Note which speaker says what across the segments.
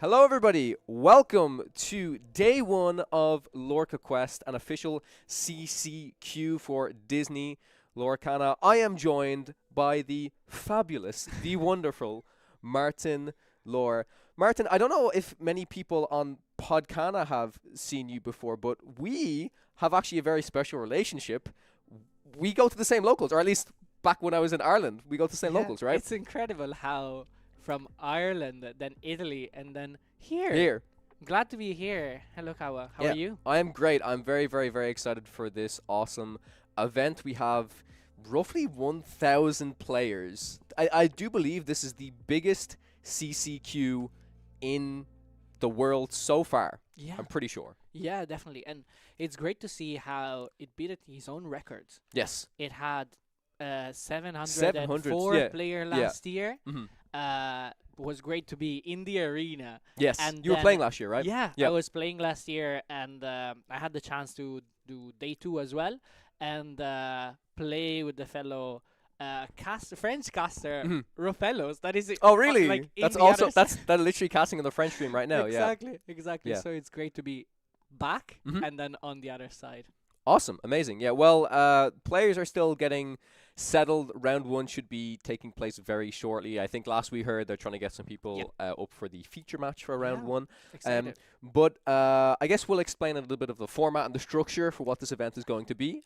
Speaker 1: Hello, everybody. Welcome to day one of LorcaQuest, an official CCQ for Disney Lorcana. I am joined by the fabulous, the wonderful Martin Lore. Martin, I don't know if many people on Podcana have seen you before, but we have actually a very special relationship. We go to the same locals, or at least back when I was in Ireland, we go to the same locals, right?
Speaker 2: It's incredible how from Ireland, then Italy, and then here.
Speaker 1: Here.
Speaker 2: Glad to be here. Hello, Kawa. How
Speaker 1: Yeah,
Speaker 2: are you?
Speaker 1: I am great. I'm very, very, very excited for this awesome event. We have roughly 1,000 players. I do believe this is the biggest CCQ in the world so far.
Speaker 2: Yeah.
Speaker 1: I'm pretty sure.
Speaker 2: Yeah, definitely. And it's great to see how it beat his own records.
Speaker 1: Yes.
Speaker 2: It had 704
Speaker 1: 700,
Speaker 2: player
Speaker 1: yeah.
Speaker 2: last year.
Speaker 1: Mhm.
Speaker 2: Was great to be in the arena.
Speaker 1: Yes.
Speaker 2: And
Speaker 1: You were
Speaker 2: then-
Speaker 1: playing last year, right?
Speaker 2: Yeah,
Speaker 1: Yep.
Speaker 2: I was playing last year, and I had the chance to do day 2 as well, and play with the fellow French caster
Speaker 1: Mhm.
Speaker 2: Rofellos. That is
Speaker 1: Oh, really?
Speaker 2: like in
Speaker 1: That's
Speaker 2: the
Speaker 1: also
Speaker 2: other
Speaker 1: that's literally casting on the French stream right now. Yeah.
Speaker 2: exactly.
Speaker 1: Yeah.
Speaker 2: So it's great to be back
Speaker 1: Mhm.
Speaker 2: and then on the other side.
Speaker 1: Awesome, amazing. Yeah, well, players are still getting settled. Round one should be taking place very shortly. I think last we heard they're trying to get some people up for the feature match for round
Speaker 2: Yeah.
Speaker 1: one.
Speaker 2: Excited.
Speaker 1: But I guess we'll explain a little bit of the format and the structure for what this event is going to be.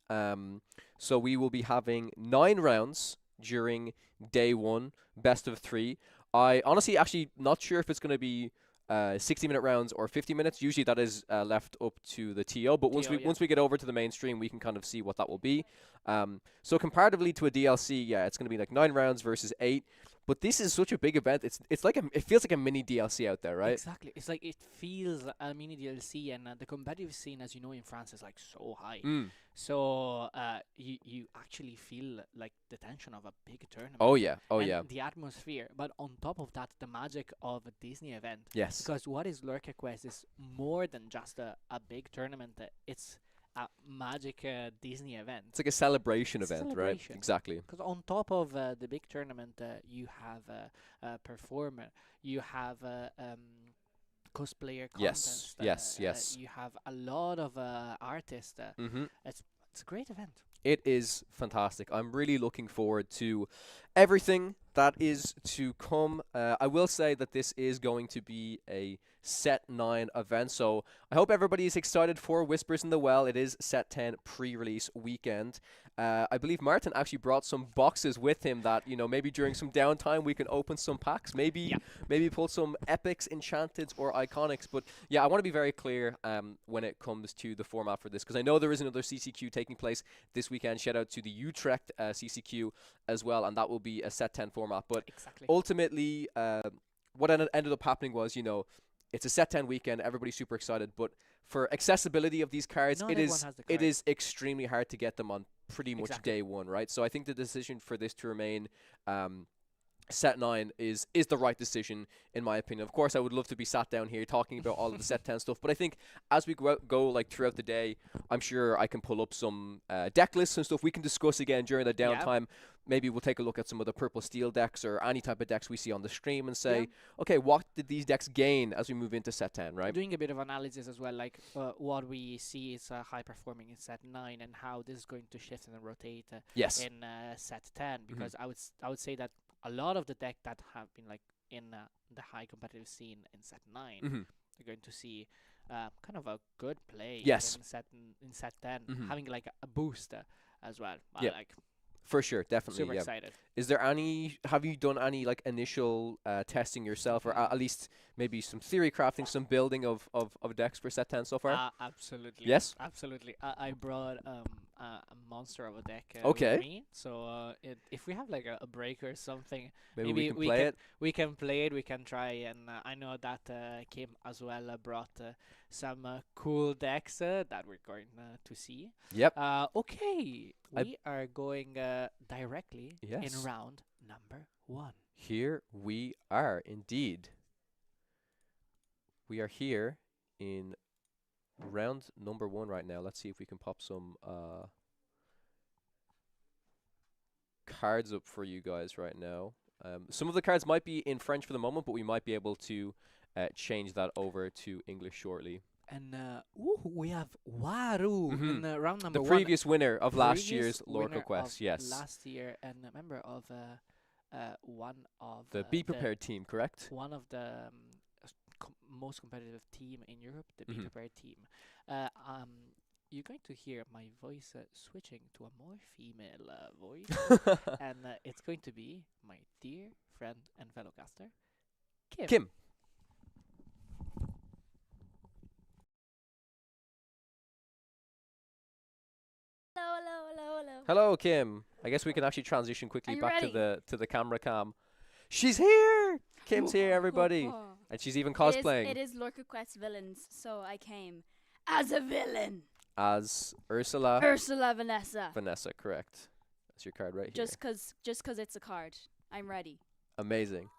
Speaker 1: So we will be having 9 rounds during day one, best of 3. I honestly actually not sure if it's going to be 60-minute rounds or 50 minutes. Usually that is left up to the TO, but
Speaker 2: TO, yeah.
Speaker 1: once we get over to the mainstream, we can kind of see what that will be. So comparatively to a DLC, yeah, it's going to be like 9 rounds versus 8. But this is such a big event. It's like it feels like a mini DLC out there, right?
Speaker 2: Exactly. It's like it feels a mini DLC, and the competitive scene, as you know, in France is like so high.
Speaker 1: Mm.
Speaker 2: So you actually feel like the tension of a big tournament.
Speaker 1: Oh yeah. Oh
Speaker 2: and
Speaker 1: yeah.
Speaker 2: the atmosphere. But on top of that, the magic of a Disney event.
Speaker 1: Yes.
Speaker 2: Because what is LorcaQuest is more than just a big tournament. It's a magic Disney event.
Speaker 1: It's like a celebration
Speaker 2: It's a
Speaker 1: event, right?
Speaker 2: celebration.
Speaker 1: Exactly.
Speaker 2: Because on top of the big tournament, you have a performer, you have cosplayer
Speaker 1: Yes,
Speaker 2: contest.
Speaker 1: yes.
Speaker 2: You have a lot of artists.
Speaker 1: Mm-hmm.
Speaker 2: It's a great event.
Speaker 1: It is fantastic. I'm really looking forward to everything that is to come. I will say that this is going to be a set 9 event, so I hope everybody is excited for Whispers in the Well. It is set 10 pre-release weekend. I believe Martin actually brought some boxes with him that, maybe during some downtime we can open some packs. Maybe pull some epics, enchanteds, or iconics. But yeah, I want to be very clear when it comes to the format for this, because I know there is another CCQ taking place this weekend. Shout out to the Utrecht CCQ as well, and that will be a set 10 format. But
Speaker 2: Exactly.
Speaker 1: ultimately, what ended up happening was, it's a set 10 weekend. Everybody's super excited, but for accessibility of these cards,
Speaker 2: Not
Speaker 1: it
Speaker 2: everyone
Speaker 1: is
Speaker 2: has the
Speaker 1: it
Speaker 2: card.
Speaker 1: is extremely hard to get them on pretty much
Speaker 2: Exactly.
Speaker 1: day one, right? So I think the decision for this to remain set 9 is the right decision in my opinion. Of course, I would love to be sat down here talking about all of the set 10 stuff, but I think as we go like throughout the day, I'm sure I can pull up some deck lists and stuff we can discuss again during the downtime. Maybe we'll take a look at some of the purple steel decks or any type of decks we see on the stream and say, okay, what did these decks gain as we move into set 10, right?
Speaker 2: Doing a bit of analysis as well, like what we see is high performing in set 9 and how this is going to shift and rotate
Speaker 1: Yes.
Speaker 2: in set 10. Because I would say that a lot of the deck that have been like in the high competitive scene in set 9, you're going to see kind of a good play
Speaker 1: Yes.
Speaker 2: in set 10, having like a boost as well.
Speaker 1: Yeah.
Speaker 2: Like
Speaker 1: For sure, definitely.
Speaker 2: super
Speaker 1: Yeah.
Speaker 2: excited.
Speaker 1: Have you done any like initial testing yourself, or at least maybe some theory crafting, some building of decks for set 10 so far?
Speaker 2: Absolutely.
Speaker 1: Yes?
Speaker 2: Absolutely. I brought a monster of a deck
Speaker 1: Okay.
Speaker 2: with me. So if we have like a break or something,
Speaker 1: Maybe we
Speaker 2: maybe
Speaker 1: can
Speaker 2: we
Speaker 1: play
Speaker 2: can-
Speaker 1: it.
Speaker 2: we can play it. We can try. And I know that Kim as well brought some cool decks that we're going to see.
Speaker 1: Yep.
Speaker 2: Okay. We are going directly
Speaker 1: Yes.
Speaker 2: in round number 1.
Speaker 1: Here we are, indeed. We are here in round number 1 right now. Let's see if we can pop some cards up for you guys right now. Some of the cards might be in French for the moment, but we might be able to change that over to English shortly.
Speaker 2: And we have Waru in round
Speaker 1: The
Speaker 2: number one.
Speaker 1: previous winner of last
Speaker 2: Previous
Speaker 1: year's
Speaker 2: winner
Speaker 1: LorcaQuest,
Speaker 2: of
Speaker 1: yes.
Speaker 2: last year, and a member of one of
Speaker 1: The Be Prepared team, correct?
Speaker 2: one of the most competitive team in Europe, the Be Prepared team. You're going to hear my voice switching to a more female voice, and it's going to be my dear friend and fellow caster, Kim.
Speaker 3: Hello.
Speaker 1: Hello, Kim. I guess we can actually transition quickly
Speaker 3: you
Speaker 1: back
Speaker 3: ready?
Speaker 1: to the camera cam. She's here. Kim's here, everybody, and she's even cosplaying
Speaker 3: It is LorcaQuest villains, so I came as a villain.
Speaker 1: as Ursula.
Speaker 3: Ursula Vanessa.
Speaker 1: Vanessa, correct. That's your card right
Speaker 3: Just cause it's a card. I'm ready.
Speaker 1: here. Amazing.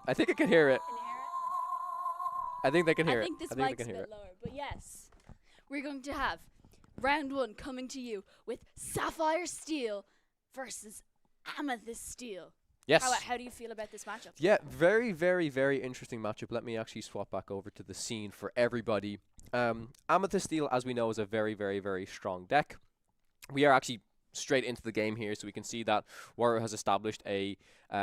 Speaker 1: I think I can hear it.
Speaker 3: Can you hear
Speaker 1: I think they can
Speaker 3: it?
Speaker 1: hear
Speaker 3: I
Speaker 1: it.
Speaker 3: think this
Speaker 1: I think
Speaker 3: mic's
Speaker 1: they
Speaker 3: a
Speaker 1: can hear
Speaker 3: bit
Speaker 1: it.
Speaker 3: lower, but yes. We're going to have round one coming to you with Sapphire Steel versus Amethyst Steel.
Speaker 1: Yes.
Speaker 3: How do you feel about this matchup?
Speaker 1: Yeah, very, very, very interesting matchup. Let me actually swap back over to the scene for everybody. Amethyst Steel, as we know, is a very, very, very strong deck. We are actually straight into the game here, so we can see that Waru has established a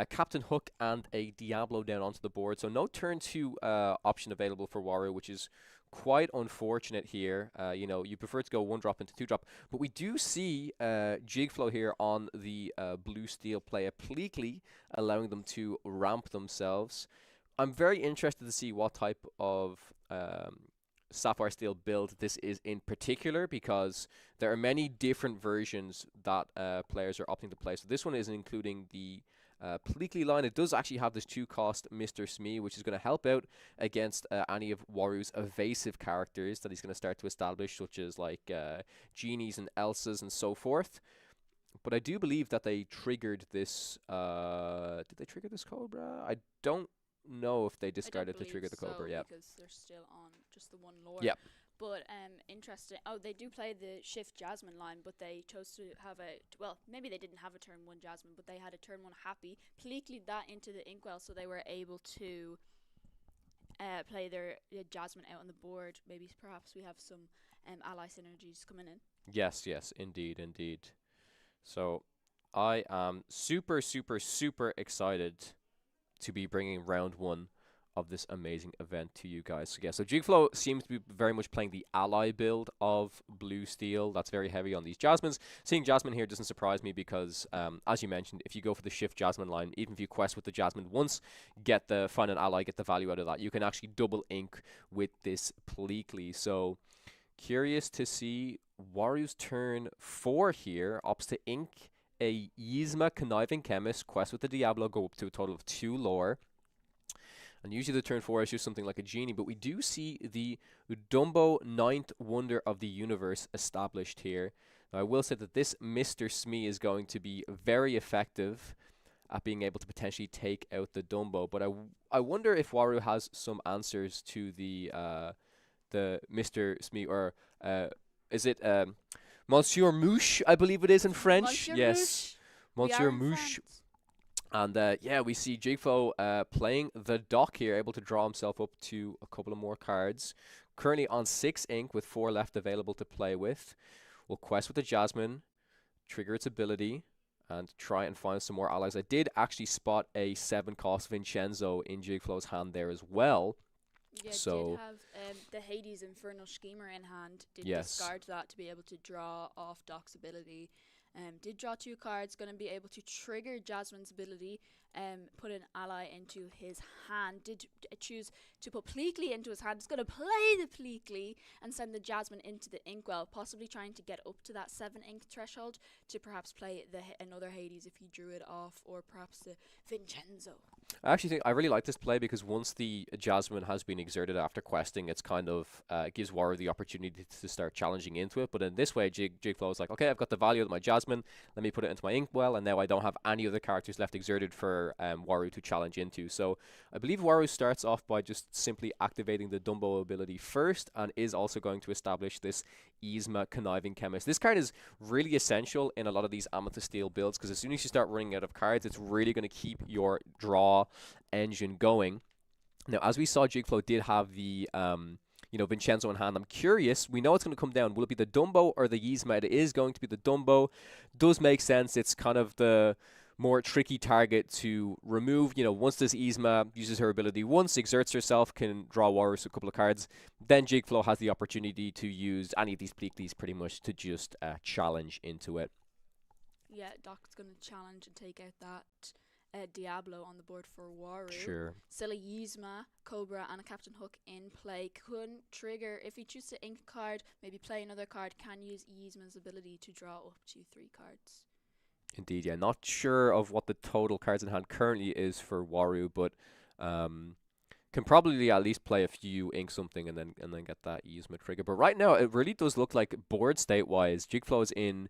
Speaker 1: Captain Hook and a Diablo down onto the board. So no turn 2 option available for Waru, which is quite unfortunate here. You know, you prefer to go 1-drop into 2-drop, but we do see Jigflow here on the blue steel play a Pleekly, allowing them to ramp themselves. I'm very interested to see what type of Sapphire Steel build this is in particular, because there are many different versions that players are opting to play. So this one is including the Pleekly line. It does actually have this 2-cost Mr. Smee, which is going to help out against any of Waru's evasive characters that he's going to start to establish, such as like Genies and Elsas and so forth. But I do believe that they triggered this. Did they trigger this Cobra? I don't know if they discarded to trigger the Cobra. Yeah,
Speaker 3: because they're still on just the one lore.
Speaker 1: Yep.
Speaker 3: But interesting. Oh, they do play the Shift Jasmine line, but they chose to have maybe they didn't have a turn 1 Jasmine, but they had a turn 1 Happy. Pleekly that into the Inkwell, so they were able to play their Jasmine out on the board. Maybe perhaps we have some ally synergies coming in.
Speaker 1: Yes, indeed. So I am super, super, super excited to be bringing round 1 of this amazing event to you guys. So yeah, so Jigflow seems to be very much playing the ally build of Blue Steel. That's very heavy on these Jasmines. Seeing Jasmine here doesn't surprise me because, as you mentioned, if you go for the Shift Jasmine line, even if you quest with the Jasmine once, find an ally, get the value out of that, you can actually double ink with this Pleekly. So curious to see Waru's turn 4 here, opts to ink a Yzma Conniving Chemist, quest with the Diablo, go up to a total of 2 lore. And usually the turn 4 is just something like a Genie, but we do see the Dumbo 9th Wonder of the Universe established here. Now, I will say that this Mr. Smee is going to be very effective at being able to potentially take out the Dumbo, but I wonder if Waru has some answers to the Mr. Smee, or is it Monsieur Mouche, I believe it is in French.
Speaker 3: Monsieur
Speaker 1: yes,
Speaker 3: Mouche.
Speaker 1: Monsieur Mouche. And yeah, we see Jigflow playing the dock here, able to draw himself up to a couple of more cards. Currently on 6 ink with 4 left available to play with. We'll quest with the Jasmine, trigger its ability, and try and find some more allies. I did actually spot a 7-cost Vincenzo in Jigflow's hand there as well.
Speaker 3: Yeah,
Speaker 1: so
Speaker 3: did have the Hades Infernal Schemer in hand. Did
Speaker 1: yes.
Speaker 3: discard that to be able to draw off Doc's ability. Did draw 2 cards, going to be able to trigger Jasmine's ability, put an ally into his hand. Did choose to put Pleekly into his hand. It's going to play the Pleekly and send the Jasmine into the Inkwell, possibly trying to get up to that 7 ink threshold to perhaps play another Hades if he drew it off, or perhaps the Vincenzo.
Speaker 1: I actually think I really like this play because once the Jasmine has been exerted after questing, it's kind of gives Waru the opportunity to start challenging into it. But in this way, Jigflow is like, okay, I've got the value of my Jasmine. Let me put it into my Inkwell, and now I don't have any other characters left exerted for for Waru to challenge into. So I believe Waru starts off by just simply activating the Dumbo ability first, and is also going to establish this Yzma Conniving Chemist. This card is really essential in a lot of these Amethyst Steel builds, because as soon as you start running out of cards, it's really going to keep your draw engine going. Now, as we saw, Jigflow did have the Vincenzo in hand. I'm curious. We know it's going to come down. Will it be the Dumbo or the Yzma? It is going to be the Dumbo. Does make sense. It's kind of the more tricky target to remove. Once this Yzma uses her ability once, exerts herself, can draw Warriors a couple of cards, then Jigflow has the opportunity to use any of these Pleeklies pretty much to just challenge into it.
Speaker 3: Yeah, Doc's going to challenge and take out that Diablo on the board for Waru.
Speaker 1: Sure.
Speaker 3: Still a Yzma, Cobra, and a Captain Hook in play. Couldn't trigger. If he chooses to ink a card, maybe play another card, can use Yzma's ability to draw up to 3 cards.
Speaker 1: Indeed, yeah. Not sure of what the total cards in hand currently is for Waru, but can probably at least play a few, ink something, and then get that Yzma trigger. But right now, it really does look like board state-wise, Jigflow is in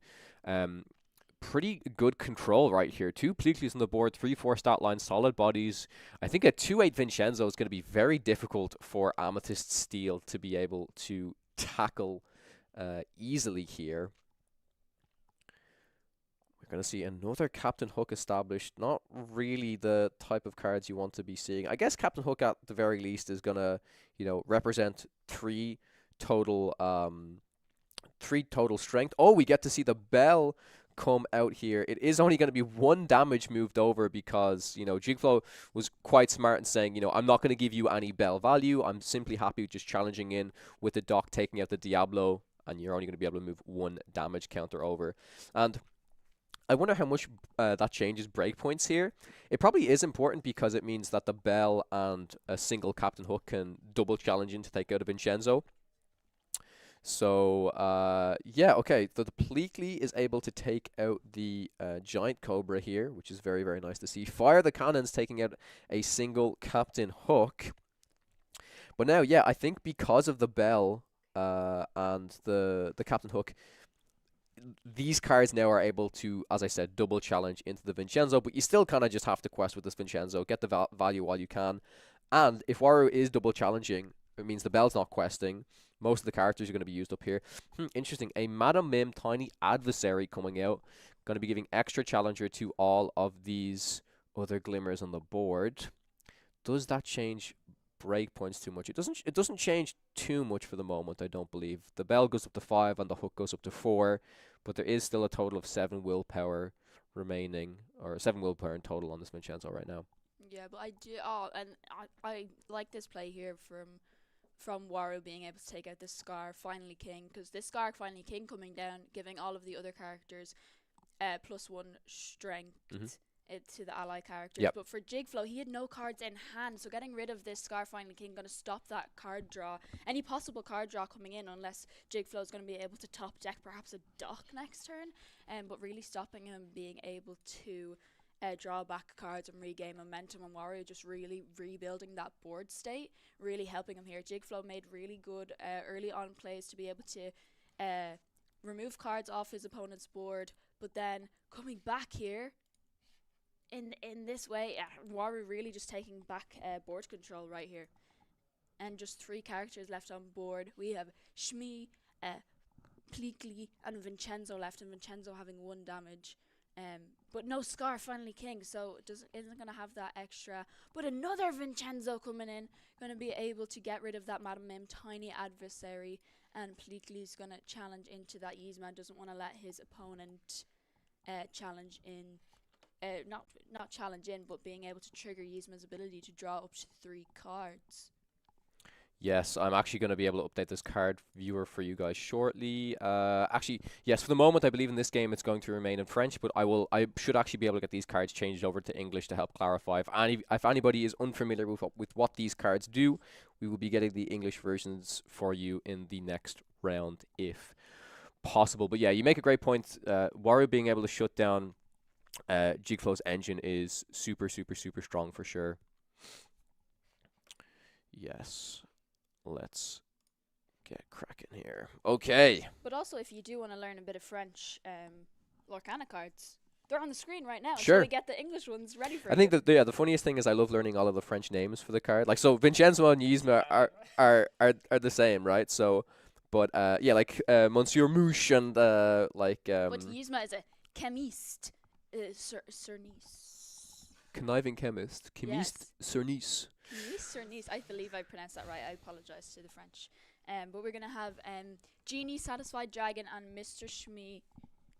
Speaker 1: pretty good control right here. 2 Pleeklies on the board, 3-4 stat line, solid bodies. I think a 2-8 Vincenzo is going to be very difficult for Amethyst Steel to be able to tackle easily here. We're going to see another Captain Hook established. Not really the type of cards you want to be seeing. I guess Captain Hook at the very least is going to, represent 3 total strength. Oh, we get to see the bell come out here. It is only going to be 1 damage moved over because, Jigflow was quite smart in saying, I'm not going to give you any bell value. I'm simply happy just challenging in with the Doc taking out the Diablo, and you're only going to be able to move 1 damage counter over. And I wonder how much that changes breakpoints here. It probably is important because it means that the bell and a single Captain Hook can double challenge in to take out a Vincenzo. So, yeah, okay. So the Pleekly is able to take out the Giant Cobra here, which is very, very nice to see. Fire the Cannons, taking out a single Captain Hook. But now, yeah, I think because of the Bell and the Captain Hook, these cards now are able to, as I said, double challenge into the Vincenzo, but you still kind of just have to quest with this Vincenzo, get the value while you can. And if Waru is double challenging, it means the Bell's not questing. Most of the characters are going to be used up here. Interesting. A Madam Mim Tiny Adversary coming out. Going to be giving extra challenger to all of these other glimmers on the board. Does that change breakpoints too much? It doesn't change too much for the moment, I don't believe. The Bell goes up to 5 and the Hook goes up to 4. But there is still a total of 7 willpower remaining. Or 7 willpower in total on this Vincenzo right now.
Speaker 3: Yeah, but I do... Oh, and I like this play here from Waru being able to take out this Scar Finally King, because this Scar Finally King coming down, giving all of the other characters +1 strength to the ally characters.
Speaker 1: Yep.
Speaker 3: But for Jigflow, he had no cards in hand, so getting rid of this Scar Finally King going to stop that card draw, any possible card draw coming in, unless Jigflow is going to be able to top deck perhaps a Doc next turn, but really stopping him being able to draw back cards and regain momentum, and Wario just really rebuilding that board state, really helping him here. Jigflow made really good early on plays to be able to remove cards off his opponent's board, but then coming back here in this way, Wario really just taking back board control right here. And just 3 characters left on board. We have Shmi, Pleekly, and Vincenzo left, and Vincenzo having 1 damage. But no Scar Finally King, so it isn't going to have that extra. But another Vincenzo coming in, going to be able to get rid of that Madam Mim Tiny Adversary, and Pleekly's going to challenge into that Yzma. Doesn't want to let his opponent challenge in, not challenge in, but being able to trigger Yzma's ability to draw up to 3 cards.
Speaker 1: Yes, I'm actually going to be able to update this card viewer for you guys shortly. Actually, yes, for the moment, I believe in this game it's going to remain in French, but I should actually be able to get these cards changed over to English to help clarify. If anybody is unfamiliar with what these cards do, we will be getting the English versions for you in the next round, if possible. But yeah, you make a great point. Wario being able to shut down Jigflow's engine is super, super, super strong for sure. Yes. Let's get cracking here. Okay.
Speaker 3: But also, if you do want to learn a bit of French, Lorcana cards, They're on the screen right now.
Speaker 1: Sure.
Speaker 3: So we get the English ones ready for
Speaker 1: I
Speaker 3: you.
Speaker 1: think that the funniest thing is I love learning all of the French names for the card. Like so, Vincenzo and Yzma are the same, right? So, but yeah, like Monsieur Mouche and
Speaker 3: But Yzma is a chemiste. Cernis.
Speaker 1: conniving chemist, chemiste Cernis.
Speaker 3: Chemiste Cernis. I believe I pronounced that right. I apologize to the French. But we're gonna have Genie, Satisfied Dragon, and Mr. Shmee.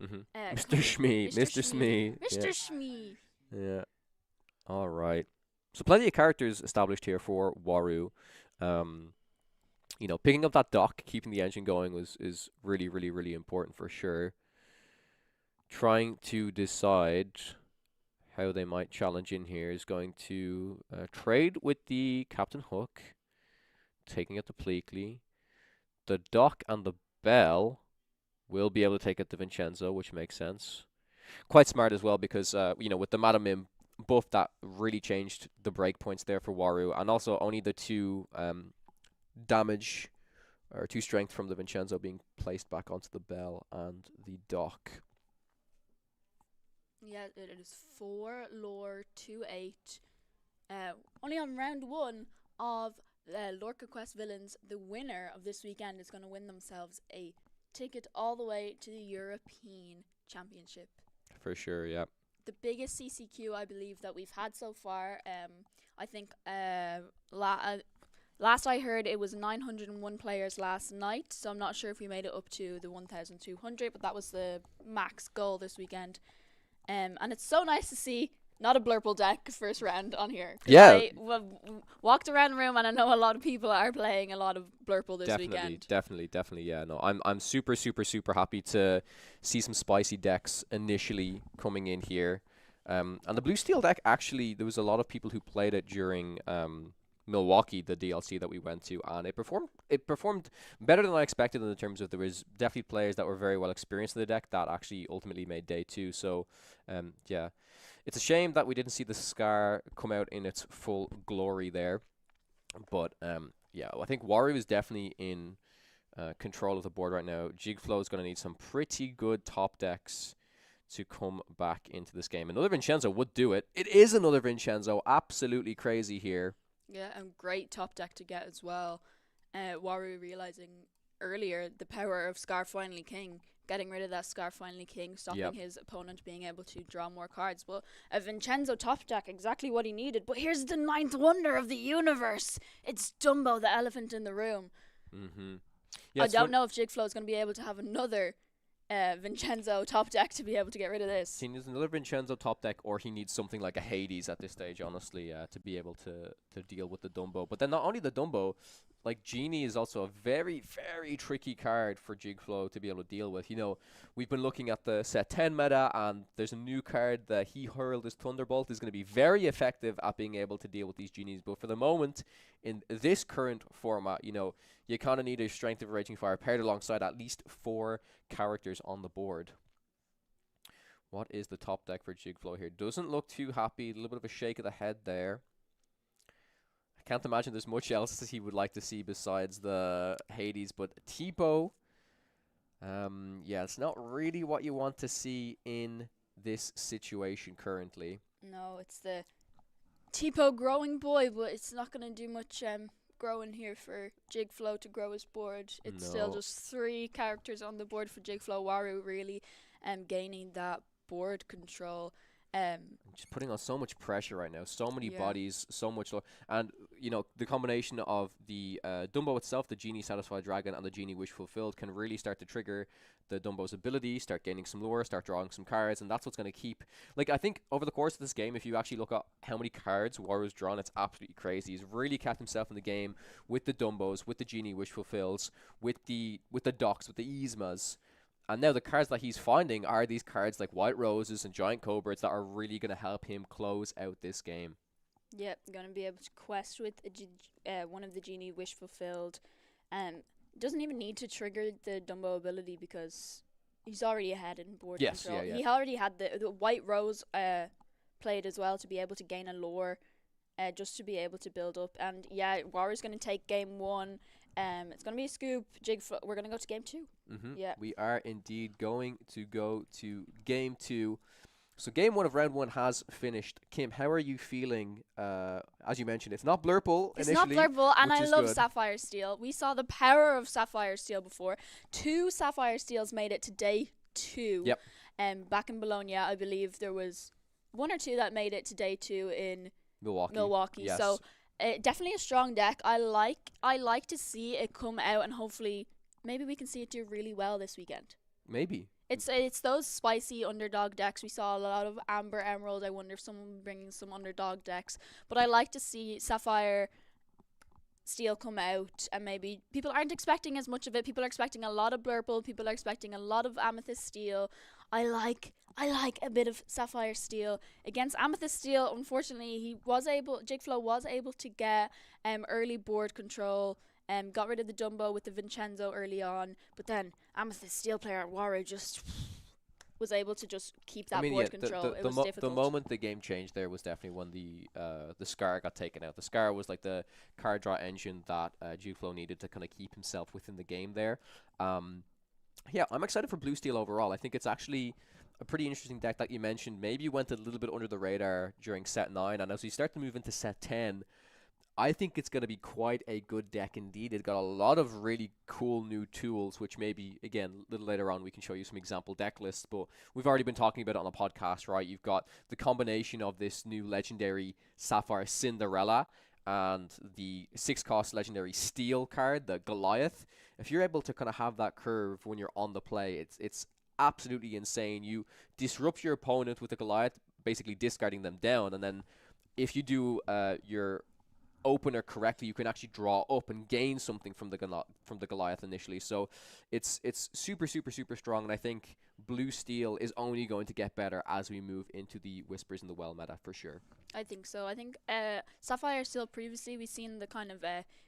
Speaker 1: Mr. Shmee, Mr. Smee.
Speaker 3: Mr. Shmee.
Speaker 1: Yeah. All right. So plenty of characters established here for Waru. You know, picking up that dock, keeping the engine going is really, really, really important for sure. Trying to decide how they might challenge in here is going to trade with the Captain Hook, taking it to Pleakley. The dock and the bell will be able to take it to Vincenzo, which makes sense. Quite smart as well because, you know, with the Madam Mim buff, that really changed the breakpoints there for Waru. And also only the 2 damage or 2 strength from the Vincenzo being placed back onto the bell and the dock.
Speaker 3: Yeah, it is 4 lore 2-8. Only on round 1 of LorcaQuest Villains, the winner of this weekend is going to win themselves a ticket all the way to the European Championship.
Speaker 1: For sure, yeah.
Speaker 3: The biggest CCQ I believe that we've had so far. I think last I heard it was 901 players last night, so I'm not sure if we made it up to the 1,200, but that was the max goal this weekend. And it's so nice to see not a Blurple deck first round on here.
Speaker 1: Yeah.
Speaker 3: I walked around the room and I know a lot of people are playing a lot of Blurple this weekend.
Speaker 1: Definitely, yeah. No, I'm super happy to see some spicy decks initially coming in here. And the Blue Steel deck, actually, there was a lot of people who played it during Milwaukee, the DLC that we went to, and it performed better than I expected in terms of there was definitely players that were very well experienced in the deck that actually ultimately made day 2. So, yeah. It's a shame that we didn't see the Scar come out in its full glory there. But, yeah, I think Waru is definitely in control of the board right now. Jigflow is going to need some pretty good top decks to come back into this game. Another Vincenzo would do it. It is another Vincenzo. Absolutely crazy here.
Speaker 3: Yeah, and great top deck to get as well. Waru realizing earlier the power of Scar Finally King, getting rid of that Scar Finally King, stopping his opponent being able to draw more cards. But a Vincenzo top deck, exactly what he needed. But here's the 9th wonder of the universe. It's Dumbo, the elephant in the room.
Speaker 1: Yeah,
Speaker 3: I don't know if Jigflow is going to be able to have another Vincenzo top deck to be able to get rid of this.
Speaker 1: He needs another Vincenzo top deck, or he needs something like a Hades at this stage, honestly, to be able to deal with the Dumbo. But then not only the Dumbo, like Genie is also a very, very tricky card for Jigflow to be able to deal with. You know, we've been looking at the set 10 meta, and there's a new card that He Hurled His Thunderbolt is going to be very effective at being able to deal with these Genies. But for the moment, in this current format, you know, you kind of need a Strength of a Raging Fire paired alongside at least 4 characters on the board. What is the top deck for Jigflow here? Doesn't look too happy. A little bit of a shake of the head there. I can't imagine there's much else that he would like to see besides the Hades, but Tipo, yeah, it's not really what you want to see in this situation currently.
Speaker 3: No, it's the Tipo growing boy, but it's not going to do much growing here for Jigflow to grow his board. It's still just 3 characters on the board for Jigflow. Waru really gaining that board control.
Speaker 1: Just putting on so much pressure right now. So many bodies, so much and you know, the combination of the Dumbo itself, the Genie Satisfied Dragon, and the Genie Wish Fulfilled can really start to trigger the Dumbo's ability, start gaining some lore, start drawing some cards, and that's what's going to keep... Like, I think over the course of this game, if you actually look at how many cards Waru's drawn, it's absolutely crazy. He's really kept himself in the game with the Dumbos, with the Genie Wish Fulfills, with the Docks, with the Yzmas. And now the cards that he's finding are these cards like White Roses and Giant Cobras that are really going to help him close out this game.
Speaker 3: Yep, going to be able to quest with one of the Genie Wish Fulfilled. Doesn't even need to trigger the Dumbo ability because he's already ahead in board control. He already had the White Rose played as well to be able to gain a lore, just to be able to build up. And yeah, Waru's going to take game 1. It's going to be a scoop. We're going to go to game 2.
Speaker 1: Yeah, we are indeed going to go to game 2. So game 1 of round 1 has finished. Kim, how are you feeling? As you mentioned, it's not Blurple
Speaker 3: It's not
Speaker 1: initially,
Speaker 3: Blurple, and
Speaker 1: which
Speaker 3: I
Speaker 1: is
Speaker 3: love
Speaker 1: good.
Speaker 3: Sapphire Steel. We saw the power of Sapphire Steel before. 2 Sapphire Steels made it to day 2.
Speaker 1: Yep.
Speaker 3: Back in Bologna, I believe there was 1 or 2 that made it to day 2 in
Speaker 1: Milwaukee. Yes.
Speaker 3: So definitely a strong deck. I like to see it come out, and hopefully maybe we can see it do really well this weekend.
Speaker 1: Maybe.
Speaker 3: It's those spicy underdog decks. We saw a lot of Amber Emerald. I wonder if someone will be bringing some underdog decks. But I like to see Sapphire Steel come out, and maybe people aren't expecting as much of it. People are expecting a lot of Blurple. People are expecting a lot of Amethyst Steel. I like a bit of Sapphire Steel against Amethyst Steel. Unfortunately, Jigflo was able to get early board control. Got rid of the Dumbo with the Vincenzo early on, but then Amethyst Steel player Waru just was able to just keep that board control. It was difficult.
Speaker 1: The moment the game changed there was definitely when the Scar got taken out. The Scar was like the card draw engine that Jigflo needed to kind of keep himself within the game there. Yeah, I'm excited for Blue Steel overall. I think it's actually a pretty interesting deck that you mentioned. Maybe went a little bit under the radar during set 9, and as we start to move into set 10, I think it's going to be quite a good deck indeed. It's got a lot of really cool new tools, which maybe, again, a little later on we can show you some example deck lists, but we've already been talking about it on the podcast, right? You've got the combination of this new legendary Sapphire Cinderella and the 6-cost legendary Steel card, the Goliath. If you're able to kind of have that curve when you're on the play, it's absolutely insane. You disrupt your opponent with the Goliath, basically discarding them down, and then if you do your opener correctly, you can actually draw up and gain something from the Goliath initially. So it's super strong, and I think Blue Steel is only going to get better as we move into the Whispers in the Well meta for sure.
Speaker 3: I think so. I think Sapphire Steel previously we've seen the kind of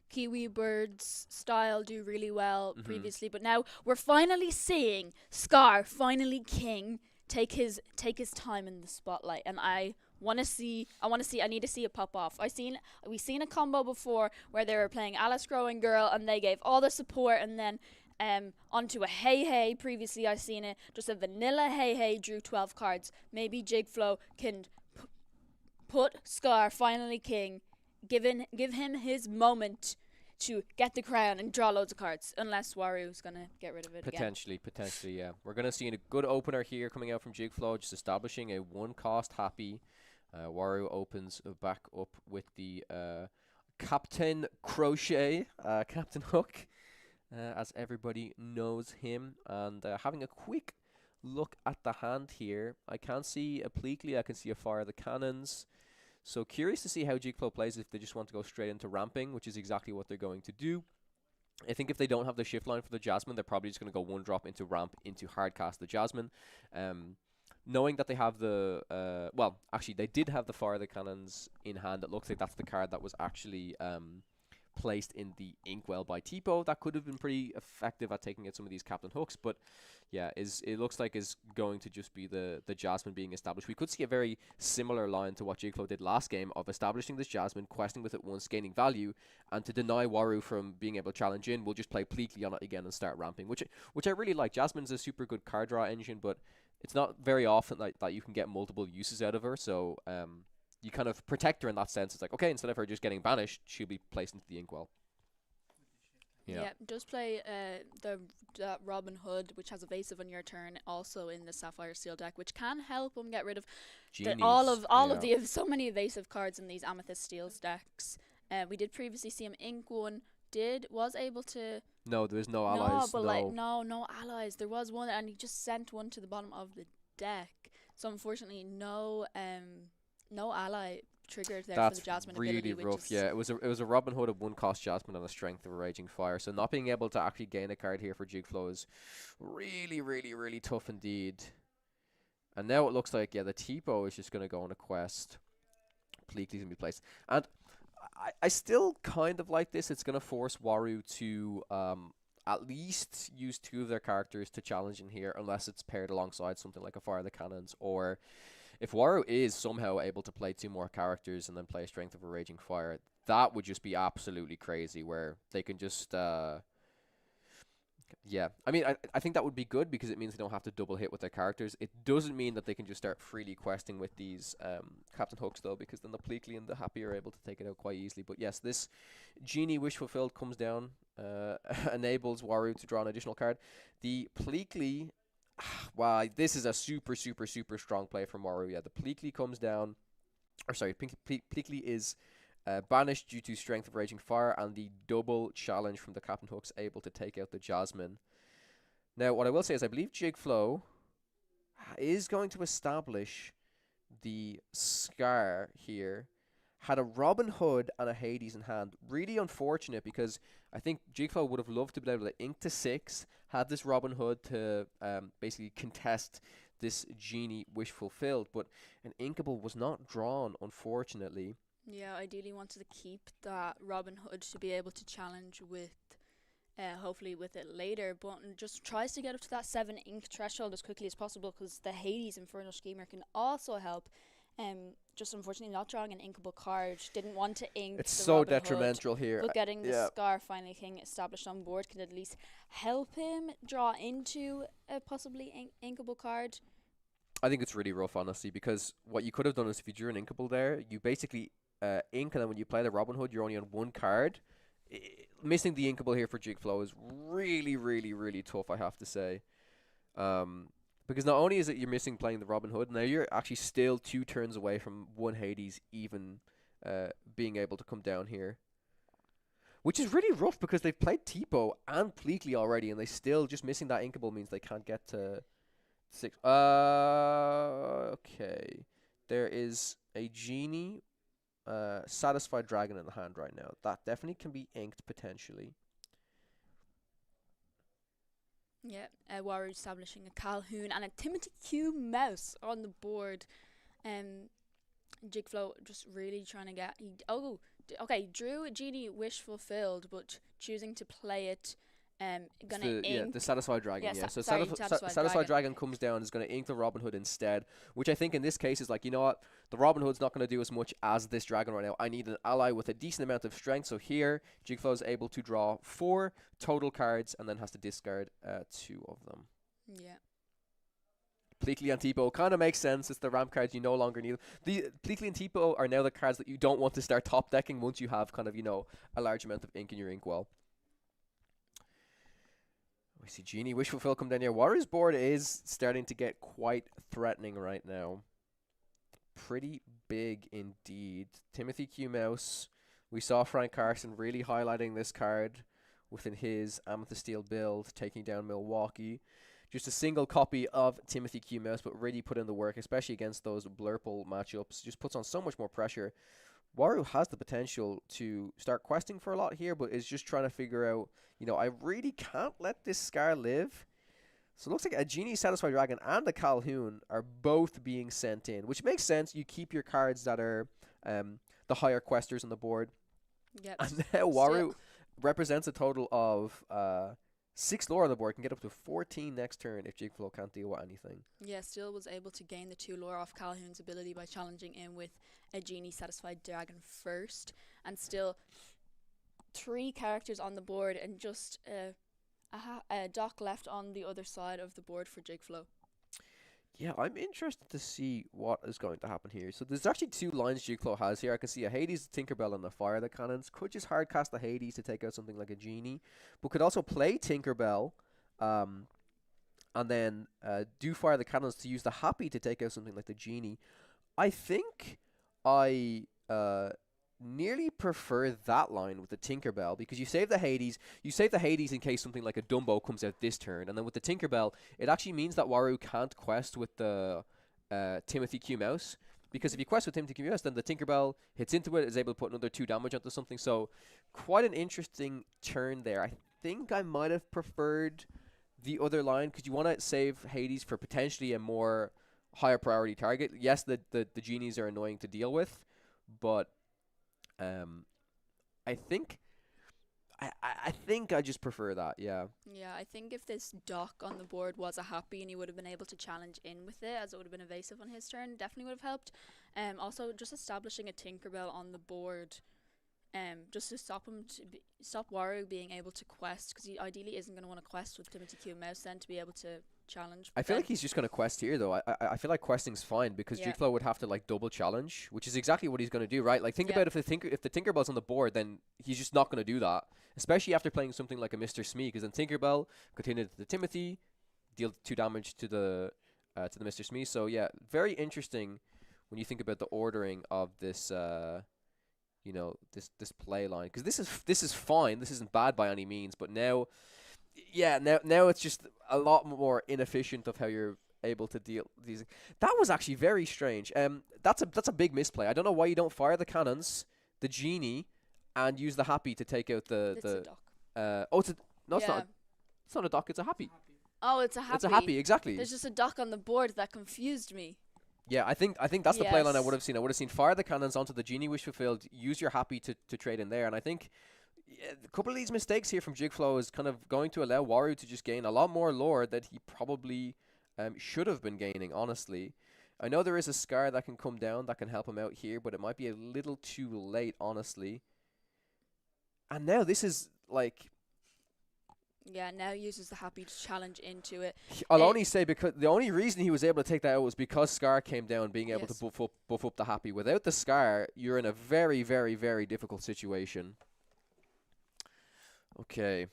Speaker 3: Kiwi Birds style do really well previously, but now we're finally seeing Scar, finally King, take his time in the spotlight, and I need to see it pop off. We've seen a combo before where they were playing Alice Growing Girl and they gave all the support, and then onto a Hey Hey. Previously I've seen it, just a vanilla Hey Hey drew 12 cards. Maybe Jigflo can put Scar, finally King, give him his moment to get the crown and draw loads of cards, unless Waru's going to get rid of it
Speaker 1: Potentially, yeah. We're going to see a good opener here coming out from Jigflo, just establishing a 1-cost happy. Waru opens back up with the Captain Crochet, Captain Hook, as everybody knows him. And having a quick look at the hand here, I can see a Pleakley, I can see a Fire the Cannons. So curious to see how Jigflo plays if they just want to go straight into ramping, which is exactly what they're going to do. I think if they don't have the shift line for the Jasmine, they're probably just going to go 1-drop into ramp into hardcast the Jasmine. Knowing that they have the, well, actually they did have the Fire the Cannons in hand. It looks like that's the card that was actually placed in the Inkwell by Tipo. That could have been pretty effective at taking out some of these Captain Hooks, but yeah, it looks like is going to just be the Jasmine being established. We could see a very similar line to what Jigflo did last game of establishing this Jasmine, questing with it once, gaining value, and to deny Waru from being able to challenge in, we'll just play Pleakley on it again and start ramping, which I really like. Jasmine's a super good card draw engine, but it's not very often that you can get multiple uses out of her, so you kind of protect her in that sense. It's like, okay, instead of her just getting banished, she'll be placed into the Inkwell.
Speaker 3: Yeah, does play the Robin Hood, which has evasive on your turn, also in the Sapphire Steel deck, which can help them get rid of all of the so many evasive cards in these Amethyst Steels decks. We did previously see him ink one. Was able to.
Speaker 1: No, there's no allies.
Speaker 3: No, but no allies. There was one, and he just sent one to the bottom of the deck. So unfortunately, no ally triggered there for the Jasmine
Speaker 1: really
Speaker 3: ability.
Speaker 1: Rough. Yeah, it was a Robin Hood of 1-cost Jasmine and a Strength of a Raging Fire. So not being able to actually gain a card here for Jigflo is really tough indeed. And now it looks like the Tipo is just going to go on a quest. Pleakley's going to be placed, and I still kind of like this. It's going to force Waru to at least use 2 of their characters to challenge in here, unless it's paired alongside something like a Fire the Cannons, or if Waru is somehow able to play 2 more characters and then play Strength of a Raging Fire, that would just be absolutely crazy, where they can just kind Yeah, I mean, I think that would be good because it means they don't have to double hit with their characters. It doesn't mean that they can just start freely questing with these Captain Hooks, though, because then the Pleakley and the Happy are able to take it out quite easily. But yes, this Genie Wish Fulfilled comes down, enables Waru to draw an additional card. The Pleakley, wow, this is a super, super, super strong play from Waru. Yeah, the Pleakley comes down, or sorry, Pleakley is banished due to Strength of Raging Fire, and the double challenge from the Captain Hooks able to take out the Jasmine. Now, what I will say is I believe Jigflo is going to establish the Scar here. Had a Robin Hood and a Hades in hand. Really unfortunate because I think Jigflo would have loved to be able to ink to 6, had this Robin Hood to basically contest this Genie Wish Fulfilled, but an Inkable was not drawn, unfortunately.
Speaker 3: Yeah, ideally wanted to keep that Robin Hood to be able to challenge with, hopefully with it later, but just tries to get up to that 7 ink threshold as quickly as possible because the Hades Infernal Schemer can also help. Just unfortunately not drawing an inkable card. Didn't want to ink.
Speaker 1: It's
Speaker 3: the
Speaker 1: so
Speaker 3: Robin Hood,
Speaker 1: detrimental here.
Speaker 3: but getting the
Speaker 1: Yeah.
Speaker 3: Scar Finally King established on board can at least help him draw into a possibly inkable card.
Speaker 1: I think it's really rough, honestly, because what you could have done is if you drew an Inkable there, you basically ink, and then when you play the Robin Hood, you're only on 1 card. Missing the Inkable here for Jigflo is really, really, really tough, I have to say. Because not only is it you're missing playing the Robin Hood, now you're actually still 2 turns away from 1 Hades even being able to come down here. Which is really rough because they've played Tipo and Pleakley already, and they still just missing that Inkable means they can't get to 6. Okay. There is a Genie Satisfied Dragon in the hand right now. That definitely can be inked potentially.
Speaker 3: Yeah, Waru establishing a Calhoun and a Timothy Q mouse on the board. Jigflo just really trying to get. Okay, drew a Genie Wish Fulfilled, but choosing to play it. Gonna ink.
Speaker 1: The Satisfied Dragon.
Speaker 3: Yeah,
Speaker 1: Yeah, so
Speaker 3: sorry,
Speaker 1: Satisfied Dragon comes down and is going to ink the Robin Hood instead, which I think in this case is like, you know what, the Robin Hood's not going to do as much as this dragon right now. I need an ally with a decent amount of strength. So here, Jigflo is able to draw 4 total cards and then has to discard 2 of them.
Speaker 3: Yeah.
Speaker 1: Pleakley and Tipo kind of makes sense. It's the ramp cards you no longer need. The Pleakley and Tipo are now the cards that you don't want to start top decking once you have kind of, you know, a large amount of ink in your inkwell. We see Genie Wish Fulfill come down here. Waru's board is starting to get quite threatening right now. Pretty big indeed. Timothy Q Mouse. We saw Frank Carson really highlighting this card within his Amethyst Steel build, taking down Milwaukee. Just a single copy of Timothy Q Mouse, but really put in the work, especially against those Blurple matchups. Just puts on so much more pressure. Waru has the potential to start questing for a lot here, but is just trying to figure out, you know, I really can't let this Scar live. So it looks like a Genie Satisfied Dragon and a Calhoun are both being sent in, which makes sense. You keep your cards that are the higher questers on the board.
Speaker 3: Yep.
Speaker 1: And now Waru represents a total of 6 lore on the board, can get up to 14 next turn if Jigflo can't deal with anything.
Speaker 3: Yeah, still was able to gain the 2 lore off Calhoun's ability by challenging in with a Genie Satisfied Dragon first, and still 3 characters on the board and just a dock left on the other side of the board for Jigflo.
Speaker 1: Yeah, I'm interested to see what is going to happen here. So there's actually 2 lines Jigflo has here. I can see a Hades, Tinkerbell, and a Fire the Cannons. Could just hard cast the Hades to take out something like a Genie, but could also play Tinkerbell, and then do Fire the Cannons to use the Happy to take out something like the Genie. I think I nearly prefer that line with the Tinkerbell, because you save the Hades in case something like a Dumbo comes out this turn, and then with the Tinkerbell, it actually means that Waru can't quest with the Timothy Q Mouse, because if you quest with Timothy Q Mouse, then the Tinkerbell hits into it, is able to put another 2 damage onto something, so quite an interesting turn there. I think I might have preferred the other line, because you want to save Hades for potentially a more higher priority target. Yes, the Genies are annoying to deal with, but I think I just prefer that, yeah.
Speaker 3: Yeah, I think if this dock on the board was a Happy and he would have been able to challenge in with it, as it would have been evasive on his turn, definitely would have helped. Also, just establishing a Tinkerbell on the board just to stop him stop Waru being able to quest, because he ideally isn't going to want to quest with Timothy Q Mouse then to be able to challenge.
Speaker 1: I
Speaker 3: But
Speaker 1: feel
Speaker 3: then
Speaker 1: like he's just going to quest here, though. I feel like questing's fine because
Speaker 3: Yeah.
Speaker 1: Jigflow would have to like double challenge, which is exactly what he's going to do, right? Like think
Speaker 3: Yeah.
Speaker 1: about if the Tinkerbell's on the board, then he's just not going to do that, especially after playing something like a Mr. Smee, because then Tinkerbell continue to the Timothy, deal 2 damage to the Mr. Smee. So yeah, very interesting when you think about the ordering of this. This play line, because this is fine. This isn't bad by any means, but now. Yeah, now it's just a lot more inefficient of how you're able to deal these. That was actually very strange. That's a big misplay. I don't know why you don't fire the cannons, the genie, and use the happy to take out
Speaker 3: it's a
Speaker 1: the.
Speaker 3: dock.
Speaker 1: It's
Speaker 3: Yeah.
Speaker 1: not. It's not a dock. It's a happy.
Speaker 3: Oh, it's a happy.
Speaker 1: It's a happy. Exactly.
Speaker 3: There's just a dock on the board that confused me.
Speaker 1: Yeah, I think that's the play line I
Speaker 3: Yes.
Speaker 1: would have seen. I would have seen fire the cannons onto the genie wish fulfilled. Use your happy to trade in there, and I think. Yeah, a couple of these mistakes here from Jigflow is kind of going to allow Waru to just gain a lot more lore that he probably should have been gaining, honestly. I know there is a Scar that can come down that can help him out here, but it might be a little too late, honestly. And now this is, like...
Speaker 3: Yeah, now uses the happy to challenge into it.
Speaker 1: I'll only say because the only reason he was able to take that out was because Scar came down, being able
Speaker 3: Yes.
Speaker 1: to buff up the happy. Without the Scar, you're in a very, very, very difficult situation. Okay.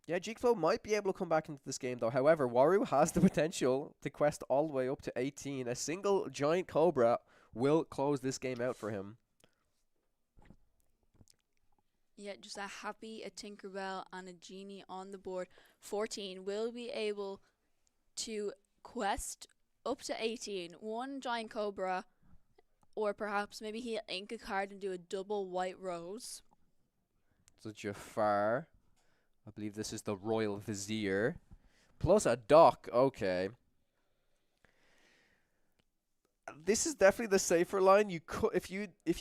Speaker 1: Yeah, Jigflow might be able to come back into this game, though. However, Waru has the potential to quest all the way up to 18. A single giant Cobra will close this game out for him.
Speaker 3: Yeah, just a happy, a Tinkerbell, and a genie on the board. 14 will be able to quest up to 18. One giant Cobra, or perhaps maybe he'll ink a card and do a double white rose.
Speaker 1: So Jafar. I believe this is the Royal Vizier. Plus a Dock. Okay. This is definitely the safer line. You could, if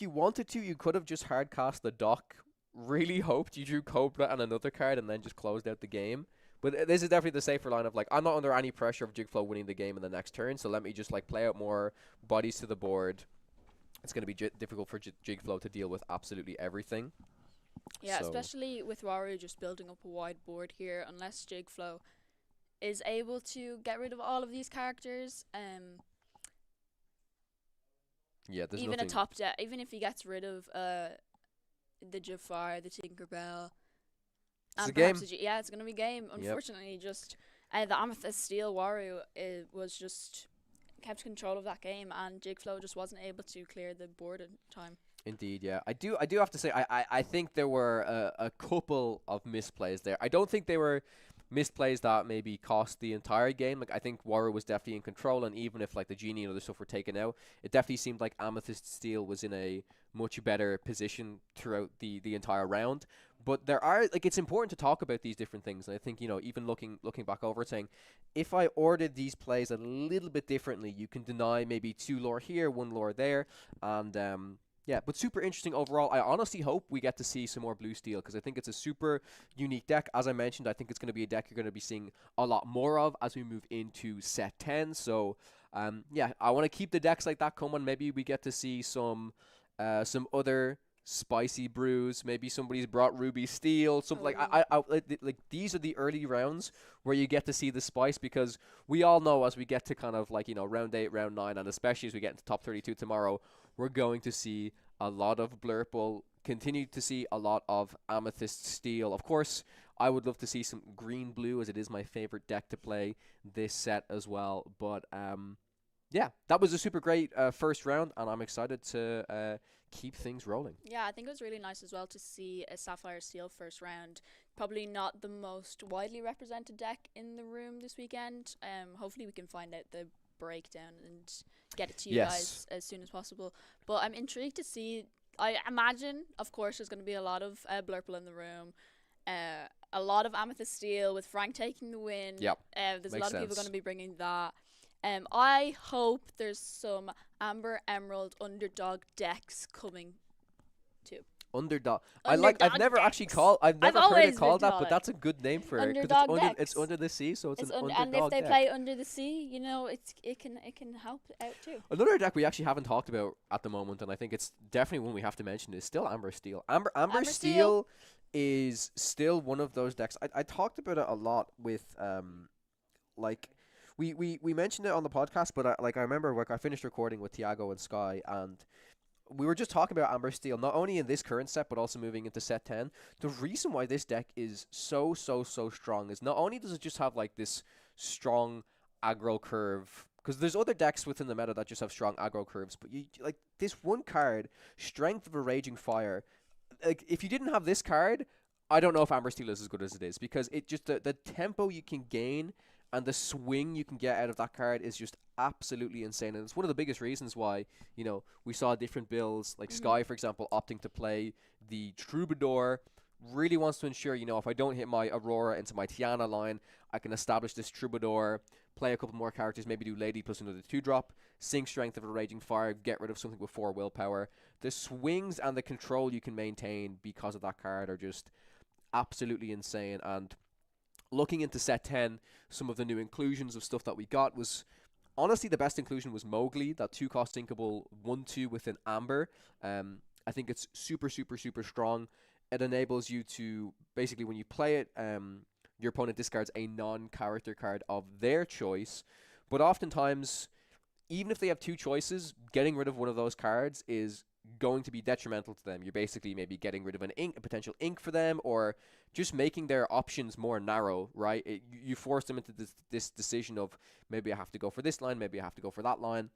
Speaker 1: you wanted to, you could have just hard cast the Dock. Really hoped you drew Cobra and another card and then just closed out the game. But this is definitely the safer line of like, I'm not under any pressure of Jigflow winning the game in the next turn, so let me just like play out more bodies to the board. It's going to be difficult for Jigflow to deal with absolutely everything.
Speaker 3: Yeah,
Speaker 1: So-
Speaker 3: especially with Waru just building up a wide board here, unless Jigflow is able to get rid of all of these characters.
Speaker 1: Yeah, there's
Speaker 3: Even
Speaker 1: nothing.
Speaker 3: a top deck, even if he gets rid of the Jafar, the Tinkerbell,
Speaker 1: It's
Speaker 3: and
Speaker 1: a
Speaker 3: perhaps
Speaker 1: game.
Speaker 3: yeah, it's gonna be game. Unfortunately, just the Amethyst Steel Waru was just kept control of that game, and Jigflow just wasn't able to clear the board in time.
Speaker 1: Indeed, yeah. I do have to say, I think there were a couple of misplays there. I don't think they were misplays that maybe cost the entire game. Like I think Waru was definitely in control, and even if like the genie and other stuff were taken out, it definitely seemed like Amethyst Steel was in a much better position throughout the entire round. But there are like it's important to talk about these different things, and I think even looking back over it, saying if I ordered these plays a little bit differently, you can deny maybe 2 lore here, 1 lore there, and yeah, but super interesting overall. I honestly hope we get to see some more blue steel because I think it's a super unique deck. As I mentioned, I think it's going to be a deck you're going to be seeing a lot more of as we move into set 10. So, yeah, I want to keep the decks like that coming. Maybe we get to see some other spicy brews. Maybe somebody's brought ruby steel. Something like like these are the early rounds where you get to see the spice because we all know as we get to kind of like round 8, round 9, and especially as we get into top 32 tomorrow. We're going to see a lot of Blurple, continue to see a lot of Amethyst Steel. Of course, I would love to see some green-blue as it is my favorite deck to play this set as well. But, yeah, that was a super great first round, and I'm excited to keep things rolling.
Speaker 3: Yeah, I think it was really nice as well to see a Sapphire Steel first round. Probably not the most widely represented deck in the room this weekend. Hopefully we can find out the breakdown and get it to you guys as soon as possible. But I'm intrigued to see. I imagine, of course, there's going to be a lot of Blurple in the room. A lot of Amethyst Steel with Frank taking the win.
Speaker 1: Yep.
Speaker 3: There's a
Speaker 1: Makes
Speaker 3: lot of people
Speaker 1: sense.
Speaker 3: going to be bringing that. I hope there's some Amber Emerald underdog decks coming too.
Speaker 1: Underdog. I've
Speaker 3: Underdog
Speaker 1: never actually
Speaker 3: decks.
Speaker 1: I've
Speaker 3: I've
Speaker 1: never heard it
Speaker 3: always been
Speaker 1: called that,
Speaker 3: taught
Speaker 1: but
Speaker 3: it.
Speaker 1: that's a good name for it because
Speaker 3: Underdog
Speaker 1: it's
Speaker 3: decks.
Speaker 1: under the sea, so it's an
Speaker 3: And if
Speaker 1: underdog
Speaker 3: they
Speaker 1: deck.
Speaker 3: play Under the Sea, you know, it can help out too.
Speaker 1: Another deck we actually haven't talked about at the moment, and I think it's definitely one we have to mention, is still Amber Steel. Amber
Speaker 3: Steel.
Speaker 1: Steel is still one of those decks. I talked about it a lot with like we mentioned it on the podcast, but I remember like I finished recording with Tiago and Sky, and we were just talking about Amber Steel, not only in this current set, but also moving into set 10. The reason why this deck is so strong is not only does it just have like this strong aggro curve, because there's other decks within the meta that just have strong aggro curves, but you like this one card, Strength of a Raging Fire. Like if you didn't have this card, I don't know if Amber Steel is as good as it is, because it just the tempo you can gain and the swing you can get out of that card is just absolutely insane. And it's one of the biggest reasons why, you know, we saw different builds, like Sky, for example, opting to play the Troubadour. Really wants to ensure, you know, if I don't hit my Aurora into my Tiana line, I can establish this Troubadour, play a couple more characters, maybe do Lady plus another 2-drop, sink Strength of a Raging Fire, get rid of something with 4 willpower. The swings and the control you can maintain because of that card are just absolutely insane. And looking into set 10, some of the new inclusions of stuff that we got was, honestly, the best inclusion was Mowgli, that 2-cost sinkable 1/2 with an Amber. I think it's super strong. It enables you to, basically, when you play it, your opponent discards a non-character card of their choice. But oftentimes, even if they have 2 choices, getting rid of one of those cards is going to be detrimental to them. You're basically maybe getting rid of a potential ink for them, or just making their options more narrow, right? You force them into this decision of, maybe I have to go for this line, maybe I have to go for that line.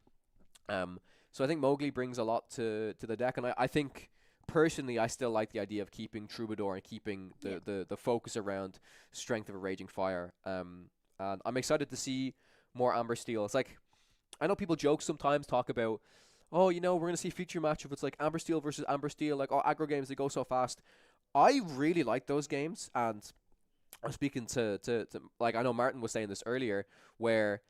Speaker 1: So I think Mowgli brings a lot to the deck, and I think, personally, I still like the idea of keeping Troubadour and keeping the focus around Strength of a Raging Fire. And I'm excited to see more Amber Steel. It's like, I know people joke sometimes, talk about, oh, you know, we're going to see a future match if it's like Amber Steel versus Amber Steel, like, oh, aggro games, they go so fast. I really like those games, and I'm speaking to like, I know Martin was saying this earlier, where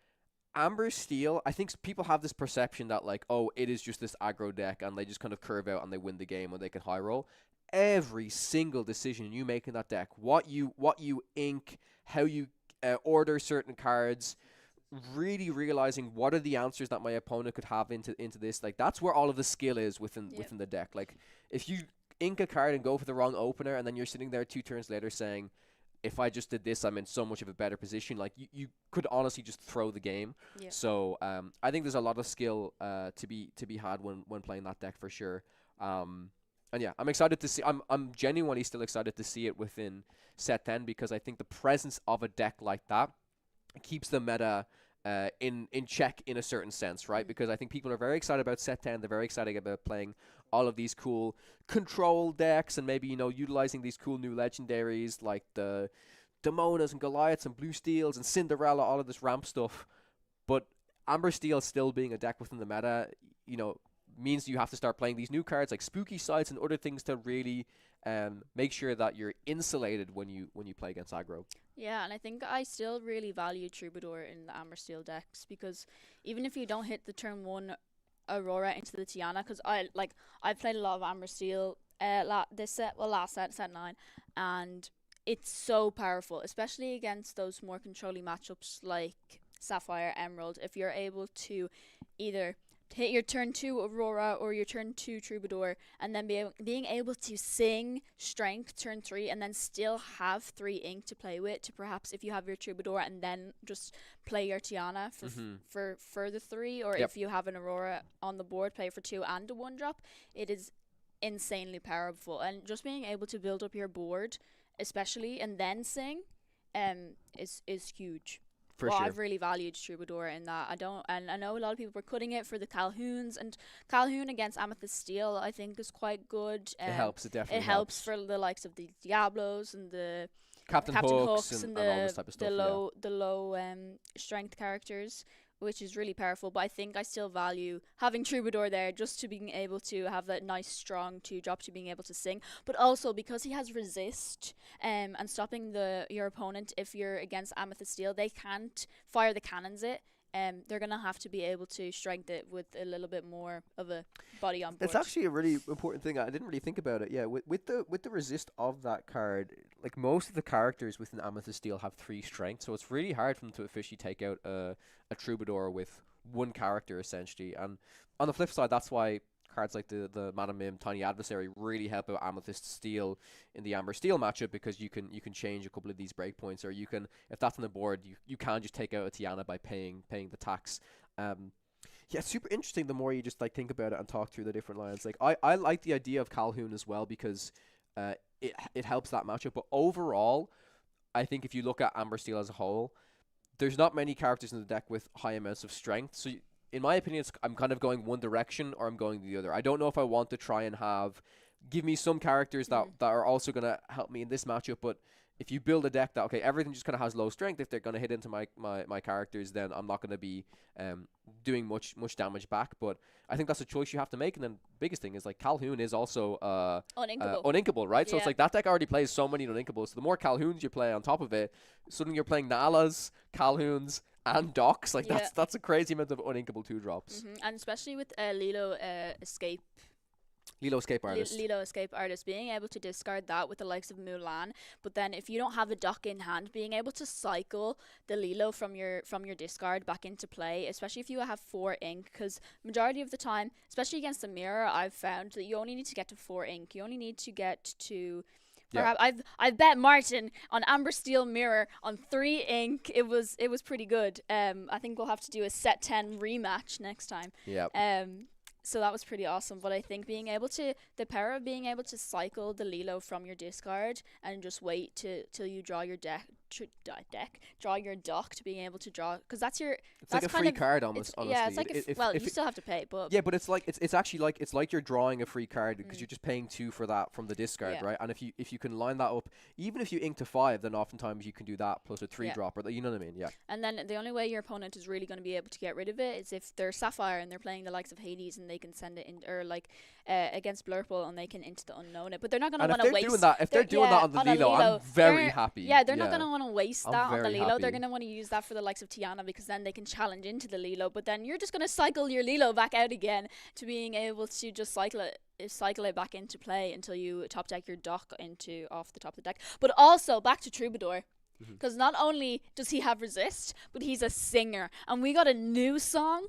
Speaker 1: Amber Steel, I think people have this perception that, like, oh, it is just this aggro deck, and they just kind of curve out and they win the game, or they can high roll. Every single decision you make in that deck, what you ink, how you order certain cards, really realizing what are the answers that my opponent could have into this, like, that's where all of the skill is within the deck. Like, if you ink a card and go for the wrong opener, and then you're sitting there 2 turns later saying, if I just did this, I'm in so much of a better position, like, you could honestly just throw the game. So I think there's a lot of skill to be had when playing that deck, for sure. And yeah, I'm excited to see. I'm genuinely still excited to see it within set 10, because I think the presence of a deck like that keeps the meta in check in a certain sense, right? Because I think people are very excited about set 10. They're very excited about playing all of these cool control decks, and maybe, you know, utilizing these cool new legendaries like the Demonas and Goliaths and Blue Steels and Cinderella, all of this ramp stuff. But Amber Steel still being a deck within the meta, you know, means you have to start playing these new cards like Spooky Sites and other things to really make sure that you're insulated when you play against aggro.
Speaker 3: Yeah, and I think I still really value Troubadour in the Amber Steel decks, because even if you don't hit the turn 1 Aurora into the Tiana, because I've played a lot of Amber Steel last set 9, and it's so powerful, especially against those more controlling matchups like Sapphire, Emerald. If you're able to either hit your turn 2 Aurora or your turn 2 Troubadour, and then being able to sing Strength turn 3, and then still have 3 ink to play with, to perhaps, if you have your Troubadour, and then just play your Tiana for the 3, or if you have an Aurora on the board, play for 2 and a 1-drop, it is insanely powerful. And just being able to build up your board, especially, and then sing, is huge.
Speaker 1: For sure.
Speaker 3: I've really valued Troubadour in that. I know a lot of people were cutting it for the Calhouns, and Calhoun against Amethyst Steel, I think, is quite good.
Speaker 1: It helps. It definitely
Speaker 3: helps for the likes of the Diablos and the
Speaker 1: Captain Hooks and all this type of stuff.
Speaker 3: The low strength characters, which is really powerful. But I think I still value having Troubadour there, just to being able to have that nice strong 2-drop to being able to sing, but also because he has resist and stopping your opponent. If you're against Amethyst Steel, they can't fire the cannons they're gonna have to be able to strengthen it with a little bit more of a body on board.
Speaker 1: It's actually a really important thing. I didn't really think about it. Yeah, with the resist of that card, like most of the characters within Amethyst Steel have 3 strength, so it's really hard for them to officially take out a Troubadour with one character essentially. And on the flip side, that's why cards like the Madam Mim, Tiny Adversary really help out Amethyst Steel in the Amber Steel matchup, because you can change a couple of these breakpoints, or you can, if that's on the board, you can just take out a Tiana by paying the tax. Yeah, it's super interesting the more you just like think about it and talk through the different lines. Like I like the idea of Calhoun as well, because it helps that matchup. But overall, I think if you look at Amber Steel as a whole, there's not many characters in the deck with high amounts of strength. So in my opinion, I'm kind of going one direction or I'm going the other. I don't know if I want to try and give me some characters that are also going to help me in this matchup, but if you build a deck that, okay, everything just kind of has low strength, if they're going to hit into my characters, then I'm not going to be doing much damage back. But I think that's a choice you have to make. And then biggest thing is, like, Calhoun is also uninkable, right? So it's like that deck already plays so many uninkables. So the more Calhouns you play on top of it, suddenly you're playing Nalas, Calhouns, and Docks. Like, that's a crazy amount of uninkable 2-drops.
Speaker 3: And especially with Lilo Escape Artist, being able to discard that with the likes of Mulan, but then if you don't have a dock in hand, being able to cycle the Lilo from your discard back into play, especially if you have 4 ink, because majority of the time, especially against the mirror, I've found that you only need to get to 4 ink. You only need to get to I've bet Martin on Amber Steel Mirror on 3 ink. It was pretty good. I think we'll have to do a set 10 rematch next time. So that was pretty awesome. But I think the power of being able to cycle the Lilo from your discard and just wait till you draw your draw your dock to being able to draw, because that's
Speaker 1: like a free card almost. Honestly,
Speaker 3: yeah, it's like you still have to pay, but
Speaker 1: but it's like it's actually like it's like you're drawing a free card, because you're just paying 2 for that from the discard, right? And if you can line that up, even if you ink to 5, then oftentimes you can do that plus a 3-drop, or you know what I mean? Yeah.
Speaker 3: And then the only way your opponent is really going to be able to get rid of it is if they're Sapphire and they're playing the likes of Hades, and they can send it in, or like against Blurple, and they can into the unknown it. But they're not going to want to waste.
Speaker 1: If they're doing that on the Lilo, I'm very happy.
Speaker 3: Yeah, they're not going to want to waste that on the Lilo. They're going to want to use that for the likes of Tiana, because then they can challenge into the Lilo. But then you're just going to cycle your Lilo back out again to being able to just cycle it back into play until you top deck your dock off the top of the deck. But also back to Troubadour, because not only does he have resist, but he's a singer, and we got a new song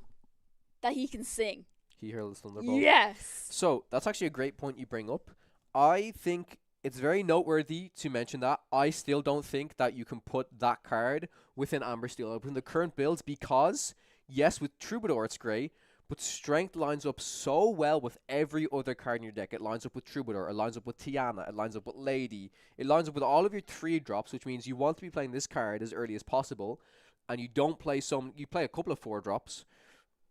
Speaker 3: that he can sing.
Speaker 1: He hurls Thunderbolt.
Speaker 3: Yes.
Speaker 1: So that's actually a great point you bring up. I think it's very noteworthy to mention that. I still don't think that you can put that card within Amber Steel in the current builds, because yes, with Troubadour it's great, but strength lines up so well with every other card in your deck. It lines up with Troubadour, it lines up with Tiana, it lines up with Lady, it lines up with all of your 3-drops, which means you want to be playing this card as early as possible, and you don't play you play a couple of 4-drops.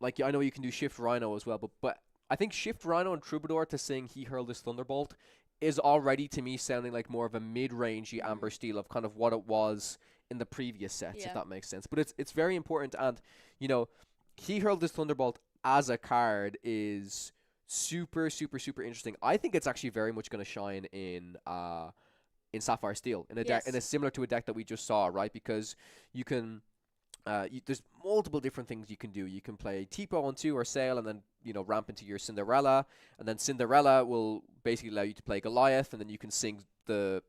Speaker 1: Like, I know you can do Shift Rhino as well, but I think Shift Rhino and Troubadour to sing He Hurled His Thunderbolt is already, to me, sounding like more of a mid-rangey Amber Steel of kind of what it was in the previous sets, if that makes sense. But it's very important, and, He Hurled His Thunderbolt as a card is super, super, super interesting. I think it's actually very much going to shine in Sapphire Steel, in a deck, in a similar to a deck that we just saw, right? Because you can... there's multiple different things you can do. You can play Tipo on 2 or Sail, and then ramp into your Cinderella, and then Cinderella will basically allow you to play Goliath, and then you can sing the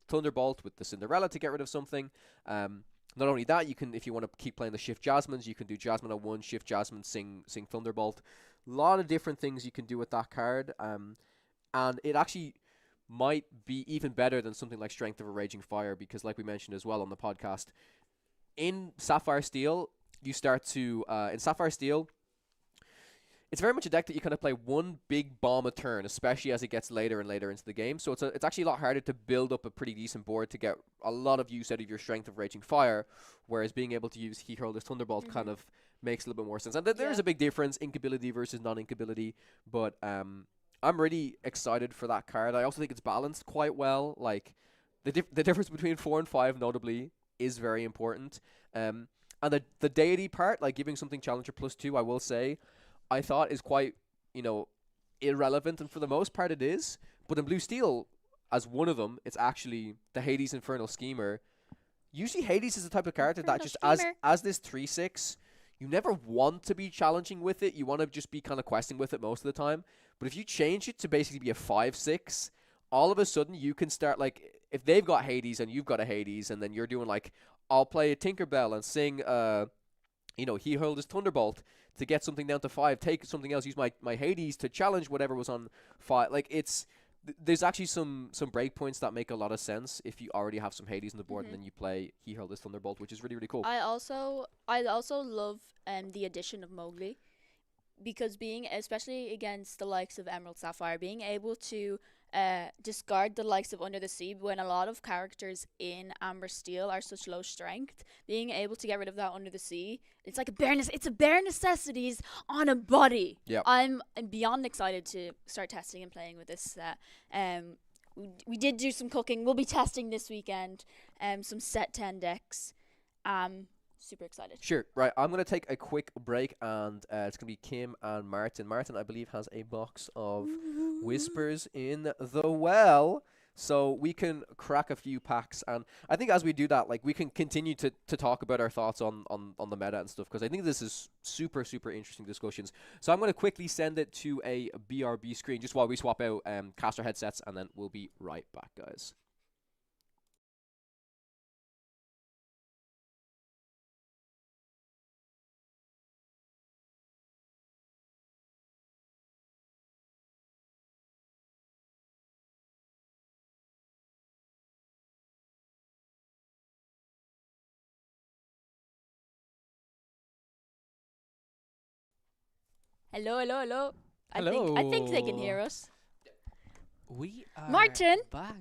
Speaker 1: Thunderbolt with the Cinderella to get rid of something. Not only that, you can, if you want to keep playing the Shift Jasmines, you can do Jasmine on 1, Shift Jasmine, sing Thunderbolt. A lot of different things you can do with that card, and it actually might be even better than something like Strength of a Raging Fire, because like we mentioned as well on the podcast, in Sapphire Steel, you start to, in Sapphire Steel, it's very much a deck that you kind of play one big bomb a turn, especially as it gets later and later into the game. So it's actually a lot harder to build up a pretty decent board to get a lot of use out of your Strength of Raging Fire, whereas being able to use He Hurled His Thunderbolt kind of makes a little bit more sense. And there is a big difference, inkability versus non-inkability, but I'm really excited for that card. I also think it's balanced quite well. Like, the difference between 4 and 5, notably, is very important. And the deity part, like giving something Challenger +2, I will say, I thought is quite, irrelevant, and for the most part it is. But in Blue Steel, as one of them, it's actually the Hades Infernal Schemer. Usually Hades is the type of character that just, as this 3/6, you never want to be challenging with it. You want to just be kind of questing with it most of the time. But if you change it to basically be a 5/6, all of a sudden you can start like if they've got Hades and you've got a Hades, and then you're doing like I'll play a Tinkerbell and sing he hurled his Thunderbolt to get something down to 5, take something else, use my Hades to challenge whatever was on 5. Like there's actually some breakpoints that make a lot of sense if you already have some Hades on the board and then you play he hurled his Thunderbolt, which is really, really cool.
Speaker 3: I also love the addition of Mowgli, because being, especially against the likes of Emerald Sapphire, being able to discard the likes of Under the Sea when a lot of characters in Amber Steel are such low strength, being able to get rid of that Under the Sea, it's like it's a bare necessities on a body.
Speaker 1: Yep.
Speaker 3: I'm beyond excited to start testing and playing with this set. We did do some cooking. We'll be testing this weekend some set 10 decks. Super excited.
Speaker 1: Sure. Right. I'm going to take a quick break, and it's going to be Kim and Martin. Martin, I believe, has a box of Whispers in the Well, so we can crack a few packs. And I think as we do that, like, we can continue to talk about our thoughts on the meta and stuff, because I think this is super, super interesting discussions. So I'm going to quickly send it to a BRB screen just while we swap out caster headsets, and then we'll be right back, guys.
Speaker 3: Hello.
Speaker 1: Hello.
Speaker 3: I think they can hear us.
Speaker 2: We are
Speaker 3: Martin!
Speaker 2: back.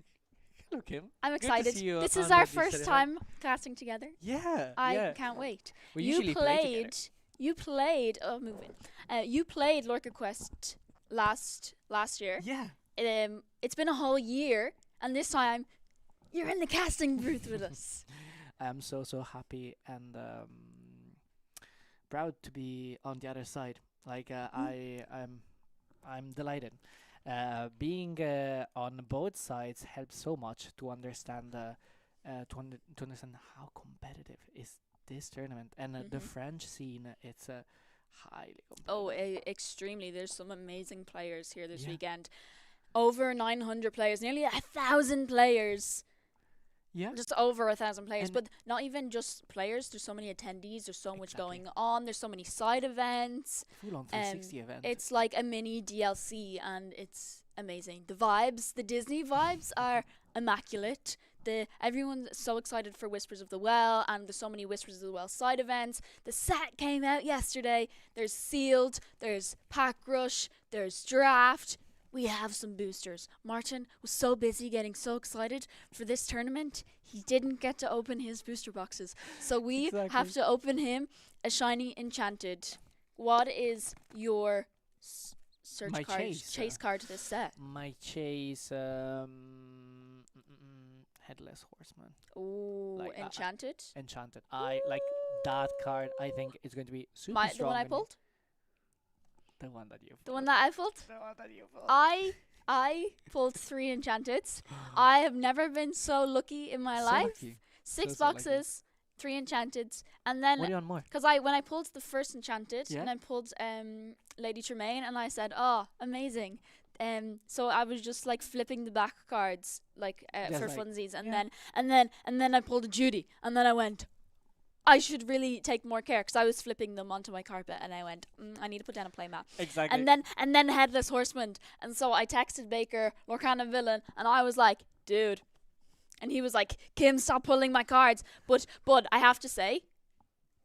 Speaker 2: Hello, Kim.
Speaker 3: I'm
Speaker 2: Good to
Speaker 3: excited.
Speaker 2: see you
Speaker 3: This
Speaker 2: on
Speaker 3: is our
Speaker 2: the
Speaker 3: first
Speaker 2: Saturday.
Speaker 3: time casting together.
Speaker 2: Yeah.
Speaker 3: I can't wait.
Speaker 2: We
Speaker 3: You
Speaker 2: usually play together.
Speaker 3: You played. Oh, move it. You played LorcaQuest last year.
Speaker 2: Yeah.
Speaker 3: It's been a whole year, and this time you're in the casting booth with us.
Speaker 2: I'm so happy and proud to be on the other side. Like I'm delighted. Being on both sides helps so much to understand to understand how competitive is this tournament, and the French scene. It's highly competitive.
Speaker 3: Oh, extremely. There's some amazing players here this
Speaker 2: Yeah.
Speaker 3: weekend. Over 900 players, nearly 1,000 players.
Speaker 2: Yeah.
Speaker 3: Just over 1,000 players,
Speaker 2: And-
Speaker 3: but not even just players. There's so many attendees. There's so much
Speaker 2: Exactly.
Speaker 3: going on. There's so many side events.
Speaker 2: Full on 360 event.
Speaker 3: It's like a mini DLC, and it's amazing. The Disney vibes are immaculate. Everyone's so excited for Whispers of the Well, and there's so many Whispers of the Well side events. The set came out yesterday. There's Sealed, there's Pack Rush, there's Draft. We have some boosters. Martin was so busy getting so excited for this tournament, he didn't get to open his booster boxes. So we have
Speaker 2: Exactly.
Speaker 3: to open him a shiny Enchanted. What is your search
Speaker 2: My
Speaker 3: card,
Speaker 2: chase,
Speaker 3: chase card to this set?
Speaker 2: My chase, Headless Horseman.
Speaker 3: Ooh,
Speaker 2: Like,
Speaker 3: Enchanted.
Speaker 2: Enchanted. I like that card. I think it's going to be super
Speaker 3: The
Speaker 2: strong.
Speaker 3: one I
Speaker 2: and
Speaker 3: pulled?
Speaker 2: The one that you pulled.
Speaker 3: The one that I pulled?
Speaker 2: The one that you pulled.
Speaker 3: I pulled 3 Enchanteds. I have never been so lucky in my
Speaker 2: So
Speaker 3: life.
Speaker 2: lucky.
Speaker 3: 6
Speaker 2: so lucky.
Speaker 3: boxes, 3 Enchanteds, and
Speaker 2: What do
Speaker 3: then
Speaker 2: you want more?
Speaker 3: because when I pulled the first Enchanted,
Speaker 2: Yeah.
Speaker 3: and I pulled Lady Tremaine, and I said, "Oh, amazing." So I was just like flipping the back cards like
Speaker 2: Just
Speaker 3: for
Speaker 2: like-
Speaker 3: funsies, and
Speaker 2: yeah.
Speaker 3: then I pulled a Judy, and then I went, I should really take more care, because I was flipping them onto my carpet, and I went, I need to put down a playmat.
Speaker 2: Exactly.
Speaker 3: And then Headless Horseman, and so I texted Baker, Lorcana Villain, and I was like, dude, and he was like, Kim, stop pulling my cards. But I have to say,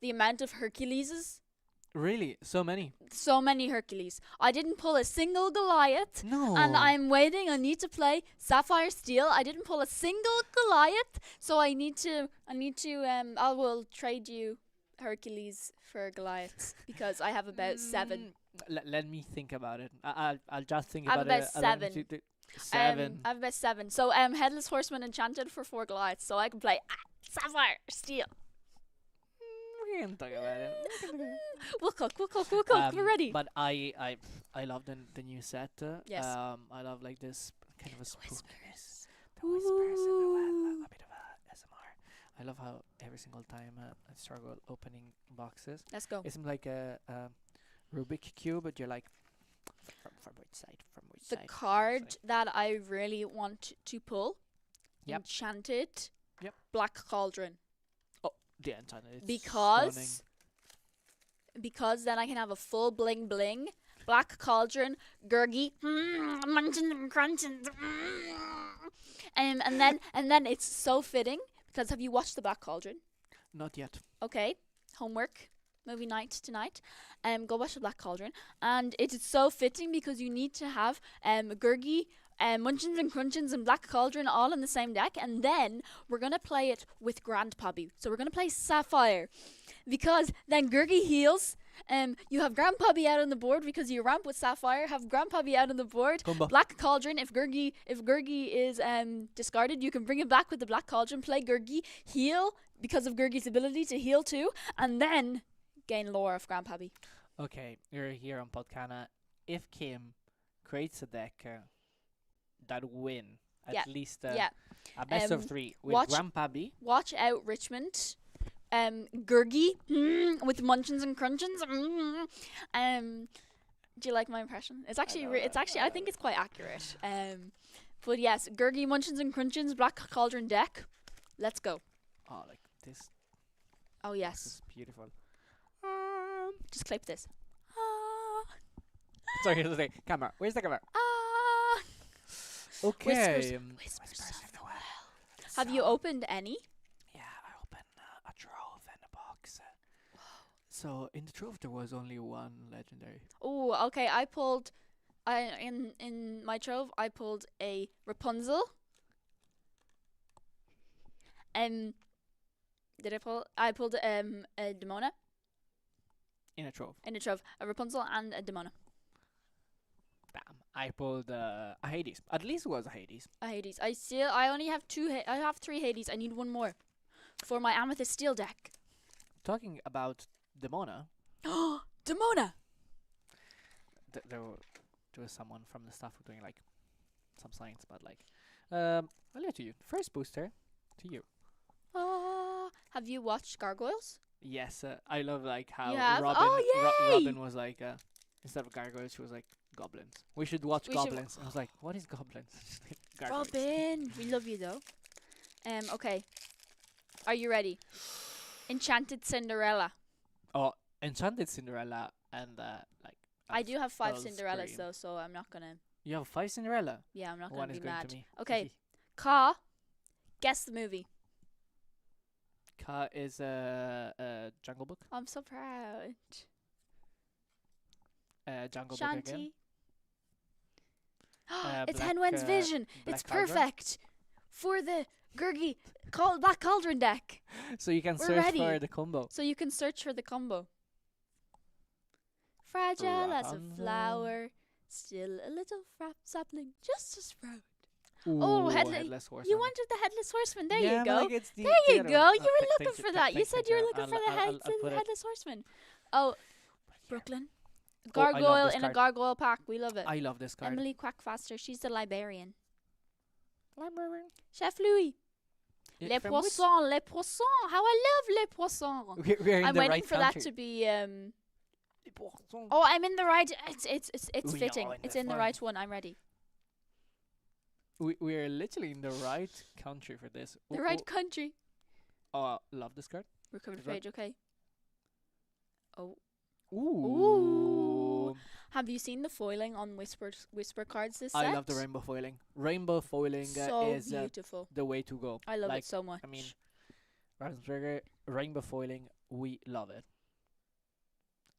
Speaker 3: the amount of Herculeses,
Speaker 2: Really, so many.
Speaker 3: so many Hercules. I didn't pull a single Goliath.
Speaker 2: No.
Speaker 3: And I'm waiting. I need to play Sapphire Steel. I didn't pull a single Goliath, so I will trade you Hercules for Goliaths, because I have about 7.
Speaker 2: Let me think about it. I'll just think
Speaker 3: I have
Speaker 2: about
Speaker 3: about
Speaker 2: it. alone.
Speaker 3: 7.
Speaker 2: 7.
Speaker 3: I have about 7. So Headless Horseman Enchanted for 4 Goliaths, so I can play Sapphire Steel.
Speaker 2: We can talk about it.
Speaker 3: We'll cook. We're ready.
Speaker 2: But I love the new set.
Speaker 3: Yes.
Speaker 2: I love like this kind of a spookiness.
Speaker 3: Whispers.
Speaker 2: The whispers in the well. A bit of a SMR. I love how every single time I struggle opening boxes.
Speaker 3: Let's go.
Speaker 2: It seems like a Rubik cube, but you're like from which side? From which
Speaker 3: The
Speaker 2: side? from which
Speaker 3: card
Speaker 2: side?
Speaker 3: that I really want to pull,
Speaker 2: Yep.
Speaker 3: Enchanted
Speaker 2: Yep.
Speaker 3: Black Cauldron.
Speaker 2: The Enchanted. It's
Speaker 3: Because
Speaker 2: stunning.
Speaker 3: because then I can have a full bling bling Black Cauldron Gurgi munching and crunching and then it's so fitting because have you watched the Black Cauldron?
Speaker 2: Not yet.
Speaker 3: Okay, homework, movie night tonight. Go watch the Black Cauldron, and it is so fitting because you need to have Gurgi, Munchins and Crunchins and Black Cauldron all in the same deck, and then we're gonna play it with Grandpappy. So we're gonna play Sapphire, because then Gurgi heals. You have Grandpappy out on the board because you ramp with Sapphire. Have Grandpappy out on the board.
Speaker 2: Combo.
Speaker 3: Black Cauldron. If Gurgi is discarded, you can bring it back with the Black Cauldron. Play Gurgi, heal because of Gurgi's ability to heal too, and then gain lore of Grandpappy.
Speaker 2: Okay, you're here on Podcana. If Kim creates a deck that win at
Speaker 3: Yeah,
Speaker 2: least
Speaker 3: Yeah.
Speaker 2: a best of
Speaker 3: Um,
Speaker 2: 3 with
Speaker 3: watch-
Speaker 2: Grandpappy,
Speaker 3: Watch out, Richmond. Gurgi with Munchins and Crunchins. Do you like my impression? It's actually, I think it's quite accurate. But yes, Gurgi, Munchins and Crunchins, Black Cauldron deck. Let's go.
Speaker 2: oh, like this.
Speaker 3: Oh
Speaker 2: This
Speaker 3: yes,
Speaker 2: is beautiful.
Speaker 3: just clip this. Ah,
Speaker 2: Sorry, here's the thing. Camera. Where's the camera?
Speaker 3: ah.
Speaker 2: Okay.
Speaker 3: Whispers of the well. Have you opened any?
Speaker 2: Yeah, I opened a trove and a box. So in the trove there was only one legendary.
Speaker 3: Oh, okay. I pulled. In my trove, I pulled a Rapunzel. Did I pull? I pulled a Demona
Speaker 2: In a trove.
Speaker 3: in a trove, a Rapunzel and a Demona.
Speaker 2: Bam. I pulled a Hades. At least it was a Hades.
Speaker 3: A Hades. I only have I have 3 Hades. I need one more for my Amethyst Steel deck.
Speaker 2: Talking about Demona,
Speaker 3: Demona.
Speaker 2: there was someone from the staff who doing like some science, but like, I'll let you. First booster to you.
Speaker 3: Have you watched Gargoyles?
Speaker 2: Yes, I love like how
Speaker 3: You have?
Speaker 2: Robin,
Speaker 3: Oh, yay!
Speaker 2: Robin was like, instead of gargoyles, she was like goblins. We should watch
Speaker 3: We should
Speaker 2: goblins. I was like, what is goblins? Gargoyles.
Speaker 3: Robin, we love you though. Okay. Are you ready? Enchanted Cinderella.
Speaker 2: Oh, Enchanted Cinderella and like.
Speaker 3: I do have 5
Speaker 2: Girls
Speaker 3: Cinderellas
Speaker 2: scream.
Speaker 3: though, so I'm not gonna.
Speaker 2: You have 5 Cinderella.
Speaker 3: Yeah, I'm not
Speaker 2: One
Speaker 3: gonna
Speaker 2: is
Speaker 3: be
Speaker 2: going
Speaker 3: mad.
Speaker 2: to me.
Speaker 3: Okay. Ka. Guess the movie.
Speaker 2: Ka is Jungle Book.
Speaker 3: I'm so proud.
Speaker 2: Jungle Book again.
Speaker 3: Shanty.
Speaker 2: Uh,
Speaker 3: It's
Speaker 2: Black,
Speaker 3: Henwen's Vision.
Speaker 2: Black
Speaker 3: It's
Speaker 2: Cauldron.
Speaker 3: perfect for the Gurgi Black Cauldron deck.
Speaker 2: So you can
Speaker 3: We're
Speaker 2: search
Speaker 3: ready.
Speaker 2: for the combo.
Speaker 3: So you can search for the combo. Fragile as a
Speaker 2: Rapunzel.
Speaker 3: flower, still a little sapling, just a sprout.
Speaker 2: Ooh,
Speaker 3: Headless
Speaker 2: Horseman.
Speaker 3: You wanted the Headless Horseman. There
Speaker 2: Yeah,
Speaker 3: you
Speaker 2: but,
Speaker 3: go.
Speaker 2: like, it's the
Speaker 3: There you
Speaker 2: other
Speaker 3: go.
Speaker 2: one.
Speaker 3: You were looking
Speaker 2: Thanks,
Speaker 3: for that. You said you were looking for the
Speaker 2: I'll
Speaker 3: Headless
Speaker 2: put it.
Speaker 3: Horseman. Oh, Brooklyn.
Speaker 2: Oh, I love
Speaker 3: Gargoyle
Speaker 2: this
Speaker 3: in a
Speaker 2: card.
Speaker 3: gargoyle pack. We love it.
Speaker 2: I love this card.
Speaker 3: Emily Quackfaster. She's the librarian.
Speaker 2: Librarian.
Speaker 3: Chef Louis.
Speaker 2: Yeah,
Speaker 3: Les
Speaker 2: from which-
Speaker 3: poissons. Les poissons. How I love les poissons.
Speaker 2: We're in
Speaker 3: I'm
Speaker 2: the
Speaker 3: waiting
Speaker 2: right
Speaker 3: for
Speaker 2: country.
Speaker 3: that to be
Speaker 2: Les poissons.
Speaker 3: Oh, I'm in the right. It's
Speaker 2: We are
Speaker 3: fitting.
Speaker 2: in
Speaker 3: It's
Speaker 2: the
Speaker 3: in the
Speaker 2: front.
Speaker 3: right one. I'm ready.
Speaker 2: We're literally in the right country for this.
Speaker 3: The right country.
Speaker 2: Love this card.
Speaker 3: Recovered
Speaker 2: Is that-
Speaker 3: page. Okay. Oh.
Speaker 2: Ooh.
Speaker 3: Have you seen the foiling on Whisper cards this
Speaker 2: I
Speaker 3: set?
Speaker 2: love the rainbow foiling. Rainbow foiling
Speaker 3: So
Speaker 2: is
Speaker 3: beautiful.
Speaker 2: the way to go.
Speaker 3: I love
Speaker 2: like,
Speaker 3: it so much.
Speaker 2: I mean, Ravensburger, rainbow foiling, we love it.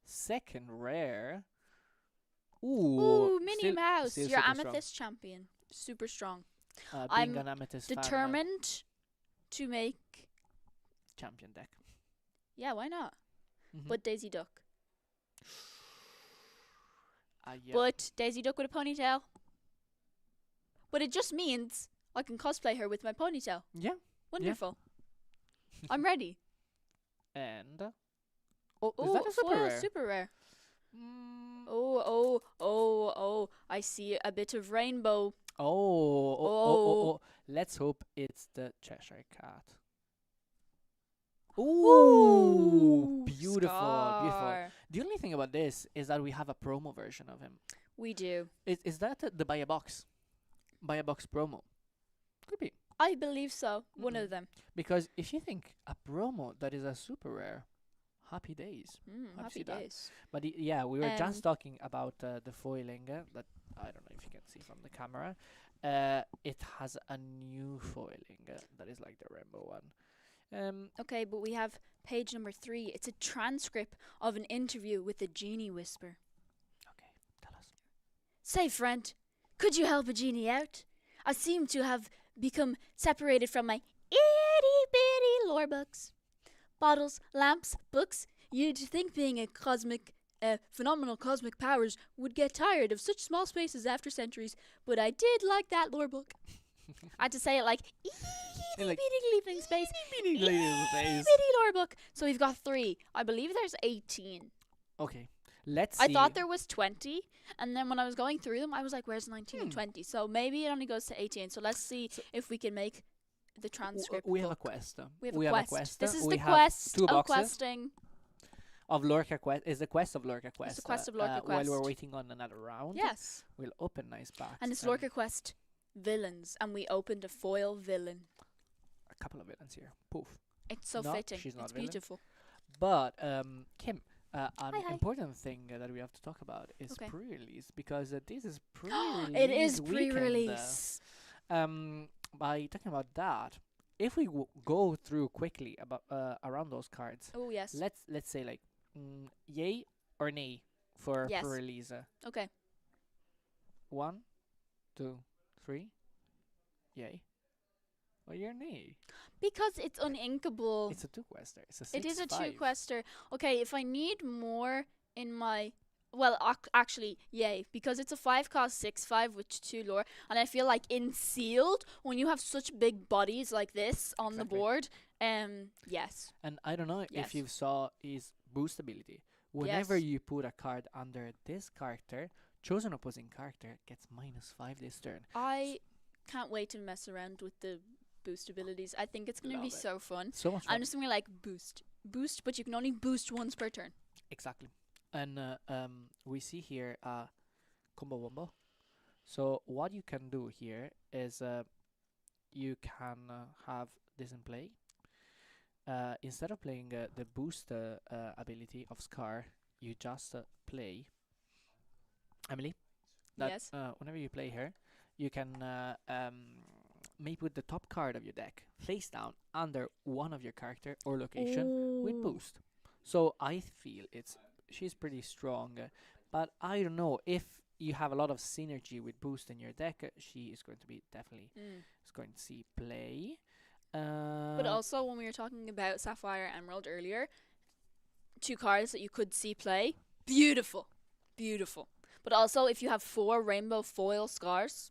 Speaker 2: Second rare.
Speaker 3: Ooh, Minnie
Speaker 2: still-
Speaker 3: Mouse,
Speaker 2: still
Speaker 3: your
Speaker 2: super strong.
Speaker 3: amethyst champion, super strong.
Speaker 2: Being
Speaker 3: I'm
Speaker 2: an amethyst fan,
Speaker 3: Determined to make.
Speaker 2: champion deck.
Speaker 3: Yeah, why not?
Speaker 2: Mhm.
Speaker 3: But Daisy Duck.
Speaker 2: Yeah.
Speaker 3: But Daisy Duck with a ponytail. But it just means I can cosplay her with my ponytail.
Speaker 2: yeah.
Speaker 3: Wonderful. I'm ready.
Speaker 2: And is
Speaker 3: Oh,
Speaker 2: that a super
Speaker 3: foil
Speaker 2: rare?
Speaker 3: super rare.
Speaker 2: Mm,
Speaker 3: Oh, I see a bit of rainbow.
Speaker 2: oh. Let's hope it's the Cheshire Cat. Ooh, beautiful, beautiful.
Speaker 3: Scar.
Speaker 2: The only thing about this is that we have a promo version of him.
Speaker 3: We do.
Speaker 2: Is that the buy a box? Buy a box promo? Could be.
Speaker 3: I believe so. One
Speaker 2: Mm-mm.
Speaker 3: of them.
Speaker 2: Because if you think a promo that is a super rare, happy days. Happy
Speaker 3: Happy
Speaker 2: see that.
Speaker 3: days.
Speaker 2: But yeah, we were just
Speaker 3: Um,
Speaker 2: talking about the foiling that I don't know if you can see from the camera. It has a new foiling that is like the rainbow one.
Speaker 3: Okay, but we have page number 3. It's a transcript of an interview with the genie whisper.
Speaker 2: Okay, tell us.
Speaker 3: Say, friend, could you help a genie out? I seem to have become separated from my itty bitty lore books. Bottles, lamps, books. You'd think being a phenomenal cosmic powers would get tired of such small spaces after centuries, but I did like that lore book. I had to say it like itty
Speaker 2: Like,
Speaker 3: bitty living space.
Speaker 2: Bitty
Speaker 3: Itty
Speaker 2: little space.
Speaker 3: bitty lore book. So we've got 3. I believe there's 18.
Speaker 2: Okay, let's
Speaker 3: I
Speaker 2: see.
Speaker 3: thought there was 20, and then when I was going through them, I was like, where's 19 and 20? So maybe it only goes to 18. So let's see if we can make the transcript.
Speaker 2: We have a
Speaker 3: book.
Speaker 2: quest.
Speaker 3: We have a quest. This is
Speaker 2: we
Speaker 3: the
Speaker 2: have
Speaker 3: quest
Speaker 2: 2
Speaker 3: of
Speaker 2: boxes
Speaker 3: questing.
Speaker 2: of LorcaQuest. Is the quest of LorcaQuest.
Speaker 3: It's the quest of
Speaker 2: While we're
Speaker 3: LorcaQuest.
Speaker 2: waiting on another round.
Speaker 3: Yes.
Speaker 2: We'll open nice packs.
Speaker 3: And it's LorcaQuest villains, and we opened a foil villain.
Speaker 2: A couple of villains here. Poof.
Speaker 3: It's so
Speaker 2: No,
Speaker 3: fitting.
Speaker 2: she's not
Speaker 3: It's
Speaker 2: villain.
Speaker 3: beautiful.
Speaker 2: But Kim, an
Speaker 3: Hi.
Speaker 2: important thing that we have to talk about is
Speaker 3: Okay.
Speaker 2: pre-release, because this is pre-release.
Speaker 3: It is
Speaker 2: weekend,
Speaker 3: pre-release.
Speaker 2: By talking about that, if we go through quickly about around those cards,
Speaker 3: Oh yes.
Speaker 2: let's say like yay or nay for
Speaker 3: Yes.
Speaker 2: pre-release.
Speaker 3: Okay.
Speaker 2: 1, 2, 3, yay. Or your nay.
Speaker 3: Because it's uninkable.
Speaker 2: It's a 2-quester. It's a 6/5.
Speaker 3: It is a 2-quester. Okay, if I need more in my... Well, actually, yay. Because it's a 5-cost 6/5 with 2 lore. And I feel like in sealed, when you have such big bodies like this on the
Speaker 2: Exactly.
Speaker 3: board, yes.
Speaker 2: And I don't know
Speaker 3: Yes.
Speaker 2: if you saw his boost ability. Whenever
Speaker 3: Yes.
Speaker 2: you put a card under this character, chosen opposing character gets -5 this turn.
Speaker 3: I can't wait to mess around with the boost abilities. I think it's going to be
Speaker 2: Love it.
Speaker 3: so fun.
Speaker 2: So much fun.
Speaker 3: I'm just going to be like, boost. Boost, but you can only boost once per turn.
Speaker 2: Exactly. And we see here combo wombo. So what you can do here is you can have this in play. Instead of playing the boost ability of Scar, you just play Emily. That,
Speaker 3: Yes.
Speaker 2: Whenever you play her, you can maybe put the top card of your deck face down under one of your character or location with
Speaker 3: Ooh.
Speaker 2: boost. So I feel she's pretty strong, but I don't know if you have a lot of synergy with boost in your deck. She is going to be definitely is going to see play.
Speaker 3: But also, when we were talking about Sapphire Emerald earlier, 2 cards that you could see play, beautiful, beautiful. But also, if you have 4 rainbow foil scars,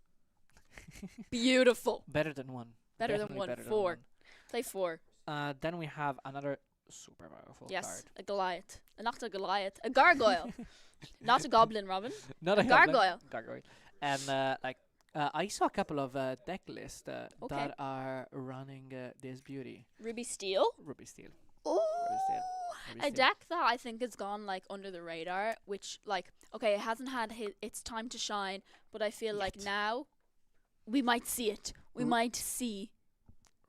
Speaker 3: beautiful.
Speaker 2: better than one.
Speaker 3: Better than
Speaker 2: Definitely
Speaker 3: one.
Speaker 2: better than
Speaker 3: 4.
Speaker 2: one.
Speaker 3: Play 4.
Speaker 2: Then we have another super powerful
Speaker 3: Yes,
Speaker 2: card.
Speaker 3: a Goliath. Not a Goliath, a gargoyle. Not a goblin, Robin.
Speaker 2: Not
Speaker 3: A gargoyle.
Speaker 2: Gargoyle. And I saw a couple of deck lists
Speaker 3: Okay.
Speaker 2: that are running this beauty.
Speaker 3: Ruby Steel.
Speaker 2: Ruby Steel.
Speaker 3: Ooh.
Speaker 2: Ruby
Speaker 3: A
Speaker 2: Steel.
Speaker 3: deck that I think has gone like under the radar, which like okay, it hasn't had its time to shine, but I feel like
Speaker 2: Yet.
Speaker 3: now we might see it. We might see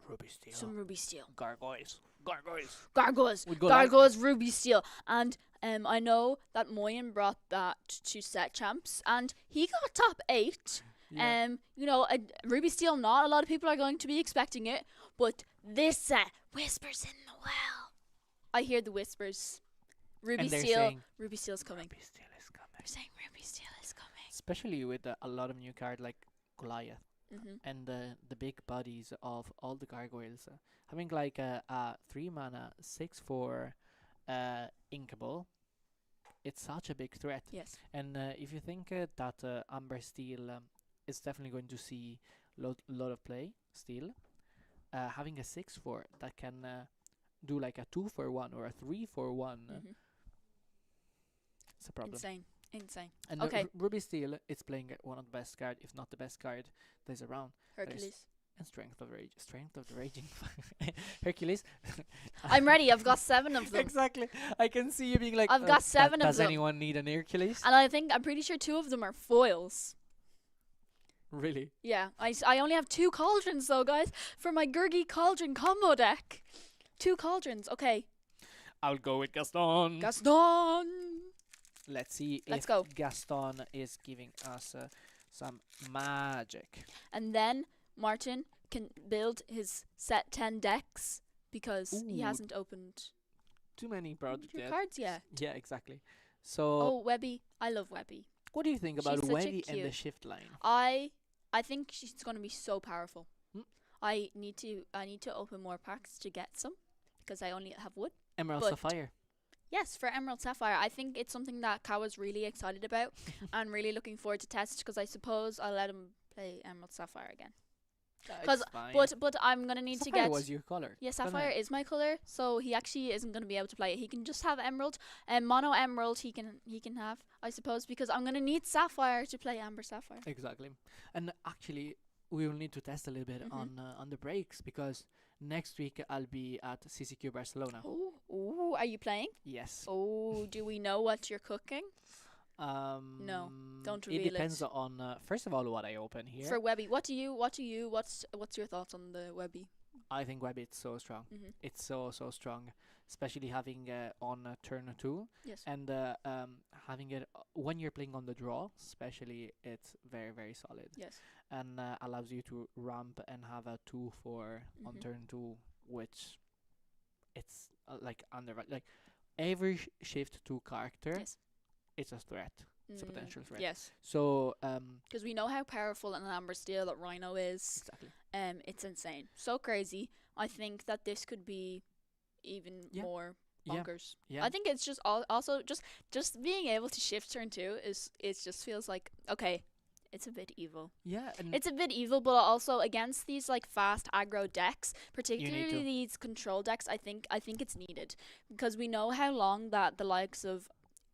Speaker 2: Ruby Steel.
Speaker 3: some Ruby Steel.
Speaker 2: Gargoyles. Gargoyles.
Speaker 3: Gargoyles.
Speaker 2: Would go like-
Speaker 3: Gargoyles Ruby Steel. And I know that Moyen brought that to Set Champs and he got top 8.
Speaker 2: Yeah.
Speaker 3: You know, a Ruby Steel, not a lot of people are going to be expecting it, but this set, whispers in the well. I hear the whispers. Ruby
Speaker 2: And they're
Speaker 3: Steel.
Speaker 2: saying,
Speaker 3: Ruby Steel's coming.
Speaker 2: Ruby Steel is coming.
Speaker 3: They're saying Ruby Steel is coming.
Speaker 2: Especially with a lot of new cards like Goliath
Speaker 3: Mm-hmm.
Speaker 2: and the big bodies of all the gargoyles. Having like a 3-mana 6/4 inkable, it's such a big threat.
Speaker 3: Yes.
Speaker 2: And if you think that Amber Steel is definitely going to see lot of play still, having a 6/4 that can do like a 2-for-1 or a 3-for-1,
Speaker 3: Mm-hmm.
Speaker 2: it's a problem.
Speaker 3: Insane.
Speaker 2: And
Speaker 3: Okay.
Speaker 2: Ruby Steel is playing one of the best card, if not the best card, that is around.
Speaker 3: Hercules.
Speaker 2: and Strength of the Raging Fire. Hercules.
Speaker 3: I'm ready. I've got 7 of them.
Speaker 2: Exactly. I can see you being like,
Speaker 3: I've got 7 of
Speaker 2: does
Speaker 3: them.
Speaker 2: anyone need an Hercules?
Speaker 3: And I'm pretty sure 2 of them are foils.
Speaker 2: Really?
Speaker 3: Yeah, I only have 2 cauldrons though, guys, for my Gurgi Cauldron combo deck. 2 cauldrons. Okay.
Speaker 2: I'll go with Gaston.
Speaker 3: Gaston.
Speaker 2: Let's see
Speaker 3: Let's
Speaker 2: if
Speaker 3: go.
Speaker 2: Gaston is giving us some magic.
Speaker 3: And then Martin can build his set 10 decks because he
Speaker 2: Ooh.
Speaker 3: hasn't opened
Speaker 2: Too many projects
Speaker 3: your
Speaker 2: yet.
Speaker 3: cards yet.
Speaker 2: Yeah, exactly. So,
Speaker 3: Oh, Webby. I love Webby.
Speaker 2: what do you think about
Speaker 3: she's such a
Speaker 2: Webby and the
Speaker 3: cute-
Speaker 2: shift line?
Speaker 3: I think she's going to be so powerful.
Speaker 2: Hmm.
Speaker 3: I need to open more packs to get some because I only have wood.
Speaker 2: Emerald
Speaker 3: but-
Speaker 2: Sapphire.
Speaker 3: Yes, for Emerald Sapphire. I think it's something that Kawa's really excited about and really looking forward to test because I suppose I'll let him play Emerald Sapphire again. 'Cause-
Speaker 2: It's fine.
Speaker 3: But I'm going to need to
Speaker 2: Sapphire
Speaker 3: get...
Speaker 2: was your color.
Speaker 3: Yeah,
Speaker 2: wasn't
Speaker 3: Sapphire
Speaker 2: it?
Speaker 3: is my color, so he actually isn't going to be able to play it. He can just have Emerald, and Mono Emerald he can have, I suppose, because I'm going to need Sapphire to play Amber Sapphire.
Speaker 2: Exactly. And actually, we will need to test a little bit on the breaks because next week I'll be at CCQ Barcelona.
Speaker 3: Oh, are you playing?
Speaker 2: Yes.
Speaker 3: Oh, do we know what you're cooking? No, don't
Speaker 2: It
Speaker 3: reveal it.
Speaker 2: depends on first of all what I open here.
Speaker 3: For Webby, what's your thoughts on the Webby?
Speaker 2: I think Webby is so strong.
Speaker 3: Mm-hmm.
Speaker 2: It's so strong, especially having on turn 2
Speaker 3: Yes.
Speaker 2: and having it when you're playing on the draw. Especially, it's very solid
Speaker 3: Yes.
Speaker 2: and allows you to ramp and have a 2/4 on
Speaker 3: Mhm.
Speaker 2: turn 2, which it's like like every shift 2 character.
Speaker 3: Yes.
Speaker 2: It's a threat. It's a potential threat.
Speaker 3: Yes.
Speaker 2: So
Speaker 3: Because we know how powerful an Amber Steel that Rhino is.
Speaker 2: exactly.
Speaker 3: It's insane. So crazy. I think that this could be even
Speaker 2: Yeah.
Speaker 3: more
Speaker 2: Yeah.
Speaker 3: bonkers.
Speaker 2: Yeah.
Speaker 3: I think it's just also just being able to shift turn 2 is it just feels like okay, it's a bit evil.
Speaker 2: Yeah, and
Speaker 3: It's a bit evil, but also against these like fast aggro decks, particularly
Speaker 2: to.
Speaker 3: these control decks, I think it's needed because we know how long that the likes of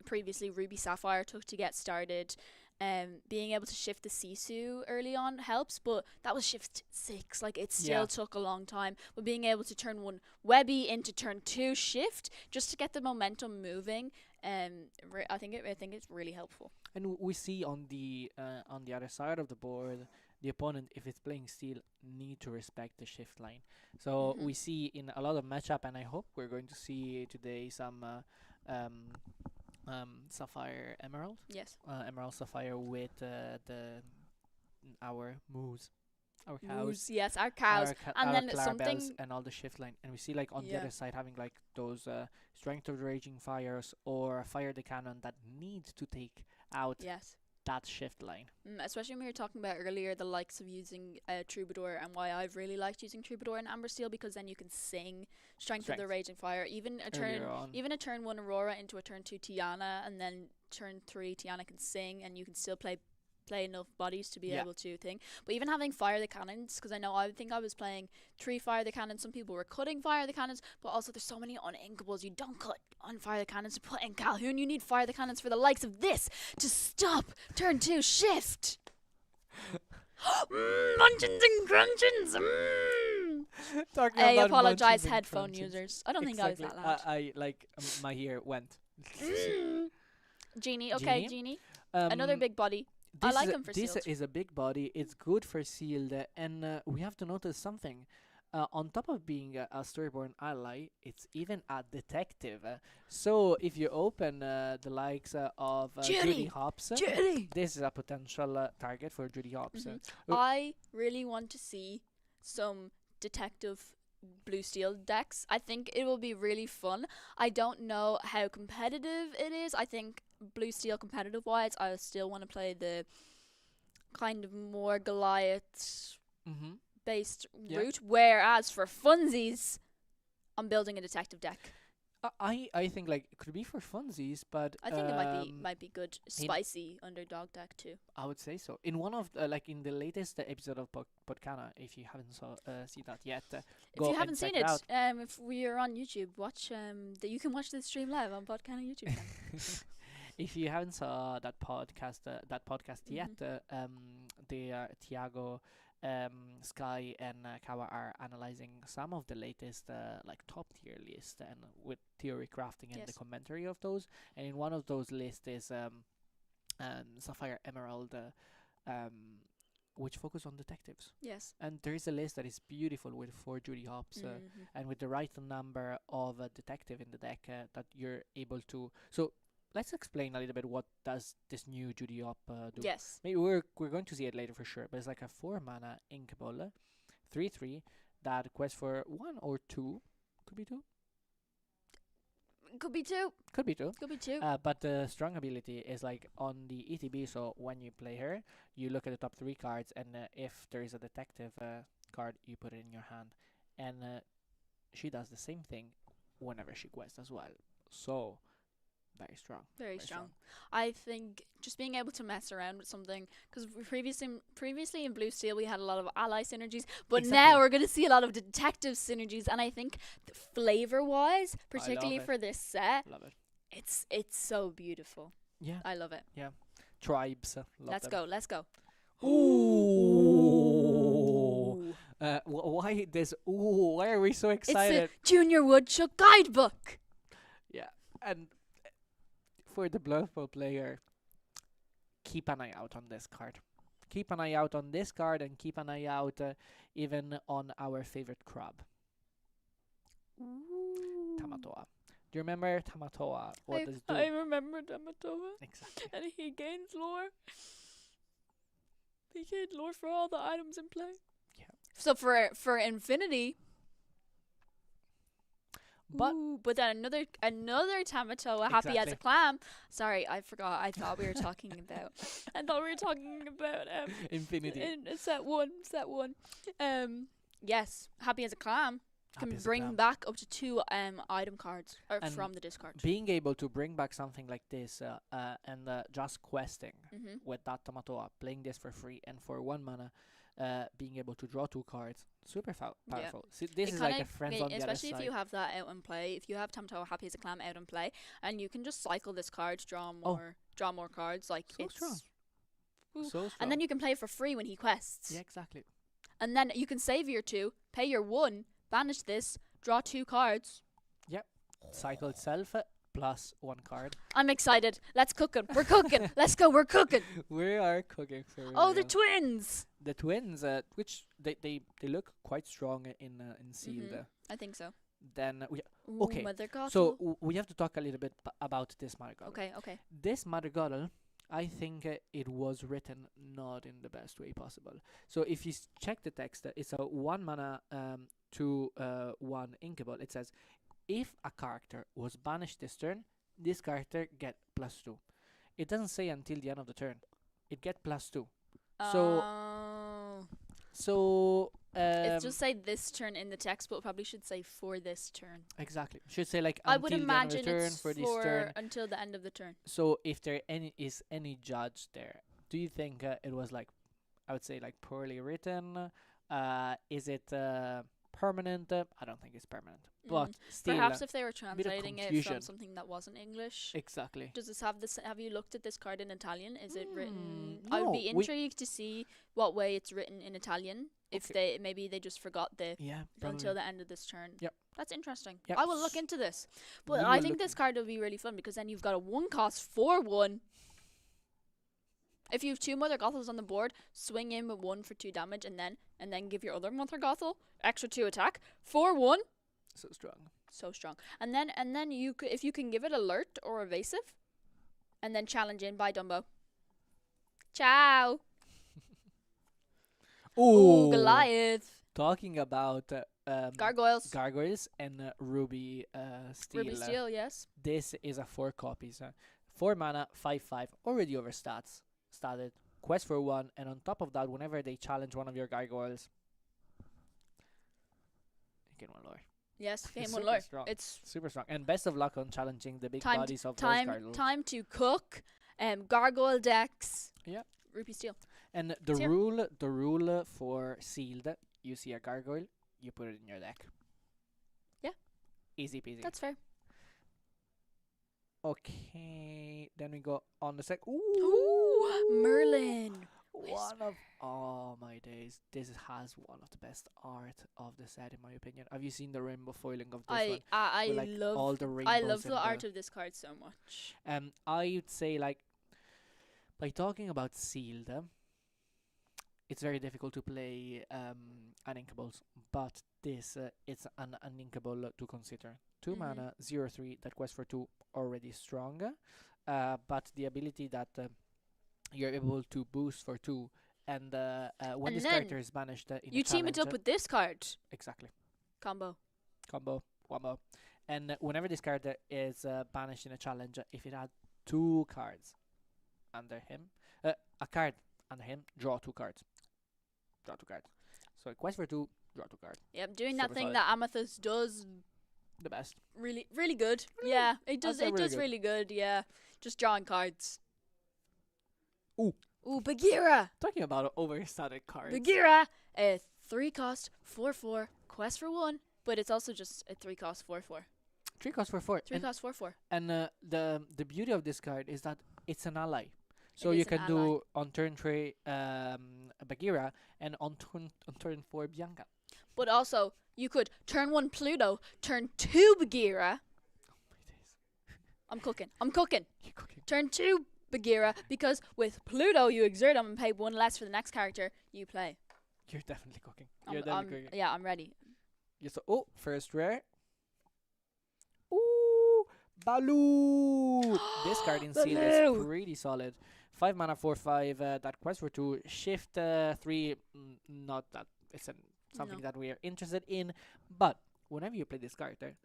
Speaker 3: previously Ruby Sapphire took to get started. Being able to shift the Sisu early on helps, but that was shift 6. Like it still
Speaker 2: Yeah.
Speaker 3: took a long time. But being able to turn 1 Webby into turn 2 shift just to get the momentum moving, I think it's really helpful.
Speaker 2: And we see on the other side of the board, the opponent, if it's playing steel, need to respect the shift line. So
Speaker 3: Mhm.
Speaker 2: we see in a lot of matchup, and I hope we're going to see today some Sapphire Emerald,
Speaker 3: Yes.
Speaker 2: Emerald Sapphire with our moose, our cows.
Speaker 3: Moose, yes, our cows. And
Speaker 2: our
Speaker 3: then
Speaker 2: Clarabelles
Speaker 3: something-
Speaker 2: and all the shift line, and we see like on the
Speaker 3: Yeah.
Speaker 2: other side having like those Strength of the Raging Fires or Fire the Cannon that need to take out
Speaker 3: Yes.
Speaker 2: that shift line.
Speaker 3: Especially when we were talking about earlier the likes of using Troubadour and why I've really liked using Troubadour and Amber Steel because then you can sing Strength of the
Speaker 2: Strength.
Speaker 3: Raging Fire, even a turn
Speaker 2: Earlier on.
Speaker 3: even a turn 1 Aurora into a turn 2 Tiana, and then turn 3 Tiana can sing and you can still play enough bodies to be
Speaker 2: Yeah.
Speaker 3: able to think. But even having Fire the Cannons, because I think I was playing 3 Fire the Cannons, some people were cutting Fire the Cannons, but also there's so many uninkables. You don't cut on Fire the Cannons to put in Calhoun. You need Fire the Cannons for the likes of this to stop turn 2 shift. Munchins and crunchins.
Speaker 2: Talking
Speaker 3: I
Speaker 2: about
Speaker 3: apologize,
Speaker 2: munchins and
Speaker 3: headphone
Speaker 2: crunchins.
Speaker 3: users. I don't think I was that loud.
Speaker 2: I like my ear went.
Speaker 3: Genie, okay,
Speaker 2: Genie?
Speaker 3: Genie. Another big body. I
Speaker 2: This
Speaker 3: like
Speaker 2: is
Speaker 3: him for
Speaker 2: this
Speaker 3: sealed.
Speaker 2: is a big body. It's good for sealed, and we have to notice something. On top of being a storyborn ally, it's even a detective. So if you open the likes of Judy
Speaker 3: Judy!
Speaker 2: Hopps,
Speaker 3: Judy!
Speaker 2: this is a potential target for Judy Hopps.
Speaker 3: Mhm.
Speaker 2: Uh,
Speaker 3: I really want to see some detective blue steel decks. I think it will be really fun. I don't know how competitive it is. I think blue steel competitive wise, I still want to play the kind of more Goliath
Speaker 2: Mm-hmm.
Speaker 3: based
Speaker 2: Yeah.
Speaker 3: route, whereas for funsies, I'm building a detective deck.
Speaker 2: I think like it could be for funsies, but
Speaker 3: I think it might be good spicy underdog deck too.
Speaker 2: I would say so. In one of like in the latest episode of Podcana, if you haven't see that yet,
Speaker 3: If
Speaker 2: go
Speaker 3: you
Speaker 2: and
Speaker 3: haven't seen
Speaker 2: check
Speaker 3: it,
Speaker 2: out.
Speaker 3: if we are on YouTube, watch you can watch the stream live on Podcana YouTube channel.
Speaker 2: If you haven't saw that podcast yet,
Speaker 3: Mhm.
Speaker 2: the Tiago Sky and Kawa are analyzing some of the latest like top tier lists and with theory crafting and the
Speaker 3: Yes.
Speaker 2: commentary of those. And in one of those lists is Sapphire Emerald, which focus on detectives.
Speaker 3: Yes.
Speaker 2: And there is a list that is beautiful with 4 Judy Hops and with the right number of a detective in the deck that you're able to. So let's explain a little bit what does this new Judy Hop do.
Speaker 3: Yes.
Speaker 2: Maybe we're going to see it later for sure, but it's like a 4 mana inkable, 3/3 that quests for 1 or 2. Could be 2.
Speaker 3: Could be 2.
Speaker 2: Could be 2.
Speaker 3: Could be 2.
Speaker 2: But the strong ability is like on the ETB. So when you play her, you look at the top 3 cards, and if there is a detective card, you put it in your hand, and she does the same thing whenever she quests as well. So very strong.
Speaker 3: Very strong. I think just being able to mess around with something, because previously in Blue Steel we had a lot of ally synergies, but
Speaker 2: Exactly.
Speaker 3: now we're going to see a lot of detective synergies, and I think flavor wise, particularly
Speaker 2: it.
Speaker 3: for this set,
Speaker 2: Love it.
Speaker 3: it's so beautiful.
Speaker 2: Yeah.
Speaker 3: I love it.
Speaker 2: Tribes. Love
Speaker 3: Let's
Speaker 2: them.
Speaker 3: go. Let's go.
Speaker 2: Ooh. Why this? Ooh, why are we so excited?
Speaker 3: It's the Junior Woodchuck Guidebook.
Speaker 2: And for the Bloodful player, keep an eye out on this card. Keep an eye out on this card, and keep an eye out even on our favorite crab, Tamatoa. Do you remember Tamatoa? What does it do?
Speaker 3: I remember Tamatoa,
Speaker 2: Exactly.
Speaker 3: and he gains lore. He gained lore for all the items in play.
Speaker 2: Yeah.
Speaker 3: So for Infinity.
Speaker 2: But
Speaker 3: But then another Tamatoa, happy as a
Speaker 2: Exactly.
Speaker 3: clam. Sorry, I forgot. I thought we were talking about. I thought we were talking about
Speaker 2: Infinity.
Speaker 3: in set one. Yes, happy as a clam can
Speaker 2: Happy as a
Speaker 3: bring
Speaker 2: clam.
Speaker 3: back up to 2 item cards
Speaker 2: And
Speaker 3: from the discard.
Speaker 2: Being able to bring back something like this and just questing
Speaker 3: Mm-hmm.
Speaker 2: with that Tamatoa, playing this for free and for 1 mana, being able to draw 2 cards, super powerful. See, this is like a friends on the other
Speaker 3: especially if
Speaker 2: side.
Speaker 3: you have that out in play. If you have Tamatoa happy as a clam out in play, and you can just cycle this card, draw more cards. Like
Speaker 2: So
Speaker 3: it's
Speaker 2: strong.
Speaker 3: Ooh.
Speaker 2: So strong.
Speaker 3: And then you can play it for free when he quests.
Speaker 2: Yeah, exactly.
Speaker 3: And then you can save your 2, pay your 1, banish this, draw 2 cards.
Speaker 2: Cycle itself plus 1 card.
Speaker 3: I'm excited. Let's cook 'em. We're cooking. Let's go. We're cooking.
Speaker 2: We are cooking for
Speaker 3: Oh, the
Speaker 2: real.
Speaker 3: twins.
Speaker 2: The twins, which they look quite strong in sealed.
Speaker 3: Mhm. I think so.
Speaker 2: Then
Speaker 3: Ooh,
Speaker 2: Okay,
Speaker 3: Mother Gothel.
Speaker 2: so we have to talk a little bit about this Mother Gothel.
Speaker 3: Okay.
Speaker 2: This Mother Gothel, I think it was written not in the best way possible. So if you check the text, it's a 1 mana 2/1 inkable. It says, if a character was banished this turn, this character get +2. It doesn't say until the end of the turn. It get +2. So So
Speaker 3: it just say this turn in the text, but probably should say for this turn.
Speaker 2: exactly should say like
Speaker 3: I would
Speaker 2: until the end of the
Speaker 3: imagine
Speaker 2: turn
Speaker 3: it's
Speaker 2: for this turn.
Speaker 3: until the end of the turn.
Speaker 2: So if there is any judge there, do you think it was like, I would say like poorly written? Is it permanent? I don't think it's permanent, but still
Speaker 3: Perhaps if they were translating it
Speaker 2: confusion.
Speaker 3: from something that wasn't English.
Speaker 2: exactly.
Speaker 3: Does this have this? Have you looked at this card in Italian? Is it written?
Speaker 2: No,
Speaker 3: I would be
Speaker 2: we-
Speaker 3: intrigued to see what way it's written in Italian. If maybe they just forgot the
Speaker 2: Yeah,
Speaker 3: until the end of this turn.
Speaker 2: Yep.
Speaker 3: That's interesting.
Speaker 2: Yep.
Speaker 3: I will look into this. But
Speaker 2: We
Speaker 3: I
Speaker 2: will
Speaker 3: think
Speaker 2: look
Speaker 3: this card will be really fun because then you've got a 1-cost 4/1. If you have 2 Mother Gothels on the board, swing in with 1 for 2 damage, and then give your other Mother Gothel extra 2 attack. 4/1.
Speaker 2: so strong.
Speaker 3: So strong. And then you could, if you can give it alert or evasive, and then challenge in by Dumbo. Ciao. Ooh, Goliath.
Speaker 2: Talking about
Speaker 3: Gargoyles.
Speaker 2: gargoyles and ruby steel.
Speaker 3: Ruby Steel, yes.
Speaker 2: This is a 4 copies. 4 mana, 5/5, already started. Quest for 1, and on top of that, whenever they challenge one of your gargoyles, you get 1 lore.
Speaker 3: Yes, game 1
Speaker 2: Super
Speaker 3: lore.
Speaker 2: strong.
Speaker 3: It's
Speaker 2: Super strong. And best of luck on challenging the big
Speaker 3: Time-
Speaker 2: bodies of those
Speaker 3: time
Speaker 2: gargoyles.
Speaker 3: time to cook. Gargoyle decks.
Speaker 2: Yeah.
Speaker 3: Ruby Steel.
Speaker 2: And the
Speaker 3: It's here.
Speaker 2: rule for sealed, you see a gargoyle, you put it in your deck.
Speaker 3: Yeah.
Speaker 2: Easy peasy.
Speaker 3: That's fair.
Speaker 2: Okay, then we go on the
Speaker 3: Ooh, Merlin.
Speaker 2: one of oh my days. This has one of the best art of the set, in my opinion. Have you seen the rainbow foiling of this one?
Speaker 3: I
Speaker 2: With, like,
Speaker 3: love
Speaker 2: all the
Speaker 3: I
Speaker 2: rainbows
Speaker 3: love
Speaker 2: and
Speaker 3: the art of this card so much.
Speaker 2: I would say, like, by talking about sealed, it's very difficult to play uninkables, but this it's an uninkable to consider. 2
Speaker 3: Mhm.
Speaker 2: mana, 0/3, that quest for 2, already stronger. But the ability that you're able to boost for 2, and when
Speaker 3: And
Speaker 2: this
Speaker 3: then
Speaker 2: character is banished in
Speaker 3: You
Speaker 2: a
Speaker 3: team it
Speaker 2: challenge,
Speaker 3: up with this card
Speaker 2: exactly,
Speaker 3: combo.
Speaker 2: combo, wombo. And whenever this character is banished in a challenge, if it had 2 cards under him, a card under him, draw 2 cards. Draw 2 cards. So quest for 2, draw 2 cards.
Speaker 3: Yep, doing that
Speaker 2: Super
Speaker 3: thing
Speaker 2: solid.
Speaker 3: that Amethyst does
Speaker 2: The best.
Speaker 3: really good. Yeah, it does
Speaker 2: say
Speaker 3: it
Speaker 2: really
Speaker 3: does
Speaker 2: good.
Speaker 3: really good. Yeah, just drawing cards.
Speaker 2: Ooh.
Speaker 3: Bagheera.
Speaker 2: Talking about overstated cards.
Speaker 3: Bagheera, a 3 cost 4/4 quest for 1, but it's also just a 3 cost 4/4.
Speaker 2: 3 costs for 4.
Speaker 3: 3 cost 4/4.
Speaker 2: And the beauty of this card is that it's an ally. So
Speaker 3: It
Speaker 2: you
Speaker 3: is an
Speaker 2: can do on turn 3 Bagheera, and on turn 4 Bianca.
Speaker 3: But also, you could turn 1 Pluto, turn 2 Bagheera. I'm cooking.
Speaker 2: You're cooking.
Speaker 3: Turn 2 Bagheera, because with Pluto you exert them and pay 1 less for the next character you play.
Speaker 2: You're definitely cooking.
Speaker 3: I'm,
Speaker 2: You're definitely cooking.
Speaker 3: yeah, I'm ready.
Speaker 2: First rare. Ooh, Baloo. This card in seal is
Speaker 3: Baloo.
Speaker 2: pretty solid. 5 mana, 4/5. That quest for 2. Shift 3. Not that it's something
Speaker 3: No.
Speaker 2: that we are interested in. But whenever you play this character,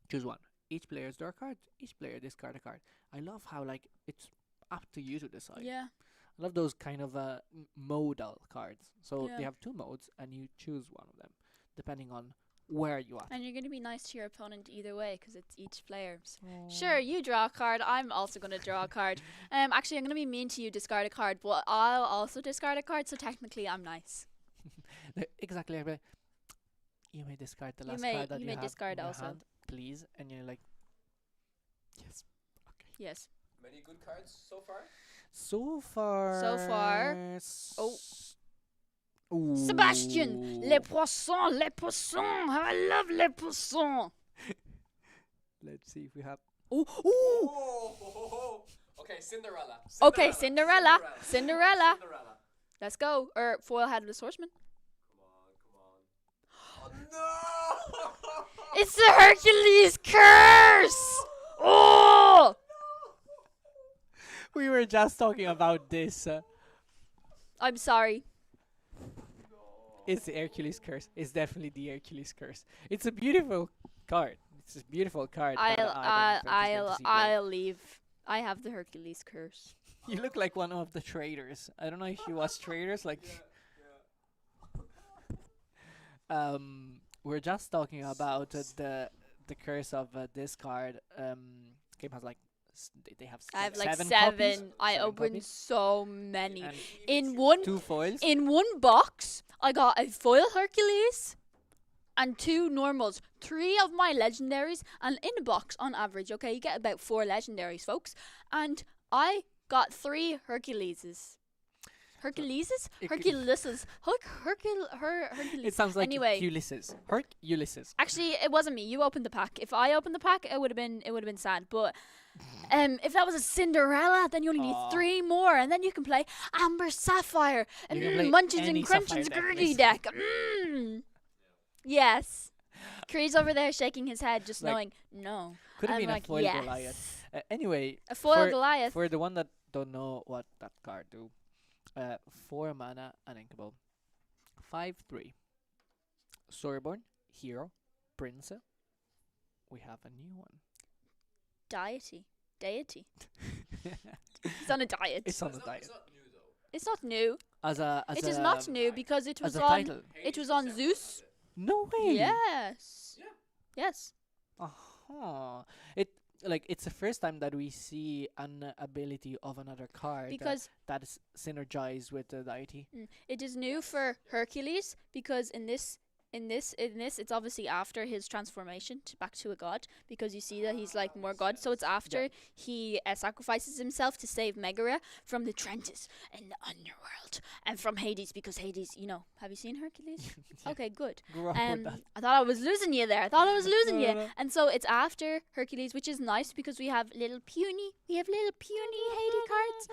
Speaker 2: choose one. Each player draw a card. Each player discard a card. I love how, like, it's up to you to decide.
Speaker 3: Yeah.
Speaker 2: I love those kind of modal cards. So
Speaker 3: Yeah.
Speaker 2: they have 2 modes, and you choose one of them depending on where you are.
Speaker 3: And you're going to be nice to your opponent either way, because it's each player. Sure, you draw a card. I'm also going to draw a card. Actually, I'm going to be mean to you, discard a card, but I'll also discard a card, so technically I'm nice.
Speaker 2: Exactly. You may discard the
Speaker 3: You
Speaker 2: last
Speaker 3: may-
Speaker 2: card that
Speaker 3: you
Speaker 2: you
Speaker 3: may
Speaker 2: have
Speaker 3: discard
Speaker 2: in your
Speaker 3: also.
Speaker 2: hand, please. And you're like, yes. Okay.
Speaker 3: Yes.
Speaker 1: Many good cards so far.
Speaker 2: So far.
Speaker 3: Oh.
Speaker 2: Ooh.
Speaker 3: Sebastian, les poissons, les poissons. I love les poissons.
Speaker 2: Let's see if we have.
Speaker 3: Ooh.
Speaker 1: Okay, Cinderella.
Speaker 3: Okay, Cinderella. Let's go. Foil Headless Horseman.
Speaker 1: Come on. Oh no!
Speaker 3: It's the Hercules curse. Oh!
Speaker 2: We were just talking about this.
Speaker 3: I'm sorry.
Speaker 2: It's the Hercules curse. It's definitely the Hercules curse. It's a beautiful card. It's a beautiful card. but I don't think it's going to see play.
Speaker 3: I'll leave. I have the Hercules curse.
Speaker 2: You look like one of the traders. I don't know if you watch traders. Like, we're just talking about the curse of this card. Game has like they have.
Speaker 3: I have like
Speaker 2: 7
Speaker 3: 7.
Speaker 2: copies?
Speaker 3: I
Speaker 2: 7
Speaker 3: opened
Speaker 2: copies?
Speaker 3: so many.
Speaker 2: And
Speaker 3: In one
Speaker 2: 2 foils.
Speaker 3: in one box, I got a foil Hercules and 2 normals, 3 of my legendaries, and in a box on average, okay, you get about 4 legendaries, folks. And I got 3 Herculeses. Herculeses?
Speaker 2: It could-
Speaker 3: Herculeses. Hercules.
Speaker 2: It sounds like
Speaker 3: Anyway.
Speaker 2: Ulysses. Ulysses.
Speaker 3: Actually, it wasn't me. You opened the pack. If I opened the pack, it would have been sad. But if that was a Cinderella, then you only need
Speaker 2: Aw.
Speaker 3: 3 more, and then you can play Amber Sapphire and
Speaker 2: You can play
Speaker 3: Munchins
Speaker 2: any
Speaker 3: and
Speaker 2: Sapphire
Speaker 3: Crunchins
Speaker 2: deck,
Speaker 3: Gurgy
Speaker 2: basically.
Speaker 3: deck. Yes. Creed's over there shaking his head, just
Speaker 2: Like,
Speaker 3: knowing no.
Speaker 2: Could have
Speaker 3: I'm
Speaker 2: been
Speaker 3: like,
Speaker 2: a foil
Speaker 3: yes.
Speaker 2: Goliath. Anyway,
Speaker 3: A foil
Speaker 2: for-
Speaker 3: Goliath.
Speaker 2: for the one that don't know what that card do, 4 mana, uninkable, 5/3. Soreborn, hero, prince. We have a new one.
Speaker 3: Deity. He's on a diet.
Speaker 2: It's on the diet.
Speaker 3: It's not new.
Speaker 2: As a
Speaker 3: It is not new because it
Speaker 2: as
Speaker 3: was
Speaker 2: a
Speaker 3: on.
Speaker 2: title.
Speaker 3: It was on Zeus.
Speaker 2: No way.
Speaker 3: Yes. Yes.
Speaker 2: Uh-huh. It's the first time that we see an ability of another card
Speaker 3: Because
Speaker 2: that is synergized with the deity.
Speaker 3: it is new for Hercules because in in this, it's obviously after his transformation back to a god, because you see that he's like more god. So it's after he sacrifices himself to save Megara from the trenches in the underworld and from Hades, because Hades, have you seen Hercules?
Speaker 2: Yeah.
Speaker 3: Okay, good.
Speaker 2: Grew up with that.
Speaker 3: I thought I was losing you there.
Speaker 2: No, no.
Speaker 3: And so it's after Hercules, which is nice because we have little puny Hades cards.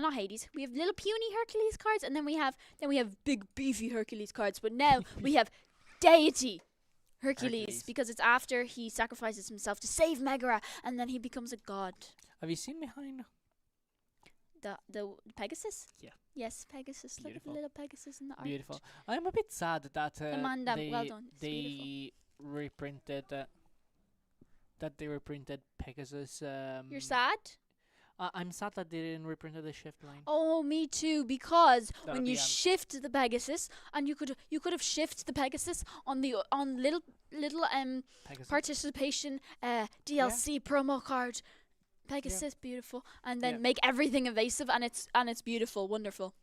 Speaker 3: Not Hades. We have little puny Hercules cards, and then we have big beefy Hercules cards. But now we have deity Hercules, because it's after he sacrifices himself to save Megara, and then he becomes a god.
Speaker 2: Have you seen behind?
Speaker 3: The Pegasus?
Speaker 2: Yeah.
Speaker 3: Yes, Pegasus. Look at the
Speaker 2: Beautiful.
Speaker 3: little Pegasus in the art.
Speaker 2: Beautiful. I'm a bit sad that
Speaker 3: Amanda,
Speaker 2: they,
Speaker 3: well done. It's
Speaker 2: they reprinted Pegasus.
Speaker 3: You're sad?
Speaker 2: I'm sad that they didn't reprint the shift line.
Speaker 3: Oh, me too. Because
Speaker 2: That'll
Speaker 3: when
Speaker 2: be
Speaker 3: you shift the Pegasus, and you could have shifted the Pegasus on little
Speaker 2: Pegasus.
Speaker 3: participation DLC promo card. Pegasus, beautiful, and then
Speaker 2: Yeah.
Speaker 3: make everything evasive, and it's beautiful, wonderful.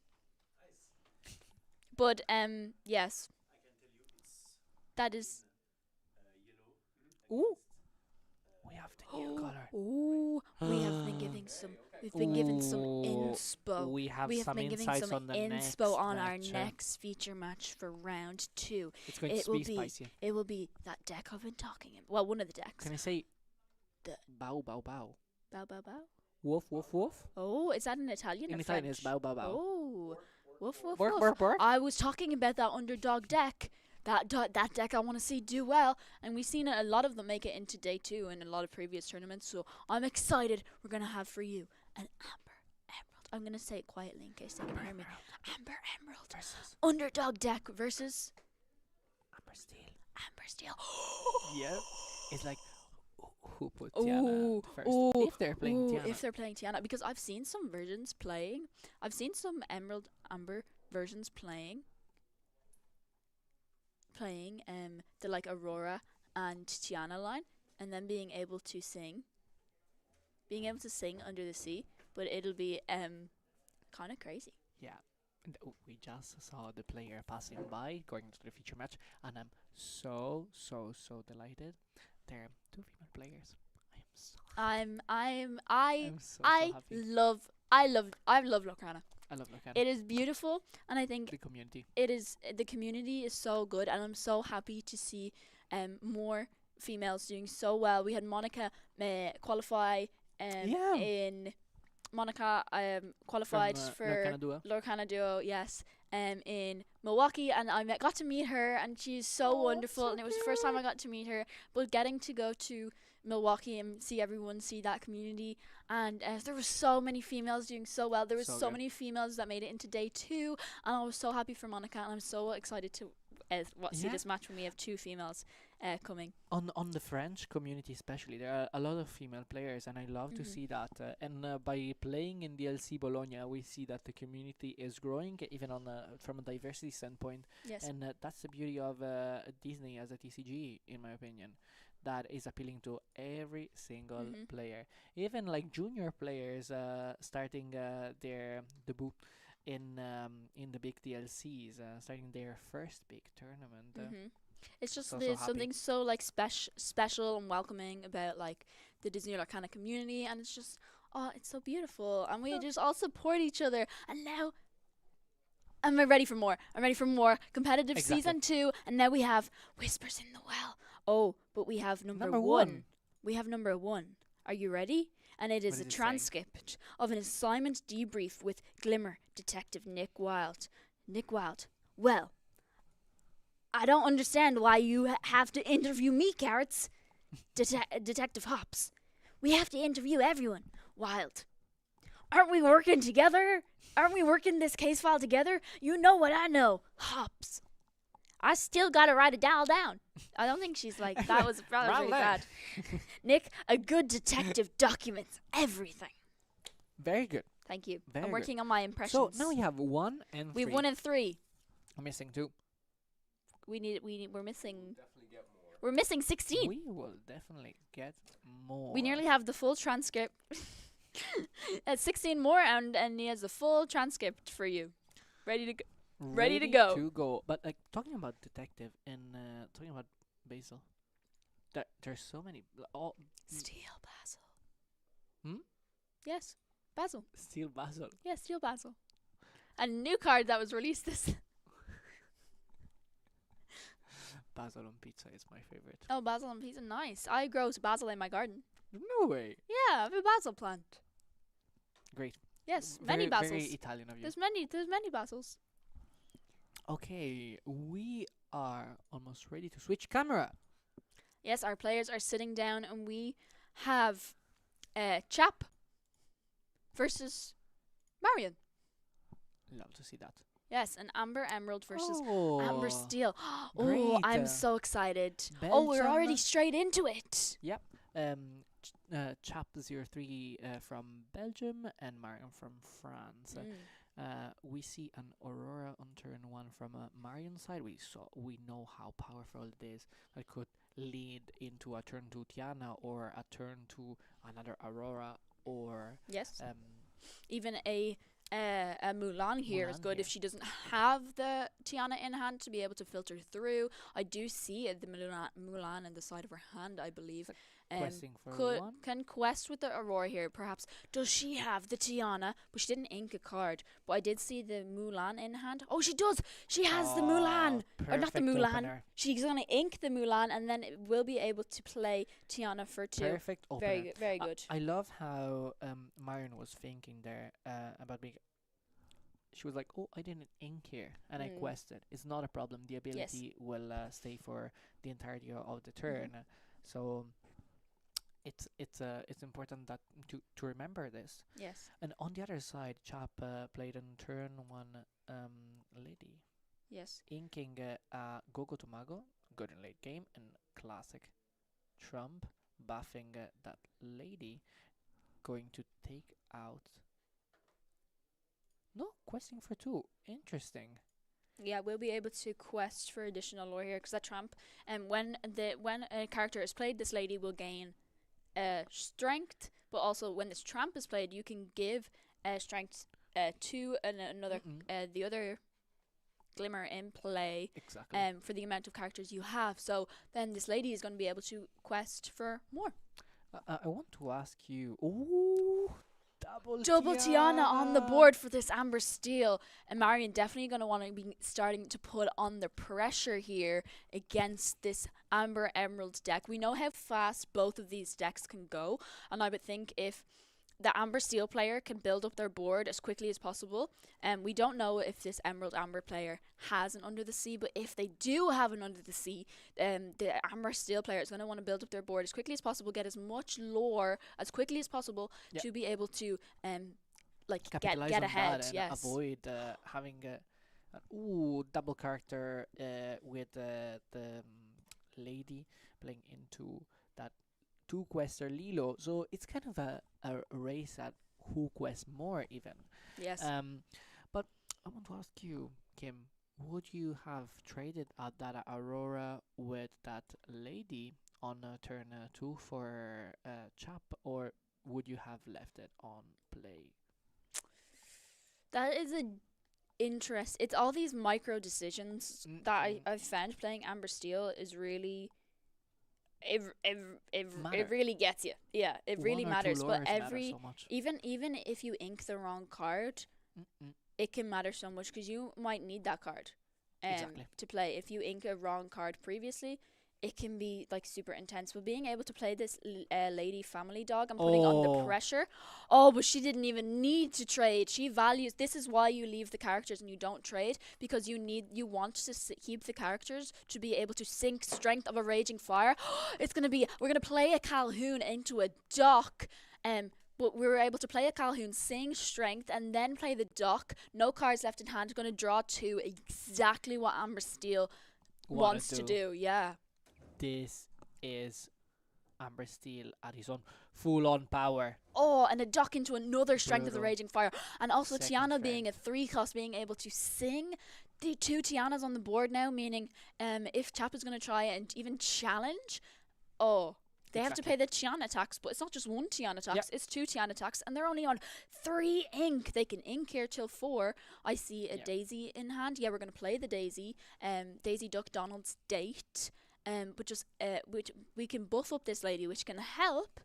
Speaker 3: But yes, that is.
Speaker 2: Ooh. We have the new color.
Speaker 3: Ooh, we have been giving some. We've been given some
Speaker 2: Ooh,
Speaker 3: inspo.
Speaker 2: We have
Speaker 3: We have
Speaker 2: some
Speaker 3: been giving
Speaker 2: insights
Speaker 3: some
Speaker 2: on the
Speaker 3: inspo on our
Speaker 2: match.
Speaker 3: next feature match for round 2.
Speaker 2: It's going
Speaker 3: it
Speaker 2: to
Speaker 3: will
Speaker 2: be
Speaker 3: be-
Speaker 2: spicy.
Speaker 3: It will be that deck I've been talking about. Well, one of the decks.
Speaker 2: Can I say
Speaker 3: The-
Speaker 2: bow bow bow?
Speaker 3: Bow, bow, bow.
Speaker 2: Woof woof woof.
Speaker 3: Oh, is that in Italian
Speaker 2: In
Speaker 3: or
Speaker 2: Italian,
Speaker 3: French?
Speaker 2: it's bow bow bow.
Speaker 3: Oh, woof, woof,
Speaker 2: Bark
Speaker 3: woof.
Speaker 2: bark bark.
Speaker 3: I was talking about that underdog deck. That deck I want to see do well, and we've seen a lot of them make it into day 2 in a lot of previous tournaments. So I'm excited. We're gonna have for you an Amber Emerald. I'm gonna say it quietly in case they can hear me. Amber Emerald
Speaker 2: Versus
Speaker 3: underdog deck versus
Speaker 2: Amber Steel.
Speaker 3: Amber Steel.
Speaker 2: Yeah. It's like who put
Speaker 3: Ooh,
Speaker 2: Tiana first?
Speaker 3: ooh,
Speaker 2: If they're playing
Speaker 3: Ooh,
Speaker 2: Tiana.
Speaker 3: if they're playing Tiana, because I've seen some versions playing. I've seen some Emerald Amber versions playing the like Aurora and Tiana line, and then being able to sing under the sea, but it'll be kind of crazy.
Speaker 2: Yeah. And, we just saw the player passing by going to the feature match, and I'm so delighted. There are 2 female players. I'm so happy.
Speaker 3: I love Lorcana.
Speaker 2: I love Lorcana.
Speaker 3: It is beautiful, and I think
Speaker 2: The community.
Speaker 3: the community is so good, and I'm so happy to see more females doing so well. We had Monica qualify
Speaker 2: Yeah.
Speaker 3: in Monica qualified
Speaker 2: From,
Speaker 3: for
Speaker 2: Lorcana Duo.
Speaker 3: Lorcana Duo, yes, in Milwaukee, and I got to meet her, and she's so wonderful,
Speaker 2: so
Speaker 3: and it was the first time I got to meet her. But getting to go to Milwaukee and see that community, and there were so many females doing so well. There was
Speaker 2: So
Speaker 3: so
Speaker 2: good.
Speaker 3: many females that made it into day 2, and I was so happy for Monica, and I'm so excited to see
Speaker 2: Yeah.
Speaker 3: this match when we have 2 females coming.
Speaker 2: On the French community especially, there are a lot of female players, and I love to
Speaker 3: Mhm.
Speaker 2: see that. And by playing in DLC Bologna, we see that the community is growing, even on from a diversity standpoint.
Speaker 3: Yes.
Speaker 2: And that's the beauty of Disney as a TCG, in my opinion. That is appealing to every single
Speaker 3: Mhm.
Speaker 2: player, even like junior players starting their debut in the big DLCs, starting their first big tournament.
Speaker 3: It's just
Speaker 2: so
Speaker 3: there's
Speaker 2: happy.
Speaker 3: something so like special and welcoming about like the Disney Lorcana community, and it's just it's so beautiful, and we just all support each other. And now I'm ready for more. I'm ready for more competitive
Speaker 2: Exactly.
Speaker 3: season 2, and now we have Whispers in the Well. Oh, but we have number
Speaker 2: Number
Speaker 3: 1.
Speaker 2: one.
Speaker 3: We have number 1. Are you ready? And it is
Speaker 2: What
Speaker 3: a
Speaker 2: is it saying?
Speaker 3: transcript of an assignment debrief with Glimmer Detective Nick Wilde. Nick Wilde. Well, I don't understand why you have to interview me, Carrots. Detective Hops. We have to interview everyone. Wilde. Aren't we working together? Aren't we working this case file together? You know what I know. Hops. I still gotta write it all down. I don't think she's like, that was really bad. Nick, a good detective documents everything.
Speaker 2: Very good.
Speaker 3: Thank you.
Speaker 2: Very
Speaker 3: I'm
Speaker 2: good.
Speaker 3: working on my impressions.
Speaker 2: So now we have 1 and 3.
Speaker 3: We've 1 and 3.
Speaker 2: I'm missing 2.
Speaker 3: We're missing. We're missing 16.
Speaker 2: We will definitely get more.
Speaker 3: We nearly have the full transcript. 16 more, and he has the full transcript for you. Ready to go. Ready to go.
Speaker 2: But like talking about detective and talking about Basil, there's so many. All
Speaker 3: Steel Basil.
Speaker 2: Hmm?
Speaker 3: Yes, Basil.
Speaker 2: Steel Basil.
Speaker 3: Yeah, Steel Basil. A new card that was released this.
Speaker 2: Basil on pizza is my favorite.
Speaker 3: Oh, basil and pizza, nice. I grow basil in my garden.
Speaker 2: No way.
Speaker 3: Yeah, I have a basil plant.
Speaker 2: Great.
Speaker 3: Yes, many basils.
Speaker 2: Very Italian of you.
Speaker 3: There's many basils.
Speaker 2: Okay, we are almost ready to switch camera.
Speaker 3: Yes, our players are sitting down, and we have Chap versus Marion.
Speaker 2: Love to see that.
Speaker 3: Yes, an Amber Emerald versus
Speaker 2: Oh,
Speaker 3: Amber Steel. Oh,
Speaker 2: great.
Speaker 3: I'm so excited. Oh, we're
Speaker 2: Belgium.
Speaker 3: already straight into it.
Speaker 2: Chap 03 from Belgium and Marion from France. We see an Aurora on turn 1 from Marion's side. We know how powerful it is. That could lead into a turn 2 Tiana or a turn 2 another Aurora or
Speaker 3: Yes. Even a Mulan here is good if she doesn't have the Tiana in hand to be able to filter through. I do see the Mulan in the side of her hand, I believe.
Speaker 2: questing for one.
Speaker 3: Can quest with the Aurora here, perhaps. Does she have the Tiana? But she didn't ink a card. But I did see the Mulan in hand. Oh, she does! She has the Mulan! Or not the
Speaker 2: Perfect
Speaker 3: Mulan.
Speaker 2: opener.
Speaker 3: She's going to ink the Mulan and then it will be able to play Tiana for 2.
Speaker 2: Perfect opener.
Speaker 3: Very good. Very good.
Speaker 2: I love how Marion was thinking there about being. She was like, "Oh, I didn't ink here," and I quested. It's not a problem. The ability will stay for the entirety of the turn. So it's important that to remember this.
Speaker 3: Yes.
Speaker 2: And on the other side, Chap played on turn 1 lady,
Speaker 3: Yes.
Speaker 2: inking Gogo to Mago, good in late game, and classic Trump buffing that lady, going to take out. No, questing for 2. Interesting.
Speaker 3: Yeah, we'll be able to quest for additional lore here because that tramp. And when a character is played, this lady will gain strength. But also, when this tramp is played, you can give strength to another the other glimmer in play.
Speaker 2: Exactly.
Speaker 3: For the amount of characters you have. So then this lady is going to be able to quest for more.
Speaker 2: I want to ask you. Ooh.
Speaker 3: Double Tiana on the board for this Amber Steel. And Marion definitely going to want to be starting to put on the pressure here against this Amber Emerald deck. We know how fast both of these decks can go. And I would think if the Amber Steel player can build up their board as quickly as possible. And we don't know if this Emerald Amber player has an Under the Sea, but if they do have an Under the Sea, the Amber Steel player is going to want to build up their board as quickly as possible, get as much lore as quickly as possible to be able to
Speaker 2: capitalize
Speaker 3: get
Speaker 2: on
Speaker 3: ahead.
Speaker 2: that and
Speaker 3: Yes.
Speaker 2: avoid having an double character with the lady playing into that 2-quester Lilo. So it's kind of a race at who quests more even.
Speaker 3: Yes.
Speaker 2: But I want to ask you, Kim, would you have traded that Aurora with that lady on turn 2 for Chap, or would you have left it on play?
Speaker 3: That is a interest. It's all these micro decisions that I've found playing Amber Steel is really. It really gets you. Yeah, it really matters. But
Speaker 2: so much.
Speaker 3: even if you ink the wrong card, it can matter so much because you might need that card
Speaker 2: Exactly.
Speaker 3: to play. If you ink a wrong card previously, it can be like super intense. But being able to play this lady family dog and putting on the pressure. Oh, but she didn't even need to trade. She values. This is why you leave the characters and you don't trade, because you want to keep the characters to be able to sink Strength of a Raging Fire. We're gonna play a Calhoun into a dock. But we were able to play a Calhoun, sing Strength, and then play the dock. No cards left in hand. Going to draw 2. Exactly what Amber Steel wants to do. Yeah.
Speaker 2: This is Amber Steel at his own full-on power.
Speaker 3: Oh, and a dock into another Strength of the
Speaker 2: Brutal.
Speaker 3: Raging Fire. And also
Speaker 2: Second
Speaker 3: Tiana being a
Speaker 2: strength.
Speaker 3: 3-cost, being able to sing the 2 Tianas on the board now, meaning if Chap is going to try and even challenge, They have to pay the Tiana tax, but it's not just one Tiana tax, it's 2 Tiana tax, and they're only on 3 ink. They can ink here till 4. I see a Daisy in hand. Yeah, we're going to play the Daisy. Daisy Duck Donald's date. But just we can buff up this lady, which can help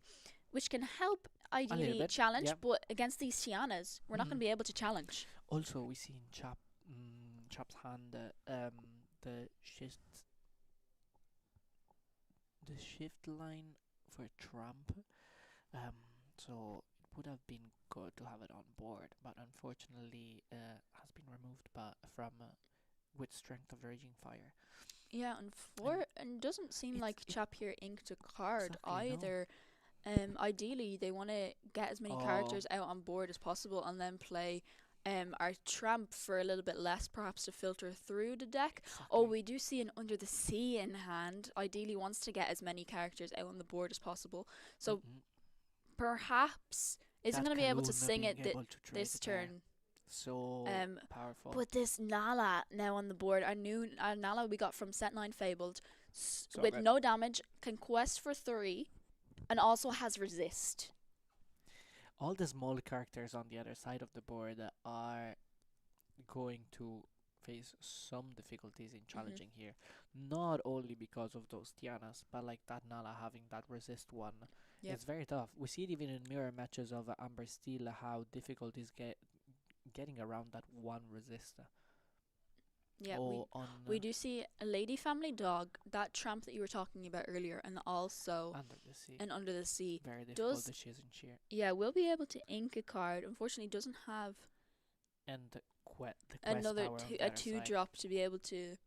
Speaker 3: ideally challenge, but against these Tianas, we're not going to be able to challenge.
Speaker 2: Also, we see in Chap's hand the shift line for Trump. So it would have been good to have it on board, but unfortunately has been removed from with Strength of the Raging Fire.
Speaker 3: Yeah, and doesn't seem like Chap here inked a card either.
Speaker 2: No.
Speaker 3: Ideally, they want to get as many characters out on board as possible and then play our Tramp for a little bit less, perhaps to filter through the deck.
Speaker 2: Exactly.
Speaker 3: Oh, we do see an Under the Sea in hand. Ideally wants to get as many characters out on the board as possible. So perhaps isn't going to be able to sing it this turn.
Speaker 2: So powerful.
Speaker 3: But this Nala now on the board, our new Nala we got from Set 9 Fabled, with no damage, can quest for 3, and also has resist.
Speaker 2: All the small characters on the other side of the board are going to face some difficulties in challenging here. Not only because of those Tianas, but like that Nala having that resist one. It's very tough. We see it even in mirror matches of Amber Steel, how difficult is getting around that one resist.
Speaker 3: Yeah, we do see a Lady Family Dog, that Tramp that you were talking about earlier, and also Under the Sea.
Speaker 2: Very difficult to chase and cheer.
Speaker 3: Yeah, we'll be able to ink a card. Unfortunately, doesn't have another a 2-drop to be able to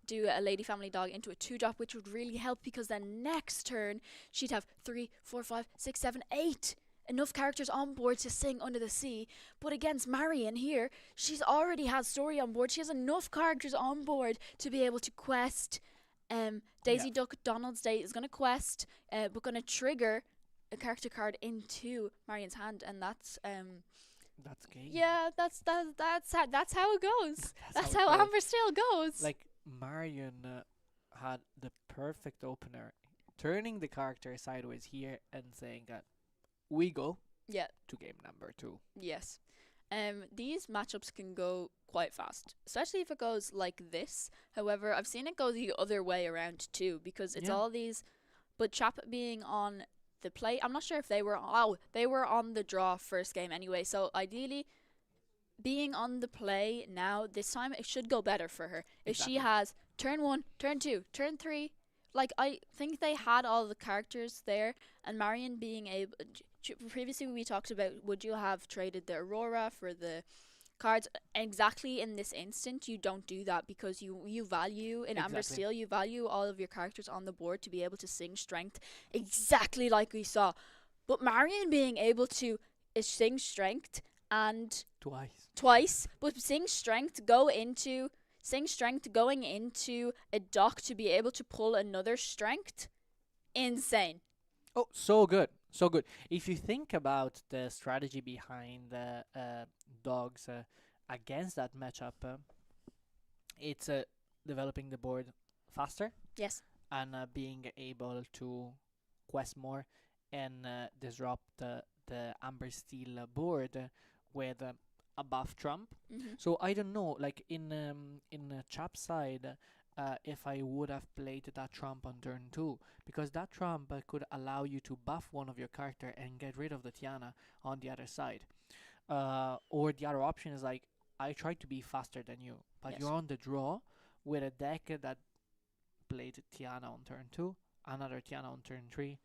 Speaker 3: do a Lady Family Dog into a 2-drop, which would really help, because then next turn she'd have 3, 4, 5, 6, 7, 8 enough characters on board to sing Under the Sea. But against Marion here, she's already has Story on board. She has enough characters on board to be able to quest. Daisy Duck Donald's Day is going to quest, but going to trigger a character card into Marion's hand, and that's
Speaker 2: game.
Speaker 3: Yeah, that's how it goes. That's how Amber Steel goes.
Speaker 2: Like Marion had the perfect opener, turning the character sideways here and saying that we go to game number 2.
Speaker 3: Yes. These matchups can go quite fast, especially if it goes like this. However, I've seen it go the other way around too, because it's all these. But Chap being on the play, I'm not sure if they were on the draw first game anyway. So ideally, being on the play now, this time it should go better for her. If she has turn 1, turn 2, turn 3. Like, I think they had all the characters there, and Marion being able... Previously, we talked about, would you have traded the Aurora for the cards? Exactly in this instant, you don't do that, because you value, in Amber Steel, you value all of your characters on the board to be able to sing Strength, exactly like we saw. But Marion being able to sing Strength, and... Twice, but sing Strength going into a dock to be able to pull another Strength, insane.
Speaker 2: Oh, so good. If you think about the strategy behind the dogs against that matchup, it's developing the board faster.
Speaker 3: Yes.
Speaker 2: And being able to quest more and disrupt the Amber Steel board with a buff Trump. So I don't know, like in Chap's side, if I would have played that Trump on turn 2, because that Trump could allow you to buff one of your character and get rid of the Tiana on the other side. Or the other option is like, I try to be faster than you, but you're on the draw with a deck that played Tiana on turn 2, another Tiana on turn 3,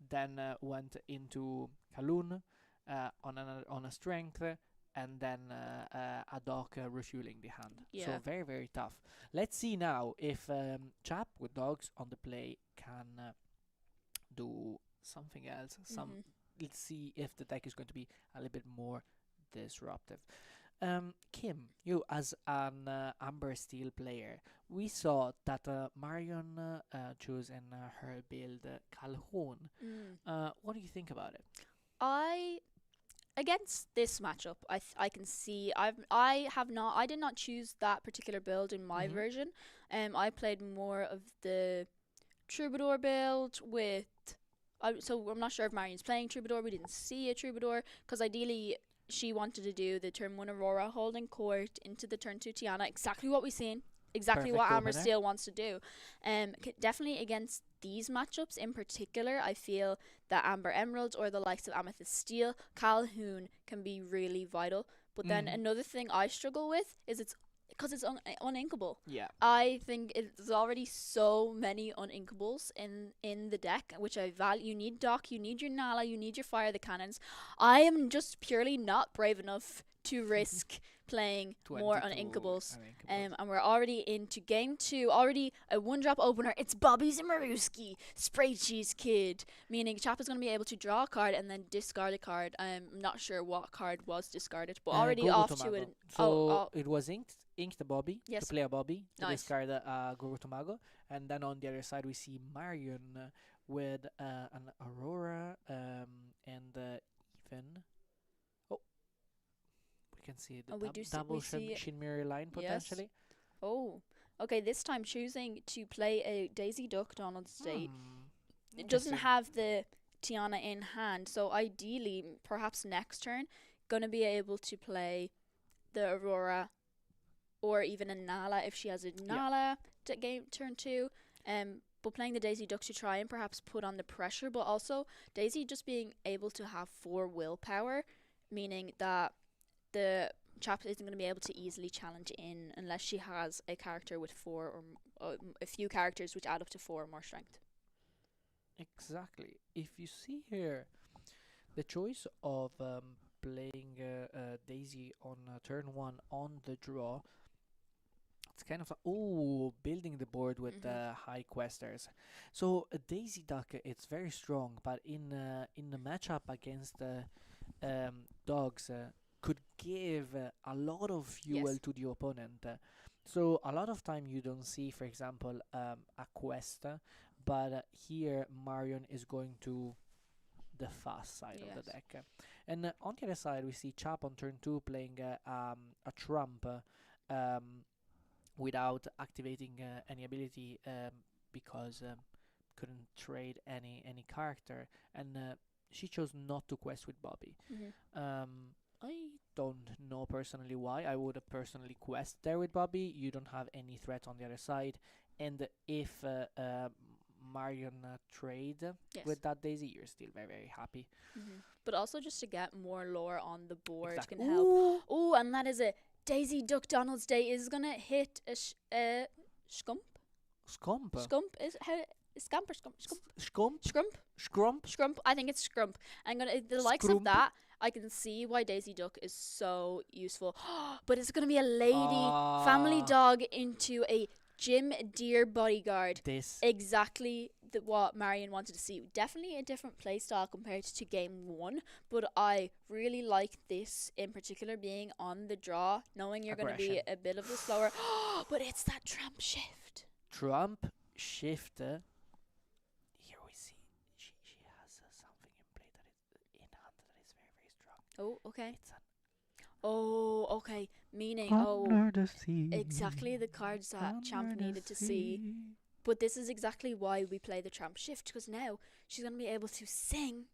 Speaker 2: then went into Kaloon on a Strength, and then a dock refueling the hand. So very, very tough. Let's see now if Chap with dogs on the play can do something else. Let's see if the deck is going to be a little bit more disruptive. Kim, you as an Amber Steel player, we saw that Marion chose in her build Calhoun. What do you think about it?
Speaker 3: Against this matchup, I can see I did not choose that particular build in my version. I played more of the Troubadour build with So I'm not sure if Marion's playing Troubadour. We didn't see a Troubadour because ideally she wanted to do the turn 1 Aurora holding court into the turn 2 Tiana. Exactly what we've seen. Exactly
Speaker 2: Perfect
Speaker 3: what Amber
Speaker 2: opener.
Speaker 3: Steel wants to do. Definitely against these matchups in particular, I feel that Amber Emeralds or the likes of Amethyst Steel, Calhoun can be really vital. But then another thing I struggle with is it's because it's uninkable.
Speaker 2: Yeah.
Speaker 3: I think there's already so many uninkables in the deck, which I value. You need Doc, you need your Nala, you need your Fire the Cannons. I am just purely not brave enough to risk playing more
Speaker 2: 22
Speaker 3: uninkables.
Speaker 2: uninkables.
Speaker 3: And we're already into game 2, already a 1-drop opener. It's Bobby Zimmerowski, Spray Cheese Kid, meaning Chap is going to be able to draw a card and then discard a card. I'm not sure what card was discarded, but already
Speaker 2: Gogo
Speaker 3: off
Speaker 2: Tomago.
Speaker 3: to it.
Speaker 2: So it was inked the Bobby
Speaker 3: Yes.
Speaker 2: to play a Bobby to
Speaker 3: Nice.
Speaker 2: discard Gogo Tomago, and then on the other side we see Marion with an Aurora and even we can see the
Speaker 3: Oh, we do see-
Speaker 2: double
Speaker 3: we see-
Speaker 2: Shin Mirror line
Speaker 3: Yes.
Speaker 2: potentially.
Speaker 3: Oh, okay. This time choosing to play a Daisy Duck Donald State. It doesn't
Speaker 2: Interesting.
Speaker 3: have the Tiana in hand, so ideally, perhaps next turn, gonna be able to play the Aurora, or even a Nala if she has a Nala to game turn 2. But playing the Daisy Duck to try and perhaps put on the pressure, but also Daisy just being able to have 4 willpower, meaning that the Chap isn't going to be able to easily challenge in unless she has a character with 4 or a few characters which add up to 4 or more strength.
Speaker 2: Exactly. If you see here, the choice of playing Daisy on turn 1 on the draw, it's kind of building the board with high questers. So Daisy Duck, it's very strong, but in the matchup against dogs, could give a lot of fuel
Speaker 3: Yes.
Speaker 2: to the opponent. So a lot of time you don't see, for example, a quest, but here Marion is going to the fast side of the
Speaker 3: Yes.
Speaker 2: deck. And on the other side, we see Chap on turn 2 playing a Trump without activating any ability because couldn't trade any character, and she chose not to quest with Bobby. I don't know personally why. I would personally quest there with Bobby. You don't have any threat on the other side, and if Marion trade
Speaker 3: Yes.
Speaker 2: with that Daisy, you're still very, very happy.
Speaker 3: But also just to get more lore on the board
Speaker 2: Exactly.
Speaker 3: can help.
Speaker 2: Ooh.
Speaker 3: Oh, and that is a Daisy Duck Donald's Day is gonna hit a scump.
Speaker 2: Scump.
Speaker 3: Scump is how scamp or scump?
Speaker 2: Scump.
Speaker 3: Scrump.
Speaker 2: Scrump.
Speaker 3: Scrump. I think it's scrump. I'm gonna the likes of
Speaker 2: Scrump.
Speaker 3: that. I can see why Daisy Duck is so useful. But it's gonna be a lady family dog into a Jim Deere bodyguard.
Speaker 2: This
Speaker 3: Exactly what Marion wanted to see. Definitely a different playstyle compared to game 1, but I really like this in particular being on the draw, knowing you're going to be
Speaker 2: Aggression.
Speaker 3: a bit of the slower. But it's that Trump shift.
Speaker 2: Trump shift. Here we see she has something in play that is in hand that is very, very strong.
Speaker 3: Oh, okay.
Speaker 2: It's an
Speaker 3: Oh, okay. Meaning,
Speaker 2: Under the sea.
Speaker 3: exactly the cards that Champ
Speaker 2: Under the
Speaker 3: needed to see. But this is exactly why we play the Tramp Shift, because now she's going to be able to sing.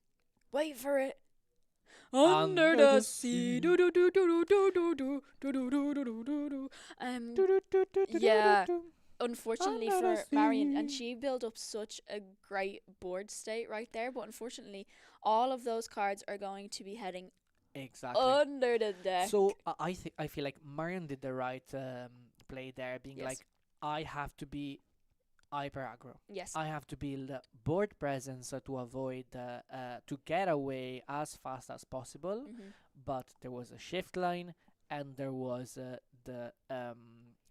Speaker 3: Wait for it. Under the sea. Do do do do do do do do do do do do do. Yeah. Unfortunately
Speaker 2: Under the
Speaker 3: for Marion, and
Speaker 2: sea.
Speaker 3: she built up such a great board state right there, but unfortunately all of those cards are going to be heading
Speaker 2: Exactly.
Speaker 3: under the deck.
Speaker 2: So I feel like Marion did the right play there, being
Speaker 3: Yes.
Speaker 2: like, I have to be hyper aggro.
Speaker 3: Yes.
Speaker 2: I have to build board presence to avoid to get away as fast as possible. But there was a shift line, and there was the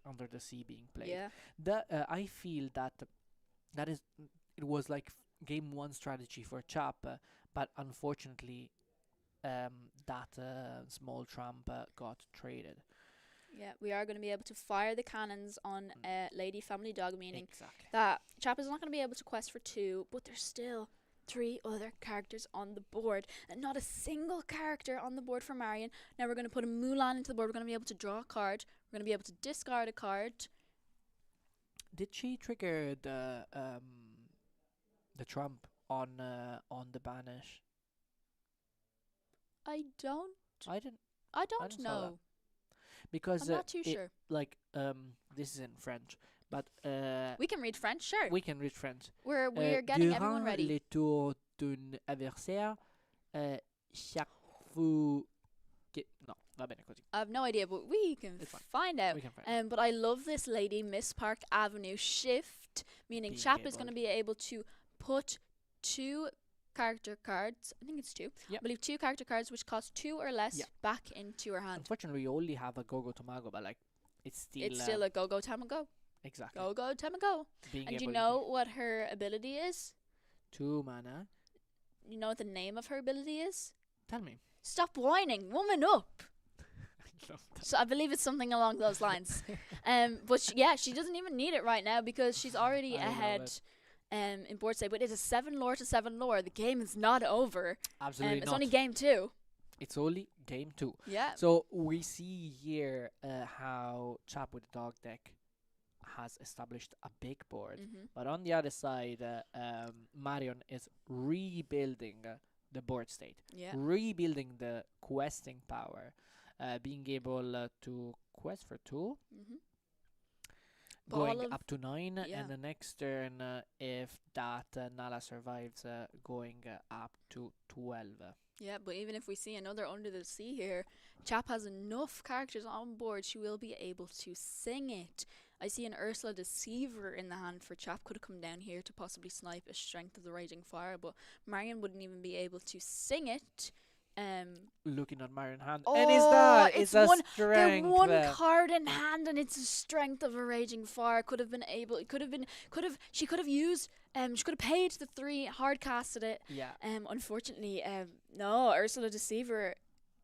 Speaker 2: under the sea being played.
Speaker 3: Yeah.
Speaker 2: I feel that it was like game 1 strategy for Chap, but unfortunately that small Trump got traded.
Speaker 3: Yeah, we are going to be able to fire the cannons on Lady Family Dog, meaning
Speaker 2: Exactly.
Speaker 3: that Chap is not going to be able to quest for 2, but there's still 3 other characters on the board, and not a single character on the board for Marion. Now we're going to put a Mulan into the board. We're going to be able to draw a card. We're going to be able to discard a card.
Speaker 2: Did she trigger the Trump on the banish?
Speaker 3: I don't.
Speaker 2: I didn't
Speaker 3: I
Speaker 2: I
Speaker 3: don't
Speaker 2: didn't saw that.
Speaker 3: know.
Speaker 2: Because
Speaker 3: I'm not too
Speaker 2: it
Speaker 3: sure.
Speaker 2: like this is in French, but
Speaker 3: We can read French, sure.
Speaker 2: we can read French.
Speaker 3: We're getting everyone
Speaker 2: Durant
Speaker 3: ready.
Speaker 2: les tours d'un adversaire, chaque fou no, va bene così.
Speaker 3: I have no idea, but we can
Speaker 2: It's fine.
Speaker 3: find out.
Speaker 2: We can find
Speaker 3: But I love this lady, Miss Park Avenue shift, meaning
Speaker 2: Being
Speaker 3: Chap is
Speaker 2: able.
Speaker 3: going to be able to put 2 character cards. I think it's 2.
Speaker 2: Yep.
Speaker 3: I believe 2 character cards, which cost 2 or less,
Speaker 2: Yep.
Speaker 3: back into her hand.
Speaker 2: Unfortunately, we only have a Gogo Tomago, but like it's still
Speaker 3: It's still a go Tamago.
Speaker 2: exactly
Speaker 3: Go Tamago.
Speaker 2: being
Speaker 3: And
Speaker 2: able
Speaker 3: you know what her ability is?
Speaker 2: 2 mana.
Speaker 3: You know what the name of her ability is?
Speaker 2: Tell me.
Speaker 3: Stop whining, woman up.
Speaker 2: I love that.
Speaker 3: So I believe it's something along those lines. But she doesn't even need it right now because she's already
Speaker 2: I love
Speaker 3: ahead in board state. But it is 7 lore to 7 lore. The game is not over.
Speaker 2: Absolutely
Speaker 3: It's
Speaker 2: not.
Speaker 3: only game 2.
Speaker 2: It's only game 2.
Speaker 3: Yeah.
Speaker 2: So we see here how Chap with the dog deck has established a big board, but on the other side, Marion is rebuilding the board state,
Speaker 3: Yeah.
Speaker 2: rebuilding the questing power, being able to quest for 2,
Speaker 3: But all
Speaker 2: going
Speaker 3: of-
Speaker 2: up to 9,
Speaker 3: yeah.
Speaker 2: and the next turn, if that Nala survives, going up to 12.
Speaker 3: Yeah, but even if we see another Under the Sea here, Chap has enough characters on board, she will be able to sing it. I see an Ursula Deceiver in the hand for Chap. Could have come down here to possibly snipe a Strength of the Raging Fire, but Marion wouldn't even be able to sing it.
Speaker 2: Looking at Marion hand,
Speaker 3: Oh,
Speaker 2: and is that
Speaker 3: it's
Speaker 2: a
Speaker 3: one-
Speaker 2: strength?
Speaker 3: They're one card in hand, and it's a Strength of a Raging Fire. She could have used. She could have paid the 3, hard casted it.
Speaker 2: Yeah.
Speaker 3: Unfortunately, no. Ursula Deceiver,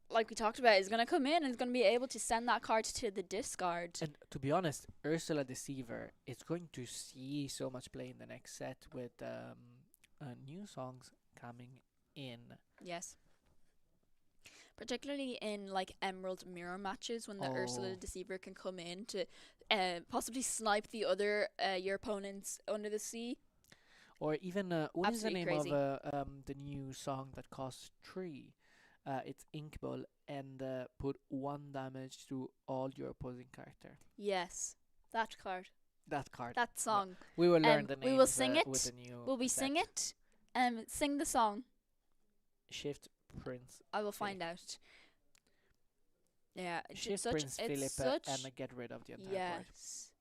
Speaker 3: like we talked about, is gonna come in and is gonna be able to send that card to the discard.
Speaker 2: And to be honest, Ursula Deceiver is going to see so much play in the next set with new songs coming in.
Speaker 3: Yes. Particularly in like Emerald Mirror matches when the Ursula
Speaker 2: Oh.
Speaker 3: Deceiver can come in to possibly snipe the other your opponents Under the Sea.
Speaker 2: Or even what is the
Speaker 3: Absolutely
Speaker 2: name
Speaker 3: crazy.
Speaker 2: of the new song that costs 3? It's Inkball, and put 1 damage to all your opposing character.
Speaker 3: Yes, that card,
Speaker 2: That card.
Speaker 3: that song.
Speaker 2: We will learn the names.
Speaker 3: we will sing it.
Speaker 2: with the new.
Speaker 3: Will we sing
Speaker 2: set.
Speaker 3: it? Sing the song.
Speaker 2: Shift Prince.
Speaker 3: I will find out. Yeah,
Speaker 2: Shift Prince Philip and get rid of the entire board.
Speaker 3: yes,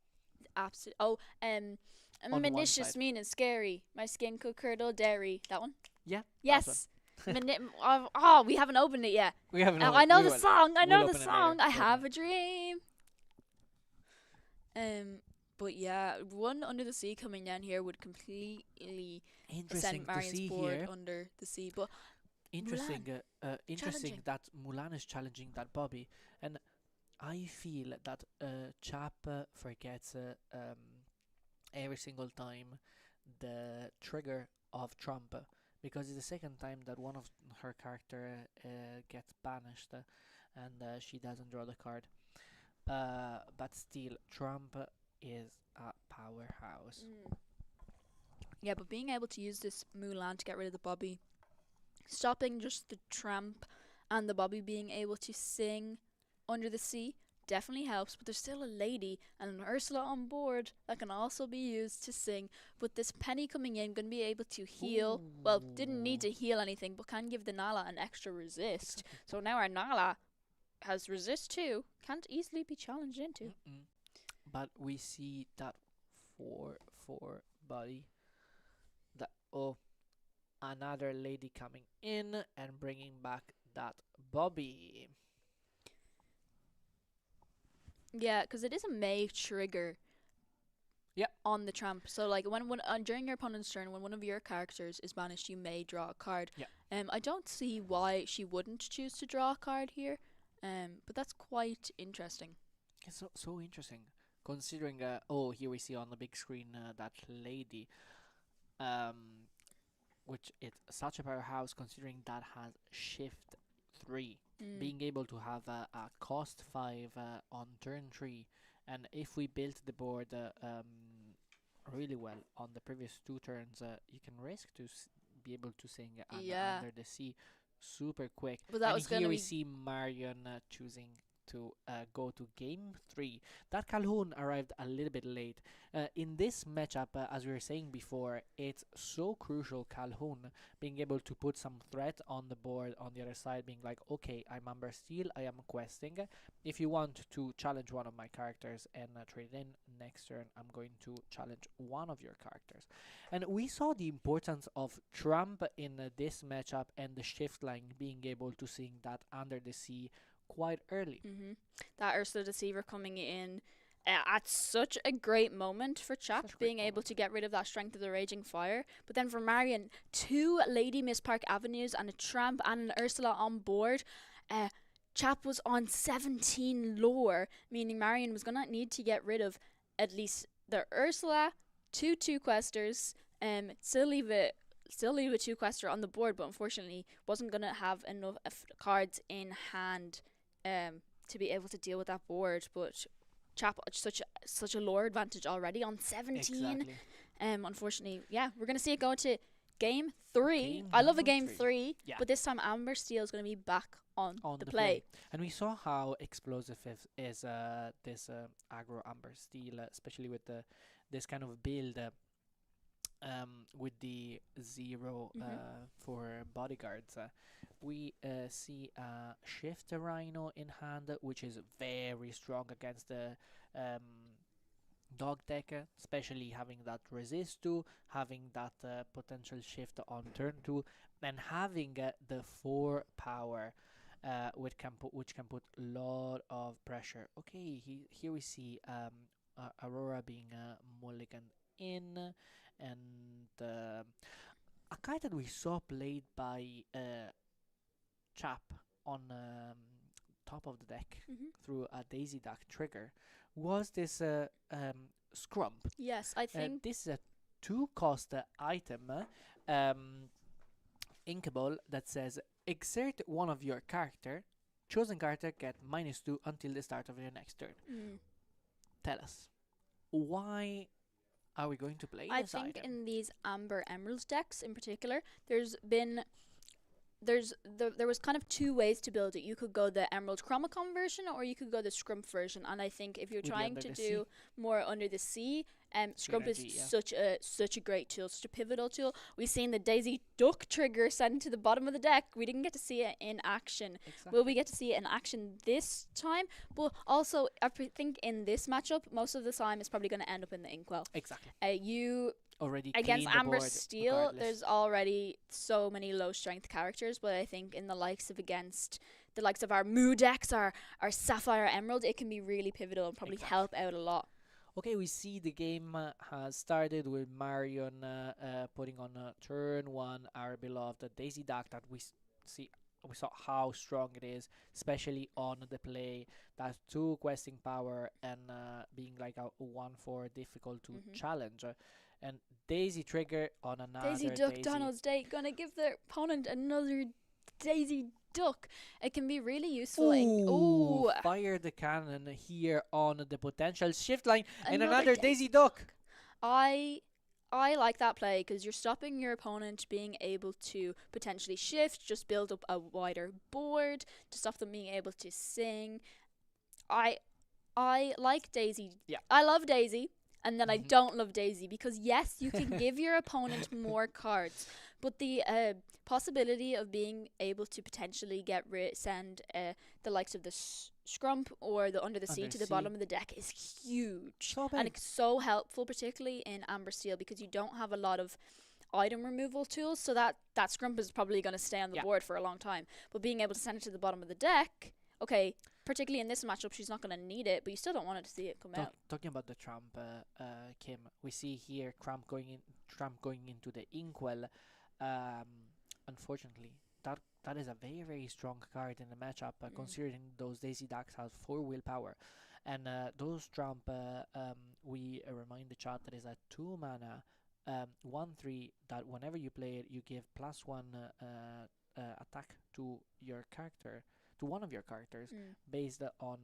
Speaker 3: absolutely. Oh, I'm
Speaker 2: On one
Speaker 3: malicious,
Speaker 2: side.
Speaker 3: mean, and scary. My skin could curdle dairy. That one.
Speaker 2: Yeah.
Speaker 3: Yes. We haven't opened it yet.
Speaker 2: We haven't.
Speaker 3: I know
Speaker 2: we
Speaker 3: the
Speaker 2: will.
Speaker 3: song. I
Speaker 2: We'll
Speaker 3: know the
Speaker 2: open it later.
Speaker 3: song. I
Speaker 2: We'll
Speaker 3: have
Speaker 2: open
Speaker 3: a dream. But yeah, one Under the Sea coming down here would completely
Speaker 2: Interesting
Speaker 3: send
Speaker 2: to
Speaker 3: Marion's
Speaker 2: see
Speaker 3: board
Speaker 2: here.
Speaker 3: under the sea. But
Speaker 2: Interesting. Interesting
Speaker 3: Challenging.
Speaker 2: that Mulan is challenging that Bobby, and I feel that Chap forgets every single time the trigger of Trump, because it's the second time that one of her character gets banished, and she doesn't draw the card. But still, Trump is a powerhouse.
Speaker 3: yeah, but being able to use this Mulan to get rid of the Bobby, stopping just the Tramp and the Bobby being able to sing Under the Sea definitely helps. But there's still a lady and an Ursula on board that can also be used to sing. But this Penny coming in going to be able to heal. Well, didn't need to heal anything, but can give the Nala an extra resist. So now our Nala has resist too. Can't easily be challenged into.
Speaker 2: Mm-mm. But we see that for Bobby, that another lady coming in and bringing back that Bobby.
Speaker 3: Yeah, because it is a May trigger.
Speaker 2: Yeah.
Speaker 3: On the Tramp. So like when during your opponent's turn, when one of your characters is banished, you may draw a card.
Speaker 2: Yeah.
Speaker 3: I don't see why she wouldn't choose to draw a card here. But that's quite interesting.
Speaker 2: It's so interesting, considering here we see on the big screen that lady, which is such a powerhouse, considering that has shift 3, being able to have a cost 5 on turn 3, and if we built the board really well on the previous 2 turns, you can risk to be able to sing
Speaker 3: Yeah.
Speaker 2: Under the Sea super quick.
Speaker 3: But that
Speaker 2: And
Speaker 3: was gonna
Speaker 2: here we
Speaker 3: be
Speaker 2: see Marion choosing to go to game 3. That Calhoun arrived a little bit late. In this matchup, as we were saying before, it's so crucial Calhoun being able to put some threat on the board on the other side, being like, okay, I'm Amber Steel, I am questing. If you want to challenge one of my characters and trade in next turn, I'm going to challenge one of your characters. And we saw the importance of Trump in this matchup and the shift line being able to sing that Under the Sea quite early.
Speaker 3: that Ursula Deceiver coming in at such a great moment for Chap,
Speaker 2: Such a great
Speaker 3: being able
Speaker 2: moment.
Speaker 3: to get rid of that Strength of the Raging Fire. But then for Marion, 2 Lady Miss Park Avenues and a Tramp and an Ursula on board. Chap was on 17 lore, meaning Marion was going to need to get rid of at least the Ursula, 2 questers, still leave a 2-quester on the board, but unfortunately wasn't going to have enough cards in hand to be able to deal with that board. But Chap such a lore advantage already on 17.
Speaker 2: Exactly.
Speaker 3: Unfortunately, yeah, we're gonna see it go to game 3.
Speaker 2: Game
Speaker 3: I love a
Speaker 2: number
Speaker 3: game
Speaker 2: 3.
Speaker 3: 3,
Speaker 2: Yeah.
Speaker 3: but this time Amber Steel is gonna be back on the play.
Speaker 2: And we saw how explosive is this aggro Amber Steel, especially with this kind of build. With the 0 for bodyguards, we see Shift Rhino in hand, which is very strong against the dog deck, especially having that resist to, having that potential shift on turn 2, and having the 4 power, which can put a lot of pressure. Okay, here we see Aurora being mulligan in, and a card that we saw played by Chap on top of the deck through a Daisy Duck trigger was this Scrump.
Speaker 3: Yes, I think
Speaker 2: This is a 2-cost item, inkable, that says exert one of your chosen character get -2 until the start of your next turn. Tell us, why are we going to play
Speaker 3: I
Speaker 2: this
Speaker 3: think
Speaker 2: item?
Speaker 3: in these Amber Emeralds decks in particular, there was kind of 2 ways to build it. You could go the Emerald Chromacon version, or you could go the Scrump version. And I think if you're
Speaker 2: With the
Speaker 3: trying
Speaker 2: Under
Speaker 3: to
Speaker 2: the
Speaker 3: do
Speaker 2: Sea.
Speaker 3: more Under the Sea, Scrump is
Speaker 2: Synergy, yeah.
Speaker 3: such a great tool, such a pivotal tool. We've seen the Daisy Duck trigger sent to the bottom of the deck. We didn't get to see it in action.
Speaker 2: Exactly.
Speaker 3: Will we get to see it in action this time? But also, I think in this matchup, most of the time it's probably going to end up in the Inkwell.
Speaker 2: Exactly.
Speaker 3: You
Speaker 2: Already
Speaker 3: against
Speaker 2: clean the
Speaker 3: Amber
Speaker 2: board
Speaker 3: Steel,
Speaker 2: regardless.
Speaker 3: there's already so many low strength characters, but I think in the likes of our Moo decks, our Sapphire Emerald, it can be really pivotal and probably
Speaker 2: Exactly.
Speaker 3: help out a lot.
Speaker 2: Okay, we see the game has started with Marion putting on turn 1 our beloved Daisy Duck that we saw how strong it is, especially on the play. That 2 questing power and being like a 1/4 difficult to challenge. And Daisy trigger on another
Speaker 3: Daisy Duck Donald's Day, gonna give their opponent another Daisy Duck. It can be really useful.
Speaker 2: Ooh, fire the cannon here on the potential shift line, and another Daisy Duck.
Speaker 3: I like that play because you're stopping your opponent being able to potentially shift, just build up a wider board to stop them being able to sing. I like Daisy.
Speaker 2: Yeah.
Speaker 3: I love Daisy, and then I don't love Daisy because yes, you can give your opponent more cards, but the possibility of being able to potentially send the likes of the Scrump or the Under the Sea to the bottom of the deck is huge.
Speaker 2: So big.
Speaker 3: And it's so helpful, particularly in Amber Steel, because you don't have a lot of item removal tools, so that Scrump is probably going to stay on the board for a long time. But being able to send it to the bottom of the deck, okay, particularly in this matchup, she's not going to need it, but you still don't want to see it come out.
Speaker 2: Talking about the Trump, Kim, we see here Trump going into the Inkwell. Unfortunately, that is a very, very strong card in the matchup, considering those Daisy Ducks have 4 willpower. And those Trump, we remind the chat that is a 2 mana, 1/3, that whenever you play it, you give +1 attack to your character, to one of your characters, based on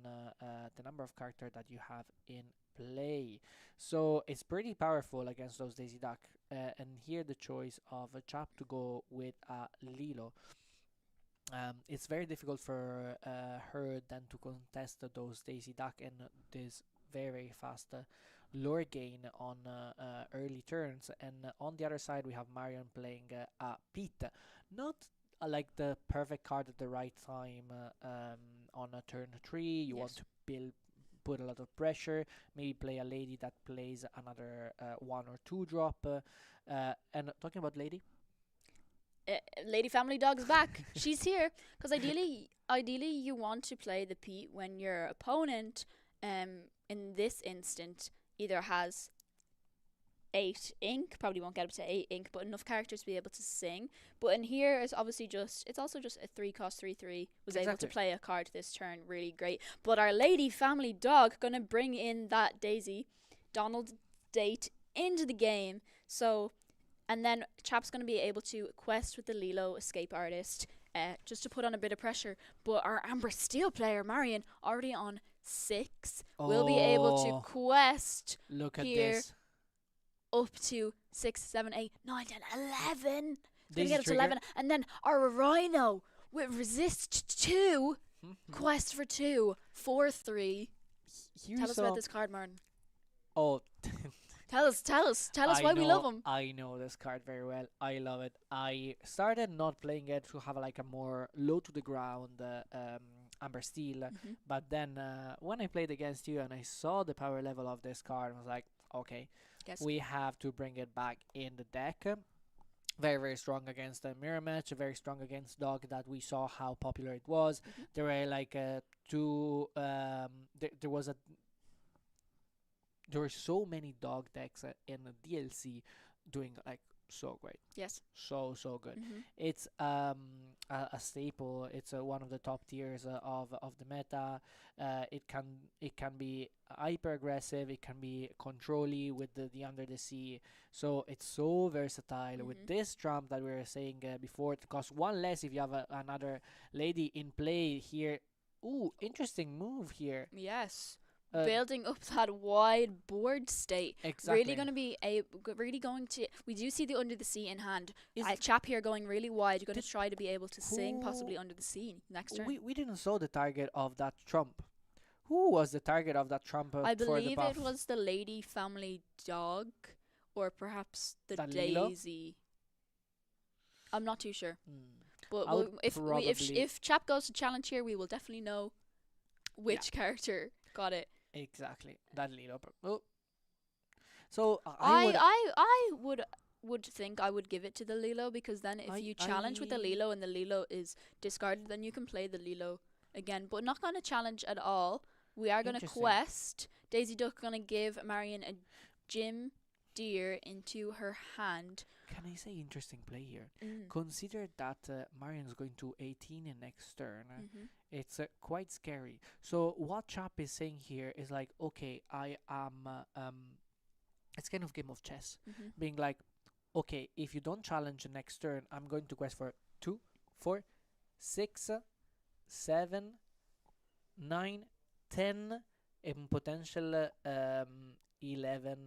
Speaker 2: the number of characters that you have in play. So it's pretty powerful against those Daisy Duck. And here the choice of a chap to go with a Lilo. It's very difficult for her then to contest those Daisy Duck and this very fast lure gain on early turns. And on the other side, we have Marion playing a Pete. Not like the perfect card at the right time on a turn 3. You want
Speaker 3: Yes.
Speaker 2: to put a lot of pressure, maybe play a lady that plays another 1 or 2 drop. And talking about lady,
Speaker 3: Lady Family Dog's back. She's here because ideally you want to play the Pete when your opponent, in this instant, either has 8 ink, probably won't get up to 8 ink, but enough characters to be able to sing. But in here, it's also just a 3 cost 3/3. Was able to
Speaker 2: Exactly.
Speaker 3: play a card this turn, really great. But our Lady Family Dog gonna bring in that Daisy, Donald date into the game. So, and then Chap's gonna be able to quest with the Lilo Escape Artist, just to put on a bit of pressure. But our Amber Steel player Marion already on 6 will be able to
Speaker 2: Oh,
Speaker 3: quest
Speaker 2: look at
Speaker 3: here
Speaker 2: this.
Speaker 3: up to 6, 7, 8, 9, 10, 11. It's going to
Speaker 2: Daisy
Speaker 3: get up to
Speaker 2: trigger.
Speaker 3: 11. And then our Rhino with Resist 2, Quest for 2, 4, 3.
Speaker 2: Here's
Speaker 3: Tell us about this card, Martin.
Speaker 2: Oh,
Speaker 3: Tell us why we love him.
Speaker 2: I know this card very well. I love it. I started not playing it to have like a more low to the ground Amber Steel, but then when I played against you and I saw the power level of this card, I was like, okay,
Speaker 3: Yes.
Speaker 2: we have to bring it back in the deck. Very, very strong against the mirror match, very strong against dog that we saw how popular it was. There were like there were so many dog decks in the DLC doing like so great.
Speaker 3: Yes.
Speaker 2: So good. It's a staple. It's one of the top tiers of the meta. It can be hyper aggressive. It can be controlly with the under the sea. So it's so versatile. With this trump that we were saying before, it costs 1 less if you have another lady in play here. Ooh, interesting move here.
Speaker 3: Yes.
Speaker 2: Uh,
Speaker 3: Building up that wide board state.
Speaker 2: Exactly.
Speaker 3: Really going to be really going to. We do see the Under the Sea in hand.
Speaker 2: Is
Speaker 3: A chap here going really wide. You're going to
Speaker 2: Did-
Speaker 3: try to be able to sing
Speaker 2: who-
Speaker 3: possibly Under the Sea next turn.
Speaker 2: We didn't saw the target of that trump. Who was the target of that trump
Speaker 3: I
Speaker 2: for the
Speaker 3: believe
Speaker 2: buff?
Speaker 3: it was the Lady Family Dog, or perhaps the
Speaker 2: That Lilo?
Speaker 3: Daisy. I'm not too sure. But
Speaker 2: I would
Speaker 3: if
Speaker 2: probably-
Speaker 3: if Chap goes to challenge here, we will definitely know which character got it.
Speaker 2: Exactly. That Lilo. Oh. So I
Speaker 3: would think I would give it to the Lilo, because then if you challenge with the
Speaker 2: I-
Speaker 3: Lilo and the Lilo is discarded, then you can play the Lilo again. But not going to challenge at all. We are going to
Speaker 2: Interesting.
Speaker 3: quest. Daisy Duck going to give Marion a Jim Deer into her hand.
Speaker 2: can I say interesting play here? Consider that Marion's going to 18 in next turn. It's quite scary. So what Chap is saying here is like, okay, I am. It's kind of game of chess, being like, okay, if you don't challenge the next turn, I'm going to quest for 2, 4, 6, 7, 9, 10, and potential 11,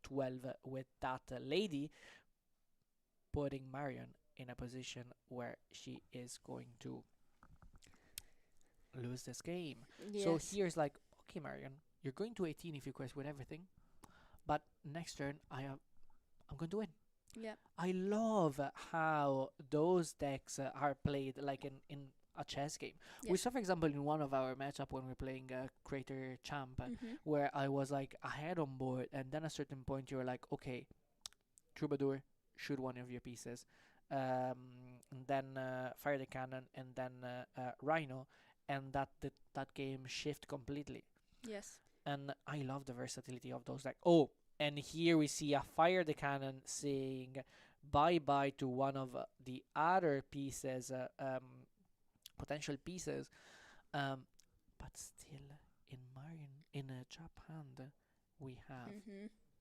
Speaker 2: 12 with that lady, putting Marion in a position where she is going to lose this game. So here's like, okay, Marion, you're going to 18 if you quest with everything, but next turn I'm going to win.
Speaker 3: Yeah.
Speaker 2: I love how those decks are played like in a chess game.
Speaker 3: Yeah.
Speaker 2: We saw, for example, in one of our matchup when we were playing Crater Champ, where I was like ahead on board, and then at a certain point you were like, okay, Troubadour, shoot one of your pieces, and then fire the cannon, and then Rhino, and that game shift completely.
Speaker 3: Yes.
Speaker 2: And I love the versatility of those decks. Oh, and here we see a fire the cannon saying bye bye to one of the other pieces, potential pieces, but still in Marion in a Chap hand we have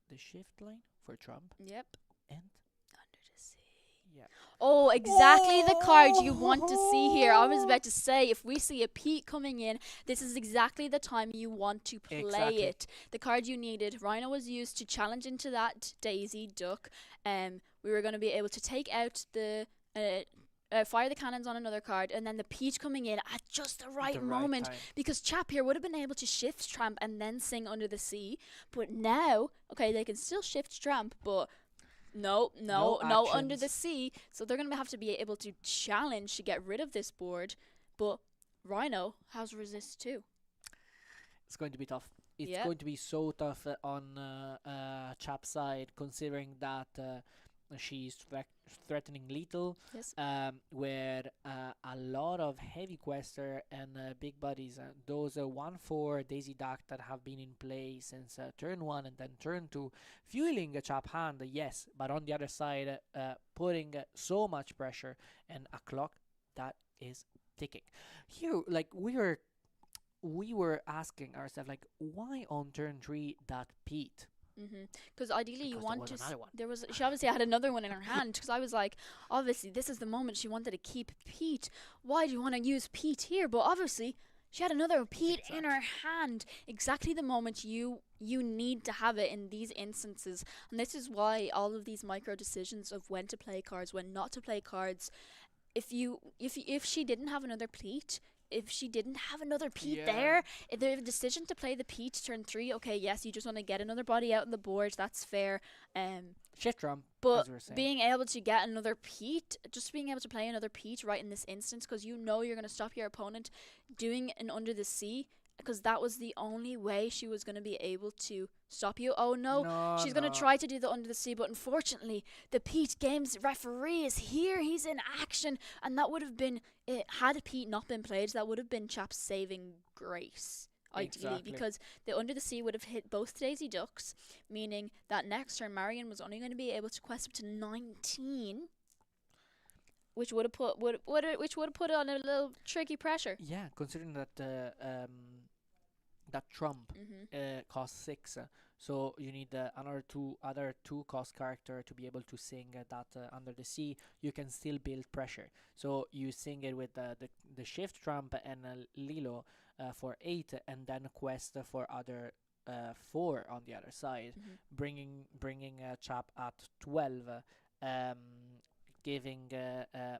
Speaker 2: the shift line for Trump
Speaker 3: Yep.
Speaker 2: and
Speaker 3: Under the Sea.
Speaker 2: Yeah.
Speaker 3: Oh, exactly the card you want to see here. I was about to say, if we see a Pete coming in, this is exactly the time you want to play
Speaker 2: Exactly.
Speaker 3: it. The card you needed. Rhino was used to challenge into that Daisy Duck. We were going to be able to take out fire the cannons on another card, and then the Pete coming in at just the right
Speaker 2: The right
Speaker 3: moment,
Speaker 2: time.
Speaker 3: because Chap here would have been able to shift tramp and then sing Under the Sea. But now, okay, they can still shift tramp, but no Under the
Speaker 2: actions.
Speaker 3: Sea. So they're going to have to be able to challenge to get rid of this board. But Rhino has resist too.
Speaker 2: It's going to be tough. It's
Speaker 3: Yeah.
Speaker 2: going to be so tough on Chap's side, considering that she's threatening lethal,
Speaker 3: Yes.
Speaker 2: where a lot of heavy quester and big buddies, those 1/4 Daisy Duck that have been in play since turn 1 and then turn 2, fueling a Chap hand, yes, but on the other side, putting so much pressure and a clock that is ticking. Here, like we were asking ourselves, like, why on turn 3 that Pete?
Speaker 3: Because ideally you
Speaker 2: Because there
Speaker 3: want
Speaker 2: was
Speaker 3: to.
Speaker 2: another one.
Speaker 3: There was. She obviously had another one in her hand. Because I was like, obviously this is the moment she wanted to keep Pete. Why do you want to use Pete here? But obviously she had another Pete in her hand. Exactly the moment you need to have it in these instances. And this is why all of these micro decisions of when to play cards, when not to play cards. If she didn't have another Pete, if she didn't have another Pete there, if the decision to play the Pete turn 3, okay, yes, you just want to get another body out on the board, that's fair.
Speaker 2: Shift drum,
Speaker 3: But
Speaker 2: as we were saying.
Speaker 3: being able to get another Pete, just being able to play another Pete right in this instance, because you know you're going to stop your opponent doing an Under the Sea, because that was the only way she was going to be able to stop you. Oh no, she's going to try to do the Under the Sea, but unfortunately, the Pete Games referee is here. He's in action, and that would have been, had Pete not been played, that would have been Chap's saving grace. Ideally,
Speaker 2: Exactly.
Speaker 3: because the Under the Sea would have hit both Daisy Ducks, meaning that next turn Marion was only going to be able to quest up to 19, which would have put it on a little tricky pressure.
Speaker 2: Yeah, considering that that trump
Speaker 3: Mm-hmm.
Speaker 2: costs 6, so you need another other 2 cost character to be able to sing that Under the Sea. You can still build pressure, so you sing it with the shift trump and Lilo for 8, and then quest for other 4 on the other side, bringing Chap at 12, um, giving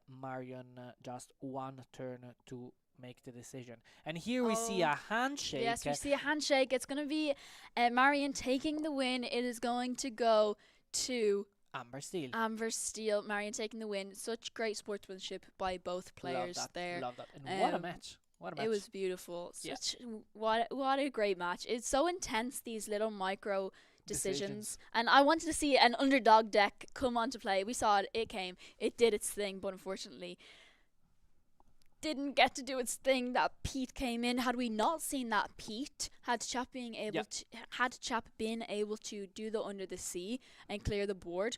Speaker 2: Marion just 1 turn to make the decision. And here we see a handshake.
Speaker 3: Yes, we see a handshake. It's going to be Marion taking the win. It is going to go to
Speaker 2: Amber Steel.
Speaker 3: Amber Steel. Marion taking the win. Such great sportsmanship by both players there.
Speaker 2: Love that. And what a match. What a match.
Speaker 3: It was beautiful.
Speaker 2: Yeah.
Speaker 3: What a great match. It's so intense, these little micro decisions. And I wanted to see an underdog deck come onto play. We saw it. It came. It did its thing, but unfortunately didn't get to do its thing. That Pete came in. Had we not seen that Pete, had Chap been able to do the Under the Sea and clear the board,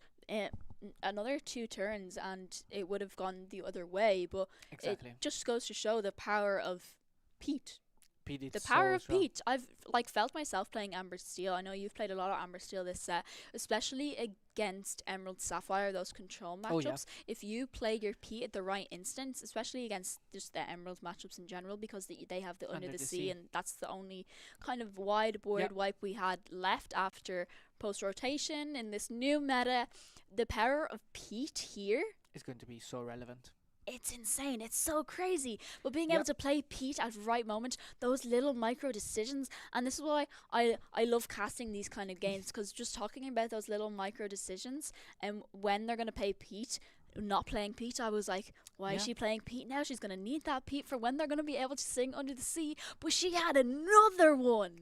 Speaker 3: another 2 turns and it would have gone the other way. But
Speaker 2: exactly.
Speaker 3: it just goes to show the power of Pete.
Speaker 2: The
Speaker 3: power of Pete. I've felt myself playing Amber Steel. I know you've played a lot of Amber Steel this set, especially against Emerald Sapphire, those control matchups.
Speaker 2: Oh, yeah.
Speaker 3: If you play your Pete at the right instance, especially against just the Emerald matchups in general, because they have the Under the Sea, and that's the only kind of wide board wipe we had left after post rotation in this new meta. The power of Pete here
Speaker 2: is going to be so relevant.
Speaker 3: It's insane. It's so crazy. But being able to play Pete at the right moment, those little micro decisions, and this is why I love casting these kind of games, because just talking about those little micro decisions and when they're going to play Pete, not playing Pete, I was like, why is she playing Pete now? She's going to need that Pete for when they're going to be able to sing Under the Sea. But she had another one.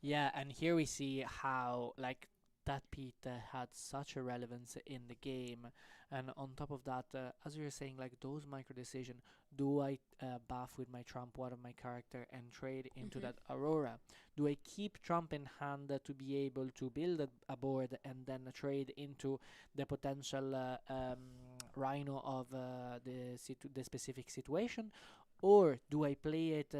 Speaker 2: Yeah, and here we see how, like, that Pete had such a relevance in the game. And on top of that, as you were saying, like, those micro decision, do I buff with my Trump one of my character and trade into that Aurora? Do I keep Trump in hand to be able to build a board and then trade into the potential Rhino of the specific situation? Or do I play it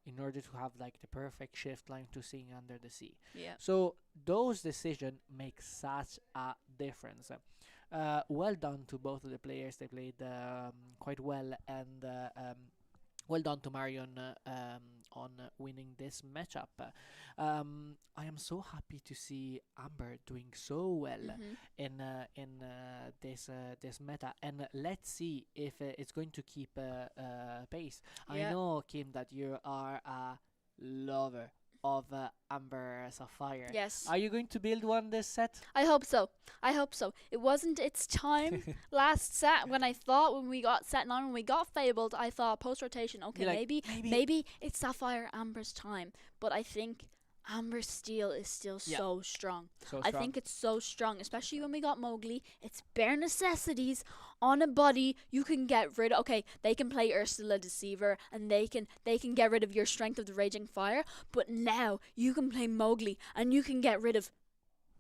Speaker 2: in order to have, like, the perfect shift line to sing Under the Sea?
Speaker 3: Yeah.
Speaker 2: So those decisions make such a difference. Well done to both of the players. They played quite well, and well done to Marion on winning this matchup. I am so happy to see Amber doing so well in this meta, and let's see if it's going to keep pace. I
Speaker 3: Yeah.
Speaker 2: know, Kim, that you are a lover of Amber Sapphire.
Speaker 3: Yes.
Speaker 2: Are you going to build one this set?
Speaker 3: I hope so. I hope so. It wasn't its time last set when we got set 9, when we got Fabled, I thought post rotation, okay,
Speaker 2: You're like,
Speaker 3: maybe it's Sapphire Amber's time. But I think Amber Steel is still
Speaker 2: Yeah.
Speaker 3: so strong.
Speaker 2: So
Speaker 3: I
Speaker 2: strong.
Speaker 3: think it's so strong, especially when we got Mowgli. It's bare necessities on a body you can get rid of. Okay, they can play Ursula Deceiver and they can get rid of your Strength of the Raging Fire, but now you can play Mowgli and you can get rid of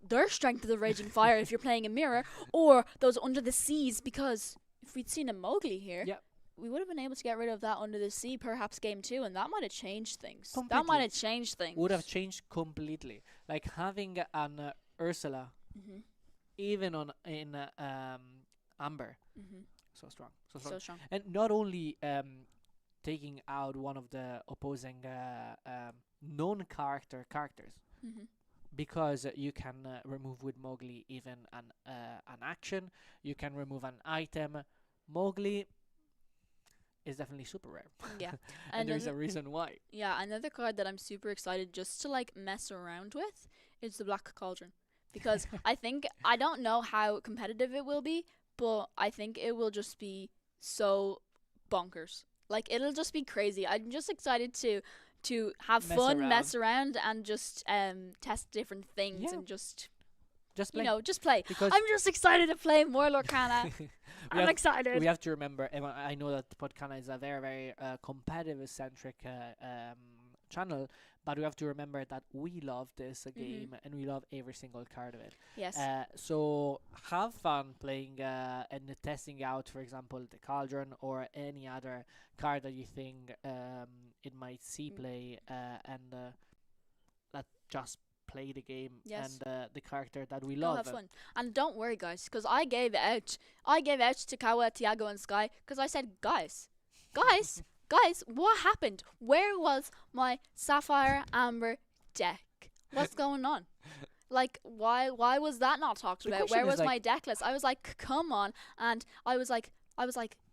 Speaker 3: their Strength of the Raging Fire if you're playing a mirror, or those Under the Seas, because if we'd seen a Mowgli here,
Speaker 2: Yep.
Speaker 3: we would have been able to get rid of that Under the Sea perhaps game 2, and that might have changed things. That
Speaker 2: Completely.
Speaker 3: might have changed things.
Speaker 2: Would have changed completely. Like having an Ursula,
Speaker 3: Mhm.
Speaker 2: even in Amber,
Speaker 3: Mhm.
Speaker 2: so strong, so strong.
Speaker 3: So strong.
Speaker 2: And not only taking out one of the opposing known characters,
Speaker 3: Mhm.
Speaker 2: because you can remove with Mowgli even an action. You can remove an item. Mowgli is definitely super rare.
Speaker 3: Yeah.
Speaker 2: And there's a
Speaker 3: Another-
Speaker 2: reason why.
Speaker 3: Yeah, another card that I'm super excited just to like mess around with is the Black Cauldron. Because I don't know how competitive it will be, but I think it will just be so bonkers. Like it'll just be crazy. I'm just excited to have
Speaker 2: Mess
Speaker 3: fun,
Speaker 2: around.
Speaker 3: mess around, and just test different things
Speaker 2: Yeah.
Speaker 3: and just
Speaker 2: Just play.
Speaker 3: just play.
Speaker 2: Because
Speaker 3: I'm just excited to play more Lorcana.
Speaker 2: we
Speaker 3: I'm
Speaker 2: have-
Speaker 3: excited.
Speaker 2: we have to remember, and I know that Podcana is a very, very competitive centric channel, but we have to remember that we love this game and we love every single card of it.
Speaker 3: Yes.
Speaker 2: So have fun playing and testing out, for example, the Cauldron or any other card that you think it might see play, and that just play the game
Speaker 3: Yes.
Speaker 2: and the character that we
Speaker 3: Go
Speaker 2: love.
Speaker 3: have fun. And don't worry, guys, because I gave out to Kawa, Tiago, and Sky, because I said, guys, what happened? Where was my Sapphire Amber deck? What's going on? Like, why was that not talked
Speaker 2: The
Speaker 3: about?
Speaker 2: question
Speaker 3: Where
Speaker 2: is,
Speaker 3: was my deck list? I was like, come on, and I was like,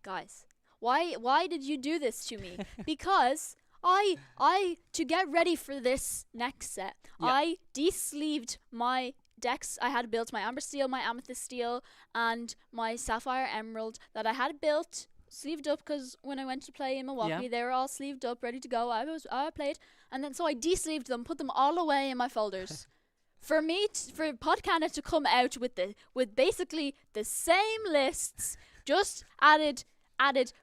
Speaker 3: guys, why did you do this to me? Because I to get ready for this next set,
Speaker 2: Yeah.
Speaker 3: I de-sleeved my decks. I had built my Amber Steel, my Amethyst Steel, and my Sapphire Emerald that I had built sleeved up, because when I went to play in Milwaukee,
Speaker 2: Yeah.
Speaker 3: they were all sleeved up, ready to go. I played, and then so I de-sleeved them, put them all away in my folders. For Podcana to come out with basically the same lists, just added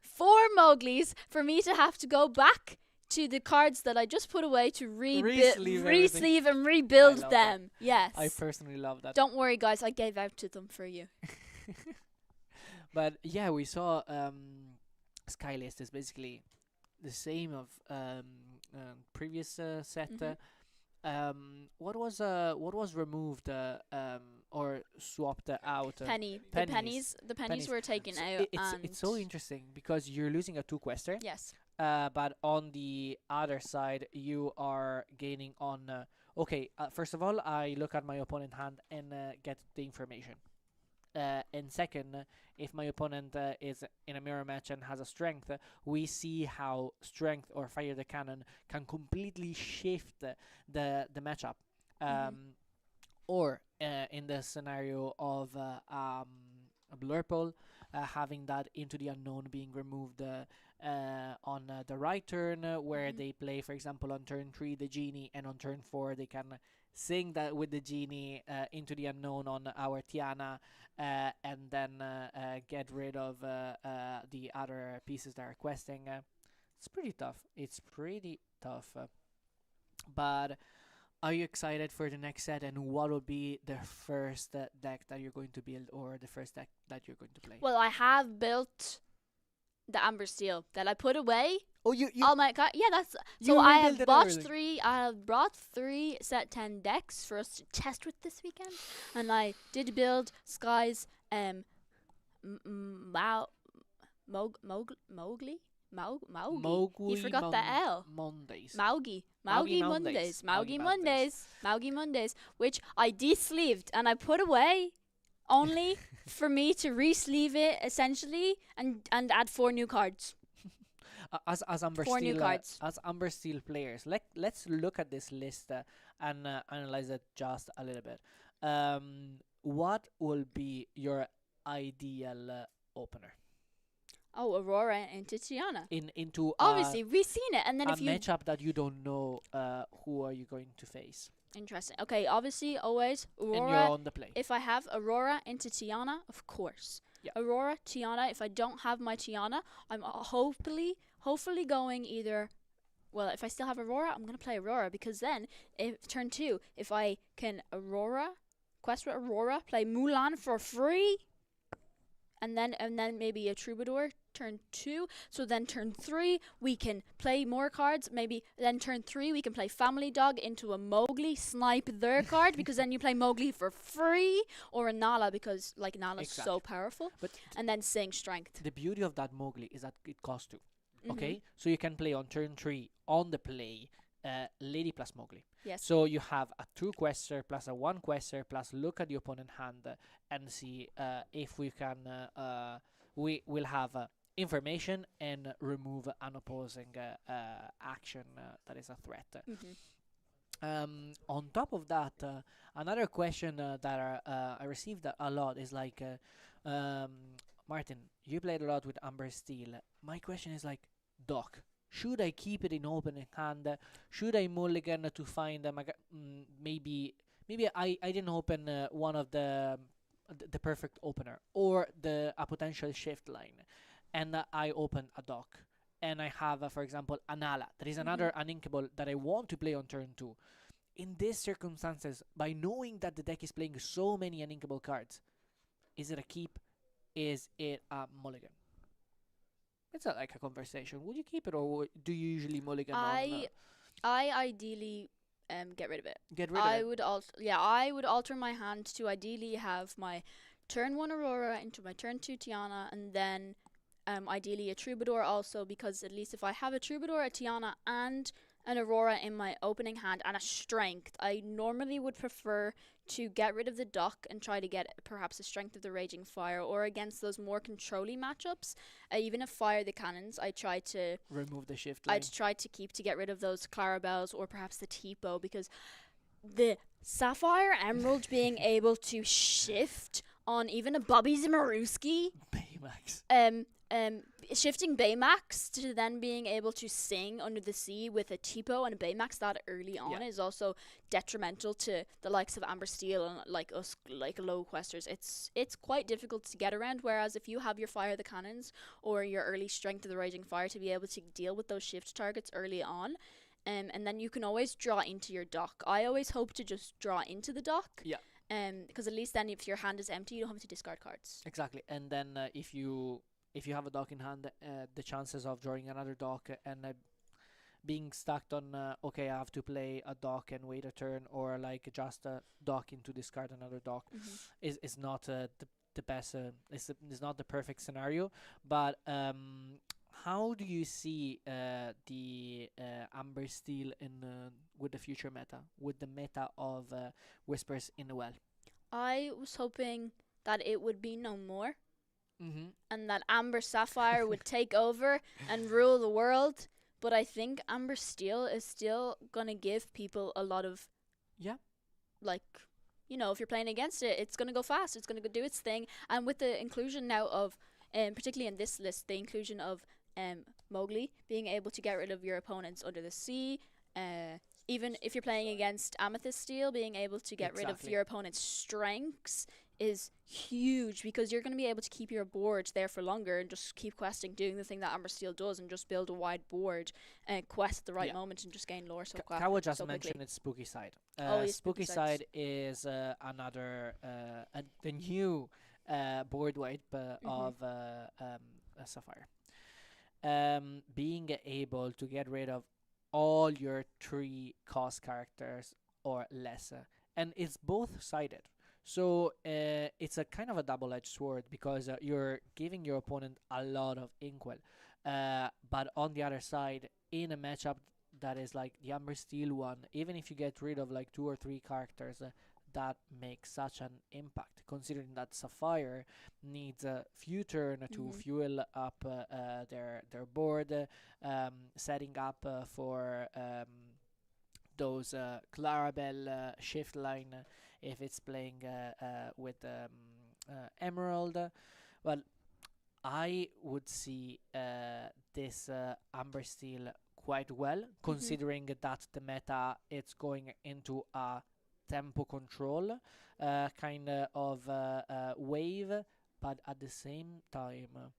Speaker 3: 4 Mowglis for me to have to go back to the cards that I just put away to
Speaker 2: Re-sleeve everything.
Speaker 3: re-sleeve and rebuild
Speaker 2: love
Speaker 3: them. Yes.
Speaker 2: I personally love that.
Speaker 3: Don't worry, guys. I gave out to them for you.
Speaker 2: But yeah, we saw Skylist is basically the same of previous set.
Speaker 3: Mhm.
Speaker 2: What was removed or swapped out?
Speaker 3: Penny.
Speaker 2: pennies.
Speaker 3: The pennies
Speaker 2: Pennies.
Speaker 3: were taken
Speaker 2: So
Speaker 3: out.
Speaker 2: it's so interesting because you're losing a 2-quester.
Speaker 3: Yes.
Speaker 2: But on the other side, you are gaining on. Okay, first of all, I look at my opponent hand and get the information. And second, if my opponent is in a mirror match and has a strength, we see how strength or fire the cannon can completely shift the matchup. Or in the scenario of a Blurple, having that Into the Unknown being removed on the right turn, where
Speaker 3: Mhm.
Speaker 2: they play, for example, on turn 3 the Genie, and on turn 4 they can sing that with the Genie Into the Unknown on our Tiana, and then get rid of the other pieces that are questing. It's pretty tough. But are you excited for the next set, and what will be the first deck that you're going to build, or the first deck that you're going to play?
Speaker 3: Well, I have built the Amber Steel that I put away.
Speaker 2: Oh, you
Speaker 3: All my yeah, that's
Speaker 2: you
Speaker 3: so I
Speaker 2: rebuilt
Speaker 3: have
Speaker 2: it
Speaker 3: bought
Speaker 2: everything.
Speaker 3: three. I have brought 3 set 10 decks for us to test with this weekend, and I did build Sky's Mao Mowgli Maugi. He
Speaker 2: Mowgli
Speaker 3: forgot the L.
Speaker 2: Mondays.
Speaker 3: Maugi.
Speaker 2: Maugi
Speaker 3: Maugi
Speaker 2: Mondays.
Speaker 3: Mondays. Maugi
Speaker 2: Maugi
Speaker 3: Mondays. Maugi Mondays. Which I de-sleeved and I put away only for me to re-sleeve it essentially and add 4 new cards.
Speaker 2: As Amber
Speaker 3: 4 new
Speaker 2: Steel
Speaker 3: cards.
Speaker 2: as Amber Steel players, let's look at this list and analyze it just a little bit. What will be your ideal opener
Speaker 3: Oh, Aurora into Tiana.
Speaker 2: into
Speaker 3: Obviously, we've seen it, and then
Speaker 2: a
Speaker 3: if you
Speaker 2: matchup that you don't know who are you going to face,
Speaker 3: interesting. Okay, obviously, always
Speaker 2: and you're
Speaker 3: Aurora.
Speaker 2: on the play.
Speaker 3: If I have Aurora into Tiana, of course.
Speaker 2: Yeah.
Speaker 3: Aurora, Tiana. If I don't have my Tiana, I'm hopefully going either. Well, if I still have Aurora, I'm gonna play Aurora because then, if turn 2, if I can Aurora, quest with Aurora, play Mulan for free, and then maybe a Troubadour turn 2. So then turn 3 we can play more cards. Maybe then turn 3 we can play Family Dog into a Mowgli, snipe their card because then you play Mowgli for free, or a Nala because like Nala's so
Speaker 2: Exactly.
Speaker 3: powerful,
Speaker 2: But
Speaker 3: and then Sing Strength.
Speaker 2: the beauty of that Mowgli is that it costs 2.
Speaker 3: Mhm.
Speaker 2: Okay, so you can play on turn 3 on the play, Lady plus Mowgli.
Speaker 3: Yes.
Speaker 2: So you have a 2 quester plus a 1 quester plus look at the opponent hand and see if we can we will have information and remove an opposing action that is a threat. On top of that, another question that I received a lot is like, Martin, you played a lot with Amber Steel. My question is like, Doc, should I keep it in opening hand? Should I mulligan to find maybe I didn't open one of the perfect opener or a potential shift line, and I open a Doc. And I have, for example, Anala. That is another uninkable that I want to play on turn 2. In these circumstances, by knowing that the deck is playing so many uninkable cards, is it a keep? Is it a mulligan? It's not like a conversation. Would you keep it, or do you usually mulligan
Speaker 3: I ideally get rid of it.
Speaker 2: get rid of
Speaker 3: I
Speaker 2: it?
Speaker 3: would I would alter my hand to ideally have my turn 1 Aurora into my turn 2 Tiana, and then ideally a Troubadour also, because at least if I have a Troubadour, a Tiana, and an Aurora in my opening hand and a Strength, I normally would prefer to get rid of the Dock and try to get perhaps a Strength of the Raging Fire, or against those more controlly matchups, even if Fire the Cannons, I try to
Speaker 2: Remove the shift line.
Speaker 3: I'd try to keep to get rid of those Clarabelles or perhaps the Tipo, because the Sapphire Emerald being able to shift on even a Bobby Zimmerowski,
Speaker 2: Baymax.
Speaker 3: shifting Baymax to then being able to sing Under the Sea with a Tipo and a Baymax that early on
Speaker 2: Yeah.
Speaker 3: is also detrimental to the likes of Amber Steel and like us, like low questers. It's quite difficult to get around, whereas if you have your Fire the Cannons or your early Strength of the Raging Fire to be able to deal with those shift targets early on, and then you can always draw into your dock. I always hope to just draw into the dock.
Speaker 2: Yeah.
Speaker 3: Because at least then if your hand is empty, you don't have to discard cards.
Speaker 2: Exactly. And then if you have a Dock in hand, the chances of drawing another Dock and being stuck on okay, I have to play a Dock and wait a turn, or like just a Dock into discard another Dock, is not the best. Is not the perfect scenario. But how do you see the Amber Steel in with the future meta, with the meta of Whispers in the Well?
Speaker 3: I was hoping that it would be no more,
Speaker 2: Mm-hmm.
Speaker 3: and that Amber Sapphire would take over and rule the world. But I think Amber Steel is still gonna give people a lot of,
Speaker 2: Yeah.
Speaker 3: like, if you're playing against it, it's gonna go fast. It's gonna go do its thing. And with the inclusion now of, particularly in this list, the inclusion of Mowgli being able to get rid of your opponents Under the Sea, even if you're playing against Amethyst Steel, being able to get rid of
Speaker 2: Exactly.
Speaker 3: your opponent's strengths is huge, because you're going to be able to keep your board there for longer and just keep questing, doing the thing that Amber Steel does, and just build a wide board and quest at the right
Speaker 2: Yeah.
Speaker 3: moment and just gain lore so
Speaker 2: Kawa just
Speaker 3: so quickly.
Speaker 2: mentioned its Spooky Side.
Speaker 3: Oh, yes,
Speaker 2: Spooky
Speaker 3: Spooky Sides.
Speaker 2: Side is another the new board wipe of Sapphire. being able to get rid of all your 3 cost characters or less. And it's both sided. So it's a kind of a double-edged sword because you're giving your opponent a lot of inkwell. But on the other side, in a matchup that is like the Amber Steel one, even if you get rid of like 2 or 3 characters, that makes such an impact. Considering that Sapphire needs a few turn to fuel up their board, setting up for those Clarabelle shift line if it's playing with Emerald. Well, I would see this Amber Steel quite well, considering that the meta it's going into a tempo control kind of wave, but at the same time,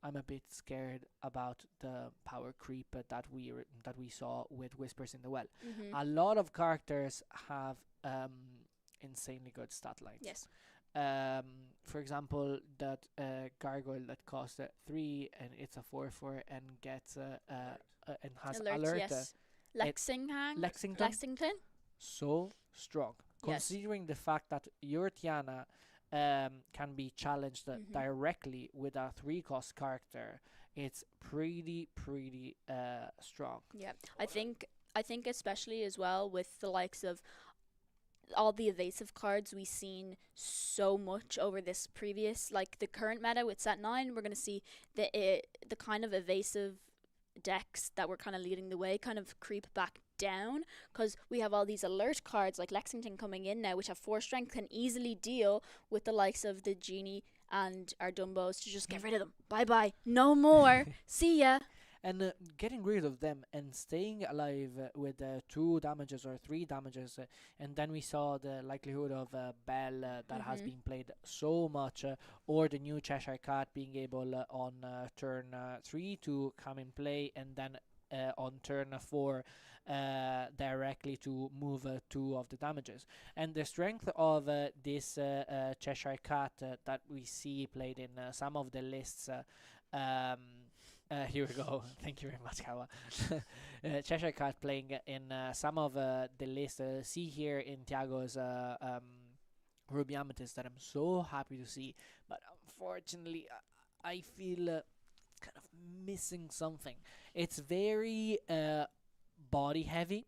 Speaker 2: I'm a bit scared about the power creep that we saw with Whispers in the Well. A lot of characters have insanely good stat lines.
Speaker 3: Yes.
Speaker 2: For example, that gargoyle that costs 3 and it's a 4/4 and gets and has alert.
Speaker 3: Yes. Lexington.
Speaker 2: So strong.
Speaker 3: Yes.
Speaker 2: Considering the fact that your Tiana can be challenged directly with a 3 cost character, it's pretty strong.
Speaker 3: Yeah, I think especially as well with the likes of all the evasive cards we've seen so much over this previous, like the current meta with set 9, we're going to see the kind of evasive decks that were kind of leading the way kind of creep back down, because we have all these alert cards like Lexington coming in now, which have 4 strength, can easily deal with the likes of the Genie and our Dumbos to just get rid of them. Bye bye, no more. See ya.
Speaker 2: And getting rid of them and staying alive with 2 damages or 3 damages, and then we saw the likelihood of Bell that has been played so much, or the new Cheshire Cat being able on turn 3 to come in play, and then on turn 4 directly to move 2 of the damages. And the strength of this Cheshire Cat that we see played in some of the lists. Here we go. Thank you very much, Kawa. Cheshire Cat playing in some of the lists. See here in Tiago's Ruby Amethyst that I'm so happy to see. But unfortunately, I feel kind of missing something. It's very body heavy.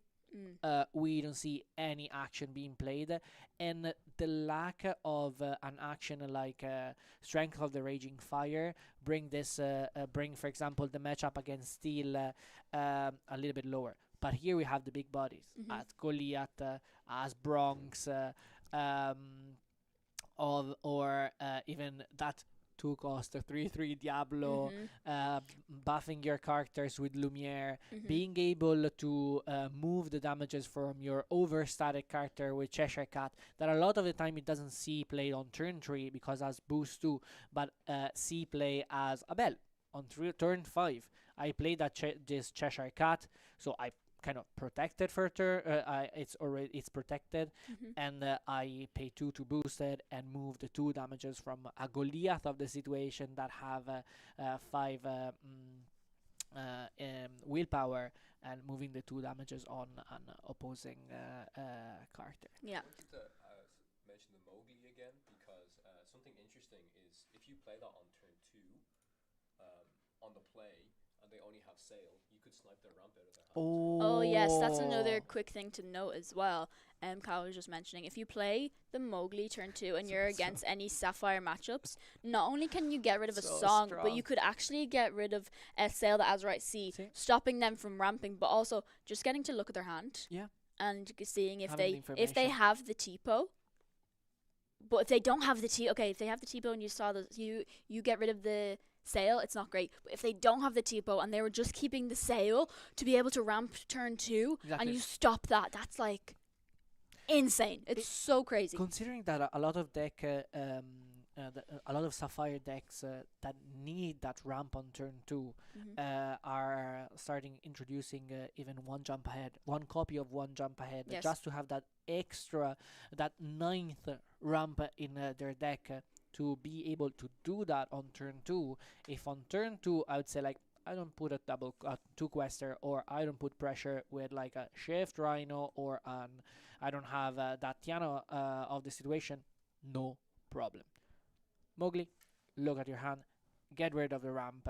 Speaker 2: We don't see any action being played, and the lack of an action like Strength of the Raging Fire bring for example the matchup against Steel a little bit lower. But here we have the big bodies as Goliath, as Bronx, or even that 2 cost 3/3 Diablo, buffing your characters with Lumiere, being able to move the damages from your overstatic character with Cheshire Cat, that a lot of the time it doesn't see played on turn 3 because as boost 2, but see play as a Bell on turn 5. I played this Cheshire Cat, so I kind of protected for it's protected, and I pay 2 to boost it and move the 2 damages from a Goliath of the situation that have 5 willpower, and moving the 2 damages on an opposing character.
Speaker 3: Yeah.
Speaker 1: I wanted to mention the Mowgli again because something interesting is if you play that on turn 2 on the play and they only have sail, you could snipe their ramp out of their hands.
Speaker 3: Oh yes, that's another quick thing to note as well. Kyle was just mentioning, if you play the Mowgli turn 2 and you're against any Sapphire matchups, not only can you get rid of a song, but you could actually get rid of a Sail the Azurite Sea, stopping them from ramping, but also just getting to look at their hand.
Speaker 2: Yeah.
Speaker 3: And seeing if
Speaker 2: Having
Speaker 3: they have the Tipo. But if they don't have the if they have the Tipo and you saw you get rid of the Sail, it's not great. But if they don't have the Tipo and they were just keeping the Sail to be able to ramp turn 2, and you stop that, that's like insane. It's so crazy.
Speaker 2: Considering that a lot of a lot of Sapphire decks that need that ramp on turn 2 are starting introducing even one copy of one jump ahead, just to have that extra, that 9th ramp in their deck to be able to do that on turn 2. If on turn 2, I would say like I don't put a two quester, or I don't put pressure with like a shift rhino, or I don't have that Tiana of the situation. No problem. Mowgli, look at your hand, get rid of the ramp,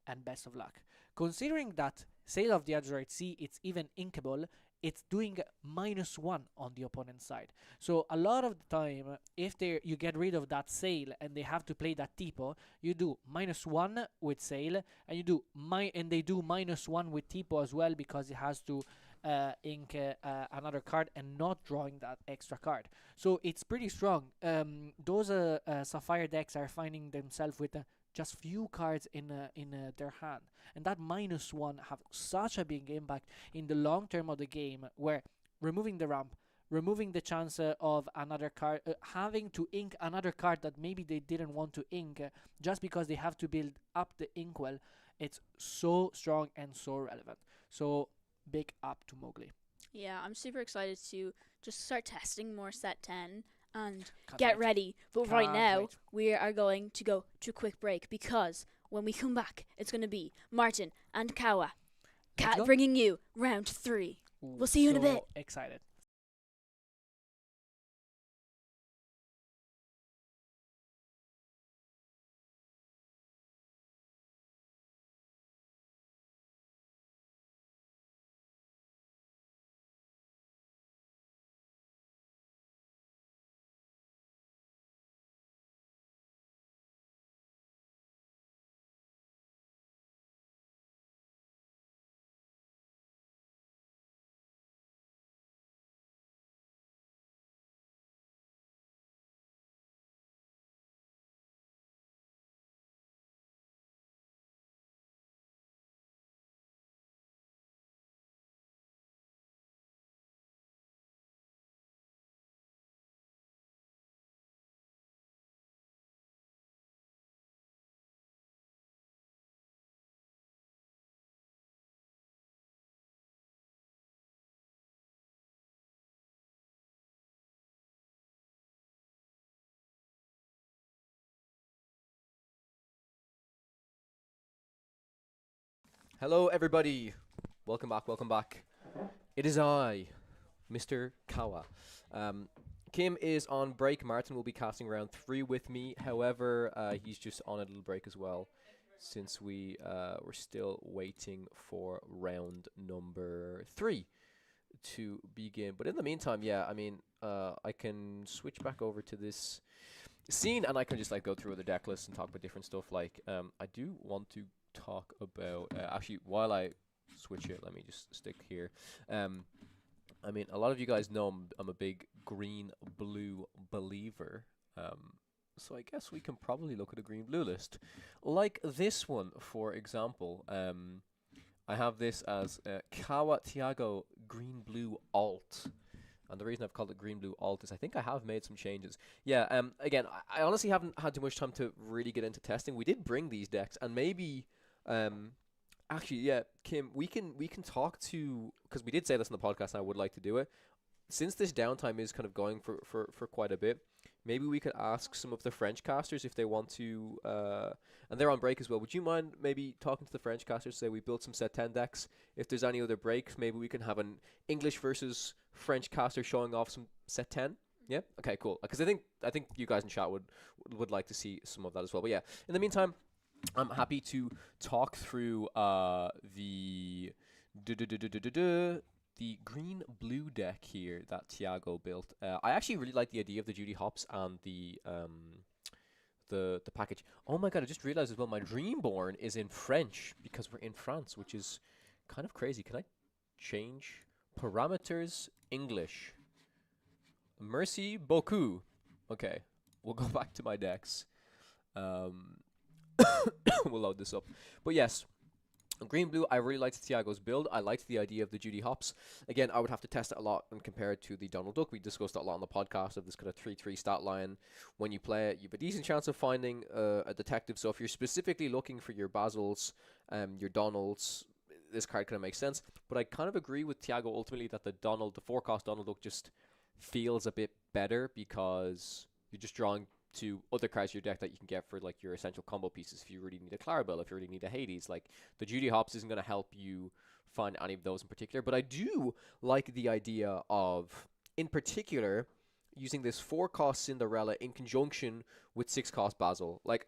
Speaker 2: and best of luck. Considering that Sail of the Adroit Sea, it's even inkable, it's doing -1 on the opponent's side. So a lot of the time, if you get rid of that sail and they have to play that tipo, you do -1 with sail, and you do and they do -1 with tipo as well, because it has to ink another card and not drawing that extra card. So it's pretty strong. Those Sapphire decks are finding themselves with just few cards in their hand, and that -1 have such a big impact in the long term of the game, where removing the ramp, removing the chance of another card, having to ink another card that maybe they didn't want to ink, just because they have to build up the inkwell. It's so strong and so relevant. So big up to Mowgli.
Speaker 3: Yeah, I'm super excited to just start testing more set 10 and
Speaker 2: Can't
Speaker 3: get
Speaker 2: wait.
Speaker 3: ready. But
Speaker 2: Can't
Speaker 3: right now,
Speaker 2: wait.
Speaker 3: we are going to go to a quick break, because when we come back, it's going to be Martin and Kawa
Speaker 2: Let's go.
Speaker 3: bringing you round 3.
Speaker 2: Ooh,
Speaker 3: We'll see you in a
Speaker 2: so
Speaker 3: bit.
Speaker 2: Excited.
Speaker 1: Hello, everybody. Welcome back. Welcome back. It is I, Mr. Kawa. Kim is on break. Martin will be casting round 3 with me. However, he's just on a little break as well, since we're still waiting for round number 3 to begin. But in the meantime, yeah, I mean, I can switch back over to this scene, and I can just like go through the deck list and talk about different stuff. Like, I do want to talk about actually, while I switch it, let me just stick here. I mean, a lot of you guys know I'm a big green-blue believer. So I guess we can probably look at a green-blue list. Like this one, for example. I have this as Kawa Tiago green-blue alt. And the reason I've called it green-blue alt is I think I have made some changes. Yeah, again, I honestly haven't had too much time to really get into testing. We did bring these decks, and maybe... actually, yeah, Kim, we can talk to, because we did say this in the podcast, and I would like to do it. Since this downtime is kind of going for quite a bit, maybe we could ask some of the French casters if they want to, and they're on break as well. Would you mind maybe talking to the French casters, say we built some set 10 decks? If there's any other breaks, maybe we can have an English versus French caster showing off some set 10? Yeah? Okay, cool. Because I think you guys in chat would like to see some of that as well. But yeah, in the meantime, I'm happy to talk through the green-blue deck here that Tiago built. I actually really like the idea of the Judy Hops and the package. Oh my god, I just realized as well my Dreamborn is in French because we're in France, which is kind of crazy. Can I change parameters English? Merci beaucoup. Okay, we'll go back to my decks. We'll load this up. But yes, green-blue, I really liked Tiago's build. I liked the idea of the Judy Hops. Again, I would have to test it a lot and compare it to the Donald Duck. We discussed it a lot on the podcast of this kind of 3-3 stat line. When you play it, you have a decent chance of finding a detective. So if you're specifically looking for your Basils, your Donalds, this card kind of makes sense. But I kind of agree with Tiago ultimately that the 4-cost Donald Duck just feels a bit better because you're just drawing to other cards in your deck that you can get for like your essential combo pieces. If you really need a Clarabelle, if you really need a Hades, like the Judy Hops isn't going to help you find any of those in particular. But I do like the idea of, in particular, using this 4-cost Cinderella in conjunction with 6-cost Basil. Like,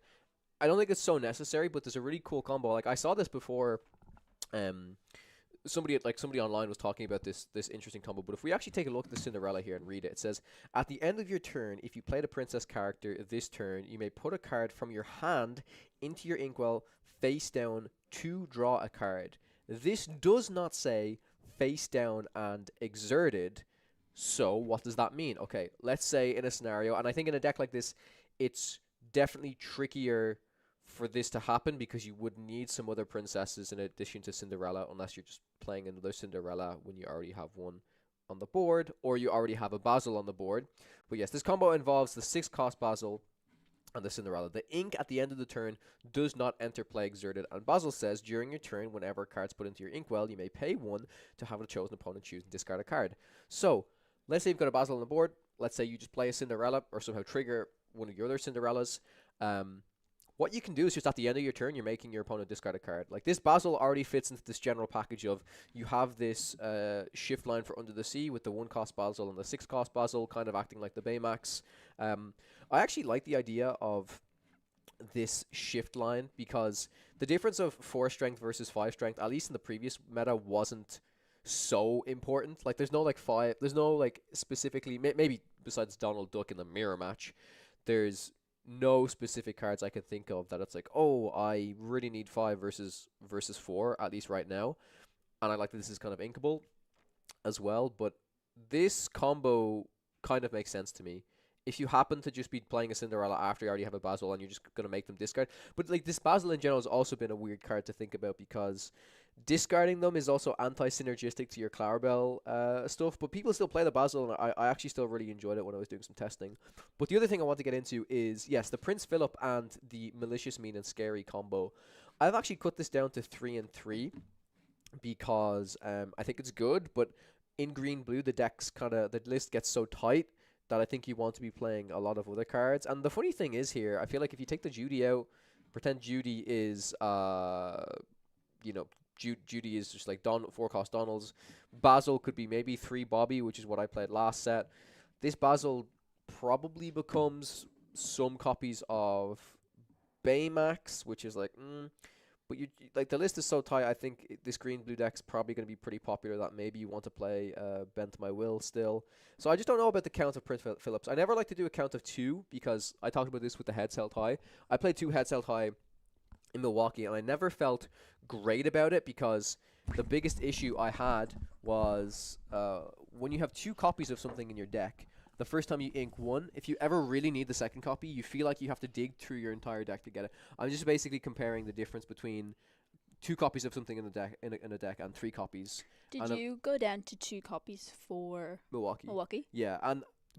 Speaker 1: I don't think it's so necessary, but there's a really cool combo. Like, I saw this before. Somebody online was talking about this interesting combo. But if we actually take a look at the Cinderella here and read it, it says, at the end of your turn, if you played a princess character this turn, you may put a card from your hand into your inkwell face down to draw a card. This does not say face down and exerted. So what does that mean? Okay, let's say in a scenario, and I think in a deck like this, it's definitely trickier for this to happen because you would need some other princesses in addition to Cinderella, unless you're just playing another Cinderella when you already have one on the board, or you already have a Basil on the board. But yes, this combo involves the 6-cost Basil and the Cinderella. The ink at the end of the turn does not enter play exerted, and Basil says during your turn, whenever cards put into your inkwell, you may pay 1 to have a chosen opponent choose and discard a card. So, let's say you've got a Basil on the board. Let's say you just play a Cinderella or somehow trigger one of your other Cinderellas. What you can do is just at the end of your turn, you're making your opponent discard a card. Like, this Basil already fits into this general package of you have this shift line for Under the Sea with the 1-cost Basil and the 6-cost Basil kind of acting like the Baymax. I actually like the idea of this shift line because the difference of 4 strength versus 5 strength, at least in the previous meta, wasn't so important. Like, there's no like 5, there's no like specifically, maybe besides Donald Duck in the mirror match, there's no specific cards I can think of that it's like, oh, I really need 5 versus 4, at least right now. And I like that this is kind of inkable as well, but this combo kind of makes sense to me. If you happen to just be playing a Cinderella after you already have a Basil and you're just going to make them discard. But like, this Basil in general has also been a weird card to think about because discarding them is also anti-synergistic to your Clarabelle stuff, but people still play the Basil, and I actually still really enjoyed it when I was doing some testing. But the other thing I want to get into is, yes, the Prince Philip and the Malicious, Mean, and Scary combo. I've actually cut this down to 3 and 3 because I think it's good, but in green-blue, the list gets so tight that I think you want to be playing a lot of other cards. And the funny thing is here, I feel like if you take the Judy out, pretend Judy is, Judy is just like 4-cost Donalds. Basil could be maybe 3 Bobby, which is what I played last set. This Basil probably becomes some copies of Baymax, which is like, but you like, the list is so tight. I think this green-blue deck's probably going to be pretty popular that maybe you want to play Bent My Will still. So I just don't know about the count of Prince Phillips. I never like to do a count of 2 because I talked about this with the Heads Held High. I played 2 Heads Held High in Milwaukee, and I never felt great about it because the biggest issue I had was when you have 2 copies of something in your deck, the first time you ink one, if you ever really need the second copy, you feel like you have to dig through your entire deck to get it. I'm just basically comparing the difference between 2 copies of something in a deck and 3 copies.
Speaker 3: Did you go down to 2 copies for
Speaker 1: Milwaukee? Yeah,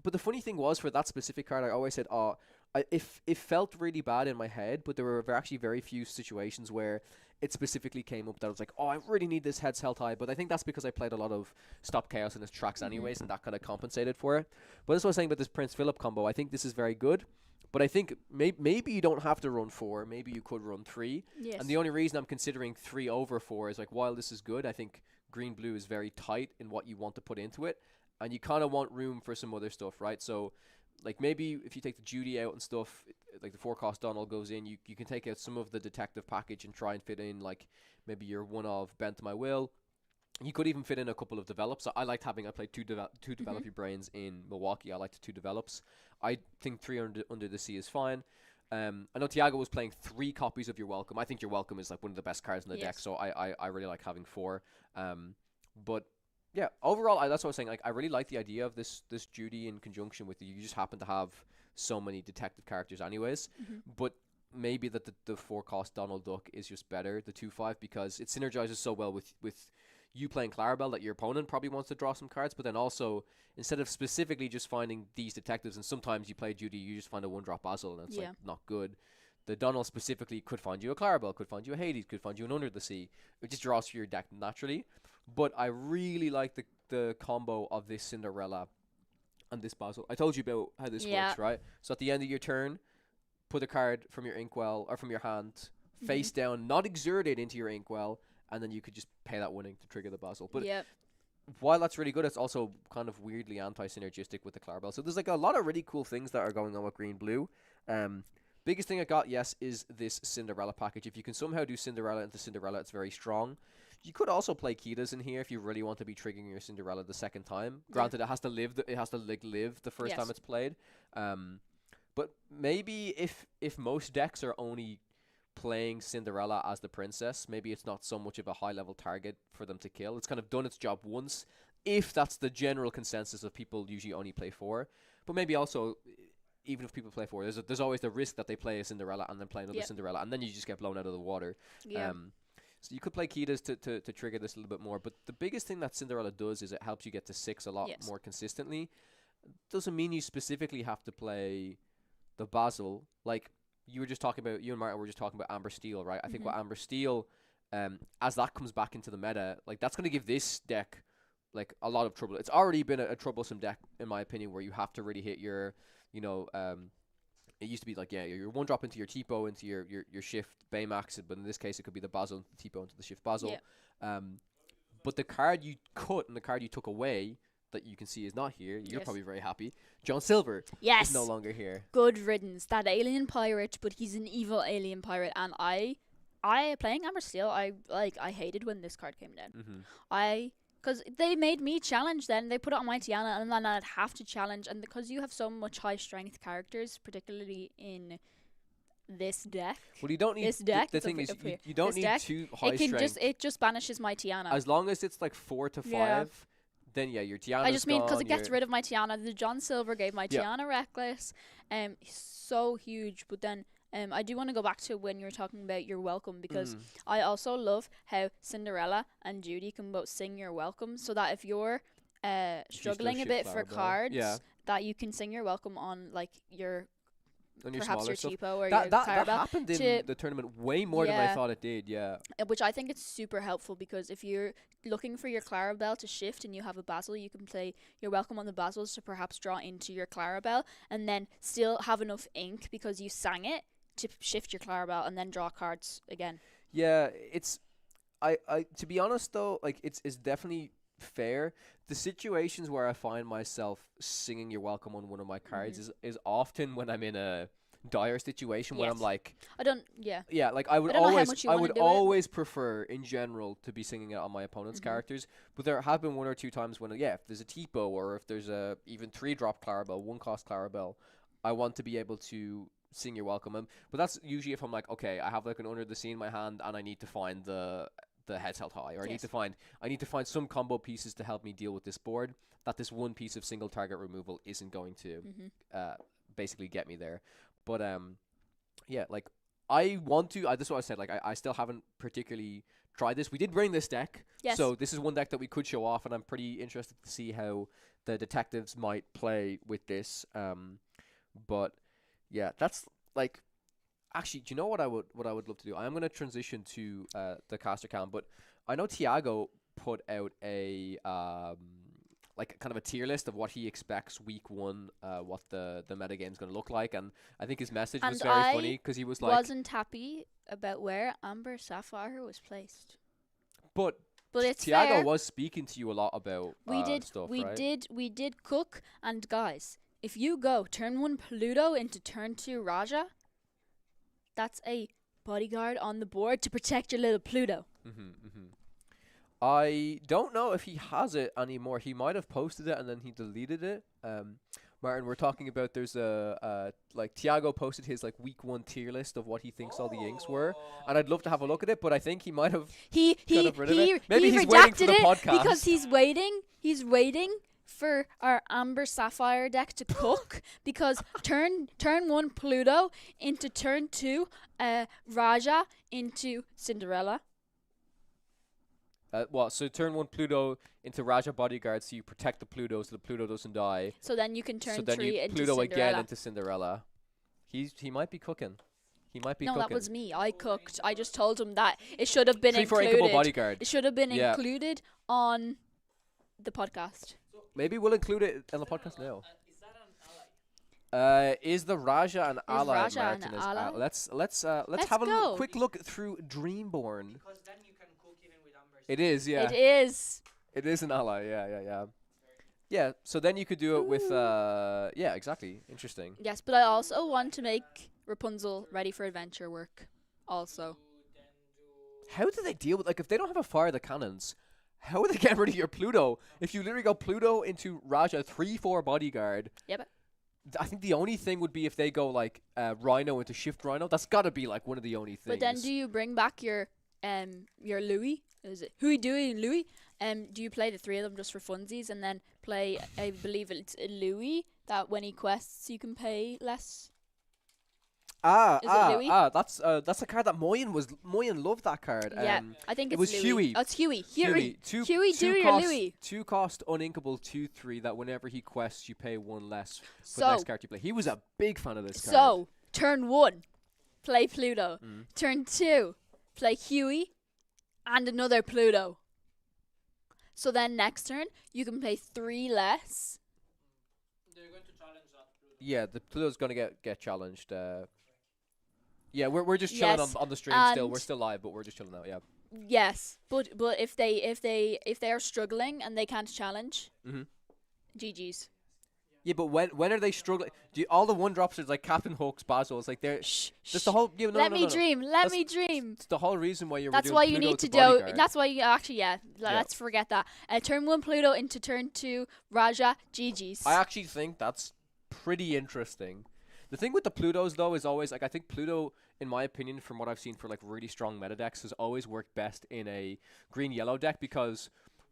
Speaker 1: but the funny thing was, for that specific card, I always said, it felt really bad in my head, but there were actually very few situations where it specifically came up that I was like, oh, I really need this Heads Held High. But I think that's because I played a lot of Stop Chaos in his tracks anyways, and that kind of compensated for it. But that's what I was saying about this Prince Philip combo. I think this is very good, but I think maybe you don't have to run 4. Maybe you could run 3.
Speaker 3: Yes.
Speaker 1: And the only reason I'm considering 3 over 4 is, like, while this is good, I think green-blue is very tight in what you want to put into it, and you kind of want room for some other stuff, right? So, like, maybe if you take the Judy out and stuff, like the 4-cost Donald goes in, you can take out some of the detective package and try and fit in, like, maybe your one of Bent My Will. You could even fit in a couple of develops. So I played 2 develop your brains in Milwaukee. I liked 2 develops. I think 3 under the Sea is fine. I know Tiago was playing 3 copies of Your Welcome. I think Your Welcome is like one of the best cards in the deck, so I really like having 4. But yeah, overall, that's what I was saying. Like, I really like the idea of this Judy in conjunction with you. You just happen to have so many detective characters anyways. But maybe that the 4-cost Donald Duck is just better, the 2/5, because it synergizes so well with you playing Clarabelle that your opponent probably wants to draw some cards. But then also, instead of specifically just finding these detectives, and sometimes you play Judy, you just find a 1-drop Basil, and it's like not good. The Donald specifically could find you a Clarabelle, could find you a Hades, could find you an Under the Sea. It just draws for your deck naturally. But I really like the combo of this Cinderella and this Basil. I told you about how this
Speaker 3: Yeah.
Speaker 1: works, right? So at the end of your turn, put a card from your inkwell or from your hand face down, not exerted into your inkwell, and then you could just pay that winning to trigger the Basil. But
Speaker 3: Yep.
Speaker 1: while that's really good, it's also kind of weirdly anti-synergistic with the Clarabelle. So there's like a lot of really cool things that are going on with green blue. Biggest thing I got, yes, is this Cinderella package. If you can somehow do Cinderella into Cinderella, it's very strong. You could also play Kitas in here if you really want to be triggering your Cinderella the second time. Granted, it has to live. It has to live the first
Speaker 3: Yes.
Speaker 1: time it's played. But maybe if most decks are only playing Cinderella as the princess, maybe it's not so much of a high level target for them to kill. It's kind of done its job once, if that's the general consensus of people usually only play 4. But maybe also, even if people play 4, there's always the risk that they play a Cinderella and then play another Cinderella, and then you just get blown out of the water.
Speaker 3: Yeah.
Speaker 1: So you could play Kitas to trigger this a little bit more. But the biggest thing that Cinderella does is it helps you get to 6 a lot more consistently. Doesn't mean you specifically have to play the Basil. Like, you and Martin were just talking about Amber Steel, right? I think what Amber Steel, as that comes back into the meta, like, that's going to give this deck like a lot of trouble. It's already been a troublesome deck, in my opinion, where you have to really hit your, it used to be like, your 1-drop into your Tipo, into your Shift Baymax, but in this case, it could be the Basil, the Tipo into the Shift Basil.
Speaker 3: Yeah.
Speaker 1: But the card you cut and the card you took away that you can see is not here. You're probably very happy. John Silver is no longer here.
Speaker 3: Good riddance. That alien pirate, but he's an evil alien pirate, and I playing Amber Steel, I hated when this card came down. Because they made me challenge then. They put it on my Tiana, and then I'd have to challenge. And because you have so much high strength characters, particularly in this deck.
Speaker 1: Well, you don't need
Speaker 3: this deck.
Speaker 1: The thing is, you don't need too high strength.
Speaker 3: It just banishes my Tiana.
Speaker 1: As long as it's like 4 to 5, then your Tiana.
Speaker 3: I just mean because it gets rid of my Tiana. The John Silver gave my Tiana Reckless. So huge. But then I do want to go back to when you were talking about your welcome, because I also love how Cinderella and Judy can both sing your welcome, so that if you're struggling a bit for cards, that you can sing your welcome on like your perhaps your Tipo or your
Speaker 1: that
Speaker 3: Clarabelle.
Speaker 1: happened in the tournament way more than I thought it did.
Speaker 3: Which I think it's super helpful, because if you're looking for your Clarabelle to shift and you have a Basil, you can play your welcome on the Basils to perhaps draw into your Clarabelle and then still have enough ink because you sang it to shift your Clarabelle and then draw cards again.
Speaker 1: Yeah, it's I to be honest though, like it's definitely fair. The situations where I find myself singing your welcome on one of my cards is often when I'm in a dire situation where I'm like, like I would always prefer in general to be singing it on my opponent's characters, but there have been 1 or 2 times when if there's a Tipo or if there's a even 3-drop Clarabelle, 1-cost Clarabelle, I want to be able to sing your welcome. But that's usually if I'm like, okay, I have like an Under the Sea in my hand and I need to find the heads held high, or I need to find some combo pieces to help me deal with this board that this one piece of single target removal isn't going to basically get me there. But like I want to. This is what I said. Like I still haven't particularly tried this. We did bring this deck, so this is one deck that we could show off, and I'm pretty interested to see how the detectives might play with this. But yeah, that's like. Actually, do you know what I would love to do? I am going to transition to the caster cam, but I know Tiago put out a like kind of a tier list of what he expects week 1, what the meta game is going to look like, and I think his message was very funny because he was like,
Speaker 3: wasn't happy about where Amber Sapphire was placed.
Speaker 1: But
Speaker 3: it's
Speaker 1: Tiago
Speaker 3: fair.
Speaker 1: was speaking to you a lot about stuff, right?
Speaker 3: We did cook, and guys, if you go turn 1 Pluto into turn 2 Raja, that's a bodyguard on the board to protect your little Pluto.
Speaker 1: I don't know if he has it anymore. He might have posted it and then he deleted it. Martin, we're talking about there's like Tiago posted his like week 1 tier list of what he thinks all the inks were, and I'd love to have a look at it, but I think he might have
Speaker 3: he
Speaker 1: Maybe he's waiting for the podcast
Speaker 3: because he's waiting for our Amber Sapphire deck to cook, because turn 1 Pluto into turn 2 Raja into Cinderella.
Speaker 1: So turn 1 Pluto into Raja bodyguard, so you protect the Pluto so the Pluto doesn't die.
Speaker 3: So then you can turn 3 into
Speaker 1: Pluto
Speaker 3: Cinderella.
Speaker 1: again into Cinderella. He might be cooking.
Speaker 3: No, that was me. I cooked. I just told him that it should have been
Speaker 1: 3 for
Speaker 3: included.
Speaker 1: inkable bodyguard.
Speaker 3: It should have been included on the podcast.
Speaker 1: Maybe we'll include it in the podcast now.
Speaker 2: Is that an ally?
Speaker 1: Is the Raja an ally?
Speaker 3: Raja an
Speaker 1: Martin is
Speaker 3: ally?
Speaker 1: let's
Speaker 3: Let's
Speaker 1: have a
Speaker 3: go.
Speaker 1: quick look through Dreamborn.
Speaker 2: Because then you can cook even with Amber.
Speaker 1: It is, yeah.
Speaker 3: It is.
Speaker 1: It is an ally. Yeah. Yeah. So then you could do it with yeah, exactly. Interesting.
Speaker 3: Yes, but I also want to make Rapunzel ready for adventure work. Also.
Speaker 1: How do they deal with, like, if they don't have a fire the cannons? How are they getting rid of your Pluto? If you literally go Pluto into Raja 3/4 bodyguard.
Speaker 3: Yeah, but
Speaker 1: I think the only thing would be if they go like Rhino into Shift Rhino. That's got to be like one of the only things.
Speaker 3: But then do you bring back your Louis? Is it who you doing Louis? Do you play the three of them just for funsies and then play? I believe it's a Louis that when he quests you can pay less. Is it Louis?
Speaker 1: That's a card that Moyen loved that card.
Speaker 3: Yeah, I think
Speaker 1: it
Speaker 3: it's
Speaker 1: was
Speaker 3: Louis.
Speaker 1: Huey.
Speaker 3: Oh, it's Huey. Huey.
Speaker 1: Huey,
Speaker 3: do your Louis.
Speaker 1: 2 cost uninkable 2/3 that whenever he quests you pay 1 less for the
Speaker 3: So,
Speaker 1: next card you play. He was a big fan of this card.
Speaker 3: so turn 1, play Pluto.
Speaker 1: Mm.
Speaker 3: Turn 2, play Huey, and another Pluto. So then next turn you can play 3 less.
Speaker 2: They're going to challenge that.
Speaker 1: Yeah, the Pluto's gonna get challenged. Yeah, we're just chilling
Speaker 3: Yes,
Speaker 1: on the stream still. We're
Speaker 3: and-
Speaker 1: still live, but we're just chilling out. Yeah.
Speaker 3: Yes, but if they are struggling and they can't challenge,
Speaker 1: Mhm.
Speaker 3: GG's.
Speaker 1: Yeah, but when are they struggling? All the 1-drops are like Captain Hook's, Basil. It's like they're
Speaker 3: Shh,
Speaker 1: just the whole. Yeah, no,
Speaker 3: let
Speaker 1: no,
Speaker 3: me
Speaker 1: no, no.
Speaker 3: dream. Let
Speaker 1: That's-
Speaker 3: me dream.
Speaker 1: It's the whole reason why you're.
Speaker 3: That's
Speaker 1: doing
Speaker 3: why you
Speaker 1: Pluto
Speaker 3: need to do.
Speaker 1: bodyguard.
Speaker 3: That's why you actually let's forget that. Turn 1 Pluto into turn 2 Raja. GG's.
Speaker 1: I actually think that's pretty interesting. The thing with the Plutos though is always like I think Pluto, in my opinion, from what I've seen for like really strong meta decks, has always worked best in a green-yellow deck because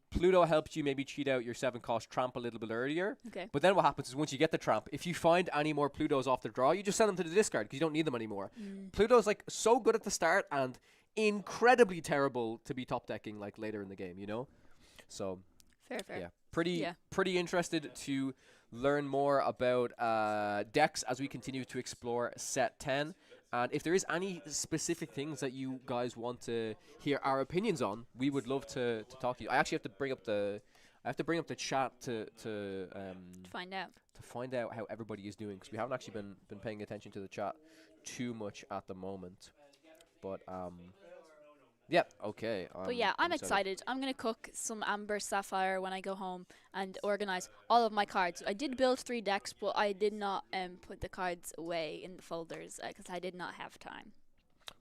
Speaker 1: Pluto helps you maybe cheat out your 7-cost tramp a little bit earlier.
Speaker 3: Okay.
Speaker 1: But then what happens is once you get the tramp, if you find any more Plutos off the draw, you just send them to the discard because you don't need them anymore. Pluto's like so good at the start and incredibly terrible to be top decking like later in the game, you know? So
Speaker 3: Fair.
Speaker 1: yeah, pretty
Speaker 3: Yeah.
Speaker 1: pretty interested to learn more about decks as we continue to explore set 10. And if there is any specific things that you guys want to hear our opinions on, we would love to talk to you. I actually have to bring up the chat to
Speaker 3: Find out.
Speaker 1: find out how everybody is doing because we haven't actually been paying attention to the chat too much at the moment. But yeah, okay.
Speaker 3: But yeah, I'm excited. I'm gonna cook some Amber Sapphire when I go home and organize all of my cards. I did build 3 decks, but I did not put the cards away in the folders because I did not have time.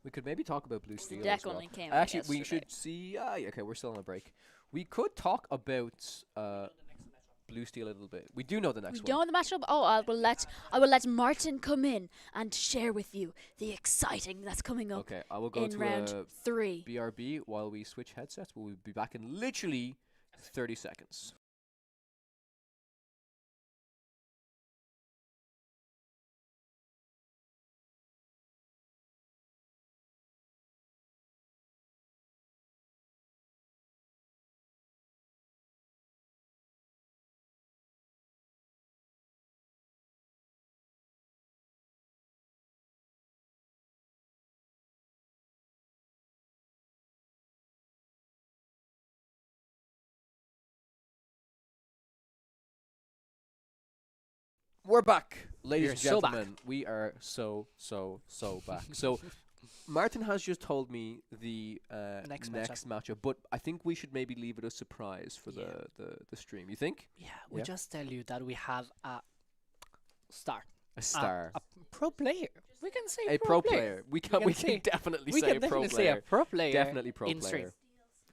Speaker 1: We could maybe talk about Blue Steel
Speaker 3: The deck
Speaker 1: as well.
Speaker 3: only came out
Speaker 1: Actually, we
Speaker 3: yesterday.
Speaker 1: should see. Okay, we're still on a break. We could talk about Blue Steel a little bit. We do know the next
Speaker 3: We
Speaker 1: one.
Speaker 3: don't know the matchup. Oh, I will let Martin come in and share with you the exciting that's coming up
Speaker 1: Okay, I will go
Speaker 3: in
Speaker 1: to
Speaker 3: round 3.
Speaker 1: BRB while we switch headsets. We'll be back in literally 30 seconds. We're back, ladies
Speaker 2: We're
Speaker 1: and
Speaker 2: so back.
Speaker 1: gentlemen. We are so back. So, Martin has just told me the
Speaker 2: Next
Speaker 1: matchup, but I think we should maybe leave it a surprise for
Speaker 2: Yeah.
Speaker 1: the stream. You think?
Speaker 2: Yeah, we
Speaker 1: Yeah.
Speaker 2: just tell you that we have a star.
Speaker 1: A star,
Speaker 2: A pro player. We can say
Speaker 1: a pro player. We can
Speaker 2: can say-
Speaker 1: definitely
Speaker 2: We
Speaker 1: say
Speaker 2: can
Speaker 1: a pro
Speaker 2: definitely say a
Speaker 1: player.
Speaker 2: pro player.
Speaker 1: Definitely pro
Speaker 2: in
Speaker 1: player.
Speaker 2: stream.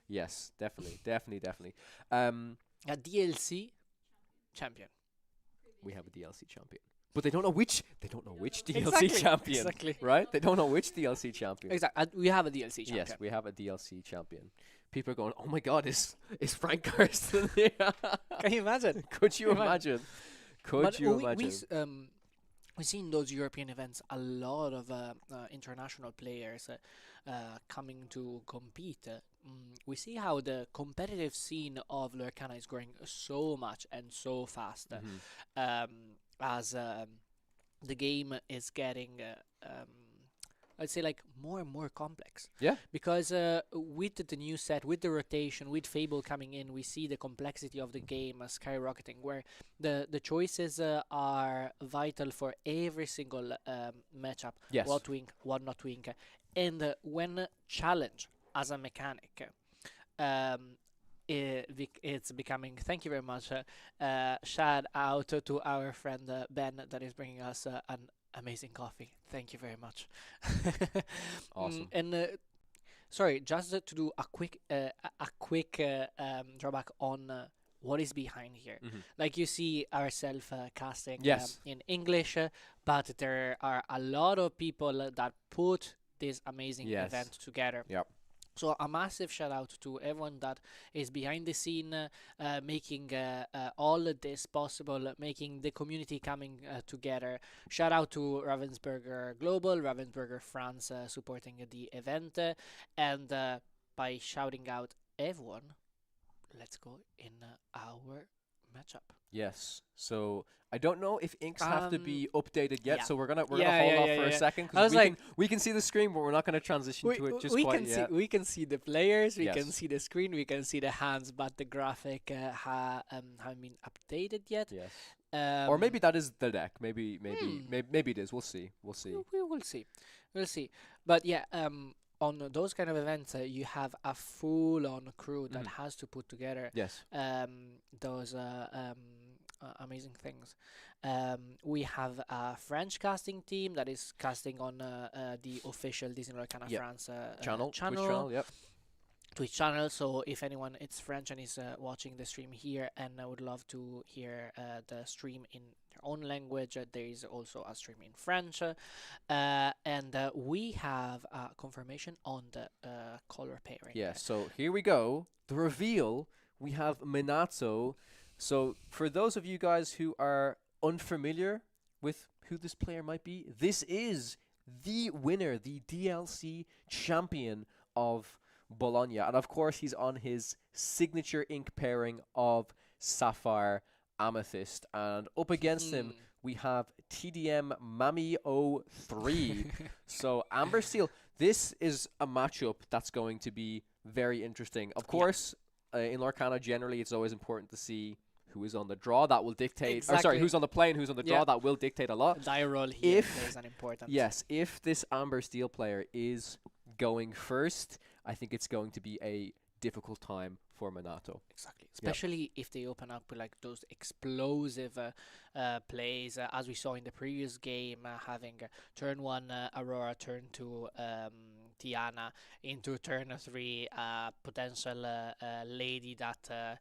Speaker 1: Yes, definitely.
Speaker 2: A DLC champion.
Speaker 1: We have a DLC champion, but they don't know which. They don't know which DLC
Speaker 2: Exactly,
Speaker 1: champion.
Speaker 2: exactly.
Speaker 1: Right? They don't know which DLC champion.
Speaker 2: Exactly. We have a DLC champion.
Speaker 1: Yes, we have a DLC champion. People are going, "Oh my God, is Frank Karsten here?"
Speaker 2: Can you imagine?
Speaker 1: Could you
Speaker 2: Imagine.
Speaker 1: imagine? Could
Speaker 2: But
Speaker 1: you
Speaker 2: we
Speaker 1: imagine?
Speaker 2: we see in those European events a lot of international players coming to compete. We see how the competitive scene of Lorcana is growing so much and so fast
Speaker 1: Mhm.
Speaker 2: as the game is getting I'd say like more and more complex.
Speaker 1: Yeah.
Speaker 2: Because with the new set, with the rotation, with Fable coming in, we see the complexity of the game skyrocketing, where the choices are vital for every single matchup.
Speaker 1: Yes.
Speaker 2: What to ink, what not to ink, and when challenge as a mechanic. Um, it's becoming. Thank you very much. Shout out to our friend Ben that is bringing us an amazing coffee. Thank you very much.
Speaker 1: Awesome.
Speaker 2: And sorry, just to do a quick drawback on what is behind here.
Speaker 1: Mhm.
Speaker 2: Like you see ourselves casting
Speaker 1: Yes.
Speaker 2: in English, but there are a lot of people that put this amazing
Speaker 1: Yes.
Speaker 2: event together.
Speaker 1: Yep.
Speaker 2: So a massive shout out to everyone that is behind the scene, making all of this possible, making the community coming together. Shout out to Ravensburger Global, Ravensburger France supporting the event, and by shouting out everyone, let's go in our matchup.
Speaker 1: Yes. So I don't know if inks have to be updated yet,
Speaker 2: yeah.
Speaker 1: so we're gonna
Speaker 2: Yeah,
Speaker 1: hold
Speaker 2: yeah,
Speaker 1: off
Speaker 2: yeah,
Speaker 1: for a
Speaker 2: yeah.
Speaker 1: second
Speaker 2: I
Speaker 1: because
Speaker 2: was
Speaker 1: we
Speaker 2: like-
Speaker 1: can see the screen, but we're not gonna transition to it just
Speaker 2: we
Speaker 1: quite
Speaker 2: can
Speaker 1: yet.
Speaker 2: we can see the players, we can
Speaker 1: Yes.
Speaker 2: see the screen, we can see the hands, but the graphic haven't been updated yet.
Speaker 1: Yes.
Speaker 2: Um,
Speaker 1: Or maybe that is the deck. Maybe
Speaker 2: Hmm.
Speaker 1: maybe it is. We'll see. We'll see.
Speaker 2: we will see, we'll see. But yeah, on those kind of events, you have a full-on crew that
Speaker 1: Mhm.
Speaker 2: has to put together
Speaker 1: Yes.
Speaker 2: those amazing things. We have a French casting team that is casting on the official Disney Lorcana
Speaker 1: Yep.
Speaker 2: France
Speaker 1: Channel. Twitch channel. Yep.
Speaker 2: Twitch channel. So if anyone is French and is watching the stream here and would love to hear the stream in their own language, there is also a stream in French. And we have confirmation on the color pairing.
Speaker 1: Yes. So here we go. The reveal. We have Minato. So for those of you guys who are unfamiliar with who this player might be, this is the winner, the DLC champion of Bologna. And of course, he's on his signature ink pairing of Sapphire Amethyst. And up against him, we have TDM Mami 03. So Amber Steel, this is a matchup that's going to be very interesting. Of course, in Lorcana, generally, it's always important to see who is on the draw. That will dictate. Or sorry,
Speaker 2: Exactly.
Speaker 1: who's on the play and who's on the draw.
Speaker 2: Yeah.
Speaker 1: That will dictate a lot.
Speaker 2: Die roll here
Speaker 1: If-
Speaker 2: plays an important.
Speaker 1: Yes, if this Amber Steel player is going first, I think it's going to be a difficult time for Minato.
Speaker 2: Exactly. Especially if they open up with like those explosive plays, as we saw in the previous game, having turn 1 Aurora, turn 2 Tiana, into turn 3 potential lady that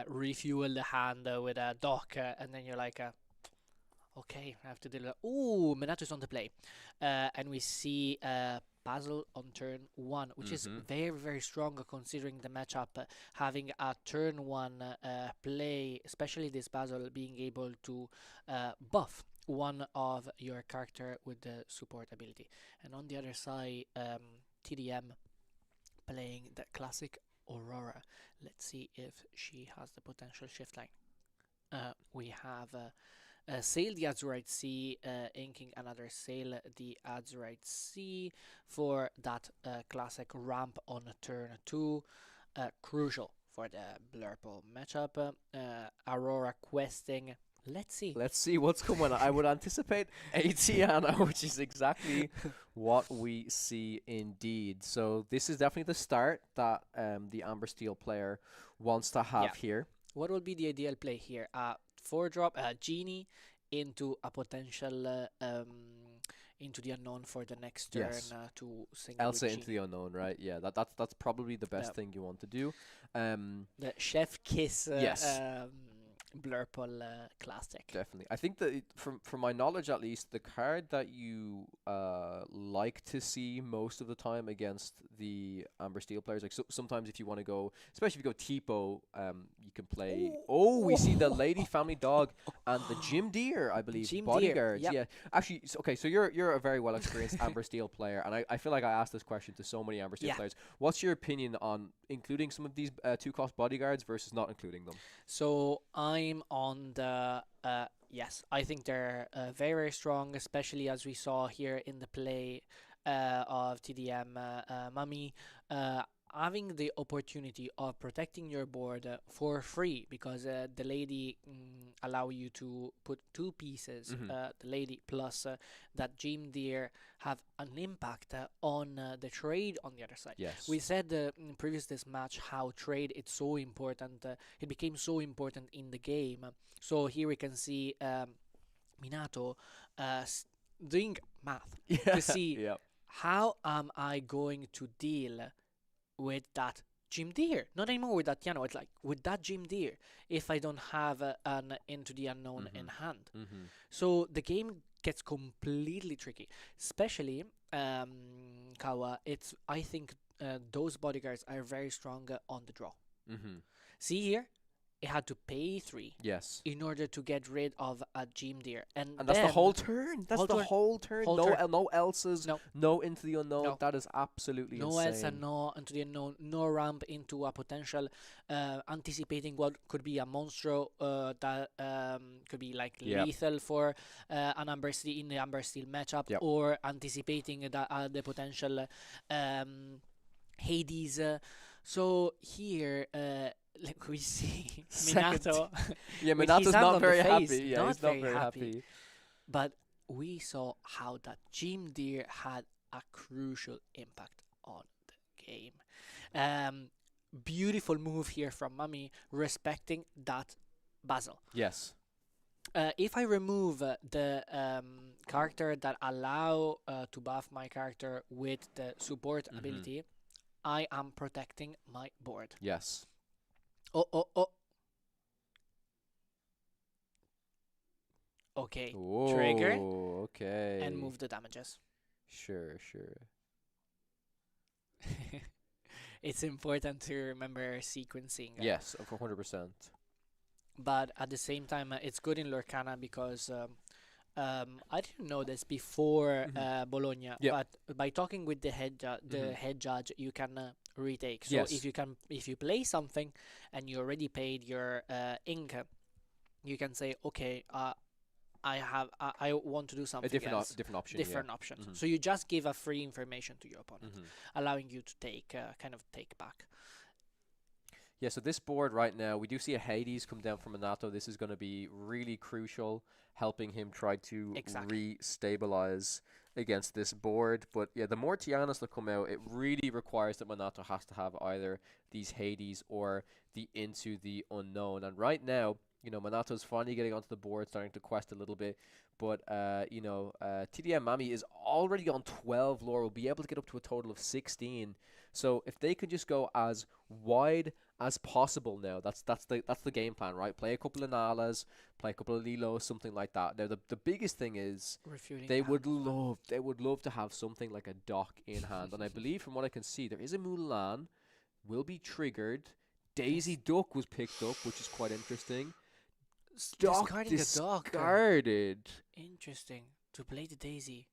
Speaker 2: refuel the hand with a dock, and then you're like, okay, I have to deal with. Ooh, Minato's on the play, and we see Basil on turn 1, which is
Speaker 1: Mhm.
Speaker 2: very, very strong considering the matchup. Having a turn 1 play, especially this Basil being able to buff one of your character with the support ability. And on the other side, TDM playing the classic Aurora. Let's see if she has the potential shift line. We have Sail the Azurite Sea, inking another Sail the Azurite Sea for that classic ramp on turn 2. Crucial for the Blurple matchup. Aurora questing. Let's see.
Speaker 1: Let's see what's coming. I would anticipate a Tiana, which is exactly what we see indeed. So this is definitely the start that the Amber Steel player wants to have
Speaker 2: Yeah.
Speaker 1: here.
Speaker 2: What would be the ideal play here? 4-drop Genie into a potential into the unknown for the next turn
Speaker 1: Yes.
Speaker 2: to single
Speaker 1: Elsa
Speaker 2: with
Speaker 1: into
Speaker 2: Genie.
Speaker 1: the unknown, right? Yeah, that's probably the best
Speaker 2: Yeah.
Speaker 1: thing you want to do.
Speaker 2: The Chef Kiss
Speaker 1: Yes.
Speaker 2: Blurple classic.
Speaker 1: Definitely. I think that from my knowledge at least, the card that you like to see most of the time against the Amber Steel players, like sometimes if you want to go, especially if you go Tipo, you can play. Oh, we see the Lady Family Dog and the Jim Deere, I believe,
Speaker 2: Jim Deere,
Speaker 1: bodyguards.
Speaker 2: yep.
Speaker 1: Yeah, actually, okay. So you're a very well experienced Amber Steel player, and I feel like I asked this question to so many Amber Steel
Speaker 2: Yeah.
Speaker 1: players. What's your opinion on including some of these 2-cost bodyguards versus not including them?
Speaker 2: So I'm on the yes. I think they're very, very strong, especially as we saw here in the play. of TDM Mummy, having the opportunity of protecting your board for free, because the lady allow you to put two pieces, the lady plus that Jim Deere have an impact on the trade on the other side.
Speaker 1: Yes.
Speaker 2: We said in previous this match how trade is so important. It became so important in the game. So here we can see Minato doing math to see
Speaker 1: Yeah.
Speaker 2: how am I going to deal with that Jim Deere. Not anymore with that Tiano. It's like with that Jim Deere if I don't have an Into the Unknown in hand. So the game gets completely tricky, especially Kawa. I think those bodyguards are very strong on the draw. See here, it had to pay 3
Speaker 1: Yes.
Speaker 2: in order to get rid of a Jim Deere, and
Speaker 1: that's the whole turn. That's the whole turn.
Speaker 2: Whole
Speaker 1: No,
Speaker 2: turn.
Speaker 1: no else's.
Speaker 2: No.
Speaker 1: No Into the Unknown.
Speaker 2: No.
Speaker 1: That is absolutely
Speaker 2: no
Speaker 1: insane.
Speaker 2: else and no Into the Unknown, no ramp into a potential anticipating what could be a monstro that could be like lethal for an Amber Steel in the Amber Steel matchup, or anticipating the potential Hades. So here like we see Minato.
Speaker 1: Yeah,
Speaker 2: with his
Speaker 1: Minato's
Speaker 2: hand
Speaker 1: not
Speaker 2: on the
Speaker 1: very
Speaker 2: face,
Speaker 1: happy. Yeah,
Speaker 2: not
Speaker 1: he's not
Speaker 2: very
Speaker 1: very
Speaker 2: happy.
Speaker 1: happy.
Speaker 2: But we saw how that Jim Deere had a crucial impact on the game. Beautiful move here from Mummy, respecting that Basil.
Speaker 1: Yes.
Speaker 2: If I remove the character that allow to buff my character with the support ability, I am protecting my board.
Speaker 1: Yes.
Speaker 2: Oh. Okay.
Speaker 1: Whoa,
Speaker 2: Trigger.
Speaker 1: Okay.
Speaker 2: And move the damages.
Speaker 1: Sure.
Speaker 2: It's important to remember sequencing.
Speaker 1: Yes, of 100%.
Speaker 2: But at the same time, it's good in Lorcana because I didn't know this before Bologna. But by talking with the head judge, you can retake. So if you play something and you already paid your ink, you can say, okay, I want to do something
Speaker 1: Different option.
Speaker 2: Different options. So you just give a free information to your opponent, allowing you to take take back.
Speaker 1: Yeah, so this board right now, we do see a Hades come down from Minato. This is going to be really crucial, helping him try to re-stabilize against this board. But yeah, the more Tianas that come out, it really requires that Minato has to have either these Hades or the Into the Unknown. And right now, Minato's finally getting onto the board, starting to quest a little bit. But, TDM Mami is already on 12 lore, will be able to get up to a total of 16. So if they could just go as wide as possible now, that's the game plan, right? Play a couple of Nalas, play a couple of Lilos, something like that. Now the biggest thing is they would love to have something like a Dock in hand. And I believe from what I can see, there is a Mulan, will be triggered. Daisy Duck was picked up, which is quite interesting.
Speaker 2: Discarding a Dock.
Speaker 1: Discarded.
Speaker 2: Interesting. To play the Daisy.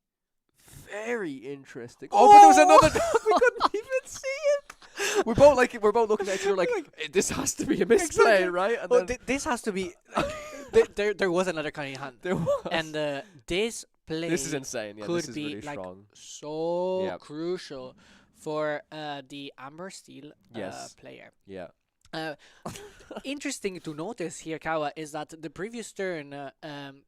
Speaker 1: Very interesting. Oh, but there was another Dock. We couldn't even see it. We're both looking at each other like this has to be a misplay, right? And
Speaker 2: this has to be. there was another card in hand.
Speaker 1: There was.
Speaker 2: And this play.
Speaker 1: This is insane. Yeah,
Speaker 2: could
Speaker 1: this is
Speaker 2: be
Speaker 1: really strong.
Speaker 2: So crucial for the Amber Steel player.
Speaker 1: Yeah.
Speaker 2: Interesting to notice here, Kawa, is that the previous turn,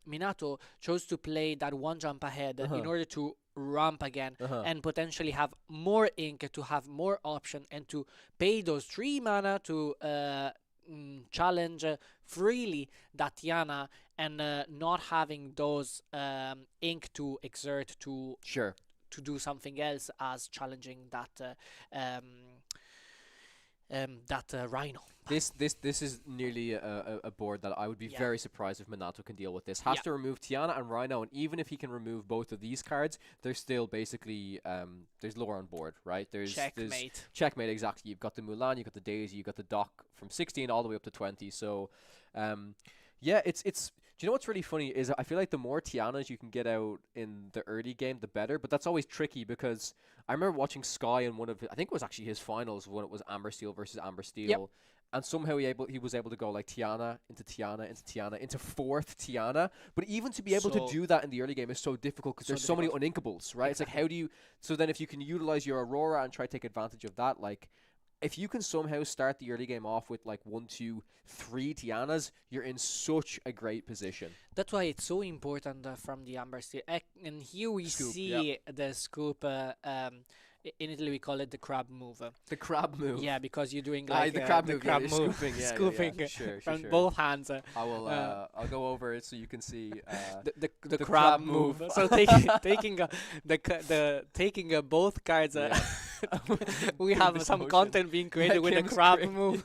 Speaker 2: Minato chose to play that one jump ahead in order to ramp again and potentially have more ink, to have more option, and to pay those 3 mana to challenge freely Datiana, and not having those ink to exert to do something else as challenging that Rhino.
Speaker 1: This is nearly a board that I would be very surprised if Minato can deal with this. Has to remove Tiana and Rhino, and even if he can remove both of these cards, there's still basically there's lore on board, right? There's checkmate, exactly. You've got the Mulan, you've got the Daisy, you've got the Dock from 16 all the way up to 20. So it's do you know what's really funny is I feel like the more Tianas you can get out in the early game, the better. But that's always tricky because I remember watching Sky in one of I think it was actually his finals when it was Amber Steel versus Amber Steel. and somehow he was able to go like Tiana into Tiana into Tiana into fourth Tiana. But even to be able to
Speaker 2: So-
Speaker 1: do that in the early game is so difficult because
Speaker 2: So
Speaker 1: there's so many
Speaker 2: difficult.
Speaker 1: uninkables, right? It's like,
Speaker 2: Exactly.
Speaker 1: how do you? So then, if you can utilize your Aurora and try to take advantage of that, like if you can somehow start the early game off with like 1, 2, 3 Tianas, you're in such a great position.
Speaker 2: That's why it's so important from the Amber Steel. And here we
Speaker 1: Scoop,
Speaker 2: see the scoop. In Italy, we call it the crab move.
Speaker 1: The crab move.
Speaker 2: Yeah, because you're doing
Speaker 1: Ah,
Speaker 2: like
Speaker 1: the crab
Speaker 2: the
Speaker 1: move,
Speaker 2: crab
Speaker 1: yeah,
Speaker 2: move,
Speaker 1: scooping, yeah,
Speaker 2: scooping
Speaker 1: yeah. Sure,
Speaker 2: from
Speaker 1: sure.
Speaker 2: both hands.
Speaker 1: I will.
Speaker 2: uh,
Speaker 1: I'll go over it so you can see.
Speaker 2: The
Speaker 1: the
Speaker 2: crab
Speaker 1: crab
Speaker 2: move.
Speaker 1: move.
Speaker 2: So taking taking both cards. We
Speaker 1: Doing
Speaker 2: have
Speaker 1: this
Speaker 2: some
Speaker 1: motion.
Speaker 2: content being created with the
Speaker 1: Kim's
Speaker 2: crab
Speaker 1: great.
Speaker 2: move.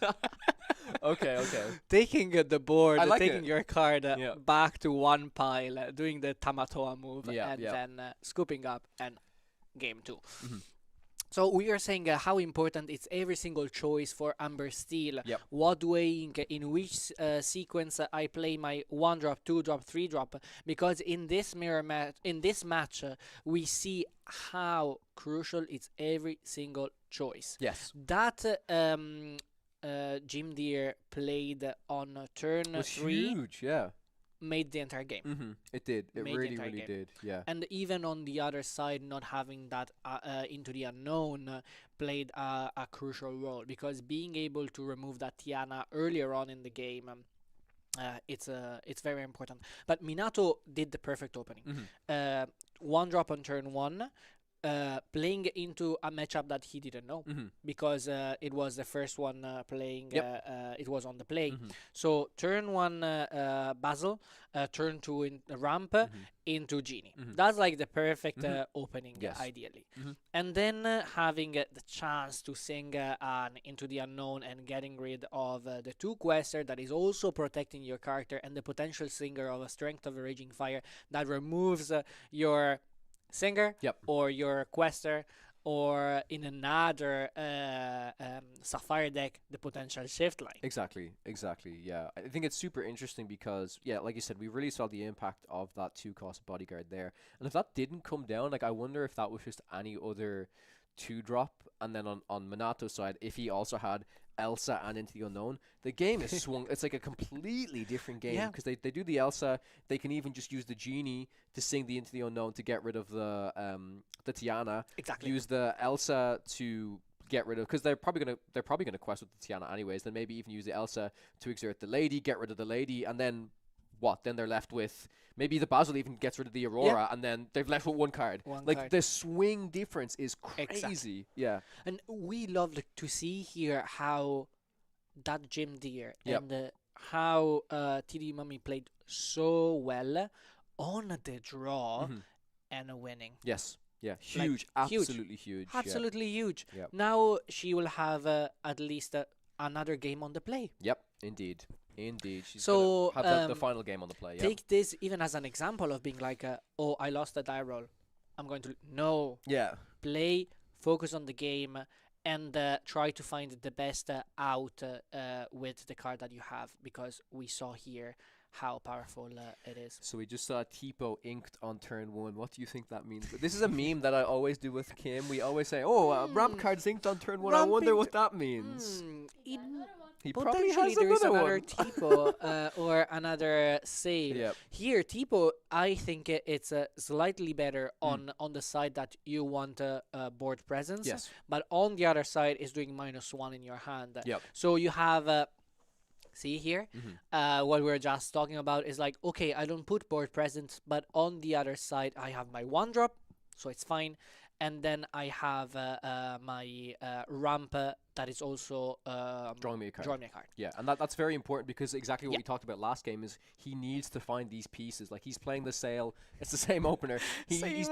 Speaker 1: Okay.
Speaker 2: Taking the board,
Speaker 1: I like
Speaker 2: taking
Speaker 1: it.
Speaker 2: your card
Speaker 1: Yeah.
Speaker 2: back to one pile, doing the Tamatoa move,
Speaker 1: Yeah,
Speaker 2: and
Speaker 1: yeah.
Speaker 2: then scooping up and game 2.
Speaker 1: Mhm.
Speaker 2: So we are saying how important it's every single choice for Amber Steel.
Speaker 1: Yep.
Speaker 2: What way, in which sequence I play my 1-drop, 2-drop, 3-drop. Because in this match, we see how crucial it's every single choice.
Speaker 1: Yes.
Speaker 2: That Jim Deere played on turn
Speaker 1: It was
Speaker 2: 3
Speaker 1: huge. Yeah.
Speaker 2: made the entire game.
Speaker 1: It did. It
Speaker 2: Made the
Speaker 1: really,
Speaker 2: entire
Speaker 1: really
Speaker 2: game.
Speaker 1: did. Yeah.
Speaker 2: And even on the other side, not having that into the unknown played a crucial role, because being able to remove that Tiana earlier on in the game, it's very important. But Minato did the perfect opening. 1-drop on turn 1, playing into a matchup that he didn't know, because it was the first one playing. It was on the play. So turn 1 Basil, turn 2 in ramp into Genie. That's like the perfect opening,
Speaker 1: Yes.
Speaker 2: ideally. And then having the chance to sing an Into the Unknown and getting rid of the 2 quester that is also protecting your character, and the potential singer of a Strength of a Raging Fire that removes your singer or your quester, or in another Sapphire deck, the potential shift line.
Speaker 1: Exactly. Yeah, I think it's super interesting because, yeah, like you said, we really saw the impact of that 2-cost bodyguard there. And if that didn't come down, like I wonder if that was just any other 2-drop, and then on Minato's side, if he also had Elsa and Into the Unknown, the game is swung. It's like a completely different game, because they do the Elsa. They can even just use the Genie to sing the Into the Unknown to get rid of the Tiana.
Speaker 2: Exactly.
Speaker 1: Use the Elsa to get rid of, because they're probably gonna quest with the Tiana anyways. Then maybe even use the Elsa to exert the lady, get rid of the lady, and then what? Then they're left with maybe the Basil even gets rid of the Aurora, and then they're left with one card. The swing difference is crazy.
Speaker 2: Exactly.
Speaker 1: Yeah.
Speaker 2: And we love to see here how that Jim Deere and how TD Mummy played so well on the draw and winning.
Speaker 1: Yes. Yeah.
Speaker 2: Like,
Speaker 1: Huge. Absolutely huge.
Speaker 2: Absolutely huge.
Speaker 1: Yep.
Speaker 2: Now she will have at least another game on the play.
Speaker 1: Yep. Indeed. She's
Speaker 2: So,
Speaker 1: gonna have the final game on the play.
Speaker 2: Take this even as an example of being like, oh, I lost a die roll. I'm going to... No.
Speaker 1: Yeah.
Speaker 2: Play, focus on the game, and try to find the best out with the card that you have, because we saw here how powerful it is.
Speaker 1: So we just saw Tipo inked on turn 1. What do you think that means? This is a meme that I always do with Kim. We always say, "Oh, ramp cards inked on turn 1." I wonder what that means. He probably
Speaker 2: Potentially
Speaker 1: has
Speaker 2: there is
Speaker 1: another
Speaker 2: another
Speaker 1: one.
Speaker 2: Tipo or another save.
Speaker 1: Yep.
Speaker 2: Here, Tipo, I think it's slightly better on the side that you want board presence.
Speaker 1: Yes.
Speaker 2: But on the other side is doing -1 in your hand.
Speaker 1: Yep.
Speaker 2: So you have... see here, what we're just talking about is like, okay, I don't put board presence, but on the other side, I have my 1-drop, so it's fine. And then I have my ramp that is also
Speaker 1: drawing me a card.
Speaker 2: Drawing me a card.
Speaker 1: Yeah, and that's very important, because exactly what we talked about last game is he needs to find these pieces. Like, he's playing the Sail. It's the same opener. He's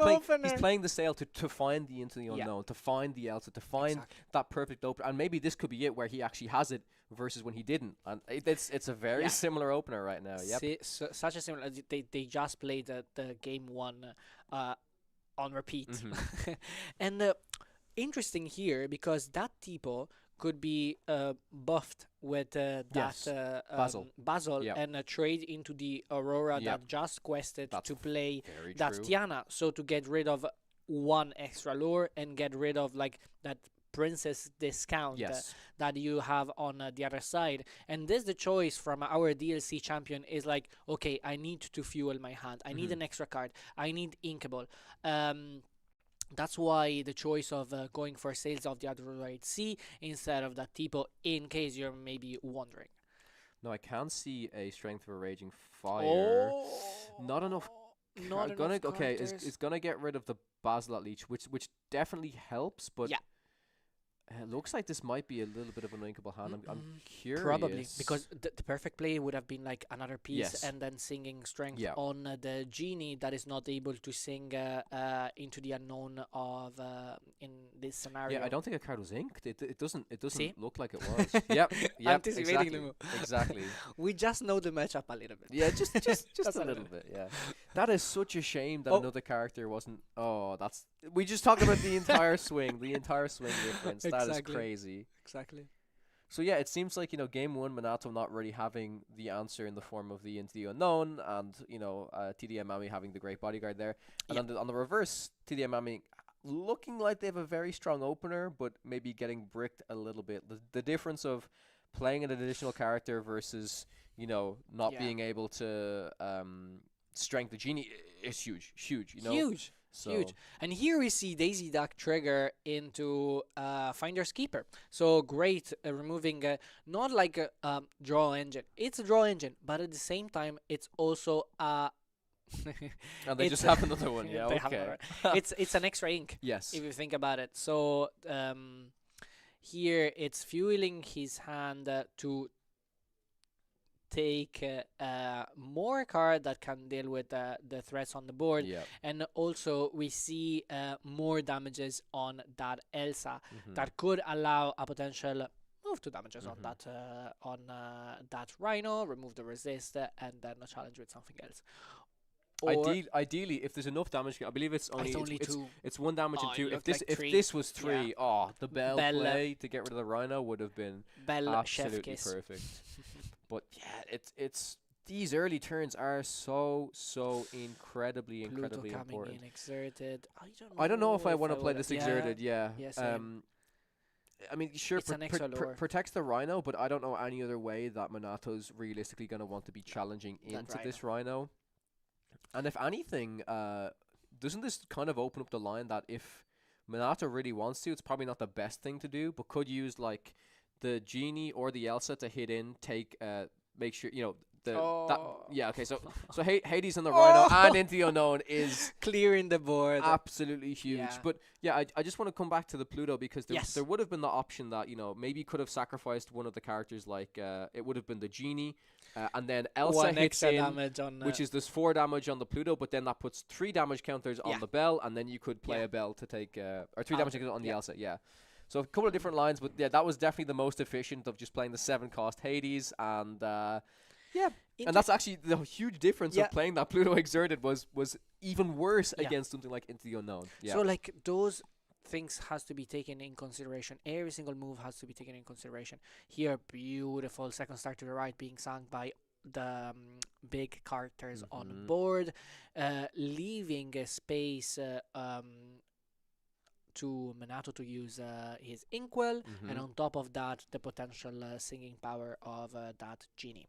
Speaker 1: playing the Sail to find the Into the Unknown, to find the Elsa, to find that perfect opener. And maybe this could be it, where he actually has it versus when he didn't. And it's a very similar opener right now. Yep.
Speaker 2: Such a similar... They just played the game 1 on repeat. And interesting here, because that Tipo could be buffed with that Basil and trade into the Aurora that just quested to play that Tiana, so to get rid of 1 extra lure and get rid of like that princess discount
Speaker 1: Yes.
Speaker 2: that you have on the other side. And this the choice from our DLC champion is like, okay, I need to fuel my hand. I need
Speaker 1: Mhm.
Speaker 2: an extra card. I need Inkable. That's why the choice of going for Sales of the Adroit Sea instead of that Tipo, in case you're maybe wondering.
Speaker 1: No, I can see a Strength of a Raging Fire. Not enough.
Speaker 2: Not enough
Speaker 1: Okay, is
Speaker 2: characters.
Speaker 1: gonna get rid of the Basilot Leech, which definitely helps, but
Speaker 2: Yeah.
Speaker 1: it looks like this might be a little bit of an unkable hand. I'm curious.
Speaker 2: Probably because the perfect play would have been like another piece
Speaker 1: Yes.
Speaker 2: and then singing strength
Speaker 1: Yeah.
Speaker 2: on the genie that is not able to sing into the unknown of in this scenario.
Speaker 1: Yeah, I don't think a card was inked. It doesn't
Speaker 2: See?
Speaker 1: look like it was. Yep.
Speaker 2: Anticipating
Speaker 1: Exactly.
Speaker 2: the move.
Speaker 1: Exactly.
Speaker 2: We just know the matchup a little bit.
Speaker 1: Yeah, just
Speaker 2: That's
Speaker 1: a
Speaker 2: a
Speaker 1: little
Speaker 2: little
Speaker 1: bit. Yeah. That is such a shame that
Speaker 2: Oh.
Speaker 1: another character wasn't. Oh, that's. We just talked about the entire swing, the entire swing difference. That is
Speaker 2: Exactly.
Speaker 1: crazy.
Speaker 2: Exactly.
Speaker 1: So yeah, it seems like game one, Minato not really having the answer in the form of the Into the Unknown, and TDM Mami having the great bodyguard there, and
Speaker 2: Yeah.
Speaker 1: on the reverse, TDM Mami looking like they have a very strong opener, but maybe getting bricked a little bit. The difference of playing an additional character versus not
Speaker 2: Yeah.
Speaker 1: being able to strength the genie is huge.
Speaker 2: Huge.
Speaker 1: So
Speaker 2: Huge. And here we see Daisy Duck trigger into Finder's Keeper. So great, removing not like a draw engine. It's a draw engine, but at the same time, it's also a.
Speaker 1: and they
Speaker 2: it's
Speaker 1: just have another one. Yeah.
Speaker 2: they have
Speaker 1: Okay.
Speaker 2: another- it's an extra ink
Speaker 1: Yes.
Speaker 2: if you think about it. So here it's fueling his hand to take more card that can deal with the threats on the board.
Speaker 1: Yeah.
Speaker 2: And also we see more damages on that Elsa
Speaker 1: Mhm.
Speaker 2: that could allow a potential move to damages on
Speaker 1: Mhm.
Speaker 2: that Rhino, remove the resist, and then a challenge with something else. Or
Speaker 1: Ideally, if there's enough damage, I believe it's only
Speaker 2: two.
Speaker 1: it's one damage
Speaker 2: Oh,
Speaker 1: and
Speaker 2: it
Speaker 1: two. If
Speaker 2: looked
Speaker 1: this
Speaker 2: like
Speaker 1: if
Speaker 2: three.
Speaker 1: this was
Speaker 2: Yeah.
Speaker 1: three, the bell
Speaker 2: Bell,
Speaker 1: play to get rid of the Rhino would have been
Speaker 2: Bell chef
Speaker 1: absolutely
Speaker 2: kiss.
Speaker 1: perfect. But yeah, it's these early turns are so incredibly
Speaker 2: Pluto coming
Speaker 1: important.
Speaker 2: in exerted.
Speaker 1: I don't know if I want to play
Speaker 2: would-
Speaker 1: this exerted. Yeah.
Speaker 2: Yeah, same.
Speaker 1: I mean, sure,
Speaker 2: It's an extra lure.
Speaker 1: protects the Rhino, but I don't know any other way that Minato's realistically going to want to be challenging
Speaker 2: That
Speaker 1: into this Rhino. And if anything, doesn't this kind of open up the line that if Minato really wants to, it's probably not the best thing to do, but could use like the Genie or the Elsa to hit in, make sure okay. So Hades and the Rhino and Into the Unknown is
Speaker 2: Clearing the board.
Speaker 1: absolutely huge.
Speaker 2: Yeah.
Speaker 1: But yeah, I just want to come back to the Pluto because
Speaker 2: Yes.
Speaker 1: there would have been the option that maybe could have sacrificed one of the characters, like it would have been the Genie, and then Elsa
Speaker 2: One
Speaker 1: hits
Speaker 2: extra
Speaker 1: in,
Speaker 2: damage on
Speaker 1: which is this 4 damage on the Pluto, but then that puts 3 damage counters
Speaker 2: Yeah.
Speaker 1: on the Bell, and then you could play
Speaker 2: Yeah.
Speaker 1: a Bell to take or 3 damage counters on the
Speaker 2: yeah.
Speaker 1: Elsa. Yeah. So a couple of different lines, but yeah, that was definitely the most efficient of just playing the 7-cost Hades, and and that's actually the huge difference
Speaker 2: Yeah.
Speaker 1: of playing that Pluto exerted was even worse
Speaker 2: Yeah.
Speaker 1: against something like Into the Unknown. Yeah.
Speaker 2: So like those things has to be taken in consideration. Every single move has to be taken in consideration. Here, beautiful second star to the right being sung by the big characters on
Speaker 1: Mhm.
Speaker 2: board, leaving a space to Minato to use his Inkwell, and
Speaker 1: Mhm.
Speaker 2: on top of that, the potential singing power of that Genie.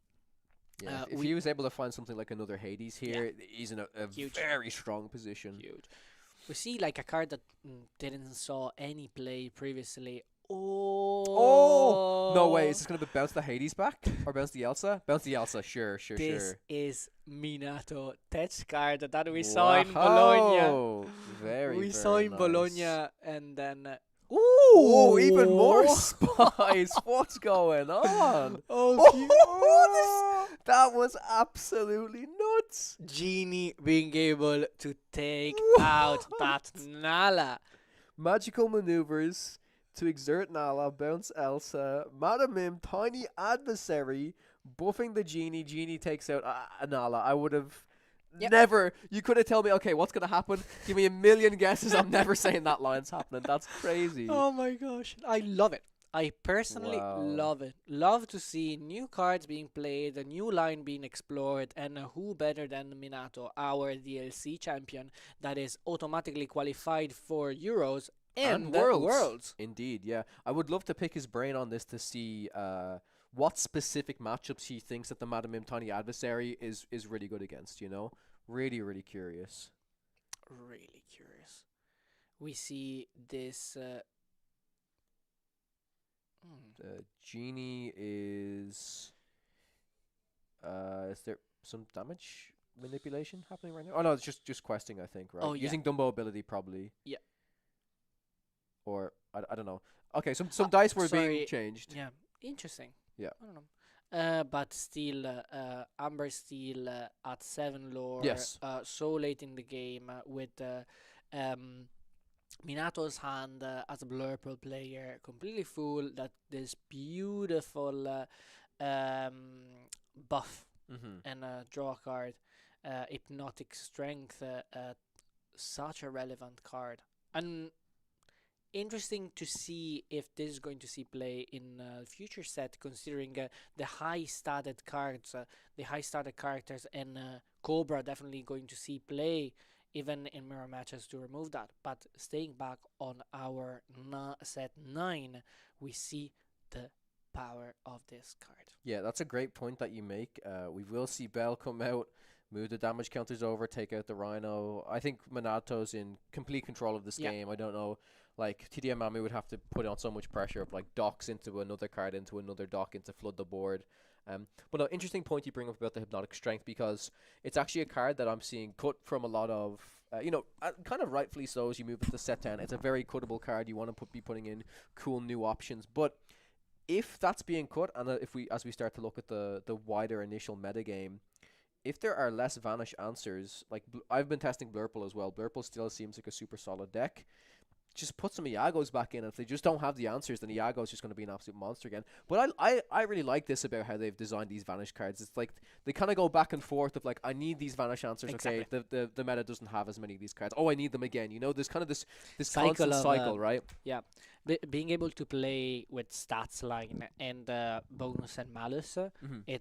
Speaker 1: Yeah, if
Speaker 2: we-
Speaker 1: he was able to find something like another Hades here, he's in a
Speaker 2: Huge.
Speaker 1: very strong position.
Speaker 2: Huge. We see like a card that didn't saw any play previously.
Speaker 1: Oh! No way, is this going to bounce the Hades back? Or bounce the Elsa? Bounce the Elsa, sure.
Speaker 2: This is Minato Tech card that we saw in Bologna.
Speaker 1: Wow.
Speaker 2: We saw in Bologna, and then
Speaker 1: Ooh, even more spice. What's going on? That was absolutely nuts.
Speaker 2: Genie being able to take out that Nala.
Speaker 1: Magical maneuvers to exert Nala, bounce Elsa, Madam Mim, tiny adversary, buffing the Genie. Genie takes out Nala. I would have never. You could have told me, okay, what's gonna happen? Give me a million guesses. I'm never saying that line's happening. That's crazy.
Speaker 2: Oh my gosh, I love it. I personally
Speaker 1: Wow.
Speaker 2: love it. Love to see new cards being played, a new line being explored, and who better than Minato, our DLC champion, that is automatically qualified for Euros and
Speaker 1: Worlds.
Speaker 2: Worlds.
Speaker 1: Indeed, yeah. I would love to pick his brain on this to see what specific matchups he thinks that the Madam Mim Tiny adversary is really good against, you know? Really, really curious.
Speaker 2: Really curious. We see this.
Speaker 1: Genie is there some damage manipulation happening right now? Oh no, it's just questing, I think, right?
Speaker 2: Oh, yeah.
Speaker 1: Using Dumbo ability probably.
Speaker 2: Yeah.
Speaker 1: Or I don't know. Okay, some dice were being
Speaker 2: sorry.
Speaker 1: changed.
Speaker 2: Yeah, interesting.
Speaker 1: Yeah.
Speaker 2: I don't know. But still, Amber still at 7 lore.
Speaker 1: Yes.
Speaker 2: So late in the game with Minato's hand as a Blurple player completely full. That this beautiful buff
Speaker 1: Mm-hmm.
Speaker 2: and draw a card. Hypnotic Strength, such a relevant card. And interesting to see if this is going to see play in future set, considering the high statted cards, the high statted characters, and Cobra definitely going to see play even in mirror matches to remove that. But staying back on our set 9, we see the power of this card.
Speaker 1: Yeah, that's a great point that you make. We will see Bell come out, move the damage counters over, take out the Rhino. I think Minato's in complete control of this
Speaker 2: Yeah.
Speaker 1: game. I don't know, like TDM Mami would have to put on so much pressure of like docks into another card, into another dock, into flood the board. But an interesting point you bring up about the Hypnotic Strength, because it's actually a card that I'm seeing cut from a lot of, kind of rightfully so as you move into set 10. It's a very cuttable card. You want to be putting in cool new options, but if that's being cut, and as we start to look at the wider initial metagame, if there are less vanish answers, like I've been testing Blurple as well. Blurple still seems like a super solid deck. Just put some Iagos back in. If they just don't have the answers, then Iago's just going to be an absolute monster again. But I really like this about how they've designed these vanish cards. It's like they kind of go back and forth of like, I need these vanish answers.
Speaker 2: Exactly.
Speaker 1: Okay, the meta doesn't have as many of these cards. Oh, I need them again. You know, there's kind of this
Speaker 2: Cycle
Speaker 1: constant
Speaker 2: of,
Speaker 1: cycle, right?
Speaker 2: Yeah, being able to play with stats line and bonus and malus,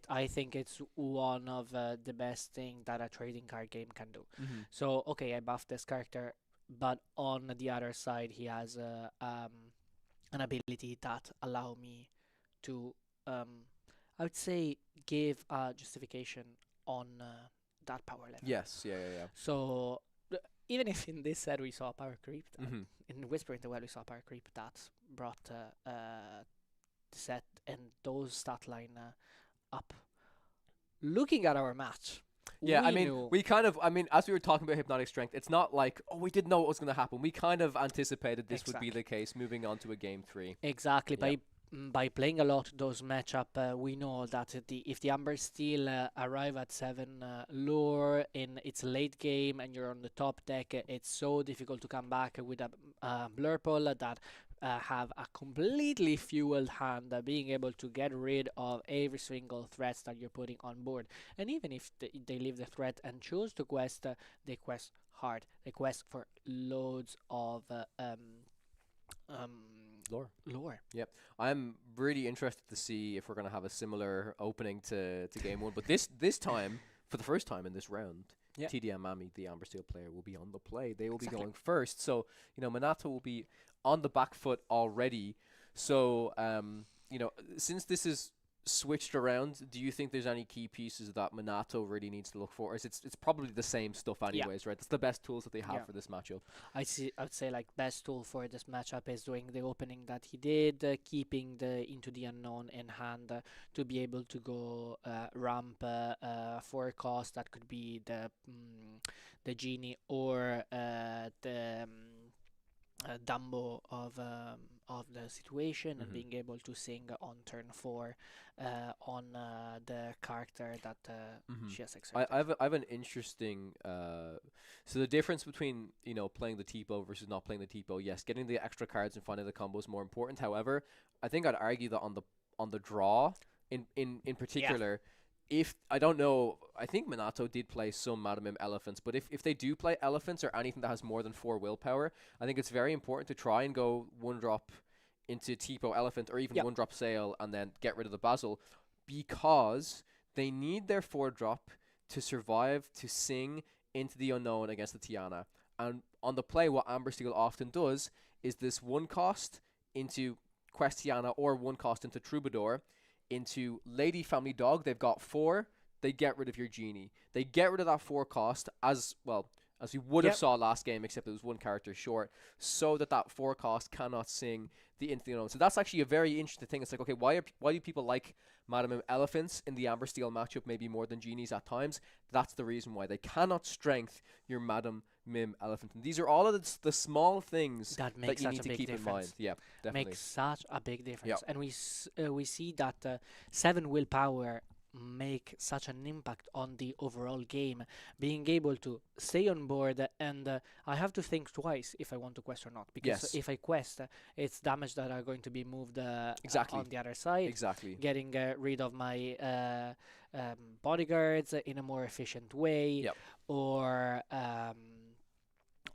Speaker 2: I think it's one of the best thing that a trading card game can do.
Speaker 1: Mm-hmm.
Speaker 2: So okay, I buffed this character, but on the other side, he has an ability that allow me to, I would say, give a justification on that power level.
Speaker 1: Yes, yeah.
Speaker 2: So even if in this set we saw power creep,
Speaker 1: Mm-hmm.
Speaker 2: in Whisper in the Well we saw power creep, that brought the set and those stat line up. Looking at our match,
Speaker 1: Yeah,
Speaker 2: we
Speaker 1: I mean,
Speaker 2: knew
Speaker 1: as we were talking about Hypnotic Strength, it's not like, oh, we didn't know what was going to happen. We kind of anticipated this would be the case moving on to a game 3.
Speaker 2: exactly
Speaker 1: Yeah.
Speaker 2: by playing a lot those matchup, we know that if the Amber Steel arrive at 7 lure in its late game and you're on the top deck, it's so difficult to come back with a Blurple that have a completely fueled hand, being able to get rid of every single threat that you're putting on board. And even if they leave the threat and choose to quest, they quest hard. They quest for loads of lore.
Speaker 1: Yep. I'm really interested to see if we're going to have a similar opening to game 1. But this time, for the first time in this round,
Speaker 2: Yeah.
Speaker 1: TDM Mami, the Amber Steel player, will be on the play. They will be
Speaker 2: Exactly.
Speaker 1: going first. So, Minato will be on the back foot already. So, since this is switched around, do you think there's any key pieces that Minato really needs to look for? Or is it's probably the same stuff anyways, right? It's the best tools that they have
Speaker 2: Yeah.
Speaker 1: for this matchup.
Speaker 2: I would say like best tool for this matchup is doing the opening that he did, keeping the Into the Unknown in hand to be able to go ramp for a cost that could be the Genie or the Dumbo of the situation, and being able to sing on turn 4 on the character that she has exerted.
Speaker 1: I have an interesting so the difference between playing the TPO versus not playing the TPO. Yes, getting the extra cards and finding the combo is more important. However, I think I'd argue that on the draw in particular, if I don't know, I think Minato did play some Madam Mim elephants, but if they do play elephants or anything that has more than 4 willpower, I think it's very important to try and go 1-drop into TPO elephant or even 1-drop sail and then get rid of the Basil, because they need their 4-drop to survive to sing Into the Unknown against the Tiana. And on the play, what Amber Steel often does is this 1 cost into Questiana or 1 cost into Troubadour into Lady Family Dog. They've got 4. They get rid of your genie. They get rid of that 4 cost as well as we would have saw last game, except it was 1 character short, so that 4 cost cannot sing the Into the Unknown. So that's actually a very interesting thing. It's like, okay, why do people like Madam Mim elephants in the Amber Steel matchup maybe more than genies at times? That's the reason why they cannot strength your Madam Mim elephant. And these are all of the small things
Speaker 2: That makes
Speaker 1: you
Speaker 2: such
Speaker 1: need
Speaker 2: a
Speaker 1: to
Speaker 2: big
Speaker 1: keep in mind.
Speaker 2: difference.
Speaker 1: Yeah, definitely.
Speaker 2: Makes such a big difference.
Speaker 1: Yep.
Speaker 2: And we see that 7 willpower make such an impact on the overall game, being able to stay on board, and I have to think twice if I want to quest or not, because
Speaker 1: Yes.
Speaker 2: if I quest, it's damage that are going to be moved
Speaker 1: Exactly.
Speaker 2: on the other side,
Speaker 1: Exactly.
Speaker 2: getting rid of my bodyguards in a more efficient way,
Speaker 1: Yep.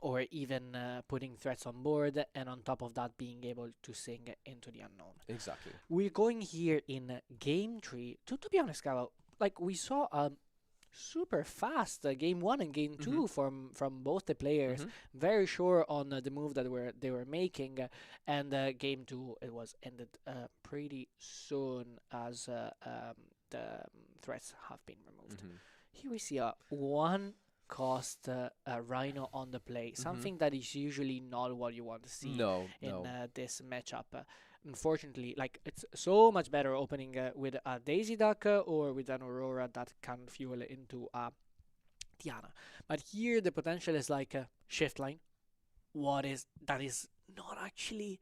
Speaker 2: or even putting threats on board, and on top of that being able to sing Into the Unknown.
Speaker 1: Exactly.
Speaker 2: We're going here in game 3. To be honest, Carol, like we saw a super fast game 1 and game 2 from both the players, very sure on the move that they were making, and game 2 it was ended pretty soon as the threats have been removed. Here we see a 1 cost Rhino on the play, something that is usually not what you want to see in this matchup. Unfortunately, like it's so much better opening with a Daisy Duck or with an Aurora that can fuel into a Tiana. But here the potential is like a shift line. That is not actually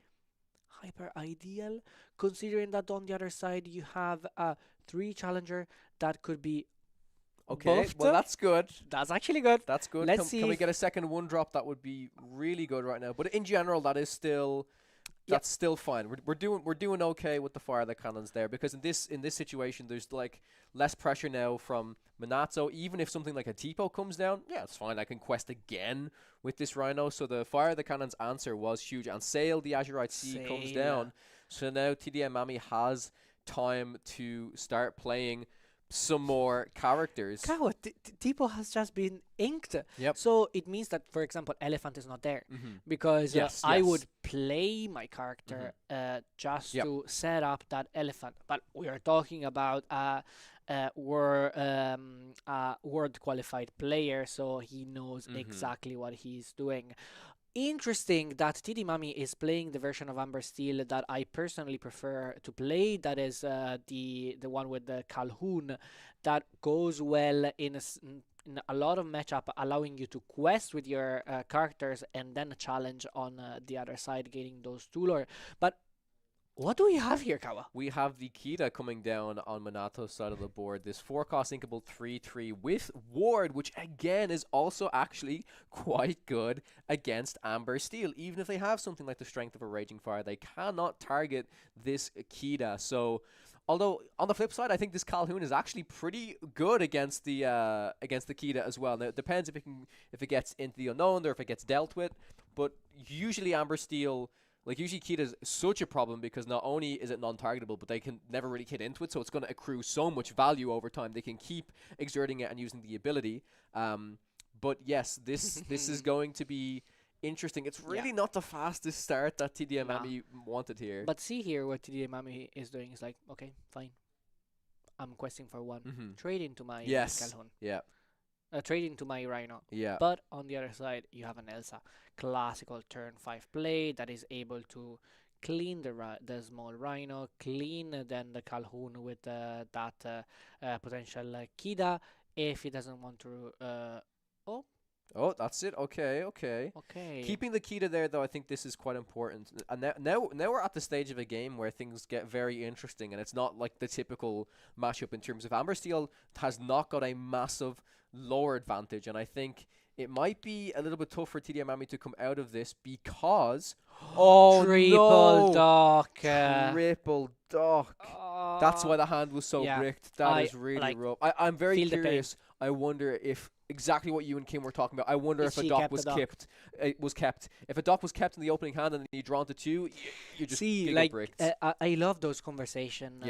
Speaker 2: hyper ideal, considering that on the other side you have a 3 challenger that could be
Speaker 1: okay.
Speaker 2: buffed.
Speaker 1: Well, that's good.
Speaker 2: That's actually good.
Speaker 1: That's good.
Speaker 2: Let's see
Speaker 1: Can we
Speaker 2: if-
Speaker 1: get a second 1 drop? That would be really good right now. But in general, that is still. That's still fine. We're doing okay with the fire the cannons there, because in this situation there's like less pressure now from Minato. Even if something like a Tipo comes down, yeah, it's fine. I can quest again with this Rhino. So the fire the cannons answer was huge, and Sail the Azurite Sea comes down. So now TDM Mami has time to start playing some more characters.
Speaker 2: Kawa, Tipo has just been inked.
Speaker 1: Yep.
Speaker 2: So it means that, for example, Elephant is not there. Because
Speaker 1: Yes,
Speaker 2: I
Speaker 1: yes.
Speaker 2: would play my character just
Speaker 1: Yep.
Speaker 2: to set up that Elephant. But we are talking about a world qualified player, so he knows exactly what he's doing. Interesting that TD Mami is playing the version of Amber Steel that I personally prefer to play. That is the one with the Calhoun, that goes well in a lot of matchup, allowing you to quest with your characters and then a challenge on the other side, getting those 2 lore. But what do we have here, Kawa?
Speaker 1: We have the Kita coming down on Minato's side of the board. This 4-cost inkable 3/3 with Ward, which again is also actually quite good against Amber Steel. Even if they have something like the strength of a Raging Fire, they cannot target this Kita. So, although on the flip side, I think this Calhoun is actually pretty good against the Kita as well. Now it depends if it gets into the unknown or if it gets dealt with. But usually Amber Steel. Like, usually Kita is such a problem because not only is it non-targetable, but they can never really hit into it, so it's going to accrue so much value over time. They can keep exerting it and using the ability. But yes, this is going to be interesting. It's really not the fastest start that TDM Mami wanted here.
Speaker 2: But see here what TD Mami is doing is like, okay, fine. I'm questing for 1. Trade into my Calhoun.
Speaker 1: Yeah.
Speaker 2: Trade into my Rhino.
Speaker 1: Yeah.
Speaker 2: But on the other side, you have an Elsa. Classical turn 5 play that is able to clean the small Rhino, clean then the Calhoun with that potential Kida if he doesn't want to...
Speaker 1: Oh, that's it. Okay. Keeping the Kita there, though, I think this is quite important. And now we're at the stage of a game where things get very interesting, and it's not like the typical matchup in terms of Amber Steel has not got a massive lower advantage, and I think it might be a little bit tough for TDM Mami to come out of this because
Speaker 2: triple dock.
Speaker 1: Triple dock. That's why the hand was so bricked. That is really rough. I'm very curious. I wonder if exactly what you and Kim were talking about. I wonder if a dock was kept. If a dock was kept in the opening hand and then you drawn to 2, you just
Speaker 2: see,
Speaker 1: get
Speaker 2: like
Speaker 1: bricked.
Speaker 2: I love those conversations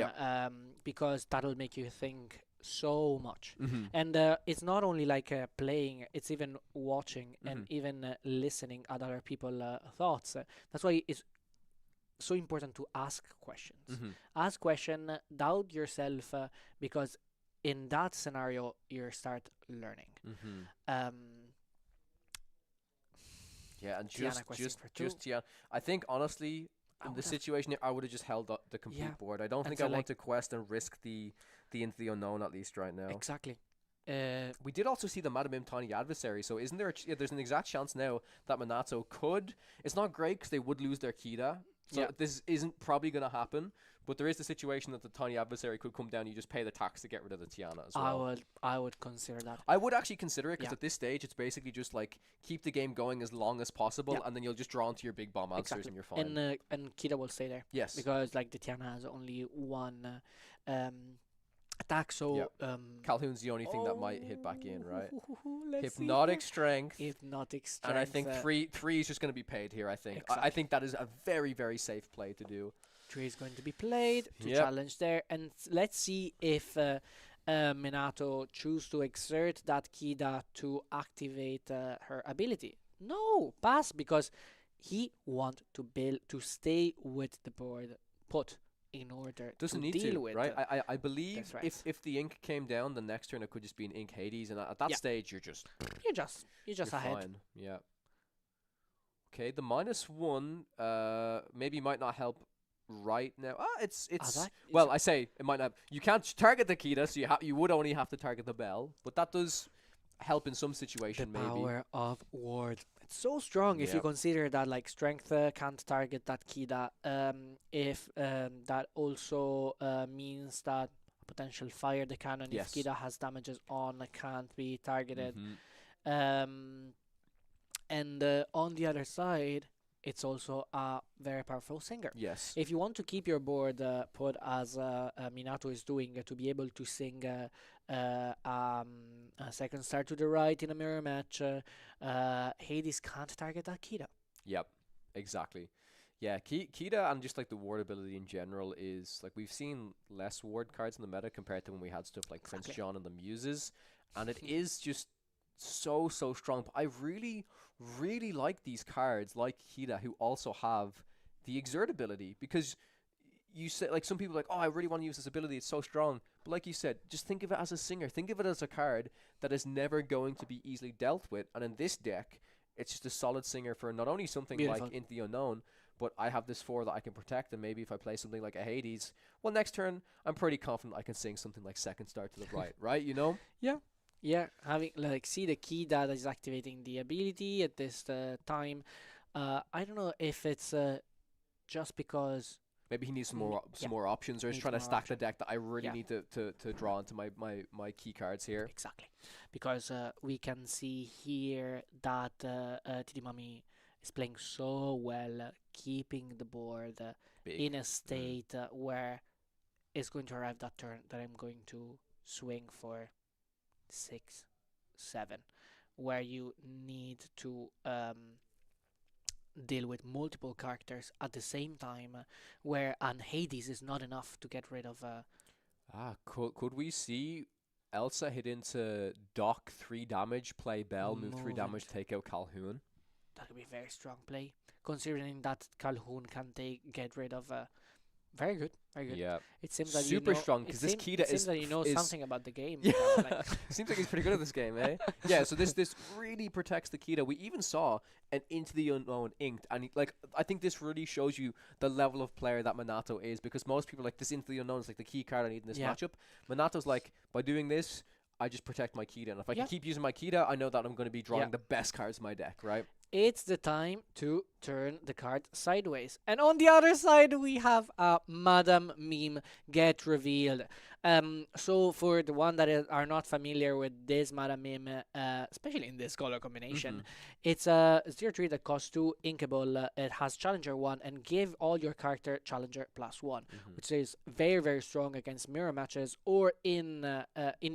Speaker 2: because that'll make you think so much.
Speaker 1: Mm-hmm.
Speaker 2: And it's not only like playing, it's even watching and
Speaker 1: Mm-hmm.
Speaker 2: even listening at other people's thoughts. That's why it's so important to ask questions.
Speaker 1: Mm-hmm.
Speaker 2: Ask question, doubt yourself, because in that scenario you start learning.
Speaker 1: Mm-hmm.
Speaker 2: Um,
Speaker 1: Yeah, and
Speaker 2: Tiana question for two.
Speaker 1: yeah. I think honestly,
Speaker 2: I
Speaker 1: in the
Speaker 2: would have,
Speaker 1: situation, I would have just held up the complete
Speaker 2: yeah,
Speaker 1: board. I don't
Speaker 2: and
Speaker 1: think
Speaker 2: so
Speaker 1: I want
Speaker 2: like
Speaker 1: to quest and risk the into the unknown at least right now.
Speaker 2: exactly.
Speaker 1: We did also see the Madam Mim Tiny Adversary, so isn't there? Yeah, there's an exact chance now that Minato could. It's not great because they would lose their Kita, so
Speaker 2: Yeah.
Speaker 1: this isn't probably going to happen. But there is the situation that the Tiny Adversary could come down. You just pay the tax to get rid of the Tiana as well.
Speaker 2: I would consider that.
Speaker 1: I would actually consider it because
Speaker 2: Yeah.
Speaker 1: at this stage, it's basically just like keep the game going as long as possible,
Speaker 2: Yeah.
Speaker 1: and then you'll just draw into your big bomb monsters
Speaker 2: Exactly.
Speaker 1: and you're fine.
Speaker 2: And Kira will stay there
Speaker 1: Yes.
Speaker 2: because like the Tiana has only one attack, so
Speaker 1: Yep. Calhoun's the only thing that might hit back in, right?
Speaker 2: Let's see
Speaker 1: Hypnotic
Speaker 2: here.
Speaker 1: strength.
Speaker 2: Hypnotic strength.
Speaker 1: And I think three is just going to be paid here. I think. I
Speaker 2: Exactly.
Speaker 1: think that is a very very safe play to do.
Speaker 2: 3 is going to be played to
Speaker 1: Yep.
Speaker 2: challenge there, and let's see if Minato choose to exert that Kida to activate her ability. No, pass, because he want to build to stay with the board put in order
Speaker 1: Doesn't
Speaker 2: to
Speaker 1: need
Speaker 2: deal
Speaker 1: to,
Speaker 2: with
Speaker 1: right? I believe
Speaker 2: threats.
Speaker 1: if the ink came down, the next turn it could just be an ink Hades, and at that
Speaker 2: Yeah.
Speaker 1: stage you're just
Speaker 2: you're just
Speaker 1: you're
Speaker 2: ahead.
Speaker 1: fine. Yeah. Okay, the -1 maybe might not help right now. It's
Speaker 2: that
Speaker 1: well,
Speaker 2: is-
Speaker 1: I say it might not. You can't target the Kita, so you would only have to target the bell, but that does help in some
Speaker 2: The
Speaker 1: situation maybe.
Speaker 2: power of ward. It's so strong if you
Speaker 1: Yep.
Speaker 2: consider that like strength can't target that Kida. If that also means that potential fire the cannon
Speaker 1: Yes.
Speaker 2: if Kida has damages on can't be targeted.
Speaker 1: Mhm.
Speaker 2: And on the other side, it's also a very powerful singer.
Speaker 1: Yes.
Speaker 2: If you want to keep your board put as Minato is doing to be able to sing a second star to the right in a mirror match, Hades can't target Akira.
Speaker 1: Yep, exactly. Yeah, Kita and just like the ward ability in general is like we've seen less ward cards in the meta compared to when we had stuff like Prince
Speaker 2: Exactly.
Speaker 1: John and the Muses, and it is just so strong. But I really like these cards like Kita who also have the exert ability because you said like some people are like, oh, I really want to use this ability, it's so strong. But like you said, just think of it as a singer. Think of it as a card that is never going to be easily dealt with, and in this deck, it's just a solid singer for not only something
Speaker 2: Beautiful.
Speaker 1: like Into the Unknown, but I have this 4 that I can protect, and maybe if I play something like a Hades, well, next turn, I'm pretty confident I can sing something like Second Star to the right, right? You know?
Speaker 2: Yeah, having like see the key that is activating the ability at this time. I don't know if it's just because
Speaker 1: Maybe he needs some
Speaker 2: Mm,
Speaker 1: more
Speaker 2: yeah.
Speaker 1: more options, or he's
Speaker 2: Needs
Speaker 1: trying to
Speaker 2: more
Speaker 1: stack the
Speaker 2: option.
Speaker 1: deck that I really
Speaker 2: Yeah.
Speaker 1: need to draw into my key cards here.
Speaker 2: exactly because we can see here that Tidimami is playing so well, keeping the board
Speaker 1: Big.
Speaker 2: in a state where it's going to arrive that turn that I'm going to swing for 6, 7, where you need to deal with multiple characters at the same time, where and Hades is not enough to get rid of.
Speaker 1: Could we see Elsa hit into Doc 3 damage, play Bell, move 3
Speaker 2: Move
Speaker 1: damage,
Speaker 2: it.
Speaker 1: take out Calhoun?
Speaker 2: That could be a very strong play, considering that Calhoun can get rid of. Very good, very good.
Speaker 1: Yeah.
Speaker 2: It seems that
Speaker 1: Super strong, 'cause this Kida
Speaker 2: it seems
Speaker 1: is-
Speaker 2: that you know
Speaker 1: is-
Speaker 2: something about the game.
Speaker 1: Yeah,
Speaker 2: like-
Speaker 1: seems like he's pretty good at this game, eh? Yeah, so this really protects the Kita. We even saw an Into the Unknown inked, and I think this really shows you the level of player that Minato is, because most people are like, this Into the Unknown is like the key card I need in this
Speaker 2: Yeah.
Speaker 1: matchup. Minato's like, by doing this, I just protect my Kita, and if I
Speaker 2: Yeah.
Speaker 1: can keep using my Kita, I know that I'm going to be drawing
Speaker 2: Yeah.
Speaker 1: the best cards in my deck, right?
Speaker 2: It's the time to turn the card sideways. And on the other side, we have a Madam Meme get revealed. So for the one that are not familiar with this Madam Meme, especially in this color combination, it's a 0/3 that costs 2 inkable. It has Challenger 1 and give all your character Challenger +1, which is very, very strong against mirror matches or in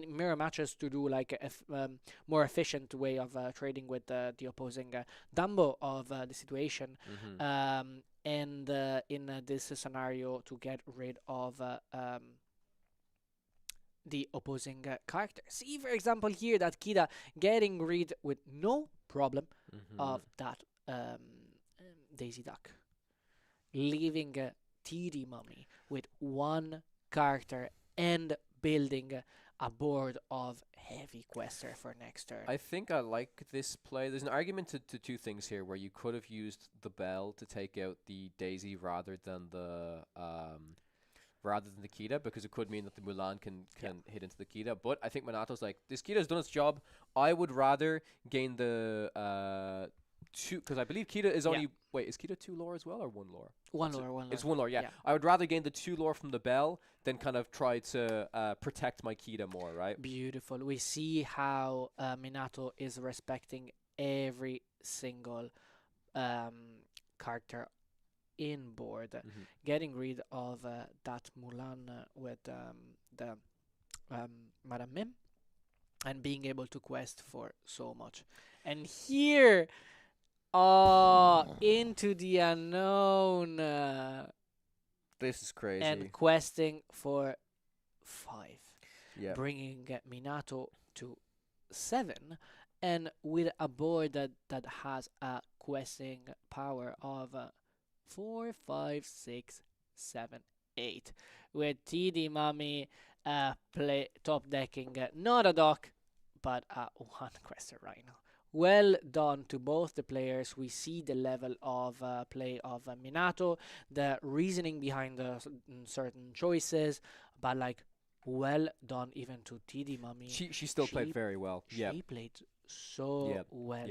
Speaker 2: mirror matches to do like a more efficient way of trading with the opposing Dumbo of the situation. And in this scenario, to get rid of the opposing character. See, for example, here that Kida getting rid with no problem of that Daisy Duck, leaving TD Mummy with one character and building a board of heavy quester for next turn.
Speaker 1: I think I like this play. There's an argument to two things here where you could have used the bell to take out the Daisy rather than the Kita, because it could mean that the Mulan can hit into the Kita. But I think Minato's like, this Kita's done its job. I would rather gain the two, because I believe Kita is only wait, is Kita 2 lore as well or 1 lore?
Speaker 2: One lore.
Speaker 1: It's 1 lore, yeah. I would rather gain the 2 lore from the bell than kind of try to protect my Kita more, right?
Speaker 2: Beautiful. We see how Minato is respecting every single character in board, getting rid of that Mulan with the Madame Mim, and being able to quest for so much. And here, into the unknown.
Speaker 1: This is crazy.
Speaker 2: And questing for 5.
Speaker 1: Yeah.
Speaker 2: Bringing Minato to 7. And with a board that has a questing power of 4, 5, 6, 7, 8. With TD Mami play top decking not a dock, but a 1 quester Rhino. Well done to both the players. We see the level of play of Minato, the reasoning behind the certain choices, but like well done even to TD Mami.
Speaker 1: She still played very well.
Speaker 2: She played so well.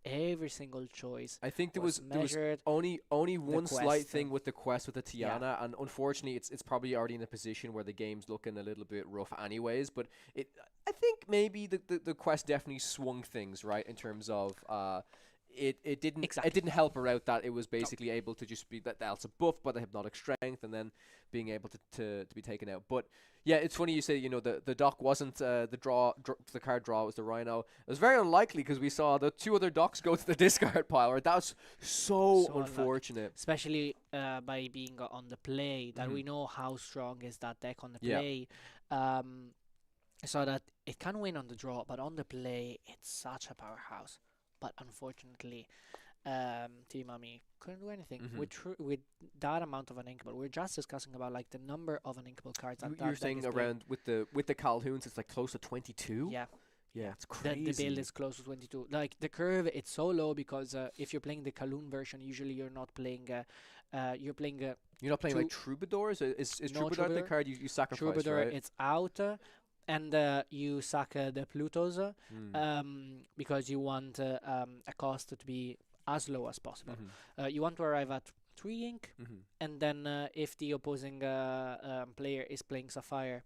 Speaker 2: Every single choice.
Speaker 1: I think there was only one slight thing with the quest with the Tiana, and unfortunately, it's probably already in a position where the game's looking a little bit rough, anyways. But I think maybe the quest definitely swung things right in terms of it didn't help her out that it was basically able to just be that that's a buff by the hypnotic strength and then being able to be taken out. But yeah, it's funny you say the dock wasn't the card draw was the Rhino. It was very unlikely because we saw the 2 other docks go to the discard pile. Right? That was so unfortunate,
Speaker 2: especially by being on the play. That we know how strong is that deck on the play. So that it can win on the draw, but on the play it's such a powerhouse. But unfortunately, Team Mami couldn't do anything with that amount of uninkable. We're just discussing about like the number of uninkable cards.
Speaker 1: You're saying around with the Calhouns, it's like close to 22.
Speaker 2: Yeah,
Speaker 1: it's crazy.
Speaker 2: The build is close to 22. Like the curve, it's so low because if you're playing the Calhoun version, usually you're not playing. You're not playing
Speaker 1: like Troubadours. Is Troubadour the card you sacrifice?
Speaker 2: Troubadour,
Speaker 1: right?
Speaker 2: It's out. And you sack the Plutos because you want a cost to be as low as possible. You want to arrive at 3 ink, and then if the opposing player is playing Sapphire,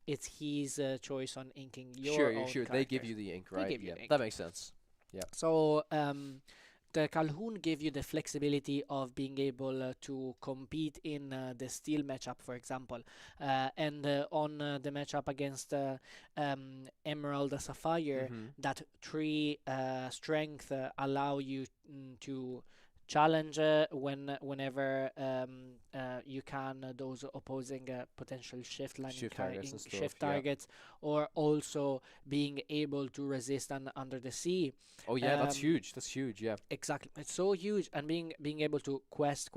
Speaker 2: it's his choice on inking your own
Speaker 1: Sure.
Speaker 2: characters.
Speaker 1: They give you the ink, right?
Speaker 2: Ink.
Speaker 1: That makes sense. Yeah.
Speaker 2: So the Calhoun give you the flexibility of being able to compete in the steel matchup, for example, and on the matchup against Emerald Sapphire, that 3 strength allow you to challenge whenever you can those opposing potential shift targets, or also being able to resist under the sea.
Speaker 1: Oh yeah, that's huge. Yeah,
Speaker 2: exactly. It's so huge, and being able to quest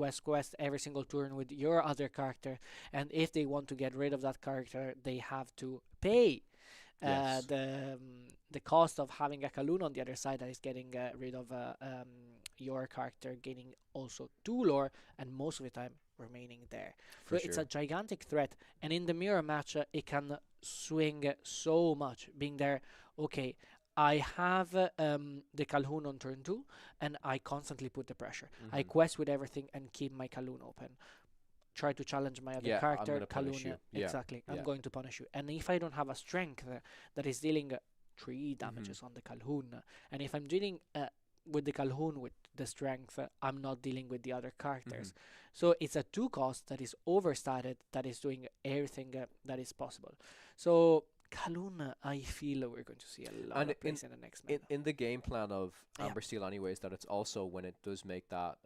Speaker 2: every single turn with your other character, and if they want to get rid of that character, they have to pay the cost of having a Kaloon on the other side that is getting rid of your character, gaining also 2 lore, and most of the time remaining there. So it's a gigantic threat, and in the mirror match, it can swing so much. Being there, okay, I have the Calhoun on turn 2, and I constantly put the pressure. I quest with everything and keep my Calhoun open. Try to challenge my other character, Calhoun. Exactly, I'm going to punish you. And if I don't have a strength that is dealing 3 damages on the Calhoun, and if I'm dealing with the Calhoun with the strength, I'm not dealing with the other characters. So it's a 2 cost that is overstated, that is doing everything that is possible. So Kaloon, I feel we're going to see a lot
Speaker 1: And
Speaker 2: of plays in the next meta.
Speaker 1: in the game plan of
Speaker 2: Yeah.
Speaker 1: Amber Steel, anyways, that it's also when it does make that,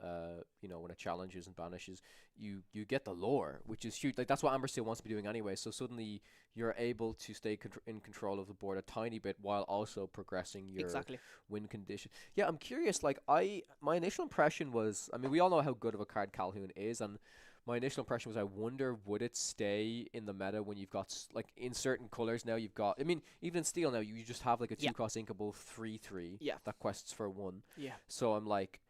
Speaker 1: when it challenges and banishes, you get the lore, which is huge. Like that's what Amber Steel wants to be doing anyway. So suddenly you're able to stay in control of the board a tiny bit while also progressing your
Speaker 2: Exactly.
Speaker 1: win condition. Yeah, I'm curious. Like my initial impression was, I mean, we all know how good of a card Calhoun is, and my initial impression was I wonder would it stay in the meta when you've got like in certain colors now you've got, I mean, even in steel now you just have like a
Speaker 2: Yeah.
Speaker 1: 2-cost inkable 3/3
Speaker 2: Yeah.
Speaker 1: that quests for 1.
Speaker 2: Yeah.
Speaker 1: So I'm like,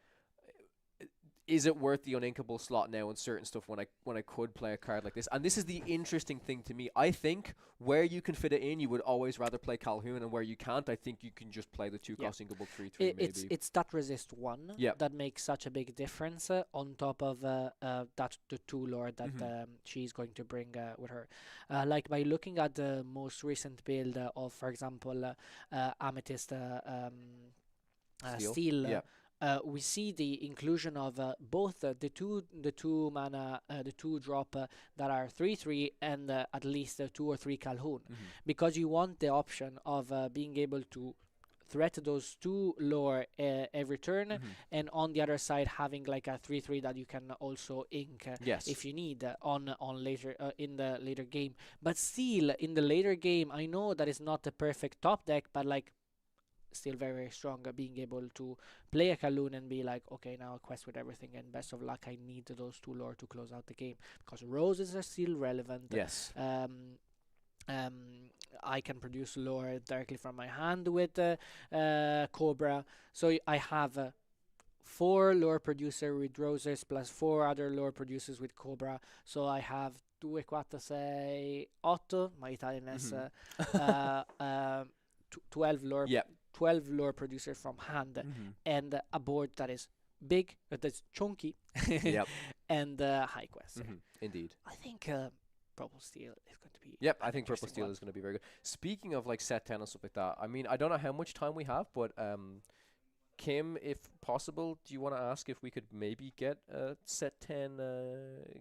Speaker 1: is it worth the uninkable slot now in certain stuff when I could play a card like this? And this is the interesting thing to me. I think where you can fit it in, you would always rather play Calhoun, and where you can't, I think you can just play the 2-cost inkable 3/3 maybe.
Speaker 2: It's that resist 1
Speaker 1: Yep.
Speaker 2: that makes such a big difference on top of that the 2 lore that
Speaker 1: Mhm.
Speaker 2: she's going to bring with her. Like by looking at the most recent build of, for example, Amethyst Steel.
Speaker 1: Yeah.
Speaker 2: We see the inclusion of both the two mana, the 2-drop that are 3/3 and at least 2 or 3 Calhoun,
Speaker 1: Mhm.
Speaker 2: because you want the option of being able to threat those 2 lore every turn,
Speaker 1: Mhm.
Speaker 2: and on the other side having like a 3/3 that you can also ink
Speaker 1: Yes.
Speaker 2: if you need on later in the later game. But still in the later game, I know that is not the perfect top deck, but like still very, very strong, being able to play a Kaloon and be like, okay, now quest with everything, and best of luck, I need those 2 lore to close out the game, because roses are still relevant.
Speaker 1: Yes.
Speaker 2: I can produce lore directly from my hand with Cobra, so I have 4 lore producer with roses plus 4 other lore producers with Cobra, so I have 2 e 4 6 8, my Italian is
Speaker 1: Mhm.
Speaker 2: 12 lore
Speaker 1: Yeah.
Speaker 2: 12 lore producers from hand,
Speaker 1: Mhm.
Speaker 2: and a board that is big, that's chunky,
Speaker 1: Yep.
Speaker 2: and high quest.
Speaker 1: Mhm. Indeed.
Speaker 2: I think Purple Steel is going to be
Speaker 1: Yep,
Speaker 2: an
Speaker 1: I think Purple
Speaker 2: interesting
Speaker 1: Steel
Speaker 2: one.
Speaker 1: is going to be very good. Speaking of like set 10 and stuff like that, I mean, I don't know how much time we have, but Kim, if possible, do you want to ask if we could maybe get a set 10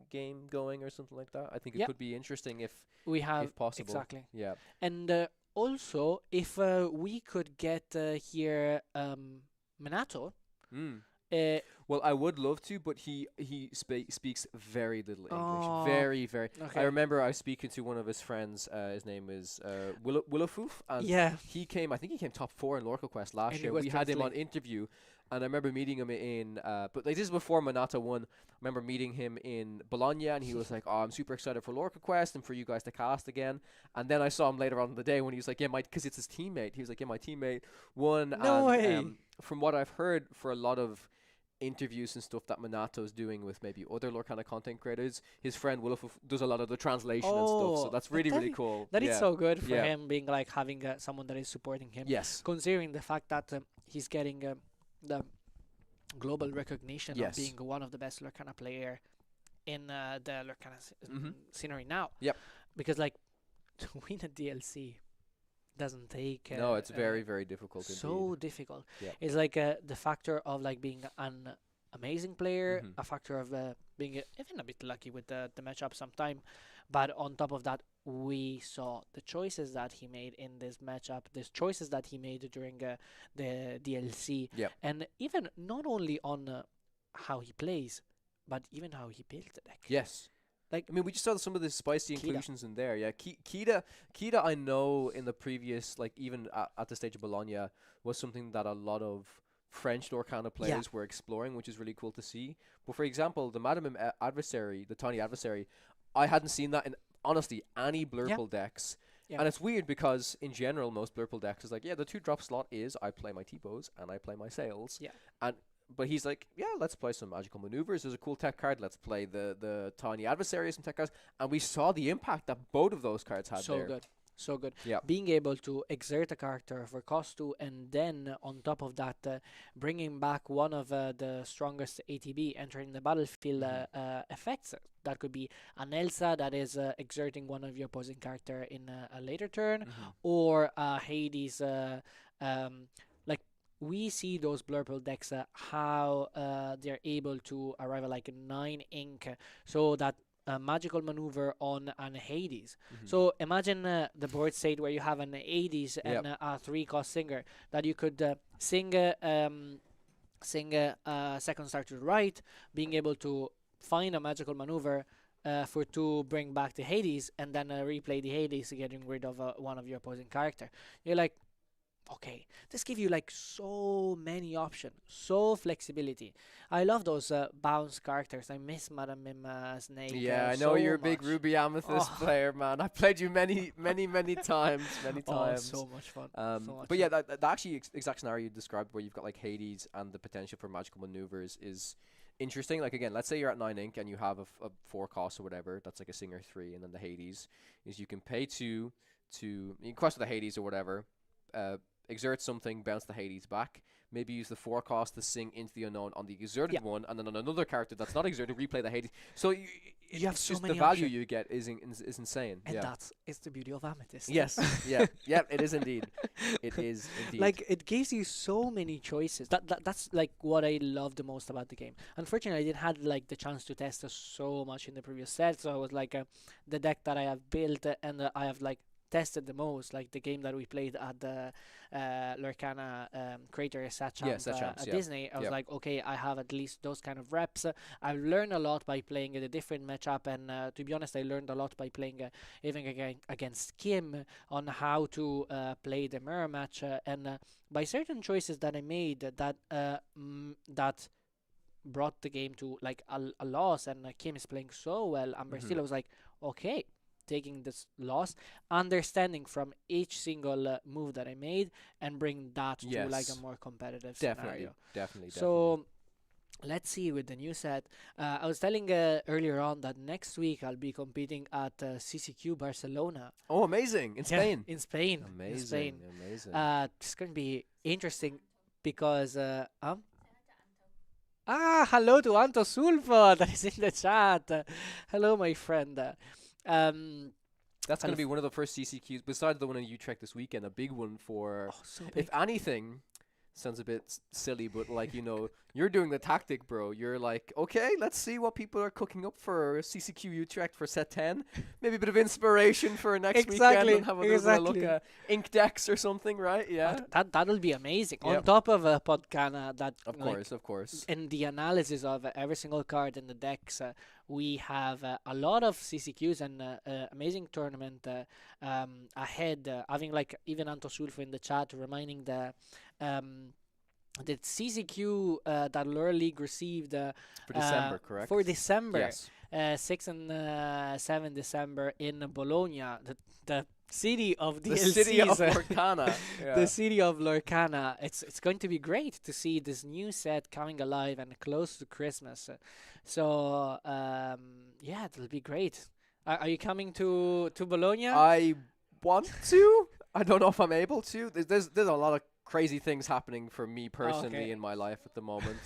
Speaker 1: game going or something like that? I think it
Speaker 2: Yep.
Speaker 1: could be interesting
Speaker 2: We have
Speaker 1: if possible.
Speaker 2: exactly,
Speaker 1: Yeah.
Speaker 2: and also if we could get here Minato.
Speaker 1: Mm.
Speaker 2: Uh,
Speaker 1: Well, I would love to, but he speaks very little English.
Speaker 2: oh,
Speaker 1: Very, very. I
Speaker 2: okay.
Speaker 1: remember I was speaking to one of his friends. His name is Willowfoof, and
Speaker 2: Yeah,
Speaker 1: he came. I think he came top 4 in LorcaQuest last
Speaker 2: and he
Speaker 1: year.
Speaker 2: was
Speaker 1: We had him on
Speaker 2: translating.
Speaker 1: interview, and I remember meeting him in. But like this is before Monata won. I remember meeting him in Bologna, and he was like, "Oh, I'm super excited for LorcaQuest and for you guys to cast again." And then I saw him later on in the day when he was like, "Yeah, because it's his teammate." He was like, "Yeah, my teammate won."
Speaker 2: No
Speaker 1: And
Speaker 2: way.
Speaker 1: from what I've heard, for a lot of interviews and stuff that Minato's doing with maybe other Lorcana content creators, his friend Willow does a lot of the translation and stuff. So
Speaker 2: Oh,
Speaker 1: that's
Speaker 2: but
Speaker 1: really,
Speaker 2: that
Speaker 1: really
Speaker 2: is
Speaker 1: cool.
Speaker 2: that is
Speaker 1: Yeah.
Speaker 2: so good for
Speaker 1: Yeah.
Speaker 2: him, being like having someone that is supporting him,
Speaker 1: Yes.
Speaker 2: considering the fact that he's getting the global recognition of
Speaker 1: Yes.
Speaker 2: being one of the best Lorcana player in the Lorcana
Speaker 1: Mhm.
Speaker 2: scenery now.
Speaker 1: Yep.
Speaker 2: Because like to win a DLC doesn't take
Speaker 1: No, it's very, very difficult
Speaker 2: so
Speaker 1: indeed.
Speaker 2: difficult.
Speaker 1: Yeah.
Speaker 2: It's like the factor of like being an amazing player,
Speaker 1: Mhm.
Speaker 2: a factor of being even a bit lucky with the matchup sometime, but on top of that, we saw the choices that he made in this matchup, the choices that he made during the DLC,
Speaker 1: Yep.
Speaker 2: and even not only on how he plays, but even how he built the deck.
Speaker 1: Yes.
Speaker 2: Like
Speaker 1: I mean, we just saw some of the spicy
Speaker 2: Kida.
Speaker 1: inclusions in there. Yeah, Kida, I know in the previous, like even at the stage of Bologna, was something that a lot of French Lorcana players were exploring, which is really cool to see. But for example, the Madame adversary, the tiny adversary, I hadn't seen that in honestly any Blurple decks.
Speaker 2: Yeah.
Speaker 1: And it's weird because in general, most Blurple decks is like, yeah, the 2-drop slot is I play my T-bows and I play my sails.
Speaker 2: Yeah.
Speaker 1: But he's like, yeah, let's play some magical maneuvers. There's a cool tech card. Let's play the tiny adversary, some tech cards. And we saw the impact that both of those cards had
Speaker 2: So
Speaker 1: there.
Speaker 2: good. So good.
Speaker 1: Yeah.
Speaker 2: Being able to exert a character for cost 2, and then on top of that, bringing back one of the strongest ATB entering the battlefield effects. That could be an Elsa that is exerting one of your opposing character in a later turn, or Hades. Like we see those Blurple decks, how they're able to arrive at like 9 ink, so that a magical maneuver on an Hades.
Speaker 1: Mhm.
Speaker 2: So imagine the board state where you have an Hades
Speaker 1: Yep.
Speaker 2: and a 3-cost singer that you could sing a second star to the right, being able to find a magical maneuver for to bring back the Hades, and then replay the Hades, getting rid of one of your opposing character. You're like, okay, this give you like so many options, so flexibility. I love those bounce characters. I miss Madame Mim Snake
Speaker 1: Yeah, I know
Speaker 2: so
Speaker 1: you're a big
Speaker 2: much.
Speaker 1: Ruby Amethyst
Speaker 2: Oh.
Speaker 1: player, man. I played you many, many, many times, many
Speaker 2: Oh,
Speaker 1: times.
Speaker 2: so much fun. So much
Speaker 1: But yeah,
Speaker 2: fun.
Speaker 1: that actually exact scenario you described, where you've got like Hades and the potential for magical maneuvers, is interesting. Like again, let's say you're at 9 ink and you have a 4 cost or whatever. That's like a Singer 3, and then the Hades is you can pay 2 to you can quest with the Hades or whatever. Exert something, bounce the Hades back. Maybe use the 4 cost to sing into the unknown on the exerted
Speaker 2: Yeah.
Speaker 1: one, and then on another character that's not exerted, replay the Hades. So
Speaker 2: You have
Speaker 1: it's
Speaker 2: so
Speaker 1: just
Speaker 2: many
Speaker 1: the value
Speaker 2: options.
Speaker 1: you get is insane.
Speaker 2: And
Speaker 1: yeah.
Speaker 2: that's it's the beauty of Amethyst.
Speaker 1: Yes. Yeah. Yeah. It is indeed. It is indeed.
Speaker 2: Like it gives you so many choices. That's like what I love the most about the game. Unfortunately, I didn't had like the chance to test so much in the previous set, so I was like the deck that I have built and I have like tested the most, like the game that we played at the Lorcana Creator Set Champ
Speaker 1: Set champs,
Speaker 2: at
Speaker 1: yeah.
Speaker 2: Disney. I was
Speaker 1: Yep.
Speaker 2: like, okay, I have at least those kind of reps. I've learned a lot by playing a different matchup, and to be honest, I learned a lot by playing even against Kim on how to play the mirror match, and by certain choices that I made that brought the game to like a loss, and Kim is playing so well, and still I was like, okay, taking this loss, understanding from each single move that I made, and bring that to like a
Speaker 1: Yes.
Speaker 2: more competitive
Speaker 1: Definitely.
Speaker 2: scenario.
Speaker 1: Definitely.
Speaker 2: So let's see with the new set. I was telling earlier on that next week I'll be competing at CCQ Barcelona.
Speaker 1: Oh, amazing! In
Speaker 2: Yeah,
Speaker 1: Spain.
Speaker 2: in Spain.
Speaker 1: Amazing.
Speaker 2: In Spain.
Speaker 1: Amazing.
Speaker 2: It's going to be interesting because hello to Anto Sulfo that is in the chat. Hello, my friend.
Speaker 1: That's
Speaker 2: and
Speaker 1: going to be one of the first CCQs, besides the one in Utrecht this weekend, a big one for,
Speaker 2: Oh, so
Speaker 1: if
Speaker 2: big.
Speaker 1: anything, sounds a bit silly, but like, you're doing the tactic, bro. You're like, okay, let's see what people are cooking up for CCQ Utrecht for set 10. Maybe a bit of inspiration for next weekend and have a little bit of look at ink decks or something, right? Yeah.
Speaker 2: That'll be amazing. On
Speaker 1: Yep.
Speaker 2: top of Podcana, that
Speaker 1: Of
Speaker 2: like,
Speaker 1: course.
Speaker 2: in the analysis of every single card in the decks, we have a lot of CCQs and amazing tournament ahead. Having like even Anto Sulfo in the chat reminding the CCQ that Lure League received
Speaker 1: For December, correct?
Speaker 2: for December,
Speaker 1: Yes.
Speaker 2: 6 and 7 December in Bologna, the city of
Speaker 1: The
Speaker 2: DLCs.
Speaker 1: city of Lorcana.
Speaker 2: The city of Lorcana. It's going to be great to see this new set coming alive and close to Christmas. So yeah, it'll be great. Are you coming to Bologna?
Speaker 1: I want to. I don't know if I'm able to. There's a lot of crazy things happening for me personally
Speaker 2: Okay.
Speaker 1: in my life at the moment.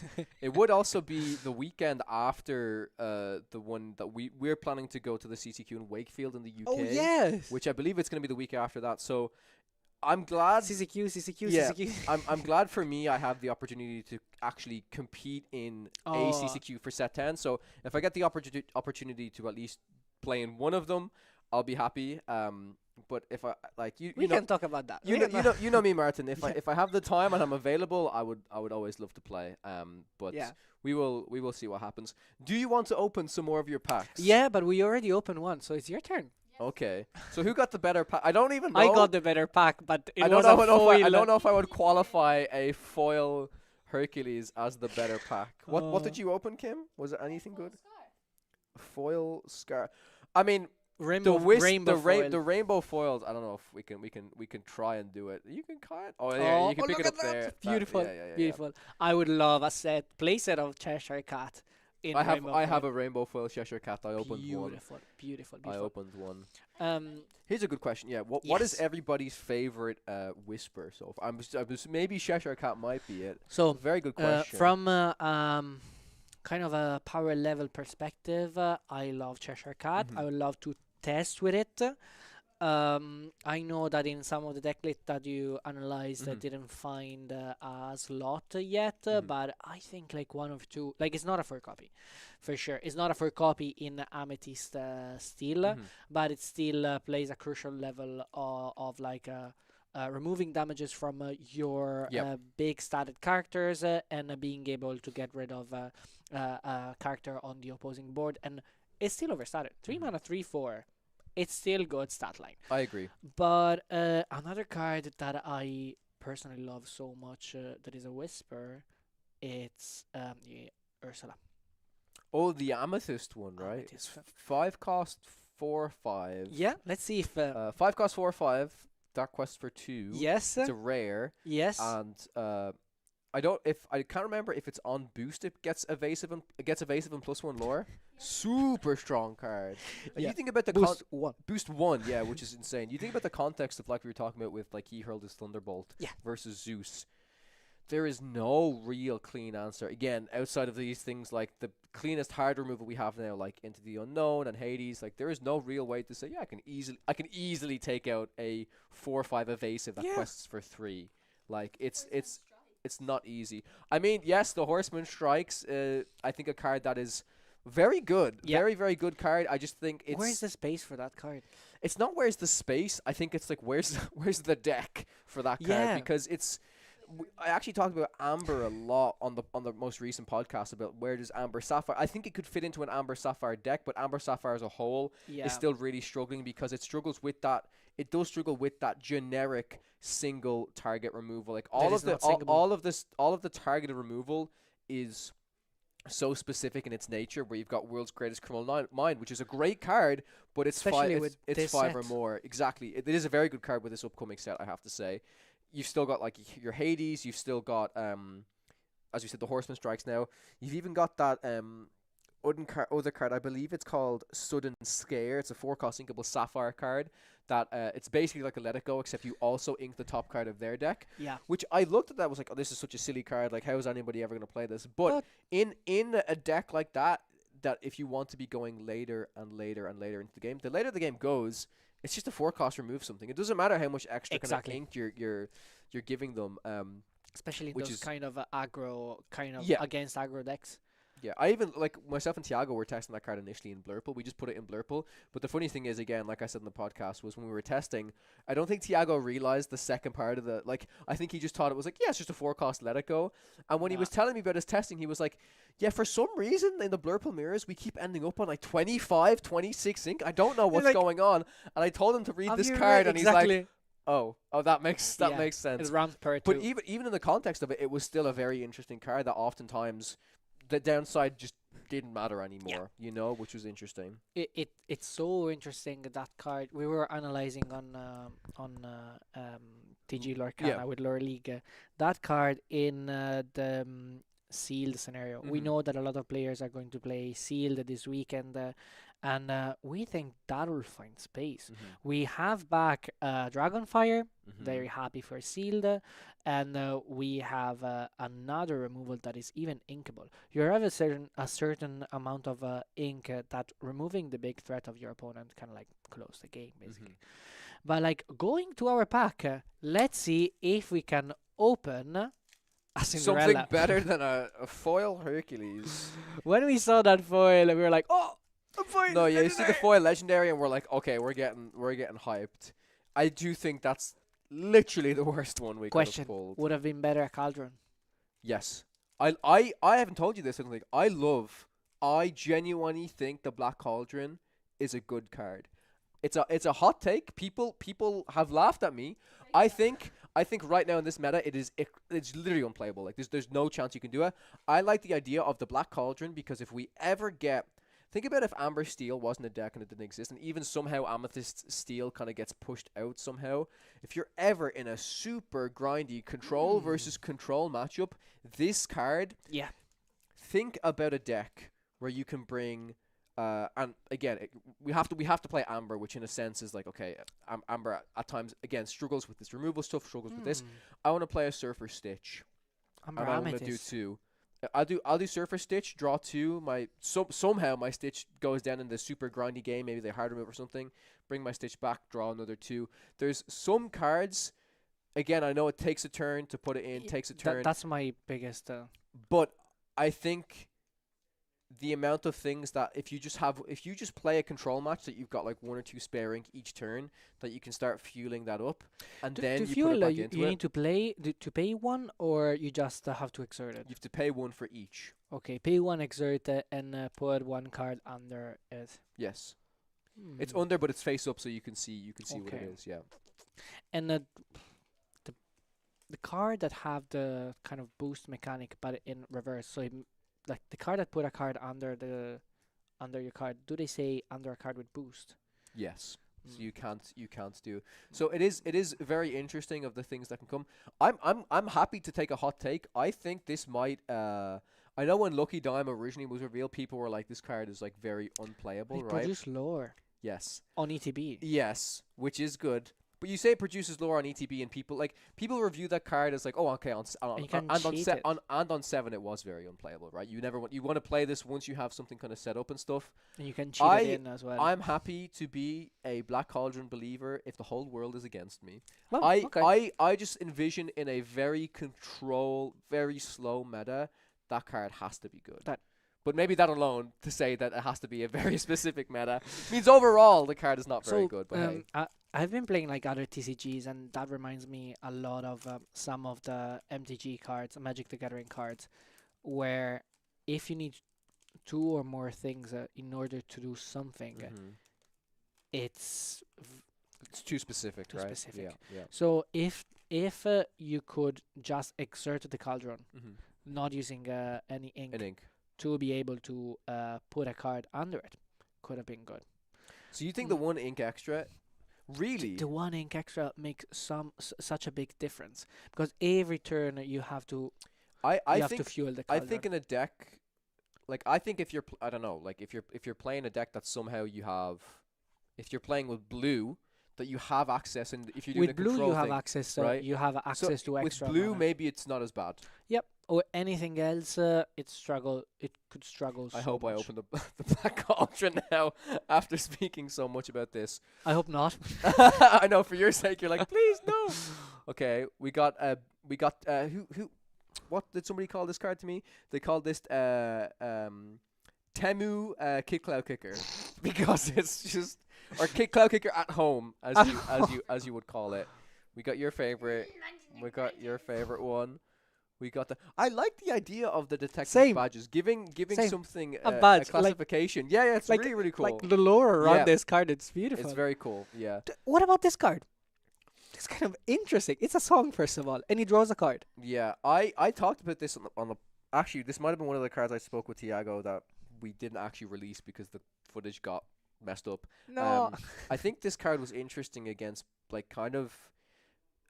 Speaker 1: It would also be the weekend after the one that we're planning to go to the CCQ in Wakefield in the UK.
Speaker 2: Oh yes.
Speaker 1: Which I believe it's going to be the week after that. So I'm glad.
Speaker 2: CCQ,
Speaker 1: Yeah,
Speaker 2: CCQ.
Speaker 1: I'm glad for me I have the opportunity to actually compete in a
Speaker 2: Oh.
Speaker 1: CCQ for set 10. So if I get the opportunity to at least play in one of them, I'll be happy. But if I like you,
Speaker 2: We
Speaker 1: you know,
Speaker 2: can talk about that.
Speaker 1: you know me, Martin. If I have the time and I'm available, I would always love to play. But
Speaker 2: Yeah.
Speaker 1: we will see what happens. Do you want to open some more of your packs?
Speaker 2: Yeah, but we already opened one, so it's your turn.
Speaker 1: Okay. So who got the better pack? I don't even know.
Speaker 2: I got the better pack, but it
Speaker 1: I
Speaker 2: was
Speaker 1: don't
Speaker 2: a
Speaker 1: know.
Speaker 2: foil.
Speaker 1: I don't know if I would qualify a foil Hercules as the better pack. What did you open, Kim? Was it anything good? Foil Scar. I mean,
Speaker 2: Rainbow,
Speaker 1: the
Speaker 2: foil.
Speaker 1: rainbow foils. I don't know if we can try and do it. You can try it. Oh yeah, you can pick
Speaker 2: look
Speaker 1: it up
Speaker 2: at that.
Speaker 1: there.
Speaker 2: Beautiful,
Speaker 1: Yeah.
Speaker 2: beautiful. I would love a play set of Cheshire Cat. In
Speaker 1: I
Speaker 2: rainbow
Speaker 1: have
Speaker 2: foil.
Speaker 1: a rainbow foil Cheshire Cat. I opened one.
Speaker 2: Beautiful.
Speaker 1: I opened one.
Speaker 2: Um,
Speaker 1: Here's a good question. Yeah, what is
Speaker 2: Yes.
Speaker 1: everybody's favorite whisper? So maybe Cheshire Cat might be it.
Speaker 2: so
Speaker 1: Very good question.
Speaker 2: from kind of a power level perspective, I love Cheshire Cat.
Speaker 1: Mhm.
Speaker 2: I would love to test with it. I know that in some of the deck lit that you analyzed, I
Speaker 1: Mhm.
Speaker 2: didn't find a slot yet,
Speaker 1: Mhm.
Speaker 2: but I think like one or two, like it's not a full copy, for sure. It's not a full copy in Amethyst still,
Speaker 1: Mhm.
Speaker 2: but it still plays a crucial level of like removing damages from your
Speaker 1: Yep.
Speaker 2: big stated characters and being able to get rid of a character on the opposing board, and it's still overstated. 3
Speaker 1: Mhm.
Speaker 2: mana, 3/4. It's still good stat line.
Speaker 1: I agree.
Speaker 2: But another card that I personally love so much that is a whisper, it's yeah, Ursula.
Speaker 1: Oh, the Amethyst one, right? It's
Speaker 2: Amethyst.
Speaker 1: 5 cost 4/5.
Speaker 2: Yeah, let's see if
Speaker 1: 5 cost 4/5. Dark Quest for 2.
Speaker 2: yes,
Speaker 1: It's a rare,
Speaker 2: yes,
Speaker 1: and I can't remember if it's on boost. It gets evasive and +1 lore. Super strong card. And
Speaker 2: yeah.
Speaker 1: you think about the
Speaker 2: Boost one.
Speaker 1: boost 1, yeah, which is insane. You think about the context of like we were talking about with like he hurled his thunderbolt
Speaker 2: Yeah.
Speaker 1: versus Zeus. There is no real clean answer. Again, outside of these things like the cleanest hard removal we have now, like Into the Unknown and Hades, like there is no real way to say, yeah, I can easily take out a 4/5 evasive that
Speaker 2: Yeah.
Speaker 1: quests for 3. Like it's not easy. I mean, yes, the Horseman Strikes. I think a card that is very good,
Speaker 2: Yeah.
Speaker 1: very very good card. I just think
Speaker 2: Where's the space for that card?
Speaker 1: it's not where's the space. I think it's like where's where's the deck for that card
Speaker 2: Yeah.
Speaker 1: because I actually talked about Amber a lot on the most recent podcast about where does Amber Sapphire. I think it could fit into an Amber Sapphire deck, but Amber Sapphire as a whole
Speaker 2: Yeah.
Speaker 1: is still really struggling because it struggles with that. It does struggle with that generic single target removal. Like
Speaker 2: That is not singable.
Speaker 1: all of the targeted removal is so specific in its nature, where you've got World's Greatest Criminal Mind, which is a great card, but it's
Speaker 2: Especially
Speaker 1: five.
Speaker 2: with
Speaker 1: It's
Speaker 2: this
Speaker 1: 5 or
Speaker 2: set.
Speaker 1: more. Exactly, it is a very good card with this upcoming set. I have to say, you've still got like your Hades. You've still got as you said, the Horseman Strikes. Now you've even got that other card. I believe it's called Sudden Scare. It's a 4 cost inkable Sapphire card. That it's basically like a Let It Go, except you also ink the top card of their deck.
Speaker 2: Yeah.
Speaker 1: Which I looked at that was like, oh, this is such a silly card. Like, how is anybody ever going to play this? But
Speaker 2: But-
Speaker 1: in a deck like that, that if you want to be going later and later and later into the game, the later the game goes, it's just a 4 cost remove something. It doesn't matter how much extra
Speaker 2: Exactly.
Speaker 1: kind of ink you're giving them.
Speaker 2: Especially in
Speaker 1: Which
Speaker 2: those
Speaker 1: is-
Speaker 2: kind of aggro, kind of
Speaker 1: Yeah.
Speaker 2: against aggro decks.
Speaker 1: Yeah, I even like myself and Tiago were testing that card initially in Blurple. We just put it in Blurple. But the funny thing is, again, like I said in the podcast, was when we were testing, I don't think Tiago realized the second part of the like. I think he just thought it was like, yeah, it's just a 4 cost Let It Go. And when he
Speaker 2: Nah.
Speaker 1: was telling me about his testing, he was like, yeah, for some reason in the Blurple mirrors, we keep ending up on like 25, 26 ink. I don't know what's
Speaker 2: like,
Speaker 1: going on. And I told him to read
Speaker 2: Have
Speaker 1: this
Speaker 2: you
Speaker 1: card,
Speaker 2: read-
Speaker 1: and he's like,
Speaker 2: exactly.
Speaker 1: oh, that makes
Speaker 2: Yeah,
Speaker 1: makes sense.
Speaker 2: It's round per
Speaker 1: But
Speaker 2: two.
Speaker 1: even in the context of it, it was still a very interesting card that oftentimes the downside just didn't matter anymore, you know, which was interesting.
Speaker 2: It's so interesting that card. We were analyzing on TG Lorcana
Speaker 1: Yeah.
Speaker 2: with Lore League. That card in the sealed scenario. We
Speaker 1: Mhm.
Speaker 2: know that a lot of players are going to play sealed this weekend, and we think that will find space. We have back Dragonfire. Very happy for sealed, and we have another removal that is even inkable. You have a certain amount of ink that removing the big threat of your opponent can like close the game basically. But like going to our pack, let's see if we can open a Cinderella.
Speaker 1: Something better than a foil Hercules.
Speaker 2: When we saw that foil, we were like, oh, a foil.
Speaker 1: No, yeah, you see the
Speaker 2: legendary!"
Speaker 1: foil legendary, and we're like, okay, we're getting hyped. I do think that's literally the worst one we could
Speaker 2: Question:
Speaker 1: have pulled.
Speaker 2: would have been better a Cauldron.
Speaker 1: Yes, I haven't told you this. I don't think I genuinely think the Black Cauldron is a good card. It's a hot take. People have laughed at me. I think right now in this meta it's literally unplayable. Like there's no chance you can do it. I like the idea of the Black Cauldron because if we ever get think about if Amber Steel wasn't a deck and it didn't exist, and even somehow Amethyst Steel kind of gets pushed out somehow. If you're ever in a super grindy control versus control matchup, this card,
Speaker 2: Yeah.
Speaker 1: think about a deck where you can bring and again we have to play Amber, which in a sense is like okay, Amber at times again struggles with this removal stuff, struggles with this. I want to play a Surfer Stitch.
Speaker 2: Amber
Speaker 1: And I want to do
Speaker 2: Amethyst.
Speaker 1: 2. I'll do Surfer Stitch, draw 2. Somehow my Stitch goes down in the super grindy game. Maybe they hard remove or something. Bring my Stitch back, draw another 2. There's some cards. Again, I know it takes a turn to put it in. Takes a turn.
Speaker 2: That's my biggest.
Speaker 1: But I think the amount of things that if you just play a control match that you've got like 1 or 2 spare ink each turn, that you can start fueling that up, and then
Speaker 2: to
Speaker 1: you
Speaker 2: fuel,
Speaker 1: put it back
Speaker 2: you,
Speaker 1: into
Speaker 2: you
Speaker 1: it.
Speaker 2: need to pay one, or you just have to exert it.
Speaker 1: You have to pay 1 for each.
Speaker 2: Okay, pay one, exert it, and put one card under it.
Speaker 1: Yes, it's
Speaker 2: Hmm.
Speaker 1: under, but it's face up, so you can see what
Speaker 2: Okay.
Speaker 1: it is. Yeah.
Speaker 2: And the card that have the kind of boost mechanic, but in reverse. So like the card that put a card under your card. Do they say under a card with boost?
Speaker 1: Yes. So
Speaker 2: Mm.
Speaker 1: you can't do. So it is very interesting of the things that can come. I'm happy to take a hot take. I think this might I know when Lucky Dime originally was revealed, people were like, this card is like very unplayable,
Speaker 2: They
Speaker 1: right?
Speaker 2: produce lore
Speaker 1: Yes.
Speaker 2: on ETB.
Speaker 1: Yes, which is good. But you say it produces lore on ETB, and people review that card as like, oh, okay,
Speaker 2: And you can
Speaker 1: and
Speaker 2: cheat it.
Speaker 1: on 7 it was very unplayable, right? You want to play this once you have something kind of set up and stuff.
Speaker 2: And you can cheat it in as well.
Speaker 1: I'm happy to be a Black Cauldron believer if the whole world is against me.
Speaker 2: Well, okay.
Speaker 1: I just envision in a very very slow meta, that card has to be good. But maybe that alone, to say that it has to be a very specific meta, means overall the card is not very good. But hey.
Speaker 2: I've been playing like other TCGs, and that reminds me a lot of some of the MTG cards, Magic the Gathering cards, where if you need 2 or more things in order to do something,
Speaker 1: Mhm.
Speaker 2: it's
Speaker 1: It's too specific,
Speaker 2: too
Speaker 1: right?
Speaker 2: specific.
Speaker 1: Yeah, yeah.
Speaker 2: So if you could just exert the cauldron,
Speaker 1: Mm-hmm.
Speaker 2: not using any ink,
Speaker 1: An ink.
Speaker 2: to be able to put a card under it, could have been good.
Speaker 1: So you think the 1 ink extra, really?
Speaker 2: The 1 ink extra makes such a big difference, because every turn you have to
Speaker 1: I
Speaker 2: have to
Speaker 1: think
Speaker 2: fuel the
Speaker 1: I
Speaker 2: cauldron.
Speaker 1: think in a deck, like I think if you're I don't know, like if you're playing a deck that somehow you have, if you're playing with blue, that you have access, and if you're doing
Speaker 2: with
Speaker 1: a
Speaker 2: blue
Speaker 1: control
Speaker 2: you have
Speaker 1: thing,
Speaker 2: access.
Speaker 1: right?
Speaker 2: You have access to
Speaker 1: with
Speaker 2: extra.
Speaker 1: blue
Speaker 2: mana.
Speaker 1: maybe it's not as bad.
Speaker 2: Yep. Or anything else, it could struggle.
Speaker 1: I
Speaker 2: so
Speaker 1: hope I
Speaker 2: much.
Speaker 1: open the Black Cauldron now after speaking so much about this.
Speaker 2: I hope not.
Speaker 1: I know, for your sake, you're like, please no. Okay, we got who what did somebody call this card to me? They called this Temu Kid Cloud Kicker because it's just, or Kid Cloud Kicker at home as you would call it. We got your favorite. We got your favorite one. We got I like the idea of the detective
Speaker 2: Same.
Speaker 1: badges, giving
Speaker 2: Same.
Speaker 1: something
Speaker 2: A badge, like-
Speaker 1: classification. Yeah, it's
Speaker 2: like-
Speaker 1: really cool.
Speaker 2: Like the lore around
Speaker 1: Yeah.
Speaker 2: this card, it's beautiful.
Speaker 1: It's very cool. Yeah.
Speaker 2: What about this card? It's kind of interesting. It's a song, first of all, and he draws a card.
Speaker 1: Yeah, I talked about this on the actually, this might have been one of the cards I spoke with Tiago that we didn't actually release because the footage got messed up.
Speaker 2: No.
Speaker 1: I think this card was interesting against, like, kind of,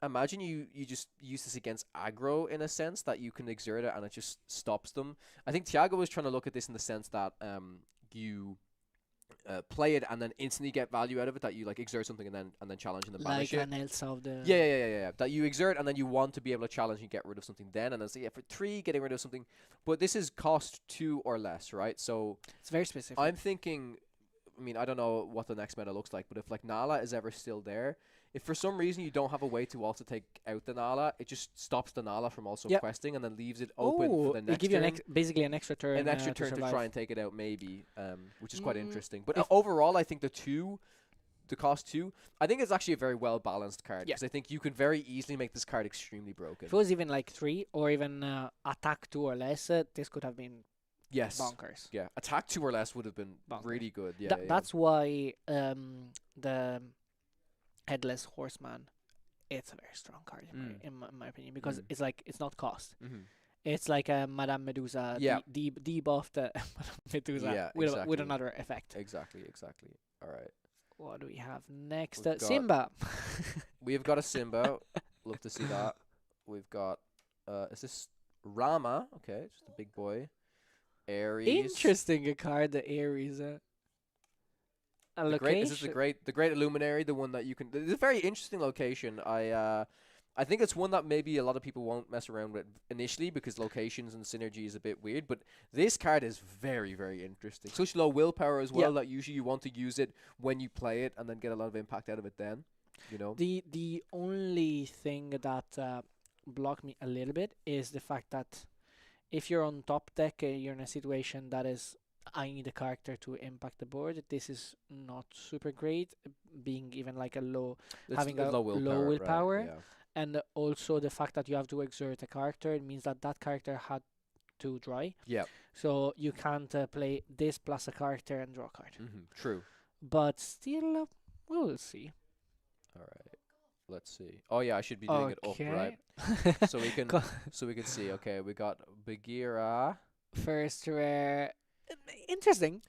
Speaker 1: imagine you just use this against aggro in a sense that you can exert it and it just stops them. I think Tiago was trying to look at this in the sense that you play it and then instantly get value out of it, that you like exert something and then challenge and then banish
Speaker 2: Like
Speaker 1: it.
Speaker 2: an else of the.
Speaker 1: Yeah. That you exert and then you want to be able to challenge and get rid of something then, and then say, yeah, for 3, getting rid of something. But this is cost 2 or less, right? So
Speaker 2: It's very specific.
Speaker 1: I'm thinking, I mean, I don't know what the next meta looks like, but if like Nala is ever still there, if for some reason you don't have a way to also take out the Nala, it just stops the Nala from also
Speaker 2: Yep.
Speaker 1: questing and then leaves it open for the
Speaker 2: It
Speaker 1: next
Speaker 2: give you
Speaker 1: turn.
Speaker 2: basically an extra turn.
Speaker 1: An extra turn to
Speaker 2: survive.
Speaker 1: try and take it out, maybe, which is quite
Speaker 2: Mm,
Speaker 1: interesting. But
Speaker 2: if-
Speaker 1: overall, I think the cost 2, I think it's actually a very well balanced card,
Speaker 2: Yeah.
Speaker 1: because I think you could very easily make this card extremely broken.
Speaker 2: If it was even like 3 or even attack 2 or less, this could have been
Speaker 1: Yes.
Speaker 2: bonkers.
Speaker 1: Yeah. Attack 2 or less would have been
Speaker 2: Bonkers.
Speaker 1: really good. Yeah.
Speaker 2: Tha- That's why the Headless Horseman, it's a very strong card in my opinion, because
Speaker 1: Mm.
Speaker 2: it's like, it's not cost.
Speaker 1: Mm-hmm.
Speaker 2: It's like a Madame Medusa
Speaker 1: Yeah.
Speaker 2: debuffed Madame Medusa
Speaker 1: Yeah,
Speaker 2: with
Speaker 1: exactly.
Speaker 2: another effect.
Speaker 1: Exactly. All right.
Speaker 2: What do we have next?
Speaker 1: We've got-
Speaker 2: Simba.
Speaker 1: We've got a Simba. Love to see that. We've got is this Rama? Okay, just a big boy. Aries.
Speaker 2: Interesting, a card, the Aries. A
Speaker 1: The great, is this
Speaker 2: location.
Speaker 1: the great Illuminary, the one that you can. It's a very interesting location. I I think it's one that maybe a lot of people won't mess around with initially because locations and synergy is a bit weird. But this card is very, very interesting. Such low willpower as well that usually you want to use it when you play it and then get a lot of impact out of it then. You know?
Speaker 2: The only thing that blocked me a little bit is the fact that if you're on top deck, you're in a situation that is, I need a character to impact the board. This is not super great, being even like a low, having a low willpower.
Speaker 1: Right? Yeah.
Speaker 2: And also the fact that you have to exert a character, it means that that character had to dry.
Speaker 1: Yeah.
Speaker 2: So you can't play this plus a character and draw a card.
Speaker 1: True.
Speaker 2: But still, we'll see.
Speaker 1: All right. Let's see. Oh yeah, I should be doing it up, right? So we can see. Okay, we got Bagheera.
Speaker 2: First rare. Interesting.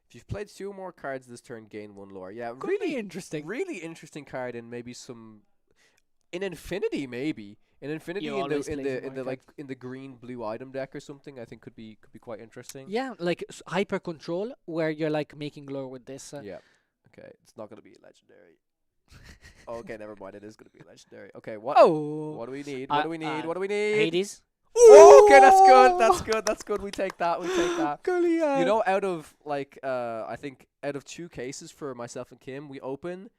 Speaker 1: If you've played 2 more cards this turn, gain 1 lore. Yeah,
Speaker 2: Could be interesting.
Speaker 1: Really interesting card, and maybe some in Infinity, maybe in Infinity
Speaker 2: You
Speaker 1: in
Speaker 2: always
Speaker 1: the
Speaker 2: play some more
Speaker 1: like in the green blue item deck or something. I think could be quite interesting.
Speaker 2: Yeah, like hyper control, where you're like making lore with this.
Speaker 1: Yeah. Okay, it's not gonna be a legendary. Okay, never mind. It is gonna be a legendary. Okay, what?
Speaker 2: Oh.
Speaker 1: What do we need? What do we need? What do we need?
Speaker 2: Hades.
Speaker 1: Oh, okay, that's good. That's good. That's good. We take that. We take that.
Speaker 2: Goliath.
Speaker 1: You know, out of like I think out of 2 cases for myself and Kim, we open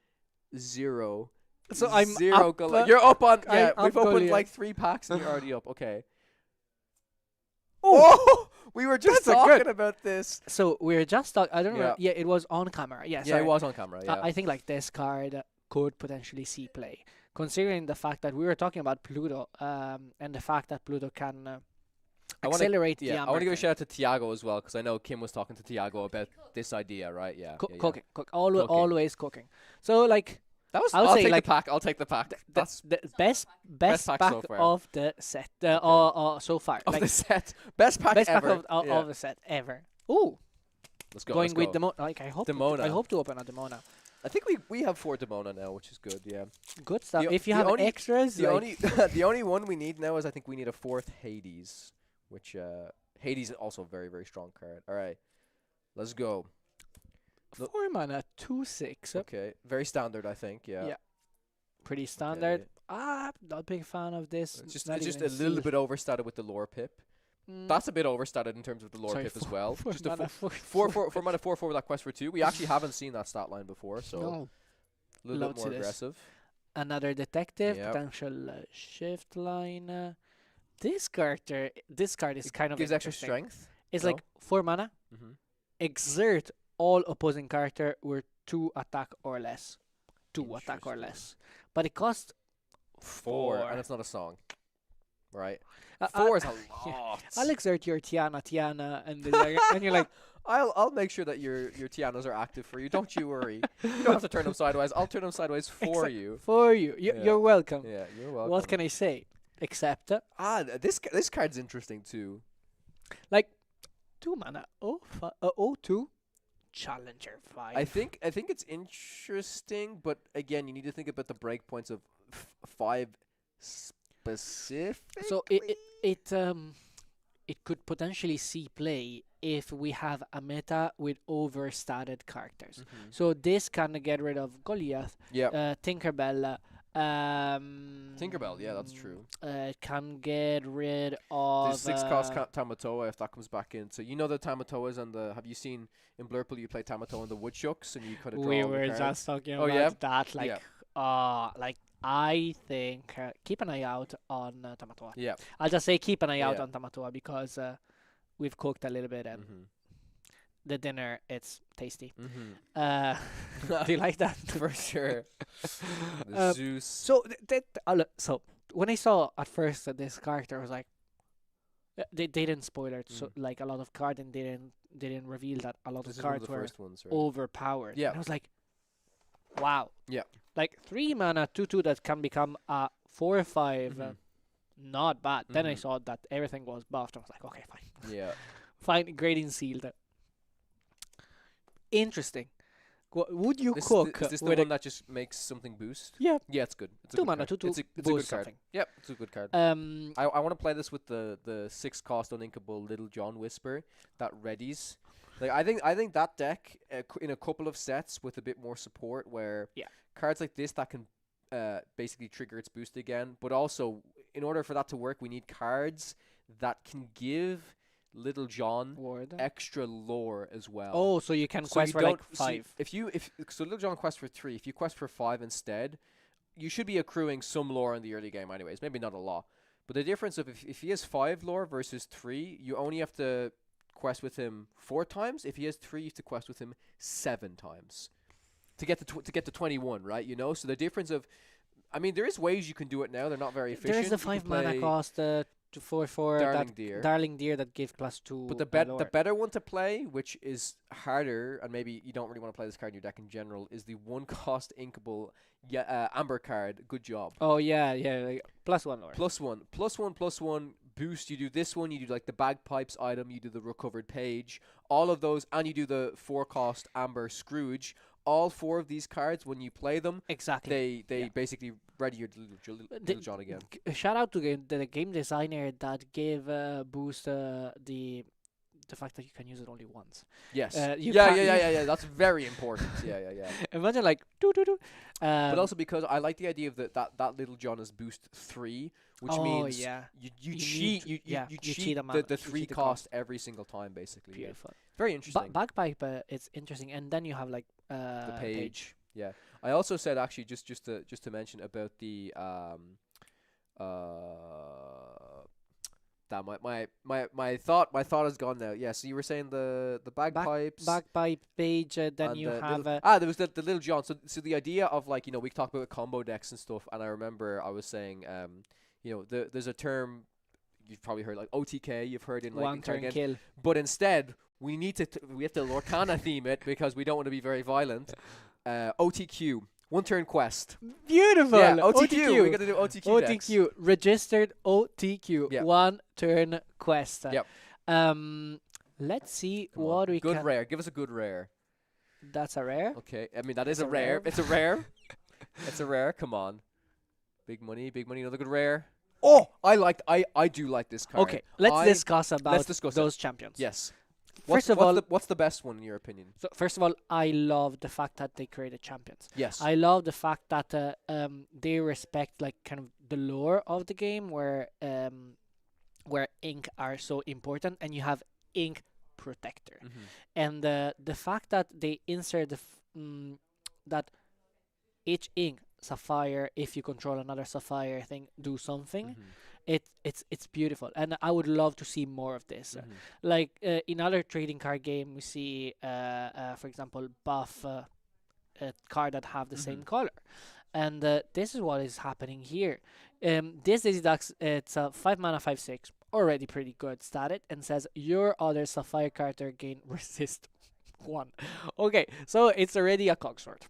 Speaker 1: 0.
Speaker 2: So I'm
Speaker 1: 0
Speaker 2: up,
Speaker 1: you're up on.
Speaker 2: I'm
Speaker 1: Yeah,
Speaker 2: up
Speaker 1: we've opened
Speaker 2: Goliath.
Speaker 1: like 3 packs and you're already up. Okay. Oh, we were just
Speaker 2: That's
Speaker 1: talking
Speaker 2: good.
Speaker 1: about this.
Speaker 2: So we're just talking. I don't know.
Speaker 1: Yeah.
Speaker 2: Yeah, it was on camera. Yeah,
Speaker 1: Yeah,
Speaker 2: sorry.
Speaker 1: it was on camera. Yeah.
Speaker 2: I think like this card could potentially see play, considering the fact that we were talking about Pluto, and the fact that Pluto can accelerate the
Speaker 1: I
Speaker 2: Amber
Speaker 1: want to give a
Speaker 2: thing.
Speaker 1: shout out to Tiago as well because I know Kim was talking to Tiago about this idea, right? Yeah. yeah, yeah.
Speaker 2: Cooking,
Speaker 1: Cooking.
Speaker 2: always cooking. So like
Speaker 1: That was.
Speaker 2: I'll
Speaker 1: I'll
Speaker 2: say,
Speaker 1: take
Speaker 2: like,
Speaker 1: the pack. I'll take the pack. That's
Speaker 2: the best
Speaker 1: pack
Speaker 2: pack
Speaker 1: so far.
Speaker 2: of the set, so far.
Speaker 1: of
Speaker 2: Like
Speaker 1: the set. Best pack
Speaker 2: best
Speaker 1: ever.
Speaker 2: pack of,
Speaker 1: Yeah.
Speaker 2: of the set ever. Ooh,
Speaker 1: Let's go.
Speaker 2: going
Speaker 1: let's
Speaker 2: with
Speaker 1: go.
Speaker 2: like I hope
Speaker 1: Demona.
Speaker 2: I hope to open a Demona.
Speaker 1: I think we have 4 Demona now, which is good. Yeah.
Speaker 2: Good stuff.
Speaker 1: The-
Speaker 2: If you
Speaker 1: the
Speaker 2: have
Speaker 1: only-
Speaker 2: extras,
Speaker 1: The
Speaker 2: like,
Speaker 1: only the only one we need now is I think we need a 4th Hades, which Hades is also a very very strong card. All right, let's go.
Speaker 2: 4 mana, 2/6.
Speaker 1: Okay, very standard I think. Yeah.
Speaker 2: Yeah. Pretty standard. Not a big fan of this.
Speaker 1: It's just
Speaker 2: not
Speaker 1: it's just
Speaker 2: even
Speaker 1: a little
Speaker 2: seal.
Speaker 1: bit overstated with the lore pip.
Speaker 2: Mm,
Speaker 1: That's a bit overstated in terms of the lore
Speaker 2: sorry,
Speaker 1: pip as well.
Speaker 2: four
Speaker 1: Just a
Speaker 2: mana,
Speaker 1: 4 mana 4/4 with that quest for 2. We actually haven't seen that stat line before, so
Speaker 2: No.
Speaker 1: a little
Speaker 2: Love
Speaker 1: bit
Speaker 2: to
Speaker 1: more
Speaker 2: this.
Speaker 1: aggressive.
Speaker 2: Another detective,
Speaker 1: Yep.
Speaker 2: potential shift line. This card is kind of
Speaker 1: Gives extra
Speaker 2: interesting.
Speaker 1: strength.
Speaker 2: It's
Speaker 1: no?
Speaker 2: like 4 mana.
Speaker 1: Mm-hmm.
Speaker 2: Exert all opposing character with 2 attack or less. 2 attack or
Speaker 1: Interesting.
Speaker 2: less. But it costs
Speaker 1: 4, and it's not a song, right?
Speaker 2: Uh,
Speaker 1: 4 is a
Speaker 2: yeah.
Speaker 1: lot.
Speaker 2: I'll exert your Tiana, and then like, and you're like,
Speaker 1: I'll make sure that your Tianas are active for you. Don't you worry. You don't have to turn them sideways. I'll turn them sideways for you.
Speaker 2: for you.
Speaker 1: Yeah.
Speaker 2: You're welcome.
Speaker 1: Yeah, you're welcome.
Speaker 2: What can I say? Except
Speaker 1: This card's interesting too.
Speaker 2: 2 mana. 0/2 Challenger 5.
Speaker 1: I think it's interesting, but again, you need to think about the breakpoints of 5 specific.
Speaker 2: So it could potentially see play if we have a meta with overstated characters. So this can get rid of Goliath,
Speaker 1: Yeah.
Speaker 2: Tinkerbell.
Speaker 1: Tinkerbell, yeah, that's true.
Speaker 2: Can get rid of
Speaker 1: There's 6 cost Tamatoa if that comes back in. So you know the Tamatoas and the. Have you seen in Blurple you play Tamatoa and the Woodshucks and you kind of draw
Speaker 2: we
Speaker 1: all the
Speaker 2: were
Speaker 1: cards?
Speaker 2: just talking
Speaker 1: Oh,
Speaker 2: about
Speaker 1: yeah?
Speaker 2: that. Like,
Speaker 1: Yeah.
Speaker 2: like I think keep an eye out on Tamatoa.
Speaker 1: Yeah.
Speaker 2: I'll just say keep an eye out
Speaker 1: Yeah.
Speaker 2: on Tamatoa because we've cooked a little bit and the dinner it's tasty. Do you like that?
Speaker 1: For sure. The Zeus.
Speaker 2: So so when I saw at first that this character was like they didn't spoil it, so like a lot of cards and they didn't reveal that a lot
Speaker 1: This
Speaker 2: of
Speaker 1: is one of
Speaker 2: cards
Speaker 1: the
Speaker 2: were
Speaker 1: first ones, right?
Speaker 2: overpowered.
Speaker 1: Yeah.
Speaker 2: And I was like, wow.
Speaker 1: Yeah.
Speaker 2: Like 3 mana 2/2 that can become a 4/5. Not bad. Then I saw that everything was buffed. I was like, okay, fine.
Speaker 1: Yeah.
Speaker 2: Fine, grading sealed. Interesting. Would you
Speaker 1: This,
Speaker 2: cook
Speaker 1: is this the
Speaker 2: with
Speaker 1: one that just makes something boost?
Speaker 2: Yeah.
Speaker 1: Yeah, it's good. It's a
Speaker 2: 2
Speaker 1: good
Speaker 2: mana
Speaker 1: card.
Speaker 2: 2/2
Speaker 1: It's a good
Speaker 2: boost
Speaker 1: card.
Speaker 2: something?
Speaker 1: Yep, it's a good card. I want to play this with the 6 cost uninkable Little John Whisper that readies. Like I think that deck in a couple of sets with a bit more support where
Speaker 2: Yeah.
Speaker 1: cards like this that can basically trigger its boost again. But also, in order for that to work, we need cards that can give Little John
Speaker 2: Ward.
Speaker 1: extra lore as well.
Speaker 2: Oh, so you can
Speaker 1: So
Speaker 2: quest
Speaker 1: you
Speaker 2: for like
Speaker 1: don't- so
Speaker 2: 5.
Speaker 1: if so Little John quests for 3. If you quest for 5 instead, you should be accruing some lore in the early game anyways. Maybe not a lot. But the difference of if he has 5 lore versus 3, you only have to quest with him 4 times. If he has 3, you have to quest with him 7 times to get to 21, right? You know, so the difference of, I mean, there is ways you can do it now. They're not very efficient.
Speaker 2: There is the
Speaker 1: You can
Speaker 2: 5 mana
Speaker 1: play
Speaker 2: cost to 4/4
Speaker 1: Darling
Speaker 2: that
Speaker 1: Deer.
Speaker 2: Darling Deer that give +2.
Speaker 1: But the
Speaker 2: lore.
Speaker 1: better one to play, which is harder, and maybe you don't really want to play this card in your deck in general, is the 1 cost inkable Amber card. Good job.
Speaker 2: Oh yeah, like +1 lore.
Speaker 1: +1 boost. You do this one. You do like the bagpipes item. You do the recovered page. All of those, and you do the 4 cost Amber Scrooge. All 4 of these cards, when you play them,
Speaker 2: Exactly.
Speaker 1: they
Speaker 2: Yeah.
Speaker 1: basically ready your little John again.
Speaker 2: Shout out to the game designer that gave boost the fact that you can use it only once.
Speaker 1: Yes.
Speaker 2: you
Speaker 1: Yeah.
Speaker 2: can't-
Speaker 1: That's very important. Yeah.
Speaker 2: Imagine like doo doo doo.
Speaker 1: But also because I like the idea of that Little John is boost 3, which means
Speaker 2: yeah,
Speaker 1: you
Speaker 2: You
Speaker 1: cheat
Speaker 2: need to-
Speaker 1: you
Speaker 2: you
Speaker 1: cheat
Speaker 2: cheat a man-
Speaker 1: the
Speaker 2: you
Speaker 1: 3
Speaker 2: cheat the
Speaker 1: cost every single time basically. Yeah.
Speaker 2: beautiful.
Speaker 1: Very interesting.
Speaker 2: Bagpipe, it's interesting, and then you have like
Speaker 1: The page. Yeah. I also said actually just to mention about the damn, my thought is gone now. Yeah, so you were saying the bagpipes.
Speaker 2: Bagpipe page. Then
Speaker 1: and
Speaker 2: you
Speaker 1: the
Speaker 2: have
Speaker 1: there was the Little John. So the idea of, like, you know, we talked about combo decks and stuff, and I remember I was saying you know, there's a term you've probably heard, like OTK. You've heard in like
Speaker 2: one
Speaker 1: in card
Speaker 2: turn
Speaker 1: games.
Speaker 2: kill.
Speaker 1: But instead we need to we have to Lorcana theme it because we don't want to be very violent. OTQ, 1 turn quest.
Speaker 2: Beautiful.
Speaker 1: Yeah, OTQ. We got to do OTQ decks.
Speaker 2: OTQ registered OTQ.
Speaker 1: Yeah.
Speaker 2: 1 turn quest.
Speaker 1: Yep.
Speaker 2: Let's see
Speaker 1: Come on.
Speaker 2: what we
Speaker 1: Good
Speaker 2: can.
Speaker 1: rare. Give us a good rare.
Speaker 2: That's a rare.
Speaker 1: Okay. I mean, that is
Speaker 2: It's
Speaker 1: a
Speaker 2: a
Speaker 1: rare.
Speaker 2: rare.
Speaker 1: It's a rare. It's a rare. Come on. Big money. Another good rare. Oh, I do like this card.
Speaker 2: Okay, let's discuss about
Speaker 1: discuss
Speaker 2: those champions.
Speaker 1: Yes.
Speaker 2: First of all,
Speaker 1: what's the best one in your opinion?
Speaker 2: so first of all, I love the fact that they created champions.
Speaker 1: Yes.
Speaker 2: I love the fact that they respect like kind of the lore of the game, where ink are so important, and you have ink protector, and the fact that they insert that each ink sapphire, if you control another sapphire thing, do something. It's beautiful, and I would love to see more of this. Like in other trading card game, we see, for example, buff a card that have the same color, and this is what is happening here. This Daisy Ducks, it's a 5 mana 5/6, already pretty good stated, and says your other sapphire character gain resist 1. Okay, so it's already a cogsword.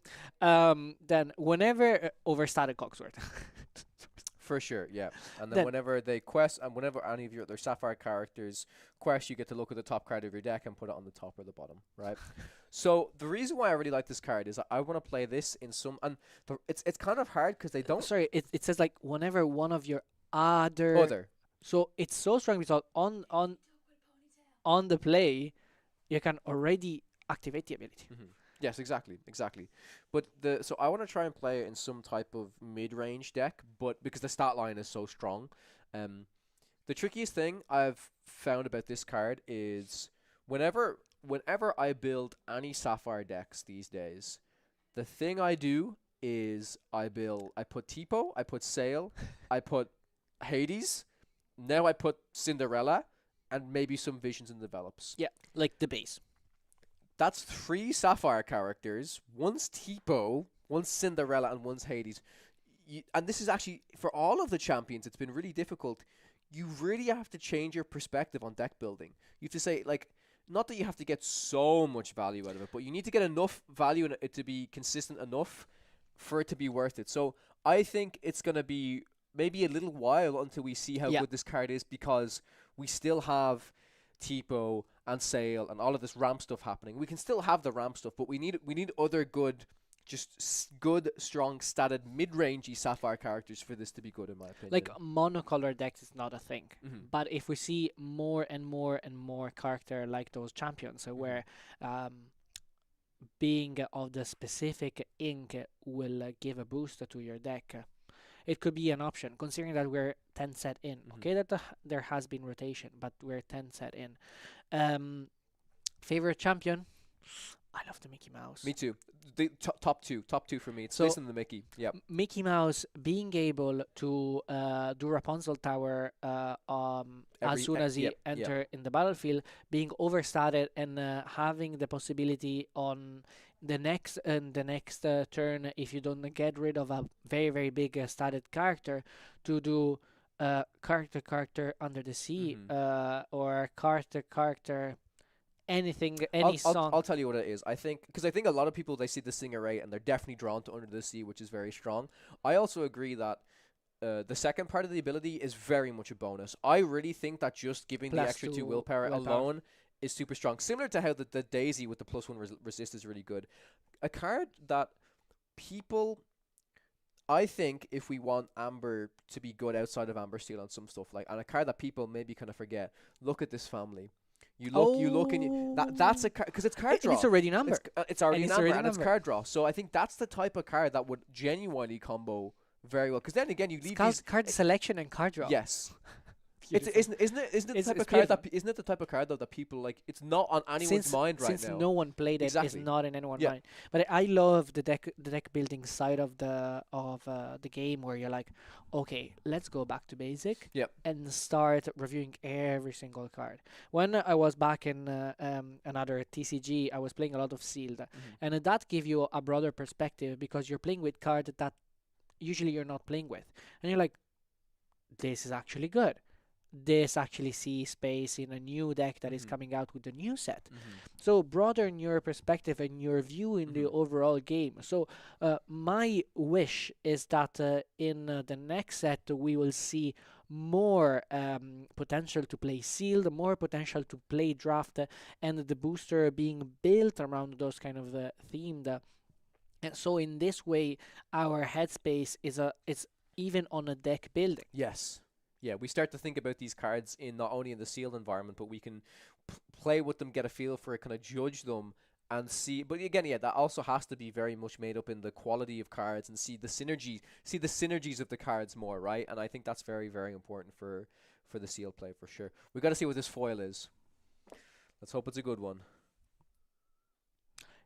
Speaker 2: Then whenever overstated cogsword.
Speaker 1: For sure, yeah. And then
Speaker 2: Then-
Speaker 1: whenever they quest, and whenever any of your other Sapphire characters quest, you get to look at the top card of your deck and put it on the top or the bottom, right? So the reason why I really like this card is I want to play this in some, and it's kind of hard because they don't
Speaker 2: Sorry, it says like whenever one of your other. So it's so strong because on the play, you can already activate the ability.
Speaker 1: Yes, exactly. But so I want to try and play it in some type of mid-range deck, but because the stat line is so strong. The trickiest thing I've found about this card is whenever I build any Sapphire decks these days, the thing I do is I put Tipo, I put Sail, I put Hades, now I put Cinderella, and maybe some Visions and Develops.
Speaker 2: Yeah, like the base.
Speaker 1: That's 3 Sapphire characters. One's Tipo, one's Cinderella, and one's Hades. And this is actually, for all of the champions, it's been really difficult. You really have to change your perspective on deck building. You have to say, like, not that you have to get so much value out of it, but you need to get enough value in it to be consistent enough for it to be worth it. So I think it's going to be maybe a little while until we see how good this card is, because we still have Tipo and Sail and all of this ramp stuff happening. We can still have the ramp stuff, but we need other good, good, strong, statted, mid-rangey Sapphire characters for this to be good, in my opinion.
Speaker 2: Like monocolor decks is not a thing, but if we see more and more and more character like those champions, where being of the specific ink will give a boost to your deck. It could be an option, considering that we're 10 set in. Okay, that there has been rotation, but we're 10 set in. Favorite champion? I love the Mickey Mouse.
Speaker 1: Me too. The top two for me. It's
Speaker 2: So-
Speaker 1: this and the Mickey. Yeah.
Speaker 2: Mickey Mouse being able to do Rapunzel Tower as soon as he
Speaker 1: yep.
Speaker 2: enter in the battlefield, being overstated and having the possibility on the next turn, if you don't get rid of a very very big stated character, to do character under the sea or character anything song.
Speaker 1: I'll tell you what it is. I think because I think a lot of people they see the Singer Ray and they're definitely drawn to Under the Sea, which is very strong. I also agree that the second part of the ability is very much a bonus. I really think that just giving the
Speaker 2: Plus
Speaker 1: extra 2
Speaker 2: 2
Speaker 1: willpower
Speaker 2: willpower.
Speaker 1: alone is super strong. Similar to how the Daisy with the +1 resist is really good. A card that people, I think, if we want Amber to be good outside of Amber Steel on some stuff like, and a card that people maybe kind of forget. Look at this family. You look, and that's a card because it's card draw.
Speaker 2: It's already number.
Speaker 1: It's already
Speaker 2: And it's
Speaker 1: number,
Speaker 2: already
Speaker 1: and it's
Speaker 2: number.
Speaker 1: card draw. So I think that's the type of card that would genuinely combo very well. Because then again, you leave these.
Speaker 2: Card selection and card draw.
Speaker 1: Yes,
Speaker 2: Beautiful.
Speaker 1: isn't it the
Speaker 2: It's-
Speaker 1: type
Speaker 2: it's
Speaker 1: of card that
Speaker 2: beautiful.
Speaker 1: isn't it the type of card though that people like? It's not on anyone's mind right
Speaker 2: since
Speaker 1: now.
Speaker 2: no one played it,
Speaker 1: Exactly.
Speaker 2: it's not in anyone's
Speaker 1: Yeah.
Speaker 2: mind. But I love the deck building side of the game, where you're like, okay, let's go back to basic
Speaker 1: Yep.
Speaker 2: and start reviewing every single card. When I was back in another TCG, I was playing a lot of sealed, and that give you a broader perspective because you're playing with cards that usually you're not playing with, and you're like, this is actually good. This actually sees space in a new deck that is coming out with the new set. So broaden your perspective and your view in the overall game. So my wish is that in the next set we will see more potential to play sealed, more potential to play draft, and the booster being built around those kind of themed. And so in this way, our headspace is even on a deck building.
Speaker 1: Yes. Yeah, we start to think about these cards in not only in the sealed environment, but we can play with them, get a feel for it, kind of judge them, and see. But again, yeah, that also has to be very much made up in the quality of cards and see the synergies of the cards more, right? And I think that's very, very important for the sealed play for sure. We got to see what this foil is. Let's hope it's a good one.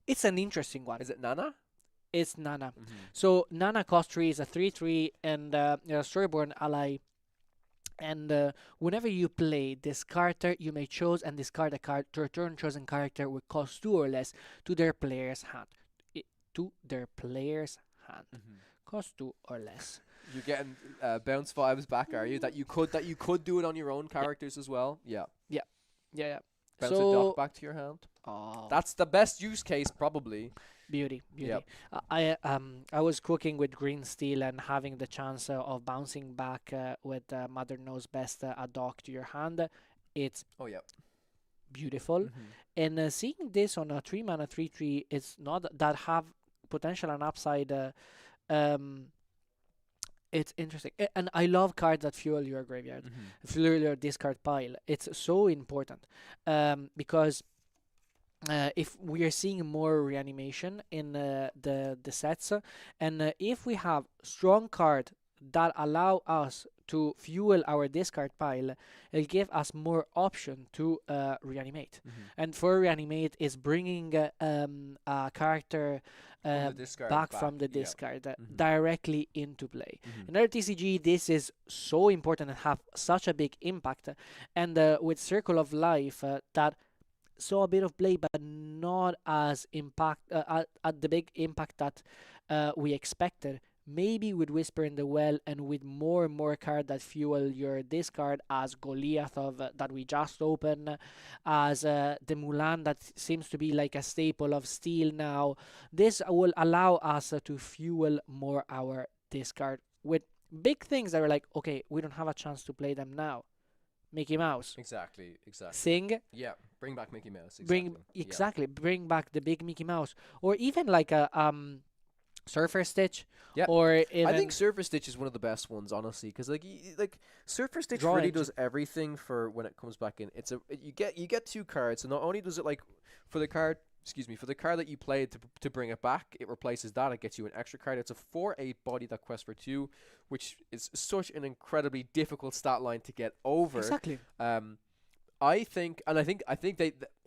Speaker 2: It's an interesting one.
Speaker 1: Is it Nana?
Speaker 2: It's Nana. So Nana cost 3 is a 3/3 and a Storyborn ally. And whenever you play this character, you may choose and discard a card to return chosen character with cost 2 or less to their player's hand. Cost 2 or less.
Speaker 1: You're getting bounce vibes back, are you? That you could do it on your own characters as well. Yeah.
Speaker 2: Yeah.
Speaker 1: Bounce a
Speaker 2: So
Speaker 1: dock back to your hand.
Speaker 2: oh,
Speaker 1: That's the best use case, probably.
Speaker 2: beauty.
Speaker 1: Yep.
Speaker 2: I was cooking with green steel and having the chance of bouncing back with Mother Knows Best a dock to your hand. It's
Speaker 1: Oh yeah.
Speaker 2: beautiful. And seeing this on a 3 mana 3/3, it's not that have potential and upside. It's interesting, and I love cards that fuel your graveyard, fuel your discard pile. It's so important, because if we are seeing more reanimation in the sets, and if we have strong card that allow us to fuel our discard pile, it'll give us more option to reanimate. And for reanimate is bringing a character back from the discard directly into play. In our TCG, this is so important and have such a big impact. And with Circle of Life, that saw a bit of play, but not as impact at the big impact that we expected. Maybe with Whisper in the Well and with more and more cards that fuel your discard, as Goliath of that we just opened, as the Mulan that seems to be like a staple of Steel now. This will allow us to fuel more our discard with big things that are like, okay, we don't have a chance to play them now. Mickey Mouse.
Speaker 1: Exactly.
Speaker 2: Sing.
Speaker 1: Yeah, bring back Mickey Mouse.
Speaker 2: Bring back the big Mickey Mouse, or even like a Surfer Stitch.
Speaker 1: Yeah.
Speaker 2: Or
Speaker 1: I think Surfer Stitch is one of the best ones, honestly, because like Surfer Stitch
Speaker 2: Draw
Speaker 1: really
Speaker 2: engine.
Speaker 1: does everything for when it comes back in. You get 2 cards, so not only does it like for the card excuse me, for the card that you played to bring it back, it replaces that. It gets you an extra card. It's a 4/8 body that quests for 2, which is such an incredibly difficult stat line to get over.
Speaker 2: Exactly.
Speaker 1: I think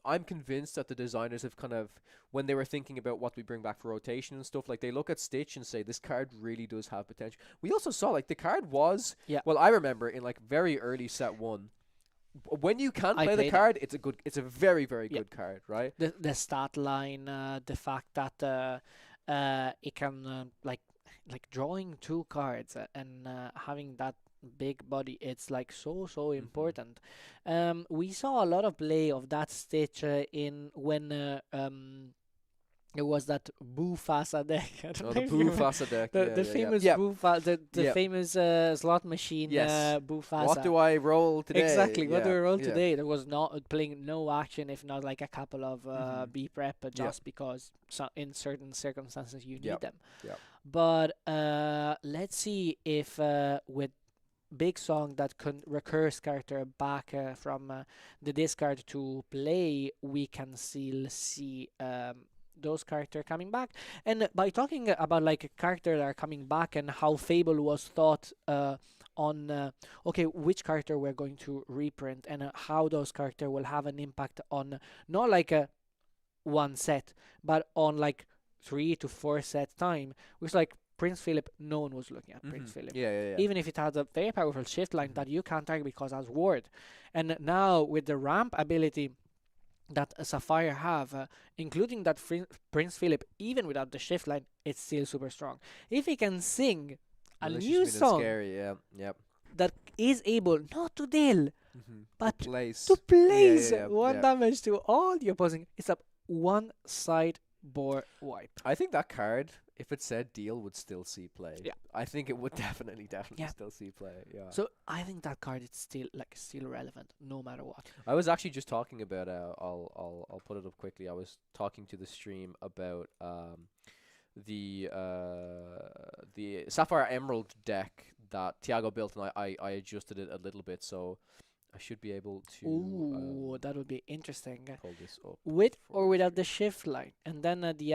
Speaker 1: I'm convinced that the designers have kind of, when they were thinking about what we bring back for rotation and stuff, like they look at Stitch and say this card really does have potential. We also saw like the card was, well, I remember in like very early set 1. When you can play the card, it's a very, very good card, right?
Speaker 2: The stat line, the fact that it can like drawing 2 cards and having that big body, it's like so important. We saw a lot of play of that Stitch in when it was that Bufasa deck. I don't know
Speaker 1: the
Speaker 2: if you remember.
Speaker 1: Bufasa deck.
Speaker 2: The famous Bufasa, the famous slot machine Bufasa.
Speaker 1: What do I roll today?
Speaker 2: Exactly. What do I roll today? There was not playing no action, if not like a couple of B prep, just because in certain circumstances you need them. But let's see if with Big Song that can recurse character back from the discard to play, we can still see those characters coming back. And by talking about like a character that are coming back and how Fable was thought on okay, which character we're going to reprint and how those characters will have an impact on not like a one set, but on like 3 to 4 set time, which like Prince Philip, no one was looking at Prince Philip. Even if it has a very powerful shift line that you can't target because it has ward. And now with the ramp ability that Sapphire have, including that Prince Philip, even without the shift line, it's still super strong. If he can sing a new song that is able not to deal, but to place 1 damage to all the opposing, it's a one-side board wipe.
Speaker 1: I think that card, if it said deal, would still see play. I think it would definitely still see play.
Speaker 2: So I think that card is still relevant no matter what.
Speaker 1: I was actually just talking about I'll put it up quickly. I was talking to the stream about the Sapphire Emerald deck that Tiago built, and I adjusted it a little bit, so I should be able to.
Speaker 2: Ooh, that would be interesting.
Speaker 1: Pull this up.
Speaker 2: With or without the shift line, and then the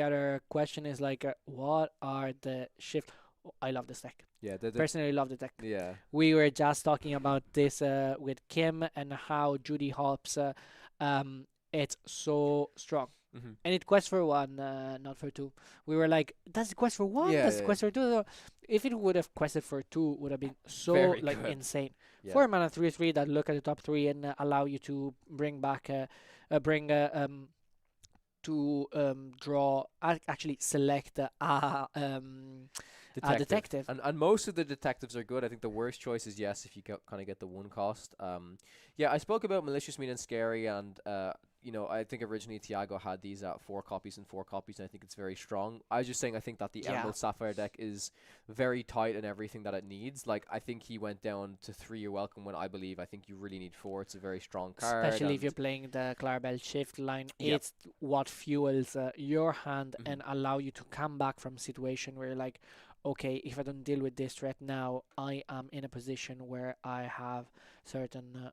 Speaker 2: other question is like, what are the shift? Oh, I love this deck.
Speaker 1: Yeah,
Speaker 2: personally love the deck.
Speaker 1: Yeah,
Speaker 2: we were just talking about this with Kim and how Judy Hopps, it's so strong. And it quests for 1, not for 2. We were like, does it quest for 1? Does it quest for 2? So if it would have quested for 2, would have been so
Speaker 1: very
Speaker 2: like
Speaker 1: good.
Speaker 2: insane. 4 mana 3/3 that look at the top 3 and allow you to bring back draw, actually select a detective.
Speaker 1: And most of the detectives are good. I think the worst choice is yes, if you kind of get the 1 cost. I spoke about Malicious, Mean and Scary, and I think originally Tiago had these at 4 copies and 4 copies, and I think it's very strong. I was just saying I think that the Emerald Sapphire deck is very tight in everything that it needs. Like, I think he went down to 3 you're welcome when I think you really need 4. It's a very strong card.
Speaker 2: Especially if you're playing the Clarabelle shift line. It's what fuels your hand and allow you to come back from situation where you're like, okay, if I don't deal with this threat now, I am in a position where I have certain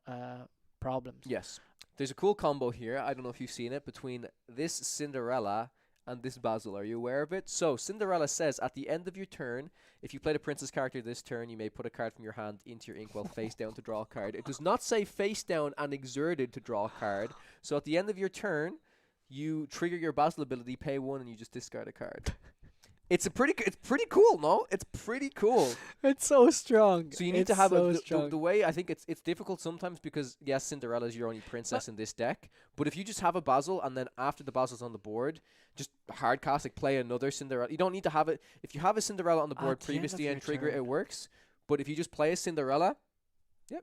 Speaker 2: problems.
Speaker 1: Yes. There's a cool combo here. I don't know if you've seen it, between this Cinderella and this Basil. Are you aware of it? So Cinderella says, at the end of your turn, if you played a princess character this turn, you may put a card from your hand into your inkwell face down to draw a card. It does not say face down and exerted to draw a card. So at the end of your turn, you trigger your Basil ability, pay 1, and you just discard a card. It's pretty cool, no? It's pretty cool.
Speaker 2: It's so strong.
Speaker 1: So you need to have the way. I think it's difficult sometimes because yes, Cinderella is your only princess in this deck. But if you just have a Basil and then after the Basil's on the board, just hard cast, like play another Cinderella. You don't need to have it. If you have a Cinderella on the board previously and trigger it, works. But if you just play a Cinderella,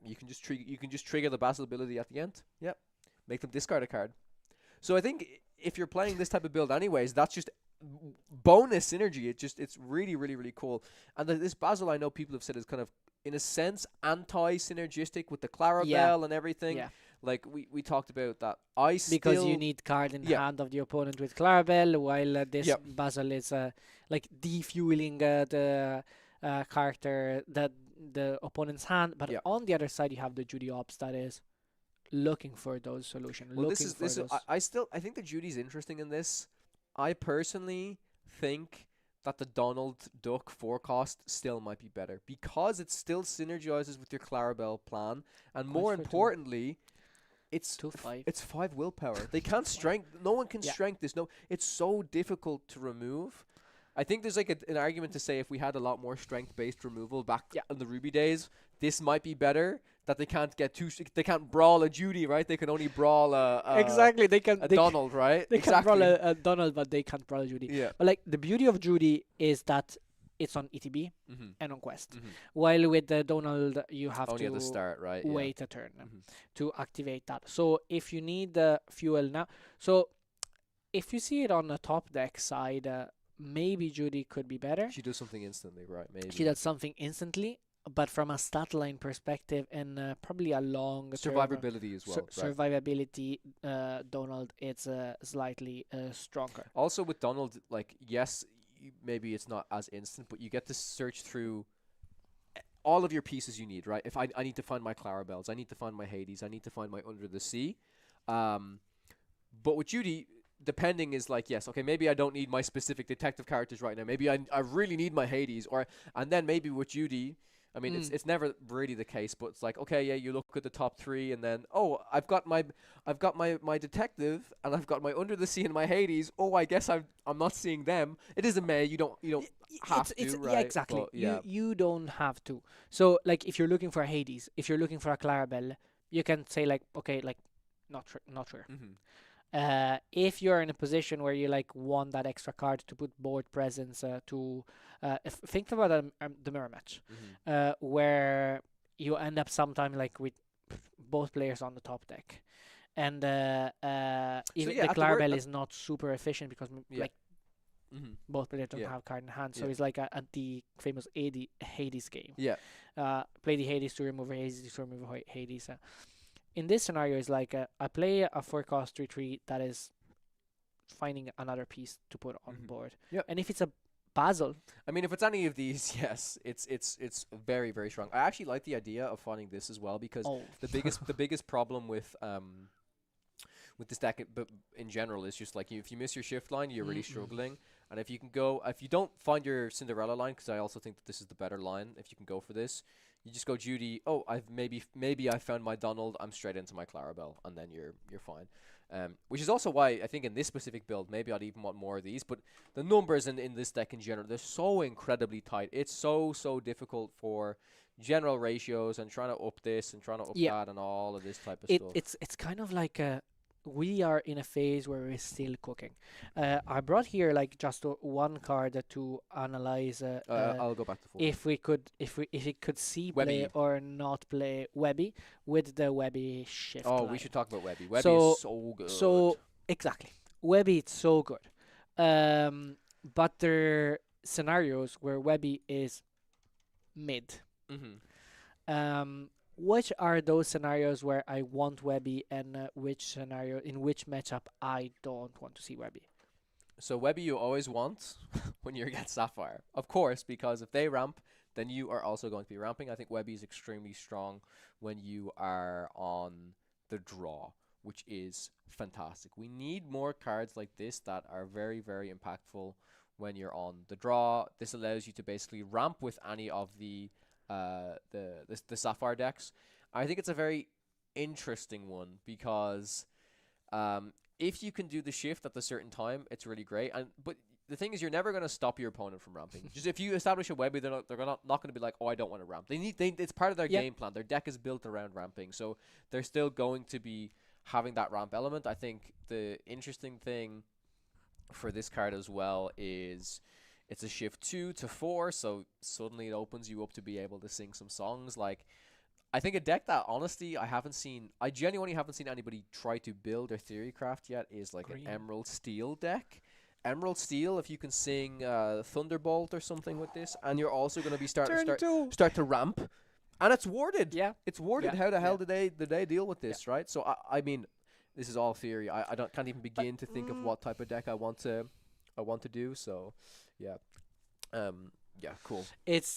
Speaker 1: you can just trigger the Basil ability at the end. Yep, make them discard a card. So I think if you're playing this type of build anyways, that's just bonus synergy. It's really, really, really cool. And this Basil, I know people have said, is kind of in a sense anti-synergistic with the Clarabelle and everything. Like we talked about that.
Speaker 2: Because you need card in hand of the opponent with Clarabelle, while this Basil is like defueling the character that the opponent's hand. But on the other side, you have the Judy Hopps that is looking for those solutions,
Speaker 1: Well,
Speaker 2: looking for those.
Speaker 1: I think the Judy's interesting in this. I personally think that the Donald Duck forecast still might be better because it still synergizes with your Clarabelle plan, and more
Speaker 2: Quest for two.
Speaker 1: importantly, it's
Speaker 2: 2/5.
Speaker 1: it's 5 willpower. They can't strength. No one can
Speaker 2: Yeah.
Speaker 1: strength this. No, it's so difficult to remove. I think there's like an argument to say if we had a lot more strength-based removal back
Speaker 2: Yeah.
Speaker 1: in the Ruby days, this might be better. That they can't get they can't brawl a Judy, right? They can only brawl
Speaker 2: Exactly, they can
Speaker 1: a
Speaker 2: they,
Speaker 1: Donald, right?
Speaker 2: they can brawl
Speaker 1: exactly.
Speaker 2: a Donald, but they can't brawl a Judy.
Speaker 1: Yeah.
Speaker 2: But like the beauty of Judy is that it's on ETB
Speaker 1: Mm-hmm.
Speaker 2: and on Quest,
Speaker 1: Mm-hmm.
Speaker 2: while with the Donald you have
Speaker 1: Only
Speaker 2: to
Speaker 1: at the start, right?
Speaker 2: wait a turn
Speaker 1: Yeah. Mm-hmm.
Speaker 2: to activate that. So if you need the fuel now, so if you see it on the top deck side, maybe Judy could be better.
Speaker 1: She does something instantly, right? Maybe.
Speaker 2: She does something instantly, but from a stat line perspective and probably a long term
Speaker 1: Survivability as well. Right?
Speaker 2: survivability, Donald it's slightly stronger.
Speaker 1: Also with Donald, like yes, maybe it's not as instant, but you get to search through all of your pieces you need, right? If I need to find my Clarabelles, I need to find my Hades, I need to find my Under the Sea. But with Judy, depending is like, yes, okay, maybe I don't need my specific detective characters right now. Maybe I really need my Hades, and then maybe with Judy, I mean, it's never really the case, but it's like, okay, yeah, you look at the top three, and then I've got my detective, and I've got my Under the Sea and my Hades. Oh, I guess I'm not seeing them. It is a May. You don't have to, right?
Speaker 2: Yeah, exactly.
Speaker 1: But, yeah.
Speaker 2: You don't have to. So like if you're looking for a Hades, if you're looking for a Clarabelle, you can say like, okay, like not sure.
Speaker 1: Mm-hmm.
Speaker 2: If you're in a position where you like want that extra card to put board presence think about the mirror match,
Speaker 1: Mm-hmm.
Speaker 2: where you end up sometime like with both players on the top deck, and even
Speaker 1: yeah,
Speaker 2: the
Speaker 1: at the wor-
Speaker 2: Clarabelle is not super efficient because
Speaker 1: Yeah.
Speaker 2: like
Speaker 1: Mm-hmm.
Speaker 2: both players don't
Speaker 1: Yeah.
Speaker 2: have card in hand, so
Speaker 1: Yeah.
Speaker 2: it's like the famous Hades game.
Speaker 1: Yeah.
Speaker 2: Play the Hades to remove Hades to remove Hades. In this scenario, it's like I play a 4-cost 3/3 that is finding another piece to put on
Speaker 1: Mhm.
Speaker 2: board.
Speaker 1: Yep.
Speaker 2: And if it's a Basil,
Speaker 1: I mean, if it's any of these, yes, it's very very strong. I actually like the idea of finding this as well because the biggest problem with this deck, but in general, is just like if you miss your shift line, you're really
Speaker 2: Mm-mm.
Speaker 1: struggling. And if you don't find your Cinderella line, because I also think that this is the better line, if you can go for this, you just go Judy. Oh, I've maybe I found my Donald. I'm straight into my Clarabelle, and then you're fine. Which is also why I think in this specific build, maybe I'd even want more of these. But the numbers in this deck in general, they're so incredibly tight. It's so difficult for general ratios and trying to up this and trying to up
Speaker 2: Yeah.
Speaker 1: that and all of this type of stuff.
Speaker 2: it's kind of like we are in a phase where we're still cooking. I brought here like just one card to analyze
Speaker 1: I'll go back to 4.
Speaker 2: if it could see
Speaker 1: Webby.
Speaker 2: play or not play Webby with the Webby shift.
Speaker 1: Oh,
Speaker 2: line.
Speaker 1: we should talk about Webby. Webby
Speaker 2: So-
Speaker 1: is so good.
Speaker 2: So exactly, Webby it's so good, but there are scenarios where Webby is mid.
Speaker 1: mm-hmm.
Speaker 2: Which are those scenarios where I want Webby and in which matchup I don't want to see Webby?
Speaker 1: So Webby you always want when you're against Sapphire. Of course, because if they ramp, then you are also going to be ramping. I think Webby is extremely strong when you are on the draw, which is fantastic. We need more cards like this that are very, very impactful when you're on the draw. This allows you to basically ramp with any of the Sapphire decks. I think it's a very interesting one because if you can do the shift at a certain time, it's really great. But the thing is, you're never going to stop your opponent from ramping. Just if you establish a Webby, they're not going to be like, oh, I don't want to ramp. It's part of their
Speaker 2: Yeah.
Speaker 1: game plan. Their deck is built around ramping, so they're still going to be having that ramp element. I think the interesting thing for this card as well is it's a shift 2 to 4, so suddenly it opens you up to be able to sing some songs. Like, I think a deck that honestly I genuinely haven't seen anybody try to build or theorycraft yet is like
Speaker 2: Green.
Speaker 1: an Emerald Steel deck. Emerald Steel, if you can sing Thunderbolt or something with this, and you're also going to be start to ramp, and it's warded.
Speaker 2: Yeah.
Speaker 1: It's warded.
Speaker 2: Yeah.
Speaker 1: How the hell
Speaker 2: Yeah.
Speaker 1: did they deal with this, right? So I mean, this is all theory. I can't even begin to think of what type of deck I want to do. So yeah, Yeah, cool.
Speaker 2: It's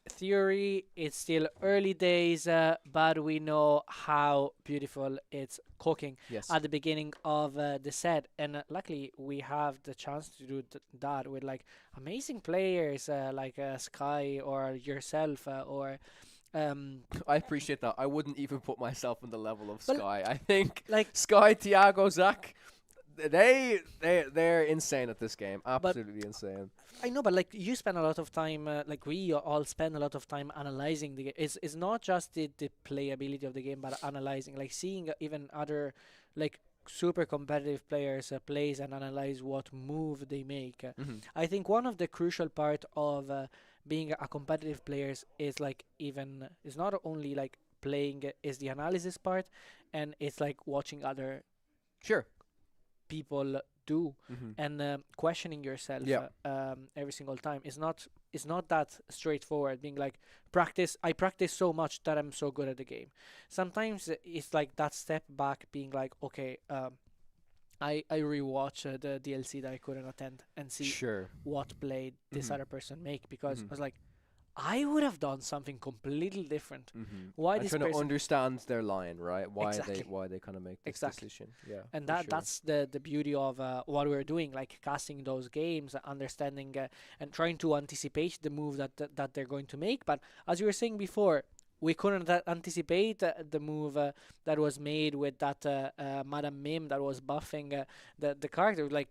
Speaker 2: theory. It's still early days, but we know how beautiful it's cooking
Speaker 1: Yes.
Speaker 2: at the beginning of the set, and luckily we have the chance to do that with like amazing players like Sky or yourself or
Speaker 1: I appreciate that. I wouldn't even put myself on the level of
Speaker 2: well,
Speaker 1: Sky. I think
Speaker 2: like
Speaker 1: Sky, Tiago, Zach, they're insane at this game.
Speaker 2: but
Speaker 1: Absolutely insane.
Speaker 2: I know, but like you spend a lot of time, like we all spend a lot of time analyzing the game. It's not just the playability of the game, but analyzing, like seeing even other like super competitive players plays and analyze what move they make.
Speaker 1: Hmm.
Speaker 2: I think one of the crucial part of being a competitive players is like even is not only like playing is the analysis part, and it's like watching other
Speaker 1: Sure.
Speaker 2: people do
Speaker 1: Hmm.
Speaker 2: and questioning yourself
Speaker 1: Yeah.
Speaker 2: every single time is not that straightforward being like I practice so much that I'm so good at the game. Sometimes it's like that step back being like okay, I rewatch the DLC that I couldn't attend and see
Speaker 1: Sure.
Speaker 2: what play this
Speaker 1: Hmm.
Speaker 2: other person make, because
Speaker 1: Hmm.
Speaker 2: I was like I would have done something completely different.
Speaker 1: Hmm.
Speaker 2: Why
Speaker 1: I'm
Speaker 2: this
Speaker 1: trying to
Speaker 2: person
Speaker 1: understand their line, right?
Speaker 2: exactly.
Speaker 1: Why they kind of make this
Speaker 2: Exactly.
Speaker 1: decision. Yeah,
Speaker 2: And
Speaker 1: for sure.
Speaker 2: that's the beauty of what we're doing, like casting those games, understanding and trying to anticipate the move that they're going to make. But as you were saying before, we couldn't anticipate the move that was made with that Madame Mim that was buffing the character. Like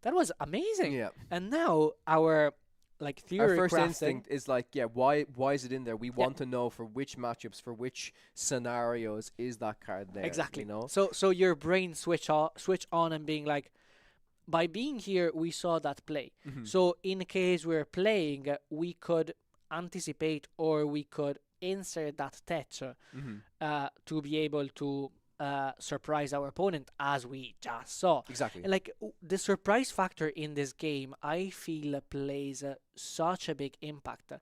Speaker 2: that was amazing.
Speaker 1: Yeah.
Speaker 2: And now our like
Speaker 1: Our
Speaker 2: theory
Speaker 1: first
Speaker 2: crafting,
Speaker 1: instinct is like, yeah, why is it in there? We
Speaker 2: yeah,
Speaker 1: want to know for which matchups, for which scenarios is that card there,
Speaker 2: exactly.
Speaker 1: you know?
Speaker 2: So your brain switch on and being like, by being here, we saw that play.
Speaker 1: Hmm.
Speaker 2: So in case we're playing, we could anticipate or we could insert that touch
Speaker 1: Hmm.
Speaker 2: to be able to surprise our opponent, as we just saw.
Speaker 1: Exactly.
Speaker 2: And like the surprise factor in this game, I feel plays such a big impact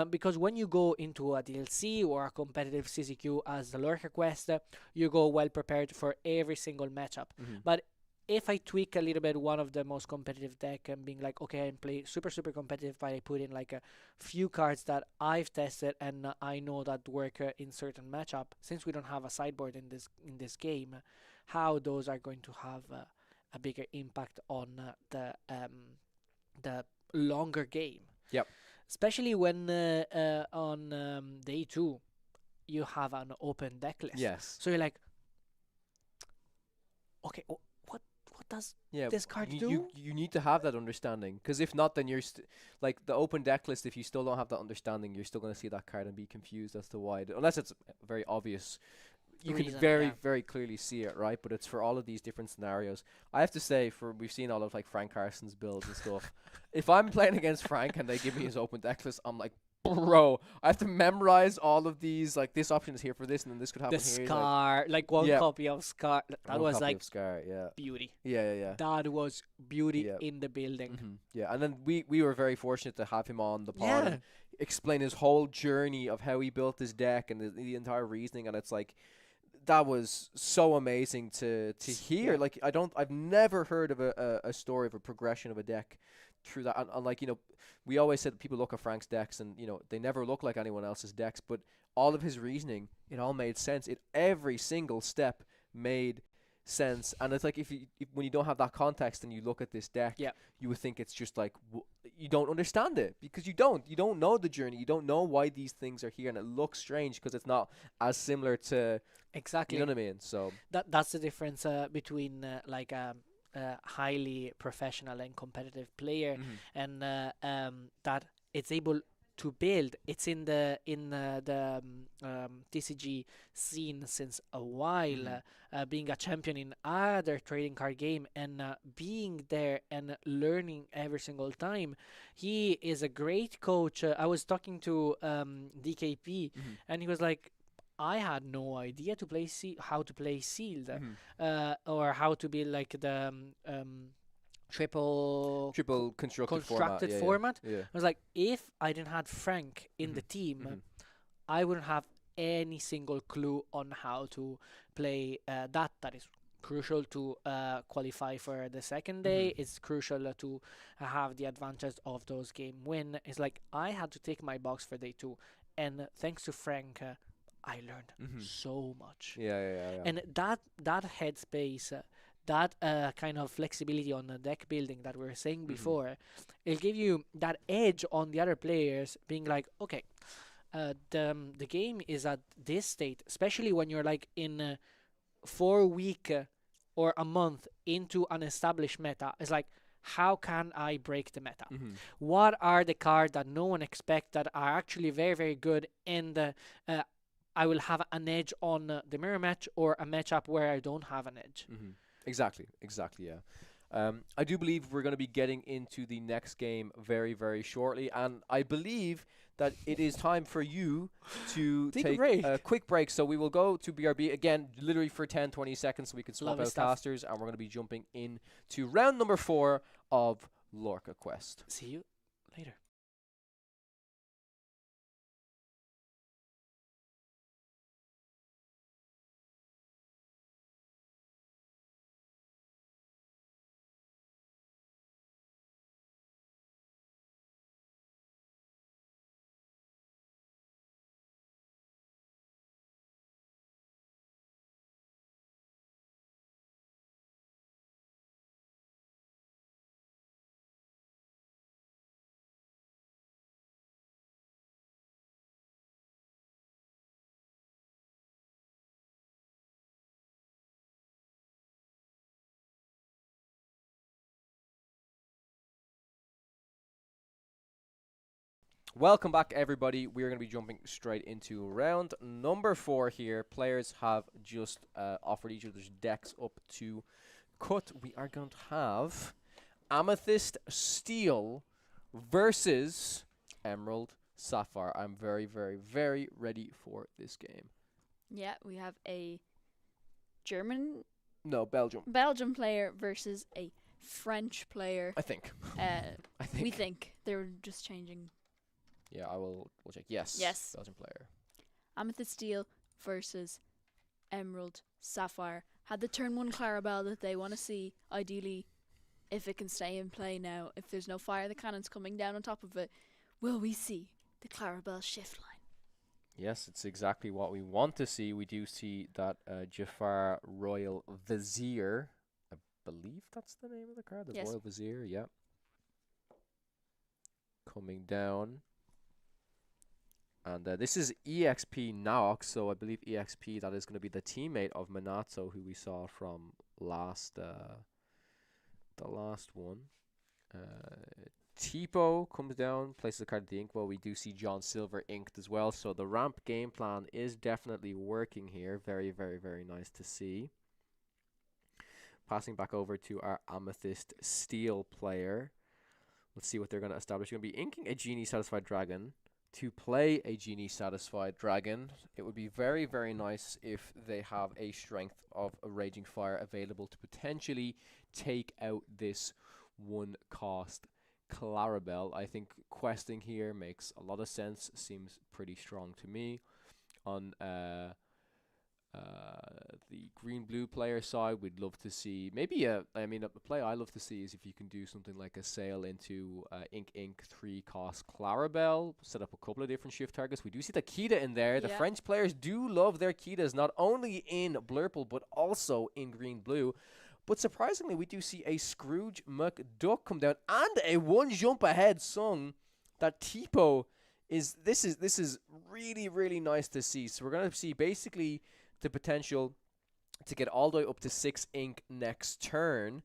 Speaker 2: because when you go into a DLC or a competitive CCQ as the LorcaQuest, you go well prepared for every single matchup.
Speaker 1: Hmm.
Speaker 2: But if I tweak a little bit one of the most competitive deck and being like, okay, I play super competitive, but I put in like a few cards that I've tested and I know that work in certain matchup. Since we don't have a sideboard in this game, how those are going to have a bigger impact on the longer game.
Speaker 1: Yep.
Speaker 2: Especially when on day two you have an open deck list.
Speaker 1: Yes.
Speaker 2: So you're like, okay, what does
Speaker 1: Yeah,
Speaker 2: this card
Speaker 1: you,
Speaker 2: do?
Speaker 1: you need to have that understanding, because if not, then you're like the open deck list. If you still don't have that understanding, you're still going to see that card and be confused as to why. Unless it's very obvious, you can
Speaker 2: Reason,
Speaker 1: very
Speaker 2: yeah.
Speaker 1: very clearly see it, right? But it's for all of these different scenarios. I have to say, we've seen all of like Frank Carson's builds and stuff. If I'm playing against Frank and they give me his open deck list, I'm like, bro, I have to memorize all of these. Like this option is here for this, and then this could happen
Speaker 2: The
Speaker 1: here. Like,
Speaker 2: Scar, like one
Speaker 1: Yeah.
Speaker 2: copy of Scar. That
Speaker 1: one
Speaker 2: was
Speaker 1: copy
Speaker 2: like
Speaker 1: of Scar. Yeah,
Speaker 2: beauty.
Speaker 1: yeah.
Speaker 2: That was beauty
Speaker 1: Yeah.
Speaker 2: in the building.
Speaker 1: Hmm. Yeah, and then we were very fortunate to have him on the pod
Speaker 2: Yeah.
Speaker 1: and explain his whole journey of how he built his deck and the entire reasoning, and it's like that was so amazing to hear.
Speaker 2: Yeah.
Speaker 1: Like I've never heard of a story of a progression of a deck through that, and like we always said people look at Frank's decks and they never look like anyone else's decks, but all of his reasoning, it all made sense. Every single step made sense, and it's like if when you don't have that context and you look at this deck,
Speaker 2: Yeah.
Speaker 1: you would think it's just like you don't understand it, because you don't know the journey, you don't know why these things are here, and it looks strange because it's not as similar to,
Speaker 2: Exactly.
Speaker 1: you know what I mean? So
Speaker 2: That's the difference between like a highly professional and competitive player and that it's able to build. It's in the TCG scene since a while, being a champion in other trading card game and being there and learning every single time. He is a great coach. I was talking to DKP and he was like, I had no idea to play how to play sealed or how to be like the triple
Speaker 1: constructed
Speaker 2: constructed
Speaker 1: format.
Speaker 2: format.
Speaker 1: Yeah.
Speaker 2: I was like, if I didn't have Frank in the team, I wouldn't have any single clue on how to play that. That is crucial to qualify for the second day. It's crucial to have the advantage of those game win. It's like I had to take my box for day 2, and thanks to Frank, I learned so much.
Speaker 1: Yeah, yeah, yeah, yeah.
Speaker 2: And that headspace, that kind of flexibility on the deck building that we were saying before, it'll give you that edge on the other players, being like, okay, the game is at this state, especially when you're like in 4 week or a month into an established meta. It's like, how can I break the meta? What are the cards that no one expects that are actually very, very good, and I will have an edge on the mirror match or a matchup where I don't have an edge.
Speaker 1: Exactly, yeah. I do believe we're going to be getting into the next game very, very shortly, and I believe that it is time for you to take a quick break. So we will go to BRB again, literally for 10-20 seconds, so we can swap out casters, and we're going to be jumping into round number 4 of LorcaQuest.
Speaker 2: See you later.
Speaker 1: Welcome back, everybody. We are going to be jumping straight into round number 4 here. Players have just offered each other's decks up to cut. We are going to have Amethyst Steel versus Emerald Sapphire. I'm very, very, very ready for this game.
Speaker 3: Yeah, we have a Belgium player versus a French player.
Speaker 1: I think.
Speaker 3: We think they're just changing.
Speaker 1: Yeah, we'll check. Yes. Belgian player.
Speaker 3: Amethyst Steel versus Emerald Sapphire. Had the turn 1 Clarabelle that they want to see, ideally, if it can stay in play now. If there's no fire, the cannon's coming down on top of it. Will we see the Clarabelle shift line?
Speaker 1: Yes, it's exactly what we want to see. We do see that Jafar Royal Vizier. I believe that's the name of the card. That's Royal Vizier, yeah. Coming down. And this is EXP Naok, so I believe EXP, that is going to be the teammate of Minato, who we saw from the last one. Tipo comes down, places a card at the ink. Well, we do see John Silver inked as well, so the ramp game plan is definitely working here. Very, very, very nice to see. Passing back over to our Amethyst Steel player. Let's see what they're going to establish. They're going to be inking a Genie Satisfied Dragon. To play a Genie Satisfied Dragon, it would be very, very nice if they have a Strength of a Raging Fire available to potentially take out this 1-cost Clarabelle. I think questing here makes a lot of sense, seems pretty strong to me. On the green-blue player side, we'd love to see maybe a play I love to see is if you can do something like a sail into Ink 3-cost Clarabelle, set up a couple of different shift targets. We do see the Kita in there. The French players do love their Kitas, not only in Blurple but also in green-blue. But surprisingly, we do see a Scrooge McDuck come down and a 1 jump ahead sung. That Tipo is this is really, really nice to see. So we're gonna see basically the potential to get all the way up to 6 ink next turn,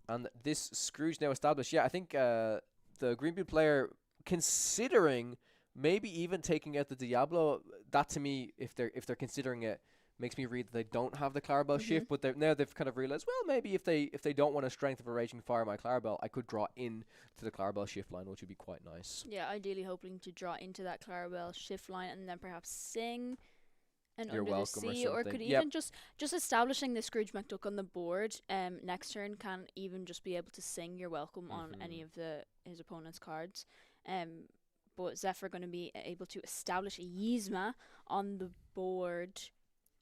Speaker 1: and this Scrooge now established. Yeah, I think the green-blue player considering maybe even taking out the Diablo. That to me, if they're considering it, makes me read that they don't have the Clarabelle shift, but now they've kind of realized, well, maybe if they don't want a Strength of a Raging Fire my Clarabelle, I could draw in to the Clarabelle shift line, which would be quite nice.
Speaker 3: Yeah, ideally hoping to draw into that Clarabelle shift line and then perhaps sing and
Speaker 1: You're
Speaker 3: Under
Speaker 1: welcome
Speaker 3: the
Speaker 1: or
Speaker 3: Sea, or
Speaker 1: something.
Speaker 3: could even just establishing the Scrooge McDuck on the board next turn can even just be able to sing You're Welcome on any of his opponent's cards. But Zephyr going to be able to establish a Yzma on the board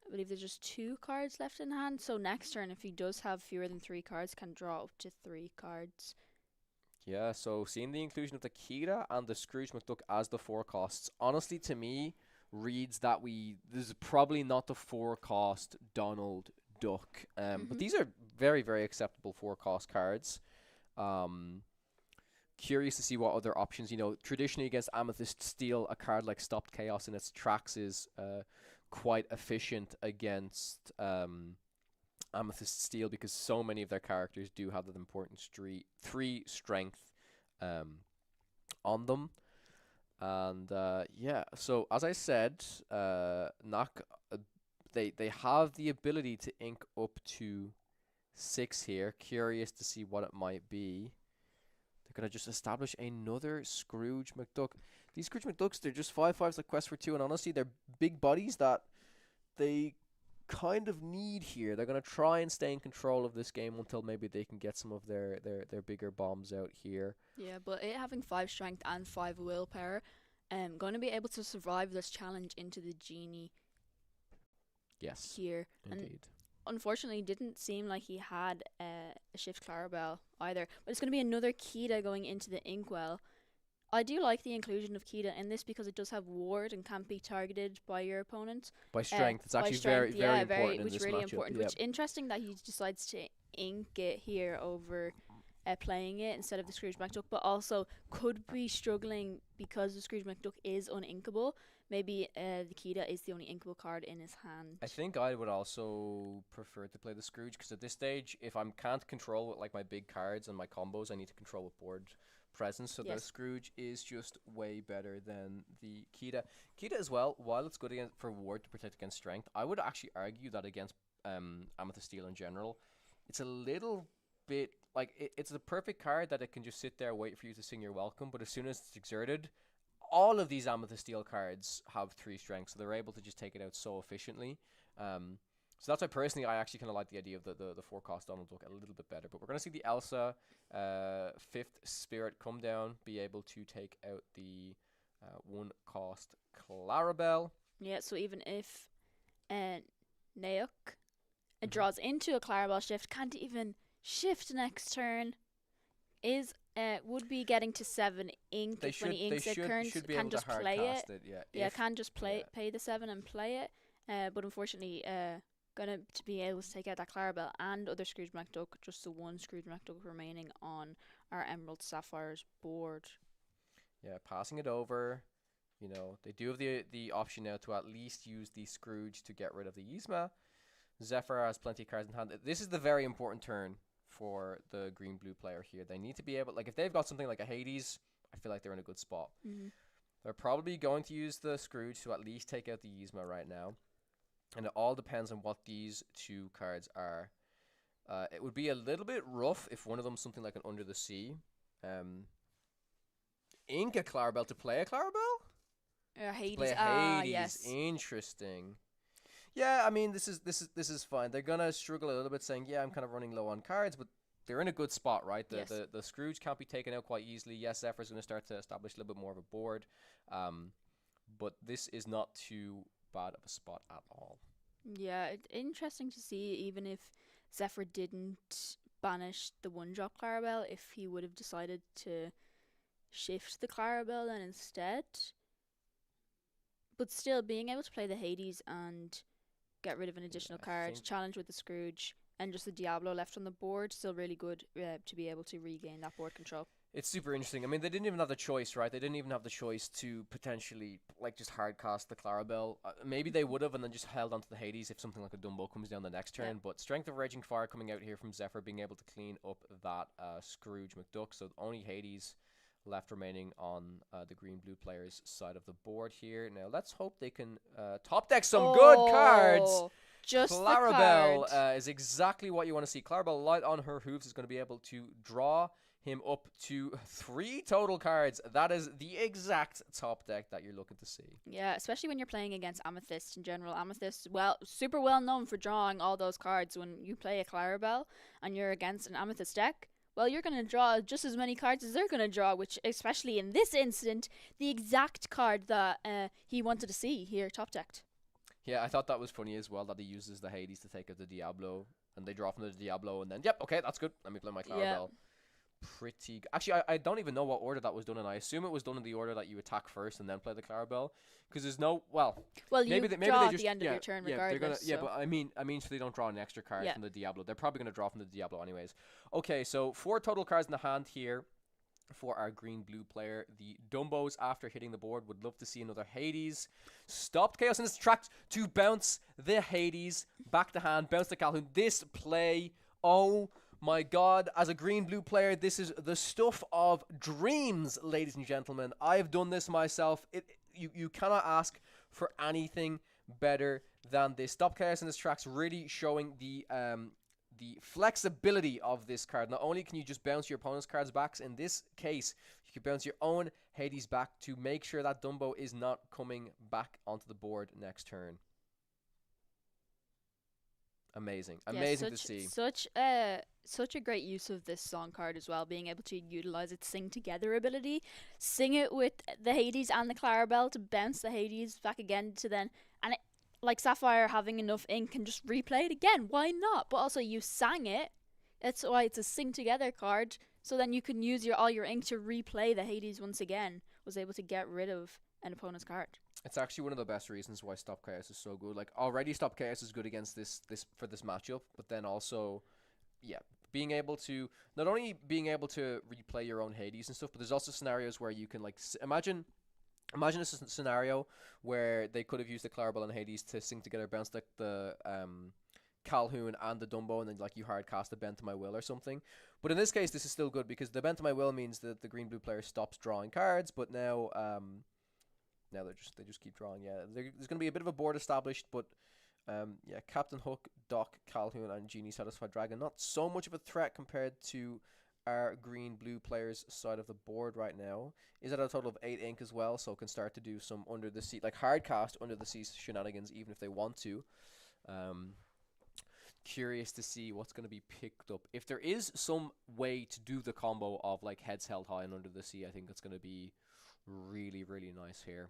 Speaker 3: I believe there's just 2 cards left in hand. So next turn, if he does have fewer than 3 cards, can draw up to 3 cards.
Speaker 1: Yeah, so seeing the inclusion of the Kira and the Scrooge McDuck as the 4 costs, honestly to me, reads that this is probably not the 4 cost Donald Duck. But these are very, very acceptable 4 cost cards. Curious to see what other options, traditionally against Amethyst Steel, a card like Stopped Chaos in its tracks is quite efficient against Amethyst Steel because so many of their characters do have that important 3 strength on them. And so as I said, they have the ability to ink up to 6 here. Curious to see what it might be. They're going to just establish another Scrooge McDuck. These Scrooge McDucks, they're just 5/5s like Quest for 2, and honestly, they're big bodies that they kind of need here. They're going to try and stay in control of this game until maybe they can get some of their bigger bombs out here.
Speaker 3: Yeah, but it having 5 strength and 5 willpower, going to be able to survive this challenge into the Genie.
Speaker 1: Yes,
Speaker 3: here.
Speaker 1: indeed.
Speaker 3: And unfortunately, didn't seem like he had a Shift Clarabelle either. But it's going to be another Kita going into the Inkwell. I do like the inclusion of Kita in this because it does have ward and can't be targeted by your opponent.
Speaker 1: By strength, it's actually
Speaker 3: strength,
Speaker 1: very important in
Speaker 3: which
Speaker 1: this
Speaker 3: really
Speaker 1: matchup.
Speaker 3: important.
Speaker 1: Yep.
Speaker 3: Which interesting that he decides to ink it here over playing it instead of the Scrooge McDuck, but also could be struggling because the Scrooge McDuck is uninkable. Maybe the Kita is the only inkable card in his hand.
Speaker 1: I think I would also prefer to play the Scrooge because at this stage, if I can't control like my big cards and my combos, I need to control with board presence. So the Scrooge is just way better than the Kita. Kita as well, while it's good for ward to protect against strength, I would actually argue that against Amethyst Steel in general, it's a little bit like it's the perfect card that it can just sit there, wait for you to sing your welcome. But as soon as it's exerted, all of these Amethyst Steel cards have 3 strength, so they're able to just take it out so efficiently. So that's why personally I actually kind of like the idea of the 4 cost Donald Duck a little bit better. But we're going to see the Elsa 5th Spirit come down, be able to take out the 1 cost Clarabelle.
Speaker 3: Yeah, so even if Naok draws into a Clarabelle shift, can't even shift next turn, would be getting to 7 ink when he inks it. Can just play it. Can just pay the 7 and play it. But unfortunately, gonna to be able to take out that Clarabelle and other Scrooge McDuck, just the 1 Scrooge McDuck remaining on our Emerald Sapphires board.
Speaker 1: Yeah, passing it over. They do have the option now to at least use the Scrooge to get rid of the Yzma. Zephyr has plenty of cards in hand. This is the very important turn for the green-blue player here. They need to be able, if they've got something like a Hades, I feel like they're in a good spot. They're probably going to use the Scrooge to at least take out the Yzma right now. And it all depends on what these 2 cards are. It would be a little bit rough if one of them something like an Under the Sea. Ink a Clarabelle to play a Clarabelle?
Speaker 3: Hades.
Speaker 1: Play a Hades.
Speaker 3: Yes.
Speaker 1: Interesting. Yeah, I mean this is fine. They're gonna struggle a little bit, saying, "Yeah, I'm kind of running low on cards," but they're in a good spot, right? The Scrooge can't be taken out quite easily. Yes, Zephyr's gonna start to establish a little bit more of a board, but this is not too bad of a spot at all.
Speaker 3: Yeah, it's interesting to see even if Zephyr didn't banish the 1-drop Clarabelle, if he would have decided to shift the Clarabelle then instead. But still, being able to play the Hades and get rid of an additional card, challenge with the Scrooge, and just the Diablo left on the board, still really good to be able to regain that board control.
Speaker 1: It's super interesting. I mean, they didn't even have the choice, right? They didn't even have the choice to potentially, just hard cast the Clarabelle. Maybe they would have and then just held onto the Hades if something like a Dumbo comes down the next turn. Yeah. But Strength of Raging Fire coming out here from Zephyr, being able to clean up that Scrooge McDuck. So only Hades left remaining on the green-blue players' side of the board here. Now, let's hope they can top deck some good cards.
Speaker 3: Just
Speaker 1: Clarabelle is exactly what you want to see. Clarabelle, light on her hooves, is going to be able to draw him up to 3 total cards. That is the exact top deck that you're looking to see.
Speaker 3: Yeah, especially when you're playing against Amethyst in general. Amethyst, super well known for drawing all those cards. When you play a Clarabelle and you're against an Amethyst deck, well, you're going to draw just as many cards as they're going to draw, which, especially in this instant, the exact card that he wanted to see here top decked.
Speaker 1: Yeah, I thought that was funny as well that he uses the Hades to take out the Diablo, and they draw from the Diablo, and then yep, okay, that's good. Let me play my
Speaker 3: Yeah.
Speaker 1: Clarabelle. Actually, I don't even know what order that was done in. I assume it was done in the order that you attack first and then play the Clarabelle, because there's no
Speaker 3: Well,
Speaker 1: maybe
Speaker 3: you
Speaker 1: maybe
Speaker 3: draw
Speaker 1: they
Speaker 3: at
Speaker 1: just
Speaker 3: the end of
Speaker 1: yeah
Speaker 3: your turn
Speaker 1: yeah they're gonna
Speaker 3: regardless.
Speaker 1: yeah,
Speaker 3: So.
Speaker 1: but I mean so they don't draw an extra card
Speaker 3: Yeah.
Speaker 1: from the Diablo. They're probably gonna draw from the Diablo anyways. Okay, so 4 total cards in the hand here. For our green-blue player, the Dumbos, after hitting the board, would love to see another Hades. Stopped Chaos in its tracks to bounce the Hades back to hand, bounce the Calhoun. This play, oh my god, as a green-blue player, this is the stuff of dreams, ladies and gentlemen. I've done this myself. You cannot ask for anything better than this. Stop Chaos in its tracks, really showing the flexibility of this card. Not only can you just bounce your opponent's cards back, in this case, you can bounce your own Hades back to make sure that Dumbo is not coming back onto the board next turn. Amazing. Amazing to see.
Speaker 3: Such a great use of this song card as well, being able to utilize its sing together ability. Sing it with the Hades and the Clarabelle to bounce the Hades back again to then, and it, like Sapphire having enough ink and just replay it again. Why not? But also you sang it. That's why it's a sing together card. So then you can use all your ink to replay the Hades once again. Was able to get rid of an opponent's card.
Speaker 1: It's actually one of the best reasons why Stop Chaos is so good. Like already Stop Chaos is good against this for this matchup, but then also yeah, being able to not only being able to replay your own Hades and stuff, but there's also scenarios where you can like imagine a scenario where they could have used the Clarabelle and Hades to sing together, bounce the Calhoun and the Dumbo, and then like you hard cast a Bend to My Will or something. But in this case, this is still good because the Bend to My Will means that the green blue player stops drawing cards, but now now they just keep drawing. Yeah, there's going to be a bit of a board established, but yeah, Captain Hook, Doc, Calhoun, and Genie Satisfied Dragon not so much of a threat compared to our green-blue players' side of the board right now. Is at a total of 8 ink as well, so can start to do some under the sea, like hard cast under the sea shenanigans, even if they want to. Curious to see what's going to be picked up. If there is some way to do the combo of like heads held high and under the sea, I think it's going to be really, really nice here.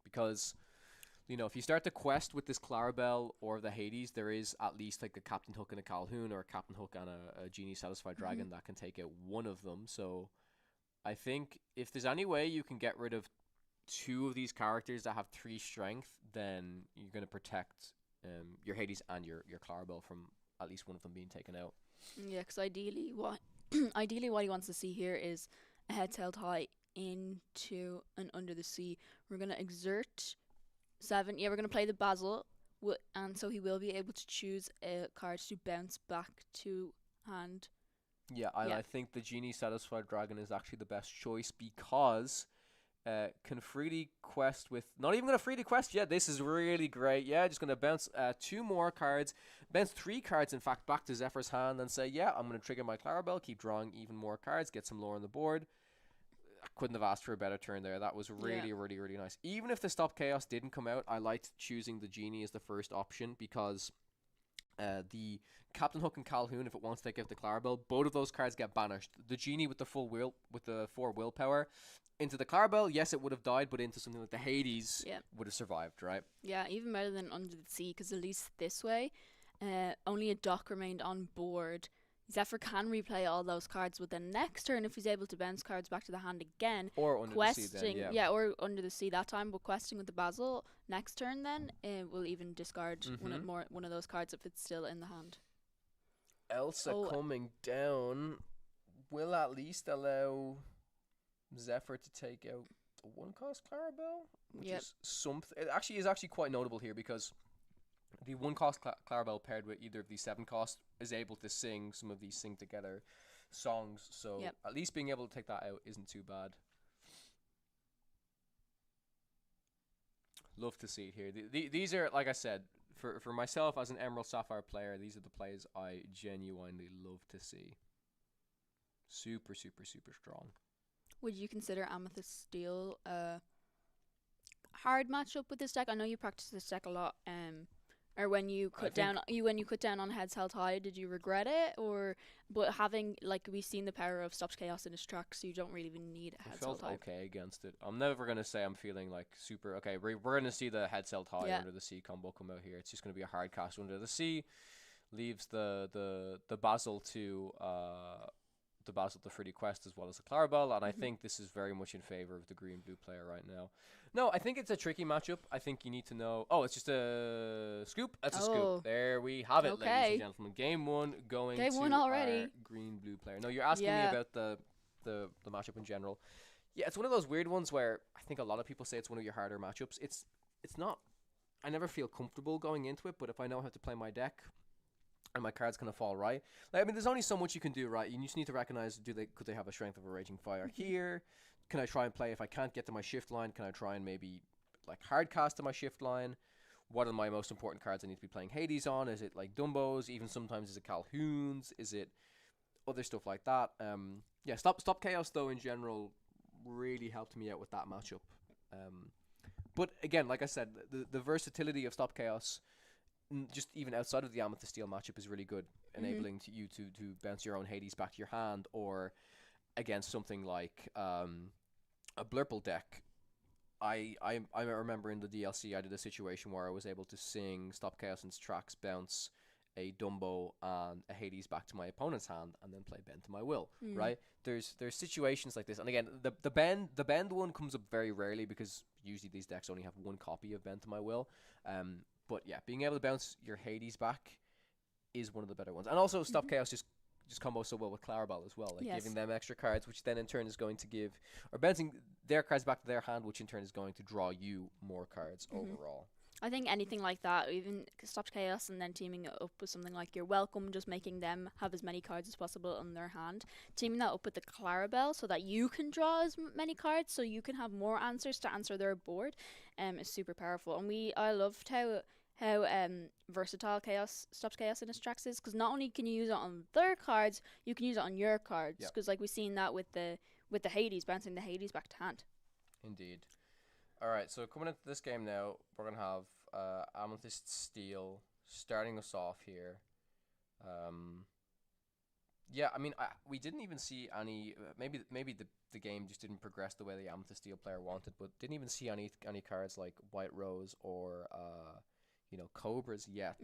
Speaker 1: Because, you know, if you start the quest with this Clarabelle or the Hades, there is at least like a Captain Hook and a Calhoun, or a Captain Hook and a Genie Satisfied Dragon that can take out one of them. So I think if there's any way you can get rid of 2 of these characters that have 3 strength, then you're going to protect your Hades and your Clarabelle from at least one of them being taken out.
Speaker 3: Yeah, because ideally what he wants to see here is a heads held high into and under the sea. We're going to exert 7. Yeah, we're going to play the Basil, and so he will be able to choose a card to bounce back to hand.
Speaker 1: Yeah, I think the Genie Satisfied Dragon is actually the best choice because can freely quest with... Not even going to freely quest yet. This is really great. Yeah, just going to bounce 2 more cards. Bounce 3 cards, in fact, back to Zephyr's hand and say, yeah, I'm going to trigger my Clarabelle, keep drawing even more cards, get some lore on the board. I couldn't have asked for a better turn there. That was really, really, really nice. Even if the Stop Chaos didn't come out, I liked choosing the Genie as the first option because the Captain Hook and Calhoun, if it wants to take out the Clarabelle, both of those cards get banished. The Genie with the full will, with the 4 willpower, into the Clarabelle, yes, it would have died, but into something like the Hades would have survived, right?
Speaker 3: Yeah, even better than under the sea, because at least this way, only a Doc remained on board. Zephyr can replay all those cards, but then next turn, if he's able to bounce cards back to the hand again,
Speaker 1: or under the sea then,
Speaker 3: or under the sea that time, but questing with the Basil next turn, then will even discard one of those cards if it's still in the hand.
Speaker 1: Elsa coming down will at least allow Zephyr to take out the 1-cost Clarabelle, which is something. It actually is quite notable here because the 1-cost Clarabelle paired with either of these 7-cost is able to sing some of these sing together songs. So at least being able to take that out isn't too bad. Love to see it here. These are, like I said, for myself as an Emerald Sapphire player, these are the plays I genuinely love to see. Super, super, super strong.
Speaker 3: Would you consider Amethyst Steel a hard matchup with this deck? I know you practice this deck a lot Or when you
Speaker 1: I
Speaker 3: cut
Speaker 1: think-
Speaker 3: down on heads held high, did you regret it? Or but having like we've seen the power of stops chaos in his tracks, so you don't really even need
Speaker 1: I
Speaker 3: heads held
Speaker 1: felt
Speaker 3: high.
Speaker 1: okay against it. I'm never gonna say I'm feeling like super okay. We're gonna see the head held high
Speaker 3: Yeah.
Speaker 1: under the sea combo come out here. It's just gonna be a hard cast under the sea. Leaves the Basil to the Fruity Quest as well as the Clarabelle, and I
Speaker 3: Mhm.
Speaker 1: think this is very much in favor of the green blue player right now. No, I think it's a tricky matchup. I think you need to know. Oh, it's just a scoop. That's a
Speaker 3: Oh.
Speaker 1: scoop. There we have it, ladies
Speaker 3: Okay.
Speaker 1: and gentlemen. Game one going
Speaker 3: Game
Speaker 1: to
Speaker 3: one already.
Speaker 1: our green blue player. No, you're asking me
Speaker 3: Yeah.
Speaker 1: about the matchup in general. Yeah, it's one of those weird ones where I think a lot of people say it's one of your harder matchups. It's not. I never feel comfortable going into it, but if I know how to play my deck and my cards kind of fall right, like, I mean, there's only so much you can do, right? You just need to recognize could they have a strength of a raging fire here? Can I try and play if I can't get to my shift line? Can I try and maybe like hard cast to my shift line? What are my most important cards I need to be playing Hades on? Is it like Dumbos? Even sometimes is it Calhoun's? Is it other stuff like that? Yeah, stop chaos though in general really helped me out with that matchup. But again, like I said, the versatility of stop chaos, just even outside of the Amethyst Steel matchup, is really good, enabling you to bounce your own Hades back to your hand, or against something like a Blurple deck. I remember in the DLC I did a situation where I was able to sing Stop Chaos into tracks, bounce a Dumbo and a Hades back to my opponent's hand, and then play Bend to my will. Right? There's situations like this, and again, the bend one comes up very rarely because usually these decks only have one copy of Bend to my will. But yeah, being able to bounce your Hades back is one of the better ones, and also Stop Chaos just combos so well with Clarabelle as well, like
Speaker 3: Yes.
Speaker 1: giving them extra cards, which then in turn is going to give, or bouncing their cards back to their hand, which in turn is going to draw you more cards overall.
Speaker 3: I think anything like that, even stops chaos, and then teaming it up with something like your welcome, just making them have as many cards as possible on their hand. Teaming that up with the Clarabelle so that you can draw as many cards, so you can have more answers to answer their board, is super powerful. And I loved how versatile chaos stops chaos in its tracks is, because not only can you use it on their cards, you can use it on your cards.
Speaker 1: Yep.
Speaker 3: Because like we've seen that with the Hades, bouncing the Hades back to hand.
Speaker 1: Indeed. All right, so coming into this game now, we're gonna have Amethyst Steel starting us off here. Yeah, I mean, we didn't even see any. Maybe the game just didn't progress the way the Amethyst Steel player wanted, but didn't even see any cards like White Rose or Cobras yet.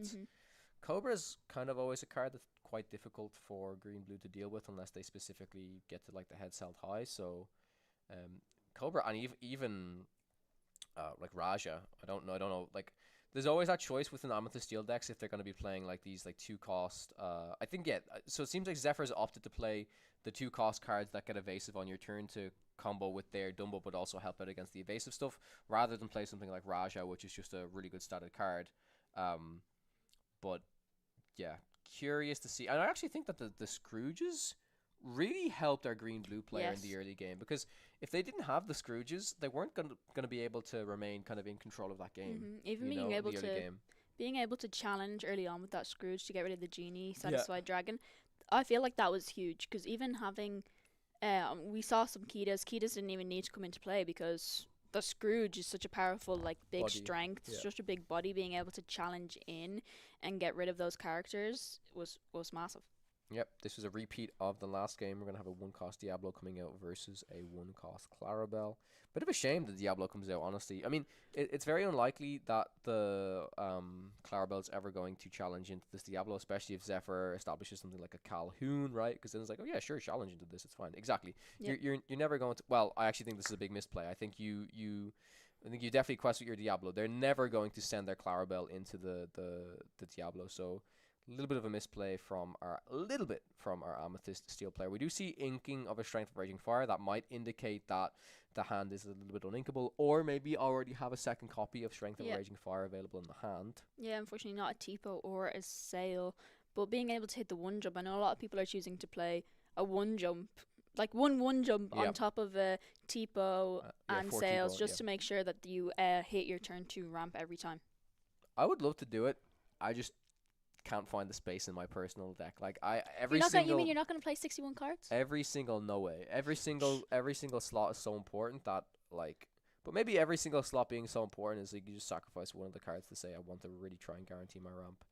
Speaker 1: Cobra's kind of always a card that's quite difficult for green blue to deal with unless they specifically get to like the heads held high. So, Cobra and even like Raja, I don't know. Like, there's always that choice within Amethyst Steel decks if they're going to be playing like these like 2-cost. I think so it seems like Zephyr's opted to play the 2-cost cards that get evasive on your turn to combo with their Dumbo, but also help out against the evasive stuff, rather than play something like Raja, which is just a really good statted card. But yeah, curious to see. And I actually think that the Scrooges really helped our green blue player in the
Speaker 3: Yes.
Speaker 1: early game, because if they didn't have the Scrooges, they weren't gonna be able to remain kind of in control of that game.
Speaker 3: Even
Speaker 1: you know,
Speaker 3: being
Speaker 1: in
Speaker 3: able
Speaker 1: the early
Speaker 3: to
Speaker 1: game.
Speaker 3: challenge early on with that Scrooge to get rid of the genie satisfied dragon, I feel like that was huge, because even having we saw some Kitas didn't even need to come into play, because the Scrooge is such a powerful, like, big
Speaker 1: Body,
Speaker 3: strength,
Speaker 1: yeah.
Speaker 3: such a big body. Being able to challenge in and get rid of those characters was massive.
Speaker 1: Yep, this was a repeat of the last game. We're going to have a 1-cost Diablo coming out versus a 1-cost Clarabelle. Bit of a shame that Diablo comes out, honestly. I mean, it's very unlikely that the Clarabelle's ever going to challenge into this Diablo, especially if Zephyr establishes something like a Calhoun, right? Because then it's like, oh yeah, sure, challenge into this, it's fine. Exactly.
Speaker 3: Yep.
Speaker 1: You're never going to... Well, I actually think this is a big misplay. I think you definitely quest with your Diablo. They're never going to send their Clarabelle into the Diablo, so... A little bit of a misplay from our Amethyst Steel player. We do see inking of a Strength of Raging Fire. That might indicate that the hand is a little bit uninkable, or maybe already have a second copy of Strength of Raging Fire available in the hand.
Speaker 3: Yeah, unfortunately not a Tipo or a Sail, but being able to hit the 1-jump. I know a lot of people are choosing to play a 1-jump, like one jump on top of a Tipo and
Speaker 1: 4
Speaker 3: Sails,
Speaker 1: Tipo,
Speaker 3: just to make sure that you hit your turn 2 ramp every time.
Speaker 1: I would love to do it. I just can't find the space in my personal deck. Like
Speaker 3: You mean you're not going to play 61 cards?
Speaker 1: no way. Every single slot is so important that, like, But maybe every single slot being so important is like you just sacrifice one of the cards to say I want to really try and guarantee my ramp.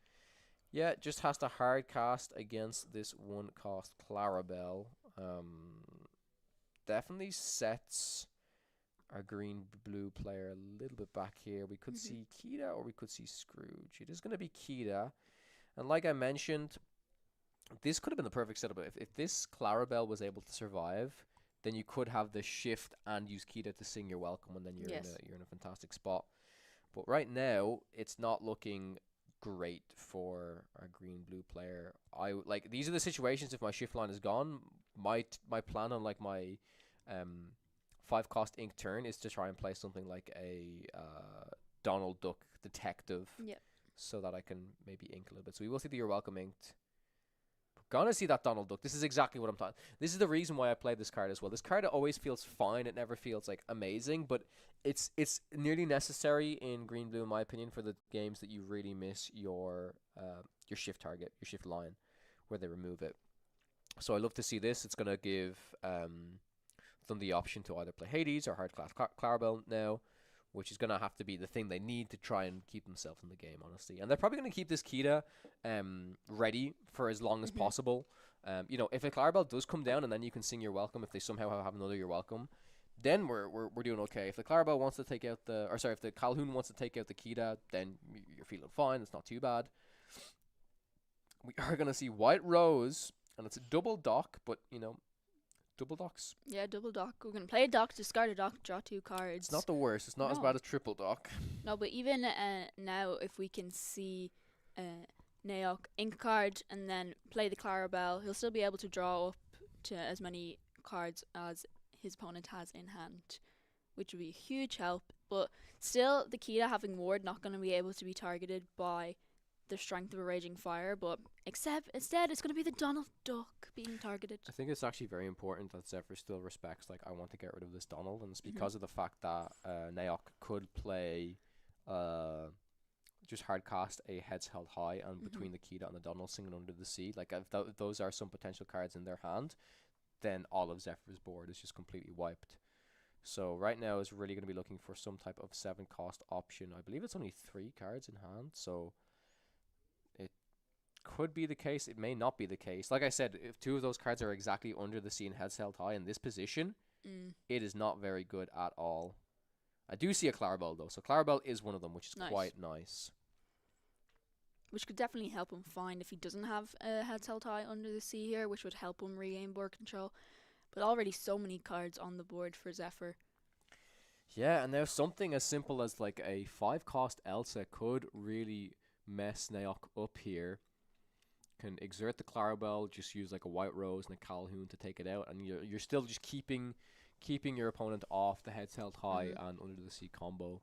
Speaker 1: Yeah, just has to hard cast against this 1-cost Clarabelle. Definitely sets our green-blue player a little bit back here. We could see Kita or we could see Scrooge. It is going to be Kita. And like I mentioned, this could have been the perfect setup. If this Clarabelle was able to survive, then you could have the shift and use Kita to sing your welcome, and then you're in a fantastic spot. But right now, it's not looking great for our green-blue player. These are the situations. If my shift line is gone, my plan on like my 5-cost ink turn is to try and play something like a Donald Duck detective.
Speaker 3: Yep.
Speaker 1: So that I can maybe ink a little bit. So we will see the You're Welcome inked. We're gonna see that Donald Duck. This is exactly what I'm talking. This is the reason why I play this card as well. This card always feels fine. It never feels like amazing, but it's nearly necessary in green blue, in my opinion, for the games that you really miss your shift target, your shift line, where they remove it. So I love to see this. It's gonna give them the option to either play Hades or hard class Clarabelle now, which is going to have to be the thing they need to try and keep themselves in the game, honestly. And they're probably going to keep this Kita ready for as long as possible. If a Clarabelle does come down and then you can sing Your Welcome, if they somehow have another Your Welcome, then we're doing okay. If the Clarabelle wants to take out if the Calhoun wants to take out the Kita, then you're feeling fine. It's not too bad. We are going to see White Rose, and it's a double dock, but, double docks.
Speaker 3: Yeah, double dock. We're going to play a dock, discard a dock, draw 2 cards.
Speaker 1: It's not the worst. It's not as bad as triple dock.
Speaker 3: No, but even now, if we can see Naok ink card and then play the Clarabelle, he'll still be able to draw up to as many cards as his opponent has in hand, which would be a huge help. But still, the Kita having Ward not going to be able to be targeted by the Strength of a Raging Fire, but instead it's going to be the Donald Duck being targeted.
Speaker 1: I think it's actually very important that Zephyr still respects, like, I want to get rid of this Donald, and it's because of the fact that Naok could play just hard cast a Heads Held High and between the Kita and the Donald singing Under the Sea. Like, if those are some potential cards in their hand, then all of Zephyr's board is just completely wiped. So right now is really going to be looking for some type of 7-cost option. I believe it's only 3 cards in hand, so it could be the case. It may not be the case. Like I said, if 2 of those cards are exactly Under the Sea and Heads Held High in this position, it is not very good at all. I do see a Clarabelle, though. So Clarabelle is one of them, which is quite nice.
Speaker 3: Which could definitely help him find if he doesn't have a Heads Held High Under the Sea here, which would help him regain board control. But already so many cards on the board for Zephyr.
Speaker 1: Yeah, and now something as simple as like a 5-cost Elsa could really mess Naok up here. Can exert the Clarabelle, just use like a White Rose and a Calhoun to take it out, and you're still just keeping your opponent off the Heads Held High and Under the Sea combo.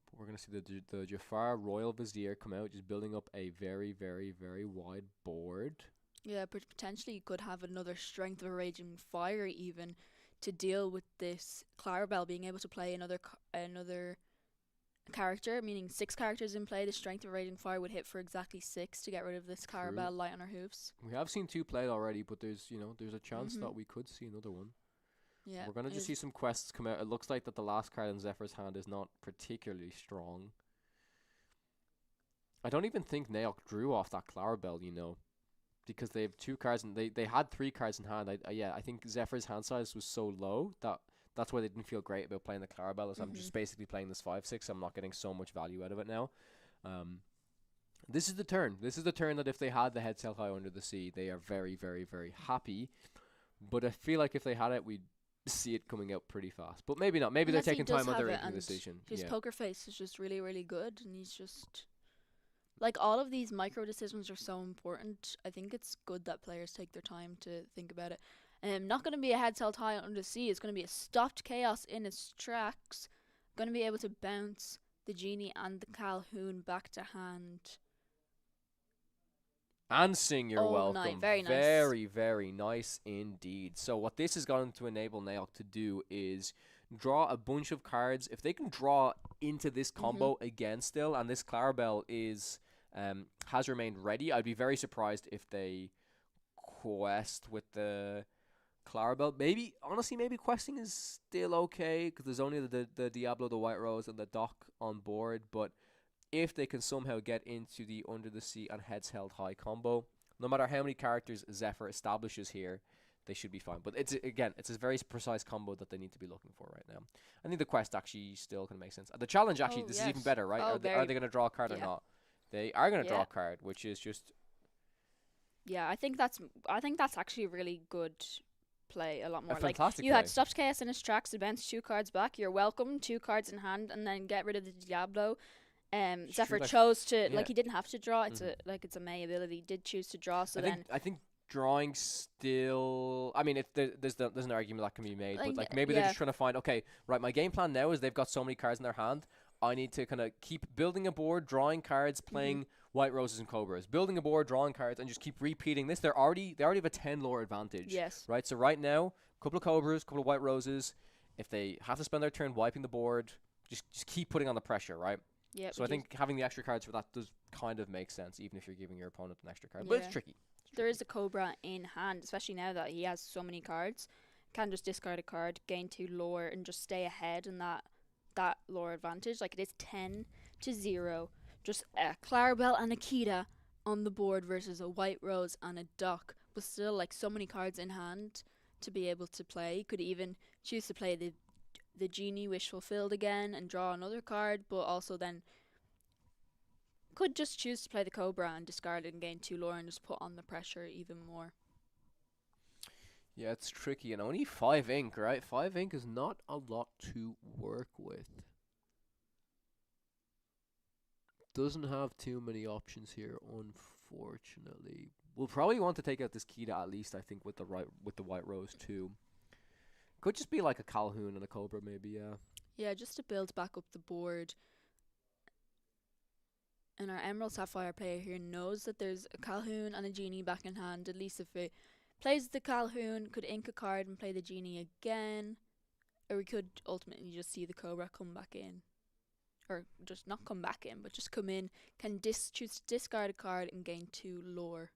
Speaker 1: But we're gonna see the Jafar Royal Vizier come out, just building up a very, very, very wide board.
Speaker 3: Yeah, but potentially you could have another Strength of a Raging Fire even to deal with this Clarabelle being able to play another character, meaning 6 characters in play. The Strength of a Raging Fire would hit for exactly 6 to get rid of this Clarabelle light on her hooves.
Speaker 1: We have seen 2 played already, but there's a chance that we could see another one.
Speaker 3: Yeah,
Speaker 1: we're gonna just see some quests come out. It looks like that the last card in Zephyr's hand is not particularly strong. I don't even think Naok drew off that Clarabelle, because they have 2 cards and they had 3 cards in hand. I think Zephyr's hand size was so low that's why they didn't feel great about playing the Clarabelle. So I'm just basically playing this 5/6. I'm not getting so much value out of it now. This is the turn. This is the turn that if they had the Heads Held High Under the Sea, they are very, very, very happy. But I feel like if they had it, we'd see it coming out pretty fast. But maybe not. Maybe
Speaker 3: unless
Speaker 1: they're taking time on their
Speaker 3: making
Speaker 1: making decision.
Speaker 3: His poker face is just really, really good, and he's just like, all of these micro decisions are so important. I think it's good that players take their time to think about it. Not going to be a Heads Held High Under the Sea. It's going to be a Stopped Chaos in its tracks. Going to be able to bounce the Genie and the Calhoun back to hand.
Speaker 1: And sing Your Welcome.
Speaker 3: Very nice.
Speaker 1: Very, very nice indeed. So what this is going to enable Naok to do is draw a bunch of cards. If they can draw into this combo again still, and this Clarabelle has remained ready, I'd be very surprised if they quest with the Clarabelle. Maybe, honestly, maybe questing is still okay because there's only the Diablo, the White Rose, and the Dock on board. But if they can somehow get into the Under the Sea and Heads Held High combo, no matter how many characters Zephyr establishes here, they should be fine. But it's a very precise combo that they need to be looking for right now. I think the quest actually still can make sense. The challenge actually,
Speaker 3: Oh,
Speaker 1: this is even
Speaker 3: yes.
Speaker 1: better, right?
Speaker 3: Oh,
Speaker 1: Are they
Speaker 3: very.
Speaker 1: going to draw a card or
Speaker 3: Yeah.
Speaker 1: not? They are going to draw
Speaker 3: Yeah.
Speaker 1: a card, which is just
Speaker 3: Yeah, I think that's actually a really good play. A lot
Speaker 1: a
Speaker 3: more like
Speaker 1: fantastic
Speaker 3: you
Speaker 1: play.
Speaker 3: had stopped chaos in his tracks, advance 2 cards back. You're welcome, 2 cards in hand, and then get rid of the Diablo. Zephyr
Speaker 1: Shoot,
Speaker 3: chose to
Speaker 1: yeah.
Speaker 3: like he didn't have to draw. It's
Speaker 1: Mhm.
Speaker 3: it's a May ability. He did choose to draw, so
Speaker 1: I think drawing still. I mean, there's an argument that can be made, but
Speaker 3: Like,
Speaker 1: like maybe they're
Speaker 3: yeah.
Speaker 1: just trying to find. Okay, right. My game plan now is they've got so many cards in their hand. I need to kind of keep building a board, drawing cards, playing White Roses and Cobras, building a board, drawing cards, and just keep repeating this. They already have a 10 lore advantage.
Speaker 3: yes,
Speaker 1: Right. So right now, a couple of Cobras, a couple of White Roses. If they have to spend their turn wiping the board, just keep putting on the pressure, right?
Speaker 3: yeah.
Speaker 1: So I think having the extra cards for that does kind of make sense, even if you're giving your opponent an extra card. But
Speaker 3: Yeah.
Speaker 1: it's tricky.
Speaker 3: there is a Cobra in hand, especially now that he has so many cards. Can just discard a card, gain 2 lore, and just stay ahead in that lore advantage. Like it is 10-0. Just a Clarabelle and a Kita on the board versus a White Rose and a Dock, but still like so many cards in hand to be able to play. Could even choose to play the Genie Wish Fulfilled again and draw another card, but also then could just choose to play the Cobra and discard it and gain 2 lore and just put on the pressure even more.
Speaker 1: Yeah, it's tricky, and only 5 ink, right? 5 ink is not a lot to work with. Doesn't have too many options here, unfortunately. We'll probably want to take out this Kita at least, I think, with the White Rose too. Could just be like a Calhoun and a Cobra, maybe. Yeah.
Speaker 3: Yeah, just to build back up the board. And our Emerald Sapphire player here knows that there's a Calhoun and a Genie back in hand. At least if it plays the Calhoun, could ink a card and play the Genie again. Or we could ultimately just see the Cobra come back in. Or just not come back in, but just come in. Can choose to discard a card and gain 2 lore.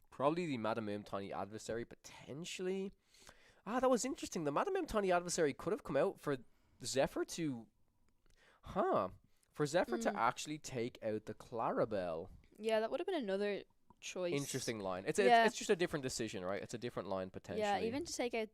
Speaker 1: Probably the Madame M Tiny Adversary, potentially. That was interesting. The Madame M Tiny Adversary could have come out for Zephyr to... For Zephyr to actually take out the Clarabelle.
Speaker 3: Yeah, that would have been another choice.
Speaker 1: Interesting line. It's just a different decision, right? It's a different line, potentially.
Speaker 3: Yeah, even to take out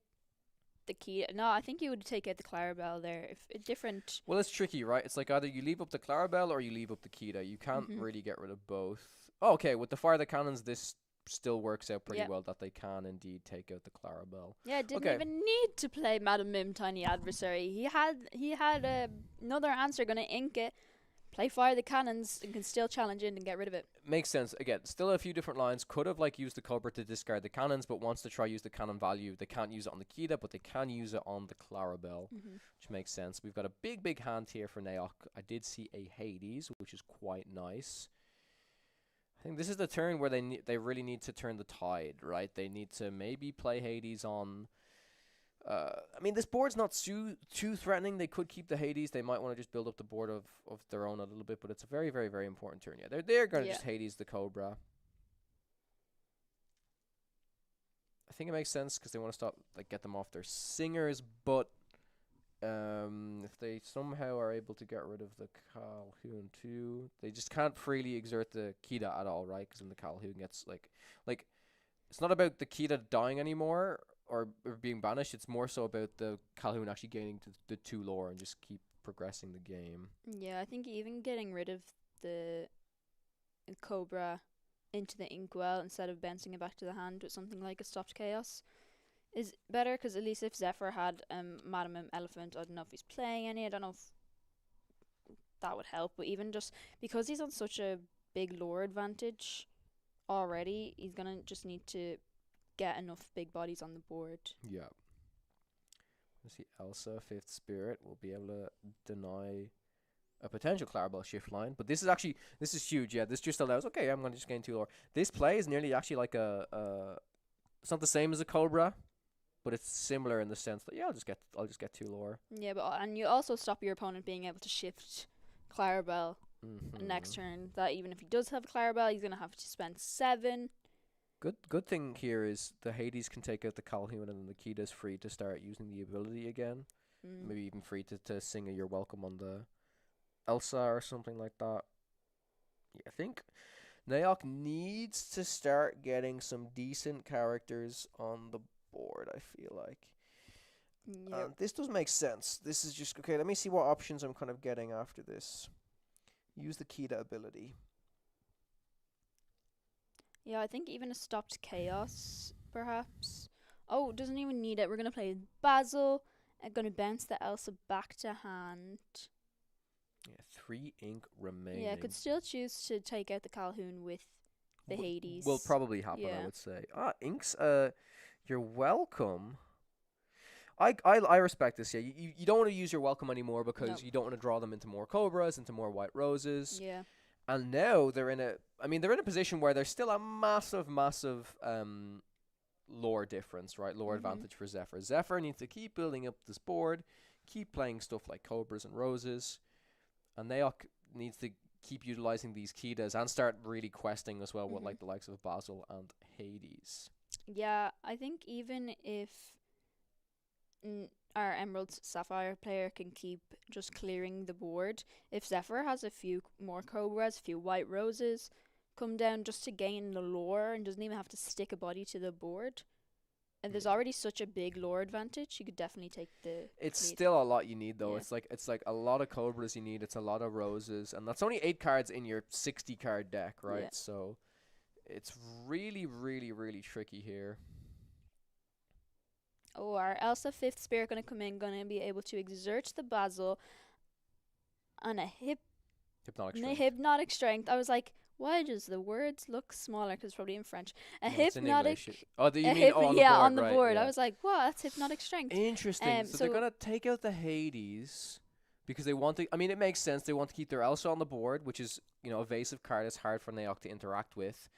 Speaker 3: the key. No, I think you would take out the Clarabelle there. If a different.
Speaker 1: Well, it's tricky, right? It's like either you leave up the Clarabelle or you leave up the Kita. You can't
Speaker 3: Mhm.
Speaker 1: really get rid of both. Oh, okay, with the Fire the Cannons, this still works out pretty
Speaker 3: Yep.
Speaker 1: well that they can indeed take out the Clarabelle.
Speaker 3: Yeah, didn't
Speaker 1: Okay.
Speaker 3: even need to play Madam Mim Tiny Adversary. He had another answer, gonna ink it, play Fire the Cannons, and can still challenge it and get rid of it.
Speaker 1: Makes sense. Again, still a few different lines. Could have like used the Cobra to discard the cannons, but wants to try use the cannon value. They can't use it on the Kita, but they can use it on the Clarabelle, which makes sense. We've got a big hand here for Naok. I did see a Hades, which is quite nice. I think this is the turn where they really need to turn the tide, right? They need to maybe play Hades on... I mean, this board's not too threatening. They could keep the Hades. They might want to just build up the board of their own a little bit, but it's a very, very, very important turn. Yeah, they're going to
Speaker 3: Yeah.
Speaker 1: just Hades the Cobra. I think it makes sense because they want to stop, like, get them off their singers, but if they somehow are able to get rid of the Calhoun too, they just can't freely exert the Kita at all, right? Because then the Calhoun gets, like, it's not about the Kita dying anymore, or being banished. It's more so about the Calhoun actually gaining the 2 lore and just keep progressing the game.
Speaker 3: Yeah, I think even getting rid of the Cobra into the Inkwell instead of bouncing it back to the hand with something like a Stopped Chaos is better, because at least if Zephyr had Madam M Elephant, I don't know if he's playing any, I don't know if that would help, but even just because he's on such a big lore advantage already, he's going to just need to get enough big bodies on the board.
Speaker 1: Yeah. Let's see, Elsa, 5th Spirit, will be able to deny a potential Clarabelle shift line. But this is huge, yeah. This just allows, okay, I'm going to just gain 2 lore. This play is nearly actually like it's not the same as a Cobra, but it's similar in the sense that, yeah, I'll just get 2 lore.
Speaker 3: Yeah, but and you also stop your opponent being able to shift Clarabelle next turn. That even if he does have Clarabelle, he's going to have to spend 7.
Speaker 1: Good thing here is the Hades can take out the Calhoun and the Kita's free to start using the ability again.
Speaker 3: Mm.
Speaker 1: Maybe even free to sing a You're Welcome on the Elsa or something like that. Yeah, I think Naok needs to start getting some decent characters on the board, I feel like.
Speaker 3: Yep.
Speaker 1: This does make sense. This is just okay. Let me see what options I'm kind of getting after this. Use the Kita ability.
Speaker 3: Yeah, I think even a stopped chaos, perhaps. Oh, doesn't even need it. We're gonna play Basil. I'm gonna bounce the Elsa back to hand.
Speaker 1: Yeah, 3 ink remaining.
Speaker 3: Yeah, could still choose to take out the Calhoun with the Hades.
Speaker 1: Will probably happen,
Speaker 3: Yeah.
Speaker 1: I would say. Inks, you're welcome. I respect this. Yeah, you don't want to use your welcome anymore because
Speaker 3: No.
Speaker 1: you don't want to draw them into more cobras, into more white roses.
Speaker 3: Yeah.
Speaker 1: And now they're in a position where there's still a massive lore difference, right? Lore
Speaker 3: Mhm.
Speaker 1: advantage for Zephyr. Zephyr needs to keep building up this board, keep playing stuff like cobras and roses, and Naok needs to keep utilizing these Kitas and start really questing as well with
Speaker 3: Mhm.
Speaker 1: like the likes of Basil and Hades.
Speaker 3: Yeah, I think even if our Emerald Sapphire player can keep just clearing the board, if Zephyr has a few more Cobras, a few White Roses, come down just to gain the lore and doesn't even have to stick a body to the board, and there's
Speaker 1: Mm.
Speaker 3: already such a big lore advantage, you could definitely take the
Speaker 1: It's
Speaker 3: lead.
Speaker 1: still a lot you need though.
Speaker 3: Yeah.
Speaker 1: It's like a lot of cobras you need. It's a lot of roses, and that's only 8 cards in your 60 card deck, right?
Speaker 3: Yeah.
Speaker 1: So it's really, really, really tricky here.
Speaker 3: Oh, our Elsa 5th Spirit gonna come in, gonna be able to exert the Basil on a
Speaker 1: Hypnotic strength.
Speaker 3: hypnotic strength. I was like, why does the words look smaller? Because it's probably in French. A
Speaker 1: No, it's in
Speaker 3: hypnotic.
Speaker 1: English. Oh, you
Speaker 3: a
Speaker 1: mean
Speaker 3: hyp-
Speaker 1: on the
Speaker 3: yeah,
Speaker 1: board,
Speaker 3: on the
Speaker 1: right,
Speaker 3: board.
Speaker 1: yeah.
Speaker 3: I was like, wow, that's hypnotic strength.
Speaker 1: Interesting. So they're
Speaker 3: so-
Speaker 1: gonna take out the Hades because they want to. I mean, it makes sense. They want to keep their Elsa on the board, which is evasive card. It's hard for Naok to interact with.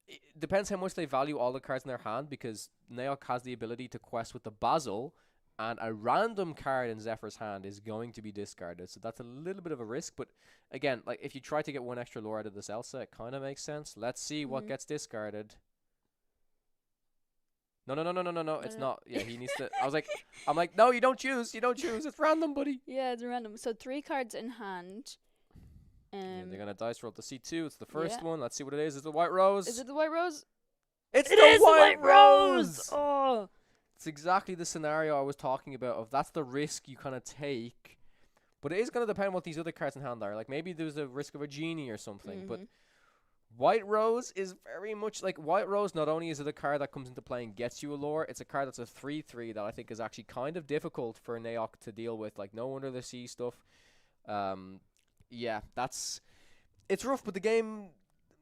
Speaker 1: It depends how much they value all the cards in their hand because Naok has the ability to quest with the Basil, and a random card in Zephyr's hand is going to be discarded. So that's a little bit of a risk. But again, like if you try to get 1 extra lore out of this Elsa, it kind of makes sense. Let's see what
Speaker 3: Mhm.
Speaker 1: gets discarded. No. It's
Speaker 3: no.
Speaker 1: not. Yeah, he needs to. I'm like, no, you don't choose. You don't choose. It's random, buddy.
Speaker 3: Yeah, it's random. So 3 cards in hand.
Speaker 1: Yeah, they're gonna dice roll the C2. It's the first
Speaker 3: yeah.
Speaker 1: one. Let's see what it is. It's the White Rose.
Speaker 3: Is it the White Rose?
Speaker 1: It's
Speaker 3: It
Speaker 1: the
Speaker 3: is
Speaker 1: White Rose.
Speaker 3: Oh.
Speaker 1: It's exactly the scenario I was talking about. Of that's the risk you kind of take, but it is gonna depend what these other cards in hand are. Like maybe there's a risk of a genie or something. But
Speaker 3: Mhm.
Speaker 1: White Rose is very much like White Rose. Not only is it a card that comes into play and gets you a lore, it's a card that's a 3/3 that I think is actually kind of difficult for Naok to deal with. Like no under the sea stuff. Yeah, it's rough, but the game.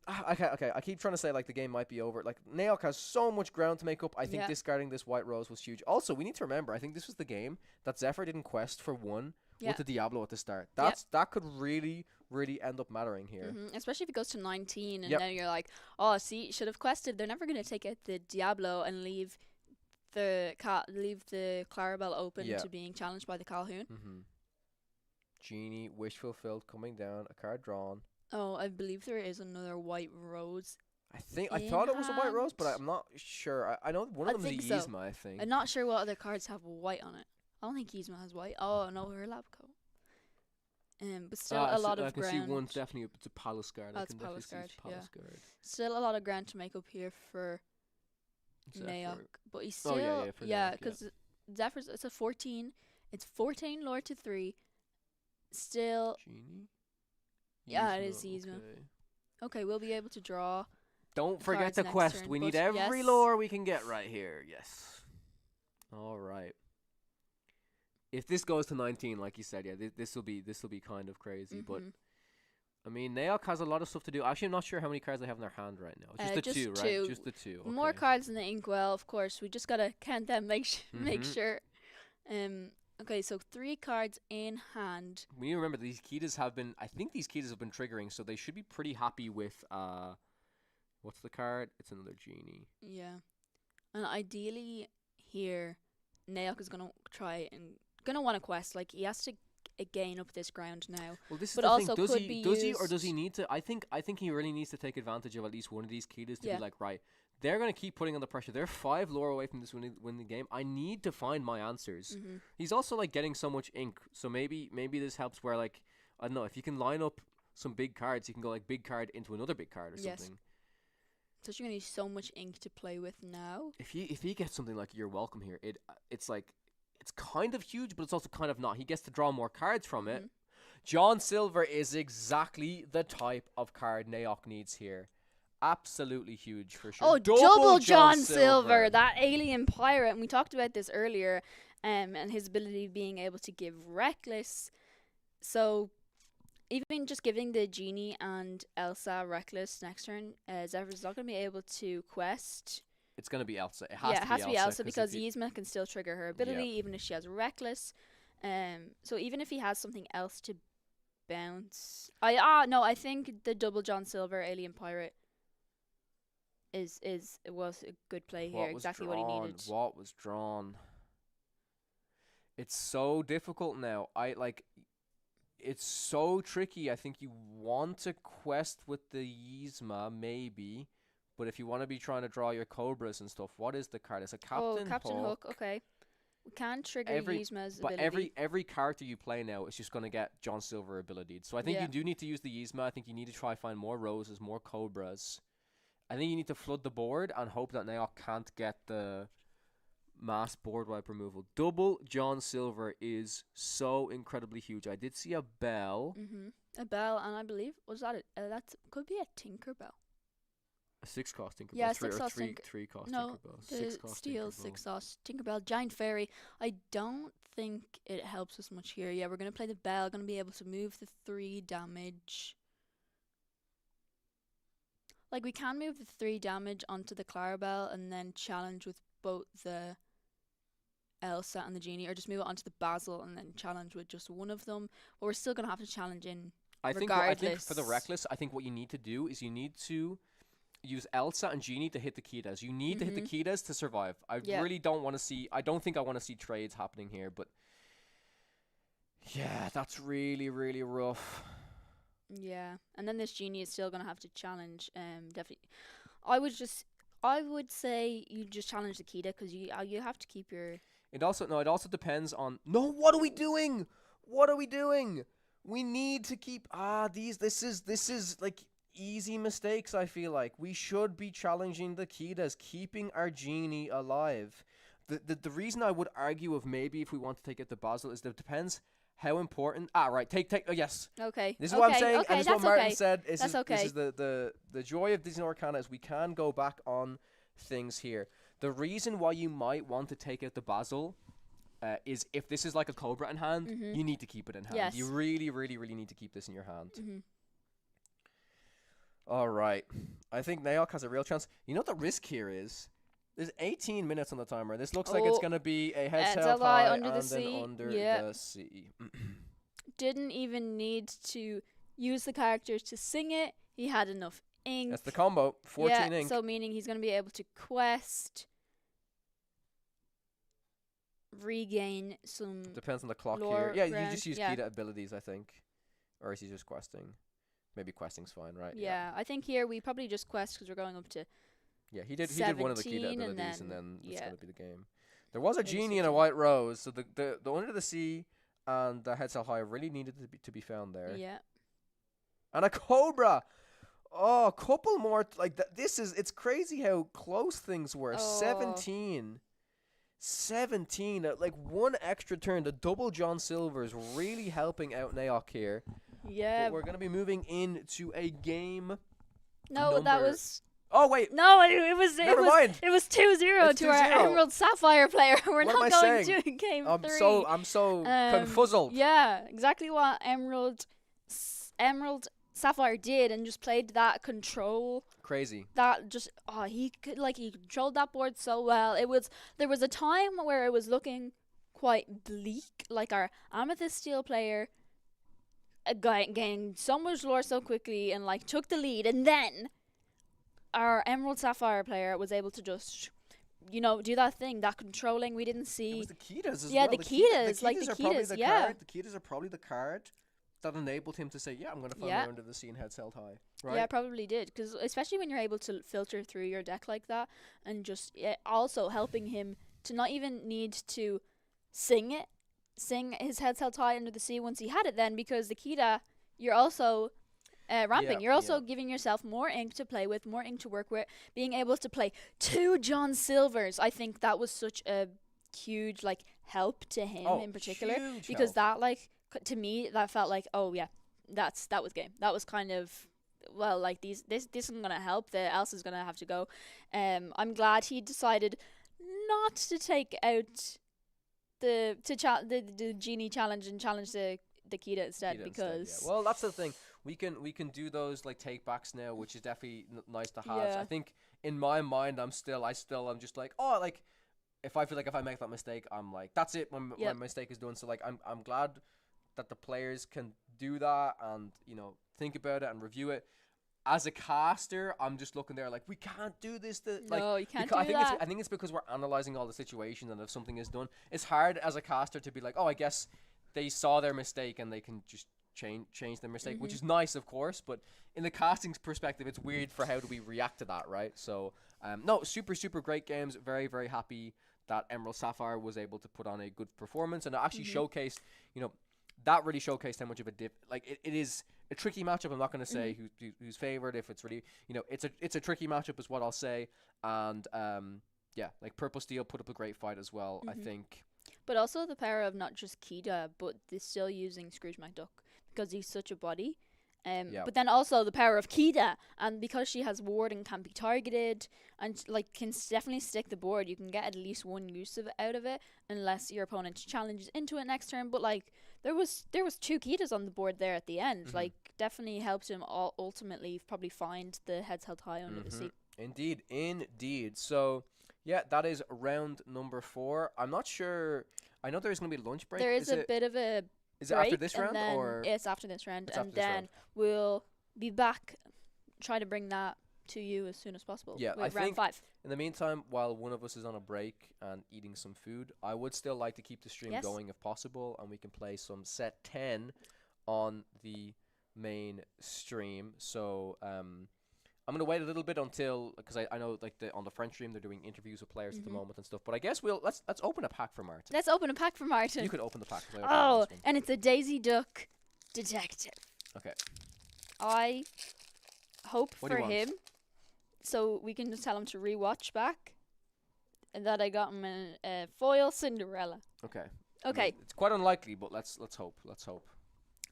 Speaker 1: Okay, I keep trying to say like the game might be over. Like Naok has so much ground to make up. I think
Speaker 3: Yeah.
Speaker 1: discarding this White Rose was huge. Also, we need to remember. I think this was the game that Zephyr didn't quest for 1
Speaker 3: Yeah.
Speaker 1: with the Diablo at the start.
Speaker 3: Yeah.
Speaker 1: That could really, really end up mattering here.
Speaker 3: Especially if it goes to 19 and
Speaker 1: Yep.
Speaker 3: then you're like, oh, see, should have quested. They're never gonna take out the Diablo and leave the Clarabelle open
Speaker 1: Yeah.
Speaker 3: to being challenged by the Calhoun.
Speaker 1: Genie, wish fulfilled, coming down, a card drawn.
Speaker 3: Oh, I believe there is another White Rose.
Speaker 1: I thought
Speaker 3: In
Speaker 1: it was a White Rose, but
Speaker 3: hand?
Speaker 1: I'm not sure. I know one
Speaker 3: I
Speaker 1: of them is
Speaker 3: think so.
Speaker 1: Yzma, I think.
Speaker 3: I'm not sure what other cards have white on it. I don't think Yzma has white. Oh no, her lab coat. But still a lot of
Speaker 1: I can
Speaker 3: ground.
Speaker 1: see one's definitely it's a Palace Guard. I
Speaker 3: That's
Speaker 1: can definitely
Speaker 3: Palace
Speaker 1: see it's
Speaker 3: Guard, yeah.
Speaker 1: Palace Guard.
Speaker 3: Still a lot of ground to make up here for
Speaker 1: Zephyr.
Speaker 3: Naok, but he's
Speaker 1: Oh,
Speaker 3: still
Speaker 1: yeah, for Naok, yeah.
Speaker 3: because Zephyr's it's a 14. It's 14 lore to 3. Still
Speaker 1: Genie?
Speaker 3: Yeah, it is Yzma.
Speaker 1: Okay.
Speaker 3: okay. We'll be able to draw.
Speaker 1: Don't forget
Speaker 3: Cards
Speaker 1: the
Speaker 3: next
Speaker 1: quest.
Speaker 3: turn,
Speaker 1: We need
Speaker 3: but
Speaker 1: every
Speaker 3: yes.
Speaker 1: lore we can get right here. Yes. All right. If this goes to 19, like you said, yeah, this will be kind of crazy. But
Speaker 3: Mhm.
Speaker 1: I mean, Naok has a lot of stuff to do. Actually, I'm not sure how many cards they have in their hand right now. Just the
Speaker 3: just
Speaker 1: 2, right?
Speaker 3: two.
Speaker 1: Just the 2.
Speaker 3: More
Speaker 1: okay.
Speaker 3: cards in the inkwell, of course. We just gotta count them, make
Speaker 1: Mhm.
Speaker 3: sure. Okay, so 3 cards in hand.
Speaker 1: We need to remember these Kitas have been. I think these Kitas have been triggering, so they should be pretty happy with. What's the card? It's another Genie.
Speaker 3: Yeah, and ideally here, Naok is gonna try and gonna want a quest. Like he has to gain up this ground now.
Speaker 1: Well, this is
Speaker 3: But
Speaker 1: the
Speaker 3: also
Speaker 1: thing.
Speaker 3: could be
Speaker 1: Does he, or does he
Speaker 3: used-
Speaker 1: need to? I think he really needs to take advantage of at least one of these Kitas to
Speaker 3: Yeah.
Speaker 1: be like, right, they're gonna keep putting on the pressure. They're 5 lore away from this winning the game. I need to find my answers.
Speaker 3: Mm-hmm.
Speaker 1: He's also like getting so much ink, so maybe this helps. Where like I don't know, if you can line up some big cards, you can go like big card into another big card or
Speaker 3: Yes.
Speaker 1: something.
Speaker 3: So you're gonna need so much ink to play with now.
Speaker 1: If he gets something like You're Welcome here, it's like it's kind of huge, but it's also kind of not. He gets to draw more cards from it.
Speaker 3: Mhm.
Speaker 1: John Silver is exactly the type of card Naok needs here. Absolutely huge for sure.
Speaker 3: Oh, double John Silver, that alien pirate, and we talked about this earlier, and his ability being able to give reckless. So, even just giving the genie and Elsa reckless next turn, Zephyr's not going to be able to quest.
Speaker 1: It's going to be Elsa. It has
Speaker 3: It
Speaker 1: to
Speaker 3: has
Speaker 1: be
Speaker 3: Elsa
Speaker 1: if
Speaker 3: because
Speaker 1: you-
Speaker 3: Yzma can still trigger her ability even if she has reckless. So even if he has something else to bounce, I think the double John Silver alien pirate was a good play here.
Speaker 1: was
Speaker 3: Exactly what he
Speaker 1: drawn?
Speaker 3: needed.
Speaker 1: What was drawn? It's so difficult now. It's so tricky. I think you want to quest with the Yzma, maybe. But if you want to be trying to draw your Cobras and stuff, what is the card? It's a Captain
Speaker 3: Hook. Okay, we can trigger Yzma's
Speaker 1: But
Speaker 3: ability.
Speaker 1: every character you play now is just going to get John Silver abilities. So I think
Speaker 3: Yeah.
Speaker 1: you do need to use the Yzma. I think you need to try find more Roses, more Cobras. I think you need to flood the board and hope that Naok can't get the mass board wipe removal. Double John Silver is so incredibly huge. I did see a bell.
Speaker 3: A bell, and I believe that could be a Tinkerbell.
Speaker 1: A 6-cost Tinkerbell.
Speaker 3: Yeah,
Speaker 1: 3 or
Speaker 3: 6-cost
Speaker 1: 3-cost
Speaker 3: No,
Speaker 1: Tinkerbell.
Speaker 3: the
Speaker 1: 6-cost
Speaker 3: steel
Speaker 1: Tinkerbell.
Speaker 3: 6-sauce Tinkerbell giant fairy. I don't think it helps us much here. Yeah, we're gonna play the bell. Gonna be able to move the 3 damage. Like we can move the 3 damage onto the Clarabelle and then challenge with both the Elsa and the genie, or just move it onto the Basil and then challenge with just one of them. But we're still gonna have to challenge in.
Speaker 1: I think for the
Speaker 3: regardless.
Speaker 1: reckless, I think what you need to do is you need to use Elsa and Genie to hit the Kitas. You need to hit the Kitas to survive. I
Speaker 3: Yeah.
Speaker 1: really don't want to see. I don't think I want to see trades happening here, but yeah, that's really really rough.
Speaker 3: Yeah, and then this genie is still gonna have to challenge. Definitely, I would say you just challenge the Kita because you have to keep your.
Speaker 1: It also depends on. No, what are we doing? What are we doing? We need to keep This is like easy mistakes. I feel like we should be challenging the Kitas, keeping our genie alive. The reason I would argue of maybe if we want to take it to Basel is that it depends how important. Right, take. Yes.
Speaker 3: Okay.
Speaker 1: This is what I'm saying,
Speaker 3: Okay,
Speaker 1: and this is what
Speaker 3: that's
Speaker 1: Martin
Speaker 3: okay.
Speaker 1: said.
Speaker 3: That's okay.
Speaker 1: This is the joy of Disney Lorcana is we can go back on things here. The reason why you might want to take out the Basil is if this is like a Cobra in hand, you need to keep it in hand.
Speaker 3: Yes.
Speaker 1: You really, really, really need to keep this in your hand.
Speaker 3: Mm-hmm.
Speaker 1: All right. I think Naok has a real chance. You know what the risk here is? There's 18 minutes on the timer. This looks like it's going to be a heads held high
Speaker 3: under the
Speaker 1: and
Speaker 3: sea.
Speaker 1: then under
Speaker 3: Yeah.
Speaker 1: the sea.
Speaker 3: Didn't even need to use the characters to sing it. He had enough ink.
Speaker 1: That's the combo. 14 ink.
Speaker 3: So meaning he's going to be able to quest, regain some.
Speaker 1: Depends on the clock
Speaker 3: lore
Speaker 1: here. Yeah,
Speaker 3: ground,
Speaker 1: you just use
Speaker 3: yeah.
Speaker 1: Kita abilities, I think. Or is he just questing? Maybe questing's fine, right?
Speaker 3: Yeah, I think here we probably just quest because we're going up to.
Speaker 1: Yeah, he did one of the
Speaker 3: 17
Speaker 1: Kita
Speaker 3: and
Speaker 1: abilities, and
Speaker 3: then-
Speaker 1: then it's
Speaker 3: yeah.
Speaker 1: going to be the game. There was a
Speaker 3: Maybe
Speaker 1: genie and a
Speaker 3: 16.
Speaker 1: white rose, so the under the sea and the heads held high really needed to be found there.
Speaker 3: Yeah.
Speaker 1: And a cobra. Oh, a couple more. It's crazy how close things were.
Speaker 3: Oh.
Speaker 1: 17. Like one extra turn. The double John Silver is really helping out Naok here.
Speaker 3: Yeah.
Speaker 1: But we're going to be moving into a game.
Speaker 3: No, that
Speaker 1: number-
Speaker 3: was.
Speaker 1: Oh, wait.
Speaker 3: No, it was.
Speaker 1: Never mind.
Speaker 3: It was 2-0
Speaker 1: It's
Speaker 3: to our
Speaker 1: 2-0.
Speaker 3: Emerald Sapphire player. We're
Speaker 1: What am
Speaker 3: not
Speaker 1: I
Speaker 3: going
Speaker 1: saying?
Speaker 3: to game
Speaker 1: I'm
Speaker 3: 3.
Speaker 1: so confuzzled.
Speaker 3: Yeah, exactly what Emerald Sapphire did, and just played that control.
Speaker 1: Crazy.
Speaker 3: That just he controlled that board so well. There was a time where it was looking quite bleak, like our Amethyst Steel player gained so much lore so quickly and took the lead, and then our Emerald Sapphire player was able to just do that thing, that controlling. We didn't
Speaker 1: It
Speaker 3: see.
Speaker 1: was the Kitas as
Speaker 3: Yeah,
Speaker 1: well.
Speaker 3: the Kitas, like the
Speaker 1: are probably
Speaker 3: Kitas,
Speaker 1: the
Speaker 3: yeah.
Speaker 1: card. The Kitas are probably the card that enabled him to say, "Yeah, I'm going to find
Speaker 3: Yeah.
Speaker 1: my under the sea and heads held high." Right?
Speaker 3: Yeah, probably did. Because especially when you're able to filter through your deck like that, and just also helping him to not even need to sing his heads held high under the sea once he had it then, because the Kita, you're also ramping. You're also giving yourself more ink to play with, more ink to work with, being able to play 2 John Silvers. I think that was such a huge help to him in particular,
Speaker 1: huge
Speaker 3: because
Speaker 1: help.
Speaker 3: that to me that felt like, oh yeah, that was game. That was kind of, well, this isn't gonna help. The else is gonna have to go. I'm glad he decided not to take out the genie challenge and challenge the Kita instead, because
Speaker 1: Well, that's the thing. We can do those take backs now, which is definitely nice to have.
Speaker 3: Yeah.
Speaker 1: I think in my mind, I'm just if I feel like if I make that mistake, I'm like, that's it. My mistake is done. So I'm glad that the players can do that and think about it and review it. As a caster, I'm just looking there we can't do this.
Speaker 3: No, you can't do
Speaker 1: I think
Speaker 3: that.
Speaker 1: I think it's because we're analyzing all the situations, and if something is done, it's hard as a caster to be like, oh, I guess they saw their mistake and they can just change their mistake, which is nice, of course. But in the casting's perspective, it's weird for how do we react to that, right? So no, super great games. Very, very happy that Emerald Sapphire was able to put on a good performance, and it actually showcased, that really showcased how much of a dip. It is a tricky matchup. I'm not going to say who's favored. If it's really, it's a tricky matchup is what I'll say. And Purple Steel put up a great fight as well, I think.
Speaker 3: But also the power of not just Kita, but they're still using Scrooge McDuck because he's such a body. But then also the power of Kita, and because she has ward and can be targeted and can definitely stick the board, you can get at least one use out of it, unless your opponent challenges into it next turn. But there was 2 Kitas on the board there at the end. Definitely helped him ultimately probably find the heads held high under the sea.
Speaker 1: Indeed. So yeah, that is round number 4. I'm not sure. I know there's going to be a lunch break.
Speaker 3: There is a bit of a
Speaker 1: Is it after this round, or
Speaker 3: it's after this round, and then we'll be back, try to bring that to you as soon as possible.
Speaker 1: Yeah,
Speaker 3: with
Speaker 1: I
Speaker 3: round
Speaker 1: think
Speaker 3: 5.
Speaker 1: In the meantime, while one of us is on a break and eating some food, I would still like to keep the stream going if possible, and we can play some set 10 on the main stream. So I'm gonna wait a little bit until, because I know on the French stream they're doing interviews with players at the moment and stuff. But I guess let's open a pack for Martin.
Speaker 3: Let's open a pack for Martin.
Speaker 1: You could open the pack.
Speaker 3: Oh, and it's a Daisy Duck detective.
Speaker 1: Okay.
Speaker 3: I hope
Speaker 1: What do
Speaker 3: for
Speaker 1: you want?
Speaker 3: him, so we can just tell him to rewatch back, and that I got him a foil Cinderella.
Speaker 1: Okay.
Speaker 3: Okay.
Speaker 1: I mean, it's quite unlikely, but let's hope.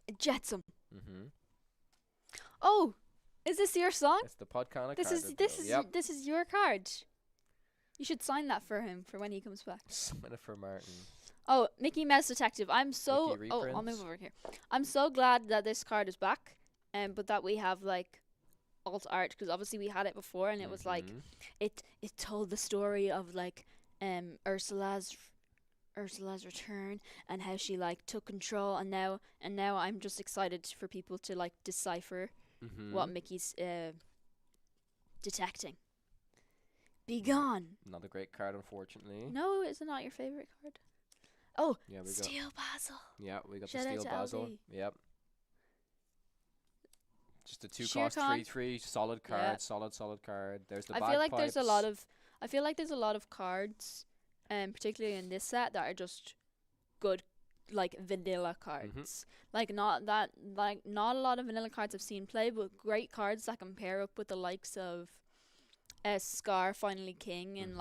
Speaker 3: A Jetsam.
Speaker 1: Mhm.
Speaker 3: Oh, is this your song?
Speaker 1: It's the Podcana
Speaker 3: This
Speaker 1: card.
Speaker 3: is
Speaker 1: reveal.
Speaker 3: this is your card. You should sign that for him for when he comes back.
Speaker 1: Sign it for Martin.
Speaker 3: Oh, Mickey Mouse Detective. I'm so
Speaker 1: Mickey
Speaker 3: I'll
Speaker 1: reprints.
Speaker 3: move over here. I'm so glad that this card is back, but that we have alt art, because obviously we had it before, and it was it told the story of Ursula's return and how she took control, and now I'm just excited for people to decipher what Mickey's detecting. Be gone.
Speaker 1: Not a great card, unfortunately.
Speaker 3: No, is it not your favorite card? Oh,
Speaker 1: Yeah, we got.
Speaker 3: Steel Basil.
Speaker 1: Yeah, we got
Speaker 3: Shout
Speaker 1: the
Speaker 3: out
Speaker 1: Steel
Speaker 3: to
Speaker 1: Basil.
Speaker 3: LD.
Speaker 1: Yep. Just a 2
Speaker 3: Sheer
Speaker 1: cost
Speaker 3: con.
Speaker 1: 3/3 solid card,
Speaker 3: Yeah.
Speaker 1: solid card. There's the
Speaker 3: I feel like there's a
Speaker 1: bagpipes.
Speaker 3: lot of cards, particularly in this set, that are just good, vanilla cards. Not a lot of vanilla cards I've seen play, but great cards that can pair up with the likes of Scar, Finally King, and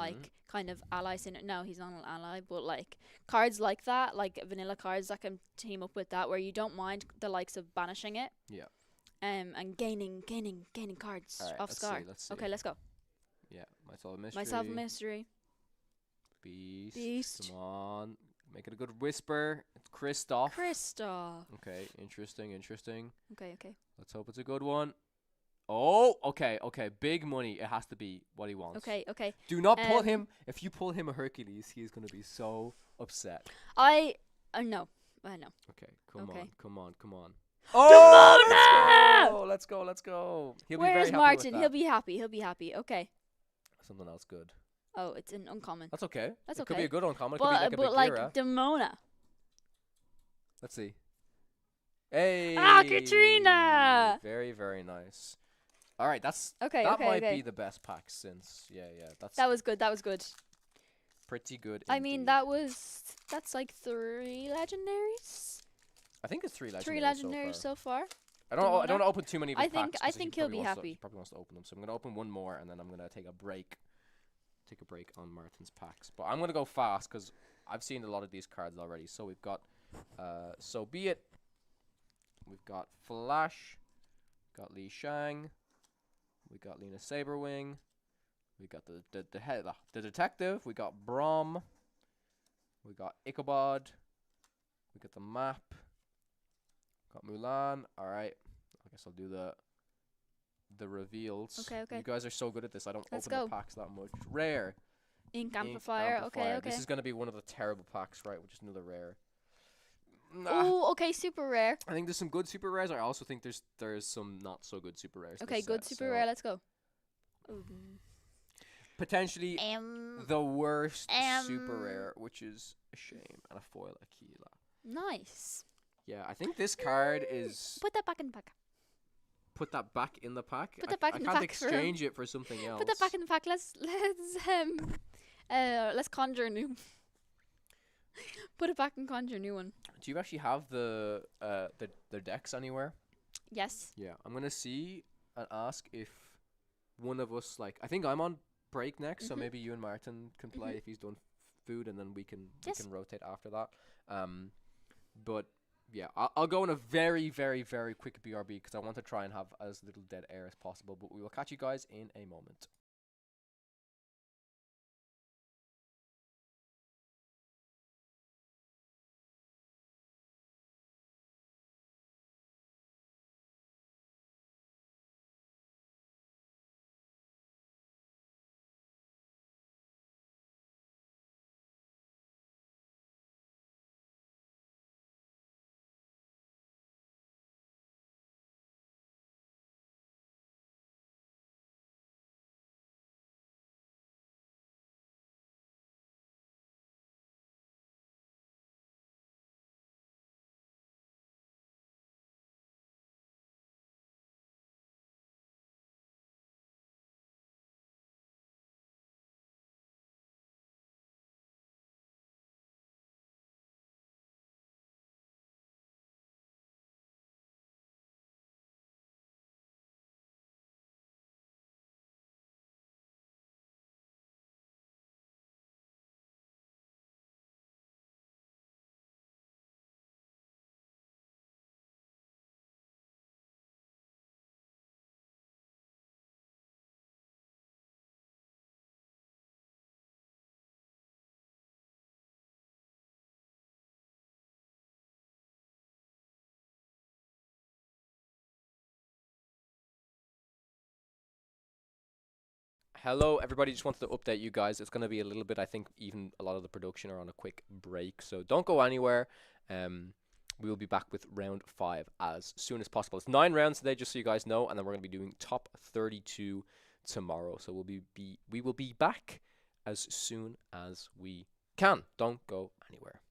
Speaker 3: kind of allies in it. No, he's not an ally, but cards like that, vanilla cards that can team up with that, where you don't mind the likes of banishing it.
Speaker 1: Yeah.
Speaker 3: And gaining cards
Speaker 1: Alright,
Speaker 3: off
Speaker 1: let's
Speaker 3: Scar.
Speaker 1: see, let's see.
Speaker 3: Okay, let's go.
Speaker 1: Yeah, myself mystery.
Speaker 3: Myself a mystery.
Speaker 1: Beast. Come on, make it a good whisper. It's Kristoff. Okay, interesting.
Speaker 3: Okay.
Speaker 1: Let's hope it's a good one. Oh, okay. Big money. It has to be what he wants.
Speaker 3: Okay.
Speaker 1: Do not pull him. If you pull him a Hercules, he is going to be so upset.
Speaker 3: I know.
Speaker 1: Okay, come on.
Speaker 3: Oh,
Speaker 1: Let's go. He'll be
Speaker 3: Where's
Speaker 1: very happy
Speaker 3: Martin?
Speaker 1: with
Speaker 3: He'll
Speaker 1: that.
Speaker 3: be happy. Okay.
Speaker 1: Something else good.
Speaker 3: Oh, it's an uncommon.
Speaker 1: That's okay.
Speaker 3: That's
Speaker 1: it
Speaker 3: okay.
Speaker 1: could be a good uncommon. It could be like a
Speaker 3: But like
Speaker 1: Bagheera.
Speaker 3: Demona.
Speaker 1: Let's see. Hey.
Speaker 3: Ah, Katrina!
Speaker 1: Very, very nice. All right,
Speaker 3: Okay,
Speaker 1: that
Speaker 3: okay,
Speaker 1: might
Speaker 3: okay.
Speaker 1: be the best pack since. Yeah, that's
Speaker 3: That was good. That was good.
Speaker 1: pretty good.
Speaker 3: I mean,
Speaker 1: indeed.
Speaker 3: that's like 3 legendaries.
Speaker 1: I think it's 3 legendaries.
Speaker 3: 3 legendaries
Speaker 1: so far.
Speaker 3: so far.
Speaker 1: I don't want
Speaker 3: Demona.
Speaker 1: to open too many of his packs.
Speaker 3: I
Speaker 1: 'cause
Speaker 3: think
Speaker 1: he
Speaker 3: he'll
Speaker 1: probably
Speaker 3: be
Speaker 1: wants to-
Speaker 3: happy.
Speaker 1: he probably wants to open them. So I'm gonna open one more, and then I'm gonna take a break. Take a break on Martin's packs, but I'm gonna go fast because I've seen a lot of these cards already. So we've got, So Be It. We've got Flash. Got Li Shang. We got Lena Saberwing. We got the detective. We got Brom. We got Ichabod. We got the map. Got Mulan. All right. I guess I'll do the reveals.
Speaker 3: Okay.
Speaker 1: You guys are so good at this. I don't
Speaker 3: Let's
Speaker 1: open
Speaker 3: go.
Speaker 1: the packs that much. Rare.
Speaker 3: Ink
Speaker 1: Ink
Speaker 3: amplifier. Okay.
Speaker 1: This is gonna be one of the terrible packs, right? Which is another rare. Nah.
Speaker 3: Oh, okay. Super rare.
Speaker 1: I think there's some good super rares. I also think there's some not so good super rares.
Speaker 3: Okay,
Speaker 1: this
Speaker 3: good.
Speaker 1: set,
Speaker 3: Super
Speaker 1: so
Speaker 3: rare. Let's go.
Speaker 1: potentially the worst super rare, which is a shame, and a foil Aquila.
Speaker 3: Nice.
Speaker 1: Yeah, I think this card is
Speaker 3: Put that back in the pack.
Speaker 1: put that back in the pack.
Speaker 3: Put that back
Speaker 1: I
Speaker 3: in the
Speaker 1: can't
Speaker 3: pack for
Speaker 1: exchange it for something else.
Speaker 3: Put that back in the pack. Let's conjure a new. Put it back and conjure a new one.
Speaker 1: Do you actually have the decks anywhere?
Speaker 3: Yes.
Speaker 1: Yeah, I'm gonna see and ask if one of us, like, I think I'm on break next, so
Speaker 3: Mhm.
Speaker 1: maybe you and Martin can play
Speaker 3: Mhm.
Speaker 1: if he's done food, and then we
Speaker 3: Yes.
Speaker 1: can rotate after that. But yeah, I'll go on a very, very, very quick BRB because I want to try and have as little dead air as possible. But we will catch you guys in a moment. Hello, everybody. Just wanted to update you guys. It's going to be a little bit, I think, even a lot of the production are on a quick break. So don't go anywhere. We will be back with round 5 as soon as possible. It's 9 rounds today, just so you guys know. And then we're going to be doing top 32 tomorrow. So we will be back as soon as we can. Don't go anywhere.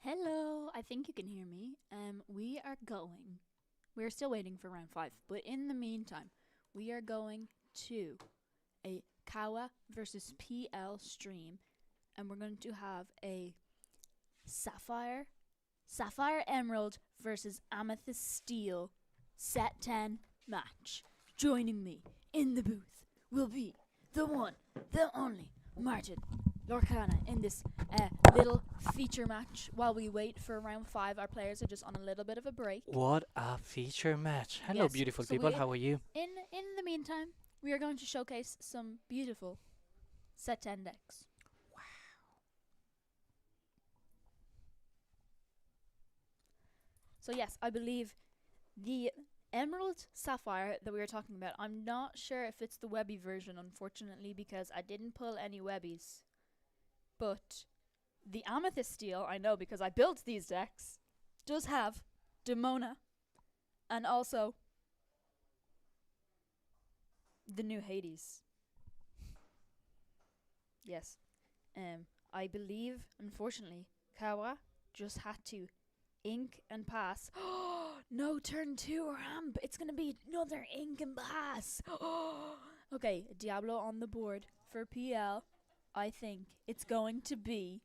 Speaker 3: Hello, I think you can hear me. We're still waiting for round 5, but in the meantime, we are going to a Kawa versus PL stream, and we're going to have a Sapphire Emerald versus Amethyst Steel set 10 match. Joining me in the booth will be the one, the only Martin Lorcana in this little feature match. While we wait for round 5, our players are just on a little bit of a break.
Speaker 2: What a feature match. Hello,
Speaker 3: Yes,
Speaker 2: beautiful
Speaker 3: so
Speaker 2: people. How are you?
Speaker 3: In the meantime, we are going to showcase some beautiful set 10 decks. So yes, I believe the Emerald Sapphire that we were talking about, I'm not sure if it's the Webby version, unfortunately, because I didn't pull any Webbies. But the Amethyst Steel, I know because I built these decks, does have Demona and also the new Hades. Yes. I believe, unfortunately, Kawa just had to ink and pass. No, turn 2 ramp. It's going to be another ink and pass. Okay, Diablo on the board for PL. I think it's going to be...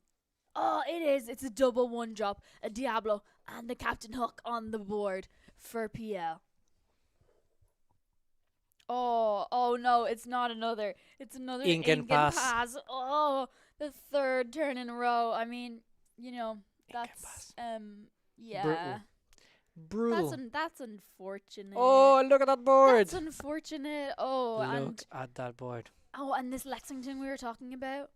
Speaker 3: Oh, it is. It's a double 1-drop. A Diablo and the Captain Hook on the board for PL. Oh no, it's not another. It's another
Speaker 2: Ink and pass.
Speaker 3: Oh, the 3rd turn in a row. I mean, you know,
Speaker 2: Ink and
Speaker 3: that's
Speaker 2: pass.
Speaker 3: yeah.
Speaker 2: Brutal.
Speaker 3: That's unfortunate.
Speaker 2: Oh, look at that board.
Speaker 3: That's unfortunate. Oh,
Speaker 2: Look at that board.
Speaker 3: and this Lexington we were talking about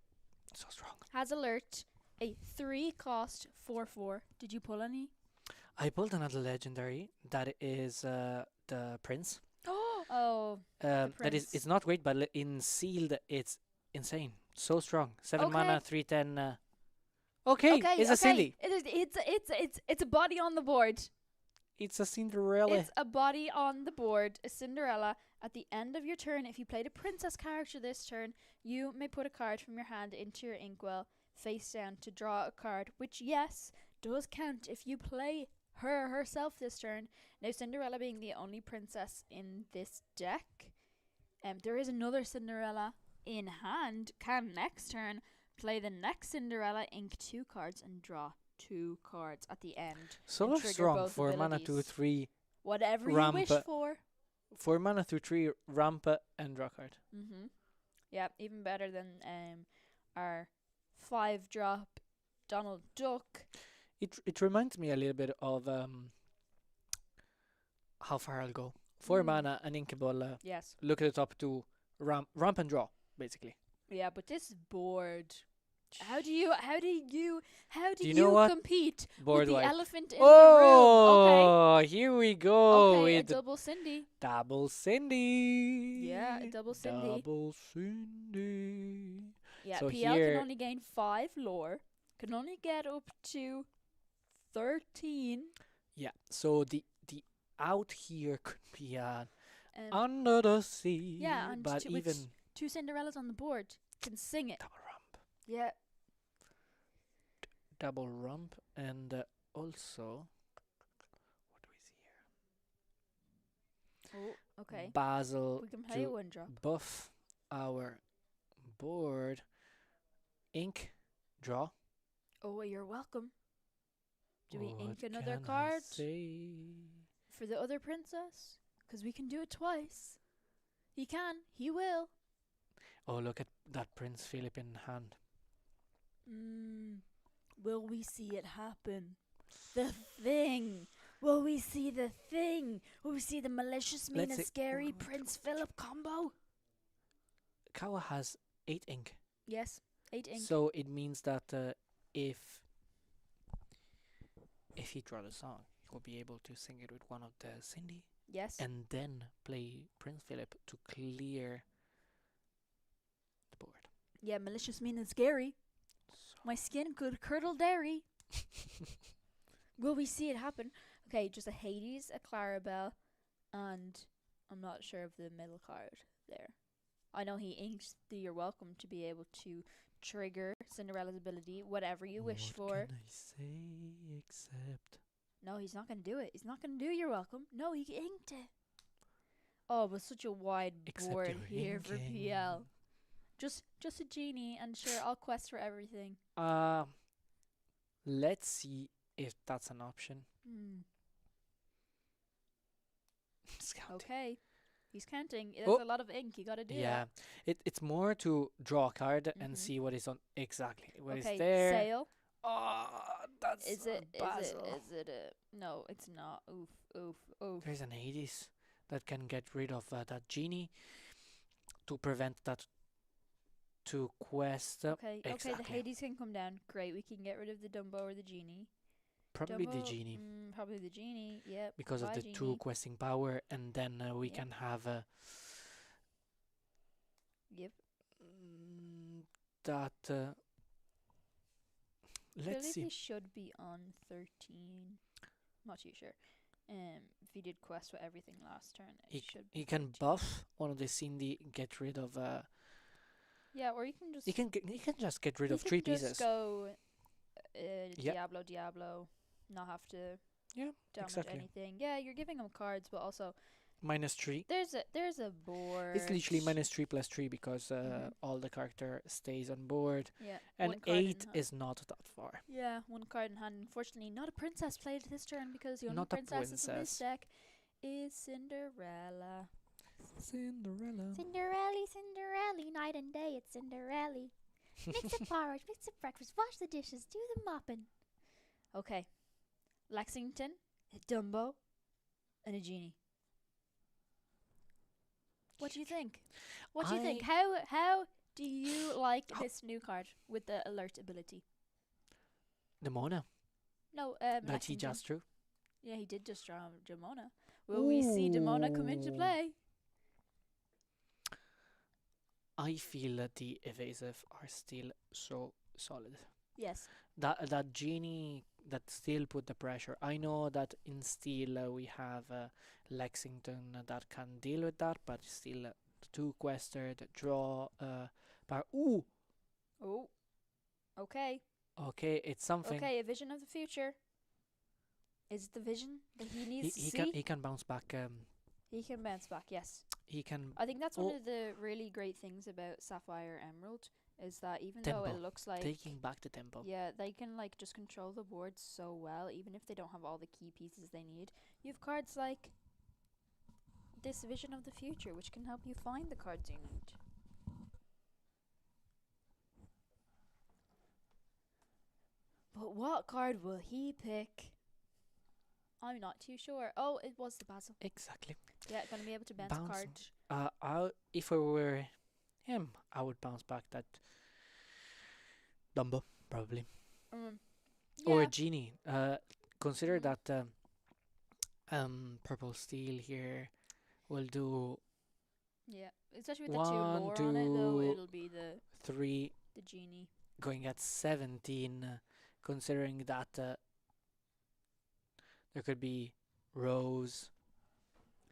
Speaker 2: So strong.
Speaker 3: has alert a 3-cost 4/4. Did you pull any?
Speaker 2: I pulled another legendary. That is the Prince.
Speaker 3: Oh,
Speaker 2: That is,
Speaker 3: Prince.
Speaker 2: it's not great, but in sealed, it's insane. So strong. 7
Speaker 3: Okay.
Speaker 2: mana, 3/10. Okay, it's a Cindy.
Speaker 3: It's a body on the board.
Speaker 2: It's a Cinderella.
Speaker 3: It's a body on the board, a Cinderella. At the end of your turn, if you played a princess character this turn, you may put a card from your hand into your inkwell face down to draw a card, which, yes, does count if you play herself this turn. Now, Cinderella being the only princess in this deck, there is another Cinderella in hand. Can next turn play the next Cinderella, ink 2 cards, and draw 2 cards at the end.
Speaker 2: So
Speaker 3: and trigger
Speaker 2: strong.
Speaker 3: both
Speaker 2: 4 mana,
Speaker 3: abilities.
Speaker 2: 2/3.
Speaker 3: Whatever you
Speaker 2: Ramp.
Speaker 3: wish for.
Speaker 2: 4 mana, 2/3, ramp and draw card.
Speaker 3: Yeah, even better than our 5-drop Donald Duck.
Speaker 2: It reminds me a little bit of how far I'll go. 4 mana, an inkable.
Speaker 3: Yes.
Speaker 2: Look at the top 2, ramp and draw, basically.
Speaker 3: Yeah, but this board. How do you
Speaker 2: know what?
Speaker 3: compete
Speaker 2: Board
Speaker 3: with the
Speaker 2: wipe.
Speaker 3: elephant in the room?
Speaker 2: Oh, here we go
Speaker 3: Okay, a
Speaker 2: with the
Speaker 3: double Cindy.
Speaker 2: double Cindy.
Speaker 3: Yeah, a double Cindy.
Speaker 2: Double Cindy.
Speaker 3: Yeah,
Speaker 2: So
Speaker 3: PL
Speaker 2: here-
Speaker 3: can only gain 5 lore. Can only get up to 13.
Speaker 2: Yeah. So the out here could be
Speaker 3: Um,
Speaker 2: under the sea.
Speaker 3: yeah, and
Speaker 2: but
Speaker 3: to which-
Speaker 2: even
Speaker 3: 2 Cinderellas on the board can sing it.
Speaker 2: double rump,
Speaker 3: Yeah.
Speaker 2: and also what do we see here?
Speaker 3: Oh, okay.
Speaker 2: Basil
Speaker 3: We can play a
Speaker 2: to
Speaker 3: 1-drop.
Speaker 2: buff our board. Ink, draw.
Speaker 3: Oh, you're welcome. Do we
Speaker 2: What
Speaker 3: ink another
Speaker 2: can I
Speaker 3: card
Speaker 2: say?
Speaker 3: for the other princess? Because we can do it twice. He can. He will.
Speaker 2: Oh, look at that Prince Philip in hand.
Speaker 3: Will we see it happen? The thing. Will we see the thing? Will we see the malicious, mean,
Speaker 2: Let's
Speaker 3: and
Speaker 2: see.
Speaker 3: scary Prince Philip combo?
Speaker 2: Kawa has 8 ink.
Speaker 3: Yes. 8 ink.
Speaker 2: So it means that if he draw the song, he'll be able to sing it with one of the Cindy,
Speaker 3: yes.
Speaker 2: and then play Prince Philip to clear the board.
Speaker 3: Yeah, malicious, mean, and scary. My skin could curdle dairy. Will we see it happen? Okay, just a Hades, a Clarabelle, and I'm not sure of the middle card there. I know he inks the You're Welcome to be able to trigger Cinderella's ability, whatever you wish for.
Speaker 2: What can I say except...
Speaker 3: No, he's not going to do it. He's not going to do you're welcome. No, he inked it. Oh, but such a wide
Speaker 2: Except
Speaker 3: board
Speaker 2: you're
Speaker 3: here for
Speaker 2: inking.
Speaker 3: PL. Just a genie, and sure, I'll quest for everything.
Speaker 2: Let's see if that's an option. It's counting.
Speaker 3: Okay. He's counting. There's
Speaker 2: Oh.
Speaker 3: a lot of ink. You got to do
Speaker 2: Yeah,
Speaker 3: that.
Speaker 2: it's more to draw a card and
Speaker 3: Mhm.
Speaker 2: see what is on exactly what is
Speaker 3: Okay,
Speaker 2: there.
Speaker 3: sail.
Speaker 2: Oh, that's
Speaker 3: Is
Speaker 2: a
Speaker 3: it?
Speaker 2: Basil.
Speaker 3: Is it a? No, it's not. Oof.
Speaker 2: There's an Hades that can get rid of that genie to prevent that to quest.
Speaker 3: Okay. Okay.
Speaker 2: exactly.
Speaker 3: The Hades can come down. Great. We can get rid of the Dumbo or the genie.
Speaker 2: Probably the
Speaker 3: Dumbo,
Speaker 2: genie
Speaker 3: Probably the genie. Yep.
Speaker 2: because of
Speaker 3: bye,
Speaker 2: the
Speaker 3: genie.
Speaker 2: two questing power, and then we
Speaker 3: Yep.
Speaker 2: can have
Speaker 3: Yep.
Speaker 2: that. Let's
Speaker 3: Ability
Speaker 2: see.
Speaker 3: should be on 13. Not too sure. If he did quest for everything last turn, it should be
Speaker 2: He can
Speaker 3: 13.
Speaker 2: buff one of the Cindy, get rid of.
Speaker 3: Yeah, or you can just.
Speaker 2: He can just get rid
Speaker 3: you
Speaker 2: of
Speaker 3: can
Speaker 2: 3
Speaker 3: just
Speaker 2: pieces.
Speaker 3: go
Speaker 2: Yep.
Speaker 3: Diablo, not have to
Speaker 2: Yeah,
Speaker 3: damage
Speaker 2: exactly.
Speaker 3: anything. Yeah, you're giving him cards, but also
Speaker 2: -3.
Speaker 3: there's a board.
Speaker 2: It's literally -3 plus 3 because
Speaker 3: Mhm.
Speaker 2: all the character stays on board,
Speaker 3: Yeah,
Speaker 2: and
Speaker 3: one card in
Speaker 2: 8
Speaker 3: hand.
Speaker 2: is not that far.
Speaker 3: Yeah, one card in hand. Unfortunately, not a princess played this turn because the only
Speaker 2: Not a
Speaker 3: princess in this
Speaker 2: princess.
Speaker 3: deck is Cinderella.
Speaker 2: Cinderella.
Speaker 3: Cinderella, night and day, it's Cinderella. Mix a porridge, mix a breakfast, wash the dishes, do the mopping. Okay. Lexington, a Dumbo, and a genie. What do you think? What do you think? How do you like this new card with the alert ability?
Speaker 2: Demona
Speaker 3: No,
Speaker 2: that he
Speaker 3: Lexington.
Speaker 2: just drew.
Speaker 3: Yeah, he did just draw Demona. Will we see Demona come into
Speaker 2: Ooh.
Speaker 3: play?
Speaker 2: I feel that the evasive are still so solid.
Speaker 3: Yes.
Speaker 2: That genie that still put the pressure. I know that in steel we have Lexington that can deal with that, but still the 2 quester, the draw, power. Ooh,
Speaker 3: Oh. Okay.
Speaker 2: okay, it's something.
Speaker 3: Okay, a vision of the future. Is it the vision that he needs to
Speaker 2: He
Speaker 3: see?
Speaker 2: he can bounce back.
Speaker 3: He can bounce back, yes.
Speaker 2: He can
Speaker 3: I think that's one
Speaker 2: Oh.
Speaker 3: of the really great things about Sapphire Emerald is that even though
Speaker 2: Tempo.
Speaker 3: it looks like
Speaker 2: taking back the tempo.
Speaker 3: yeah, they can like just control the board so well, even if they don't have all the key pieces they need. You have cards like this Vision of the Future, which can help you find the cards you need. But what card will he pick? I'm not too sure. Oh, it was the Basil.
Speaker 2: Exactly.
Speaker 3: Yeah, gonna be able to bounce a
Speaker 2: Bounce
Speaker 3: card.
Speaker 2: if I were him, I would bounce back that Dumbo probably, or
Speaker 3: Yeah.
Speaker 2: Genie. Consider
Speaker 3: Mhm.
Speaker 2: that purple steel here will do
Speaker 3: Yeah, especially with the 2
Speaker 2: 1,
Speaker 3: lore on it, though,
Speaker 2: 2,
Speaker 3: it'll be
Speaker 2: 3,
Speaker 3: the genie.
Speaker 2: going at 17. Considering that there could be Rose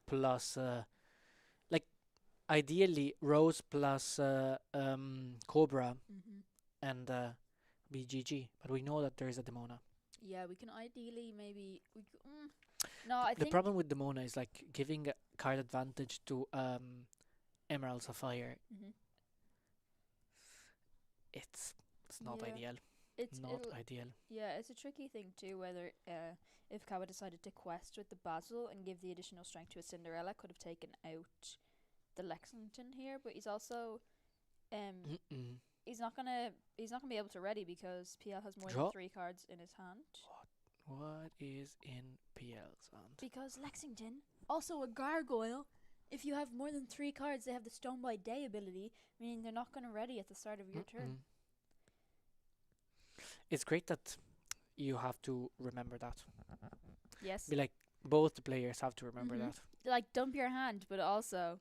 Speaker 2: plus like ideally Rose plus Cobra
Speaker 3: Mm-hmm.
Speaker 2: and BGG, but we know that there is a Demona.
Speaker 3: Yeah, we can ideally maybe no, I
Speaker 2: The
Speaker 3: think
Speaker 2: problem with Demona is like giving a card advantage to Emerald Sapphire.
Speaker 3: Mhm.
Speaker 2: It's not
Speaker 3: Yeah.
Speaker 2: ideal.
Speaker 3: it's
Speaker 2: Not
Speaker 3: it'll-
Speaker 2: ideal.
Speaker 3: yeah, it's a tricky thing too. Whether if Kawa decided to quest with the Basil and give the additional strength to a Cinderella, could have taken out the Lexington here, but he's also
Speaker 2: Mm-mm.
Speaker 3: he's not gonna be able to ready because PL has more
Speaker 2: Draw.
Speaker 3: than 3 cards in his hand.
Speaker 2: What is in PL's hand?
Speaker 3: Because Lexington, also a gargoyle. If you have more than 3 cards, they have the Stone by Day ability, meaning they're not gonna ready at the start of your turn.
Speaker 2: Mm-mm. It's great that you have to remember that.
Speaker 3: Yes.
Speaker 2: Be like both the players have to remember
Speaker 3: Mhm.
Speaker 2: that.
Speaker 3: Like dump your hand, but also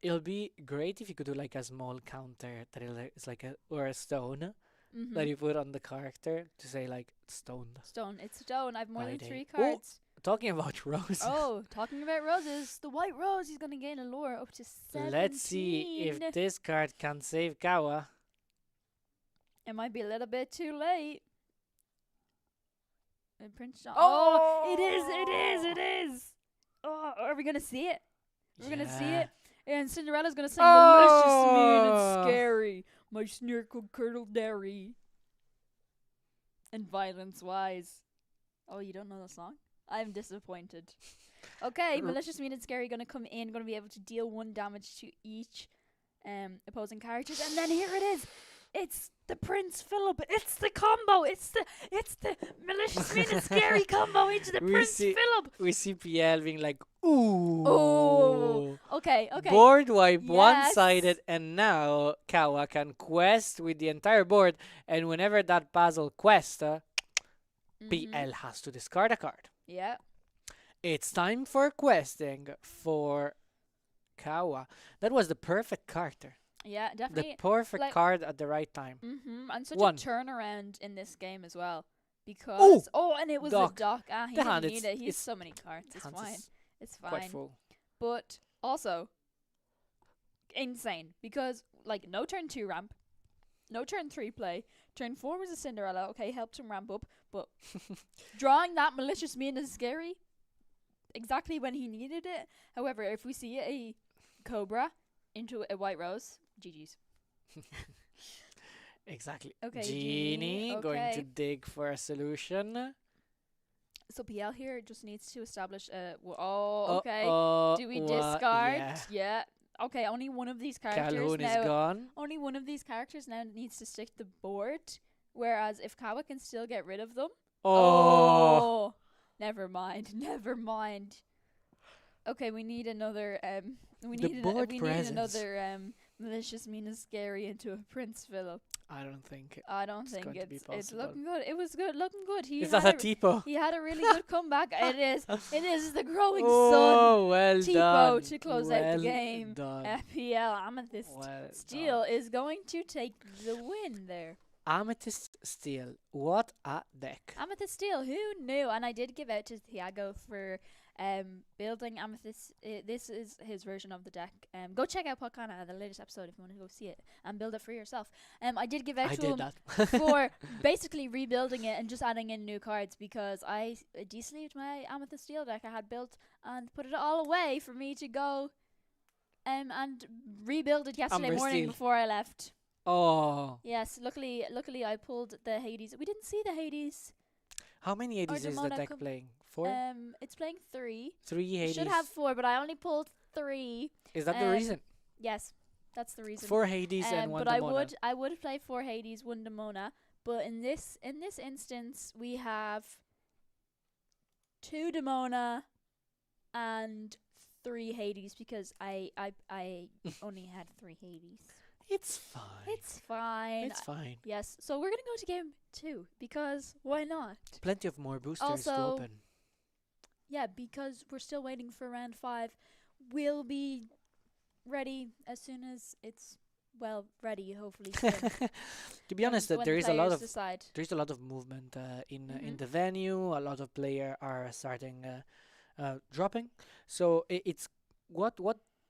Speaker 2: It'll be great if you could do like a small counter that is like a stone that you put on the character to say like stoned.
Speaker 3: Stone. It's stone. I've more
Speaker 2: By
Speaker 3: than
Speaker 2: day.
Speaker 3: 3
Speaker 2: Oh!
Speaker 3: cards.
Speaker 2: Talking about Rose,
Speaker 3: Oh, talking about roses, the white rose, he's gonna gain a lure up to 17.
Speaker 2: let's see if this card can save Kawa.
Speaker 3: It might be a little bit too late. And Prince John. Oh, it is. Oh, are we gonna see it? We're gonna see it. And Cinderella's gonna sing malicious, mean, and scary. My snorkel curdled dairy. And violence wise. Oh, you don't know the song? I'm disappointed. Okay, malicious, mean, and scary gonna come in, gonna be able to deal 1 damage to each opposing characters, and then here it is. It's the Prince Philip. It's the combo. It's the malicious, mean, and scary combo into the Prince Philip.
Speaker 2: We see PL being like, ooh.
Speaker 3: Oh. Okay.
Speaker 2: Board wipe one-sided, and now Kawa can quest with the entire board, and whenever that puzzle quest, PL has to discard a card.
Speaker 3: Yeah.
Speaker 2: It's time for questing for Kawa. That was the perfect card.
Speaker 3: Yeah, definitely.
Speaker 2: The perfect card at the right time.
Speaker 3: And such a turnaround in this game as well. Because and it was a dock. He didn't need it. He has so many cards. It's fine. It's fine.
Speaker 2: Quite full.
Speaker 3: But also insane because no turn 2 ramp, no turn 3 play. Turn 4 was a Cinderella. Okay, helped him ramp up, but drawing that malicious, mean, and scary exactly when he needed it. However, if we see a Cobra into a White Rose, GG's.
Speaker 2: Exactly.
Speaker 3: Okay,
Speaker 2: Genie going to dig for a solution.
Speaker 3: So PL here just needs to establish okay. Do we discard? Yeah. Okay, only one of these characters
Speaker 2: Calhoun is gone.
Speaker 3: Only one of these characters now needs to stick the board. Whereas if Kawa can still get rid of them. Oh. Never mind. Okay, we need another we need another malicious, mean, and scary into a Prince Philip.
Speaker 2: I don't think
Speaker 3: it's looking good. It was looking good.
Speaker 2: Is that a Tipo?
Speaker 3: He had a really good comeback. It is the growing sun.
Speaker 2: Well
Speaker 3: Tipo
Speaker 2: done.
Speaker 3: to close out the game. FPL Amethyst Steel is going to take the win there.
Speaker 2: Amethyst Steel, what a deck.
Speaker 3: Amethyst Steel, who knew? And I did give out to Thiago for building Amethyst. This is his version of the deck. Go check out Lorcana, the latest episode, if you want to go see it and build it for yourself. I did give out to him for basically rebuilding it and just adding in new cards because I de-sleeved my Amethyst Steel deck I had built and put it all away for me to go and rebuild it yesterday morning before I left.
Speaker 2: Oh.
Speaker 3: Yes, luckily I pulled the Hades. We didn't see the Hades.
Speaker 2: How many Hades is the deck playing? 4?
Speaker 3: It's playing 3.
Speaker 2: 3 Hades.
Speaker 3: It should have 4, but I only pulled 3.
Speaker 2: Is that the reason?
Speaker 3: Yes, that's the reason.
Speaker 2: 4 Hades and 1 Demona.
Speaker 3: But I would play 4 Hades, 1 Demona. But in this instance, we have 2 Demona and 3 Hades because I only had 3 Hades.
Speaker 2: It's fine.
Speaker 3: Yes. So we're going to go to game 2 because why not?
Speaker 2: Plenty of more boosters to open.
Speaker 3: Yeah, because we're still waiting for round 5. We'll be ready as soon as it's ready, hopefully soon.
Speaker 2: To be honest, there is a lot of movement in the venue. A lot of players are starting dropping. So it's what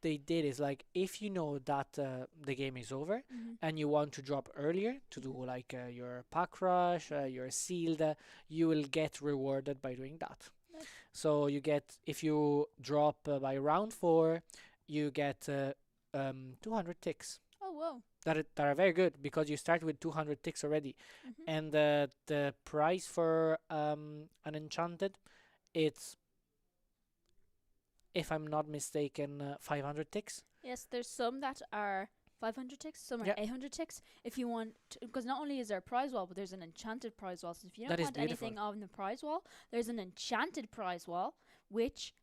Speaker 2: they did is if you know that the game is over and you want to drop earlier to do your pack rush, your sealed, you will get rewarded by doing that. Nice. So you get, if you drop by round 4, you get 200 ticks.
Speaker 3: Oh wow!
Speaker 2: That are very good because you start with 200 ticks already, and the price for an enchanted, it's, if I'm not mistaken, 500 ticks.
Speaker 3: Yes, there's some that are 500 ticks, some are 800 ticks. If you want, because not only is there a prize wall, but there's an enchanted prize wall. So if you don't want anything on the prize wall, there's an enchanted prize wall, which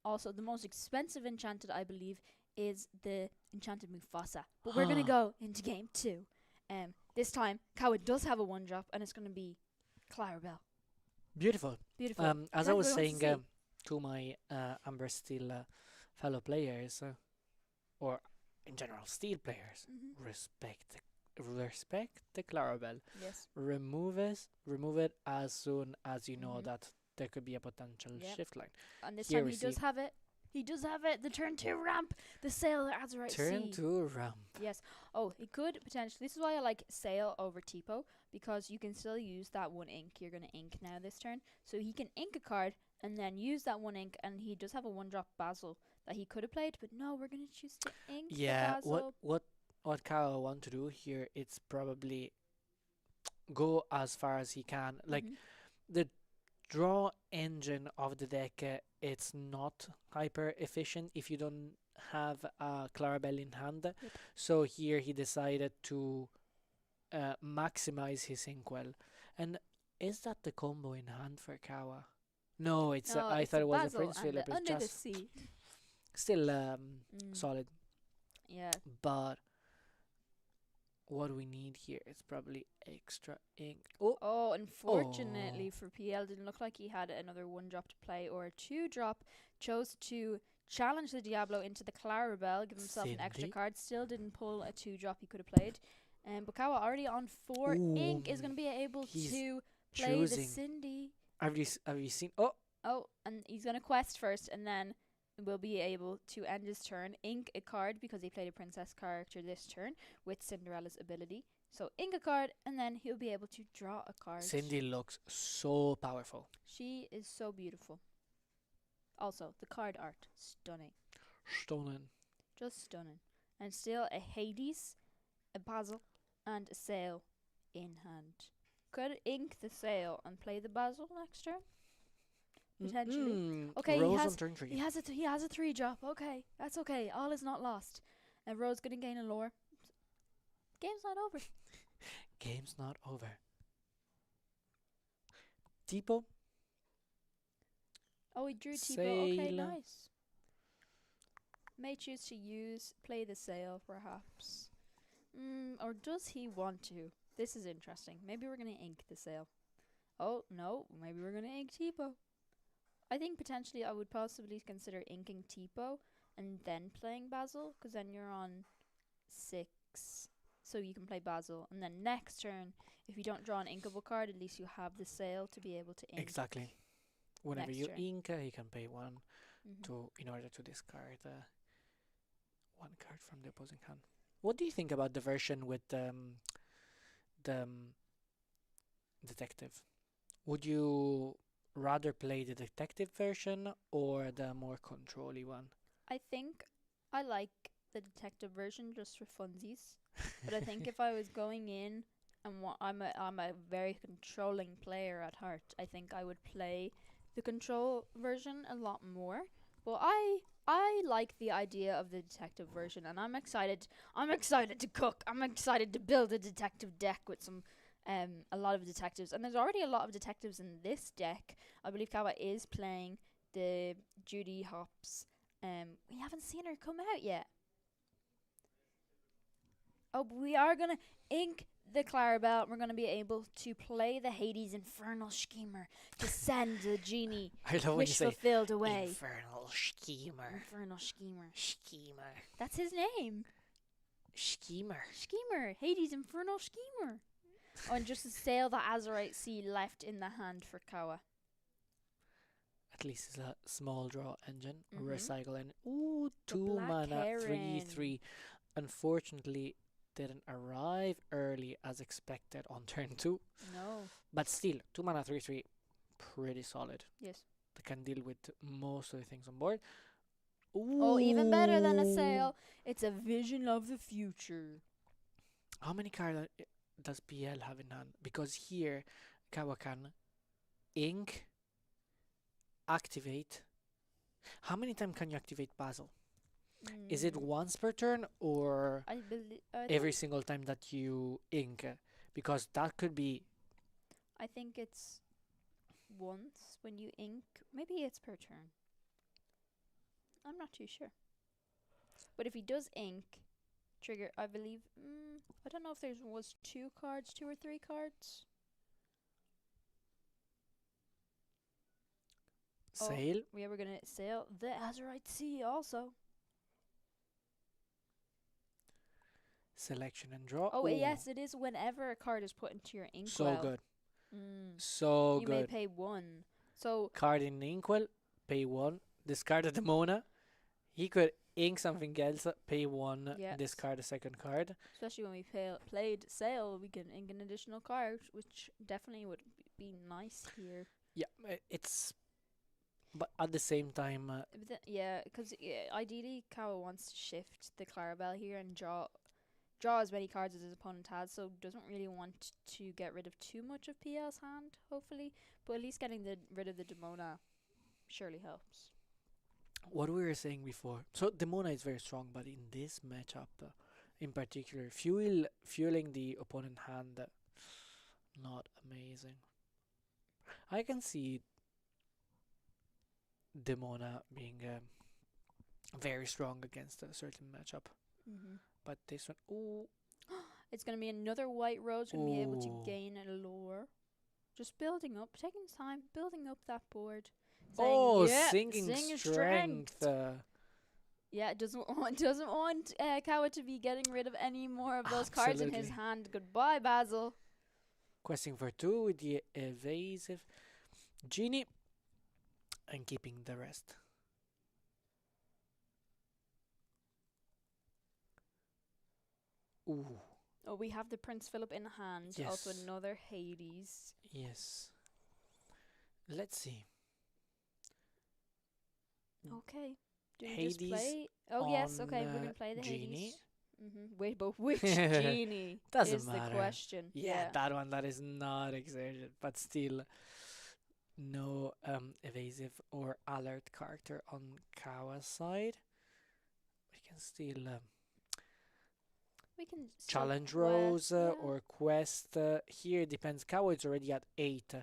Speaker 3: also the most expensive enchanted, I believe, is the enchanted Mufasa. But we're gonna go into game 2. This time, Kawa does have a 1-drop, and it's gonna be Clarabelle.
Speaker 2: Beautiful. As I was saying to my Amber Steel fellow players, or in general Steel players, respect the Clarabelle.
Speaker 3: Yes.
Speaker 2: Remove it as soon as you know that there could be a potential shift line.
Speaker 3: And this time he does have it. He does have it. The turn 2 ramp. The Sail Azurite
Speaker 2: Turn
Speaker 3: Sea.
Speaker 2: to ramp.
Speaker 3: Yes. Oh, he could potentially. This is why I like Sail over Tipo, because you can still use that 1 ink. You're going to ink now this turn. So he can ink a card and then use that 1 ink, and he does have a 1-drop Basil that he could have played, but no, we're going to choose to ink the
Speaker 2: Yeah,
Speaker 3: Basil.
Speaker 2: what Kyle want to do here, it's probably go as far as he can. Like,
Speaker 3: Mhm.
Speaker 2: the draw engine of the deck, it's not hyper efficient if you don't have a Clarabelle in hand.
Speaker 3: Yep.
Speaker 2: So here he decided to maximize his inkwell. And is that the combo in hand for Kawa? No, it's
Speaker 3: No,
Speaker 2: I
Speaker 3: it's
Speaker 2: thought
Speaker 3: the
Speaker 2: it was a
Speaker 3: Basil
Speaker 2: Prince
Speaker 3: and
Speaker 2: Philip.
Speaker 3: the
Speaker 2: It's
Speaker 3: Under the
Speaker 2: just
Speaker 3: Sea.
Speaker 2: still
Speaker 3: Mm.
Speaker 2: solid.
Speaker 3: Yeah.
Speaker 2: But what we need here is probably extra ink. Oh,
Speaker 3: Oh, unfortunately for PL, didn't look like he had another 1-drop to play or a 2-drop. Chose to challenge the Diablo into the Clarabelle, give himself an extra
Speaker 2: Cindy.
Speaker 3: card. Still didn't pull a 2-drop he could have played. Bukawa already on 4 ink is
Speaker 2: Ooh,
Speaker 3: going to be able
Speaker 2: he's
Speaker 3: to play the
Speaker 2: choosing.
Speaker 3: Cindy.
Speaker 2: Have you seen? Oh,
Speaker 3: Oh, and he's going to quest first, and then will be able to end his turn, ink a card because he played a princess character this turn with Cinderella's ability. So ink a card, and then he'll be able to draw a card.
Speaker 2: Cindy looks so powerful.
Speaker 3: She is so beautiful. Also, the card art, stunning.
Speaker 2: Stunning.
Speaker 3: Just stunning. And still a Hades, a Basil, and a Sail in hand. Could ink the Sail and play the Basil next turn? Potentially. Okay,
Speaker 2: Rose
Speaker 3: he has
Speaker 2: on turn 3.
Speaker 3: he has a 3-drop. Okay, that's okay. All is not lost. And Rose gonna gain a lore. Game's not over.
Speaker 2: Game's not over. Tipo.
Speaker 3: Oh, he drew Tipo. Okay,
Speaker 2: Sail.
Speaker 3: nice. May choose to play the Sail, perhaps. Or does he want to? This is interesting. Maybe we're gonna ink the Sail. Oh no, maybe we're gonna ink Tipo. I think potentially I would possibly consider inking Tipo and then playing Basil, because then you're on 6, so you can play Basil, and then next turn, if you don't draw an inkable card, at least you have the Sail to be able to ink.
Speaker 2: Exactly. Whenever
Speaker 3: next
Speaker 2: you
Speaker 3: turn.
Speaker 2: ink, he can pay 1
Speaker 3: Mhm.
Speaker 2: in order to discard 1 card from the opposing hand. What do you think about the version with the detective? Would you rather play the detective version or the more controlly one?
Speaker 3: I think I like the detective version just for funsies, but I think if I was going in and I'm a very controlling player at heart, I think I would play the control version a lot more. Well, I like the idea of the detective version, and I'm excited. I'm excited to cook. I'm excited to build a detective deck with some a lot of detectives, and there's already a lot of detectives in this deck. I believe Kawa is playing the Judy Hopps. We haven't seen her come out yet. Oh, but we are gonna ink the Clarabelle. We're gonna be able to play the Hades Infernal Schemer to send the genie
Speaker 2: I love when you
Speaker 3: wish
Speaker 2: say
Speaker 3: fulfilled away.
Speaker 2: infernal schemer.
Speaker 3: Infernal Schemer.
Speaker 2: Schemer.
Speaker 3: That's his name.
Speaker 2: Schemer.
Speaker 3: Schemer. Hades Infernal Schemer. Oh, and just to sail the Azurite Sea left in the hand for Kawa.
Speaker 2: At least it's a small draw engine.
Speaker 3: Mhm.
Speaker 2: Recycle and ooh,
Speaker 3: The
Speaker 2: 2
Speaker 3: Black
Speaker 2: mana,
Speaker 3: Heron.
Speaker 2: 3/3. Unfortunately, didn't arrive early as expected on turn 2.
Speaker 3: No.
Speaker 2: But still, 2 mana, 3/3. Pretty solid.
Speaker 3: Yes.
Speaker 2: They can deal with most of the things on board.
Speaker 3: Oh, even better than a
Speaker 2: Ooh.
Speaker 3: sail. It's a vision of the future.
Speaker 2: How many cards does PL have in hand? Because here, Kawa can ink, activate. How many times can you activate Basil? Is it once per turn or
Speaker 3: I believe
Speaker 2: every single time that you ink? Because that could be.
Speaker 3: I think it's once when you ink. Maybe it's per turn. I'm not too sure. But if he does ink, trigger, I believe. I don't know if there was 2 or 3 cards.
Speaker 2: Sail.
Speaker 3: Yeah, we're gonna sail the Azurite Sea also.
Speaker 2: Selection and draw.
Speaker 3: Oh,
Speaker 2: Ooh,
Speaker 3: yes, it is whenever a card is put into your inkwell.
Speaker 2: so good.
Speaker 3: Mm.
Speaker 2: So
Speaker 3: You may
Speaker 2: good.
Speaker 3: pay 1. So
Speaker 2: Card in inkwell, pay 1. Discard the Mona. He could ink something else, pay 1,
Speaker 3: Yes.
Speaker 2: discard a second card.
Speaker 3: Especially when we played Sail, we can ink an additional card, which definitely would be nice here.
Speaker 2: Yeah, it's. But at the same time,
Speaker 3: Yeah, because ideally, Kawa wants to shift the Clarabelle here and draw as many cards as his opponent has, so doesn't really want to get rid of too much of PL's hand, hopefully. But at least getting rid of the Demona surely helps.
Speaker 2: what we were saying before. So Demona is very strong, but in this matchup, in particular, fueling the opponent hand, not amazing. I can see Demona being very strong against a certain matchup, but this one, ooh,
Speaker 3: It's going to be another white rose, going to be able to
Speaker 2: Ooh.
Speaker 3: gain a lure. Just building up, taking his time, building up that board.
Speaker 2: oh,
Speaker 3: yeah,
Speaker 2: sinking strength.
Speaker 3: Yeah, it doesn't want Kawa to be getting rid of any more of those cards in his
Speaker 2: Absolutely.
Speaker 3: hand. Goodbye, Basil.
Speaker 2: Questing for 2 with the evasive genie, and keeping the rest. Ooh,
Speaker 3: Oh, we have the Prince Philip in hand. Also
Speaker 2: Yes.
Speaker 3: another Hades.
Speaker 2: yes. Let's see.
Speaker 3: Okay. Do we
Speaker 2: Hades
Speaker 3: just play? Oh yes. Okay, we're
Speaker 2: on,
Speaker 3: gonna play the
Speaker 2: Genie.
Speaker 3: Hades. Wait, but which genie
Speaker 2: Doesn't
Speaker 3: is
Speaker 2: matter.
Speaker 3: the question?
Speaker 2: Yeah, that one that is not exerted, but still no evasive or alert character on Kawa's side. We can still
Speaker 3: we can still
Speaker 2: challenge
Speaker 3: quest,
Speaker 2: Rose
Speaker 3: yeah.
Speaker 2: or quest. Here it depends. Kawa is already at 8,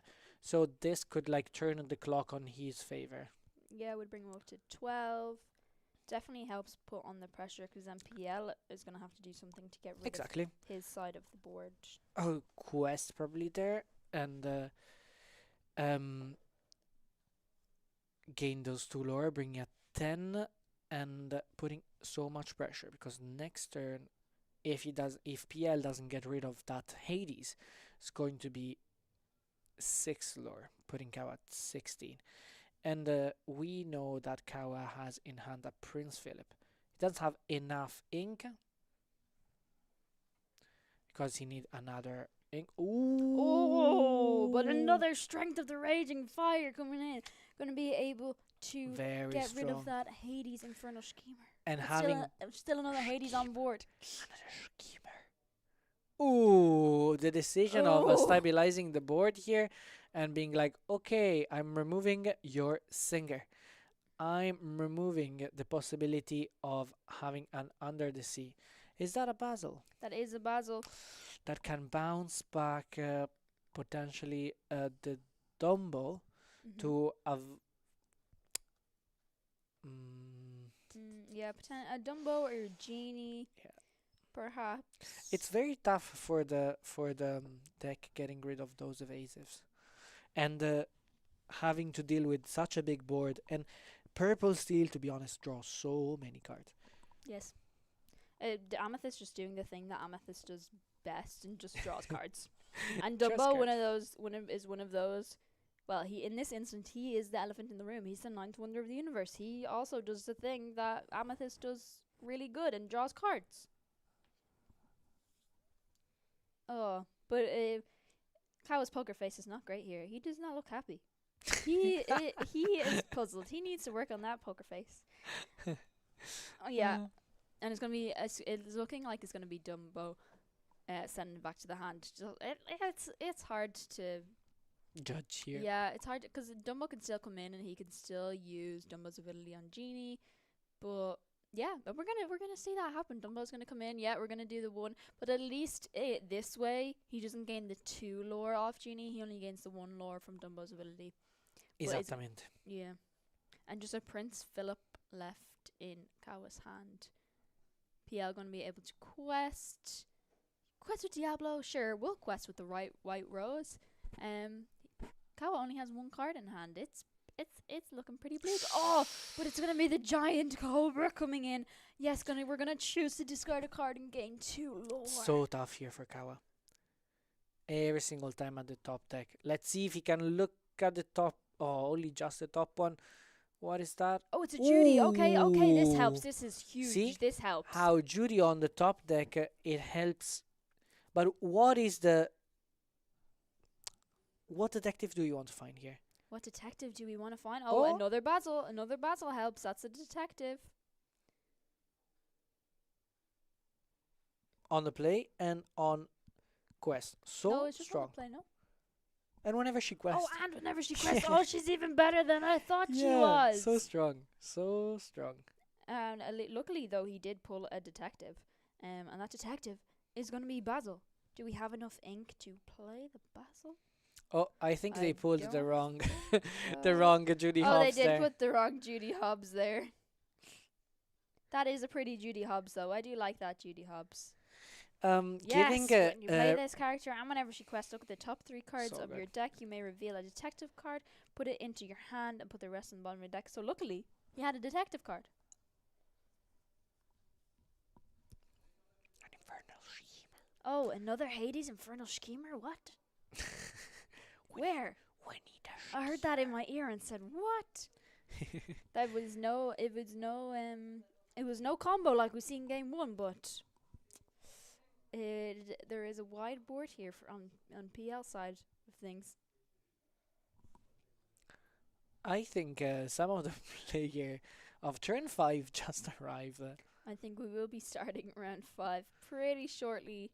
Speaker 2: so this could like turn the clock on his favor.
Speaker 3: Yeah, would bring him up to 12. Definitely helps put on the pressure because MPL is gonna have to do something to get rid
Speaker 2: Exactly.
Speaker 3: of his side of the board.
Speaker 2: Oh, quest probably there, and gain those 2 lore, bringing at 10, and putting so much pressure because next turn, if PL doesn't get rid of that Hades, it's going to be 6 lore, putting Kawa at 16. And we know that Kawa has in hand a Prince Philip. He doesn't have enough ink because he needs another ink. Ooh!
Speaker 3: Oh, but another Strength of the Raging Fire coming in. Gonna be able to
Speaker 2: Very
Speaker 3: get
Speaker 2: strong.
Speaker 3: rid of that Hades Infernal Schemer.
Speaker 2: And
Speaker 3: That's
Speaker 2: having
Speaker 3: still another Hades on board.
Speaker 2: another schemer. Ooh, the decision of
Speaker 3: Oh.
Speaker 2: stabilizing the board here and being like, okay, I'm removing your singer. I'm removing the possibility of having an Under the Sea. Is that a Basil?
Speaker 3: That is a Basil.
Speaker 2: That can bounce back potentially the Dumbo to a
Speaker 3: Yeah, a Dumbo or a Genie.
Speaker 2: Yeah.
Speaker 3: Perhaps.
Speaker 2: It's very tough for the deck getting rid of those evasives, and having to deal with such a big board. And purple steel, to be honest, draws so many cards.
Speaker 3: Yes. The Amethyst just doing the thing that Amethyst does best and just draws cards. And
Speaker 2: Just
Speaker 3: Dumbo,
Speaker 2: cards.
Speaker 3: is one of those. Well, in this instance, he is the elephant in the room. He's the ninth wonder of the universe. He also does the thing that Amethyst does really good and draws cards. Oh, but Kawa's poker face is not great here. He does not look happy. He is puzzled. He needs to work on that poker face. Oh yeah, and it's gonna be. It's looking like it's gonna be Dumbo, sending it back to the hand. It's hard to
Speaker 2: Judge here.
Speaker 3: Yeah, it's hard because Dumbo can still come in and he can still use Dumbo's ability on Genie, but yeah, but we're gonna see that happen. Dumbo's gonna come in. Yeah, we're gonna do the 1, but at least this way he doesn't gain the 2 lore off Genie. He only gains the 1 lore from Dumbo's ability.
Speaker 2: Exactamente.
Speaker 3: Yeah, and just a Prince Philip left in Kawa's hand. PL gonna be able to quest with Diablo. Sure, we'll quest with the white rose. Kawa only has 1 card in hand. It's looking pretty bleak. Oh, but it's gonna be the giant cobra coming in. Yes, we're gonna choose to discard a card and gain 2 lore.
Speaker 2: So tough here for Kawa. Every single time at the top deck. Let's see if he can look at the top. Oh, only just the top one.
Speaker 4: What is that?
Speaker 3: Oh, it's a Judy. Okay, this helps.
Speaker 4: Ooh.
Speaker 3: This is huge.
Speaker 4: See
Speaker 3: This helps.
Speaker 4: how Judy on the top deck, it helps. But what detective do you want to find here?
Speaker 3: What detective do we want to find? Oh,
Speaker 4: Oh.
Speaker 3: another Basil. Another Basil helps. That's a detective.
Speaker 4: On the play and on quest. So
Speaker 3: no, it's just on
Speaker 4: strong.
Speaker 3: the play, no?
Speaker 4: And whenever she quests.
Speaker 3: Oh, and whenever she quests, oh, she's even better than I thought she
Speaker 4: yeah,
Speaker 3: was.
Speaker 4: so strong. So strong.
Speaker 3: And luckily, though, he did pull a detective. And that detective is going to be Basil. Do we have enough ink to play the Basil?
Speaker 4: Oh, I think they
Speaker 3: I
Speaker 4: pulled the
Speaker 3: don't
Speaker 4: wrong the
Speaker 3: so.
Speaker 4: wrong Judy
Speaker 3: Oh,
Speaker 4: Hobbs
Speaker 3: they did
Speaker 4: there.
Speaker 3: put the wrong Judy Hobbs there. That is a pretty Judy Hobbs, though. I do like that Judy Hobbs. Yes,
Speaker 4: Giving
Speaker 3: when you play this character and whenever she quests, look at the top 3 cards
Speaker 4: So
Speaker 3: of
Speaker 4: good.
Speaker 3: your deck. You may reveal a detective card, put it into your hand, and put the rest on the bottom of your deck. So luckily, he had a detective card.
Speaker 4: An infernal schemer.
Speaker 3: Oh, another Hades Infernal Schemer? What? Where?
Speaker 4: We need
Speaker 3: I heard that in my ear and said, what? That was no, it was no combo like we see in game 1, but there is a wide board here for on PL side of things.
Speaker 4: I think some of the player of turn 5 just arrived.
Speaker 3: I think we will be starting round 5 pretty shortly.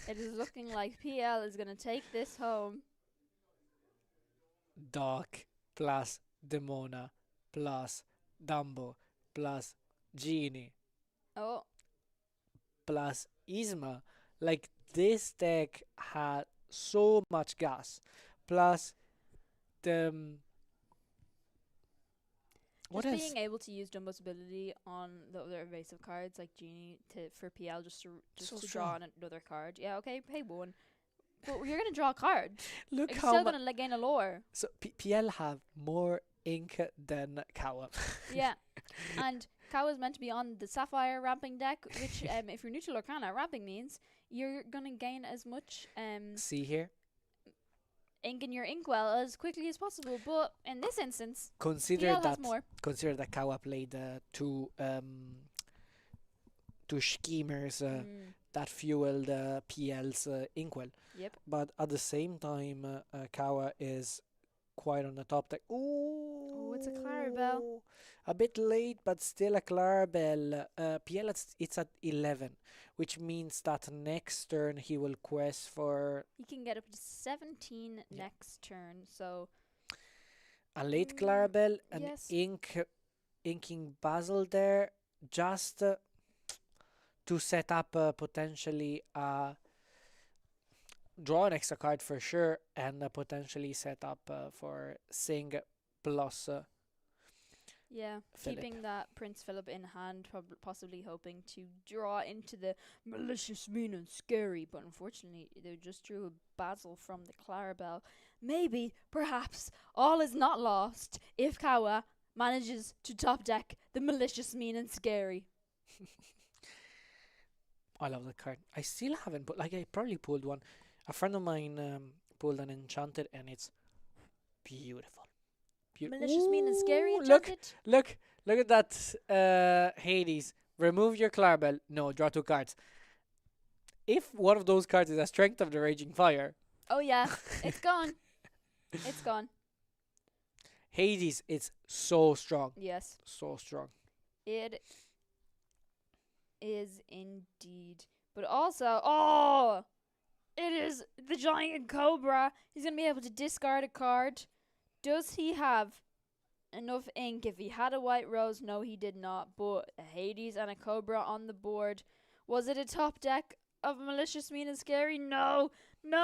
Speaker 3: It is looking like PL is going to take this home.
Speaker 4: Doc plus Demona plus Dumbo plus Genie
Speaker 3: Oh,
Speaker 4: plus Isma. Like, this deck had so much gas. Plus the what
Speaker 3: just
Speaker 4: else?
Speaker 3: being able to use Dumbo's ability on the other evasive cards like Genie for PL just to
Speaker 4: So
Speaker 3: draw
Speaker 4: strong.
Speaker 3: another card. Yeah, okay, pay 1. But you're going to draw a card.
Speaker 4: Look
Speaker 3: You're
Speaker 4: how
Speaker 3: still
Speaker 4: much.
Speaker 3: going to gain a lore.
Speaker 4: So PL have more ink than Kawa.
Speaker 3: Yeah. And Kawa is meant to be on the Sapphire ramping deck, which if you're new to Lorcana, ramping means you're going to gain as much
Speaker 4: See here.
Speaker 3: ink in your inkwell as quickly as possible. But in this instance,
Speaker 4: Consider
Speaker 3: PL has
Speaker 4: that.
Speaker 3: more.
Speaker 4: Consider that Kawa played two schemers that fueled PL's inkwell.
Speaker 3: Yep.
Speaker 4: But at the same time, Kawa is quite on the top deck.
Speaker 3: Oh, it's a Clarabelle.
Speaker 4: A bit late, but still a Clarabelle. PL, it's at 11, which means that next turn he will quest for
Speaker 3: He can get up to 17
Speaker 4: Yeah.
Speaker 3: next turn. So
Speaker 4: a late Clarabelle, an
Speaker 3: yes.
Speaker 4: inking Basil there, just to set up potentially draw an extra card for sure, and potentially set up for Sing plus
Speaker 3: yeah,
Speaker 4: Philip.
Speaker 3: keeping that Prince Philip in hand, possibly hoping to draw into the malicious, mean, and scary. But unfortunately, they just drew a Basil from the Clarabelle. Maybe, perhaps, all is not lost if Kawa manages to top deck the malicious, mean, and scary.
Speaker 4: I love that card. I still haven't, but like I probably pulled one. A friend of mine pulled an enchanted, and it's beautiful.
Speaker 3: Malicious, mean, and scary.
Speaker 4: Ooh, look,
Speaker 3: Enchanted.
Speaker 4: look at that, Hades. Remove your Clarabelle. No, draw 2 cards. If one of those cards is a Strength of the Raging Fire,
Speaker 3: Oh yeah, it's gone. It's gone.
Speaker 4: Hades, it's so strong.
Speaker 3: Yes,
Speaker 4: So strong.
Speaker 3: it is indeed. But also, oh, it is the giant cobra. He's gonna be able to discard a card. Does he have enough ink? If he had a white rose, no, he did not. But a Hades and a cobra on the board. Was it a top deck of malicious, mean, and scary? No,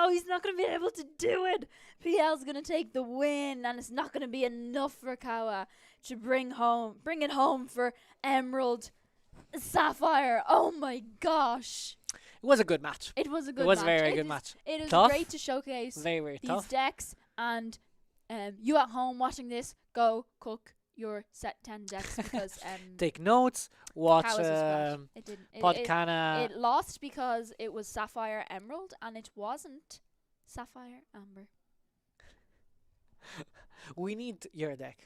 Speaker 3: he's not gonna be able to do it. PL's gonna take the win, and it's not gonna be enough for Kawa to bring it home for Emerald Sapphire. Oh my gosh.
Speaker 4: It was a good match.
Speaker 3: It was a good
Speaker 4: It was
Speaker 3: match.
Speaker 4: a very
Speaker 3: It
Speaker 4: good
Speaker 3: is-
Speaker 4: match.
Speaker 3: It is
Speaker 4: Tough.
Speaker 3: great to showcase
Speaker 4: Very, very
Speaker 3: these
Speaker 4: tough.
Speaker 3: decks, and you at home watching this, go cook your set 10 decks because
Speaker 4: Take notes. Watch
Speaker 3: Kawa's was great. It didn't.
Speaker 4: Podcana.
Speaker 3: It lost because it was Sapphire Emerald and it wasn't Sapphire Amber.
Speaker 4: We need your deck.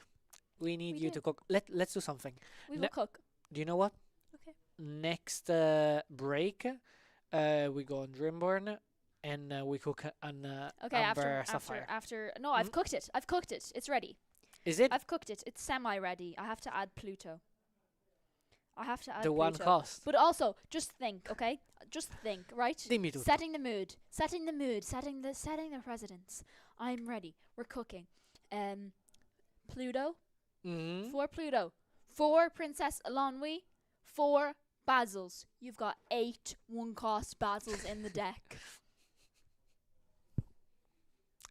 Speaker 4: We need
Speaker 3: We
Speaker 4: you
Speaker 3: do.
Speaker 4: to cook. Let's do something.
Speaker 3: We
Speaker 4: Ne-
Speaker 3: will cook.
Speaker 4: Do you know what?
Speaker 3: Okay.
Speaker 4: Next break, we go on Dreamborn and we cook an
Speaker 3: Okay,
Speaker 4: Amber Sapphire.
Speaker 3: after. No, I've
Speaker 4: Mm.
Speaker 3: cooked it. I've cooked it. It's ready.
Speaker 4: Is it
Speaker 3: I've cooked it. It's semi-ready. I have to add Pluto. I have to add
Speaker 4: the one
Speaker 3: Pluto.
Speaker 4: cost?
Speaker 3: But also, just think, okay? Just think, right?
Speaker 4: Dimmi tutto.
Speaker 3: Setting the mood, setting the precedence. I'm ready. We're cooking. Pluto,
Speaker 4: Mm-hmm.
Speaker 3: 4 Pluto, 4 Princess Alonwi, 4 Basils. You've got 8 one-cost Basils in the deck.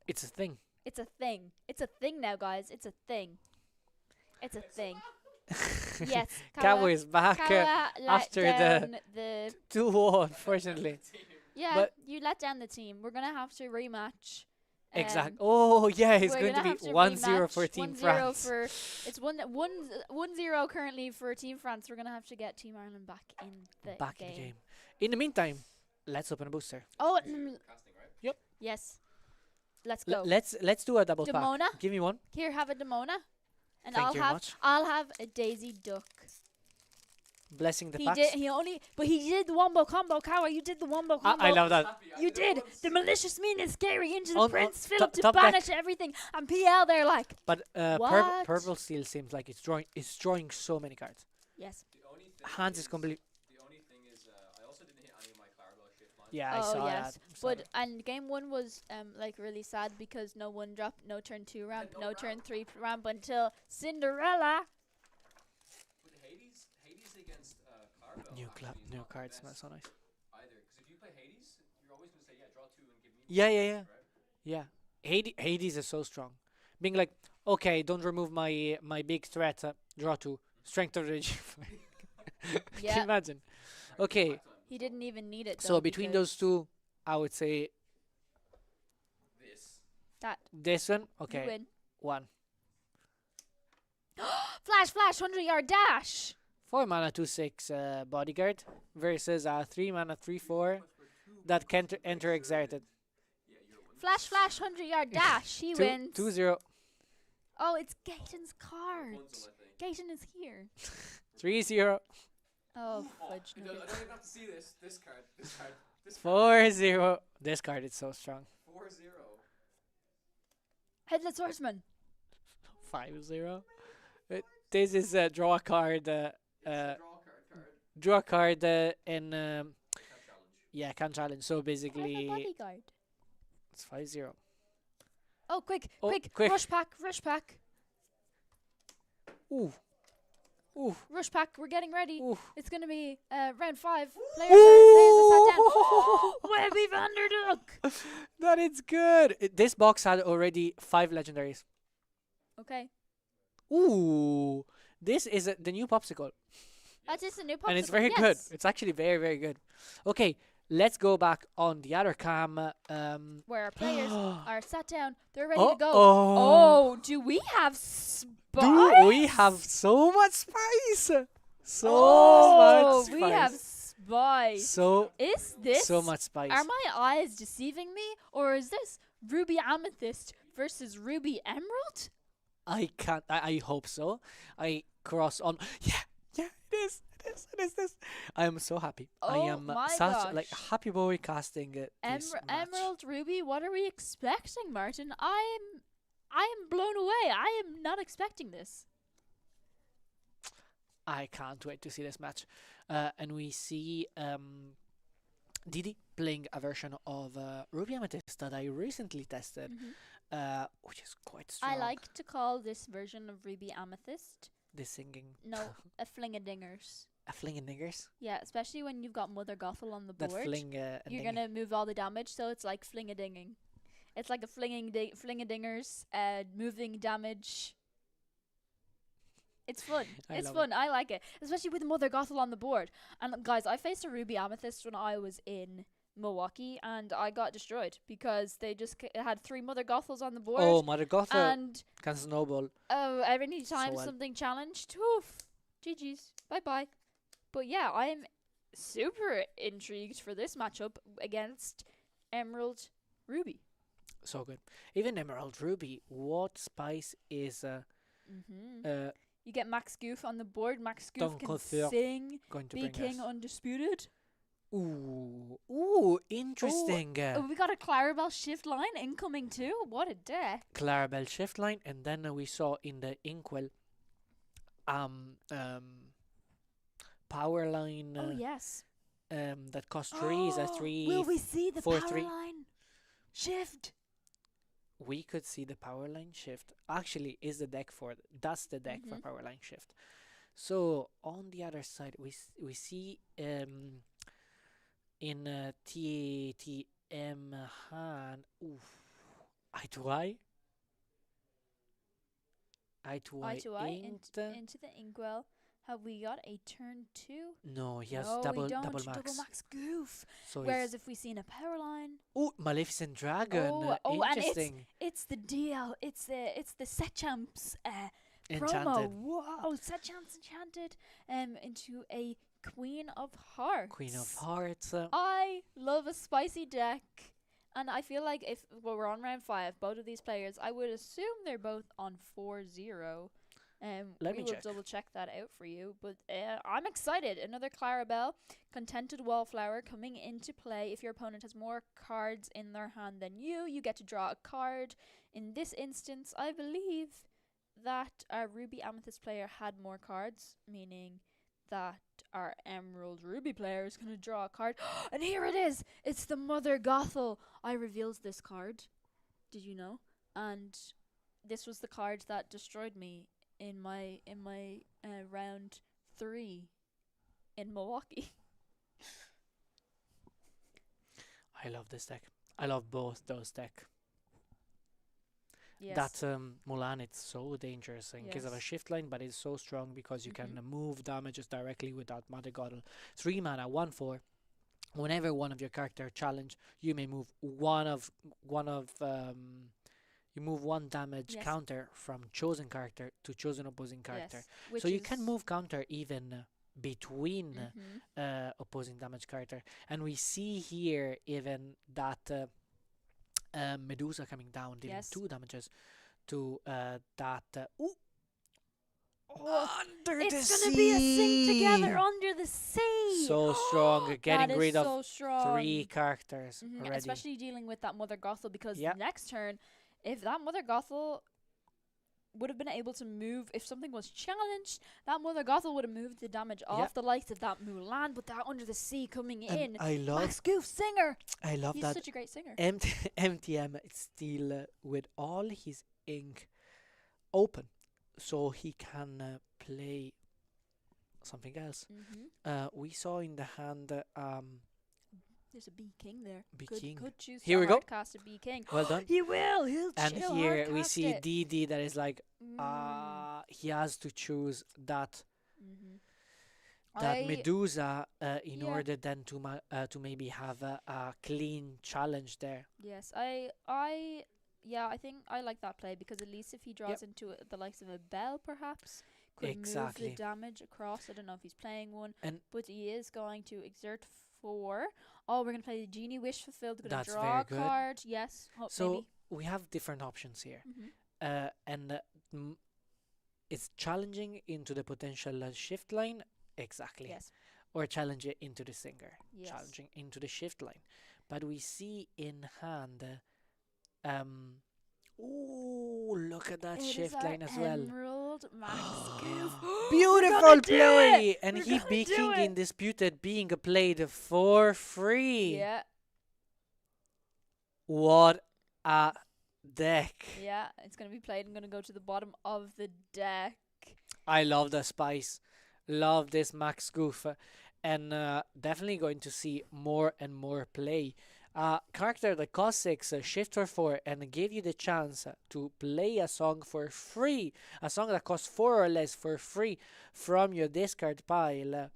Speaker 4: It's a thing.
Speaker 3: It's a thing. It's a thing now, guys. It's a thing. It's a thing. Yes.
Speaker 4: Cowboy is back
Speaker 3: Kawa let
Speaker 4: after
Speaker 3: down the
Speaker 4: 2-0, unfortunately.
Speaker 3: yeah,
Speaker 4: But-
Speaker 3: you let down the team. We're gonna have to rematch.
Speaker 4: Exact. Oh yeah, it's
Speaker 3: we're
Speaker 4: going to
Speaker 3: gonna
Speaker 4: be
Speaker 3: have
Speaker 4: 1-0 for
Speaker 3: rematch.
Speaker 4: Team
Speaker 3: 1-0
Speaker 4: France.
Speaker 3: for it's 1-0 currently for Team France. We're gonna have to get Team Ireland back in the
Speaker 4: Back
Speaker 3: game.
Speaker 4: in the game. In the meantime, let's open a booster.
Speaker 3: Oh,
Speaker 1: Casting, right?
Speaker 3: yes. Let's go.
Speaker 4: Let's do a double pack.
Speaker 3: Demona,
Speaker 4: Give me one.
Speaker 3: here, have a Demona, and
Speaker 4: Thank you very much.
Speaker 3: I'll have a Daisy Duck.
Speaker 4: Blessing the
Speaker 3: He
Speaker 4: packs.
Speaker 3: did. He did the wombo combo. Kawa, you did the wombo combo.
Speaker 4: I love that.
Speaker 3: You did the malicious, mean, and scary into the
Speaker 4: On-
Speaker 3: Prince
Speaker 4: on
Speaker 3: Philip to
Speaker 4: top deck.
Speaker 3: banish everything, and PL there like
Speaker 4: But
Speaker 3: What?
Speaker 4: purple steel seems like it's drawing so many cards.
Speaker 3: yes.
Speaker 1: The only thing
Speaker 4: Hans is completely.
Speaker 1: The only thing is, I also didn't hit any of my Clarabelle shit lines.
Speaker 4: Yeah, I
Speaker 3: Oh,
Speaker 4: saw
Speaker 3: yes.
Speaker 4: that.
Speaker 3: But and game 1 was like really sad because no 1-drop, no turn 2 ramp,
Speaker 1: no
Speaker 3: no turn
Speaker 1: ramp.
Speaker 3: 3 ramp until Cinderella.
Speaker 1: But Hades against Clarabelle.
Speaker 4: New
Speaker 1: actually is
Speaker 4: new
Speaker 1: not the
Speaker 4: cards
Speaker 1: best
Speaker 4: smell so nice.
Speaker 1: either. Because if you play Hades, you're always gonna say, yeah, draw 2 and give me.
Speaker 4: Yeah,
Speaker 1: one,
Speaker 4: yeah, yeah.
Speaker 1: right?
Speaker 4: Yeah. Hades is so strong. Being like, okay, don't remove my big threat. Draw 2. Strength of the G5. Can you
Speaker 3: Yeah,
Speaker 4: imagine?
Speaker 1: Alright,
Speaker 4: Okay.
Speaker 1: back to him.
Speaker 3: he didn't even need it.
Speaker 4: So
Speaker 3: though,
Speaker 4: between
Speaker 3: because
Speaker 4: those two, I would say
Speaker 1: This.
Speaker 3: that
Speaker 4: this one.
Speaker 3: you
Speaker 4: Okay,
Speaker 3: win.
Speaker 4: 1.
Speaker 3: Flash, 100-yard dash.
Speaker 4: 4 mana 2/6 bodyguard versus 3 mana 3/4 that can enter exerted.
Speaker 1: Yeah, you're one.
Speaker 3: Flash, 100-yard dash. He
Speaker 4: 2
Speaker 3: wins.
Speaker 4: 2/0
Speaker 3: Oh, it's Gaten's card.
Speaker 1: Rapunzel, I think.
Speaker 3: Gaten is here.
Speaker 4: 3/0
Speaker 3: Oh, fudge.
Speaker 1: I
Speaker 3: no
Speaker 1: don't
Speaker 3: good.
Speaker 1: even have to see this. This card.
Speaker 4: 4/0. This card is so strong.
Speaker 1: 4-0.
Speaker 3: Headless Horseman.
Speaker 4: 5/0. This is draw a card.
Speaker 1: It's a draw card.
Speaker 4: Draw a card and
Speaker 1: Can't challenge.
Speaker 4: yeah, can challenge. So
Speaker 3: I have a
Speaker 4: basically,
Speaker 3: bodyguard.
Speaker 4: it's 5/0.
Speaker 3: Oh, quick.
Speaker 4: Oh, quick.
Speaker 3: Rush pack.
Speaker 4: Ooh, ooh,
Speaker 3: Rush pack. We're getting ready.
Speaker 4: ooh.
Speaker 3: It's gonna be round 5. Players are sat down. Webby Vanderduck.
Speaker 4: That is good. This box had already 5 legendaries.
Speaker 3: Okay.
Speaker 4: Ooh, this is the new popsicle,
Speaker 3: That's just a new popsicle.
Speaker 4: and it's very good. It's actually very, very good. Okay, let's go back on the other cam.
Speaker 3: Where our players are sat down. They're ready
Speaker 4: Oh,
Speaker 3: to go.
Speaker 4: oh.
Speaker 3: Oh, do we have spice?
Speaker 4: Do we have so much spice? So
Speaker 3: Oh,
Speaker 4: much
Speaker 3: we
Speaker 4: spice.
Speaker 3: have spice.
Speaker 4: So
Speaker 3: Is this?
Speaker 4: so much spice.
Speaker 3: Are my eyes deceiving me, or is this Ruby Amethyst versus Ruby Emerald?
Speaker 4: I can't. I hope so. I cross on. Yeah, yeah. It is. This. I am so happy. I
Speaker 3: Oh
Speaker 4: am
Speaker 3: my
Speaker 4: such like
Speaker 3: gosh.
Speaker 4: happy boy casting this match.
Speaker 3: Emerald Ruby, what are we expecting, Martin? I am blown away. I am not expecting this.
Speaker 4: I can't wait to see this match. And we see Didi playing a version of Ruby Amethyst that I recently tested, which is quite strong.
Speaker 3: I like to call this version of Ruby Amethyst,
Speaker 4: this singing.
Speaker 3: no, a fling-a-dingers.
Speaker 4: A fling and niggers.
Speaker 3: Yeah, especially when you've got Mother Gothel on the
Speaker 4: That
Speaker 3: board.
Speaker 4: fling.
Speaker 3: You're gonna move all the damage, so it's like fling-a-dinging. It's like a fling-a-dingers, moving damage. It's fun.
Speaker 4: I
Speaker 3: It's
Speaker 4: love
Speaker 3: fun. I like it, especially with Mother Gothel on the board. And guys, I faced a Ruby Amethyst when I was in Milwaukee, and I got destroyed because they just had 3 Mother Gothels on the board.
Speaker 4: Oh, Mother Gothel
Speaker 3: and
Speaker 4: can snowball.
Speaker 3: every time
Speaker 4: well.
Speaker 3: something challenged, oof, GG's, bye bye. But yeah, I am super intrigued for this matchup against Emerald Ruby.
Speaker 4: So good. Even Emerald Ruby, what spice is
Speaker 3: Mm-hmm. You get Max Goof on the board. Max Goof can
Speaker 4: Dunkelfjord
Speaker 3: sing.
Speaker 4: going to
Speaker 3: Be
Speaker 4: bring
Speaker 3: King
Speaker 4: us.
Speaker 3: Undisputed.
Speaker 4: Ooh, interesting.
Speaker 3: Oh, we got a Clarabelle Shift line incoming too. What a deck.
Speaker 4: Clarabelle shift line, and then we saw in the Inkwell power line
Speaker 3: Oh yes.
Speaker 4: that cost 3 is a 3.
Speaker 3: Will we see the
Speaker 4: 4,
Speaker 3: power
Speaker 4: 3.
Speaker 3: line shift?
Speaker 4: We could see the power line shift. Actually, is the deck for that's the deck for
Speaker 3: Mhm.
Speaker 4: power line shift. So on the other side, we see in TATM hand. Oof, eye to eye. Eye to
Speaker 3: Eye
Speaker 4: eye
Speaker 3: to eye
Speaker 4: inked.
Speaker 3: into the Inkwell. Have we got a turn 2?
Speaker 4: No, he has
Speaker 3: no,
Speaker 4: double
Speaker 3: we don't.
Speaker 4: double
Speaker 3: Double
Speaker 4: max.
Speaker 3: Max Goof.
Speaker 4: So
Speaker 3: Whereas if we seen a power line,
Speaker 4: Maleficent Dragon.
Speaker 3: and
Speaker 4: Interesting.
Speaker 3: it's the DL. It's the Set Champs promo.
Speaker 4: Enchanted.
Speaker 3: Whoa, Set Champs Enchanted into a Queen of Hearts.
Speaker 4: Queen of Hearts.
Speaker 3: I love a spicy deck, and I feel like if we're on round 5, both of these players, I would assume they're both on 4-0.
Speaker 4: Let
Speaker 3: we
Speaker 4: me
Speaker 3: will
Speaker 4: check.
Speaker 3: double check that out for you, but I'm excited. Another Clarabelle, Contented Wallflower coming into play. If your opponent has more cards in their hand than you get to draw a card. In this instance, I believe that our Ruby Amethyst player had more cards, meaning that our Emerald Ruby player is going to draw a card. And here it is! It's the Mother Gothel! I reveals this card. Did you know? And this was the card that destroyed me in my round 3 in Milwaukee.
Speaker 4: I love this deck. I love both those deck.
Speaker 3: Yes.
Speaker 4: That Mulan, it's so dangerous in case of a
Speaker 3: Yes.
Speaker 4: shift line, but it's so strong because you can
Speaker 3: Mhm.
Speaker 4: move damages directly without Mother Goddel. 3 mana, 1/4. Whenever one of your character challenge, you may move you move one damage
Speaker 3: Yes.
Speaker 4: counter from chosen character to chosen opposing character.
Speaker 3: Yes. Which
Speaker 4: So you can
Speaker 3: is-
Speaker 4: move counter even between
Speaker 3: Mhm.
Speaker 4: opposing damage character. And we see here even that Medusa coming down, dealing
Speaker 3: Yes.
Speaker 4: 2 damages to that.
Speaker 3: Oh,
Speaker 4: Under the
Speaker 3: it's
Speaker 4: sea!
Speaker 3: gonna be a sing together under the sea.
Speaker 4: So strong, getting
Speaker 3: that is
Speaker 4: rid of
Speaker 3: so strong.
Speaker 4: 3 characters
Speaker 3: Mhm,
Speaker 4: already.
Speaker 3: especially dealing with that Mother Gothel, because
Speaker 4: Yep.
Speaker 3: next turn, if that Mother Gothel would have been able to move, if something was challenged, that Mother Gothel would have moved the damage off the likes of that Mulan, but that Under the Sea coming in.
Speaker 4: And I love
Speaker 3: Max Goof singer. He's
Speaker 4: that
Speaker 3: such a great singer.
Speaker 4: MTM is still with all his ink open, so he can play something else. We saw in the hand
Speaker 3: There's a B King there.
Speaker 4: B
Speaker 3: could,
Speaker 4: King.
Speaker 3: Could choose
Speaker 4: Here
Speaker 3: to
Speaker 4: we go.
Speaker 3: hardcast a B King.
Speaker 4: Well done.
Speaker 3: He will. He'll
Speaker 4: And
Speaker 3: he'll
Speaker 4: here we
Speaker 3: hardcast
Speaker 4: see
Speaker 3: it.
Speaker 4: DD that is like
Speaker 3: Mm.
Speaker 4: he has to choose that
Speaker 3: Mhm.
Speaker 4: Medusa in
Speaker 3: yeah.
Speaker 4: order then to maybe have a clean challenge there.
Speaker 3: Yes, I think I like that play, because at least if he draws into the likes of a Bell, perhaps could
Speaker 4: Exactly.
Speaker 3: move the damage across. I don't know if he's playing one,
Speaker 4: And
Speaker 3: but he is going to exert 4. Oh, we're gonna play the Genie Wish Fulfilled. Gonna
Speaker 4: That's
Speaker 3: draw
Speaker 4: very
Speaker 3: a
Speaker 4: good.
Speaker 3: card. Yes.
Speaker 4: so
Speaker 3: maybe.
Speaker 4: we have different options here.
Speaker 3: Mhm.
Speaker 4: And it's challenging into the potential shift line, exactly,
Speaker 3: Yes.
Speaker 4: or challenge it into the singer,
Speaker 3: Yes.
Speaker 4: challenging into the shift line. But we see in hand, look at that
Speaker 3: It is
Speaker 4: shift
Speaker 3: our
Speaker 4: line as well.
Speaker 3: Emerald Max Goof.
Speaker 4: Beautiful
Speaker 3: gonna do
Speaker 4: play,
Speaker 3: it!
Speaker 4: and
Speaker 3: We're
Speaker 4: he
Speaker 3: gonna
Speaker 4: be
Speaker 3: do
Speaker 4: King
Speaker 3: it!
Speaker 4: Indisputed being played for free.
Speaker 3: Yeah.
Speaker 4: What a deck!
Speaker 3: Yeah. It's gonna be played. I'm gonna go to the bottom of the deck.
Speaker 4: I love the spice. Love this Max Goof. And definitely going to see more and more play. Character that costs 6, shift for 4, and give you the chance to play a song for free. A song that costs 4 or less for free from your discard pile.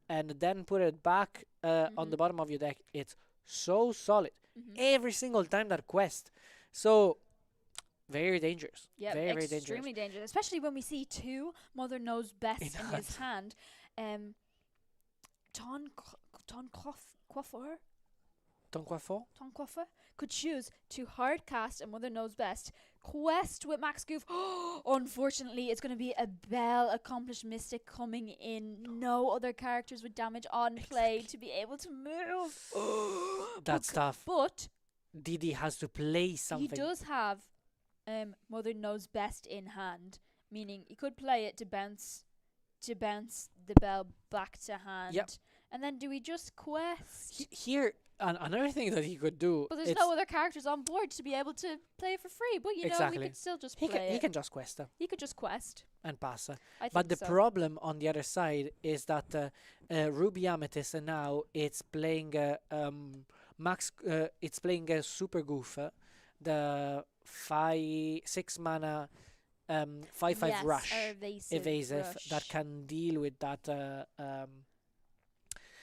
Speaker 4: And then put it back on the bottom of your deck. It's so solid.
Speaker 3: Mhm.
Speaker 4: Every single time that quest. So very dangerous.
Speaker 3: Yeah,
Speaker 4: very dangerous.
Speaker 3: extremely dangerous, especially when we see 2 Mother Knows Best
Speaker 4: In
Speaker 3: in his hand. Ton Coiffeur.
Speaker 4: Ton Coiffeur?
Speaker 3: Tonquafa could choose to hard cast a Mother Knows Best quest with Max Goof. Unfortunately, it's going to be a Bell accomplished mystic coming in. No other characters with damage on play to be able to move.
Speaker 4: That's tough.
Speaker 3: But
Speaker 4: Didi has to play something.
Speaker 3: he does have Mother Knows Best in hand, meaning he could play it to bounce the Bell back to hand.
Speaker 4: Yep.
Speaker 3: And then do we just quest?
Speaker 4: Here, another thing that he could do.
Speaker 3: But there's no other characters on board to be able to play it for free. But you know,
Speaker 4: Exactly.
Speaker 3: we could still just
Speaker 4: he
Speaker 3: play
Speaker 4: can,
Speaker 3: it.
Speaker 4: he can just quest
Speaker 3: He could just quest.
Speaker 4: and pass.
Speaker 3: I think
Speaker 4: But the
Speaker 3: so.
Speaker 4: problem on the other side is that Ruby Amethyst now it's playing Max. It's playing Super Goof, the 6 mana 5/5
Speaker 3: Yes,
Speaker 4: rush evasive
Speaker 3: rush.
Speaker 4: that can deal with that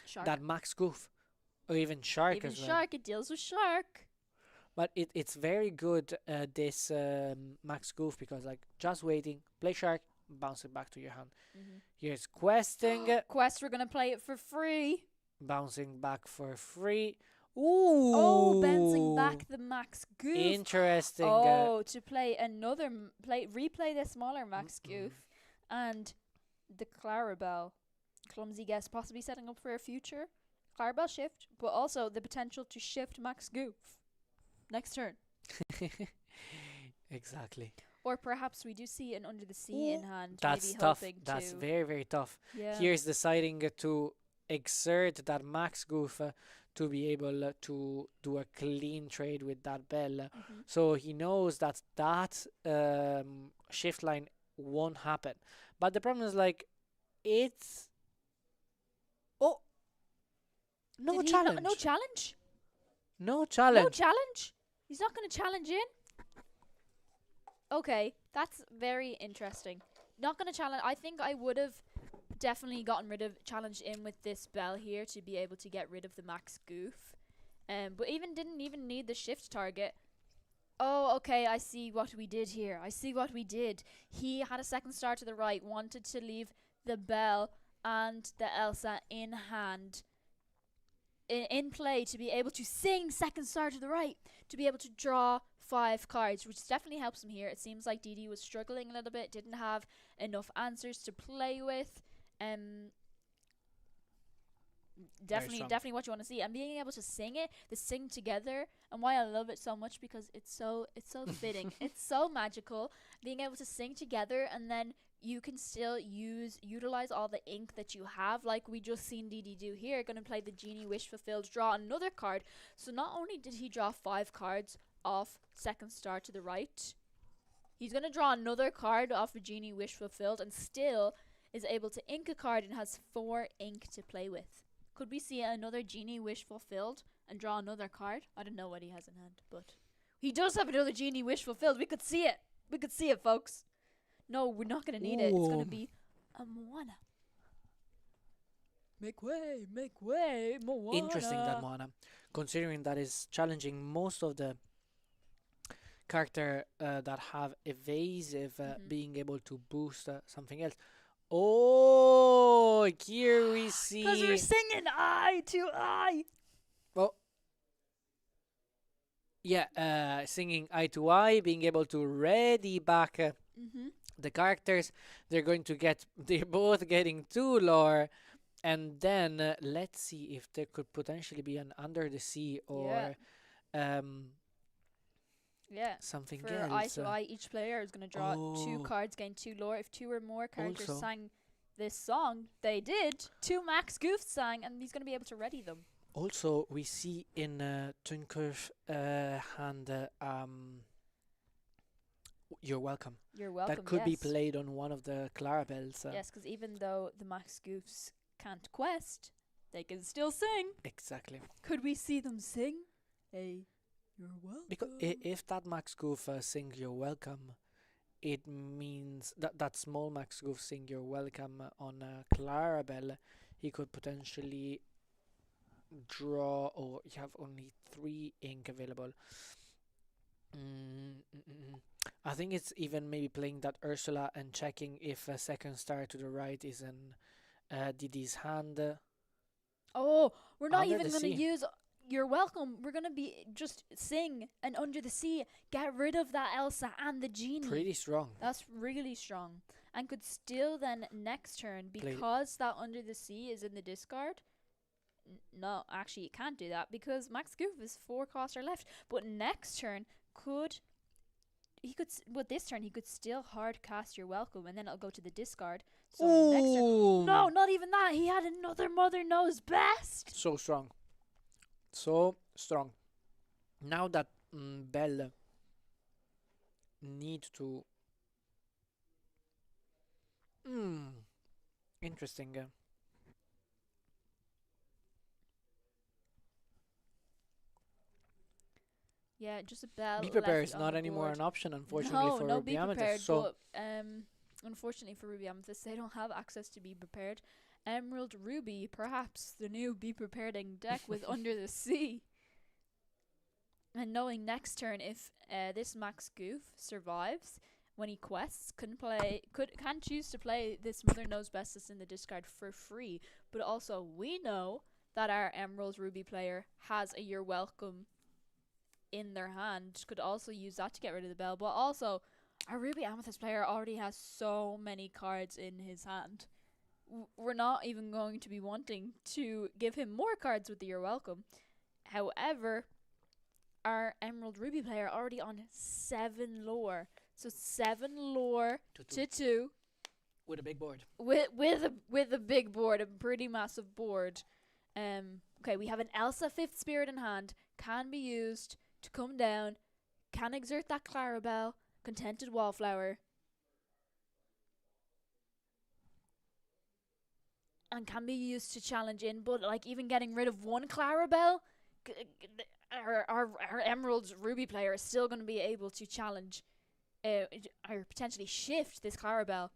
Speaker 3: Shark.
Speaker 4: that Max Goof or even Shark
Speaker 3: Even
Speaker 4: as well.
Speaker 3: Shark, it deals with Shark.
Speaker 4: But it's very good this Max Goof because like just waiting, play Shark, bounce it back to your hand. Here's questing,
Speaker 3: Quest, we're gonna play it for free.
Speaker 4: bouncing back for free. Ooh,
Speaker 3: Oh, bouncing back the Max Goof.
Speaker 4: Interesting.
Speaker 3: Oh, to play another replay the smaller Max Goof and the Clarabelle. Clumsy guess, possibly setting up for a future Clarabelle shift, but also the potential to shift Max Goof next turn.
Speaker 4: Exactly.
Speaker 3: Or perhaps we do see an Under the Sea in hand.
Speaker 4: That's
Speaker 3: maybe
Speaker 4: tough.
Speaker 3: hoping
Speaker 4: That's
Speaker 3: to,
Speaker 4: very, very tough.
Speaker 3: yeah.
Speaker 4: Here's deciding to exert that Max Goof to be able to do a clean trade with that Bell.
Speaker 3: Mhm.
Speaker 4: So he knows that shift line won't happen. But the problem is like it's no
Speaker 3: Did he
Speaker 4: challenge.
Speaker 3: not- no challenge.
Speaker 4: No challenge.
Speaker 3: No challenge. He's not going to challenge in. Okay, that's very interesting. Not going to challenge. I think I would have definitely gotten rid of challenged in with this Bell here to be able to get rid of the Max Goof. But didn't even need the shift target. Oh, okay, I see what we did here. I see what we did. He had a second star to the right, wanted to leave the Bell and the Elsa in hand. In play to be able to sing second star to the right, to be able to draw 5 cards, which definitely helps him here. It seems like Didi was struggling a little bit, didn't have enough answers to play with. Definitely what you want to see, and being able to sing it, the sing together, and why I love it so much because it's so fitting, it's so magical. Being able to sing together, and then you can still utilize all the ink that you have, like we just seen Didi do here. Going to play the Genie Wish Fulfilled, draw another card. So not only did he draw 5 cards off second star to the right, he's going to draw another card off a Genie Wish Fulfilled, and still is able to ink a card and has 4 ink to play with. Could we see another Genie Wish Fulfilled and draw another card? I don't know what he has in hand, but he does have another Genie Wish Fulfilled. We could see it. We could see it, folks. No, we're not going to need it. It's going to be a Moana. Make way, Moana.
Speaker 4: Interesting that Moana, considering that is challenging most of the character that have evasive being able to boost something else. Oh, here we see.
Speaker 3: Because we're singing eye to eye.
Speaker 4: Well, yeah, singing eye to eye, being able to ready back the characters. They're both getting 2 lore. And then let's see if there could potentially be an Under the Sea or something
Speaker 3: For
Speaker 4: else.
Speaker 3: eye to eye, each player is going to draw 2 cards, gain 2 lore. If 2 or more characters
Speaker 4: Also-
Speaker 3: sang this song, they did. 2 Max Goof sang, and he's going to be able to ready them.
Speaker 4: Also, we see in Tunker's hand, You're Welcome.
Speaker 3: You're welcome.
Speaker 4: That could be
Speaker 3: yes.
Speaker 4: played on one of the Clarabelles.
Speaker 3: Yes, because even though the Max Goofs can't quest, they can still sing.
Speaker 4: Exactly.
Speaker 3: Could we see them sing? Hey, you're welcome.
Speaker 4: Because if that Max Goof sings You're Welcome, it means that small Max Goof sing You're Welcome on Clarabelle, he could potentially draw, or you have only 3 ink available. I think it's even maybe playing that Ursula and checking if a second star to the right is in Didi's hand.
Speaker 3: Oh, we're not
Speaker 4: Under
Speaker 3: even
Speaker 4: the
Speaker 3: going to
Speaker 4: Sea.
Speaker 3: use you're welcome. We're gonna be just sing and under the sea. Get rid of that Elsa and the genie.
Speaker 4: Pretty strong.
Speaker 3: That's really strong. And could still then next turn,
Speaker 4: Play-
Speaker 3: because that under the sea is in the discard. No, actually, you can't do that because Max Goof is 4 cost or left. But next turn but this turn he could still hard cast your welcome, and then it'll go to the discard. So next turn,
Speaker 4: Ooh.
Speaker 3: no, not even that. He had another Mother Knows Best.
Speaker 4: So strong. So strong. Now that Bell need to... Interesting.
Speaker 3: Yeah, just a bell.
Speaker 4: Be prepared
Speaker 3: left
Speaker 4: is
Speaker 3: on
Speaker 4: not
Speaker 3: the
Speaker 4: anymore
Speaker 3: board.
Speaker 4: an option, unfortunately, for
Speaker 3: no,
Speaker 4: Ruby
Speaker 3: be
Speaker 4: Amethyst.
Speaker 3: prepared.
Speaker 4: So
Speaker 3: But unfortunately for Ruby Amethyst, they don't have access to Be Prepared. Emerald Ruby, perhaps the new Be Prepareding deck with Under the Sea. And knowing next turn if this Max Goof survives, when he quests, can choose to play this Mother Knows Best that's in the discard for free. But also we know that our Emerald Ruby player has a You're Welcome in their hand, could also use that to get rid of the bell. But also our Ruby Amethyst player already has so many cards in his hand. We're not even going to be wanting to give him more cards with the You're Welcome. However, our Emerald Ruby player already on 7 lore. So 7 lore to 2
Speaker 4: with a big board.
Speaker 3: with a big board, a pretty massive board. Okay, we have an Elsa 5th Spirit in hand, can be used to come down, can exert that Clarabelle, Contented Wallflower, and can be used to challenge in. But like even getting rid of one Clarabelle, our Emerald Ruby player is still going to be able to challenge or potentially shift this Clarabelle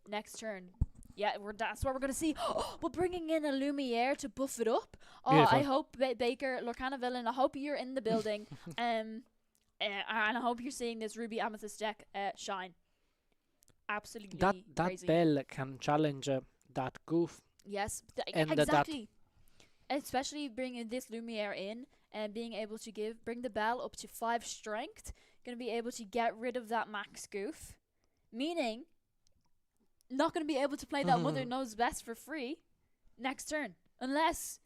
Speaker 3: next turn. Yeah, that's what we're going to see. But bringing in a Lumiere to buff it up. Oh,
Speaker 4: Beautiful.
Speaker 3: I hope Baker, Lorcana Villain, I hope you're in the building. And I hope you're seeing this Ruby Amethyst deck shine. Absolutely
Speaker 4: That
Speaker 3: crazy.
Speaker 4: Bell can challenge that Goof.
Speaker 3: Yes,
Speaker 4: And
Speaker 3: exactly. Especially bringing this Lumiere in and being able to bring the bell up to 5 strength. Going to be able to get rid of that Max Goof. Meaning, not going to be able to play that Mother Knows Best for free next turn. Unless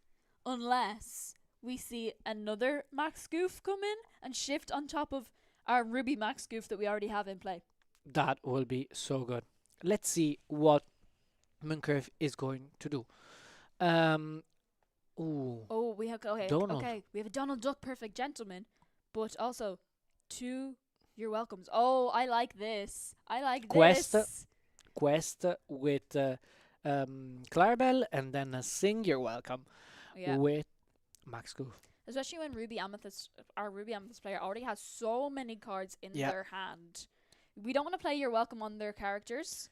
Speaker 3: we see another Max Goof come in and shift on top of our Ruby Max Goof that we already have in play.
Speaker 4: That will be so good. Let's see what Mooncurve is going to do.
Speaker 3: Oh, we have
Speaker 4: Donald.
Speaker 3: okay. We have a Donald Duck Perfect Gentleman, but also 2 You're Welcomes. Oh, I like this.
Speaker 4: Quest with Clarabelle, and then Sing You're Welcome
Speaker 3: Yeah.
Speaker 4: with Max Goof.
Speaker 3: Especially when our Ruby Amethyst player already has so many cards in
Speaker 4: Yeah.
Speaker 3: their hand. We don't want to play You're Welcome on their characters.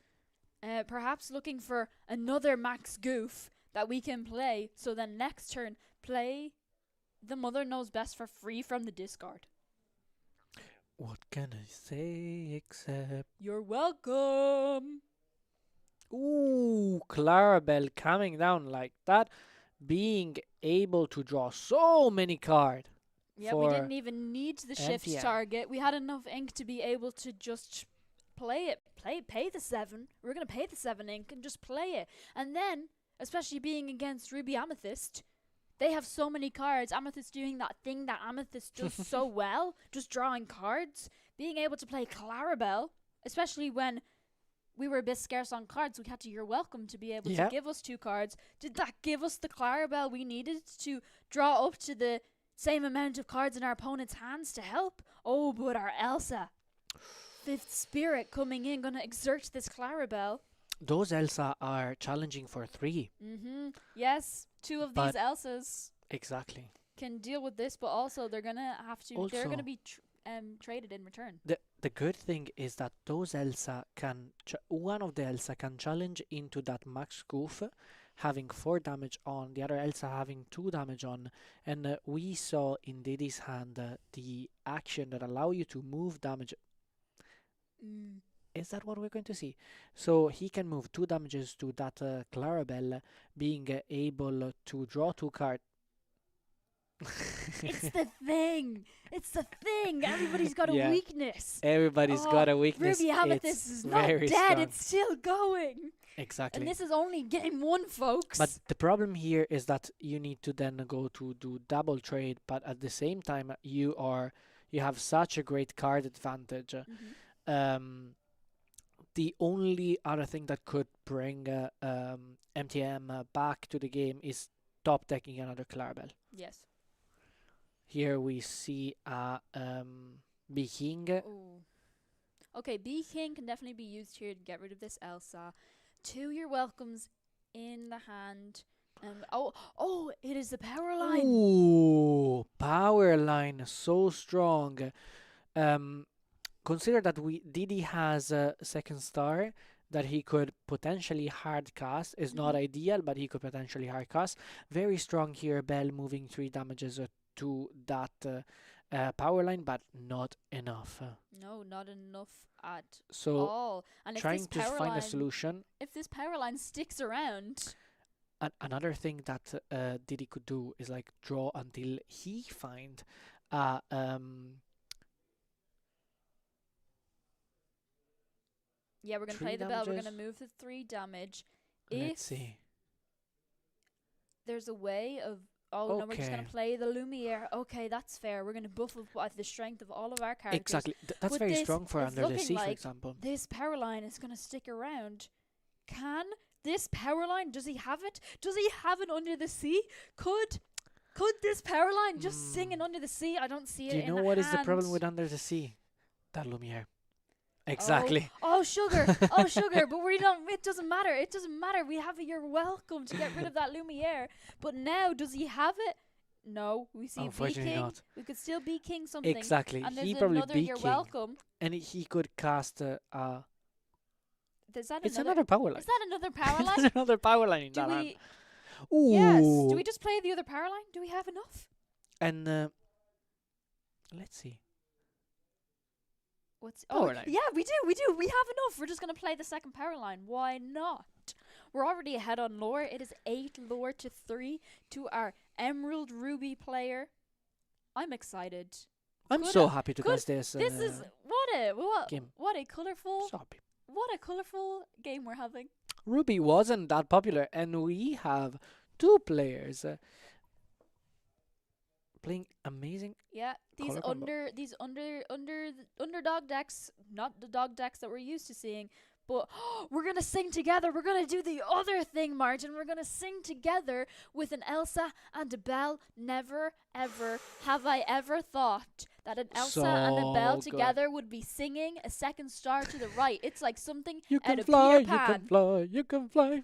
Speaker 3: Perhaps looking for another Max Goof that we can play. So then next turn, play the Mother Knows Best for free from the discard.
Speaker 4: What can I say except...
Speaker 3: You're welcome.
Speaker 4: Ooh, Clarabelle coming down like that. Being able to draw so many cards.
Speaker 3: Yeah, we didn't even need the shift
Speaker 4: NTM.
Speaker 3: target. We had enough ink to be able to just play it. Pay the 7. We're going to pay the 7 ink and just play it. And then, especially being against Ruby Amethyst, they have so many cards. Amethyst doing that thing that Amethyst does so well, just drawing cards. Being able to play Clarabelle, especially when we were a bit scarce on cards, we had to You're Welcome to be able to give us 2 cards. Did that give us the Clarabelle we needed to draw up to the same amount of cards in our opponent's hands to help? Oh, but our Elsa, 5th Spirit coming in, gonna exert this Clarabelle.
Speaker 4: Those Elsa are challenging for 3.
Speaker 3: Yes, 2 of
Speaker 4: But-
Speaker 3: these Elsas
Speaker 4: Exactly.
Speaker 3: can deal with this, but also they're gonna have to. They're
Speaker 4: Also-
Speaker 3: gonna be traded in return.
Speaker 4: The good thing is that those Elsa can... one of the Elsa can challenge into that Max Goof, having 4 damage on, the other Elsa having 2 damage on, and we saw in Diddy's hand the action that allow you to move damage. Is that what we're going to see? So he can move 2 damages to that Clarabelle, being able to draw 2 cards.
Speaker 3: It's the thing. It's the thing. Everybody's got a
Speaker 4: Yeah.
Speaker 3: weakness.
Speaker 4: Everybody's
Speaker 3: Oh,
Speaker 4: got a weakness.
Speaker 3: Ruby Amethyst
Speaker 4: It's
Speaker 3: is not
Speaker 4: very
Speaker 3: dead.
Speaker 4: strong.
Speaker 3: It's still going.
Speaker 4: Exactly.
Speaker 3: And this is only game 1, folks.
Speaker 4: But the problem here is that you need to then go to do double trade, but at the same time you have such a great card advantage. The only other thing that could bring MTM back to the game is top decking another Clarabelle.
Speaker 3: Yes.
Speaker 4: Here we see B King.
Speaker 3: Ooh. Okay, B King can definitely be used here to get rid of this Elsa. 2 your welcomes in the hand. It is the power line.
Speaker 4: Ooh, power line, so strong. Consider that Didi has a second star that he could potentially hard cast. Is not ideal, but he could potentially hard cast. Very strong here, Bell moving 3 damages to that power line, but not enough.
Speaker 3: No, not enough at
Speaker 4: So
Speaker 3: all. And if
Speaker 4: trying
Speaker 3: this
Speaker 4: to
Speaker 3: power
Speaker 4: find
Speaker 3: line,
Speaker 4: a solution.
Speaker 3: if this power line sticks around,
Speaker 4: Another thing that Didi could do is like draw until he find
Speaker 3: yeah, we're gonna
Speaker 4: 3
Speaker 3: play the bell. We're
Speaker 4: damages.
Speaker 3: gonna move the 3 damage.
Speaker 4: Let's
Speaker 3: If
Speaker 4: see.
Speaker 3: there's a way of no, we're just gonna
Speaker 4: Okay.
Speaker 3: play the Lumiere. Okay, that's fair. We're gonna buff up the strength of all of our characters.
Speaker 4: Exactly. That's
Speaker 3: But
Speaker 4: very
Speaker 3: this
Speaker 4: strong for
Speaker 3: is
Speaker 4: Under the
Speaker 3: looking
Speaker 4: Sea, for
Speaker 3: like
Speaker 4: example.
Speaker 3: This power line is gonna stick around. Can this power line? Does he have it? Does he have it under the sea? Could this power line just sing it under the sea? I don't see it.
Speaker 4: Do you
Speaker 3: in
Speaker 4: know
Speaker 3: the
Speaker 4: what is the problem
Speaker 3: hand.
Speaker 4: with Under the Sea? That Lumiere. Exactly.
Speaker 3: Oh, sugar. Oh, sugar. But we don't. It doesn't matter. It doesn't matter. We have You're welcome to get rid of that Lumiere. But now, does he have it? No. We see B
Speaker 4: Unfortunately
Speaker 3: King.
Speaker 4: not.
Speaker 3: We could still B King something.
Speaker 4: Exactly.
Speaker 3: And there's
Speaker 4: He probably
Speaker 3: another
Speaker 4: be
Speaker 3: You're
Speaker 4: king,
Speaker 3: welcome.
Speaker 4: and he could cast.
Speaker 3: Is that
Speaker 4: It's
Speaker 3: another?
Speaker 4: another power line.
Speaker 3: Is that another power line?
Speaker 4: There's another power line in
Speaker 3: Do
Speaker 4: that hand.
Speaker 3: we?
Speaker 4: Ooh.
Speaker 3: Yes. Do we just play the other power line? Do we have enough?
Speaker 4: And let's see.
Speaker 3: What's
Speaker 4: Power line.
Speaker 3: Yeah, we do. We have enough. We're just gonna play the second power line. Why not? We're already ahead on lore. It is 8 lore to 3 to our Emerald Ruby player. I'm excited.
Speaker 4: I'm
Speaker 3: Good-
Speaker 4: so happy to
Speaker 3: good.
Speaker 4: cast this.
Speaker 3: This is
Speaker 4: game.
Speaker 3: what a colorful
Speaker 4: So happy.
Speaker 3: game we're having.
Speaker 4: Ruby wasn't that popular, and we have 2 players playing amazing.
Speaker 3: Yeah, these
Speaker 4: Color combo.
Speaker 3: underdog decks, not the dog decks that we're used to seeing, but we're gonna sing together. We're gonna do the other thing, Martin. We're gonna sing together with an Elsa and a Belle. Never ever have I ever thought that an Elsa and a Belle
Speaker 4: So good.
Speaker 3: together would be singing a second star to the right. It's like something
Speaker 4: You
Speaker 3: out
Speaker 4: can
Speaker 3: of
Speaker 4: fly,
Speaker 3: Peter
Speaker 4: you
Speaker 3: Pan.
Speaker 4: can fly, you can fly.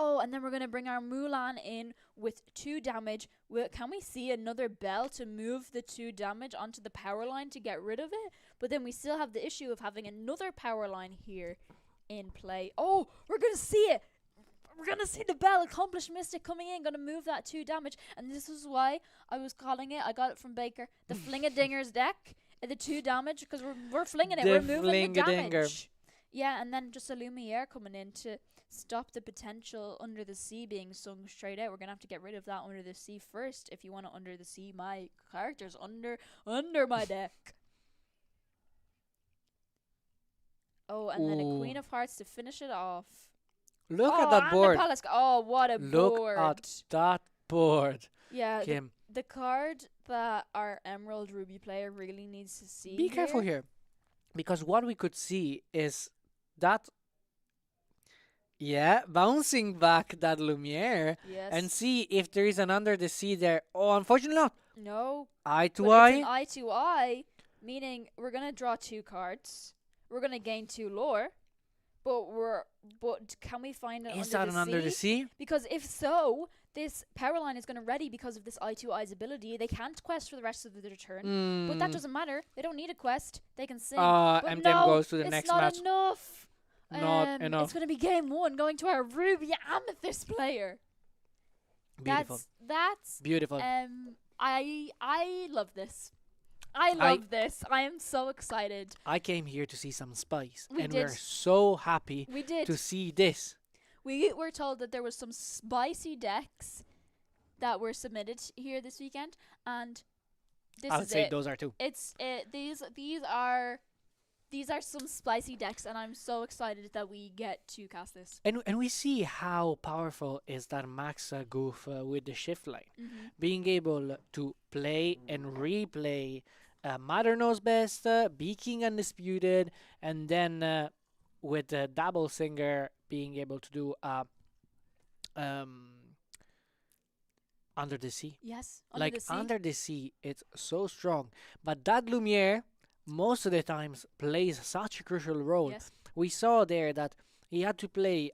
Speaker 3: Oh, and then we're going to bring our Mulan in with 2 damage. Can we see another Belle to move the 2 damage onto the power line to get rid of it? But then we still have the issue of having another power line here in play. Oh, we're going to see it. We're going to see the Belle Accomplished Mystic coming in, going to move that 2 damage. And this is why I was calling it, I got it from Baker, the Fling-a-Dingers deck. The 2 damage, because we're flinging it.
Speaker 4: The
Speaker 3: We're moving the
Speaker 4: Fling-a-Dinger.
Speaker 3: damage. Yeah, and then just a Lumiere coming in to stop the potential Under the Sea being sung straight out. We're gonna have to get rid of that Under the Sea first if you want to Under the Sea my characters under my deck. Oh, and then a Queen
Speaker 4: Ooh.
Speaker 3: of Hearts to finish it off.
Speaker 4: Look
Speaker 3: oh,
Speaker 4: at that
Speaker 3: and
Speaker 4: board.
Speaker 3: The Palace. Oh, what a
Speaker 4: Look
Speaker 3: board!
Speaker 4: at that board.
Speaker 3: Yeah,
Speaker 4: Kim,
Speaker 3: the card that our Emerald Ruby player really needs to see.
Speaker 4: be careful here. Because what we could see is that, bouncing back that Lumiere
Speaker 3: Yes.
Speaker 4: and see if there is an Under the Sea there. Oh, unfortunately not.
Speaker 3: no.
Speaker 4: Eye to
Speaker 3: But
Speaker 4: eye.
Speaker 3: it's an eye to eye, meaning we're gonna draw 2 cards. We're gonna gain 2 lore, but can we find an
Speaker 4: Is
Speaker 3: under
Speaker 4: that
Speaker 3: the
Speaker 4: an Under the
Speaker 3: sea?
Speaker 4: Sea?
Speaker 3: Because if so, this power line is gonna ready because of this eye to eye's ability. They can't quest for the rest of their turn, but that doesn't matter. They don't need a quest. They can sing. But
Speaker 4: And
Speaker 3: no,
Speaker 4: then goes to the
Speaker 3: it's
Speaker 4: next
Speaker 3: not
Speaker 4: match.
Speaker 3: enough.
Speaker 4: Not enough.
Speaker 3: It's gonna be game 1 going to our Ruby Amethyst player.
Speaker 4: Beautiful.
Speaker 3: That's
Speaker 4: Beautiful.
Speaker 3: I love this. I love this. I am so excited.
Speaker 4: I came here to see some spice,
Speaker 3: We
Speaker 4: and
Speaker 3: did.
Speaker 4: we're so happy
Speaker 3: We did.
Speaker 4: to see this.
Speaker 3: We were told that there was some spicy decks that were submitted here this weekend, and this
Speaker 4: I would
Speaker 3: is
Speaker 4: say
Speaker 3: it.
Speaker 4: those are two.
Speaker 3: It's these are some spicy decks, and I'm so excited that we get to cast this.
Speaker 4: And we see how powerful is that Max Goof with the shift line.
Speaker 3: Mm-hmm.
Speaker 4: Being able to play and replay Mother Knows Best, Be King Undisputed, and then with Double Singer being able to do um, Under the Sea.
Speaker 3: Yes, Under
Speaker 4: Like
Speaker 3: the Sea.
Speaker 4: Under the Sea, it's so strong. But that Lumiere, most of the times, plays such a crucial role.
Speaker 3: Yes.
Speaker 4: We saw there that he had to play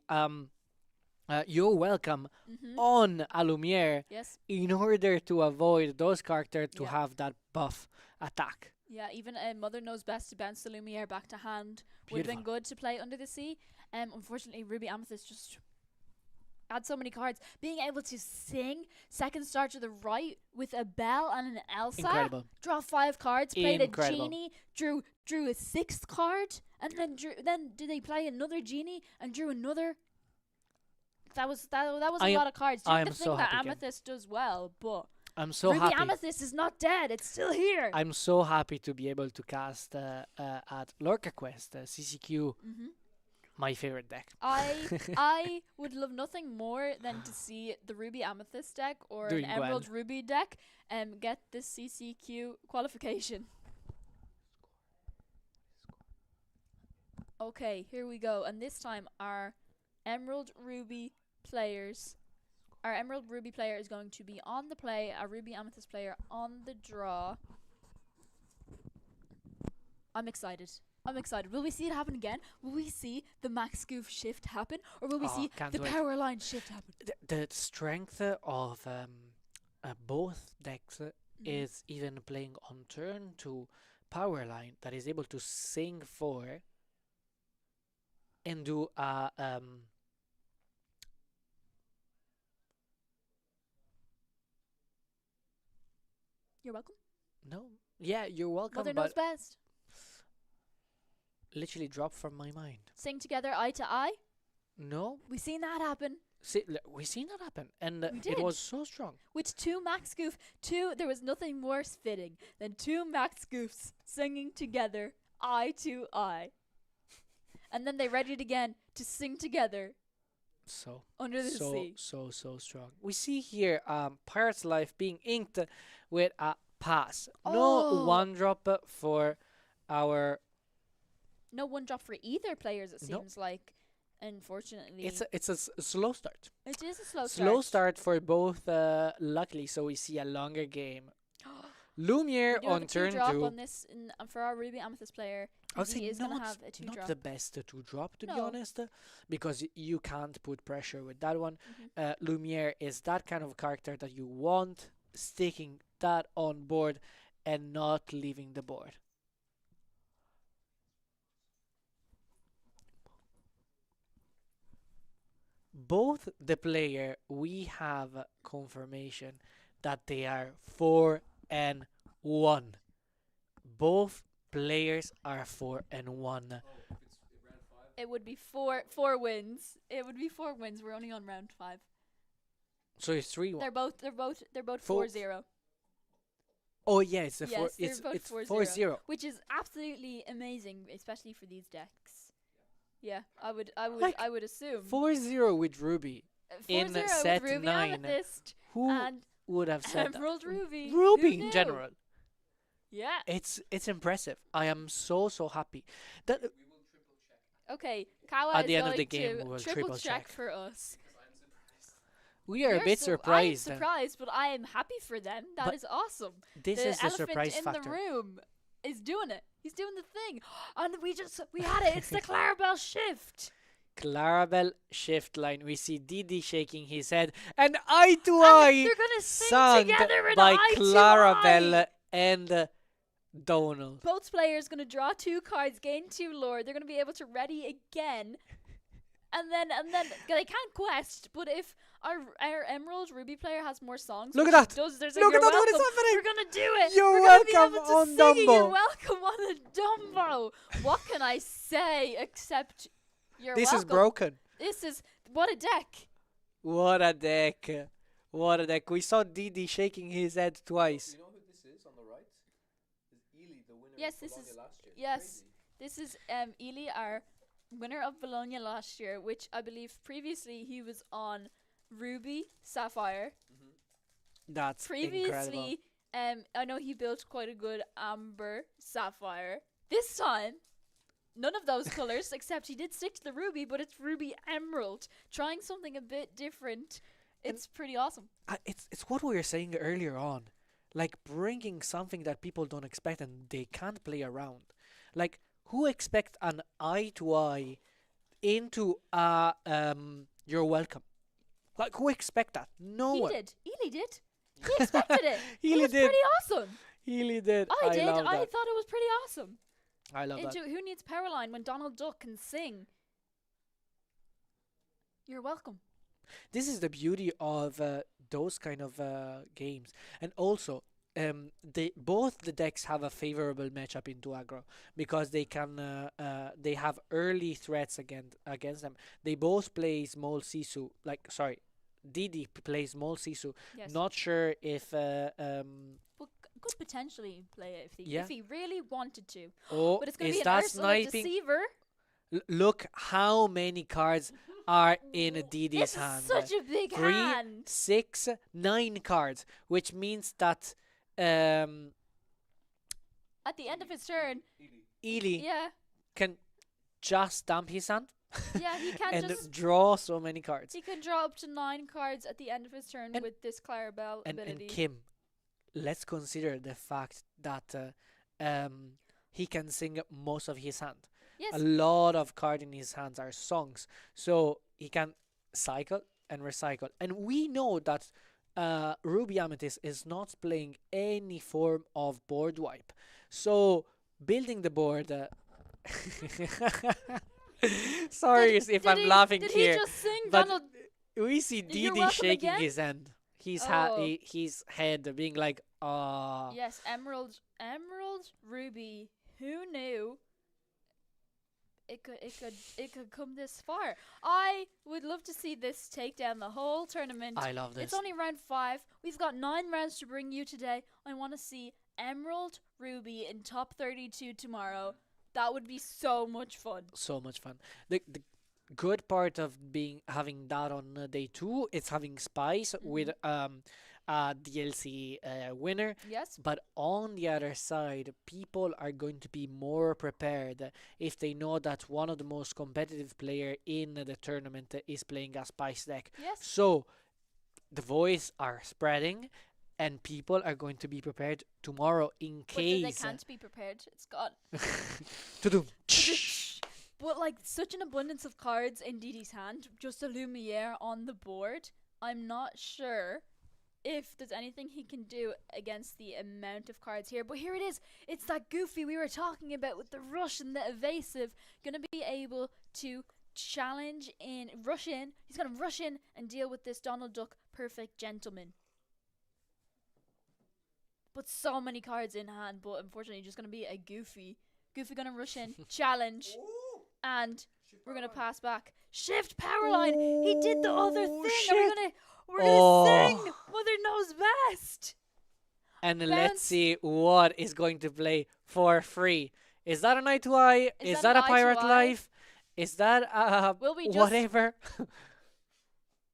Speaker 4: You're Welcome
Speaker 3: Mm-hmm.
Speaker 4: on a Lumiere
Speaker 3: Yes.
Speaker 4: in order to avoid those characters to
Speaker 3: Yeah.
Speaker 4: have that buff attack.
Speaker 3: Yeah, even Mother Knows Best to bounce the Lumiere back to hand would have been
Speaker 4: Beautiful.
Speaker 3: good to play Under the Sea. Unfortunately, Ruby Amethyst just had so many cards. Being able to sing Second Star to the Right with a Bell and an Elsa,
Speaker 4: Incredible.
Speaker 3: draw 5 cards, played
Speaker 4: Incredible.
Speaker 3: a Genie, drew a 6th card, and then did they play another Genie and drew another? That was
Speaker 4: I
Speaker 3: a
Speaker 4: am-
Speaker 3: lot of cards.
Speaker 4: I
Speaker 3: Doing
Speaker 4: am
Speaker 3: the thing
Speaker 4: so
Speaker 3: that
Speaker 4: happy, Ken.
Speaker 3: Amethyst does well, but
Speaker 4: I'm so
Speaker 3: Ruby
Speaker 4: happy.
Speaker 3: Amethyst is not dead. It's still here.
Speaker 4: I'm so happy to be able to cast at LorcaQuest, CCQ,
Speaker 3: Mm-hmm.
Speaker 4: my favorite deck.
Speaker 3: I would love nothing more than to see the Ruby Amethyst deck or
Speaker 4: Doing
Speaker 3: an Emerald Ruby deck get the CCQ qualification. Okay, here we go. And this time our Emerald Ruby player is going to be on the play, our Ruby Amethyst player on the draw. I'm excited. Will we see it happen again? Will we see the Max Goof shift happen? Or will we
Speaker 4: Oh,
Speaker 3: see
Speaker 4: can't
Speaker 3: the
Speaker 4: wait.
Speaker 3: power line shift happen?
Speaker 4: The strength of both decks is even playing on turn to power line that is able to sing 4 and do
Speaker 3: You're welcome.
Speaker 4: no, yeah, you're welcome,
Speaker 3: Mother
Speaker 4: but
Speaker 3: knows best.
Speaker 4: literally dropped from my mind.
Speaker 3: Sing together eye to eye.
Speaker 4: No,
Speaker 3: We've seen that happen
Speaker 4: we seen that happen, and
Speaker 3: We
Speaker 4: it
Speaker 3: did.
Speaker 4: was so strong.
Speaker 3: with 2 Max Goof. There was nothing more fitting than 2 Max Goofs singing together eye to eye. And then they read it again to sing together
Speaker 4: So
Speaker 3: under the sea.
Speaker 4: so strong. We see here Pirate's Life being inked with a pass.
Speaker 3: Oh.
Speaker 4: No 1-drop for our.
Speaker 3: No 1-drop for either players, it
Speaker 4: Nope.
Speaker 3: seems like. Unfortunately,
Speaker 4: It's a slow start.
Speaker 3: it is a slow
Speaker 4: Slow start for both. Luckily, so we see a longer game. Lumiere
Speaker 3: We do have
Speaker 4: on
Speaker 3: a
Speaker 4: turn
Speaker 3: 2-drop
Speaker 4: 2.
Speaker 3: on this for our Ruby Amethyst player.
Speaker 4: I would
Speaker 3: he
Speaker 4: say
Speaker 3: is going to
Speaker 4: not,
Speaker 3: have a 2-drop.
Speaker 4: not the best to drop, to be
Speaker 3: No.
Speaker 4: honest, because you can't put pressure with that one.
Speaker 3: Mhm.
Speaker 4: Lumiere is that kind of character that you want sticking that on board and not leaving the board. Both the player, we have confirmation that they are 4-1. Both players are 4-1.
Speaker 3: It would be four wins. It would be 4 wins. We're only on round 5.
Speaker 4: So it's 3-1.
Speaker 3: They're both
Speaker 4: Four-
Speaker 3: 4-0,
Speaker 4: Oh yeah, it's the
Speaker 3: Yes,
Speaker 4: 4.
Speaker 3: they're
Speaker 4: It's
Speaker 3: both
Speaker 4: it's
Speaker 3: 4-0.
Speaker 4: 4-0.
Speaker 3: which is absolutely amazing, especially for these decks. Yeah, I would
Speaker 4: Like,
Speaker 3: I would assume
Speaker 4: 4-0 with Ruby. in
Speaker 3: 4-0
Speaker 4: set
Speaker 3: with Ruby
Speaker 4: 9.
Speaker 3: Amethyst
Speaker 4: Who
Speaker 3: and
Speaker 4: would have said that?
Speaker 3: Emerald Ruby.
Speaker 4: Ruby
Speaker 3: Who
Speaker 4: in
Speaker 3: knew?
Speaker 4: general.
Speaker 3: Yeah.
Speaker 4: It's impressive. I am so happy. That
Speaker 3: Okay, Kawa
Speaker 4: At
Speaker 3: is
Speaker 4: the end of
Speaker 3: going
Speaker 4: the game,
Speaker 3: to
Speaker 4: we will
Speaker 3: triple
Speaker 4: triple
Speaker 3: check
Speaker 4: check.
Speaker 3: for us.
Speaker 4: we are a
Speaker 3: You're
Speaker 4: bit surprised.
Speaker 3: I am surprised, but I am happy for them. That
Speaker 4: But
Speaker 3: is awesome.
Speaker 4: This
Speaker 3: The
Speaker 4: is the
Speaker 3: elephant
Speaker 4: surprise
Speaker 3: in
Speaker 4: factor.
Speaker 3: the room is doing it. He's doing the thing, and we had it. It's the Clarabelle shift.
Speaker 4: Clarabelle shift line. We see Didi shaking his head, and eye to
Speaker 3: And
Speaker 4: eye,
Speaker 3: they're gonna sing
Speaker 4: sung
Speaker 3: together in
Speaker 4: by
Speaker 3: eye to
Speaker 4: Clarabelle
Speaker 3: eye.
Speaker 4: and Donald.
Speaker 3: Both players gonna draw 2 cards, gain 2 lore. They're gonna be able to ready again, and then they can't quest. But if our Emerald Ruby player has more songs,
Speaker 4: Look
Speaker 3: which
Speaker 4: at that.
Speaker 3: he does, there's
Speaker 4: Look
Speaker 3: a
Speaker 4: at
Speaker 3: you're
Speaker 4: that, what is
Speaker 3: welcome.
Speaker 4: happening?
Speaker 3: We're gonna do it.
Speaker 4: You're
Speaker 3: We're gonna be
Speaker 4: welcome
Speaker 3: able to
Speaker 4: on
Speaker 3: sing
Speaker 4: Dumbo.
Speaker 3: You're welcome on a Dumbo. What can I say except you're
Speaker 4: This
Speaker 3: welcome?
Speaker 4: is broken.
Speaker 3: This is what a deck.
Speaker 4: What a deck. What a deck. We saw Didi shaking his head twice.
Speaker 1: You know who this is on the right? Is Ely, the winner
Speaker 3: Yes,
Speaker 1: of
Speaker 3: this
Speaker 1: Bologna
Speaker 3: is-
Speaker 1: last year.
Speaker 3: yes.
Speaker 1: Crazy.
Speaker 3: This is Ely, our winner of Bologna last year, which I believe previously he was on Ruby Sapphire.
Speaker 4: That's incredible.
Speaker 3: Previously, I know he built quite a good Amber Sapphire. This time, none of those colors, except he did stick to the Ruby, but it's Ruby Emerald, trying something a bit different.
Speaker 4: And-
Speaker 3: It's pretty awesome.
Speaker 4: It's what we were saying earlier on, like bringing something that people don't expect and they can't play around. Like who expect an eye to eye into you're welcome? Like who expect that? No
Speaker 3: He
Speaker 4: one.
Speaker 3: did. Ely did. He expected it. It
Speaker 4: Ely
Speaker 3: was
Speaker 4: did.
Speaker 3: pretty awesome.
Speaker 4: Ely did.
Speaker 3: I did.
Speaker 4: love
Speaker 3: I
Speaker 4: that.
Speaker 3: thought it was pretty awesome.
Speaker 4: I love that.
Speaker 3: Into Who Needs Powerline when Donald Duck can sing? You're welcome.
Speaker 4: This is the beauty of those kind of games, and also they both the decks have a favorable matchup into aggro because they have early threats against them. They both play small Sisu, like sorry, Didi plays small Sisu.
Speaker 3: Yes.
Speaker 4: Not sure if
Speaker 3: But could potentially play it
Speaker 4: Yeah.
Speaker 3: if he really wanted to.
Speaker 4: oh,
Speaker 3: But it's going to
Speaker 4: is
Speaker 3: be an
Speaker 4: that
Speaker 3: Ursula
Speaker 4: sniping?
Speaker 3: Deceiver.
Speaker 4: Look how many cards are in Didi's
Speaker 3: This
Speaker 4: hand.
Speaker 3: is such a big
Speaker 4: 3,
Speaker 3: hand.
Speaker 4: 6, 9 cards, which means that um
Speaker 3: At the end of his turn,
Speaker 4: Ely
Speaker 3: yeah,
Speaker 4: can just dump his hand
Speaker 3: yeah, he can
Speaker 4: and
Speaker 3: just
Speaker 4: draw so many cards.
Speaker 3: he can draw up to 9 cards at the end of his turn
Speaker 4: And-
Speaker 3: with this Clarabelle
Speaker 4: And
Speaker 3: ability.
Speaker 4: Kim, let's consider the fact that he can sing most of his hand.
Speaker 3: Yes,
Speaker 4: A lot of cards in his hands are songs, so he can cycle and recycle. And we know that Ruby Amethyst is not playing any form of board wipe, so building the board. Sorry if
Speaker 3: did
Speaker 4: I'm
Speaker 3: he,
Speaker 4: laughing
Speaker 3: did
Speaker 4: here,
Speaker 3: he just sing
Speaker 4: but
Speaker 3: Donald?
Speaker 4: we see
Speaker 3: You're
Speaker 4: Didi
Speaker 3: welcome
Speaker 4: shaking
Speaker 3: again?
Speaker 4: his hand.
Speaker 3: Oh.
Speaker 4: His head being like, ah.
Speaker 3: Yes, Emerald, Ruby. Who knew? It could come this far. I would love to see this take down the whole tournament.
Speaker 4: I love this.
Speaker 3: It's only round 5. We've got 9 rounds to bring you today. I want to see Emerald Ruby in top 32 tomorrow. That would be so much fun.
Speaker 4: So much fun. The good part of having that on day 2 is having Spice with DLC winner.
Speaker 3: Yes.
Speaker 4: But on the other side, people are going to be more prepared if they know that one of the most competitive player in the tournament is playing a Spice deck.
Speaker 3: Yes.
Speaker 4: So the voice are spreading, and people are going to be prepared tomorrow in
Speaker 3: But then they
Speaker 4: case.
Speaker 3: can't be prepared. It's gone.
Speaker 4: To-dum.
Speaker 3: But like such an abundance of cards in Didi's hand, just a Lumiere on the board. I'm not sure if there's anything he can do against the amount of cards here. But here it is. It's that Goofy we were talking about with the rush and the evasive. Gonna be able to rush in. He's gonna rush in and deal with this Donald Duck perfect gentleman. But so many cards in hand, but unfortunately just gonna be a Goofy. Goofy gonna rush in, challenge, and we're gonna pass back. Shift Powerline! He did the other thing!
Speaker 4: shit.
Speaker 3: We're gonna sing!
Speaker 4: Oh.
Speaker 3: Mother Knows Best!
Speaker 4: And
Speaker 3: Bounce.
Speaker 4: let's see what is going to play for free. Is that an eye to eye? Is
Speaker 3: that
Speaker 4: that
Speaker 3: an
Speaker 4: a
Speaker 3: eye to
Speaker 4: pirate
Speaker 3: eye?
Speaker 4: life? Is that
Speaker 3: Will we just-
Speaker 4: whatever?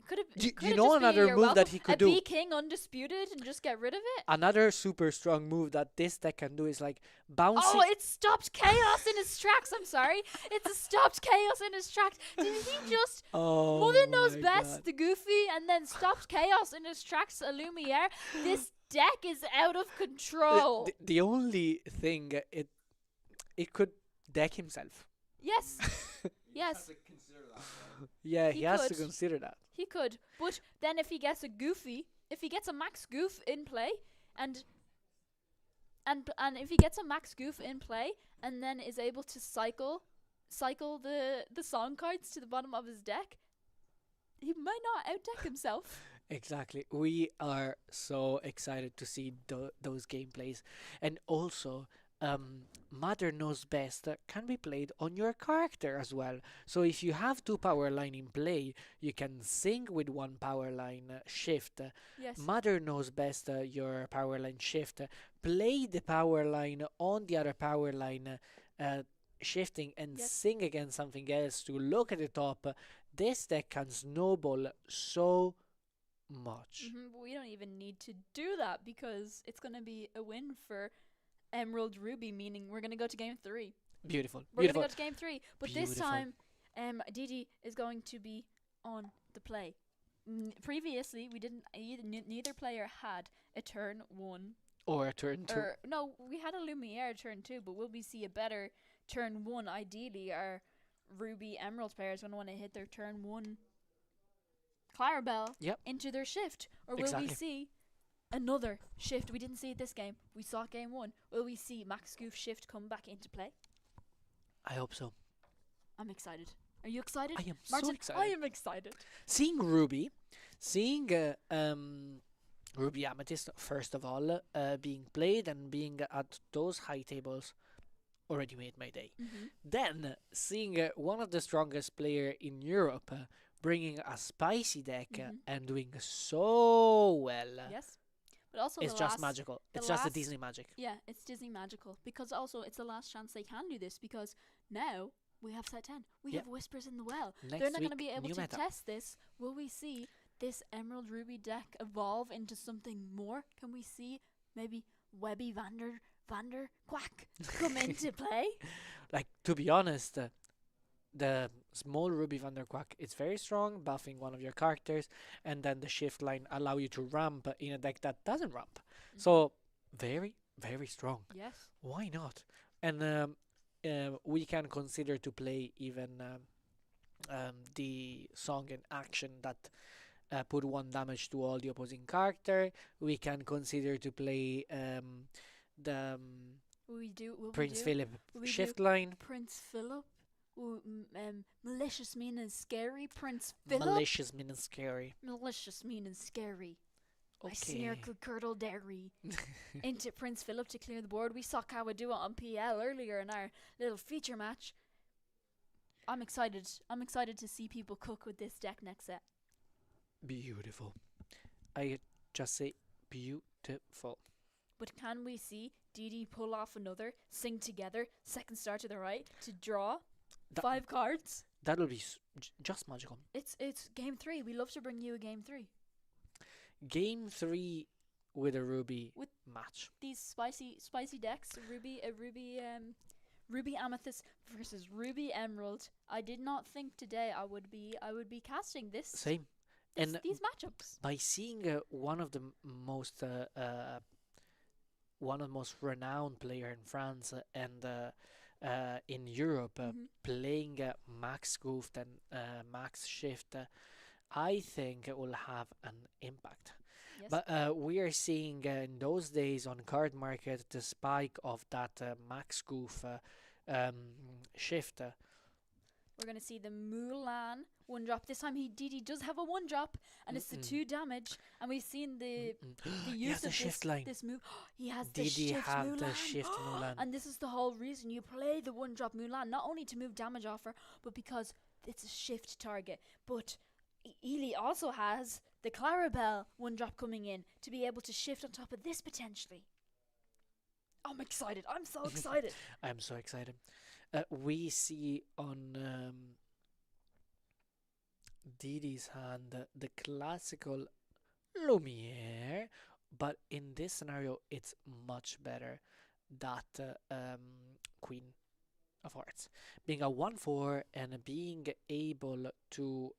Speaker 3: Could it,
Speaker 4: Do
Speaker 3: could
Speaker 4: you
Speaker 3: it
Speaker 4: know
Speaker 3: just be
Speaker 4: another
Speaker 3: you're
Speaker 4: move that
Speaker 3: welcome?
Speaker 4: he could
Speaker 3: a
Speaker 4: do?
Speaker 3: B King Undisputed and just get rid of it?
Speaker 4: Another super strong move that this deck can do is like bouncing.
Speaker 3: Oh, it stopped chaos in his tracks. I'm sorry. It's stopped chaos in his tracks. Did he just
Speaker 4: Oh
Speaker 3: Mother Knows
Speaker 4: my
Speaker 3: Best,
Speaker 4: God.
Speaker 3: the Goofy, and then stopped chaos in his tracks, a Lumiere? This deck is out of control.
Speaker 4: The only thing it could deck himself.
Speaker 3: Yes. Yes,
Speaker 4: Yeah,
Speaker 3: He
Speaker 4: he has to
Speaker 3: could.
Speaker 4: consider that.
Speaker 3: he could. But then if he gets a Goofy, if he gets a Max Goof in play, and if he gets a Max Goof in play, and then is able to cycle the song cards to the bottom of his deck, he might not outdeck himself.
Speaker 4: Exactly. We are so excited to see those gameplays. And also, Mother Knows Best can be played on your character as well. So if you have two power line in play, you can sync with one power line shift.
Speaker 3: Yes.
Speaker 4: Mother Knows Best your power line shift. Play the power line on the other power line shifting and
Speaker 3: Yes.
Speaker 4: sing against something else to look at the top. This deck can snowball so much.
Speaker 3: But we don't even need to do that because it's going to be a win for Emerald Ruby, meaning we're going to go to game 3.
Speaker 4: Beautiful.
Speaker 3: We're going to go to game 3. But this
Speaker 4: Beautiful.
Speaker 3: time, Didi is going to be on the play. Previously, we didn't. Neither player had a turn 1.
Speaker 4: Or a turn 2.
Speaker 3: No, we had a Lumiere turn 2, but will we see a better turn 1? Ideally, our Ruby Emerald player is going to want to hit their turn 1 Clarabelle
Speaker 4: Yep.
Speaker 3: into their shift. Or will
Speaker 4: Exactly.
Speaker 3: we see another shift? We didn't see it this game. We saw it game 1. Will we see Max Goof shift come back into play?
Speaker 4: I hope so.
Speaker 3: I'm excited. Are you excited?
Speaker 4: I am
Speaker 3: Martin,
Speaker 4: so excited.
Speaker 3: I am excited.
Speaker 4: Seeing Ruby Amethyst, first of all, being played and being at those high tables already made my day. Then, seeing one of the strongest player in Europe bringing a spicy deck and doing so well,
Speaker 3: Yes. But also
Speaker 4: it's
Speaker 3: the
Speaker 4: just
Speaker 3: last,
Speaker 4: magical.
Speaker 3: the
Speaker 4: It's just the
Speaker 3: last-
Speaker 4: Disney magic.
Speaker 3: Yeah, it's Disney magical. Because also it's the last chance they can do this because now we have set 10. We
Speaker 4: Yep.
Speaker 3: have Whispers in the Well.
Speaker 4: Next
Speaker 3: They're not going to
Speaker 4: week,
Speaker 3: be able
Speaker 4: new
Speaker 3: to
Speaker 4: meta.
Speaker 3: test this. Will we see this Emerald Ruby deck evolve into something more? Can we see maybe Webby Vander Quack come into play?
Speaker 4: Like, to be honest, the small Ruby Vanderquack is very strong, buffing one of your characters, and then the shift line allow you to ramp in a deck that doesn't ramp. So, very, very strong.
Speaker 3: Yes.
Speaker 4: Why not? And we can consider to play even the song in action that put 1 damage to all the opposing character. We can consider to play the
Speaker 3: Will we do? Will
Speaker 4: Prince
Speaker 3: we do?
Speaker 4: Philip
Speaker 3: Will we
Speaker 4: shift
Speaker 3: do
Speaker 4: line.
Speaker 3: Prince Philip? Ooh, malicious, mean and scary. Prince Philip.
Speaker 4: Malicious, mean and scary.
Speaker 3: Malicious, mean and scary. I
Speaker 4: Okay.
Speaker 3: snarkle curdle dairy into Prince Philip to clear the board. We saw Kawa do it on PL earlier in our little feature match. I'm excited. I'm excited to see people cook with this deck next set.
Speaker 4: Beautiful. I just say beautiful.
Speaker 3: But can we see DD pull off another, sing together, second star to the right to draw
Speaker 4: That-
Speaker 3: 5 cards?
Speaker 4: That'll be just magical.
Speaker 3: It's game 3. We love to bring you a game 3.
Speaker 4: Game 3 with a Ruby
Speaker 3: With-
Speaker 4: match.
Speaker 3: These spicy decks, Ruby Amethyst versus Ruby Emerald. I did not think today I would be casting this.
Speaker 4: Same.
Speaker 3: This,
Speaker 4: And
Speaker 3: these matchups.
Speaker 4: by seeing one of the most renowned player in France and in Europe playing Max Goof and Max Shift, I think it will have an impact.
Speaker 3: Yes.
Speaker 4: But we are seeing in those days on card market the spike of that Max Goof shift.
Speaker 3: We're gonna see the Mulan 1-drop. This time DD does have a 1-drop, and it's the 2 damage. And we've seen the
Speaker 4: He
Speaker 3: use
Speaker 4: has the
Speaker 3: of
Speaker 4: shift
Speaker 3: this,
Speaker 4: line.
Speaker 3: this move. He has the
Speaker 4: Did he
Speaker 3: shift
Speaker 4: have
Speaker 3: Mulan.
Speaker 4: the shift Mulan?
Speaker 3: And this is the whole reason you play the 1-drop Mulan, not only to move damage off her, but because it's a shift target. But Ely also has the Clarabelle 1-drop coming in to be able to shift on top of this potentially. I'm excited. I'm so excited.
Speaker 4: I'm so excited. We see on Didi's hand the classical Lumiere, but in this scenario it's much better that Queen of Hearts. Being a 1/4 and being able to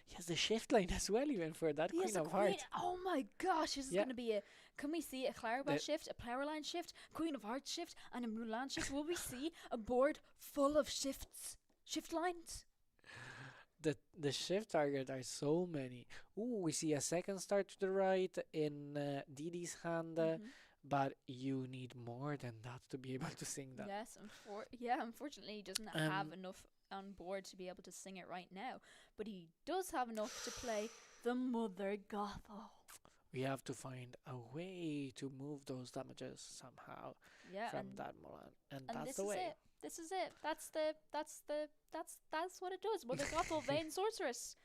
Speaker 4: he has the shift line as well even for that
Speaker 3: He has
Speaker 4: Queen
Speaker 3: a
Speaker 4: of Hearts.
Speaker 3: Oh my gosh, this is
Speaker 4: Yeah.
Speaker 3: going to be a... Can we see a Clarabelle
Speaker 4: The-
Speaker 3: shift, a Powerline shift, Queen of Hearts shift, and a Mulan shift? Will we see a board full of shifts? Shift lines?
Speaker 4: The shift target are so many. Ooh, we see a second star to the right in Didi's hand, but you need more than that to be able to sing that.
Speaker 3: Yes, unfortunately he doesn't have enough on board to be able to sing it right now. But he does have enough to play the Mother Gothel.
Speaker 4: we have to find a way to move those damages somehow
Speaker 3: Yeah,
Speaker 4: from that Mulan, and
Speaker 3: and
Speaker 4: that's
Speaker 3: this
Speaker 4: the
Speaker 3: is
Speaker 4: way.
Speaker 3: it. This is it. That's what it does. Mother Gothel Vein Sorceress.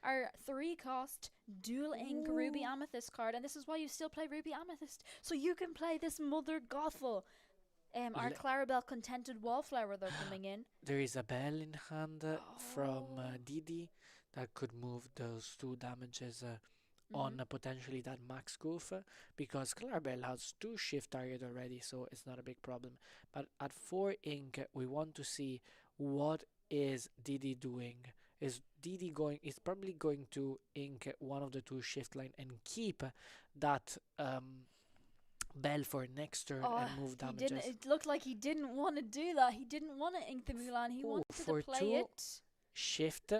Speaker 3: Our 3-cost dual ink Ruby
Speaker 4: Ooh.
Speaker 3: Amethyst card, and this is why you still play Ruby Amethyst, so you can play this Mother Gothel. Our
Speaker 4: Le-
Speaker 3: Clarabelle Contented Wallflower they're coming in.
Speaker 4: There is a bell in hand from
Speaker 3: Oh.
Speaker 4: Didi that could move those 2 damages on
Speaker 3: Mhm.
Speaker 4: potentially that max goof because Clarabelle has 2 shift target already, so it's not a big problem. But at 4 ink, we want to see what is Didi doing. Is Didi going? Is probably going to ink one of the 2 shift line and keep that bell for next turn
Speaker 3: Oh,
Speaker 4: and move
Speaker 3: he didn't.
Speaker 4: damages.
Speaker 3: It looked like he didn't want to do that. He didn't want to ink the Mulan. He
Speaker 4: Oh,
Speaker 3: wanted to
Speaker 4: for
Speaker 3: play
Speaker 4: 2
Speaker 3: it.
Speaker 4: shift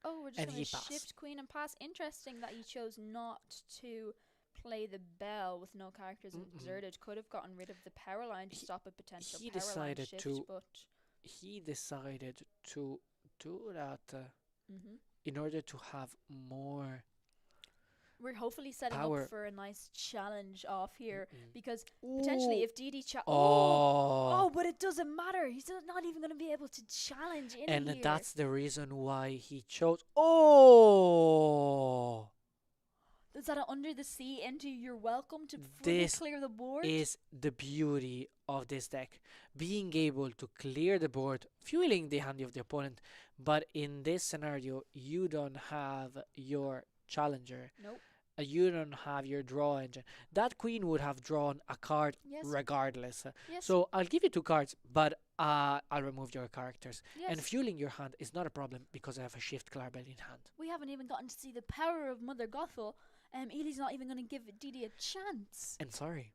Speaker 3: Oh, we're just
Speaker 4: and
Speaker 3: going
Speaker 4: he
Speaker 3: to
Speaker 4: passed.
Speaker 3: shift Queen and pass. Interesting that he chose not to play the bell with no characters exerted. Could have gotten rid of the power line to stop a potential
Speaker 4: He
Speaker 3: power line
Speaker 4: decided
Speaker 3: shift,
Speaker 4: to
Speaker 3: but
Speaker 4: he decided to do that
Speaker 3: mhm.
Speaker 4: in order to have more
Speaker 3: We're hopefully setting
Speaker 4: power.
Speaker 3: up for a nice challenge off here
Speaker 4: Mm-mm.
Speaker 3: because potentially
Speaker 4: Ooh.
Speaker 3: if Didi
Speaker 4: Oh,
Speaker 3: but it doesn't matter. He's not even going to be able to challenge in
Speaker 4: and
Speaker 3: here.
Speaker 4: that's the reason why he chose. Oh,
Speaker 3: Is that an under the sea into you're welcome to fully
Speaker 4: this
Speaker 3: clear the board?
Speaker 4: is the beauty of this deck. Being able to clear the board, fueling the hand of the opponent. But in this scenario, you don't have your challenger.
Speaker 3: Nope.
Speaker 4: You don't have your draw engine. That queen would have drawn a card
Speaker 3: Yes.
Speaker 4: regardless.
Speaker 3: Yes.
Speaker 4: So I'll give you 2 cards, but I'll remove your characters.
Speaker 3: Yes.
Speaker 4: And fueling your hand is not a problem because I have a shift Clarabelle in hand.
Speaker 3: We haven't even gotten to see the power of Mother Gothel. Ely's not even going to give Didi a chance.
Speaker 4: And sorry,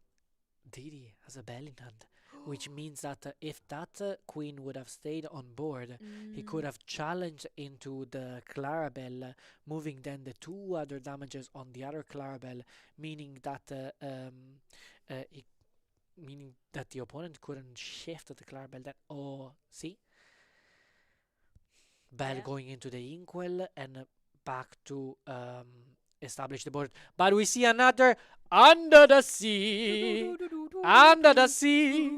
Speaker 4: Didi has a bell in hand, which means that if that queen would have stayed on board, he could have challenged into the Clarabelle, moving then the 2 other damages on the other Clarabelle, meaning that meaning that the opponent couldn't shift the Clarabelle. Then see, bell
Speaker 3: Yeah.
Speaker 4: going into the inkwell and back to establish the board. But we see another under the sea. Under the sea.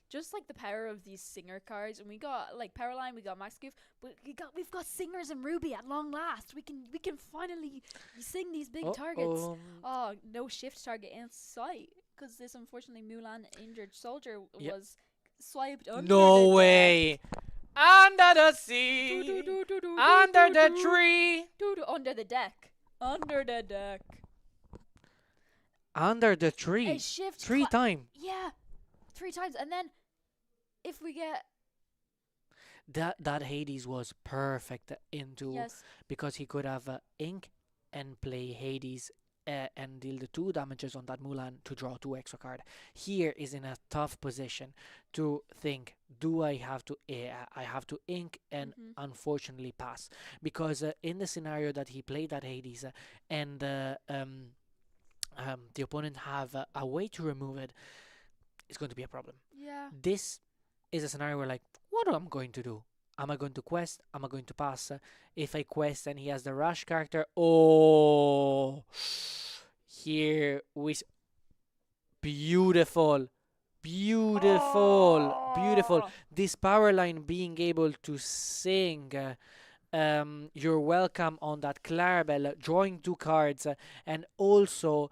Speaker 3: Just like the power of these singer cards, and we got like Powerline, we got Max Goof, but we've got singers in Ruby at long last. We can finally sing these big targets. Oh, no shift target in sight because this unfortunately Mulan injured soldier was swiped under.
Speaker 4: No
Speaker 3: the
Speaker 4: way. Under the sea. Under the tree.
Speaker 3: Under the deck. Under the deck.
Speaker 4: Under the
Speaker 3: A
Speaker 4: tree.
Speaker 3: shift
Speaker 4: 3 times.
Speaker 3: Yeah, 3 times, and then if we get
Speaker 4: That Hades was perfect into
Speaker 3: yes,
Speaker 4: because he could have ink and play Hades and deal the 2 damages on that Mulan to draw 2 extra card. Here is in a tough position to think: do I have to? I have to ink and unfortunately pass because in the scenario that he played that Hades and the opponent have a way to remove it, it's going to be a problem.
Speaker 3: yeah.
Speaker 4: This is a scenario where, like, what am I going to do? Am I going to quest? Am I going to pass? If I quest and he has the rush character, here we beautiful, beautiful. This power line being able to sing. You're welcome on that Clarabelle, drawing 2 cards, and also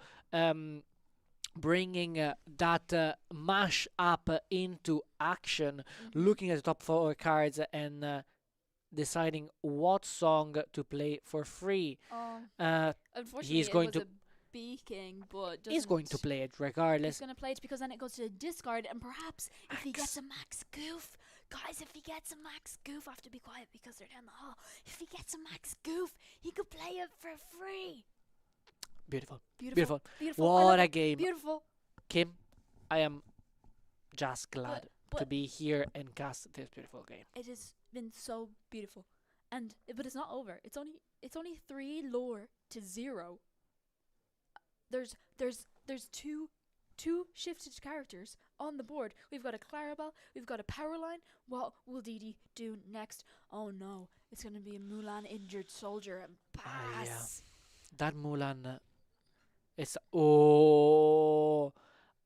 Speaker 4: bringing that mash up into action, looking at the top 4 cards and deciding what song to play for free.
Speaker 3: Unfortunately,
Speaker 4: He's going
Speaker 3: it
Speaker 4: to
Speaker 3: was a beaking, but
Speaker 4: he's going to play it regardless.
Speaker 3: He's going to play it because then it goes to the discard, and perhaps if he gets a max goof, guys, if he gets a max goof, I have to be quiet because they're down the hall. If he gets a max goof, he could play it for free.
Speaker 4: Beautiful.
Speaker 3: Beautiful.
Speaker 4: What a game.
Speaker 3: Beautiful.
Speaker 4: Kim, I am just glad
Speaker 3: But
Speaker 4: to be here and cast this beautiful game.
Speaker 3: it has been so beautiful, but it's not over. It's only 3 lore to 0. There's two shifted characters on the board. We've got a Clarabelle, we've got a Powerline. What will Didi do next? Oh no, it's gonna be a Mulan injured soldier and pass.
Speaker 4: That Mulan is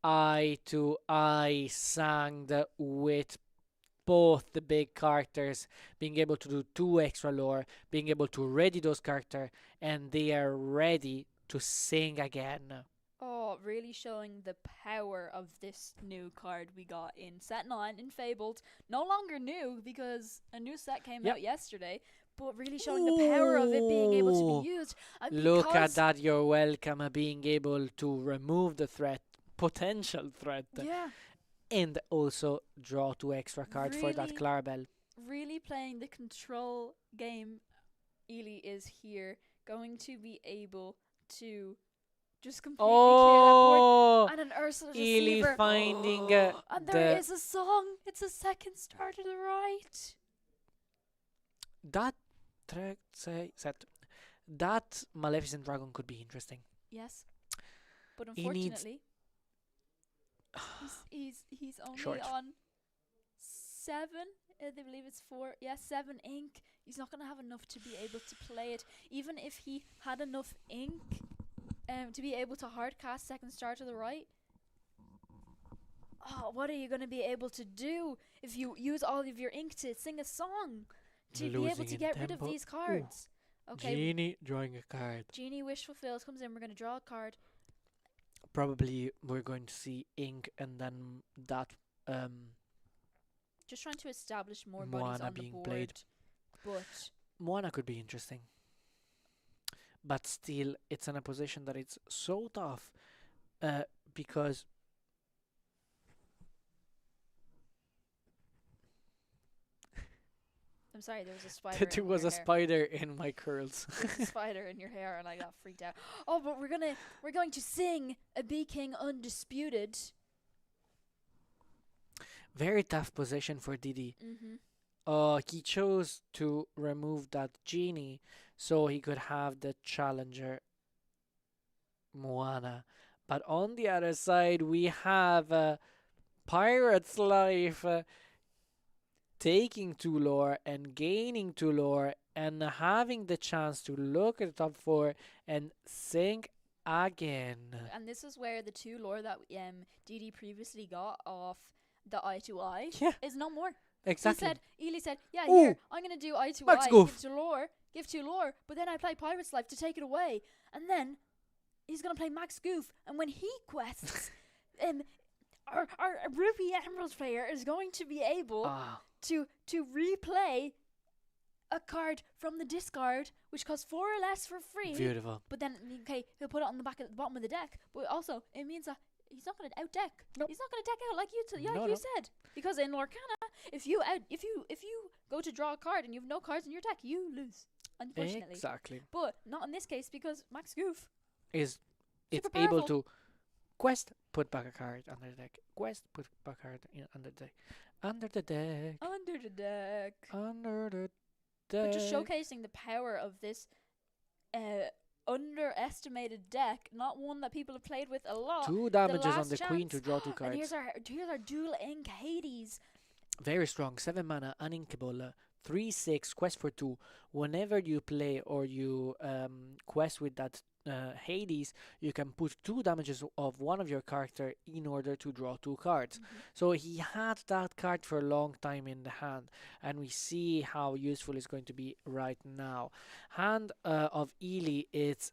Speaker 4: eye to eye sang with both the big characters, being able to do 2 extra lore, being able to ready those characters, and they are ready to sing again.
Speaker 3: Oh, really showing the power of this new card we got in Set 9 in Fabled. No longer new because a new set came
Speaker 4: Yep.
Speaker 3: out yesterday, but really showing the power of it being able to
Speaker 4: Ooh.
Speaker 3: be used.
Speaker 4: Look at
Speaker 3: because-
Speaker 4: that, you're welcome, being able to remove the threat, potential threat,
Speaker 3: Yeah,
Speaker 4: and also draw 2 extra cards for that
Speaker 3: Really?
Speaker 4: Clarabelle.
Speaker 3: really playing the control game. Ely is here, going to be able to just completely clear that board.
Speaker 4: Oh,
Speaker 3: And an Ursula
Speaker 4: Ely
Speaker 3: Deceiver.
Speaker 4: finding
Speaker 3: And there
Speaker 4: the
Speaker 3: is a song. It's a second star to the right.
Speaker 4: that track say set that Maleficent Dragon could be interesting.
Speaker 3: Yes, but
Speaker 4: He needs-
Speaker 3: unfortunately, he's only
Speaker 4: Short.
Speaker 3: on 7. I believe it's 4. Yeah, 7 ink. He's not gonna have enough to be able to play it. Even if he had enough ink, to be able to hardcast second star to the right. Oh, what are you gonna be able to do if you use all of your ink to sing a song? To be able
Speaker 4: Losing
Speaker 3: to
Speaker 4: in
Speaker 3: get rid of
Speaker 4: tempo.
Speaker 3: these cards. Okay,
Speaker 4: Genie drawing a card.
Speaker 3: Genie wish fulfilled comes in. We're gonna draw a card.
Speaker 4: Probably we're going to see ink and then that
Speaker 3: Just trying to establish more bodies
Speaker 4: Moana
Speaker 3: on the
Speaker 4: being
Speaker 3: board.
Speaker 4: played.
Speaker 3: But
Speaker 4: Moana could be interesting. But still, it's in a position that it's so tough because
Speaker 3: I'm sorry, there was a spider.
Speaker 4: there
Speaker 3: in
Speaker 4: was
Speaker 3: your
Speaker 4: a
Speaker 3: hair.
Speaker 4: spider in my curls.
Speaker 3: There was a spider in your hair, and I got freaked out. Oh, but we're going to sing a Bee King Undisputed.
Speaker 4: Very tough position for Didi.
Speaker 3: Mm-hmm.
Speaker 4: He chose to remove that genie so he could have the challenger Moana. But on the other side, we have Pirate's Life taking 2 lore and gaining 2 lore and having the chance to look at the top 4 and sink again.
Speaker 3: And this is where the 2 lore that DD previously got off the eye to eye
Speaker 4: Yeah,
Speaker 3: is no more.
Speaker 4: exactly.
Speaker 3: Ely said, yeah,
Speaker 4: Ooh,
Speaker 3: here, I'm gonna do eye to
Speaker 4: Max
Speaker 3: eye,
Speaker 4: Goof.
Speaker 3: give 2 lore, but then I play Pirate's Life to take it away, and then he's gonna play Max Goof, and when he quests, our Ruby Emeralds player is going to be able
Speaker 4: Ah,
Speaker 3: to replay a card from the discard, which costs 4 or less for free.
Speaker 4: beautiful.
Speaker 3: But then, okay, he'll put it on the bottom of the deck. But also, it means that he's not going to out deck.
Speaker 4: Nope.
Speaker 3: He's not going to deck out like you
Speaker 4: No,
Speaker 3: you
Speaker 4: no.
Speaker 3: said. Because in Lorcana, if you go to draw a card and you have no cards in your deck, you lose. Unfortunately.
Speaker 4: Exactly.
Speaker 3: But not in this case because Max Goof.
Speaker 4: It's
Speaker 3: Super
Speaker 4: able
Speaker 3: powerful.
Speaker 4: to quest, put back a card under the deck. Quest, put back a card under the deck. Under the deck.
Speaker 3: Under the deck.
Speaker 4: Under the
Speaker 3: But
Speaker 4: deck.
Speaker 3: just showcasing the power of this underestimated deck, not one that people have played with a lot.
Speaker 4: 2 damages on
Speaker 3: last
Speaker 4: the queen to
Speaker 3: chance.
Speaker 4: draw 2
Speaker 3: And
Speaker 4: cards.
Speaker 3: here's our dual ink Hades.
Speaker 4: Very strong. 7 mana, uninkable. 3/6, quest for 2. Whenever you play or you quest with that Hades, you can put 2 damages of one of your character in order to draw 2 cards. So he had that card for a long time in the hand, and we see how useful it's going to be right now. Hand of Ely, it's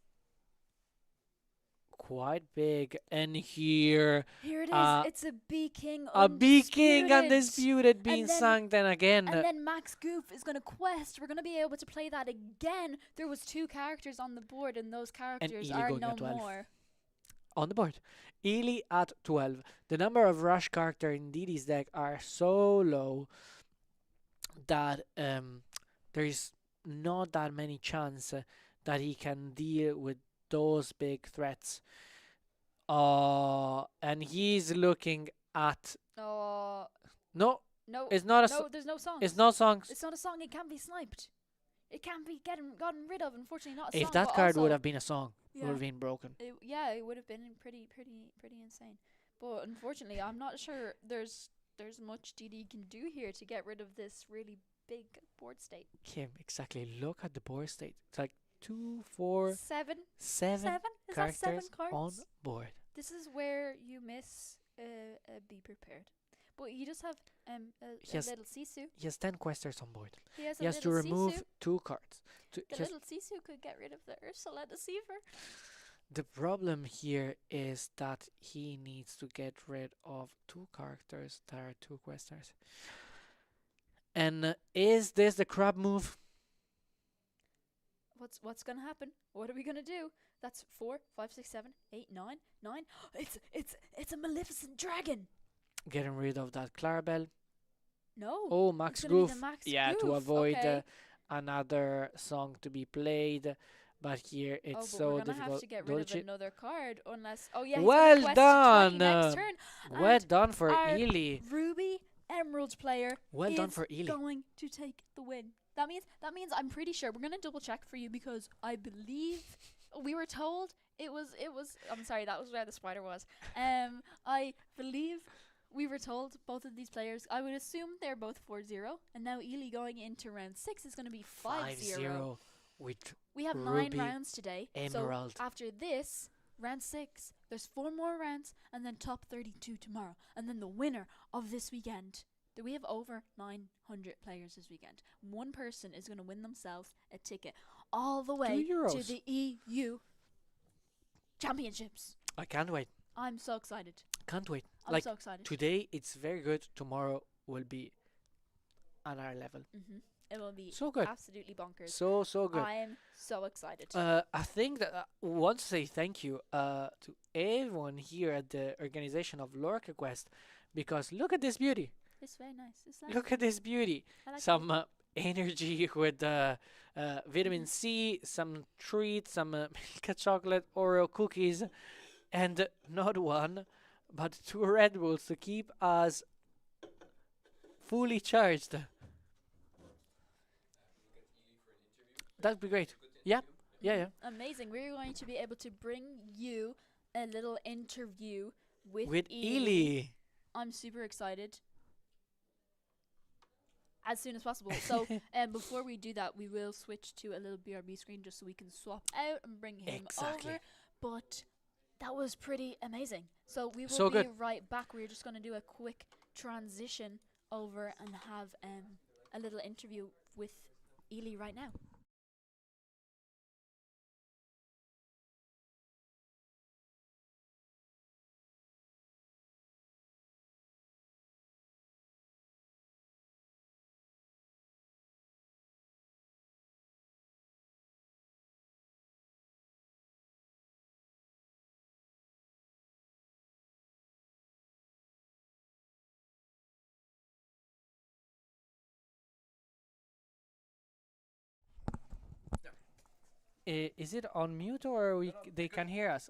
Speaker 4: quite big, and here
Speaker 3: Here it is.
Speaker 4: Uh,
Speaker 3: It's a Bee King
Speaker 4: a Bee King
Speaker 3: Undisputed.
Speaker 4: Undisputed being
Speaker 3: then-
Speaker 4: sung then again.
Speaker 3: And then Max Goof is going to quest. We're going to be able to play that again. There was 2 characters on the board, and those characters
Speaker 4: Ely
Speaker 3: are
Speaker 4: going
Speaker 3: no
Speaker 4: at 12.
Speaker 3: more.
Speaker 4: On the board. Ely at 12. The number of rush character in Didi's deck are so low that there is not that many chance that he can deal with those big threats. And he's looking at
Speaker 3: Oh,
Speaker 4: no,
Speaker 3: no.
Speaker 4: it's not a
Speaker 3: No, there's no songs.
Speaker 4: it's not songs.
Speaker 3: It's not a song. It can't be sniped. It can't be gotten rid of. Unfortunately, not a
Speaker 4: If
Speaker 3: song.
Speaker 4: that
Speaker 3: but
Speaker 4: card would
Speaker 3: also-
Speaker 4: have been a song, it
Speaker 3: yeah,
Speaker 4: would have been broken.
Speaker 3: it would have been pretty insane. But unfortunately, I'm not sure there's much DD can do here to get rid of this really big board state.
Speaker 4: Kim, exactly. Look at the board state. It's like 2, 4,
Speaker 3: Seven.
Speaker 4: 7
Speaker 3: Seven? Is that seven
Speaker 4: characters on
Speaker 3: cards?
Speaker 4: board.
Speaker 3: This is where you miss be prepared. But you just have a
Speaker 4: Yes.
Speaker 3: little Sisu.
Speaker 4: He has 10 questers on board.
Speaker 3: He has
Speaker 4: He
Speaker 3: a
Speaker 4: has to
Speaker 3: little
Speaker 4: remove
Speaker 3: Sisu.
Speaker 4: 2 cards.
Speaker 3: The
Speaker 4: He has-
Speaker 3: little Sisu could get rid of the Ursula Deceiver.
Speaker 4: the problem here is that he needs to get rid of 2 characters that are 2 questers. And is this the crab move?
Speaker 3: What's gonna happen? What are we gonna do? That's 4, 5, 6, 7, 8, 9, 9. It's a Maleficent Dragon.
Speaker 4: Getting rid of that Clarabelle.
Speaker 3: No.
Speaker 4: Oh,
Speaker 3: it's
Speaker 4: Max
Speaker 3: gonna be
Speaker 4: Goof.
Speaker 3: the Max
Speaker 4: Yeah, to
Speaker 3: Goof,
Speaker 4: avoid
Speaker 3: okay.
Speaker 4: another song to be played. But here it's
Speaker 3: but
Speaker 4: so
Speaker 3: we're gonna
Speaker 4: difficult.
Speaker 3: have to get rid of
Speaker 4: Dolce-
Speaker 3: another card unless. Oh yeah. he's
Speaker 4: Well
Speaker 3: gonna quest 20 next
Speaker 4: done.
Speaker 3: turn.
Speaker 4: Well
Speaker 3: And
Speaker 4: done for
Speaker 3: our
Speaker 4: Ely.
Speaker 3: Ruby Emerald player
Speaker 4: Well done
Speaker 3: is
Speaker 4: for Ely.
Speaker 3: going to take the win. That means I'm pretty sure we're gonna double check for you because I believe we were told it was. I'm sorry, that was where the spider was. I believe we were told both of these players. I would assume they're both 4-0, and now Ely going into round 6 is going to be 5-0.
Speaker 4: 5-0 with
Speaker 3: We have
Speaker 4: Ruby
Speaker 3: 9 rounds today.
Speaker 4: Emerald.
Speaker 3: So after this, round 6, there's 4 more rounds, and then top 32 tomorrow. And then the winner of this weekend. We have over 900 players this weekend. One person is going to win themselves a ticket all the way to
Speaker 4: euros.
Speaker 3: the EU Championships.
Speaker 4: I can't wait.
Speaker 3: I'm so excited.
Speaker 4: Can't wait.
Speaker 3: I'm
Speaker 4: Like,
Speaker 3: so excited.
Speaker 4: Today it's very good. Tomorrow will be another level.
Speaker 3: It will be
Speaker 4: So good.
Speaker 3: absolutely bonkers.
Speaker 4: So good.
Speaker 3: I'm so excited.
Speaker 4: I think that I want to say thank you to everyone here at the organization of LorcaQuest, because look at this beauty.
Speaker 3: It's very nice. It's nice.
Speaker 4: Look at this beauty.
Speaker 3: I like
Speaker 4: Some energy with vitamin C, some treats, some milk chocolate, Oreo cookies, and not one, but 2 Red Bulls to keep us fully charged. That'd be great. Yeah.
Speaker 3: Amazing. We're going to be able to bring you a little interview with
Speaker 4: Ely.
Speaker 3: Ely. I'm super excited. As soon as possible. So, before we do that, we will switch to a little BRB screen just so we can swap out and bring him
Speaker 4: Exactly.
Speaker 3: over. But that was pretty amazing. So we will
Speaker 4: So
Speaker 3: be
Speaker 4: good.
Speaker 3: right back. We're just going to do a quick transition over and have a little interview with Ely right now.
Speaker 4: Is it on mute or they can hear us?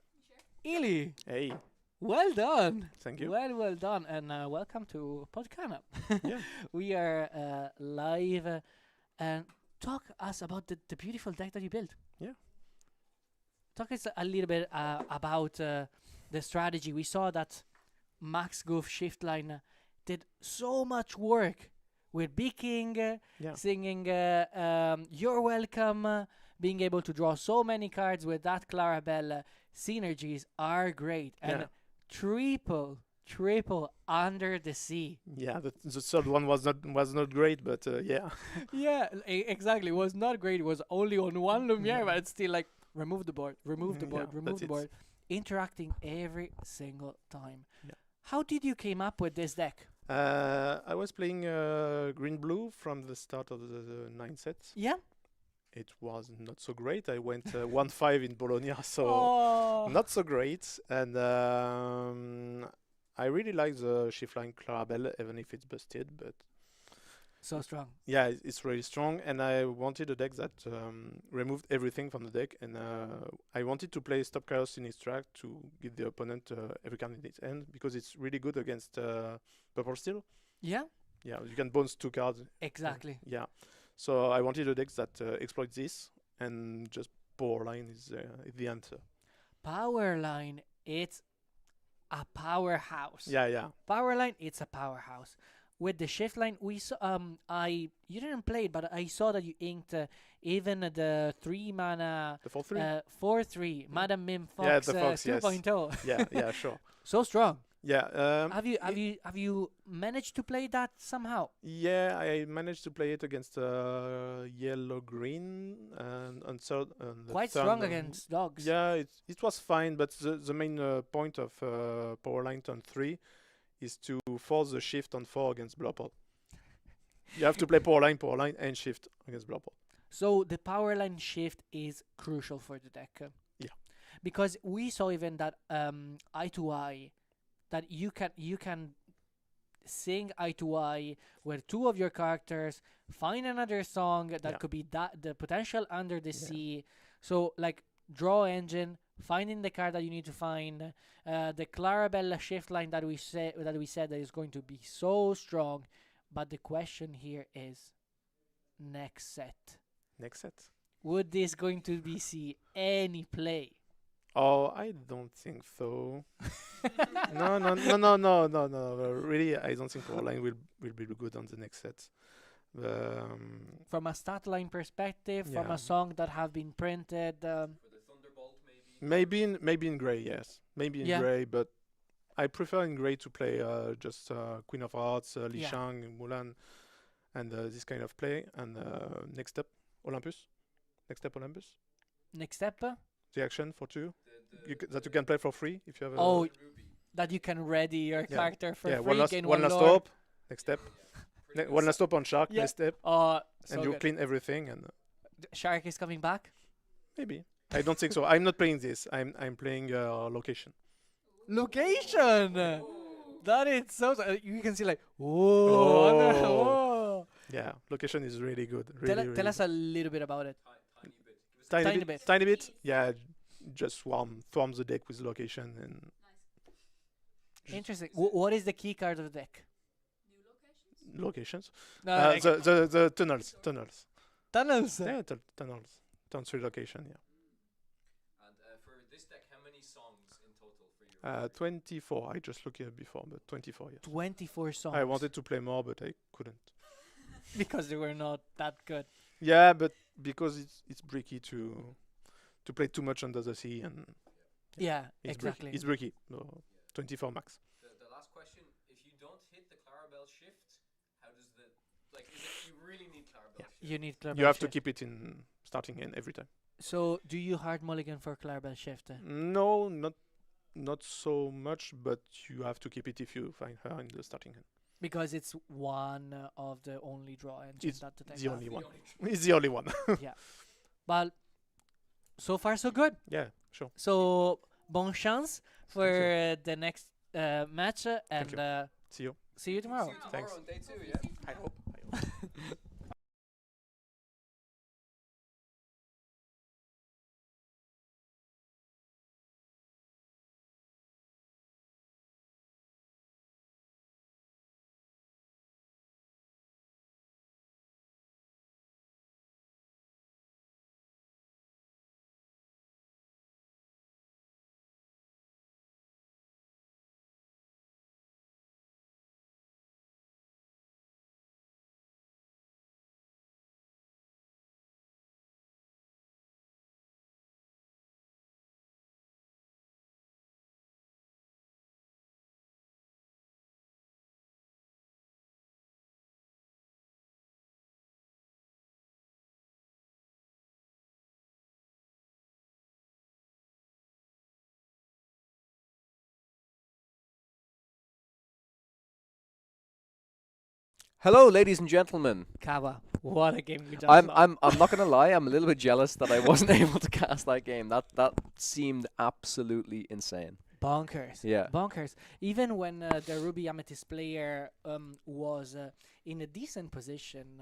Speaker 4: Ely,
Speaker 5: Hey,
Speaker 4: well done.
Speaker 5: thank you.
Speaker 4: Well done, and welcome to Podcana.
Speaker 5: Yeah.
Speaker 4: We are live, and talk us about the beautiful deck that you built.
Speaker 5: Yeah.
Speaker 4: Talk us a little bit about the strategy. We saw that Max Goof Shift Line did so much work with picking,
Speaker 5: Yeah.
Speaker 4: singing You're Welcome, being able to draw so many cards with that Clarabelle. Synergies are great. And
Speaker 5: Yeah.
Speaker 4: triple Under the Sea.
Speaker 5: Yeah, the third one was not great, but yeah.
Speaker 4: Yeah, exactly. It was not great. It was only on one Lumiere,
Speaker 5: Yeah.
Speaker 4: but it's still like remove the board, remove the
Speaker 5: Mhm,
Speaker 4: board,
Speaker 5: yeah,
Speaker 4: remove
Speaker 5: that's
Speaker 4: the
Speaker 5: it.
Speaker 4: board. Interacting every single time.
Speaker 5: Yeah.
Speaker 4: How did you came up with this deck?
Speaker 5: I was playing green blue from the start of the 9 sets.
Speaker 4: Yeah.
Speaker 5: It was not so great. I went 1-5 in Bologna, so
Speaker 4: Oh.
Speaker 5: not so great. And I really like the shift line Clarabelle, even if it's busted. But
Speaker 4: So strong.
Speaker 5: yeah, it's really strong. And I wanted a deck that removed everything from the deck. And I wanted to play Stop Chaos in its track to give the opponent every card in its hand, because it's really good against Purple Steel.
Speaker 4: Yeah.
Speaker 5: Yeah, you can bounce 2 cards.
Speaker 4: Exactly.
Speaker 5: Yeah. So I wanted a deck that exploits this, and just Power Line is the answer.
Speaker 4: Power Line, it's a powerhouse.
Speaker 5: Yeah.
Speaker 4: Power Line, it's a powerhouse. with the shift line, we saw you didn't play it, but I saw that you inked even the 3 mana
Speaker 5: The 4/3.
Speaker 4: 4/3 Madam Mim Fox,
Speaker 5: Yeah, the Fox, yes.
Speaker 4: 2.0.
Speaker 5: Yeah, sure.
Speaker 4: So strong.
Speaker 5: Yeah.
Speaker 4: Have you managed to play that somehow?
Speaker 5: Yeah, I managed to play it against yellow green and so
Speaker 4: Quite strong against dogs.
Speaker 5: Yeah, it was fine, but the main point of Powerline turn 3 is to force the shift on 4 against Blurple. You have to play Powerline, and shift against Blurple.
Speaker 4: So the power line shift is crucial for the deck.
Speaker 5: Yeah.
Speaker 4: Because we saw even that eye to eye, that you can sing eye to eye where two of your characters find another song that
Speaker 5: Yeah.
Speaker 4: could be the potential under the
Speaker 5: Yeah.
Speaker 4: sea. So like draw engine, finding the card that you need to find, the Clarabelle shift line that we said that is going to be so strong. But the question here is next set.
Speaker 5: Next set.
Speaker 4: Would this going to be see any play?
Speaker 5: Oh, I don't think so. No. Really, I don't think Powerline will be good on the next set.
Speaker 4: From a stat line perspective, from
Speaker 5: Yeah.
Speaker 4: a song that have been printed,
Speaker 1: For the Thunderbolt, maybe.
Speaker 5: Maybe in gray, yes. Maybe in
Speaker 4: Yeah.
Speaker 5: gray, but I prefer in gray to play just Queen of Hearts, Li
Speaker 4: Yeah.
Speaker 5: Shang, Mulan, and this kind of play. And next step, Olympus. Next step, Olympus.
Speaker 4: next step,
Speaker 5: The action for 2 that you can play for free if you have.
Speaker 4: Oh, that you can ready your
Speaker 5: Yeah.
Speaker 4: character for
Speaker 5: yeah,
Speaker 4: free,
Speaker 5: one
Speaker 4: gain
Speaker 5: last
Speaker 4: lore.
Speaker 5: stop. Next step. One last stop on Shark.
Speaker 4: Yeah.
Speaker 5: Next step,
Speaker 4: So
Speaker 5: and you
Speaker 4: good.
Speaker 5: clean everything. And
Speaker 4: Shark is coming back.
Speaker 5: maybe I don't think so. I'm not playing this. I'm playing location.
Speaker 4: Location. That is so. You can see like whoa.
Speaker 5: Oh. Yeah, location is really good. Really,
Speaker 4: Tell us a little bit about it.
Speaker 1: Tiny bit.
Speaker 4: Tiny bit.
Speaker 5: Yeah, just swarm the deck with location and
Speaker 4: Interesting. What is the key card of the deck?
Speaker 5: locations.
Speaker 4: No,
Speaker 5: The tunnels.
Speaker 4: tunnels.
Speaker 5: Yeah, tunnels. Turn 3 location. Yeah.
Speaker 1: And for this deck, how many songs in total for your
Speaker 5: 24. I just looked at before, but 24. Yes.
Speaker 4: 24 songs.
Speaker 5: I wanted to play more, but I couldn't.
Speaker 4: because they were not that good.
Speaker 5: Yeah, but because it's bricky to play too much under the sea, and
Speaker 4: Yeah,
Speaker 5: it's
Speaker 4: exactly.
Speaker 5: Bricky. It's bricky. No, 24 max.
Speaker 1: The last question: if you don't hit the Clarabelle shift, how does the is it you really need Clarabelle
Speaker 5: Yeah.
Speaker 1: shift?
Speaker 4: You need Clarabelle
Speaker 5: You have to
Speaker 4: shift.
Speaker 5: keep it in starting in every time.
Speaker 4: So, do you hard mulligan for Clarabelle shift?
Speaker 5: No, not so much, but you have to keep it if you find her in the starting hand.
Speaker 4: Because it's one of the only draw engines
Speaker 5: It's
Speaker 4: that the deck
Speaker 5: the
Speaker 4: have.
Speaker 5: only one. It's the only one.
Speaker 4: But so far so good.
Speaker 5: Yeah, sure.
Speaker 4: So bon chance for
Speaker 5: you.
Speaker 4: the next match, and
Speaker 5: you. See you.
Speaker 4: see you tomorrow.
Speaker 1: See you
Speaker 5: Thanks.
Speaker 1: tomorrow on day 2, yeah?
Speaker 5: I hope.
Speaker 1: Hello, ladies and gentlemen.
Speaker 4: Kawa, what a game we just
Speaker 1: I'm
Speaker 4: saw.
Speaker 1: I'm not gonna lie. I'm a little bit jealous that I wasn't able to cast that game. That seemed absolutely insane.
Speaker 4: Bonkers.
Speaker 1: Yeah.
Speaker 4: Bonkers. Even when the Ruby Amethyst player was in a decent position.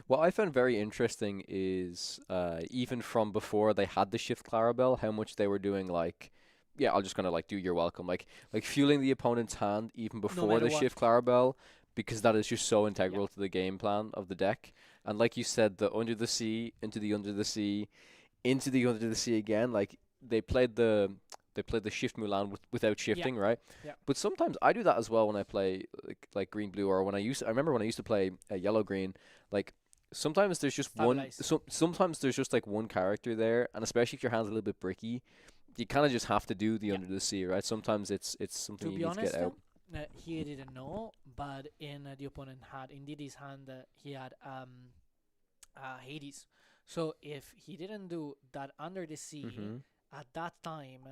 Speaker 1: What I found very interesting is even from before they had the shift Clarabelle, how much they were doing yeah, I'm just gonna do your welcome, like fueling the opponent's hand even before
Speaker 4: matter
Speaker 1: the
Speaker 4: what.
Speaker 1: shift Clarabelle, because that is just so integral to the game plan of the deck. And like you said, the under the sea, into the under the sea, into the under the sea again. Like they played the they play the shift Mulan without shifting, right?
Speaker 4: Yeah.
Speaker 1: But sometimes I do that as well when I play like green blue, or I remember when I used to play yellow green. Like sometimes there's just
Speaker 4: Stabilize.
Speaker 1: sometimes there's just like one character there, and especially if your hand's a little bit bricky, you kind of just have to do the
Speaker 4: Yeah.
Speaker 1: under the sea, right? Sometimes it's something
Speaker 4: To
Speaker 1: you
Speaker 4: be
Speaker 1: need to
Speaker 4: honest,
Speaker 1: get out.
Speaker 4: he didn't know, but in the opponent had in Didi's hand, he had Hades. So if he didn't do that under the sea
Speaker 1: Mm-hmm.
Speaker 4: at that time,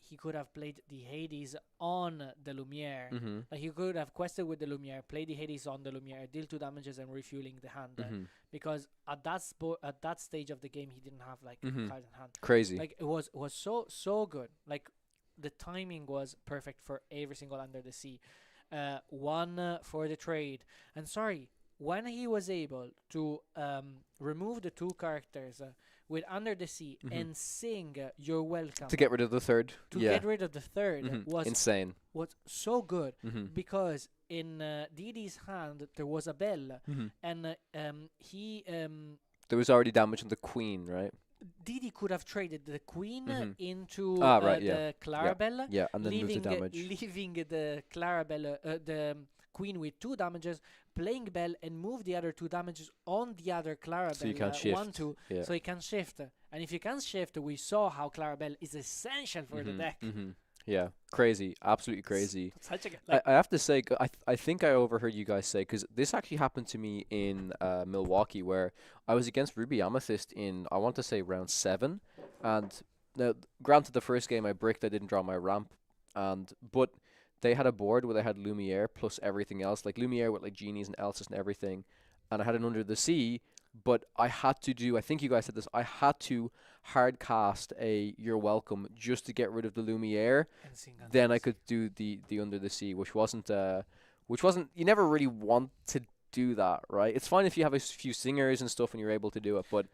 Speaker 4: he could have played the Hades on the Lumiere.
Speaker 1: Mm-hmm.
Speaker 4: Like he could have quested with the Lumiere, play the Hades on the Lumiere, deal 2 damages and refueling the hand.
Speaker 1: Mm-hmm.
Speaker 4: Because at that stage of the game, he didn't have like
Speaker 1: Mhm.
Speaker 4: cards in hand.
Speaker 1: Crazy.
Speaker 4: Like it was so good. Like the timing was perfect for every single under the sea. One for the trade. And sorry, when he was able to remove the 2 characters with under the sea
Speaker 1: Mhm.
Speaker 4: and sing "You're Welcome"
Speaker 1: To get rid of the third.
Speaker 4: to
Speaker 1: Yeah.
Speaker 4: get rid of the third
Speaker 1: Mhm.
Speaker 4: was
Speaker 1: Insane.
Speaker 4: so good
Speaker 1: Mm-hmm.
Speaker 4: because in Didi's hand there was a bell
Speaker 1: Mm-hmm.
Speaker 4: and he
Speaker 1: There was already damage on the queen, right?
Speaker 4: Didi could have traded the queen
Speaker 1: Mhm.
Speaker 4: into
Speaker 1: Right, yeah.
Speaker 4: the Clarabelle,
Speaker 1: Yeah, and then move the
Speaker 4: leaving
Speaker 1: damage.
Speaker 4: leaving the Clarabelle, the queen with 2 damages, playing Bell and move the other 2 damages on the other Clarabelle.
Speaker 1: So you can't shift.
Speaker 4: 1-2,
Speaker 1: Yeah.
Speaker 4: so he can shift. And if you can shift, we saw how Clarabelle is essential for the deck.
Speaker 1: Mm-hmm. Yeah, crazy, absolutely crazy.
Speaker 4: Such a good,
Speaker 1: I have to say, I think I overheard you guys say, because this actually happened to me in Milwaukee, where I was against Ruby Amethyst in, I want to say, round 7. And now, granted, the first game I bricked, I didn't draw my ramp, but they had a board where they had Lumiere plus everything else, like Lumiere with like genies and Elsis and everything, and I had an Under the Sea, but I had to do, I think you guys said this, I had to hard cast a You're Welcome just to get rid of the Lumiere.
Speaker 4: and sing on
Speaker 1: Then I
Speaker 4: this.
Speaker 1: could do the Under the Sea, which wasn't you never really want to do that, right? It's fine if you have a few singers and stuff and you're able to do it, but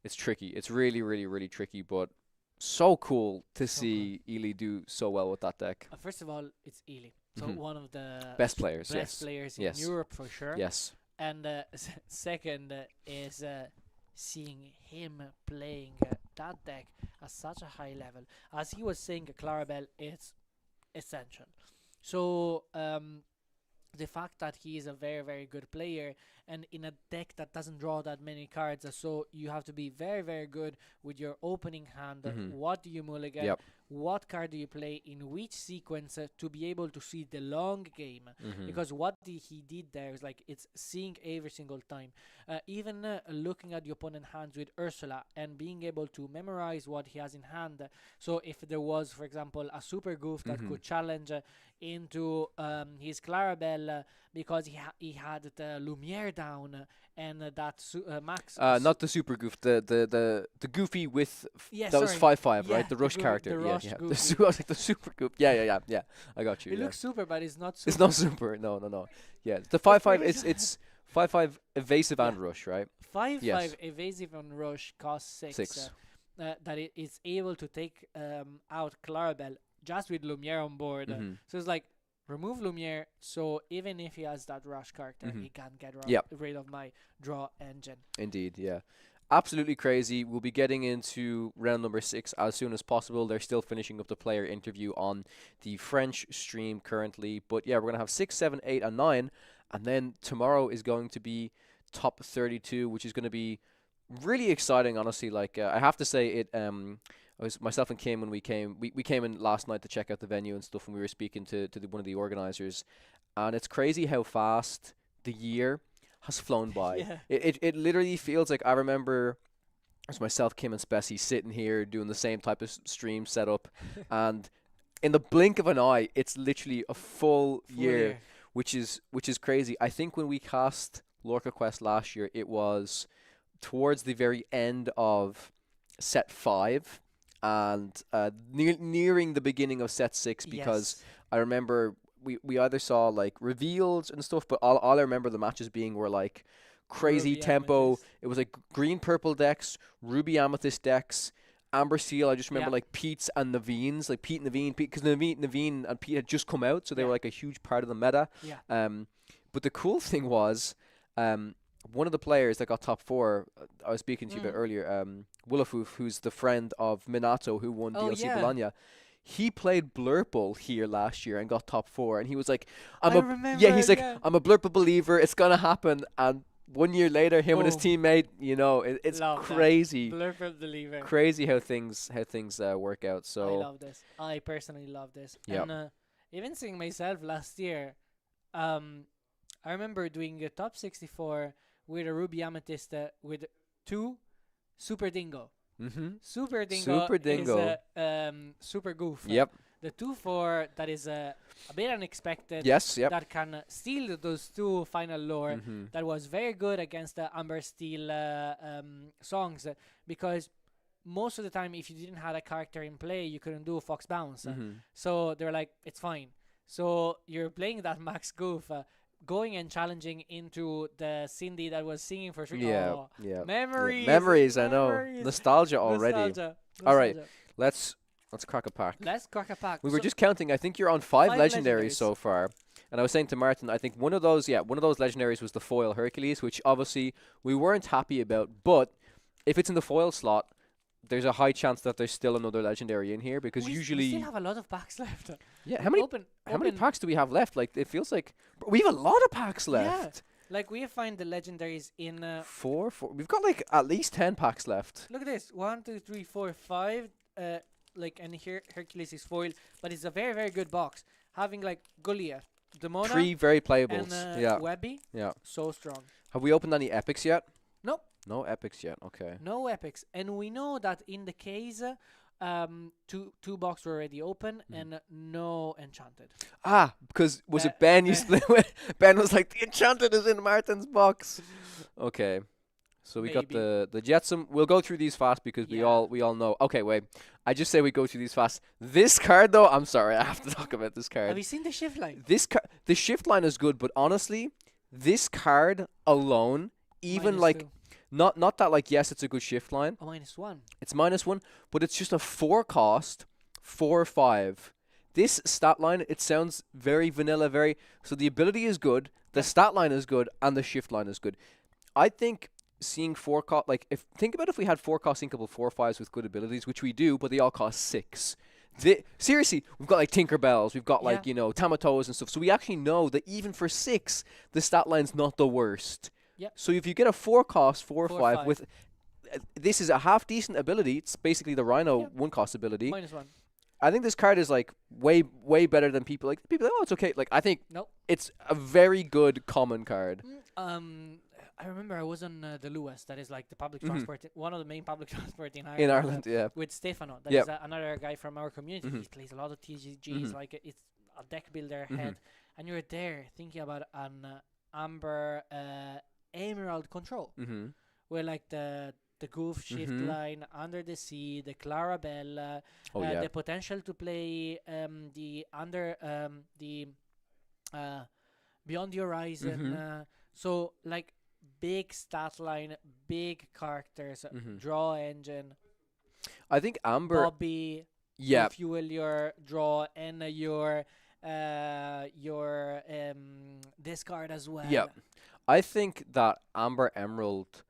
Speaker 1: it's tricky. It's really, really, really tricky, but so cool to
Speaker 4: So
Speaker 1: see Ely do so well with that deck.
Speaker 4: First of all, it's Ely. So
Speaker 1: Mhm.
Speaker 4: one of the
Speaker 1: Best players,
Speaker 4: best
Speaker 1: yes.
Speaker 4: players in
Speaker 1: Yes.
Speaker 4: Europe for sure.
Speaker 1: Yes.
Speaker 4: And second is seeing him playing that deck at such a high level. As he was saying, Clarabelle is essential. So the fact that he is a very, very good player and in a deck that doesn't draw that many cards, so you have to be very, very good with your opening hand.
Speaker 1: Mhm.
Speaker 4: What do you mulligan?
Speaker 1: Yep.
Speaker 4: What card do you play in which sequence to be able to see the long game?
Speaker 1: Mhm.
Speaker 4: Because what he did there is like it's seeing every single time. Even looking at the opponent hands with Ursula and being able to memorize what he has in hand. So if there was, for example, a super goof that
Speaker 1: Mhm.
Speaker 4: could challenge into his Clarabelle because he had the Lumiere down and that Max.
Speaker 1: Not the super goof, the goofy with
Speaker 4: Yeah,
Speaker 1: that was
Speaker 4: sorry.
Speaker 1: 5/5,
Speaker 4: Yeah,
Speaker 1: right? The rush
Speaker 4: the
Speaker 1: character.
Speaker 4: rush
Speaker 1: Yeah.
Speaker 4: goofy.
Speaker 1: I was like the super goof. Yeah. I got you.
Speaker 4: It
Speaker 1: yeah.
Speaker 4: looks super, but it's not super.
Speaker 1: It's not super. No. Yeah, the
Speaker 4: For
Speaker 1: 5/5.
Speaker 4: reason-
Speaker 1: It's 5/5 evasive and
Speaker 4: Yeah.
Speaker 1: rush, right?
Speaker 4: 5/5
Speaker 1: Yes.
Speaker 4: evasive on rush costs 6.
Speaker 1: 6.
Speaker 4: That it is able to take out Clarabelle just with Lumiere on board.
Speaker 1: Mhm.
Speaker 4: So it's like remove Lumiere, so even if he has that rush character,
Speaker 1: Mhm.
Speaker 4: he can get
Speaker 1: Yep.
Speaker 4: rid of my draw engine.
Speaker 1: Indeed, yeah. Absolutely crazy. We'll be getting into round number 6 as soon as possible. They're still finishing up the player interview on the French stream currently. But yeah, we're going to have 6, 7, 8, and 9. And then tomorrow is going to be top 32, which is going to be really exciting, honestly. Like, I have to say it, I was myself and Kim when we came in last night to check out the venue and stuff, and we were speaking to one of the organizers, and it's crazy how fast the year has flown by.
Speaker 4: Yeah.
Speaker 1: It literally feels like I remember as myself, Kim, and Spessy sitting here doing the same type of stream setup, and in the blink of an eye, it's literally a full year, which is crazy. I think when we cast LorcaQuest last year, it was towards the very end of set 5 and nearing the beginning of set 6, because
Speaker 4: Yes.
Speaker 1: I remember we either saw like reveals and stuff, but all I remember the matches being were like crazy
Speaker 4: Ruby
Speaker 1: tempo.
Speaker 4: Amethyst.
Speaker 1: It was like green purple decks, Ruby Amethyst decks, Amber Seal. I just remember
Speaker 4: Yeah.
Speaker 1: like Pete's and Naveen's, like Pete and Naveen, because Naveen and Pete had just come out, so they were
Speaker 4: Yeah.
Speaker 1: like a huge part of the meta.
Speaker 4: Yeah.
Speaker 1: But the cool thing was, one of the players that got top 4, I was speaking to you about
Speaker 4: Mm.
Speaker 1: earlier, Willafoof, who's the friend of Minato, who won
Speaker 4: Oh,
Speaker 1: DLC
Speaker 4: yeah.
Speaker 1: Bologna. he played Blurple here last year and got top 4, and he was like,
Speaker 4: I
Speaker 1: yeah,
Speaker 4: remember,
Speaker 1: he's like,
Speaker 4: yeah.
Speaker 1: I'm a Blurple believer, it's gonna happen, and 1 year later, him and his
Speaker 4: Boom.
Speaker 1: teammate, it's
Speaker 4: Love that.
Speaker 1: crazy,
Speaker 4: Blurple believer.
Speaker 1: crazy how things work out.
Speaker 4: I
Speaker 1: So
Speaker 4: love this. I personally love this.
Speaker 1: Yep.
Speaker 4: And even seeing myself last year, I remember doing a top 64 with a Ruby Amethyst with 2 Super Dingo. Super Dingo
Speaker 1: Super Dingo.
Speaker 4: is a super goof.
Speaker 1: Yep.
Speaker 4: The 2/4 that is a bit unexpected.
Speaker 1: Yes. Yep.
Speaker 4: That can steal those 2 final lore. That was very good against the Amber Steel songs because most of the time, if you didn't have a character in play, you couldn't do a Fox Bounce. So they were like, it's fine. So you're playing that Max Goof, going and challenging into the Cindy that was singing for free.
Speaker 1: Yeah.
Speaker 4: Oh,
Speaker 1: Yeah.
Speaker 4: memories.
Speaker 1: Memories. I know.
Speaker 4: memories.
Speaker 1: Nostalgia already.
Speaker 4: Nostalgia.
Speaker 1: All right.
Speaker 4: Nostalgia.
Speaker 1: Let's crack a pack.
Speaker 4: Let's crack a pack.
Speaker 1: We were
Speaker 4: So-
Speaker 1: just counting. I think you're on 5
Speaker 4: 5
Speaker 1: legendaries
Speaker 4: legendaries.
Speaker 1: so far. And I was saying to Martin, I think one of those legendaries was the foil Hercules, which obviously we weren't happy about. But if it's in the foil slot, there's a high chance that there's still another legendary in here because
Speaker 4: we
Speaker 1: usually,
Speaker 4: still have a lot of packs left.
Speaker 1: yeah. How many how many packs do we have left? Like it feels like we have a lot of packs left.
Speaker 4: Like we find the legendaries in.
Speaker 1: Four. We've got like at least 10 packs left.
Speaker 4: Look at this. 1, 2, 3, 4, 5. Like and here Hercules is foil, but it's a very very good box. Having like Goliath, Demona,
Speaker 1: 3 very playables.
Speaker 4: and
Speaker 1: Yeah.
Speaker 4: Webby.
Speaker 1: Yeah.
Speaker 4: So strong.
Speaker 1: Have we opened any epics yet?
Speaker 4: Nope.
Speaker 1: No epics yet. Okay.
Speaker 4: No epics, and we know that in the case, two box were already open and no enchanted.
Speaker 1: Ah, because was it Ben you split with? Ben was like, the enchanted is in Martin's box. Okay. So we got
Speaker 4: Maybe.
Speaker 1: the Jetsam. We'll go through these fast because we
Speaker 4: Yeah.
Speaker 1: all know. Okay, wait. I just say we go through these fast. This card though, I'm sorry, I have to talk about this card.
Speaker 4: Have you seen the shift line?
Speaker 1: The shift line is good, but honestly, this card alone, even
Speaker 4: -2.
Speaker 1: like not that like yes, it's a good shift line.
Speaker 4: Oh, -1.
Speaker 1: It's -1, but it's just a 4 cost, 4/5. This stat line, it sounds very vanilla, so the ability is good, the stat line is good, and the shift line is good. I think seeing 4 cost, think about if we had 4 cost syncable 4/5s with good abilities, which we do, but they all cost 6. Seriously, we've got like Tinkerbells, we've got like, Tamatos and stuff. So we actually know that even for 6, the stat line's not the worst.
Speaker 4: Yep.
Speaker 1: So if you get a 4 cost 4/5
Speaker 4: 4/5.
Speaker 1: with this is a half decent ability. It's basically the Rhino
Speaker 4: Yep.
Speaker 1: 1 cost ability.
Speaker 4: -1.
Speaker 1: I think this card is like way better than people like. People are like, oh, it's okay. Like I think
Speaker 4: Nope.
Speaker 1: it's a very good common card.
Speaker 4: I remember I was on the Lewis, that is like the public
Speaker 1: Mhm.
Speaker 4: transport, one of the main public transport in Ireland.
Speaker 1: In Ireland, yeah.
Speaker 4: With Stefano, that
Speaker 1: Yep.
Speaker 4: is another guy from our community.
Speaker 1: Mhm.
Speaker 4: He plays a lot of TCGs,
Speaker 1: Mhm.
Speaker 4: like it's a deck builder
Speaker 1: Mhm.
Speaker 4: head, and you're there thinking about an Amber Emerald control,
Speaker 1: Mm-hmm.
Speaker 4: where like the goof shift
Speaker 1: Mhm.
Speaker 4: line, Under the Sea, the Clarabelle,
Speaker 1: Oh yeah.
Speaker 4: the potential to play the Beyond the Horizon.
Speaker 1: Mhm.
Speaker 4: So like big stat line, big characters,
Speaker 1: Mhm.
Speaker 4: draw engine,
Speaker 1: I think Amber.
Speaker 4: Bobby.
Speaker 1: Yeah.
Speaker 4: To fuel your draw and your discard as well.
Speaker 1: Yeah. I think that Amber Emerald.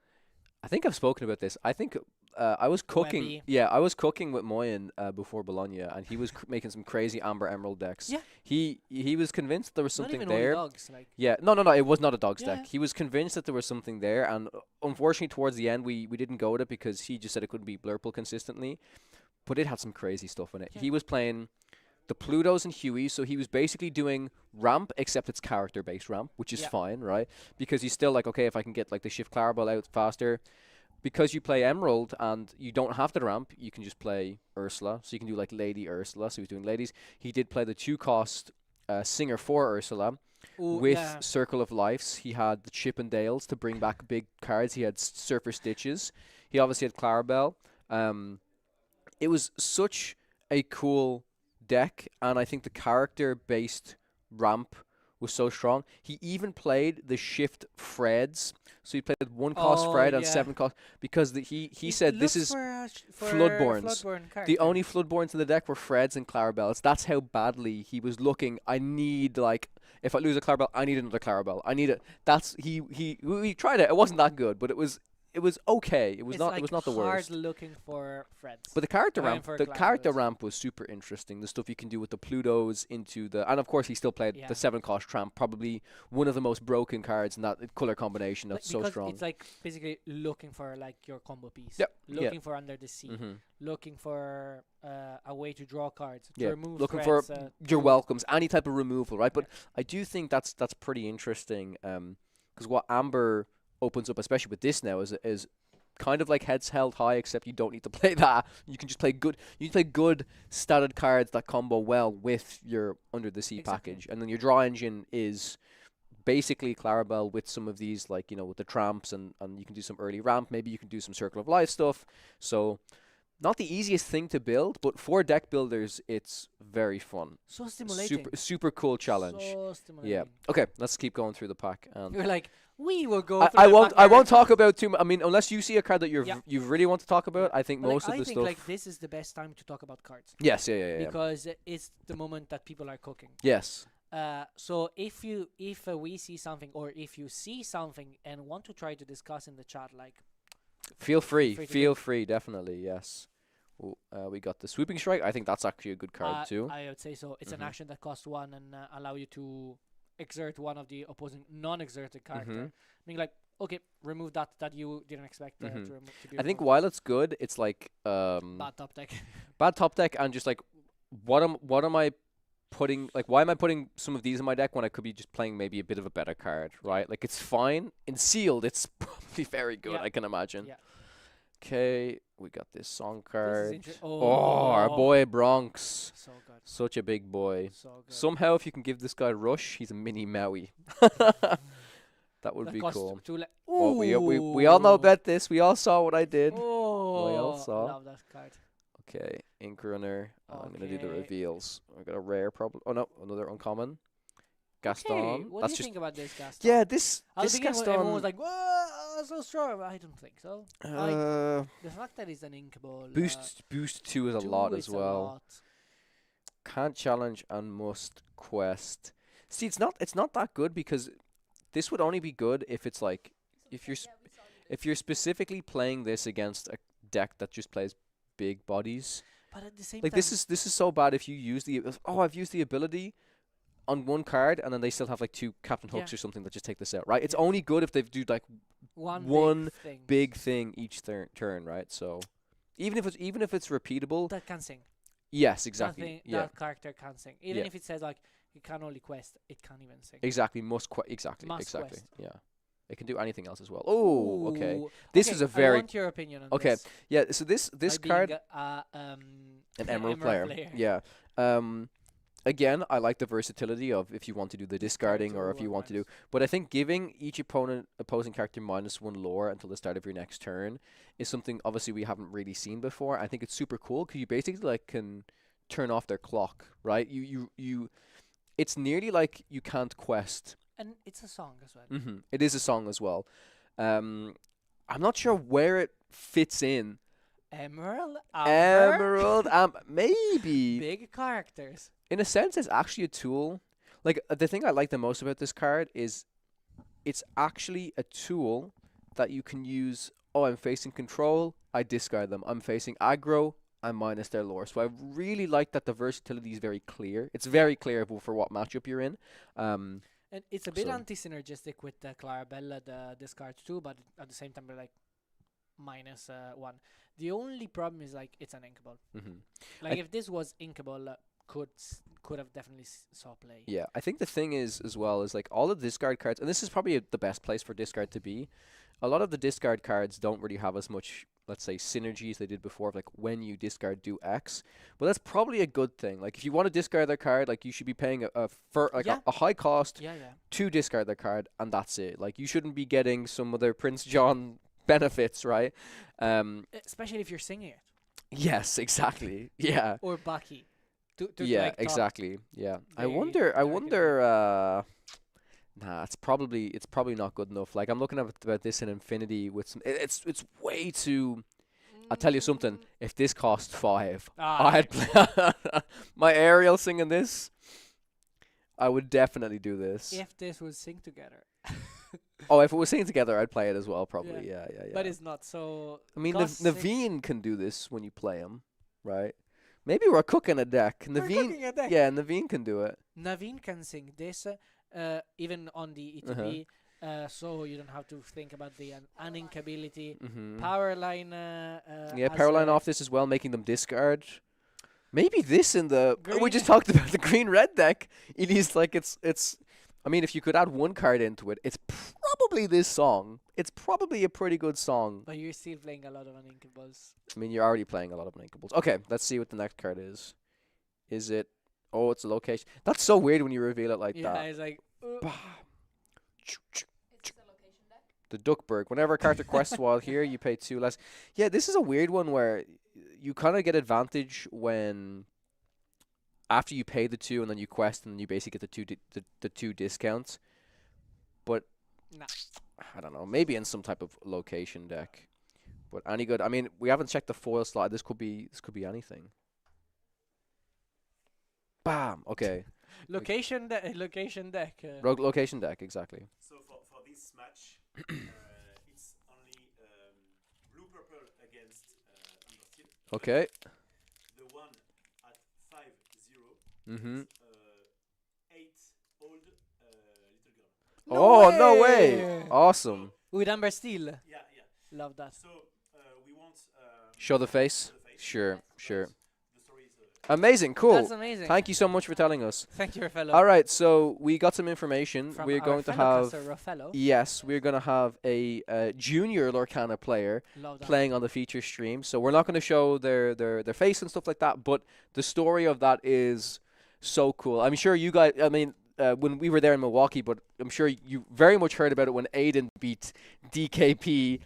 Speaker 1: I think I've spoken about this. I think I was cooking.
Speaker 4: Webby.
Speaker 1: Yeah, I was cooking with Moyen before Bologna, and he was making some crazy Amber Emerald decks.
Speaker 4: Yeah.
Speaker 1: He was convinced there was
Speaker 4: Not
Speaker 1: something
Speaker 4: even only
Speaker 1: there.
Speaker 4: dogs, like
Speaker 1: Yeah, no, it was not a dog's
Speaker 4: Yeah.
Speaker 1: deck. He was convinced that there was something there, and unfortunately, towards the end, we didn't go with it because he just said it couldn't be Blurple consistently. But it had some crazy stuff in it.
Speaker 4: Yeah.
Speaker 1: He was playing the Plutos and Huey, so he was basically doing ramp, except it's character-based ramp, which is
Speaker 4: Yeah.
Speaker 1: fine, right? Because he's still like, okay, if I can get like the Shift Clarabelle out faster, because you play Emerald and you don't have the ramp, you can just play Ursula. So you can do like Lady Ursula. So he's doing ladies. He did play the 2-cost Singer for Ursula
Speaker 4: Ooh,
Speaker 1: with
Speaker 4: yeah.
Speaker 1: Circle of Lives. He had the Chippendales to bring back big cards. He had Surfer Stitches. He obviously had Clarabelle. It was such a cool deck, and I think the character-based ramp was so strong. He even played the Shift Freds. So he played 1-cost
Speaker 4: Oh,
Speaker 1: Fred and
Speaker 4: yeah.
Speaker 1: 7-cost because he
Speaker 4: It
Speaker 1: said this
Speaker 4: looks
Speaker 1: is
Speaker 4: for
Speaker 1: Floodborns.
Speaker 4: Floodborn
Speaker 1: the
Speaker 4: character.
Speaker 1: only Floodborns in the deck were Freds and Clarabelles. That's how badly he was looking. I need like if I lose a Clarabelle, I need another Clarabelle. I need it. We tried it. It wasn't that good, but it was it was okay. It was
Speaker 4: It's
Speaker 1: not
Speaker 4: like
Speaker 1: it was not the
Speaker 4: hard
Speaker 1: worst.
Speaker 4: looking for friends.
Speaker 1: But
Speaker 4: For
Speaker 1: the character
Speaker 4: classes.
Speaker 1: ramp was super interesting. The stuff you can do with the Plutos into the, and of course he still played
Speaker 4: Yeah.
Speaker 1: the 7 cost tramp, probably one of the most broken cards in that color combination.
Speaker 4: Like,
Speaker 1: That's so
Speaker 4: because
Speaker 1: strong.
Speaker 4: it's like basically looking for like your combo piece.
Speaker 1: Yep, yeah.
Speaker 4: Looking for under the sea.
Speaker 1: hmm
Speaker 4: Looking for a way to draw cards. To
Speaker 1: Yeah,
Speaker 4: remove
Speaker 1: looking for
Speaker 4: threats,
Speaker 1: your
Speaker 4: to-
Speaker 1: welcomes, any type of removal, right? But I do think that's pretty interesting. Because what Amber opens up, especially with this now, is kind of like heads held high, except you don't need to play that. You can just play good. You can play good statted cards that combo well with your under the sea
Speaker 4: Exactly.
Speaker 1: package, and then your draw engine is basically Clarabelle with some of these, like, with the tramps, and you can do some early ramp. Maybe you can do some Circle of Life stuff. So not the easiest thing to build, but for deck builders, it's very fun.
Speaker 4: So stimulating.
Speaker 1: Super cool challenge.
Speaker 4: So stimulating.
Speaker 1: Yeah. Okay, let's keep going through the pack. And
Speaker 4: You're like, we will go.
Speaker 1: I,
Speaker 4: through
Speaker 1: I
Speaker 4: the
Speaker 1: won't.
Speaker 4: back
Speaker 1: I won't
Speaker 4: area."
Speaker 1: talk about too much. I mean, unless you see a card that
Speaker 4: Yeah.
Speaker 1: you really want to talk about. I think
Speaker 4: But, like,
Speaker 1: most of
Speaker 4: I
Speaker 1: the
Speaker 4: think
Speaker 1: stuff.
Speaker 4: like this is the best time to talk about cards
Speaker 1: Yes. Yeah.
Speaker 4: because it's the moment that people are cooking.
Speaker 1: Yes.
Speaker 4: So if we see something or if you see something and want to try to discuss in the chat, like
Speaker 1: Feel free.
Speaker 4: free to
Speaker 1: Feel
Speaker 4: do.
Speaker 1: free. Definitely. Yes. Ooh, we got the Swooping Strike. I think that's actually a good card too.
Speaker 4: I would say so. It's an
Speaker 1: Mhm.
Speaker 4: action that costs 1 and allow you to exert one of the opposing non-exerted character.
Speaker 1: Mhm.
Speaker 4: Meaning like, okay, remove that you didn't expect
Speaker 1: Mhm.
Speaker 4: to be
Speaker 1: I think
Speaker 4: removed.
Speaker 1: while it's good, it's like
Speaker 4: Bad top deck.
Speaker 1: bad top deck, and just like what am I putting, like, why am I putting some of these in my deck when I could be just playing maybe a bit of a better card, right? Like, it's fine. In sealed, it's probably very good,
Speaker 4: Yeah.
Speaker 1: I can imagine.
Speaker 4: Yeah.
Speaker 1: Okay, we got this song card.
Speaker 4: This is
Speaker 1: Oh, our boy Bronx.
Speaker 4: So good.
Speaker 1: Such a big boy.
Speaker 4: So good.
Speaker 1: Somehow, if you can give this guy Rush, he's a mini Maui. That would
Speaker 4: That
Speaker 1: be
Speaker 4: costs
Speaker 1: cool.
Speaker 4: Oh,
Speaker 1: Oh, we all know about this. We all saw what I did.
Speaker 4: Oh,
Speaker 1: saw.
Speaker 4: love that card.
Speaker 1: Okay, Ink Runner. I'm gonna do the
Speaker 4: Okay.
Speaker 1: reveals. I got a rare problem. Oh no, another uncommon. Gaston.
Speaker 4: Okay, what
Speaker 1: That's
Speaker 4: do you
Speaker 1: just
Speaker 4: think about this Gaston?
Speaker 1: yeah. This
Speaker 4: At the
Speaker 1: this
Speaker 4: beginning,
Speaker 1: Gaston.
Speaker 4: everyone was like, "Whoa, so strong!" I don't think so.
Speaker 1: uh,
Speaker 4: The fact that it's an inkable
Speaker 1: boost 2 is a lot as
Speaker 4: it's
Speaker 1: well.
Speaker 4: A lot.
Speaker 1: Can't challenge and must quest. See, it's not that good because this would only be good if it's like if you're specifically playing this against a deck that just plays big bodies.
Speaker 4: But at the same
Speaker 1: Like
Speaker 4: time,
Speaker 1: this is so bad if you use I've used the ability on one card and then they still have like 2 Captain Hooks
Speaker 4: Yeah.
Speaker 1: or something that just take this out, right? It's
Speaker 4: Yeah.
Speaker 1: only good if they do like
Speaker 4: one thing
Speaker 1: big thing each turn, right? So even if it's repeatable,
Speaker 4: that can sing.
Speaker 1: yes, exactly.
Speaker 4: That, thing,
Speaker 1: Yeah.
Speaker 4: that character can sing. Even
Speaker 1: Yeah.
Speaker 4: if it says like you can only quest, it can't even sing.
Speaker 1: Exactly, exactly,
Speaker 4: Must
Speaker 1: exactly.
Speaker 4: quest.
Speaker 1: Yeah. It can do anything else as well. Oh, okay.
Speaker 4: Ooh.
Speaker 1: This
Speaker 4: Okay,
Speaker 1: is a
Speaker 4: I
Speaker 1: very
Speaker 4: want your opinion on
Speaker 1: okay.
Speaker 4: this.
Speaker 1: Yeah, so this
Speaker 4: By
Speaker 1: card
Speaker 4: being,
Speaker 1: an emerald player. Yeah. Again, I like the versatility of if you want to do the discarding or if you want to do. But I think giving each opposing character -1 lore until the start of your next turn is something obviously we haven't really seen before. I think it's super cool because you basically like can turn off their clock, right? You it's nearly like you can't quest.
Speaker 4: And it's a song as well.
Speaker 1: It is a song as well. I'm not sure where it fits in.
Speaker 4: Emerald, Amber,
Speaker 1: Emerald, maybe.
Speaker 4: big characters.
Speaker 1: In a sense, it's actually a tool. Like, the thing I like the most about this card is it's actually a tool that you can use. Oh, I'm facing control, I discard them. I'm facing aggro, I minus their lore. So I really like that the versatility is very clear. It's very clear for what matchup you're in.
Speaker 4: And it's a bit
Speaker 1: So-
Speaker 4: anti-synergistic with the Clarabella, the discard too, but at the same time, we're like -1. The only problem is like it's an inkable.
Speaker 1: Mhm.
Speaker 4: Like if this was inkable, could have definitely saw play.
Speaker 1: Yeah, I think the thing is as well is like all the discard cards, and this is probably the best place for discard to be. A lot of the discard cards don't really have as much, let's say, synergy as they did before. Of like when you discard, do X. But that's probably a good thing. Like if you want to discard their card, like you should be paying
Speaker 4: Yeah.
Speaker 1: a high cost
Speaker 4: Yeah.
Speaker 1: to discard their card, and that's it. Like you shouldn't be getting some other Prince John benefits, right?
Speaker 4: Especially if you're singing it
Speaker 1: Yes, exactly. Yeah.
Speaker 4: or Bucky. To
Speaker 1: Yeah,
Speaker 4: like talk.
Speaker 1: exactly. Yeah. I
Speaker 4: very
Speaker 1: wonder.
Speaker 4: delicately.
Speaker 1: Nah, it's probably not good enough. Like I'm looking at about this in Infinity with some. It's way too. I'll tell you something. If this cost 5, I'd play my Ariel singing this. I would definitely do this.
Speaker 4: If this would sing together.
Speaker 1: Oh, if it was sitting together, I'd play it as well, probably. Yeah, yeah, yeah.
Speaker 4: But it's not. So
Speaker 1: I mean,
Speaker 4: cost 6.
Speaker 1: Naveen can do this when you play him, right? Maybe we're cooking a deck.
Speaker 4: We're
Speaker 1: Naveen,
Speaker 4: cooking a deck.
Speaker 1: yeah, Naveen can do it.
Speaker 4: Naveen can sing this, even on the ETB, so you don't have to think about the uninkability.
Speaker 1: Mm-hmm.
Speaker 4: Power line.
Speaker 1: Yeah,
Speaker 4: as
Speaker 1: power line
Speaker 4: a
Speaker 1: off this as well, making them discard. Maybe this in the we
Speaker 4: Green-
Speaker 1: just talked about the green red deck. It is like it's. I mean, if you could add one card into it, it's probably this song. It's probably a pretty good song.
Speaker 4: But you're still playing a lot of uninkables.
Speaker 1: I mean, you're already playing a lot of Uninkables. Okay, let's see what the next card is. Is it? Oh, it's a location. That's so weird when you reveal it like
Speaker 4: Yeah,
Speaker 1: that.
Speaker 4: it's like.
Speaker 1: Bah.
Speaker 3: It's the location deck.
Speaker 1: The Duckburg. Whenever a character quests while here, you pay 2 less. Yeah, this is a weird one where you kind of get advantage when after you pay the 2 and then you quest and then you basically get the 2 discounts. But
Speaker 4: Nah.
Speaker 1: I don't know. Maybe in some type of location deck. But any good? I mean, we haven't checked the foil slot. This could be anything. Bam. Okay.
Speaker 4: Location deck. Location deck.
Speaker 1: Location deck exactly.
Speaker 6: So for this match, it's only blue purple against Understeel.
Speaker 1: Okay.
Speaker 6: The one at 5-0
Speaker 1: Mhm.
Speaker 6: is 8 old little girl.
Speaker 1: No way! Awesome.
Speaker 4: With Amber Steel.
Speaker 6: Yeah, yeah.
Speaker 4: Love that.
Speaker 6: So we want
Speaker 1: Show the face.
Speaker 6: show the face.
Speaker 1: Sure, sure.
Speaker 6: The story is
Speaker 1: Amazing. Cool.
Speaker 4: That's amazing.
Speaker 1: Thank you so much for telling us.
Speaker 4: Thank you, Raffaello.
Speaker 1: All right, so we got some information.
Speaker 4: From
Speaker 1: We're
Speaker 4: our
Speaker 1: going to
Speaker 4: fellow
Speaker 1: have
Speaker 4: caster, Raffaello.
Speaker 1: yes, we're going to have a junior Lorcana player
Speaker 4: Love that.
Speaker 1: playing on the feature stream. So we're not going to show their face and stuff like that, but the story of that is so cool. I'm sure you guys. I mean. When we were there in Milwaukee, but I'm sure you very much heard about it when Aiden beat DKP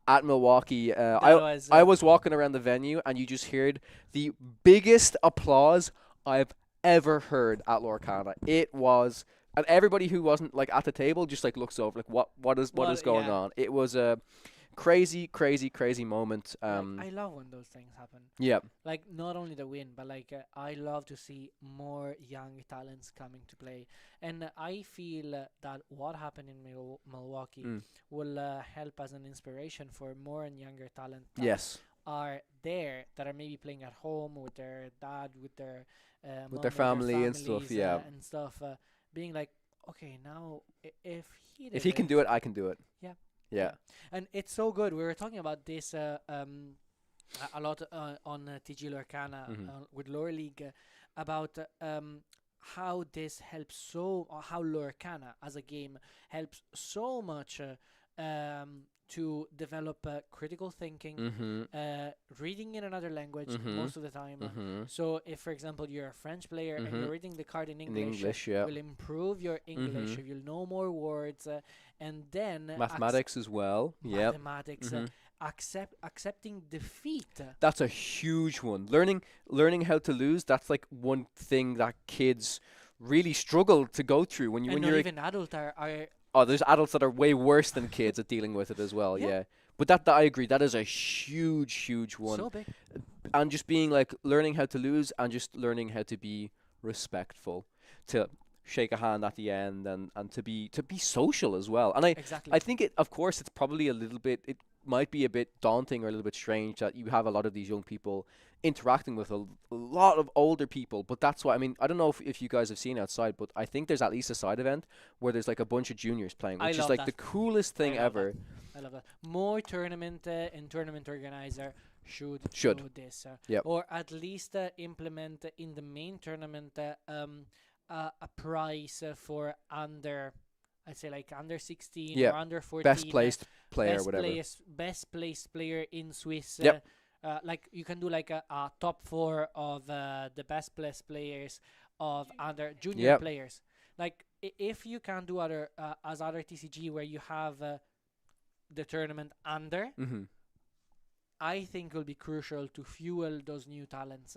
Speaker 1: at Milwaukee. I was walking around the venue, and you just heard the biggest applause I've ever heard at Lorcana. It was, and everybody who wasn't like at the table just like looks over, like what is going
Speaker 4: yeah.
Speaker 1: on. It was a crazy moment.
Speaker 4: I love when those things happen.
Speaker 1: Yeah.
Speaker 4: Like not only the win, but like I love to see more young talents coming to play, and I feel that what happened in Milwaukee will help as an inspiration for more and younger talent. That
Speaker 1: Yes.
Speaker 4: are there that are maybe playing at home with their dad, with their mom,
Speaker 1: With their family and stuff,
Speaker 4: families,
Speaker 1: yeah.
Speaker 4: and stuff. Being like, okay, now if he
Speaker 1: If he can do it, I can do it.
Speaker 4: Yeah.
Speaker 1: Yeah.
Speaker 4: And it's so good. We were talking about this a lot on TG Lorcana with Lore League about how this helps how Lorcana as a game helps so much to develop critical thinking, reading in another language most of the time. So if, for example, you're a French player and you're reading the card in English,
Speaker 1: yeah.
Speaker 4: will improve your English. You'll know more words, and then
Speaker 1: Mathematics as well. Yeah.
Speaker 4: mathematics. Accepting defeat.
Speaker 1: That's a huge one. Learning how to lose. That's like one thing that kids really struggle to go through when
Speaker 4: And not
Speaker 1: you're.
Speaker 4: even adults are
Speaker 1: Oh, there's adults that are way worse than kids at dealing with it as well.
Speaker 4: Yeah.
Speaker 1: Yeah. But that I agree. That is a huge one.
Speaker 4: so big.
Speaker 1: And just being like learning how to lose and just learning how to be respectful, to shake a hand at the end and to be social as well. And
Speaker 4: Exactly.
Speaker 1: I think of course it's probably a little bit, it might be a bit daunting or a little bit strange that you have a lot of these young people interacting with a lot of older people, but that's why, I mean, I don't know if you guys have seen outside, but I think there's at least a side event where there's like a bunch of juniors playing,
Speaker 4: I
Speaker 1: which is
Speaker 4: love
Speaker 1: like
Speaker 4: that.
Speaker 1: the coolest thing
Speaker 4: I love
Speaker 1: ever.
Speaker 4: I love that. More tournament and tournament organizer should
Speaker 1: Should.
Speaker 4: do this.
Speaker 1: Yep.
Speaker 4: Or at least implement in the main tournament a prize for I'd say like under 16
Speaker 1: Yeah.
Speaker 4: or under 14.
Speaker 1: Best placed player,
Speaker 4: best
Speaker 1: whatever.
Speaker 4: Best placed player in Swiss.
Speaker 1: Yep.
Speaker 4: Like you can do like a top 4 of the best placed players of under junior
Speaker 1: Yep.
Speaker 4: players. Like if you can do other as other TCG where you have the tournament under, I think will be crucial to fuel those new talents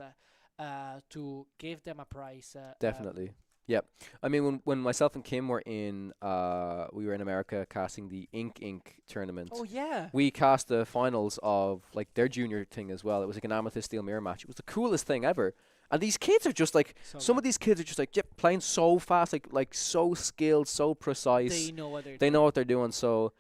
Speaker 4: to give them a prize.
Speaker 1: Definitely. Yep. I mean, when myself and Kim were we were in America casting the Inc. tournament.
Speaker 4: Oh yeah.
Speaker 1: We cast the finals of like their junior thing as well. It was like an Amethyst Steel Mirror match. It was the coolest thing ever. And these kids are just like
Speaker 2: So
Speaker 1: some
Speaker 2: good.
Speaker 1: of these kids are just like playing so fast, like so skilled, so precise.
Speaker 2: They know what they're
Speaker 1: They
Speaker 2: doing.
Speaker 1: know what they're doing. So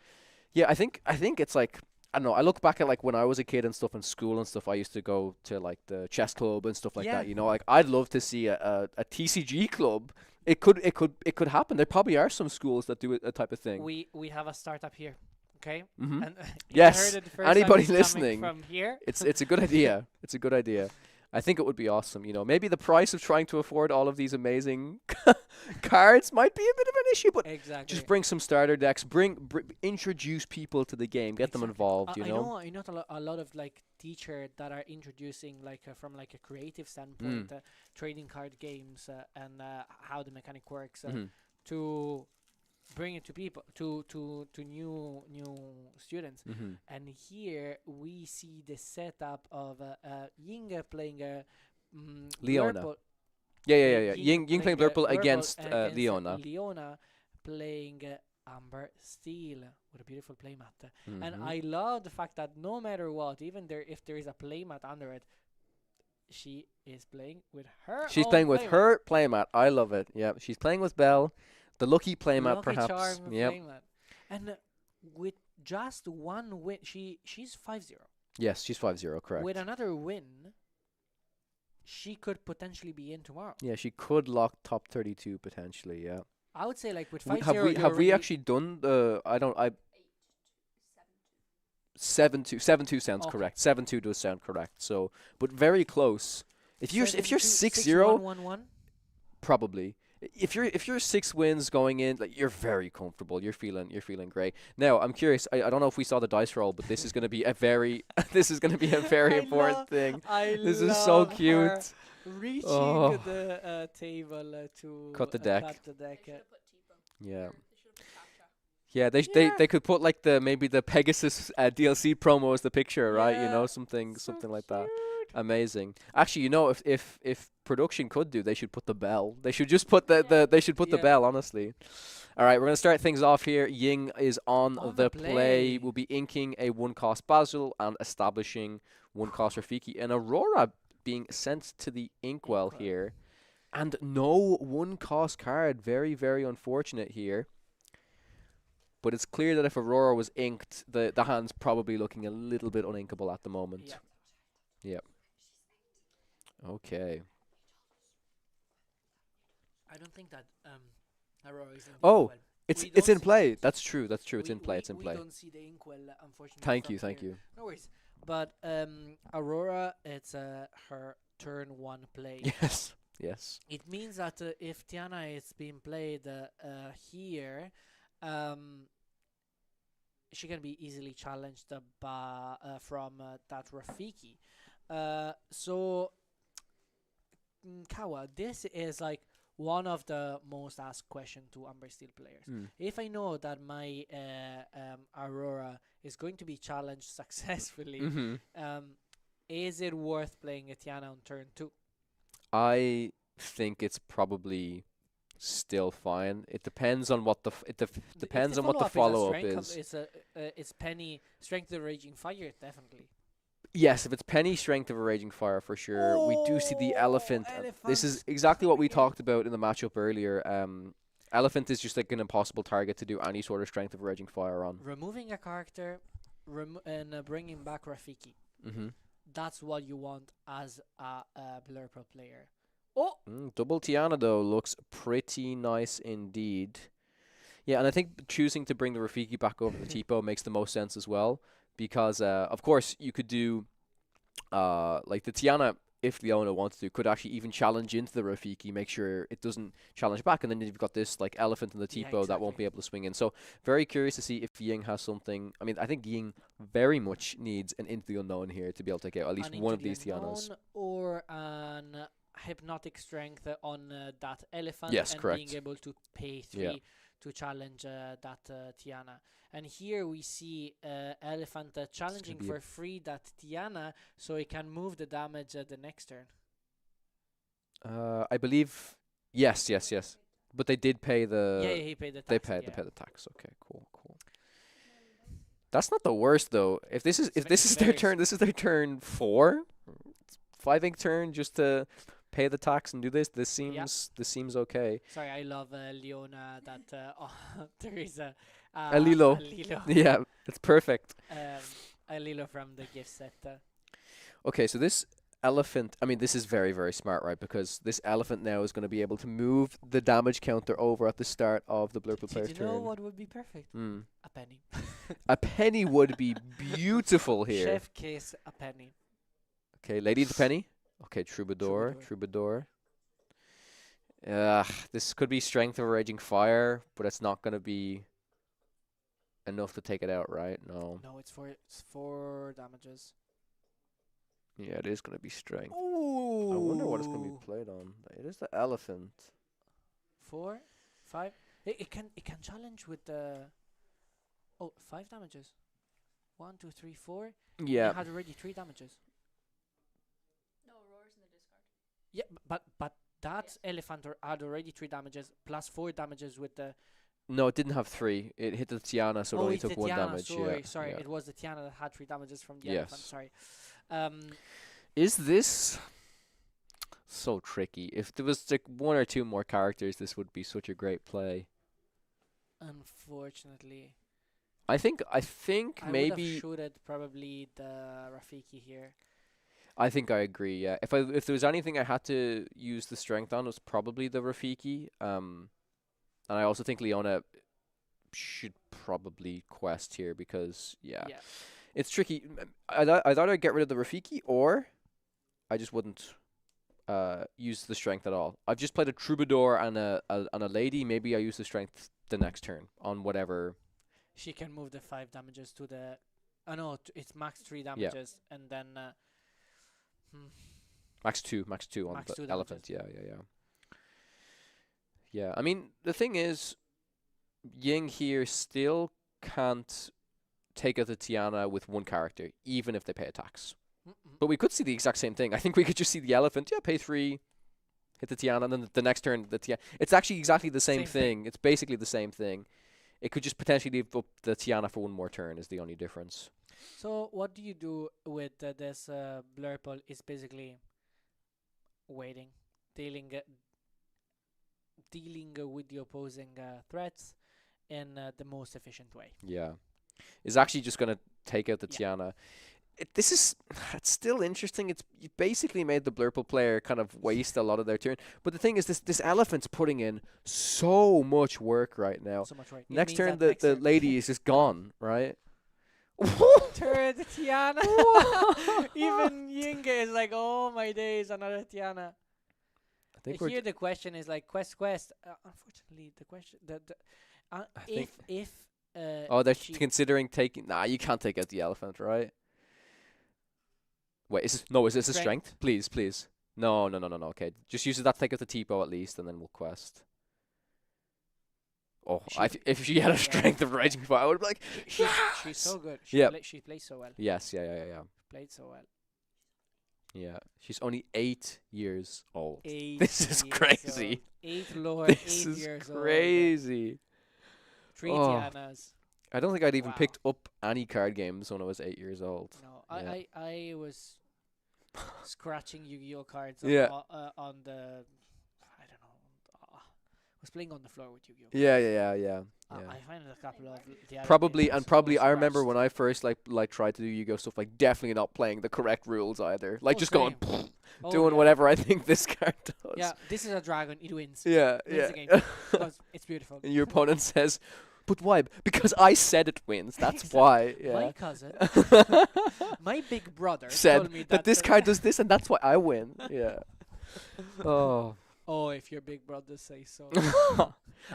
Speaker 1: yeah, I think it's like I don't know. I look back at like when I was a kid and stuff in school and stuff. I used to go to like the chess club and stuff like
Speaker 2: Yeah.
Speaker 1: that. You know, like I'd love to see a TCG club. It could happen. There probably are some schools that do a type of thing.
Speaker 2: We have a startup here, okay?
Speaker 1: Hmm.
Speaker 2: And you
Speaker 1: Yes,
Speaker 2: heard it first
Speaker 1: anybody
Speaker 2: time it's coming
Speaker 1: listening.
Speaker 2: from here.
Speaker 1: It's a good idea. It's a good idea. I think it would be awesome. You know, maybe the price of trying to afford all of these amazing cards might be a bit of an issue, but
Speaker 2: Exactly.
Speaker 1: just bring some starter decks. Introduce people to the game. Get them
Speaker 2: Exactly.
Speaker 1: involved. You
Speaker 2: I
Speaker 1: know.
Speaker 2: know a lot of like teacher that are introducing like from like a creative standpoint trading card games and how the mechanic works
Speaker 1: Mhm.
Speaker 2: to bring it to people to new students.
Speaker 1: Mhm.
Speaker 2: And here we see the setup of Ying playing
Speaker 1: Leona.
Speaker 2: Blurple,
Speaker 1: Yeah. Ying playing Blurple
Speaker 2: Blurple
Speaker 1: against Leona.
Speaker 2: Leona playing Amber Steel with a beautiful playmat. And
Speaker 1: Mhm.
Speaker 2: I love the fact that no matter what, even if there is a playmat under it, she is playing with her.
Speaker 1: She's
Speaker 2: own
Speaker 1: playing with
Speaker 2: playmat.
Speaker 1: her playmat. I love it. Yeah, she's playing with Belle, the lucky playmat,
Speaker 2: Lucky
Speaker 1: perhaps.
Speaker 2: Charm
Speaker 1: Yep.
Speaker 2: playmat. And with just one win, she's 5-0.
Speaker 1: Yes, she's 5-0, correct.
Speaker 2: With another win, she could potentially be in tomorrow.
Speaker 1: Yeah, she could lock top 32 potentially. Yeah.
Speaker 2: I would say like with
Speaker 1: We-
Speaker 2: 5-0,
Speaker 1: have we
Speaker 2: you're
Speaker 1: have we
Speaker 2: already-
Speaker 1: actually done the? I don't. I 7-2. 7-2 sounds
Speaker 2: Okay.
Speaker 1: correct. 7-2 does sound correct. So, but very close. If you're
Speaker 2: 7-2,
Speaker 1: 6-0,
Speaker 2: 6-1-1-1.
Speaker 1: probably. If you're 6 wins going in, like you're very comfortable. You're feeling great. Now, I'm curious. I don't know if we saw the dice roll, but this is going to be a very this is going to be a very
Speaker 2: I
Speaker 1: important
Speaker 2: love-
Speaker 1: thing.
Speaker 2: I
Speaker 1: This is so
Speaker 2: love her
Speaker 1: cute.
Speaker 2: reaching
Speaker 1: Oh.
Speaker 2: the table to
Speaker 1: Cut the deck.
Speaker 2: cut the deck.
Speaker 1: Yeah. Yeah, they could put like maybe the Pegasus DLC promo as the picture, right? You
Speaker 2: Yeah,
Speaker 1: know, something
Speaker 2: so
Speaker 1: like that.
Speaker 2: cute.
Speaker 1: Amazing. Actually, you know, if production could do, they should put the bell. They should just put the they should put the
Speaker 2: Yeah.
Speaker 1: bell. Honestly. All right, we're gonna start things off here. Ying is on,
Speaker 2: On
Speaker 1: the
Speaker 2: the
Speaker 1: play.
Speaker 2: play.
Speaker 1: We'll be inking a 1-cost Basil and establishing 1-cost Rafiki, and Aurora being sent to the inkwell
Speaker 2: Inkwell.
Speaker 1: here, and no 1-cost card. Very very unfortunate here. But it's clear that if Aurora was inked, the hand's probably looking a little bit uninkable at the moment.
Speaker 2: Yeah.
Speaker 1: Okay.
Speaker 2: I don't think that Aurora is in the
Speaker 1: Oh,
Speaker 2: inkwell.
Speaker 1: It's
Speaker 2: We
Speaker 1: it's
Speaker 2: don't
Speaker 1: in
Speaker 2: see-
Speaker 1: play. That's true. It's
Speaker 2: We-
Speaker 1: in play.
Speaker 2: we-
Speaker 1: It's in
Speaker 2: we
Speaker 1: play.
Speaker 2: don't see the inkwell, unfortunately.
Speaker 1: Thank
Speaker 2: from
Speaker 1: you. Thank
Speaker 2: here.
Speaker 1: you.
Speaker 2: No worries. But Aurora, it's her turn 1 play.
Speaker 1: Yes. Yes.
Speaker 2: It means that if Tiana is being played here, she can be easily challenged from that Rafiki. So, Kawa, this is like one of the most asked questions to Amber Steel players.
Speaker 1: Mm.
Speaker 2: If I know that my Aurora is going to be challenged successfully,
Speaker 1: Mm-hmm.
Speaker 2: is it worth playing a Tiana on turn 2?
Speaker 1: I think it's probably still fine. It depends on what depends on what the follow-up is.
Speaker 2: It's Penny Strength of the Raging Fire, definitely.
Speaker 1: Yes, if it's Penny Strength of a Raging Fire for sure. We do see the
Speaker 2: Oh,
Speaker 1: elephant. This is
Speaker 2: elephants
Speaker 1: exactly what we
Speaker 2: coming in.
Speaker 1: talked about in the matchup earlier. Elephant is just like an impossible target to do any sort of Strength of a Raging Fire on.
Speaker 2: Removing a character and bringing back Rafiki.
Speaker 1: Mm-hmm.
Speaker 2: That's what you want as a Blurple player. Oh,
Speaker 1: Double Tiana though looks pretty nice indeed. Yeah, and I think choosing to bring the Rafiki back over the Tipo makes the most sense as well, because of course you could do like the Tiana, if Leona wants to, could actually even challenge into the Rafiki, make sure it doesn't challenge back, and then you've got this like elephant in the
Speaker 2: Yeah,
Speaker 1: Tipo that won't
Speaker 2: exactly.
Speaker 1: be able to swing in. So very curious to see if Ying has something. I mean, I think Ying very much needs an Into the Unknown here to be able to take out at least
Speaker 2: an
Speaker 1: one
Speaker 2: Into
Speaker 1: of
Speaker 2: the
Speaker 1: these Tianas.
Speaker 2: Unknown or an Hypnotic Strength on that elephant,
Speaker 1: Yes,
Speaker 2: and
Speaker 1: correct.
Speaker 2: being able to pay 3
Speaker 1: Yeah.
Speaker 2: to challenge that Tiana. And here we see elephant challenging
Speaker 1: be a-
Speaker 2: for free that Tiana, so he can move the damage the next turn.
Speaker 1: I believe yes. But they did pay the.
Speaker 2: Yeah, he paid the tax.
Speaker 1: They paid
Speaker 2: yeah.
Speaker 1: the tax. Okay, cool. That's not the worst though. If this is
Speaker 2: It's
Speaker 1: their
Speaker 2: very
Speaker 1: turn, this is their turn 4, 5 ink turn just to pay the tax and do this. This seems okay.
Speaker 4: Sorry, I love Leona. That there is
Speaker 1: A Lilo.
Speaker 4: A Lilo.
Speaker 1: Yeah, it's perfect.
Speaker 4: A Lilo from the gift set.
Speaker 1: Okay, so this elephant, I mean, this is very, very smart, right? Because this elephant now is going to be able to move the damage counter over at the start of the Blurple player's
Speaker 4: Did you know
Speaker 1: turn.
Speaker 4: what would be perfect?
Speaker 1: Mm.
Speaker 4: A penny.
Speaker 1: A penny would be beautiful here.
Speaker 4: Chef kiss a penny.
Speaker 1: Okay, Lady the Penny. Okay, Troubadour. This could be Strength of a Raging Fire, but it's not going to be enough to take it out, right? No.
Speaker 4: No, it's 4 damages.
Speaker 1: Yeah, it is going to be Strength.
Speaker 4: Ooh.
Speaker 1: I wonder what it's going to be played on. It is the elephant.
Speaker 4: 4, 5. It can challenge with the 5 damages. 1, 2, 3, 4.
Speaker 1: Yeah.
Speaker 4: It had already 3 damages.
Speaker 3: No, Roar's in the discard.
Speaker 4: Yeah, but that elephant had already 3 damages plus 4 damages with the.
Speaker 1: No, it didn't have 3. It hit the Tiana, so it only
Speaker 4: it's
Speaker 1: took
Speaker 4: the
Speaker 1: 1
Speaker 4: Tiana,
Speaker 1: damage.
Speaker 4: Sorry,
Speaker 1: yeah.
Speaker 4: it was the Tiana that had 3 damages from the
Speaker 1: Yes.
Speaker 4: elephant. Sorry.
Speaker 1: Is this so tricky? If there was like 1 or 2 more characters, this would be such a great play.
Speaker 4: Unfortunately,
Speaker 1: I think
Speaker 4: I would
Speaker 1: maybe
Speaker 4: have shooted probably the Rafiki here.
Speaker 1: I think I agree. Yeah, if there was anything I had to use the strength on, it was probably the Rafiki. And I also think Leona should probably quest here because yeah. It's tricky. I'd either get rid of the Rafiki or I just wouldn't use the strength at all. I've just played a Troubadour and a Lady. Maybe I use the strength the next turn on whatever.
Speaker 4: She can move the 5 damages to the. No, it's max 3 damages, and then.
Speaker 1: Max two on
Speaker 4: Max
Speaker 1: the
Speaker 4: 2
Speaker 1: elephant. Yeah. Yeah, I mean the thing is, Ying here still can't take out the Tiana with 1 character, even if they pay a tax. But we could see the exact same thing. I think we could just see the elephant. Yeah, pay 3, hit the Tiana, and then the next turn the Tiana. It's actually exactly the same thing. It's basically the same thing. It could just potentially leave up the Tiana for 1 more turn. Is the only difference.
Speaker 4: So what do you do with this Blurple? Is basically waiting, dealing with the opposing threats in the most efficient way.
Speaker 1: Yeah, is actually just gonna take out the
Speaker 4: Yeah.
Speaker 1: Tiana. It's still interesting. You basically made the Blurple player kind of waste a lot of their turn. But the thing is, this elephant's putting in so much work right now.
Speaker 4: So much right.
Speaker 1: Next turn, the lady is just gone, right?
Speaker 4: Turn the Tiana. Even Yinga is like, oh my days, another Tiana.
Speaker 1: I think we're
Speaker 4: Here the question is like quest. Unfortunately, the question if
Speaker 1: they're
Speaker 4: she-
Speaker 1: considering taking. Nah, you can't take out the elephant, right? Wait, is this a strength? Please. No. Okay, just use that to take out the Tipo at least, and then we'll quest. Oh, if she had a strength of raging fire, I would be like,
Speaker 4: she's so good. She plays so well.
Speaker 1: yes, yeah.
Speaker 4: Played so well.
Speaker 1: Yeah, she's only 8 years old.
Speaker 4: 8
Speaker 1: This is
Speaker 4: years
Speaker 1: crazy.
Speaker 4: old. 8 lord.
Speaker 1: This
Speaker 4: 8
Speaker 1: is
Speaker 4: years
Speaker 1: crazy.
Speaker 4: old. 3
Speaker 1: Oh.
Speaker 4: Tianas.
Speaker 1: I don't think I'd even
Speaker 4: Wow.
Speaker 1: picked up any card games when I was 8 years old.
Speaker 4: No,
Speaker 1: Yeah.
Speaker 4: I was scratching Yu-Gi-Oh cards
Speaker 1: Yeah.
Speaker 4: on the I don't know. I was playing on the floor with Yu-Gi-Oh.
Speaker 1: Yeah.
Speaker 4: I find a couple of the other
Speaker 1: Probably
Speaker 4: games
Speaker 1: I
Speaker 4: was
Speaker 1: remember
Speaker 4: scratched.
Speaker 1: when I first like tried to do Yu-Gi-Oh stuff, like definitely not playing the correct rules either. Like
Speaker 4: Oh,
Speaker 1: just
Speaker 4: same.
Speaker 1: going
Speaker 4: Oh,
Speaker 1: doing
Speaker 4: yeah.
Speaker 1: whatever I think this card does.
Speaker 4: Yeah, this is a dragon. It wins.
Speaker 1: Yeah.
Speaker 4: Wins the game. Because it's beautiful.
Speaker 1: And your opponent says, "But why? Because I said it wins. That's why."
Speaker 4: My
Speaker 1: Yeah.
Speaker 4: cousin, my big brother,
Speaker 1: Said
Speaker 4: told me
Speaker 1: that this
Speaker 4: the-
Speaker 1: card does this, and that's why I win. Yeah. Oh.
Speaker 4: Oh, if your big brother says so.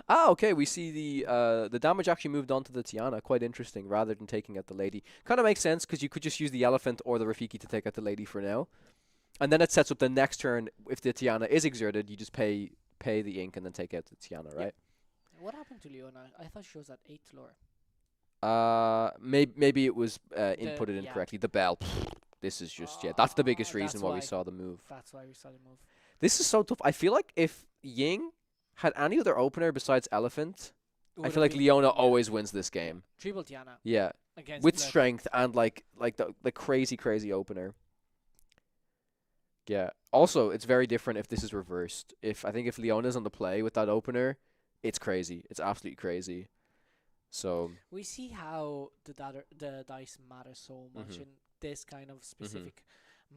Speaker 1: Okay. We see the damage actually moved on to the Tiana. Quite interesting, rather than taking out the lady. Kind of makes sense because you could just use the elephant or the Rafiki to take out the lady for now, and then it sets up the next turn. If the Tiana is exerted, you just pay the ink and then take out the Tiana, right?
Speaker 4: What happened to Leona? I thought she was at 8th lore.
Speaker 1: Maybe it was inputted
Speaker 4: yeah.
Speaker 1: incorrectly. The bell. This is just that's the biggest
Speaker 4: Oh,
Speaker 1: reason
Speaker 4: that's
Speaker 1: why we
Speaker 4: why.
Speaker 1: saw the move.
Speaker 4: That's why we saw the move.
Speaker 1: This is so tough. I feel like if Ying had any other opener besides Elephant, I
Speaker 4: Would've
Speaker 1: feel like
Speaker 4: been-
Speaker 1: Leona
Speaker 4: yeah.
Speaker 1: always wins this game.
Speaker 4: Triple Tiana
Speaker 1: Yeah,
Speaker 4: against
Speaker 1: with
Speaker 4: Blur.
Speaker 1: strength and like the crazy opener. Yeah. Also, it's very different if this is reversed. I think if Leona's on the play with that opener, it's crazy. It's absolutely crazy. So,
Speaker 4: We see how the dice matter so much
Speaker 1: mhm,
Speaker 4: in this kind of
Speaker 1: mhm.
Speaker 4: specific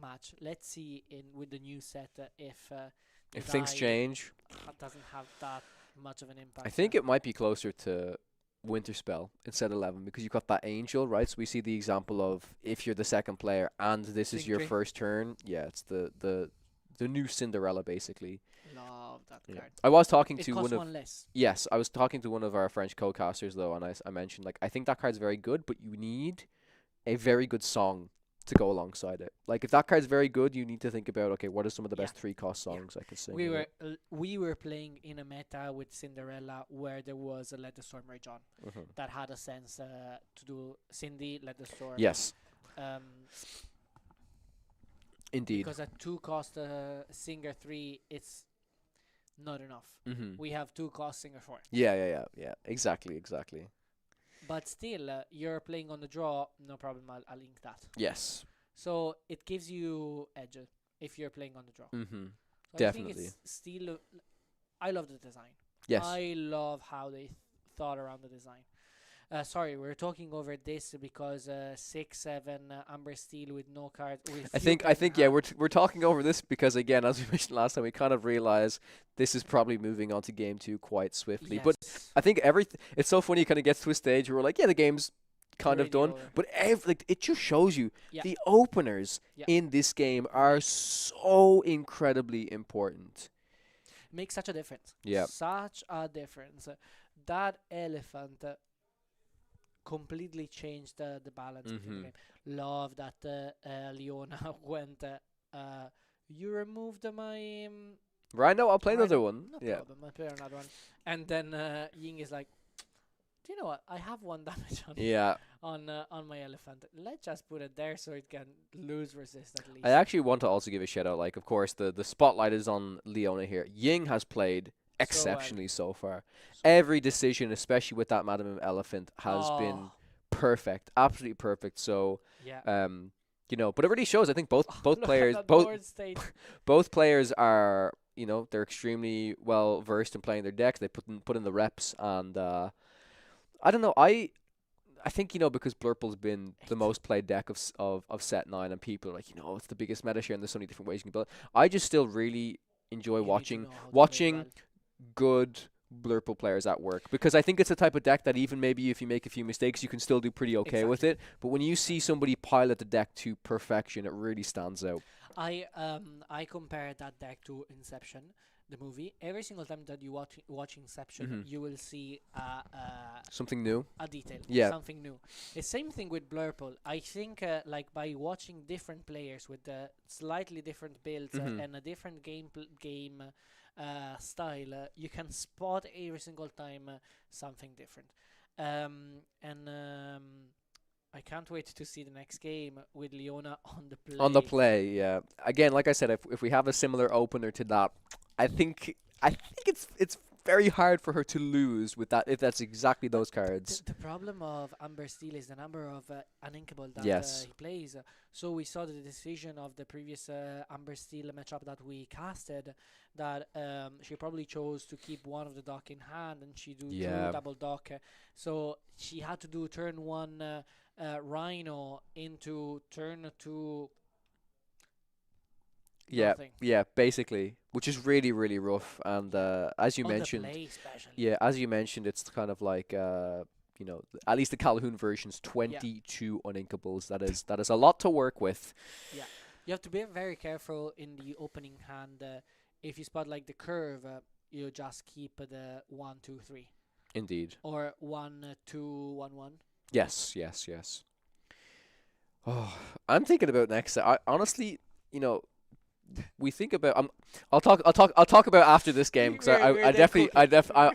Speaker 4: match. Let's see in with the new set if the
Speaker 1: If things
Speaker 4: die
Speaker 1: change,
Speaker 4: doesn't have that much of an
Speaker 1: I
Speaker 4: impact.
Speaker 1: think it might be closer to Winter Spell instead of 11 because you've got that angel, right? So we see the example of if you're the second player and this is
Speaker 4: Think
Speaker 1: your
Speaker 4: tree.
Speaker 1: first turn. Yeah, it's the new Cinderella basically.
Speaker 4: Love that
Speaker 1: Yeah.
Speaker 4: card.
Speaker 1: I was talking
Speaker 4: It
Speaker 1: to
Speaker 4: costs
Speaker 1: one of
Speaker 4: one less.
Speaker 1: Yes, I was talking to one of our French co-casters though, and I mentioned like I think that card's very good, but you need a very good song to go alongside it. Like if that card's very good, you need to think about okay, what are some of the
Speaker 4: Yeah.
Speaker 1: best 3 cost
Speaker 4: Yeah.
Speaker 1: songs I can sing?
Speaker 4: We
Speaker 1: with
Speaker 4: were
Speaker 1: it?
Speaker 4: we were playing in a meta with Cinderella where there was a Let the Storm Rage On
Speaker 1: Mhm.
Speaker 4: that had a sense to do Cindy Let the Storm.
Speaker 1: Yes,
Speaker 4: Um,
Speaker 1: indeed.
Speaker 4: because at 2 cost singer 3, it's not enough.
Speaker 1: Mhm.
Speaker 4: We have 2 cost singer 4.
Speaker 1: Yeah. Exactly.
Speaker 4: But still, you're playing on the draw. No problem. I'll link that.
Speaker 1: Yes.
Speaker 4: So it gives you edge if you're playing on the draw.
Speaker 1: Mhm.
Speaker 4: So I
Speaker 1: Definitely.
Speaker 4: think it's still. I love the design.
Speaker 1: Yes.
Speaker 4: I love how they thought around the design. Sorry, we're talking over this because 6/7 Amber Steel with no cards.
Speaker 1: I think yeah, we're talking over this because again, as we mentioned last time, we kind of realize this is probably moving on to game 2 quite swiftly. But I think it's so funny. It kind of gets to a stage where we're like, yeah, the game's kind of done,
Speaker 4: over.
Speaker 1: but like it just shows you
Speaker 4: Yeah.
Speaker 1: the openers
Speaker 4: Yeah.
Speaker 1: in this game are so incredibly important.
Speaker 4: Makes such a difference.
Speaker 1: Yeah.
Speaker 4: Such a difference. That elephant completely changed the balance between the
Speaker 1: Mhm.
Speaker 4: game. Love that Leona went. You removed my.
Speaker 1: Right now, I'll play
Speaker 4: Rhino.
Speaker 1: another one.
Speaker 4: No
Speaker 1: Yeah.
Speaker 4: problem. I'll play another one. And then Ying is like, do you know what? I have 1 damage
Speaker 1: Yeah.
Speaker 4: on my elephant. Let's just put it there so it can lose resist at least.
Speaker 1: I actually want to also give a shout out. Like, of course, the spotlight is on Leona here. Ying has played exceptionally so far. Every decision, especially with that Madam Elephant, has been perfect, absolutely perfect. So,
Speaker 4: Yeah.
Speaker 1: but it really shows. I think both
Speaker 4: Look at
Speaker 1: players,
Speaker 4: that
Speaker 1: both
Speaker 4: board state.
Speaker 1: both players are, they're extremely well versed in playing their decks. They put in the reps, and I don't know. I think because Blurple's been the most played deck of set 9, and people are like it's the biggest meta share, and there's so many different ways you can build it. I just still really enjoy
Speaker 4: You need to
Speaker 1: watching
Speaker 4: know how to play it
Speaker 1: watching
Speaker 4: well.
Speaker 1: good Blurple players at work, because I think it's a type of deck that even maybe if you make a few mistakes, you can still do pretty okay with it. But when you see somebody pilot the deck to perfection, it really stands out.
Speaker 4: I compare that deck to Inception, the movie. Every single time that you watch Inception,
Speaker 1: Mhm.
Speaker 4: you will see
Speaker 1: Something new.
Speaker 4: a detail,
Speaker 1: Yeah.
Speaker 4: something new. The same thing with Blurple. I think like by watching different players with slightly different builds
Speaker 1: Mhm.
Speaker 4: and a different game style, you can spot every single time something different. And I can't wait to see the next game with Leona on the play.
Speaker 1: On the play, yeah. Again, like I said, if we have a similar opener to that, I think it's very hard for her to lose with that if that's exactly those cards.
Speaker 4: The problem of Amber Steel is the number of uninkable that
Speaker 1: Yes.
Speaker 4: he plays. So we saw the decision of the previous Amber Steel matchup that we casted, that she probably chose to keep one of the dock in hand and she do
Speaker 1: Yeah.
Speaker 4: 2 double dock. So she had to do turn 1 Rhino into turn 2
Speaker 1: Yeah,
Speaker 4: nothing.
Speaker 1: yeah, basically, which is really, really rough. And as you
Speaker 4: On the
Speaker 1: mentioned,
Speaker 4: play especially.
Speaker 1: yeah, as you mentioned, it's kind of like at least the Calhoun version's 22 uninkables. That is a lot to work with.
Speaker 4: You have to be very careful in the opening hand. If you spot like the curve, you just keep the 1, 2, 3
Speaker 1: Indeed.
Speaker 4: or 1, 2, 1, 1.
Speaker 1: Yes. Oh, I'm thinking about next. I honestly, we think about. I'll talk about after this game because I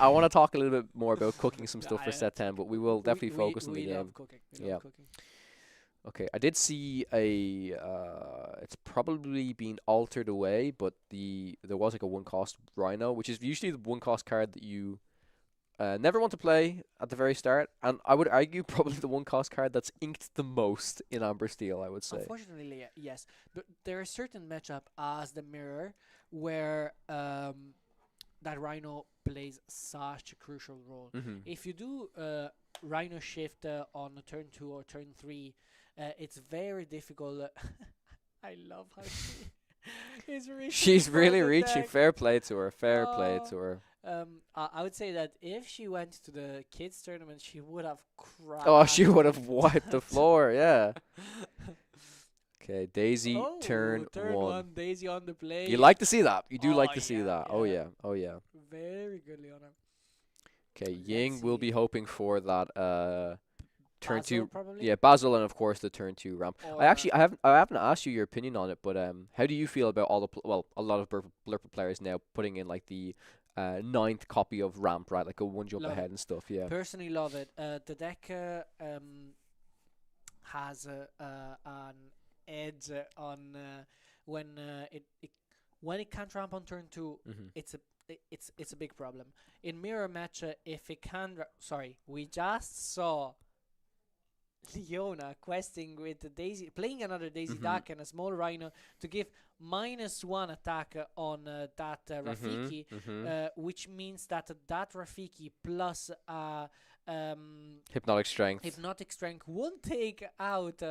Speaker 1: want to talk a little bit more about cooking some stuff for set 10, but we will definitely focus on the game.
Speaker 4: Love cooking. We
Speaker 1: Yeah.
Speaker 4: love cooking.
Speaker 1: Okay, I did see it's probably been altered away, but there was like a 1 cost Rhino, which is usually the 1 cost card that you never want to play at the very start, and I would argue probably the one cost card that's inked the most in Amber Steel, I would say.
Speaker 4: Unfortunately, yes. But there are certain matchup as the mirror where that Rhino plays such a crucial role.
Speaker 1: Mm-hmm.
Speaker 4: If you do Rhino shift on turn 2 or turn 3, it's very difficult. I love how she is reaching
Speaker 1: She's
Speaker 4: for
Speaker 1: really
Speaker 4: the
Speaker 1: reaching.
Speaker 4: deck.
Speaker 1: Fair play to her. Fair play
Speaker 4: Oh.
Speaker 1: to her.
Speaker 4: I would say that if she went to the kids tournament, she would have cried.
Speaker 1: Oh, she would have wiped the floor. Yeah. Okay, Daisy,
Speaker 4: Oh,
Speaker 1: turn one.
Speaker 4: Daisy on the play.
Speaker 1: You like to see that. You do
Speaker 4: Oh,
Speaker 1: like to see
Speaker 4: yeah,
Speaker 1: that. Oh
Speaker 4: yeah.
Speaker 1: yeah. Oh yeah.
Speaker 4: Very good, Leona.
Speaker 1: Okay,
Speaker 4: Let's
Speaker 1: Ying will be
Speaker 4: see.
Speaker 1: hoping for that turn
Speaker 4: Basil,
Speaker 1: 2.
Speaker 4: probably?
Speaker 1: Yeah, Basil, and of course the turn 2 ramp.
Speaker 4: Or,
Speaker 1: I haven't asked you your opinion on it, but how do you feel about all the a lot of Blurple players now putting in like the 9th copy of ramp, right? Like a one jump
Speaker 4: Love
Speaker 1: ahead
Speaker 4: it.
Speaker 1: and stuff. Yeah.
Speaker 4: personally love it. The deck has an edge on when when it can't ramp on turn 2.
Speaker 1: Mm-hmm.
Speaker 4: It's a big problem. In mirror match, if it can, sorry, we just saw Leona questing with the Daisy, playing another Daisy
Speaker 1: Mhm.
Speaker 4: Duck and a small Rhino to give -1 attack on that Rafiki, which means that that Rafiki plus
Speaker 1: Hypnotic strength.
Speaker 4: Hypnotic Strength won't take out.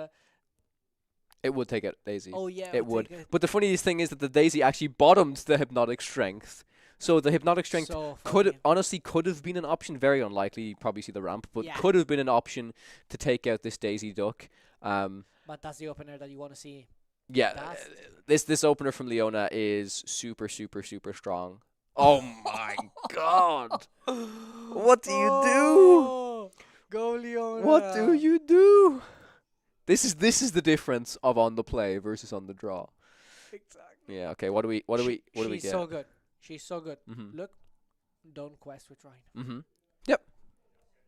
Speaker 1: It would take it, Daisy.
Speaker 4: Oh yeah,
Speaker 1: It would.
Speaker 4: take
Speaker 1: But the funniest thing is that the Daisy actually bottomed the hypnotic strength. So the hypnotic strength
Speaker 4: So
Speaker 1: could
Speaker 4: funny.
Speaker 1: honestly could have been an option. Very unlikely. You probably see the ramp, but
Speaker 4: Yeah.
Speaker 1: could have been an option to take out this Daisy Duck.
Speaker 4: But that's the opener that you want to see.
Speaker 1: Yeah,
Speaker 4: That's-
Speaker 1: this opener from Leona is super strong. Oh my god! What do you do?
Speaker 4: Oh, go Leona!
Speaker 1: What do you do? This is the difference of on the play versus on the draw.
Speaker 4: Exactly.
Speaker 1: Yeah. Okay. What do we
Speaker 4: She's
Speaker 1: get?
Speaker 4: so good. She's so good.
Speaker 1: Mhm.
Speaker 4: Look, don't quest with Rhino.
Speaker 1: Mhm. Yep.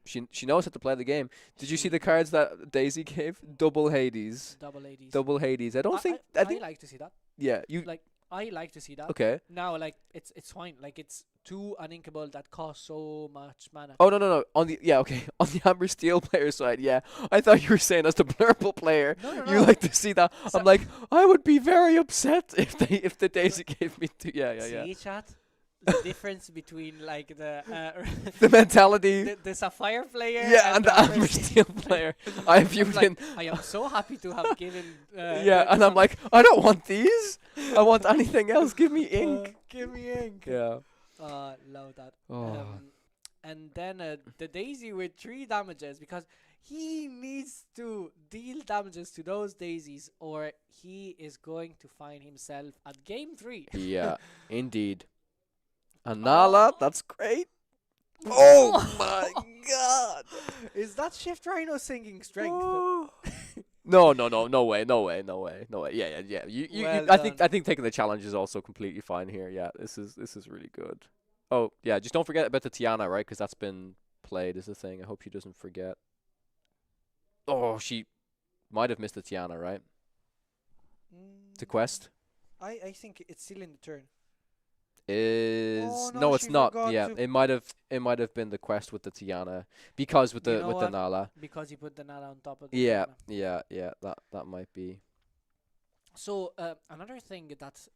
Speaker 1: She knows how to play the game. Did you see the cards that Daisy gave? Double Hades.
Speaker 4: Double ADs.
Speaker 1: Double Hades. I don't think. I think.
Speaker 4: like to see that.
Speaker 1: Yeah. You.
Speaker 4: Like I like to see that.
Speaker 1: Okay.
Speaker 4: Now, like it's fine. Like it's 2 uninkable that cost so much mana.
Speaker 1: Oh no. On the okay. On the Amber Steel player side, yeah. I thought you were saying as the Blurple player,
Speaker 4: No.
Speaker 1: you like to see that.
Speaker 4: So-
Speaker 1: I'm like, I would be very upset if the Daisy gave me two. Yeah.
Speaker 4: See, chat. The difference between like the
Speaker 1: The mentality.
Speaker 4: the Sapphire player.
Speaker 1: Yeah, and the Amber
Speaker 4: Amber
Speaker 1: Steel player. I have you
Speaker 4: I'm
Speaker 1: been.
Speaker 4: like, I am so happy to have given.
Speaker 1: Yeah, and I'm like, I don't want these. I want anything else. Give me ink.
Speaker 4: Give me ink.
Speaker 1: Yeah.
Speaker 4: Love that.
Speaker 1: Oh.
Speaker 4: And then the Daisy with 3 damages because he needs to deal damages to those daisies or he is going to find himself at game 3.
Speaker 1: Yeah, indeed. And Nala, that's great. Oh my god.
Speaker 4: Is that Shift Rhino singing strength?
Speaker 1: No way. Yeah. You
Speaker 4: Well
Speaker 1: I think
Speaker 4: done.
Speaker 1: taking the challenge is also completely fine here. Yeah, this is really good. Oh, yeah, just don't forget about the Tiana, right? Cuz that's been played as a thing. I hope she doesn't forget. Oh, she might have missed the Tiana, right? To quest.
Speaker 4: I think it's still in the turn.
Speaker 1: Is
Speaker 4: Oh, no,
Speaker 1: no, it's
Speaker 4: she
Speaker 1: not.
Speaker 4: forgot
Speaker 1: Yeah,
Speaker 4: to-
Speaker 1: it might have been the quest with the Tiana because with
Speaker 4: You
Speaker 1: the
Speaker 4: know
Speaker 1: with the
Speaker 4: what?
Speaker 1: Nala.
Speaker 4: Because he put the Nala on top of the
Speaker 1: Yeah,
Speaker 4: Tiana.
Speaker 1: yeah. That might be.
Speaker 4: So another thing that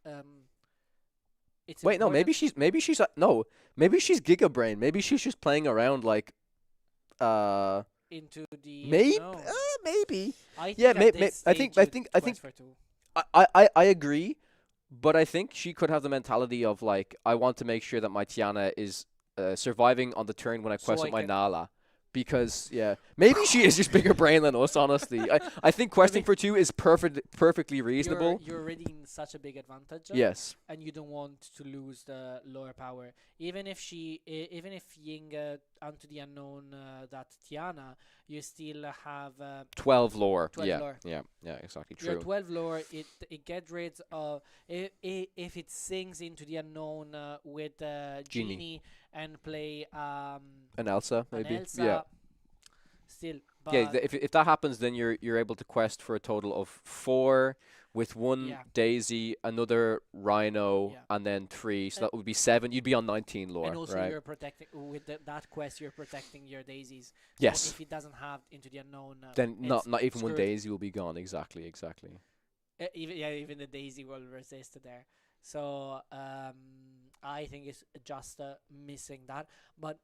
Speaker 4: it's
Speaker 1: Wait, no, maybe
Speaker 4: important-
Speaker 1: she's no, maybe she's Giga Brain. Maybe she's just playing around like
Speaker 4: into the
Speaker 1: maybe
Speaker 4: unknown.
Speaker 1: maybe.
Speaker 4: I think
Speaker 1: yeah,
Speaker 4: at
Speaker 1: may-
Speaker 4: this
Speaker 1: I think-
Speaker 4: stage
Speaker 1: I
Speaker 4: you'd
Speaker 1: think- I think-
Speaker 4: quest for 2.
Speaker 1: I agree, but I think she could have the mentality of like I want to make sure that my Tiana is surviving on the turn when I
Speaker 4: So
Speaker 1: quest
Speaker 4: I
Speaker 1: with my
Speaker 4: can-
Speaker 1: Nala. Because maybe she is just bigger brain than us. Honestly, I think questing
Speaker 4: mean,
Speaker 1: for 2 is perfectly reasonable.
Speaker 4: You're already in such a big advantage.
Speaker 1: Yes.
Speaker 4: And you don't want to lose the lower power. Even if even if Ying onto the unknown that Tiana, you still have
Speaker 1: 12 lore.
Speaker 4: 12
Speaker 1: yeah.
Speaker 4: lore.
Speaker 1: Yeah. Exactly.
Speaker 4: your
Speaker 1: True.
Speaker 4: 12 lore. It get rid of if it sinks into the unknown with
Speaker 1: Genie.
Speaker 4: Genie and play
Speaker 1: And Elsa,
Speaker 4: an
Speaker 1: maybe.
Speaker 4: Elsa.
Speaker 1: Yeah.
Speaker 4: Still, but
Speaker 1: Yeah. If that happens, then you're able to quest for a total of 4 with one
Speaker 4: Yeah.
Speaker 1: Daisy, another Rhino,
Speaker 4: Yeah.
Speaker 1: and then 3. So
Speaker 4: Uh,
Speaker 1: that would be 7. You'd be on 19
Speaker 4: And
Speaker 1: lore,
Speaker 4: also
Speaker 1: right?
Speaker 4: you're protecting with that quest. You're protecting your daisies. So
Speaker 1: Yes.
Speaker 4: if it doesn't have Into the Unknown,
Speaker 1: Then
Speaker 4: it's
Speaker 1: not even one
Speaker 4: screwed.
Speaker 1: Daisy will be gone. Exactly.
Speaker 4: Even the daisy will resist there. So I think it's just missing that. But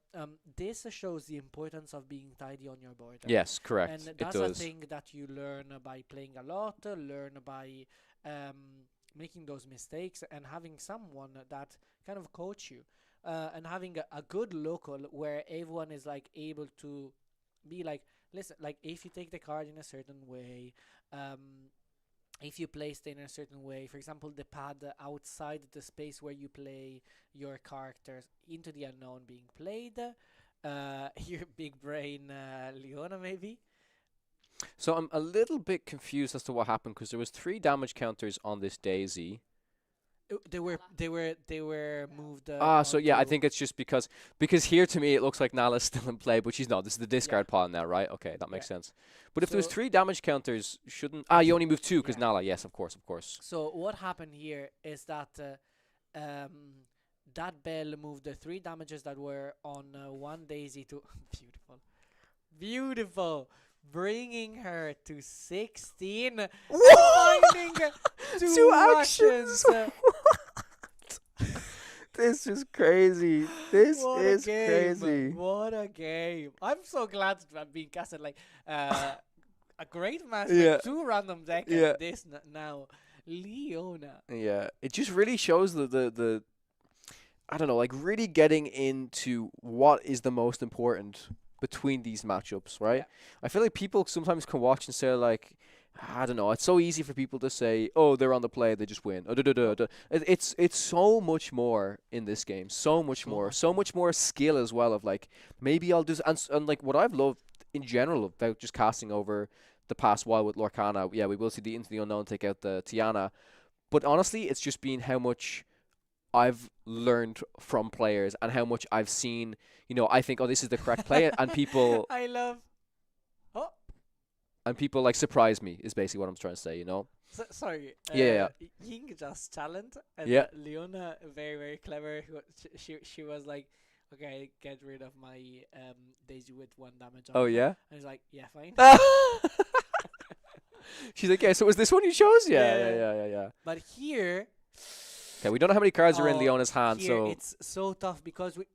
Speaker 4: this shows the importance of being tidy on your board.
Speaker 1: Yes, correct.
Speaker 4: And
Speaker 1: It
Speaker 4: that's a
Speaker 1: does.
Speaker 4: thing that you learn by playing a lot, learn by making those mistakes, and having someone that kind of coach you, and having a good local where everyone is like able to be like, listen, like if you take the card in a certain way, if you place it in a certain way, for example, the pad outside the space where you play your characters, Into the Unknown being played, your big brain Leona maybe.
Speaker 1: So I'm a little bit confused as to what happened because there was 3 damage counters on this Daisy.
Speaker 4: They were moved.
Speaker 1: So yeah, I
Speaker 4: onto-
Speaker 1: think it's just because here to me it looks like Nala's still in play, but she's not. This is the discard pile now, right? Okay, that makes sense. But if there was
Speaker 4: So-
Speaker 1: 3 damage counters, shouldn't you only move 2 because
Speaker 4: Yeah.
Speaker 1: Nala? Yes, of course.
Speaker 4: So what happened here is that that bell moved the 3 damages that were on one Daisy to beautiful, bringing her to 16, and finding two,
Speaker 1: Two
Speaker 4: actions.
Speaker 1: actions. This is crazy. This
Speaker 4: What
Speaker 1: is
Speaker 4: a game!
Speaker 1: crazy.
Speaker 4: What a game! I'm so glad to have been casted like a great master,
Speaker 1: Yeah.
Speaker 4: 2 random deck,
Speaker 1: Yeah.
Speaker 4: and this now Leona.
Speaker 1: Yeah, it just really shows the I don't know, like really getting into what is the most important between these matchups, right?
Speaker 4: Yeah.
Speaker 1: I feel like people sometimes can watch and say like, I don't know, it's so easy for people to say, oh, they're on the play, they just win. It's so much more in this game, so much more skill as well of like maybe I'll do and like what I've loved in general about just casting over the past while with Lorcana, yeah, we will see the Into the Unknown take out the Tiana, but honestly, it's just been how much I've learned from players and how much I've seen, I think, oh, this is the correct play, and people
Speaker 4: I love. Oh,
Speaker 1: like surprise me is basically what I'm trying to say,
Speaker 4: sorry.
Speaker 1: Yeah.
Speaker 4: Ying just challenged, and
Speaker 1: Yeah.
Speaker 4: Leona, very very clever. She was like, okay, get rid of my Daisy with 1 damage. On
Speaker 1: Oh
Speaker 4: her."
Speaker 1: yeah.
Speaker 4: And he's like, yeah, fine.
Speaker 1: She's like, yeah. So was this one you chose?
Speaker 4: Yeah.
Speaker 1: Yeah.
Speaker 4: But here,
Speaker 1: Okay, we don't know how many cards are in
Speaker 4: oh,
Speaker 1: Leona's hand,
Speaker 4: here
Speaker 1: so
Speaker 4: it's so tough because we.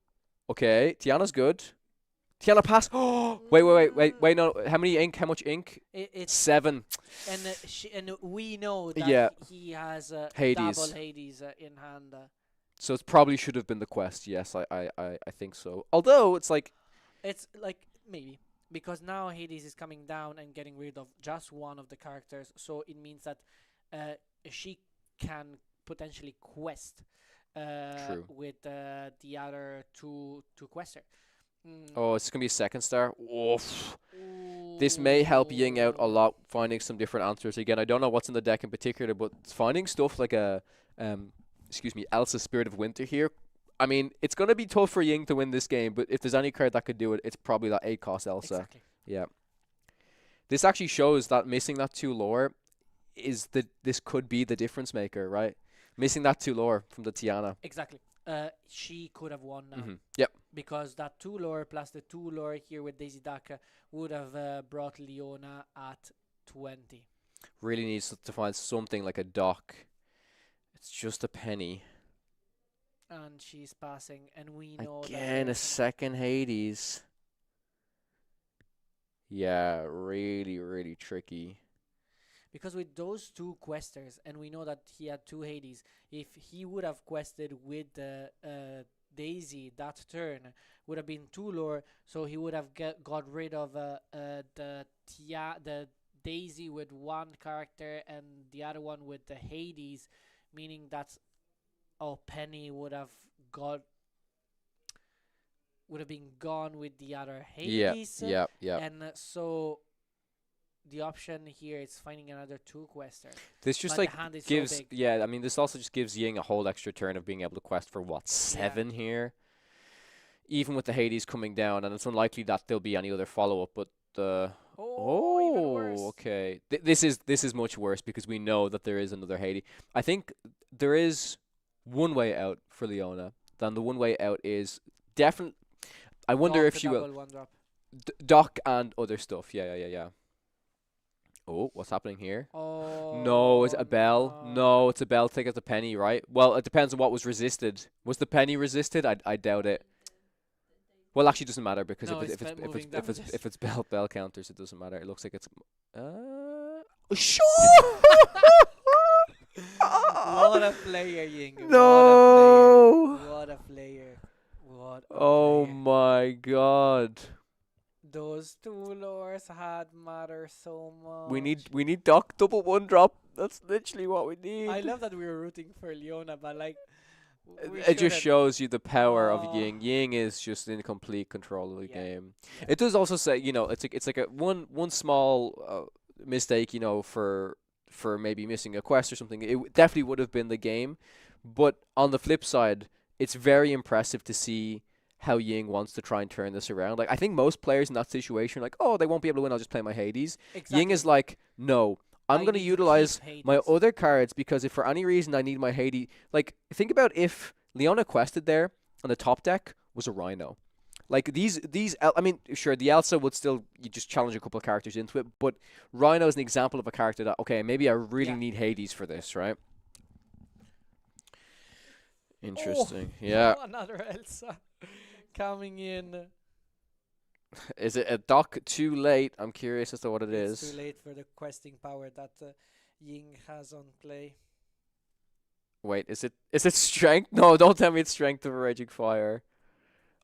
Speaker 1: okay. Tiana's good. Tiana pass. Oh, wait. No, how many ink? How much ink?
Speaker 4: It's
Speaker 1: 7.
Speaker 4: and we know that
Speaker 1: Yeah.
Speaker 4: he has
Speaker 1: Hades.
Speaker 4: double Hades in hand.
Speaker 1: So it probably should have been the quest. Yes, I think so. Although it's like,
Speaker 4: It's like maybe because now Hades is coming down and getting rid of just one of the characters, so it means that she can potentially quest
Speaker 1: True.
Speaker 4: with the other two quester.
Speaker 1: oh, it's gonna be a 2nd star. Oof. This may help Ying out a lot, finding some different answers. Again, I don't know what's in the deck in particular, but finding stuff like a, Elsa Spirit of Winter here. I mean, it's gonna be tough for Ying to win this game, but if there's any card that could do it, it's probably that 8-cost Elsa.
Speaker 4: Exactly.
Speaker 1: Yeah. This actually shows that missing that 2 lore this could be the difference maker, right? Missing that 2 lore from the Tiana.
Speaker 4: Exactly. She could have won now.
Speaker 1: Yep.
Speaker 4: Because that 2 lore plus the 2 lore here with Daisy Duck would have brought Leona at 20.
Speaker 1: Really needs to find something like a dock. It's just a penny.
Speaker 4: And she's passing, and we know
Speaker 1: Again, a
Speaker 4: that
Speaker 1: 2nd Hades. Yeah, really, really tricky.
Speaker 4: because with those 2 questers, and we know that he had 2 Hades, if he would have quested with the Daisy that turn, would have been 2 lore, so he would have got rid of the Daisy with 1 character and the other one with the Hades, meaning that Penny would have been gone with the other Hades.
Speaker 1: Yeah.
Speaker 4: And so the option here is finding another 2 quester.
Speaker 1: This just
Speaker 4: But
Speaker 1: like
Speaker 4: the hand is so
Speaker 1: gives,
Speaker 4: big.
Speaker 1: yeah. I mean, this also just gives Ying a whole extra turn of being able to quest for what 7 here. Even with the Hades coming down, and it's unlikely that there'll be any other follow up. But
Speaker 4: Oh, worse.
Speaker 1: Oh, okay. This is much worse because we know that there is another Haiti. I think there is one way out for Leona. Then the one way out is definitely. I wonder
Speaker 4: Dock
Speaker 1: if
Speaker 4: the
Speaker 1: she will
Speaker 4: double one drop.
Speaker 1: dock and other stuff. Yeah. Oh, what's happening here?
Speaker 4: Oh.
Speaker 1: No, is it a bell?
Speaker 4: no.
Speaker 1: No, it's a bell. Take out the penny, right? Well, it depends on what was resisted. Was the penny resisted? I doubt it. Well, actually, it doesn't matter because
Speaker 4: No,
Speaker 1: if
Speaker 4: it's
Speaker 1: it's
Speaker 4: moving damages.
Speaker 1: if it's bell counters, it doesn't matter. It looks like it's sure.
Speaker 4: What a player, Ying.
Speaker 1: No.
Speaker 4: What a player. What a
Speaker 1: Oh
Speaker 4: player.
Speaker 1: my god.
Speaker 4: Those two lures had matter so much.
Speaker 1: We need Doc double one drop. That's literally what we need.
Speaker 4: I love that we were rooting for Leona, but like we
Speaker 1: It just
Speaker 4: shouldn't.
Speaker 1: shows you the power of
Speaker 4: Oh.
Speaker 1: Ying. Ying is just in complete control of the
Speaker 4: Yeah.
Speaker 1: game.
Speaker 4: Yeah.
Speaker 1: It does also say, it's like a one small mistake, for maybe missing a quest or something. It definitely would have been the game. But on the flip side, it's very impressive to see how Ying wants to try and turn this around. Like I think most players in that situation are like, oh, they won't be able to win. I'll just play my Hades.
Speaker 4: Exactly.
Speaker 1: Ying is like, no, I'm
Speaker 4: I
Speaker 1: going to
Speaker 4: need to
Speaker 1: utilize
Speaker 4: keep
Speaker 1: my
Speaker 4: Hades.
Speaker 1: other cards because if for any reason I need my Hades, like think about if Leona quested there and the top deck was a Rhino. Like I mean, sure, the Elsa would still, you just challenge a couple of characters into it, but Rhino is an example of a character that, okay, maybe I really
Speaker 4: Yeah.
Speaker 1: need Hades for this, right? Interesting. Yeah.
Speaker 4: Another Elsa coming in.
Speaker 1: Is it a dock too late? I'm curious as to what it
Speaker 4: It's
Speaker 1: is.
Speaker 4: too late for the questing power that Ying has on play.
Speaker 1: Wait, is it strength? No, don't tell me it's strength of a raging fire.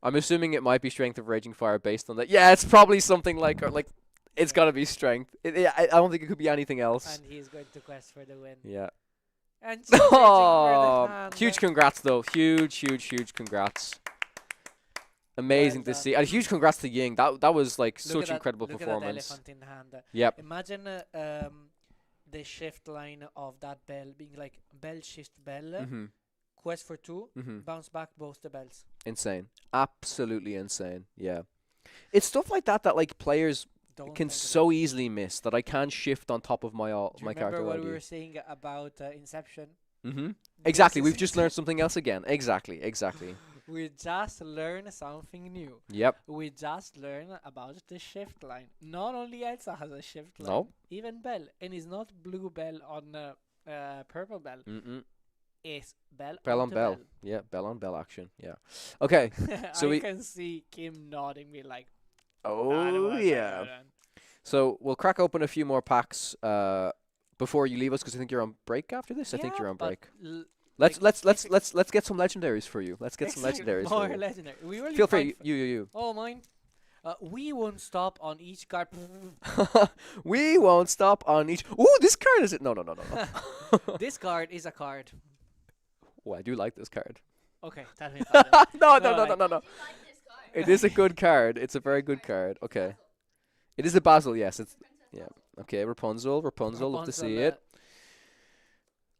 Speaker 1: I'm assuming it might be strength of raging fire based on that. Yeah, it's probably something like it's
Speaker 4: Yeah.
Speaker 1: gotta be strength. I don't think it could be anything else.
Speaker 4: And he's going to quest for the win.
Speaker 1: Yeah.
Speaker 4: And she's reaching for the hand.
Speaker 1: Huge congrats though. Huge congrats. Amazing
Speaker 4: Well
Speaker 1: to
Speaker 4: done.
Speaker 1: see. And huge congrats to Ying. That was like
Speaker 4: Look
Speaker 1: such
Speaker 4: at that-
Speaker 1: incredible
Speaker 4: look
Speaker 1: performance.
Speaker 4: At that elephant in hand.
Speaker 1: Yep.
Speaker 4: Imagine the shift line of that bell being like bell shift bell,
Speaker 1: Mhm.
Speaker 4: quest for 2,
Speaker 1: Mhm.
Speaker 4: bounce back both the bells.
Speaker 1: Insane. Absolutely insane. Yeah. It's stuff like that that like players
Speaker 4: Don't
Speaker 1: can
Speaker 4: think of
Speaker 1: so
Speaker 4: it.
Speaker 1: easily miss that I can shift on top of my
Speaker 4: Do you
Speaker 1: my
Speaker 4: remember
Speaker 1: character
Speaker 4: what
Speaker 1: ID.
Speaker 4: we were saying about Inception?
Speaker 1: Mhm.
Speaker 4: This
Speaker 1: Exactly.
Speaker 4: is
Speaker 1: We've just learned something else again. Exactly.
Speaker 4: We just learned something new.
Speaker 1: Yep.
Speaker 4: We just learned about the shift line. Not only Elsa has a shift line,
Speaker 1: No.
Speaker 4: even Bell, and it's not blue Bell on purple Bell.
Speaker 1: Mm-mm.
Speaker 4: It's Bell
Speaker 1: Bell on
Speaker 4: onto
Speaker 1: bell. Yeah. Bell on bell action. Yeah. Okay. So
Speaker 4: I
Speaker 1: we-
Speaker 4: can see Kim nodding me like, that
Speaker 1: Oh
Speaker 4: was a
Speaker 1: yeah.
Speaker 4: good one.
Speaker 1: So we'll crack open a few more packs before you leave us because I think you're on break after this. I think
Speaker 4: Yeah,
Speaker 1: you're on
Speaker 4: but
Speaker 1: break.
Speaker 4: l-
Speaker 1: Let's
Speaker 4: like,
Speaker 1: let's get some legendaries for you. Let's get some
Speaker 4: exactly,
Speaker 1: legendaries
Speaker 4: more
Speaker 1: for you.
Speaker 4: legendary. We really
Speaker 1: Feel
Speaker 4: find
Speaker 1: free. You.
Speaker 4: Oh, mine. We won't stop on each card.
Speaker 1: We won't stop on each. Ooh, this card is it? No.
Speaker 4: This card is a card.
Speaker 1: Oh, I do like this card.
Speaker 4: Okay, tell me about it.
Speaker 1: No.
Speaker 3: You like this card?
Speaker 1: It is a good card. It's a very good card. Okay. It is a Basil, yes. It's yeah. Okay, Rapunzel. Love to see it.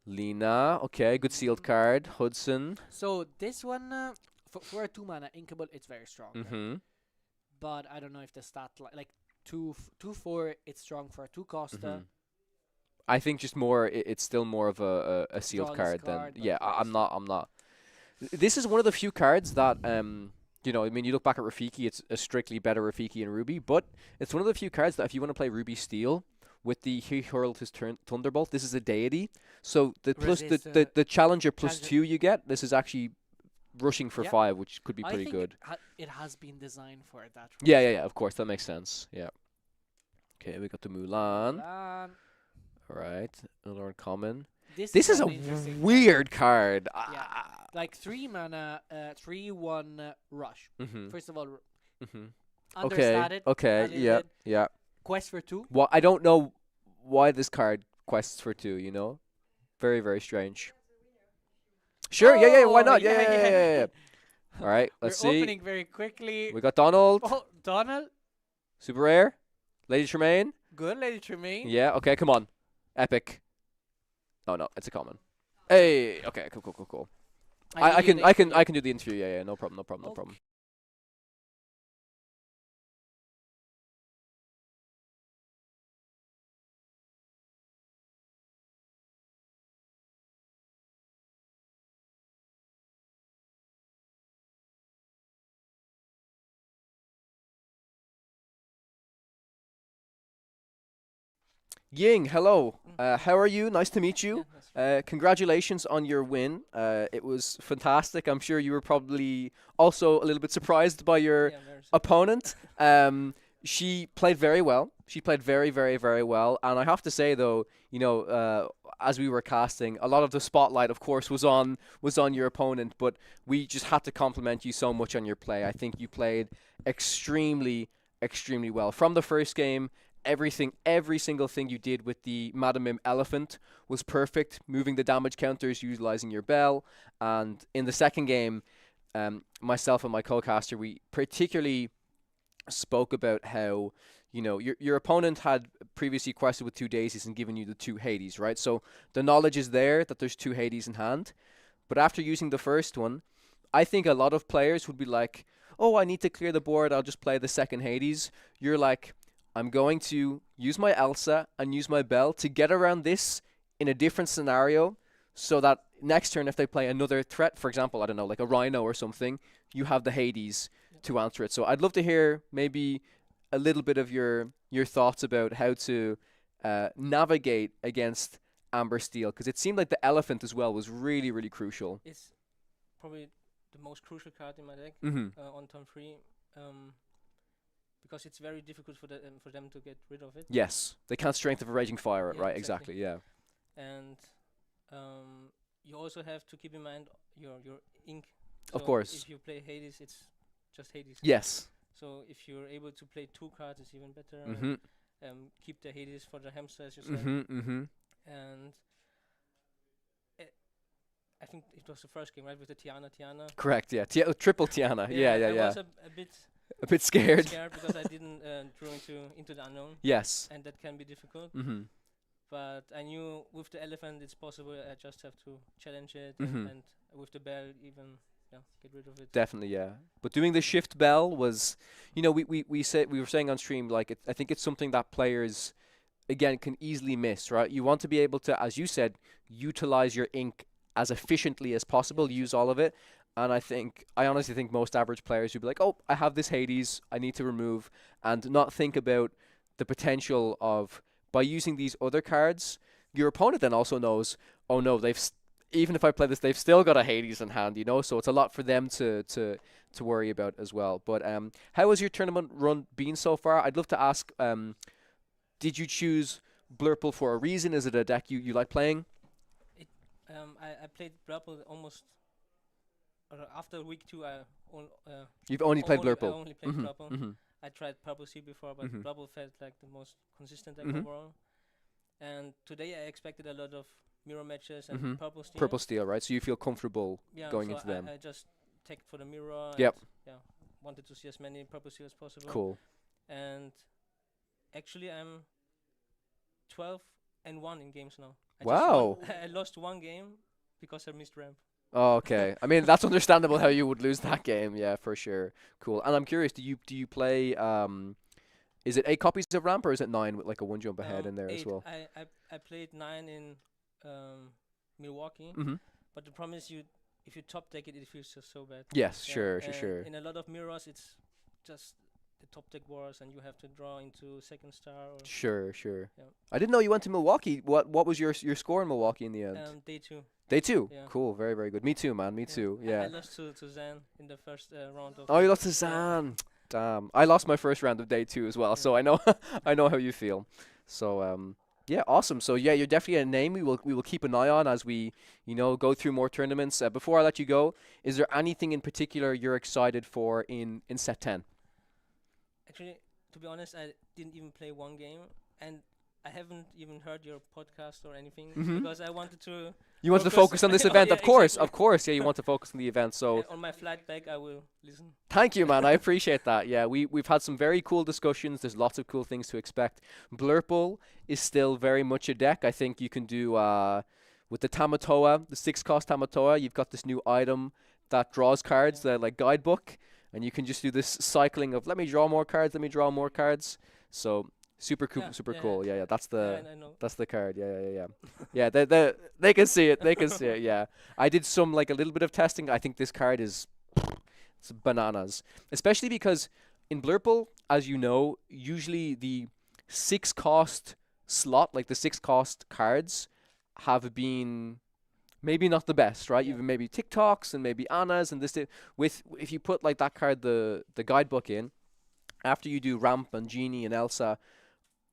Speaker 1: Lena. Okay, good sealed card. Hudson.
Speaker 4: So this one, for a 2-mana inkable, it's very strong.
Speaker 1: Mm-hmm.
Speaker 4: But I don't know if the stat like 2/4, it's strong for a 2 cost.
Speaker 1: Mhm. I think just more. It's still more of a sealed
Speaker 4: Strongest
Speaker 1: card than.
Speaker 4: card, but
Speaker 1: Yeah,
Speaker 4: yes.
Speaker 1: I'm not. This is one of the few cards that I mean, you look back at Rafiki, it's a strictly better Rafiki and Ruby, but it's one of the few cards that if you want to play Ruby Steel with the he hurled his Thunderbolt, this is a deity. So the plus
Speaker 4: Resist,
Speaker 1: the challenger plus
Speaker 4: challenger-
Speaker 1: 2 you get, this is actually rushing for
Speaker 4: Yeah.
Speaker 1: 5, which could be
Speaker 4: I
Speaker 1: pretty
Speaker 4: think
Speaker 1: good.
Speaker 4: it has been designed for that.
Speaker 1: Yeah, of course, that makes sense. Yeah. Okay, we got the Mulan.
Speaker 4: Mulan.
Speaker 1: All right, another uncommon.
Speaker 4: This
Speaker 1: This is a
Speaker 4: an interesting card.
Speaker 1: weird card.
Speaker 4: Like 3-mana, 3/1 rush.
Speaker 1: Mm-hmm.
Speaker 4: First of all,
Speaker 1: Mm-hmm.
Speaker 4: understated.
Speaker 1: Okay.
Speaker 4: a little
Speaker 1: Yeah.
Speaker 4: bit.
Speaker 1: Yeah.
Speaker 4: Quest for 2.
Speaker 1: Well, I don't know why this card quests for 2. Very, very strange. Sure. Yeah. Why
Speaker 4: Oh,
Speaker 1: not? Yeah. All right. Let's
Speaker 4: We're
Speaker 1: see.
Speaker 4: opening very quickly.
Speaker 1: We got Donald.
Speaker 4: Oh, Donald.
Speaker 1: Super rare. Lady Tremaine.
Speaker 4: Good, Lady Tremaine.
Speaker 1: Yeah. Okay. Come on. Epic. Oh no, it's a common. Hey. Okay. Cool. I can do the interview. Yeah. No problem.
Speaker 4: Okay.
Speaker 1: Ying, hello. How are you? Nice to meet you.
Speaker 7: Yeah, that's right.
Speaker 1: Congratulations on your win. It was fantastic. I'm sure you were probably also a little bit surprised by your
Speaker 7: Yeah, very surprised.
Speaker 1: opponent. She played very well. She played very, very, very well. And I have to say, though, as we were casting, a lot of the spotlight, of course, was on your opponent. But we just had to compliment you so much on your play. I think you played extremely, extremely well from the first game. Every single thing you did with the Madam Mim Elephant was perfect. Moving the damage counters, utilizing your bell, and in the second game, myself and my co-caster, we particularly spoke about how your opponent had previously quested with 2 daisies and given you the 2 Hades, right? So the knowledge is there that there's 2 Hades in hand, but after using the first one, I think a lot of players would be like, "Oh, I need to clear the board. I'll just play the second Hades." You're like, "I'm going to use my Elsa and use my Bell to get around this in a different scenario so that next turn if they play another threat, for example, I don't know, like a Rhino or something, you have the Hades to answer it." So I'd love to hear maybe a little bit of your thoughts about how to navigate against Amber Steel, because it seemed like the Elephant as well was really, really crucial.
Speaker 7: It's probably the most crucial card in my deck
Speaker 1: Mm-hmm.
Speaker 7: on turn 3, because it's very difficult for them to get rid of it.
Speaker 1: Yes, they can't strength of a Raging Fire it,
Speaker 7: Yeah,
Speaker 1: right?
Speaker 7: exactly.
Speaker 1: Exactly, yeah.
Speaker 7: And you also have to keep in mind your ink.
Speaker 1: Of
Speaker 7: So
Speaker 1: course.
Speaker 7: If you play Hades, it's just Hades.
Speaker 1: Yes.
Speaker 7: So if you're able to play 2 cards, it's even better.
Speaker 1: Mm-hmm.
Speaker 7: Keep the Hades for the hamster, as you said.
Speaker 1: Mm-hmm. Mm-hmm.
Speaker 7: And I think it was the first game, right, with the Tiana.
Speaker 1: Correct, yeah. Triple Tiana. Yeah, yeah,
Speaker 7: I
Speaker 1: yeah.
Speaker 7: was a bit
Speaker 1: A bit scared.
Speaker 7: because I didn't draw into the unknown,
Speaker 1: Yes.
Speaker 7: and that can be difficult.
Speaker 1: Mm-hmm.
Speaker 7: But I knew with the elephant it's possible. I just have to challenge it,
Speaker 1: Mhm.
Speaker 7: and with the bell even get rid of it.
Speaker 1: Definitely, yeah. But doing the shift bell was, we were saying on stream, like I think it's something that players, again, can easily miss, right? You want to be able to, as you said, utilize your ink as efficiently as possible, use all of it. And I honestly think most average players would be like, "Oh, I have this Hades, I need to remove," and not think about the potential of, by using these other cards, your opponent then also knows, "Oh no, even if I play this, they've still got a Hades in hand," So it's a lot for them to worry about as well. But how has your tournament run been so far? I'd love to ask, did you choose Blurple for a reason? Is it a deck you like playing?
Speaker 7: I played Blurple almost after week 2.
Speaker 1: You've only played
Speaker 7: I
Speaker 1: Blurple.
Speaker 7: only played
Speaker 1: Mhm,
Speaker 7: Blurple.
Speaker 1: mhm.
Speaker 7: I tried Purple Sea before, but
Speaker 1: Mhm.
Speaker 7: Blurple felt like the most consistent deck
Speaker 1: Mhm.
Speaker 7: overall. And today I expected a lot of mirror matches and
Speaker 1: Mhm.
Speaker 7: Purple Steel.
Speaker 1: Purple Steel, right? So you feel comfortable
Speaker 7: Yeah,
Speaker 1: going
Speaker 7: so
Speaker 1: into them.
Speaker 7: I just teched for the mirror.
Speaker 1: Yep.
Speaker 7: And wanted to see as many Purple Steel as possible.
Speaker 1: Cool.
Speaker 7: And actually, I'm 12-1 in games now.
Speaker 1: Wow.
Speaker 7: I lost 1 game because I missed ramp.
Speaker 1: Oh, okay. I mean, that's understandable how you would lose that game. Yeah, for sure. Cool. And I'm curious, do you play is it 8 copies of ramp or is it 9 with like a 1 jump ahead in there as
Speaker 7: 8.
Speaker 1: well?
Speaker 7: I played 9 in Milwaukee,
Speaker 1: Mhm.
Speaker 7: but the problem is if you top deck it, it feels just so bad.
Speaker 1: Yes,
Speaker 7: Yeah,
Speaker 1: sure.
Speaker 7: and in a lot of mirrors, it's just the top deck wars, and you have to draw into second star. Or
Speaker 1: Sure.
Speaker 7: Yeah.
Speaker 1: I didn't know you went to Milwaukee. What was your score in Milwaukee in the end?
Speaker 7: day 2.
Speaker 1: Day 2.
Speaker 7: yeah.
Speaker 1: Cool. Very, very good. Me too, man. Me too.
Speaker 7: I
Speaker 1: Yeah.
Speaker 7: lost to Zan in the first round of.
Speaker 1: Oh, you lost to
Speaker 7: Yeah.
Speaker 1: Zan. Damn. I lost my first round of day 2 as well, so I know I know how you feel. So yeah, awesome. So yeah, you're definitely a name we will keep an eye on as we, go through more tournaments. Before I let you go, is there anything in particular you're excited for in set 10?
Speaker 7: Actually, to be honest, I didn't even play 1 game, and I haven't even heard your podcast or anything
Speaker 1: Mhm.
Speaker 7: because I wanted to.
Speaker 1: You want to
Speaker 7: Focus.
Speaker 1: focus on this
Speaker 7: Oh,
Speaker 1: event,
Speaker 7: yeah,
Speaker 1: of course,
Speaker 7: exactly.
Speaker 1: of course. Yeah, you want to focus on the event. So
Speaker 7: On my flight back, I will listen.
Speaker 1: thank you, man. I appreciate that. Yeah, we've had some very cool discussions. There's lots of cool things to expect. Blurple is still very much a deck. I think you can do with the Tamatoa, the 6-cost Tamatoa. You've got this new item that draws cards, the like guidebook, and you can just do this cycling of let me draw more cards, let me draw more cards. So super cool,
Speaker 7: Yeah,
Speaker 1: super
Speaker 7: yeah,
Speaker 1: cool. Yeah, that's the.
Speaker 7: I know.
Speaker 1: That's the card. Yeah. Yeah, they can see it. They can see it. Yeah. I did some like a little bit of testing. I think this card is it's bananas, especially because in Blurple, as you know, usually the 6-cost slot, like the 6 cost cards, have been maybe not the best, right?
Speaker 7: Yeah.
Speaker 1: You've maybe TikToks and maybe Annas and this. With if you put like that card, the guidebook in, after you do Ramp and Genie and Elsa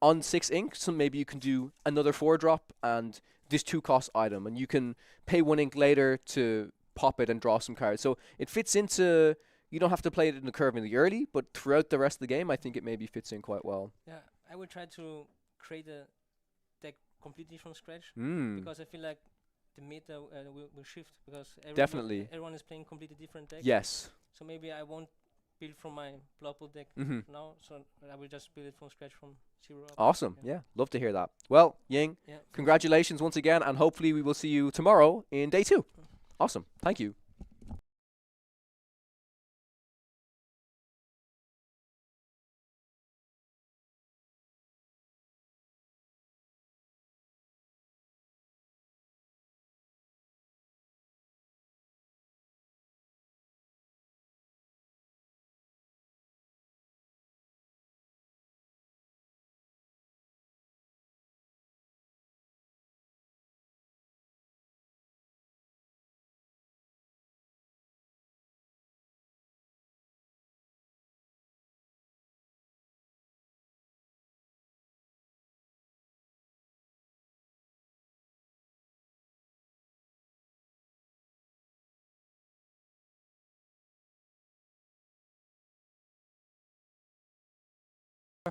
Speaker 1: on 6 ink, so maybe you can do another 4 drop and this 2 cost item, and you can pay 1 ink later to pop it and draw some cards. So it fits into. You don't have to play it in the curve in the early, but throughout the rest of the game, I think it maybe fits in quite well.
Speaker 7: Yeah, I will try to create a deck completely from scratch
Speaker 1: Mm.
Speaker 7: because I feel like the meta will shift because
Speaker 1: Definitely.
Speaker 7: everyone is playing completely different decks.
Speaker 1: Yes.
Speaker 7: So maybe I won't build from my Blood Bowl deck
Speaker 1: Mm-hmm.
Speaker 7: now, so I will just build it from scratch from zero up.
Speaker 1: Awesome. Yeah. Love to hear that. Well, Ying,
Speaker 7: Yeah.
Speaker 1: congratulations once again, and hopefully we will see you tomorrow in day 2. Awesome. Thank you.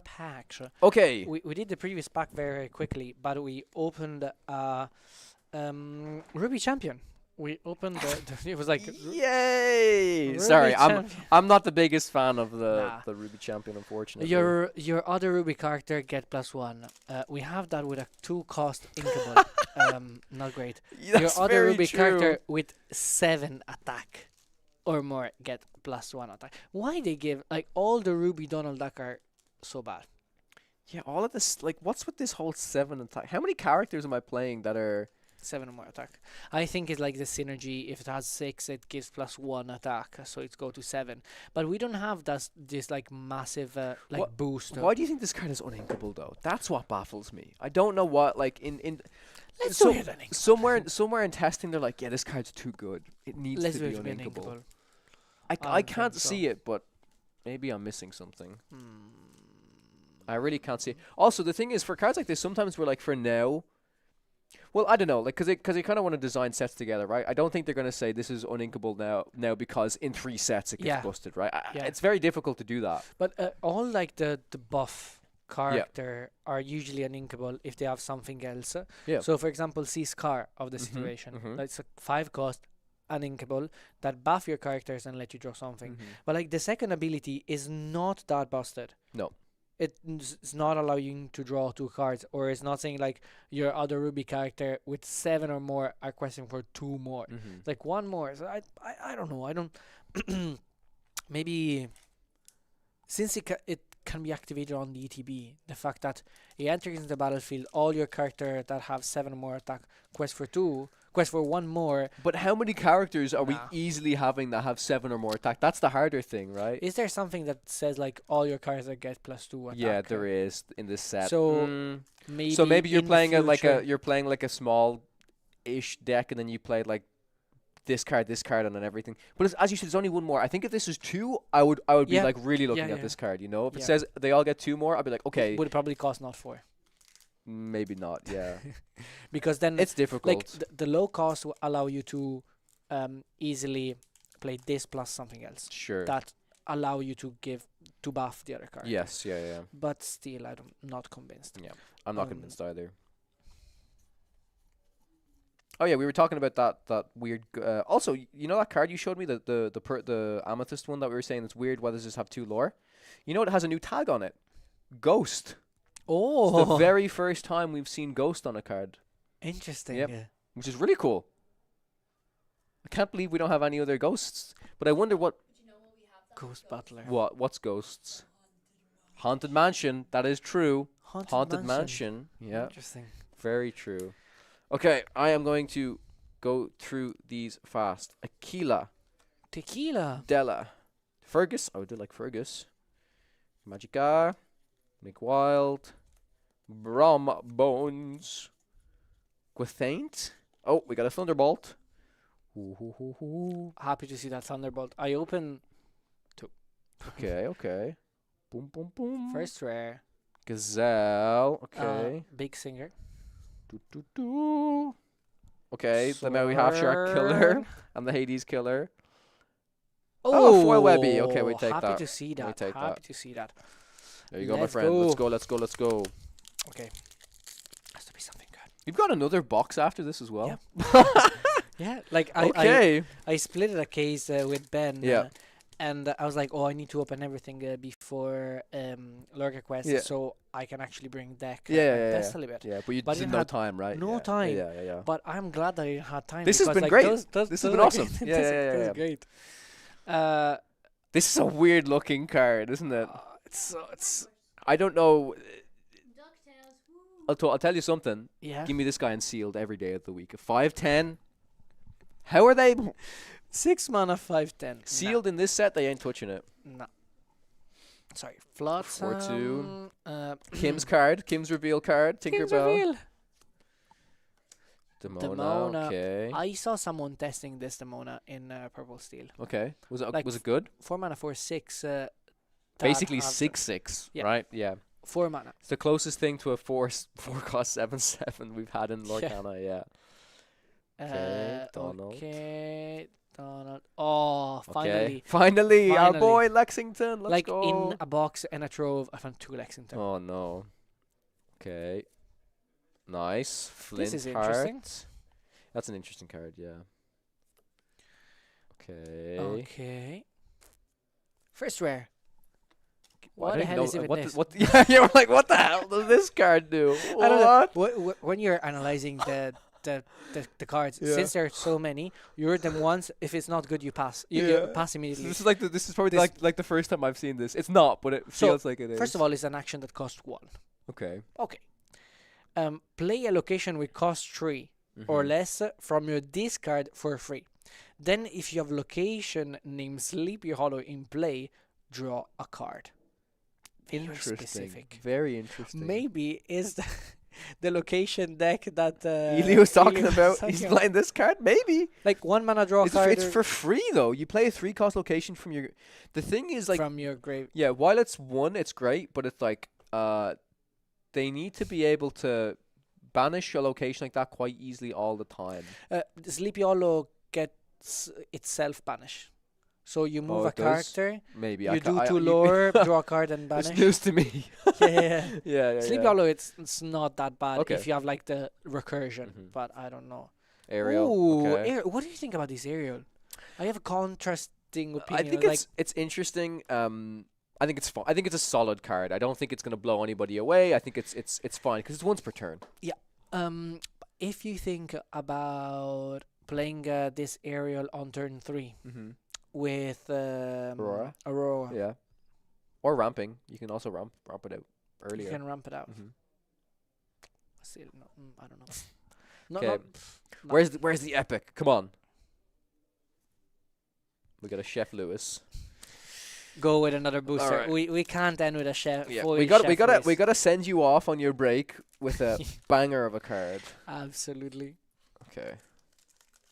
Speaker 4: Packs.
Speaker 1: Okay.
Speaker 4: We did the previous pack very quickly, but we opened Ruby Champion. We opened it was like
Speaker 1: Yay!
Speaker 4: Ruby
Speaker 1: Sorry,
Speaker 4: Champion.
Speaker 1: I'm not the biggest fan of
Speaker 4: Nah.
Speaker 1: the Ruby Champion, unfortunately.
Speaker 4: Your other Ruby character get +1. We have that with a 2 cost inkable. Not great.
Speaker 1: Yeah,
Speaker 4: Your
Speaker 1: that's
Speaker 4: other
Speaker 1: very
Speaker 4: Ruby
Speaker 1: true.
Speaker 4: character with 7 attack or more get +1 attack. Why they give like all the Ruby Donald Duck are so bad?
Speaker 1: Yeah, all of this, like, what's with this whole 7 attack? How many characters am I playing that are...
Speaker 4: 7 or more attack. I think it's like the synergy. If it has 6, it gives +1 attack, so it's go to 7. But we don't have this like massive like
Speaker 1: What-
Speaker 4: boost.
Speaker 1: Why do you think this card is uninkable, though? That's what baffles me. I don't know what, like,
Speaker 4: Let's
Speaker 1: so-
Speaker 4: do it uninkable.
Speaker 1: somewhere in testing, they're like, yeah, this card's too good. It needs
Speaker 4: Let's
Speaker 1: to
Speaker 4: do
Speaker 1: be
Speaker 4: it
Speaker 1: uninkable.
Speaker 4: I
Speaker 1: I
Speaker 4: don't
Speaker 1: can't
Speaker 4: think so.
Speaker 1: see it, but maybe I'm missing something.
Speaker 4: Hmm.
Speaker 1: I really can't see it. Also, the thing is, for cards like this, sometimes we're like, for now... Well, I don't know, like, because they kind of want to design sets together, right? I don't think they're going to say this is uninkable now because in 3 sets it gets
Speaker 4: Yeah.
Speaker 1: busted, right?
Speaker 4: Yeah.
Speaker 1: It's very difficult to do that.
Speaker 4: But all like the buff character are usually uninkable if they have something else.
Speaker 1: Yeah.
Speaker 4: So for example, see Scar of the
Speaker 1: Mhm,
Speaker 4: situation.
Speaker 1: mhm.
Speaker 4: That's a 5 cost uninkable that buff your characters and let you draw something.
Speaker 1: Mhm.
Speaker 4: But like the second ability is not that busted.
Speaker 1: No.
Speaker 4: It's not allowing you to draw 2 cards, or it's not saying like your other Ruby character with 7 or more are questing for 2 more.
Speaker 1: Mhm.
Speaker 4: Like 1 more. So I don't know. I don't. Maybe since it can be activated on the ETB, the fact that it enters into the battlefield, all your character that have 7 or more attack quest for 2, quest for 1 more.
Speaker 1: But how many characters are
Speaker 4: Nah.
Speaker 1: we easily having that have 7 or more attack? That's the harder thing, right?
Speaker 4: Is there something that says like all your characters get +2 attack?
Speaker 1: Yeah, there is in this set.
Speaker 4: So,
Speaker 1: Mm.
Speaker 4: Maybe
Speaker 1: So maybe you're
Speaker 4: in
Speaker 1: playing
Speaker 4: future-
Speaker 1: you're playing like a small-ish deck, and then you played like this card, and then everything. But as you said, there's only 1 more. I think if this is 2, I would be
Speaker 4: Yeah.
Speaker 1: like really looking
Speaker 4: Yeah,
Speaker 1: at
Speaker 4: yeah.
Speaker 1: this card. You know, if it
Speaker 4: Yeah.
Speaker 1: says they all get 2 more, I'd be like, okay,
Speaker 4: would probably cost not 4,
Speaker 1: maybe not. Yeah,
Speaker 4: because then
Speaker 1: it's difficult.
Speaker 4: like the low cost will allow you to easily play this plus something else
Speaker 1: Sure.
Speaker 4: that allow you to buff the other card.
Speaker 1: Yes. Yeah.
Speaker 4: But still, I'm not convinced.
Speaker 1: Yeah. I'm not
Speaker 4: Um,
Speaker 1: convinced either. Oh yeah, we were talking about that weird. Also, you know that card you showed me, the amethyst one that we were saying it's weird. Why does this have 2 lore? You know it has a new tag on it, Ghost.
Speaker 4: Oh,
Speaker 1: It's the very first time we've seen Ghost on a card,
Speaker 4: interesting.
Speaker 1: Yep.
Speaker 4: Yeah.
Speaker 1: which is really cool. I can't believe we don't have any other ghosts. But I wonder
Speaker 4: Ghost Butler.
Speaker 1: what's ghosts? Haunted Mansion. That is true.
Speaker 4: Haunted,
Speaker 1: Haunted Mansion. Yeah,
Speaker 4: Interesting.
Speaker 1: very true. Okay, I am going to go through these fast. Aquila,
Speaker 4: Tequila.
Speaker 1: Della, Fergus. I would do like Fergus. Magica, Nick Wild, Brom Bones. Gwthaint. Oh, we got a Thunderbolt.
Speaker 4: Happy to see that Thunderbolt. I open
Speaker 1: Okay. Boom, boom, boom.
Speaker 4: first rare.
Speaker 1: Gazelle. Okay.
Speaker 4: Big singer.
Speaker 1: Do. Okay, then now we have Shark Killer
Speaker 4: Sword.
Speaker 1: and the Hades Killer. Oh, foil Webby. Okay, we take
Speaker 4: happy
Speaker 1: that.
Speaker 4: to see that.
Speaker 1: take
Speaker 4: happy
Speaker 1: that.
Speaker 4: to see that.
Speaker 1: There you go, my
Speaker 4: Let's
Speaker 1: friend. Let's go.
Speaker 4: Okay. Has to be something good.
Speaker 1: You've got another box after this as well.
Speaker 4: Yeah, like
Speaker 1: Okay.
Speaker 4: I split a case with Ben.
Speaker 1: Yeah.
Speaker 4: And I was like, oh, I need to open everything before LorcaQuest,
Speaker 1: Yeah.
Speaker 4: so I can actually bring deck
Speaker 1: Yeah,
Speaker 4: and
Speaker 1: yeah,
Speaker 4: test a little bit.
Speaker 1: Yeah, but you
Speaker 4: But
Speaker 1: didn't
Speaker 4: it
Speaker 1: no
Speaker 4: had
Speaker 1: time, right?
Speaker 4: no
Speaker 1: Yeah.
Speaker 4: time.
Speaker 1: Yeah.
Speaker 4: But I'm glad that I didn't have time.
Speaker 1: This has
Speaker 4: because,
Speaker 1: been
Speaker 4: like,
Speaker 1: great.
Speaker 4: Those
Speaker 1: This has been
Speaker 4: are
Speaker 1: awesome.
Speaker 4: great.
Speaker 1: Yeah,
Speaker 4: This
Speaker 1: yeah.
Speaker 4: is great.
Speaker 1: This is a weird looking card, isn't it?
Speaker 4: It's
Speaker 1: I don't know. I'll tell you something.
Speaker 4: yeah.
Speaker 1: Give me this guy in sealed every day of the week. 5/10. How are they
Speaker 4: 6 mana, 5/10.
Speaker 1: sealed in this set? They ain't touching it.
Speaker 4: No. Sorry, Flotsam.
Speaker 1: 4/2.
Speaker 4: Uh,
Speaker 1: Kim's card. Kim's reveal card.
Speaker 4: King's
Speaker 1: Tinkerbell.
Speaker 4: Reveal.
Speaker 1: Demona. Okay.
Speaker 4: I saw someone testing this Demona in Purple Steel.
Speaker 1: Okay. Was it
Speaker 4: like
Speaker 1: was it good?
Speaker 4: 4 mana, 4/6.
Speaker 1: Basically
Speaker 4: have
Speaker 1: 6/6,
Speaker 4: Yeah.
Speaker 1: right? Yeah.
Speaker 4: 4 mana.
Speaker 1: It's the closest thing to a 4 cost 7/7 we've had in Lorcana. Yeah. Okay, Donald.
Speaker 4: Okay, Donald. Oh, finally.
Speaker 1: Okay. Finally, our
Speaker 4: Finally.
Speaker 1: boy Lexington. Let's
Speaker 4: Like
Speaker 1: go.
Speaker 4: in a box and a trove, I found 2 Lexington.
Speaker 1: Oh no. Okay. Nice. Flint
Speaker 4: This is
Speaker 1: Heart.
Speaker 4: interesting.
Speaker 1: That's an interesting card, yeah. Okay.
Speaker 4: Okay. First rare.
Speaker 1: Well, I
Speaker 4: What the
Speaker 1: don't
Speaker 4: hell
Speaker 1: know-
Speaker 4: is it with
Speaker 1: what
Speaker 4: this?
Speaker 1: the- what the- yeah, you were like, what the hell does this card do?
Speaker 4: I don't know.
Speaker 1: What?
Speaker 4: When you're analyzing the cards,
Speaker 1: Yeah.
Speaker 4: since there are so many, you read them once. If it's not good, you pass. You
Speaker 1: Yeah.
Speaker 4: pass immediately.
Speaker 1: This is like this is probably
Speaker 4: This-
Speaker 1: like the first time I've seen this. It's not, but it
Speaker 4: So,
Speaker 1: feels like it is.
Speaker 4: First of all, it's an action that costs 1.
Speaker 1: okay.
Speaker 4: Okay. Play a location with cost 3 or
Speaker 1: Mhm.
Speaker 4: less from your discard for free. Then, if you have location named Sleepy Hollow in play, draw a card. Very
Speaker 1: Interesting.
Speaker 4: specific.
Speaker 1: Very interesting.
Speaker 4: Maybe is the location deck that
Speaker 1: Ely was talking
Speaker 4: Ely was
Speaker 1: about.
Speaker 4: talking
Speaker 1: He's
Speaker 4: about.
Speaker 1: playing this card. Maybe.
Speaker 4: Like 1 mana draw
Speaker 1: It's,
Speaker 4: card
Speaker 1: it's for free though. You play a 3-cost location from your. The thing is, like,
Speaker 4: from your grave.
Speaker 1: yeah, while it's 1, it's great, but it's like, they need to be able to banish a location like that quite easily all the time.
Speaker 4: The Sleepy Hollow gets itself banished. So you move
Speaker 1: Oh,
Speaker 4: a
Speaker 1: it does?
Speaker 4: character,
Speaker 1: Maybe
Speaker 4: you
Speaker 1: I
Speaker 4: do
Speaker 1: ca- I-
Speaker 4: 2 lore, draw a card and
Speaker 1: It's
Speaker 4: banish.
Speaker 1: news to me.
Speaker 4: Yeah.
Speaker 1: yeah.
Speaker 4: Sleepy
Speaker 1: yeah.
Speaker 4: Hollow, it's not that bad
Speaker 1: Okay.
Speaker 4: if you have like the recursion,
Speaker 1: Mhm.
Speaker 4: but I don't know.
Speaker 1: Ariel.
Speaker 4: Ooh,
Speaker 1: okay.
Speaker 4: what do you think about this Ariel? I have a contrasting
Speaker 1: I
Speaker 4: opinion.
Speaker 1: think
Speaker 4: like,
Speaker 1: it's interesting. I think it's fun. I think it's a solid card. I don't think it's gonna blow anybody away. I think it's fine because it's once per turn.
Speaker 4: if you think about playing this Ariel on turn 3
Speaker 1: Mm-hmm.
Speaker 4: with
Speaker 1: Aurora?
Speaker 4: Aurora,
Speaker 1: Yeah. Or ramping. You can also ramp it out
Speaker 4: you
Speaker 1: earlier.
Speaker 4: can ramp it out.
Speaker 1: Mhm.
Speaker 4: Still, no, I don't know. No,
Speaker 1: 'Kay.
Speaker 4: no, no.
Speaker 1: Where's the epic? Come on. We got a Chef Lewis.
Speaker 4: Go with another booster.
Speaker 1: Alright.
Speaker 4: We can't end with a chef.
Speaker 1: Yeah.
Speaker 4: full
Speaker 1: We
Speaker 4: chef
Speaker 1: gotta
Speaker 4: list.
Speaker 1: send you off on your break with a banger of a card.
Speaker 4: Absolutely.
Speaker 1: Okay.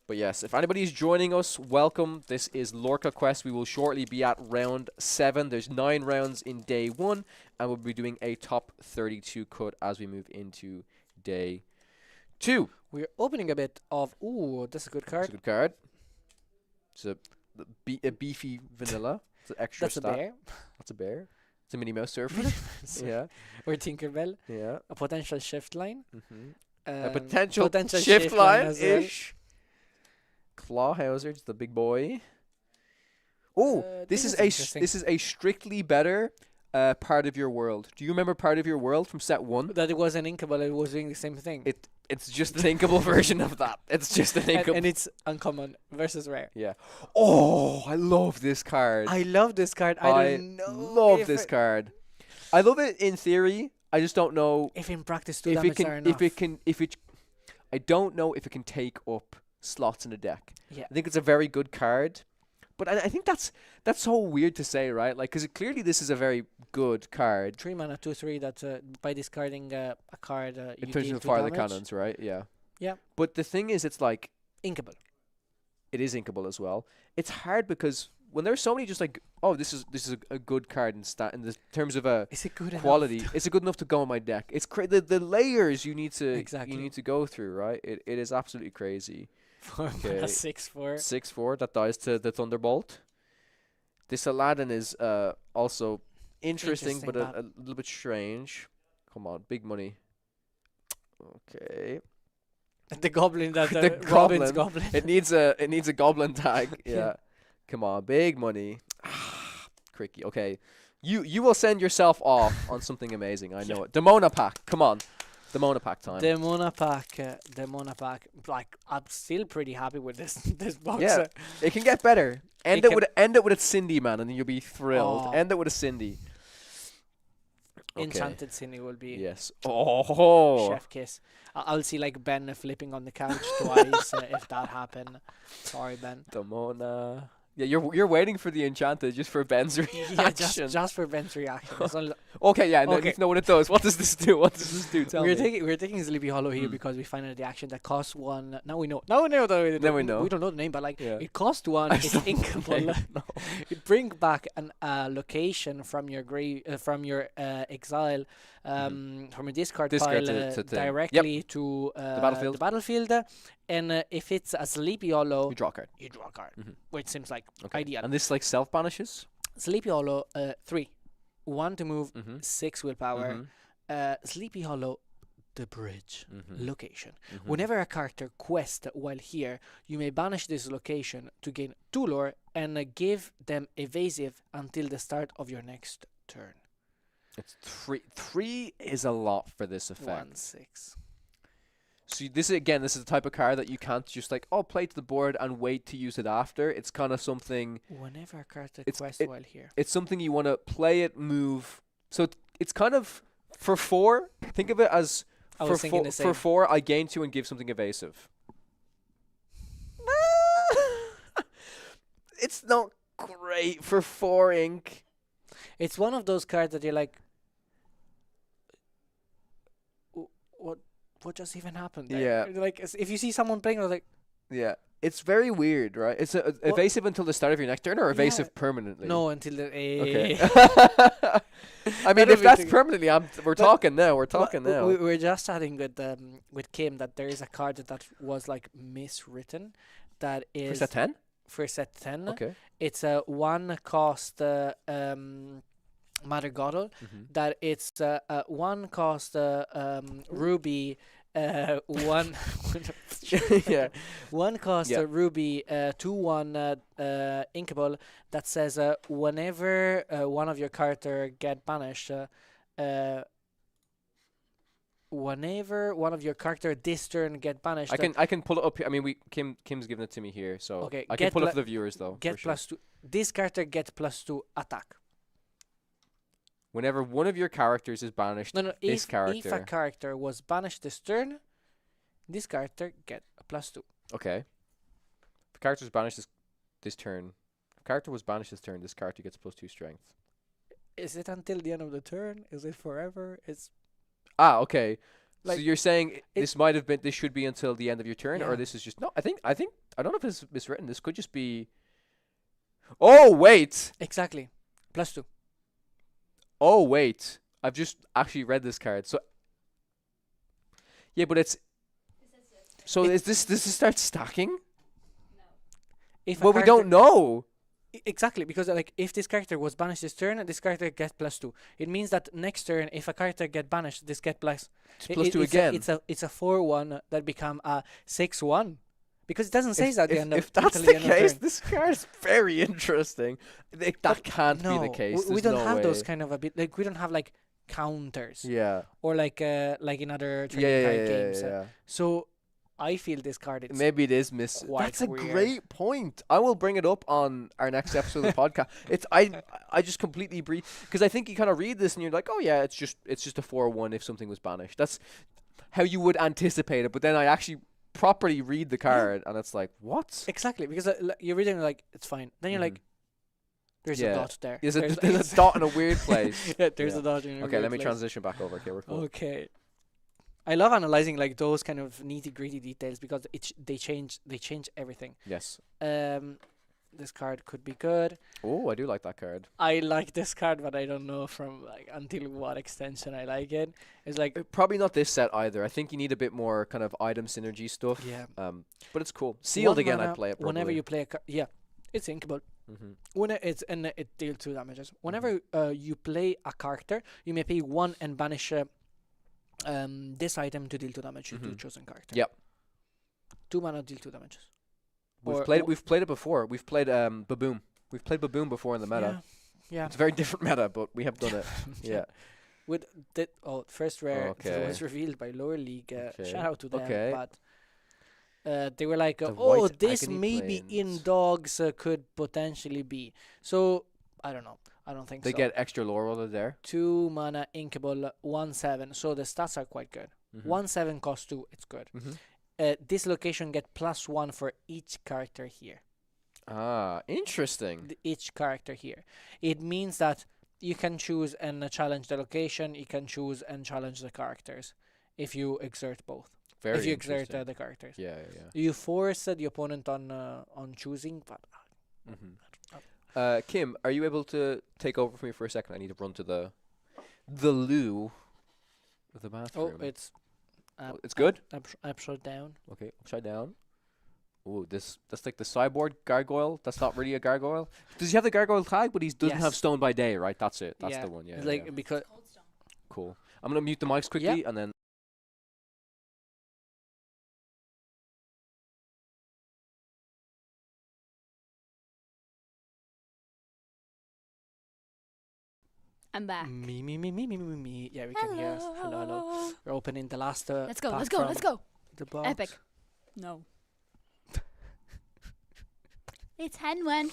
Speaker 1: But yes, if anybody's joining us, welcome. This is LorcaQuest. We will shortly be at round 7. There's 9 rounds in day 1, and we'll be doing a top 32 cut as we move into day 2.
Speaker 4: We're opening a bit of. Ooh, that's a good
Speaker 1: It's
Speaker 4: card.
Speaker 1: a good card. It's a beefy vanilla. It's an extra
Speaker 4: That's a
Speaker 1: stat.
Speaker 4: bear.
Speaker 1: That's a bear. It's a Minnie Mouse surfer. yeah,
Speaker 4: Or Tinkerbell.
Speaker 1: yeah.
Speaker 4: A potential shift line.
Speaker 1: Mm-hmm. A
Speaker 4: Um,
Speaker 1: potential shift line ish. Claw Hauser's the big boy. Oh, this is
Speaker 4: interesting.
Speaker 1: this is a strictly better part of your world. Do you remember part of your world from set 1?
Speaker 4: That it was an inkable, it was doing the same thing.
Speaker 1: It's just an inkable version of that. It's just an inkable.
Speaker 4: and it's uncommon versus rare.
Speaker 1: yeah. Oh, I love this card.
Speaker 4: I love this card. I don't know.
Speaker 1: love
Speaker 4: if
Speaker 1: this
Speaker 4: it-
Speaker 1: card. I love it in theory. I just don't know
Speaker 4: If in practice 2
Speaker 1: if
Speaker 4: damage
Speaker 1: it can
Speaker 4: are enough.
Speaker 1: if it I don't know if it can take up slots in a deck.
Speaker 4: Yeah.
Speaker 1: I think it's a very good card, but I think that's so weird to say, right? Like, because clearly this is a very good card
Speaker 4: 3 mana, 2/3. That by discarding a card,
Speaker 1: in
Speaker 4: you
Speaker 1: terms
Speaker 4: deal
Speaker 1: of
Speaker 4: 2
Speaker 1: fire the
Speaker 4: damage.
Speaker 1: cannons, right? Yeah.
Speaker 4: Yeah.
Speaker 1: But the thing is, it's like
Speaker 4: Inkable.
Speaker 1: it is inkable as well. It's hard because when there's so many just like, oh, this is a good card in the terms of a
Speaker 4: Is it good
Speaker 1: quality.
Speaker 4: enough?
Speaker 1: Is it good enough to go on my deck? It's the layers you need to
Speaker 4: Exactly.
Speaker 1: go through, right? It is absolutely crazy.
Speaker 4: 4
Speaker 1: Okay.
Speaker 4: mana, 6/4.
Speaker 1: 6/4 that dies to the Thunderbolt. This Aladdin is also interesting, but
Speaker 4: Interesting,
Speaker 1: a little bit strange. Come on, big money. Okay.
Speaker 4: The goblin that
Speaker 1: The
Speaker 4: Robin's
Speaker 1: goblin.
Speaker 4: goblin.
Speaker 1: It needs a goblin tag. Yeah. Come on, big money. Cricky. Okay. You will send yourself off on something amazing. I know it. Demona pack. Come on. Demona pack time.
Speaker 4: Demona pack. Like, I'm still pretty happy with this box.
Speaker 1: Yeah. It can get better. End
Speaker 4: It
Speaker 1: it with a Cindy, man, and then you'll be thrilled.
Speaker 4: Oh.
Speaker 1: End it with a Cindy. Okay.
Speaker 4: Enchanted Cine will be
Speaker 1: Yes. Oh.
Speaker 4: chef kiss. I'll see like Ben flipping on the couch twice if that happened. Sorry, Ben.
Speaker 1: Demona. Yeah, you're waiting for the Enchanted just for Ben's reaction.
Speaker 4: Yeah, just for Ben's reaction. It's only
Speaker 1: Okay, yeah, no,
Speaker 4: Okay.
Speaker 1: you know what it does. What does this do? What does this do? Tell
Speaker 4: we're
Speaker 1: me.
Speaker 4: taking Sleepy Hollow here
Speaker 1: Mm.
Speaker 4: because we find out the action that costs 1. Now we know. Now we know that we
Speaker 1: Now we know.
Speaker 4: We don't know the name, but like
Speaker 1: Yeah.
Speaker 4: it costs 1. It's inkable.
Speaker 1: No.
Speaker 4: You bring back an location from your exile, from a discard
Speaker 1: Discard
Speaker 4: pile
Speaker 1: to thing. Yep.
Speaker 4: directly to
Speaker 1: battlefield.
Speaker 4: The battlefield, and if it's a Sleepy Hollow,
Speaker 1: You draw a card.
Speaker 4: you draw a card,
Speaker 1: Mhm.
Speaker 4: which seems like
Speaker 1: Okay.
Speaker 4: ideal.
Speaker 1: And this like self banishes.
Speaker 4: Sleepy Hollow, 3, 1 to move,
Speaker 1: Mm-hmm.
Speaker 4: 6 willpower. Sleepy Hollow, the bridge.
Speaker 1: Mm-hmm.
Speaker 4: Location. Whenever a character quests while here, you may banish this location to gain 2 lore and give them evasive until the start of your next turn.
Speaker 1: It's 3. 3 is a lot for this effect.
Speaker 4: 1/6.
Speaker 1: So this is the type of card that you can't just like play to the board and wait to use it after. It's kind of something.
Speaker 4: Whenever a character
Speaker 1: It's-
Speaker 4: quests
Speaker 1: it-
Speaker 4: while here.
Speaker 1: It's something you want to play it, move. So it's kind of for 4. Think of it as
Speaker 4: I
Speaker 1: for
Speaker 4: was thinking the
Speaker 1: for
Speaker 4: same.
Speaker 1: 4. I gain 2 and give something evasive. It's not great for 4 ink.
Speaker 4: It's one of those cards that you're like, what just even happened there?
Speaker 1: Yeah.
Speaker 4: Like, if you see someone playing, I was like,
Speaker 1: Yeah, it's very weird, right? It's evasive until the start of your next turn, or evasive
Speaker 4: Yeah.
Speaker 1: permanently.
Speaker 4: no, until the.
Speaker 1: Okay.
Speaker 4: eh.
Speaker 1: I mean,
Speaker 4: That'll
Speaker 1: if
Speaker 4: be
Speaker 1: that's
Speaker 4: too-
Speaker 1: permanently, we're
Speaker 4: But-
Speaker 1: talking now. We're
Speaker 4: Well,
Speaker 1: talking now.
Speaker 4: We're just chatting with Kim that there is a card that was like miswritten. That
Speaker 1: For
Speaker 4: is
Speaker 1: set 10?
Speaker 4: for set 10.
Speaker 1: Okay.
Speaker 4: It's a 1 cost Mother Goddel. That it's a 1 cost Ruby. 1
Speaker 1: Yeah.
Speaker 4: 1 cost
Speaker 1: Yeah.
Speaker 4: Ruby 2/1 inkable that says whenever one of your character get banished, whenever one of your character this turn get banished,
Speaker 1: I can pull it up here. I mean, Kim's giving it to me here, so
Speaker 4: Okay,
Speaker 1: I can
Speaker 4: get
Speaker 1: pull it
Speaker 4: pla-
Speaker 1: for the viewers though.
Speaker 4: get
Speaker 1: for sure.
Speaker 4: +2. This character gets +2 attack.
Speaker 1: Whenever one of your characters is banished,
Speaker 4: No,
Speaker 1: this
Speaker 4: if a
Speaker 1: character.
Speaker 4: character was banished this turn, this character get a +2.
Speaker 1: Okay. If a character is banished this turn, if a character was banished this turn, this character gets +2 strength.
Speaker 4: Is it until the end of the turn? Is it forever? It's
Speaker 1: Okay. So
Speaker 4: Like,
Speaker 1: you're saying this should be until the end of your turn, or
Speaker 4: Yeah.
Speaker 1: this is just no? I think I don't know if it's miswritten. This could just be. Oh wait!
Speaker 4: exactly +2.
Speaker 1: Oh wait! I've just actually read this card. So. Yeah, but it's. So
Speaker 4: It-
Speaker 1: does this start stacking?
Speaker 4: If a
Speaker 1: Well, we
Speaker 4: character-
Speaker 1: don't know.
Speaker 4: Exactly, because like if this character was banished this turn, this character gets +2. It means that next turn, if a character get banished, this get plus.
Speaker 1: It's +2 again.
Speaker 4: It's a 4/1 that become a 6/1, because it doesn't say that at the end of
Speaker 1: if that's
Speaker 4: until
Speaker 1: the
Speaker 4: end of
Speaker 1: case,
Speaker 4: turn.
Speaker 1: this card is very interesting. That can't
Speaker 4: no,
Speaker 1: be the case.
Speaker 4: we
Speaker 1: There's
Speaker 4: don't
Speaker 1: no
Speaker 4: have
Speaker 1: way.
Speaker 4: those kind of we don't have like counters
Speaker 1: Yeah.
Speaker 4: or like in other trading
Speaker 1: Yeah,
Speaker 4: card
Speaker 1: yeah,
Speaker 4: games.
Speaker 1: yeah.
Speaker 4: So I feel this card it's
Speaker 1: Maybe it is miss.
Speaker 4: quite
Speaker 1: That's a
Speaker 4: weird.
Speaker 1: great point. I will bring it up on our next episode of the podcast. I just completely breathe because I think you kind of read this and you're like, oh yeah, it's just a 4/1 if something was banished. That's how you would anticipate it. But then I actually properly read the card, and it's like, what?
Speaker 4: Exactly, because you're reading like it's fine. Then you're like, there's
Speaker 1: Yeah.
Speaker 4: a dot there.
Speaker 1: There's a dot in a weird place.
Speaker 4: Yeah, there's
Speaker 1: Yeah.
Speaker 4: a dot in a weird
Speaker 1: Okay, let me
Speaker 4: place.
Speaker 1: transition back over. Okay, we're cool.
Speaker 4: Okay. I love analyzing like those kind of nitty gritty details because they change everything.
Speaker 1: Yes.
Speaker 4: This card could be good.
Speaker 1: Oh, I do like that card.
Speaker 4: I like this card, but I don't know from like until what extension I like it. It's like
Speaker 1: Probably not this set either. I think you need a bit more kind of item synergy stuff.
Speaker 4: yeah.
Speaker 1: But it's cool. Sealed
Speaker 4: One
Speaker 1: again,
Speaker 4: mana,
Speaker 1: I'd play it probably.
Speaker 4: Whenever you play a card, yeah, it's inkable.
Speaker 1: Mm-hmm.
Speaker 4: When it's and it deals 2 damages. Whenever you play a character, you may pay 1 and banish this item to deal 2 damage to a
Speaker 1: Mhm.
Speaker 4: chosen character.
Speaker 1: Yep.
Speaker 4: 2 mana deal 2 damages.
Speaker 1: We've
Speaker 4: Or-
Speaker 1: played it.
Speaker 4: or-
Speaker 1: We've played it before. We've played Baboom. We've played Baboom before in the meta.
Speaker 4: Yeah.
Speaker 1: It's a very different meta, but we have done it. Yeah.
Speaker 4: With the first rare
Speaker 1: Okay.
Speaker 4: was revealed by Lower League.
Speaker 1: Okay.
Speaker 4: Shout out to them.
Speaker 1: Okay.
Speaker 4: But they were like,
Speaker 1: The
Speaker 4: oh,
Speaker 1: White
Speaker 4: this
Speaker 1: Agony
Speaker 4: maybe in
Speaker 1: Plains.
Speaker 4: dogs could potentially be. So I don't know. I don't think
Speaker 1: They
Speaker 4: so.
Speaker 1: get extra lore while they're there.
Speaker 4: 2 mana inkable 1/7. So the stats are quite good.
Speaker 1: Mhm.
Speaker 4: 1/7 cost 2. It's good.
Speaker 1: Mhm.
Speaker 4: This location get +1 for each character here.
Speaker 1: Ah, interesting.
Speaker 4: Each character here. It means that you can choose and challenge the location. You can choose and challenge the characters if you exert both.
Speaker 1: Very
Speaker 4: if you exert
Speaker 1: interesting.
Speaker 4: the characters.
Speaker 1: Yeah, yeah, yeah.
Speaker 4: You force the opponent on choosing, but
Speaker 1: Kim, are you able to take over for me for a second? I need to run to the loo of the bathroom.
Speaker 4: it's
Speaker 1: It's good?
Speaker 4: upside down.
Speaker 1: Okay, upside down. Oh, that's like the cyborg gargoyle. That's not really a gargoyle. Does he have the gargoyle tag? But he doesn't have
Speaker 4: Yes.
Speaker 1: stone by day, right? That's it. That's
Speaker 4: Yeah,
Speaker 1: the one. Yeah.
Speaker 4: It's like
Speaker 1: yeah.
Speaker 4: because
Speaker 1: Cool. I'm gonna mute the mics quickly and then.
Speaker 3: I'm back.
Speaker 4: me. Yeah, we can hear us. Hello. We're opening the last.
Speaker 3: Let's go.
Speaker 4: pack
Speaker 3: Let's go.
Speaker 4: from
Speaker 3: Let's go.
Speaker 4: The box.
Speaker 3: Epic. No. It's Henwen.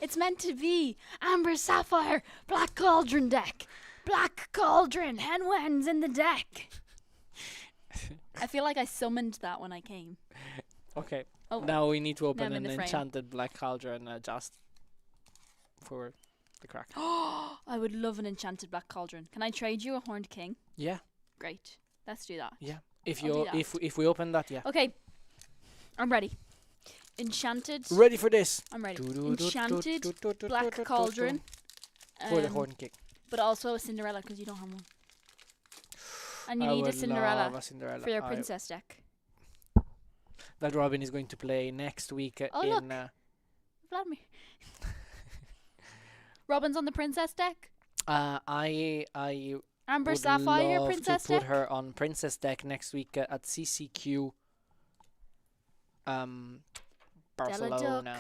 Speaker 3: It's meant to be. Amber Sapphire. Black Cauldron deck. Black Cauldron. Henwen's in the deck. I feel like I summoned that when I came.
Speaker 4: Okay.
Speaker 3: Oh,
Speaker 4: Now we need to
Speaker 3: I'm
Speaker 4: open
Speaker 3: in
Speaker 4: an
Speaker 3: the frame.
Speaker 4: enchanted black cauldron just for the crack.
Speaker 3: I would love an enchanted Black Cauldron. Can I trade you a Horned King?
Speaker 4: Yeah.
Speaker 3: Great. Let's do that.
Speaker 4: Yeah. If
Speaker 3: I'll do
Speaker 4: you
Speaker 3: that.
Speaker 4: if we open that, yeah.
Speaker 3: Okay. I'm ready. Enchanted.
Speaker 4: Ready for this.
Speaker 3: I'm ready. Enchanted Black Cauldron.
Speaker 4: For the
Speaker 3: um,
Speaker 4: horn kick.
Speaker 3: But also a Cinderella because you don't have one. And you
Speaker 4: I
Speaker 3: need a
Speaker 4: would
Speaker 3: Cinderella
Speaker 4: love a Cinderella.
Speaker 3: for your princess deck.
Speaker 4: That Robin is going to play next week
Speaker 3: Oh,
Speaker 4: in
Speaker 3: look. Vladimir. Robin's on the princess deck.
Speaker 4: I
Speaker 3: Amber
Speaker 4: would
Speaker 3: Sapphire
Speaker 4: love
Speaker 3: princess
Speaker 4: to put
Speaker 3: deck.
Speaker 4: her on princess deck next week at CCQ. Barcelona.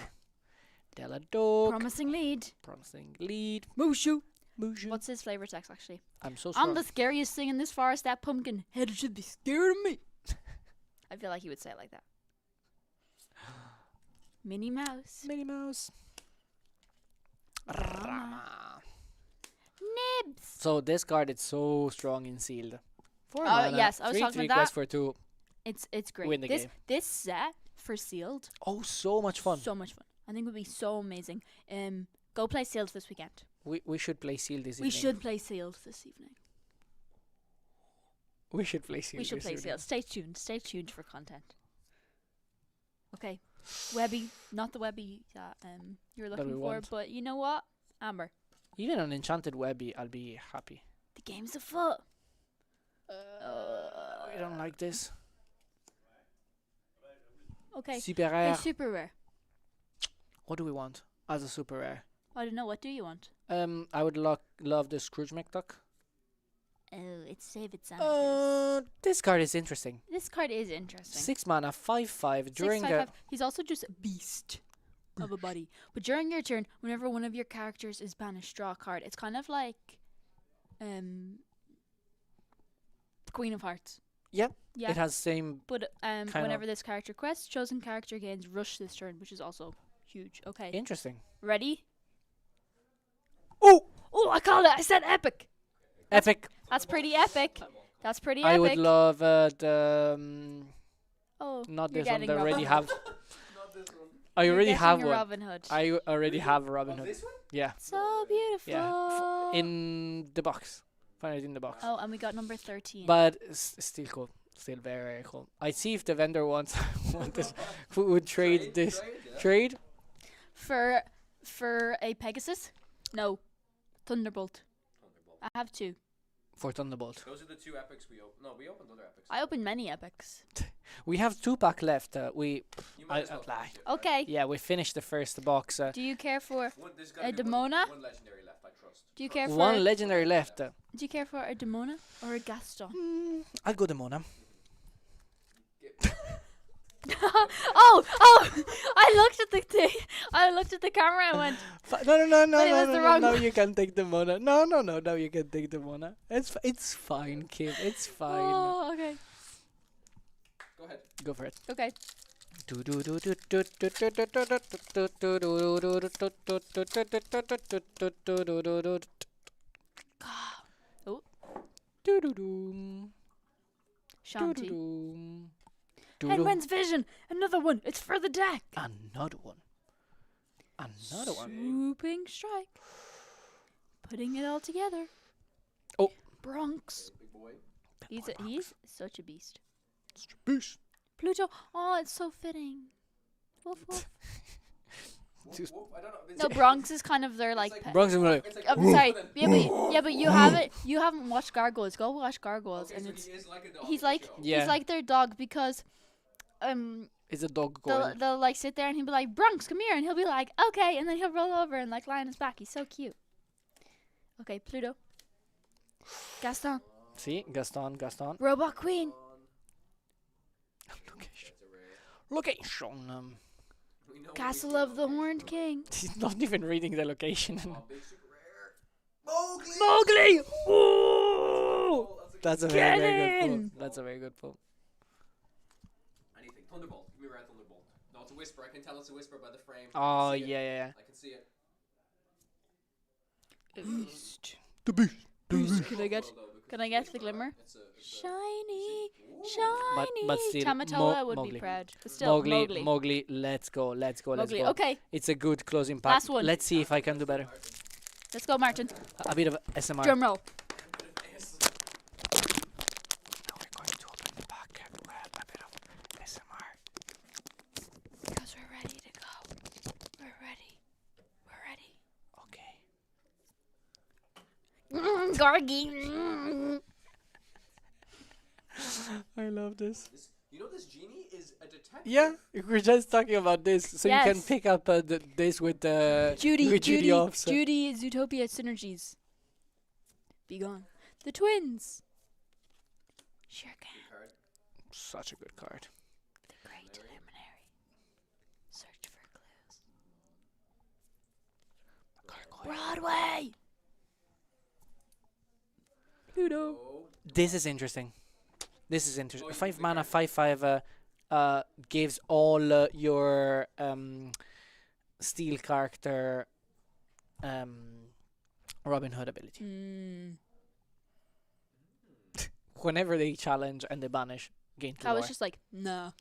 Speaker 4: Della Duck.
Speaker 3: Promising lead.
Speaker 4: Promising lead.
Speaker 3: Mushu.
Speaker 4: Mushu.
Speaker 3: What's his flavor text actually?
Speaker 4: I'm so sorry.
Speaker 3: I'm the scariest thing in this forest. That pumpkin head should be scared of me. I feel like he would say it like that. Minnie Mouse.
Speaker 4: Minnie Mouse.
Speaker 3: Rama. Nibs.
Speaker 4: So this card is so strong in sealed. Four
Speaker 3: Oh,
Speaker 4: mana,
Speaker 3: yes, I was
Speaker 4: 3
Speaker 3: talking
Speaker 4: 3
Speaker 3: about
Speaker 4: quest
Speaker 3: that.
Speaker 4: for 2.
Speaker 3: It's great.
Speaker 4: Win the
Speaker 3: this
Speaker 4: game.
Speaker 3: this set for sealed.
Speaker 4: Oh, so much fun.
Speaker 3: So much fun. I think it would be so amazing. Go play sealed this weekend.
Speaker 4: We should play sealed this
Speaker 3: We
Speaker 4: evening.
Speaker 3: should play sealed this evening.
Speaker 4: We should play sealed.
Speaker 3: We should
Speaker 4: this
Speaker 3: play
Speaker 4: evening.
Speaker 3: sealed. Stay tuned. Stay tuned for content. Okay. Webby, not the Webby that you're
Speaker 4: That
Speaker 3: looking
Speaker 4: we
Speaker 3: for,
Speaker 4: want.
Speaker 3: but you know what? Amber,
Speaker 4: Even on enchanted webby, I'll be happy.
Speaker 3: the game's afoot.
Speaker 4: I don't like this.
Speaker 3: Okay.
Speaker 4: Super
Speaker 3: A
Speaker 4: rare.
Speaker 3: super rare.
Speaker 4: What do we want as a super rare?
Speaker 3: I don't know. What do you want?
Speaker 4: I would love the Scrooge McDuck.
Speaker 3: Oh, it's Save It Santa.
Speaker 4: This card is interesting.
Speaker 3: This card is interesting.
Speaker 4: 6 mana, 5/5 during
Speaker 3: 6/5/5. He's also just a beast of a body. But during your turn, whenever one of your characters is banished, draw a card. It's kind of like Queen of Hearts.
Speaker 4: Yep.
Speaker 3: Yeah.
Speaker 4: It has same.
Speaker 3: But
Speaker 4: kind
Speaker 3: whenever
Speaker 4: of-
Speaker 3: this character quests, chosen character gains rush this turn, which is also huge. Okay.
Speaker 4: Interesting.
Speaker 3: Ready?
Speaker 4: Oh,
Speaker 3: Oh, I called it. I said epic.
Speaker 4: epic.
Speaker 3: That's pretty epic. That's pretty
Speaker 4: I
Speaker 3: epic.
Speaker 4: would love the.
Speaker 3: Oh,
Speaker 4: Not
Speaker 3: you're
Speaker 4: this one.
Speaker 3: getting
Speaker 4: They already
Speaker 3: Robin
Speaker 4: have.
Speaker 1: Not this one.
Speaker 4: I
Speaker 3: You're
Speaker 4: already
Speaker 3: getting
Speaker 4: have
Speaker 3: a
Speaker 4: one.
Speaker 3: Robin Hood.
Speaker 4: I already
Speaker 1: Really?
Speaker 4: have a Robin
Speaker 1: Of
Speaker 4: Hood.
Speaker 1: this one?
Speaker 4: Yeah.
Speaker 3: So beautiful.
Speaker 4: Yeah. In the box. Find it in the box.
Speaker 3: Oh, and we got number 13.
Speaker 4: But still cool. Still very, very cool. I'd see if the vendor wants want this. Who would trade this?
Speaker 1: yeah.
Speaker 4: Trade?
Speaker 3: For a Pegasus? No. Thunderbolt.
Speaker 1: Thunderbolt.
Speaker 3: I have 2.
Speaker 4: For Thunderbolt.
Speaker 1: Those are the 2 epics we opened. No, we opened other epics.
Speaker 3: I opened many epics.
Speaker 4: We have 2 pack left. We
Speaker 1: You might as well
Speaker 4: apply.
Speaker 1: finish it, right?
Speaker 3: Okay.
Speaker 4: yeah, we finished the first box.
Speaker 3: Do you care for
Speaker 1: There's gotta
Speaker 3: a
Speaker 1: be
Speaker 3: Demona?
Speaker 1: One legendary left, I trust.
Speaker 3: Do you care for
Speaker 4: One legendary left.
Speaker 3: Do you care for a Demona or a Gaston?
Speaker 4: I'll go Demona.
Speaker 3: oh! I looked at the thing. I looked at the camera and went,
Speaker 4: No,
Speaker 3: But it was the wrong
Speaker 4: no,
Speaker 3: one.
Speaker 4: you can take Demona. No, you can take Demona. It's fine, Kim. It's fine.
Speaker 3: oh, okay.
Speaker 1: Go ahead.
Speaker 4: Go for it.
Speaker 3: Okay. Oh. Shanti. Headman's Vision. Another one. It's for the deck.
Speaker 4: Another one. Another one.
Speaker 3: Swooping Strike. Putting it all together.
Speaker 4: Oh.
Speaker 3: Bronx.
Speaker 1: Big boy.
Speaker 3: He's such a beast.
Speaker 4: Boosh.
Speaker 3: Pluto. Oh, it's so fitting. Woof, woof.
Speaker 1: Whoop, whoop, I don't know.
Speaker 3: No, Bronx is kind of their like.
Speaker 1: like
Speaker 3: pet.
Speaker 4: Bronx is like,
Speaker 1: It's like
Speaker 3: I'm sorry.
Speaker 1: whoop,
Speaker 3: Yeah, but you haven't. You haven't watched Gargoyles. Go watch Gargoyles,
Speaker 1: Okay,
Speaker 3: and
Speaker 1: so
Speaker 3: it's
Speaker 1: he is like a dog
Speaker 3: he's
Speaker 1: in the
Speaker 3: like
Speaker 1: show.
Speaker 4: Yeah.
Speaker 3: he's like their dog because
Speaker 4: it's a dog
Speaker 3: they'll
Speaker 4: going.
Speaker 3: they'll like sit there and he'll be like Bronx, come here, and he'll be like okay, and then he'll roll over and like lie on his back. He's so cute. Okay, Pluto. Gaston.
Speaker 4: See, Gaston.
Speaker 3: Robot Queen.
Speaker 4: Location. Location.
Speaker 1: We know what
Speaker 3: Castle
Speaker 1: we
Speaker 3: of the
Speaker 1: do.
Speaker 3: Horned King.
Speaker 4: He's not even reading the location.
Speaker 1: Oh, big super rare.
Speaker 4: Mowgli! Ooh!
Speaker 1: Oh,
Speaker 4: That's a
Speaker 3: Get
Speaker 4: very, very good
Speaker 3: in!
Speaker 4: pull. That's a very good pull.
Speaker 1: Anything. Thunderbolt. Give me a red Thunderbolt. No, it's a whisper. I can tell it's a whisper by the frame.
Speaker 4: Oh,
Speaker 1: I can see
Speaker 4: yeah,
Speaker 1: it.
Speaker 4: yeah,
Speaker 1: I can see it.
Speaker 3: Beast.
Speaker 4: The beast.
Speaker 3: Beast. Can I get?
Speaker 1: Well, though, because
Speaker 3: Can I
Speaker 1: it's
Speaker 3: get
Speaker 1: whisper,
Speaker 3: the glimmer?
Speaker 1: right? It's a
Speaker 3: Shiny,
Speaker 1: Ooh.
Speaker 3: shiny.
Speaker 4: But still,
Speaker 3: Tamatoa would
Speaker 4: Mowgli.
Speaker 3: be proud. But still,
Speaker 4: Mowgli, let's go.
Speaker 3: Mowgli. Okay,
Speaker 4: It's a good closing pack.
Speaker 3: Last one.
Speaker 4: Let's see if I can do better.
Speaker 3: let's go, Martin.
Speaker 4: A bit of SMR.
Speaker 3: Drum roll.
Speaker 4: Now we're going to open the pack with a bit of SMR.
Speaker 3: Because we're ready to go. We're ready. We're ready.
Speaker 4: Okay.
Speaker 3: Gargi.
Speaker 4: I love this.
Speaker 1: You know this genie is a detective.
Speaker 4: Yeah, we're just talking about this, so you can
Speaker 3: Yes.
Speaker 4: pick up this with
Speaker 3: Judy,
Speaker 4: with
Speaker 3: Judy,
Speaker 4: offs.
Speaker 3: Judy, Zootopia synergies. Be gone. The twins. Sure can.
Speaker 1: Good card.
Speaker 4: Such a good card.
Speaker 3: The great luminary. Search for clues. Broadway. Pluto.
Speaker 1: Oh.
Speaker 4: This is interesting. This is interesting.
Speaker 1: Oh, you
Speaker 4: 5
Speaker 1: can
Speaker 4: mana,
Speaker 1: pick
Speaker 4: 5/5 gives all your steel character Robin Hood ability.
Speaker 3: Mm.
Speaker 4: Whenever they challenge and they banish, gain 2
Speaker 3: I was
Speaker 4: more.
Speaker 3: just like, nah.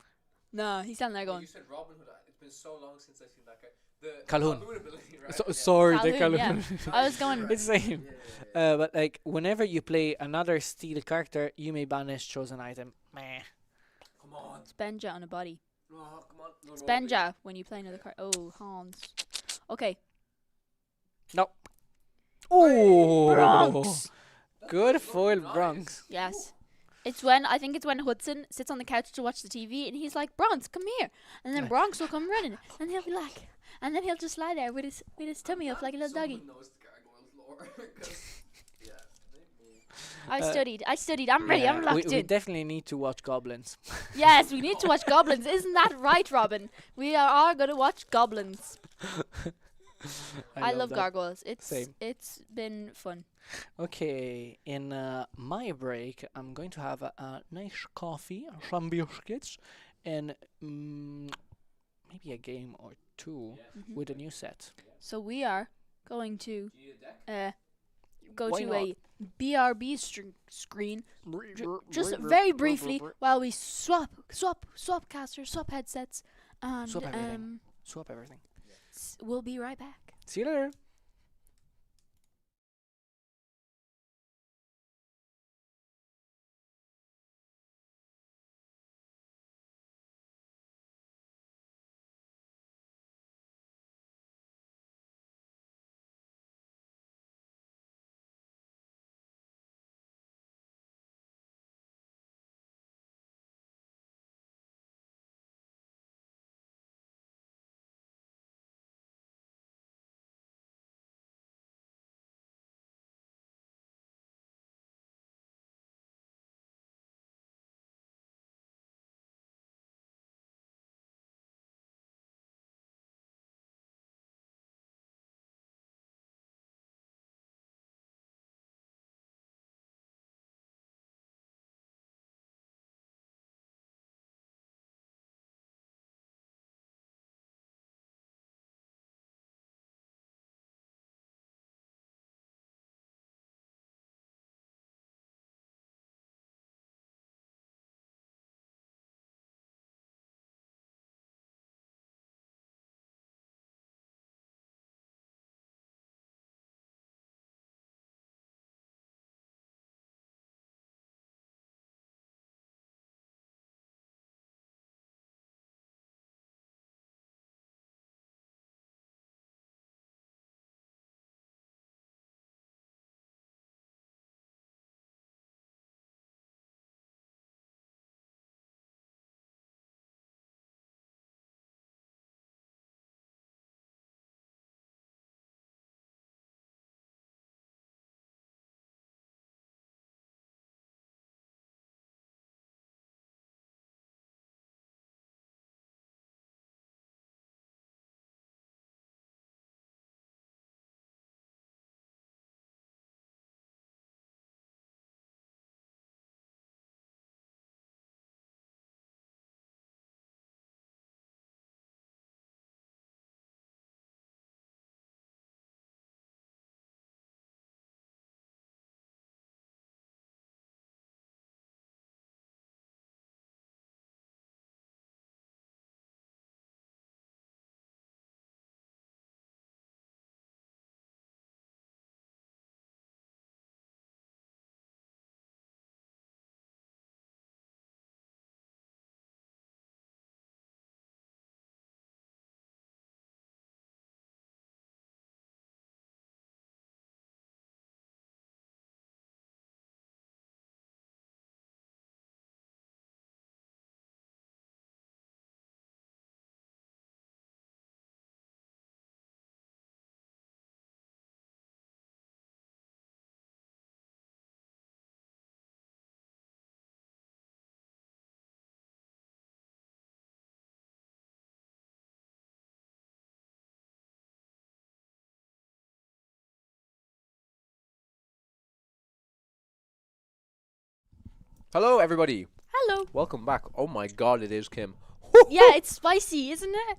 Speaker 3: Nah, he's standing there
Speaker 1: Oh,
Speaker 3: going,
Speaker 1: you said Robin Hood. It's been so long since I've seen that guy. The
Speaker 4: Calhoun.
Speaker 1: ability, right?
Speaker 4: So,
Speaker 1: Yeah.
Speaker 4: sorry, the
Speaker 3: Calhoun,
Speaker 4: Calhoun.
Speaker 3: yeah. I was going,
Speaker 4: It's the same.
Speaker 1: Yeah.
Speaker 4: But like whenever you play another steel character, you may banish chosen item. Meh.
Speaker 1: Come on.
Speaker 3: Spenja on a body.
Speaker 1: Oh, come on. No, no,
Speaker 3: Spenja when you play another card. Oh, Hans. Okay.
Speaker 4: Oh,
Speaker 3: Bronx.
Speaker 4: good foil,
Speaker 1: nice.
Speaker 4: Bronx.
Speaker 3: Yes. I think it's when Hudson sits on the couch to watch the TV and he's like, Bronx, come here. And then Bronx will come running and he'll be like, and then he'll just lie there with his tummy up like a little doggy.
Speaker 1: Someone knows the gargoyles lore. 'Cause, yeah, they move.
Speaker 3: I studied. I'm ready. I'm locked
Speaker 4: we
Speaker 3: in.
Speaker 4: definitely need to watch Goblins.
Speaker 3: Yes, we need to watch Goblins. Isn't that right, Robin? We are all going to watch Goblins. I love
Speaker 4: that.
Speaker 3: Gargoyles.
Speaker 4: Same.
Speaker 3: It's been fun.
Speaker 4: Okay, in my break, I'm going to have a nice coffee, some biscuits, and maybe a game or two
Speaker 3: Mhm.
Speaker 4: with a new set.
Speaker 3: So we are going to
Speaker 1: Do you need a deck?
Speaker 3: go
Speaker 4: Why
Speaker 3: to
Speaker 4: not?
Speaker 3: a BRB screen just very briefly while we swap casters, swap headsets, and
Speaker 4: Swap everything. Swap everything.
Speaker 3: we'll be right back.
Speaker 4: See you later.
Speaker 1: Hello, everybody.
Speaker 3: Hello.
Speaker 1: Welcome back. Oh my God, it is Kim.
Speaker 3: Yeah, it's spicy, isn't it?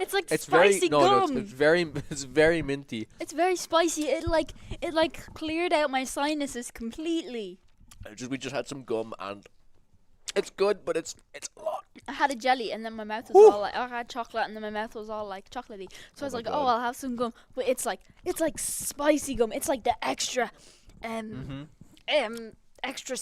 Speaker 3: It's like
Speaker 1: It's very
Speaker 3: spicy
Speaker 1: no,
Speaker 3: gum.
Speaker 1: it's very it's very minty.
Speaker 3: It's very spicy. It cleared out my sinuses completely.
Speaker 1: We just had some gum and it's good, but it's a lot.
Speaker 3: I had a jelly and then my mouth was
Speaker 1: Whew.
Speaker 3: all like I had chocolate and then my mouth was all like chocolatey. So I was
Speaker 1: my
Speaker 3: like,
Speaker 1: God.
Speaker 3: oh, I'll have some gum, but it's like spicy gum. It's like the extra, extra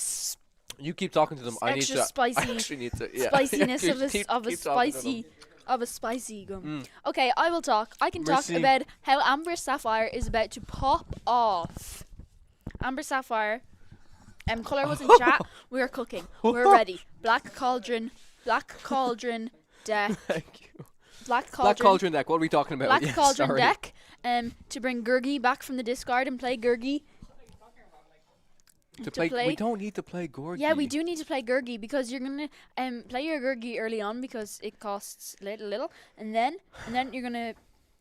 Speaker 1: You keep talking to them. I need
Speaker 3: extra
Speaker 1: to.
Speaker 3: spicy
Speaker 1: I actually need to. Yeah.
Speaker 3: spiciness
Speaker 1: Keep-
Speaker 3: of a
Speaker 1: keep talking to
Speaker 3: spicy
Speaker 1: them.
Speaker 3: of a spicy gum.
Speaker 1: Mm.
Speaker 3: Okay, I will talk. I can talk
Speaker 1: Merci.
Speaker 3: about how Amber Sapphire is about to pop off. Amber Sapphire. Colour was in chat. We're cooking. We're ready. Black Cauldron deck.
Speaker 1: Thank you.
Speaker 3: Black
Speaker 1: Black
Speaker 3: Cauldron.
Speaker 1: Cauldron deck. What are we talking about?
Speaker 3: Black
Speaker 1: Yes,
Speaker 3: Cauldron
Speaker 1: sorry.
Speaker 3: deck. To bring Gurgi back from the discard and play Gurgi.
Speaker 1: To play,
Speaker 3: play.
Speaker 1: we don't need to play Gorgie.
Speaker 3: Yeah, we do need to play Gurgi because you're gonna play your Gurgi early on because it costs little, and then you're gonna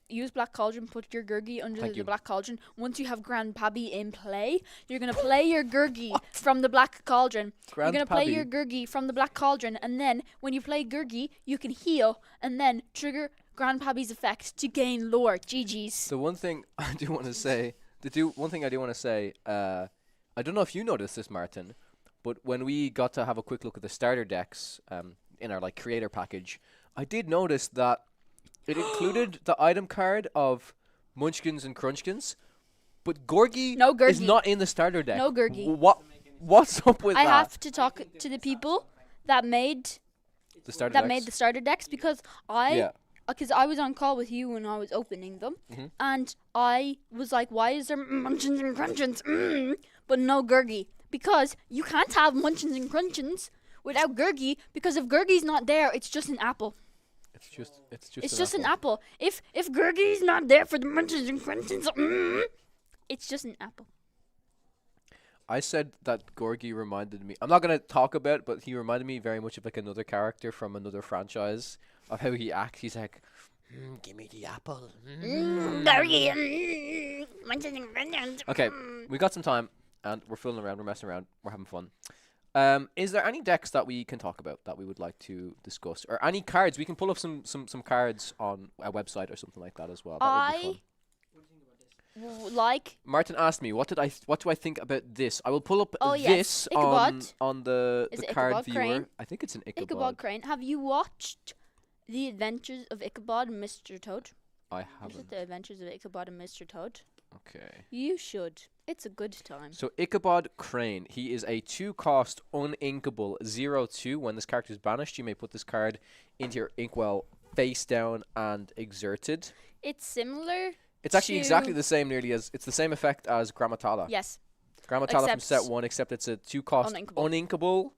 Speaker 3: use Black Cauldron, put your Gurgi under
Speaker 1: Thank
Speaker 3: the
Speaker 1: you.
Speaker 3: Black Cauldron. Once you have Grand Pabby in play, you're gonna play your Gurgi from the Black Cauldron.
Speaker 1: Grand
Speaker 3: You're gonna play
Speaker 1: Pabby.
Speaker 3: your Gurgi from the Black Cauldron, and then when you play Gurgi, you can heal and then trigger Grand Pabby's effect to gain lore. GG's.
Speaker 1: The one thing I do want to say one thing I do want to say, I don't know if you noticed this, Martin, but when we got to have a quick look at the starter decks in our like creator package, I did notice that it included the item card of Munchkins and Crunchkins, but Gorgie
Speaker 3: No
Speaker 1: is
Speaker 3: Gurgi.
Speaker 1: not in the starter deck.
Speaker 3: No Gurgi.
Speaker 1: What's up with
Speaker 3: I
Speaker 1: that?
Speaker 3: have to talk to the people that made
Speaker 1: The starter
Speaker 3: that
Speaker 1: decks?
Speaker 3: made the starter decks because
Speaker 1: Yeah.
Speaker 3: I was on call with you when I was opening them,
Speaker 1: Mhm.
Speaker 3: and I was like, why is there Munchkins and Crunchins, but no Gurgi? Because you can't have Munchkins and Crunchins without Gurgi, because if Gurgi's not there, it's just an apple.
Speaker 1: It's just
Speaker 3: It's just an apple. If Gurgi's not there for the Munchkins and Crunchins, it's just an apple.
Speaker 1: I said that Gorgie reminded me. I'm not gonna talk about it, but he reminded me very much of like another character from another franchise. Of how he acts. He's like, "Give me the apple."
Speaker 3: Gurgi, Munchkins and Crunchins.
Speaker 1: Okay, we got some time, and we're fooling around. We're messing around. We're having fun. Is there any decks that we can talk about that we would like to discuss, or any cards? We can pull up some cards on a website or something like that as well. That would be fun.
Speaker 3: Like,
Speaker 1: Martin asked me, what do I think about this? I will pull up
Speaker 3: Oh, yes,
Speaker 1: this
Speaker 3: Ichabod.
Speaker 1: on the
Speaker 3: Is it
Speaker 1: card
Speaker 3: Ichabod
Speaker 1: viewer.
Speaker 3: Crane?
Speaker 1: I think it's an Ichabod.
Speaker 3: Ichabod Crane. Have you watched The Adventures of Ichabod and Mr. Toad?
Speaker 1: I
Speaker 3: Is
Speaker 1: haven't.
Speaker 3: it The Adventures of Ichabod and Mr. Toad?
Speaker 1: Okay.
Speaker 3: You should. It's a good time.
Speaker 1: So Ichabod Crane, he is a 2-cost uninkable 0/2. When this character is banished, you may put this card into your inkwell face down and exerted.
Speaker 3: It's similar.
Speaker 1: It's actually exactly
Speaker 3: to-
Speaker 1: the same, it's the same effect as Grammatala.
Speaker 3: Yes,
Speaker 1: Grammatala from
Speaker 3: except
Speaker 1: set 1, except it's a 2-cost
Speaker 3: uninkable.
Speaker 1: uninkable.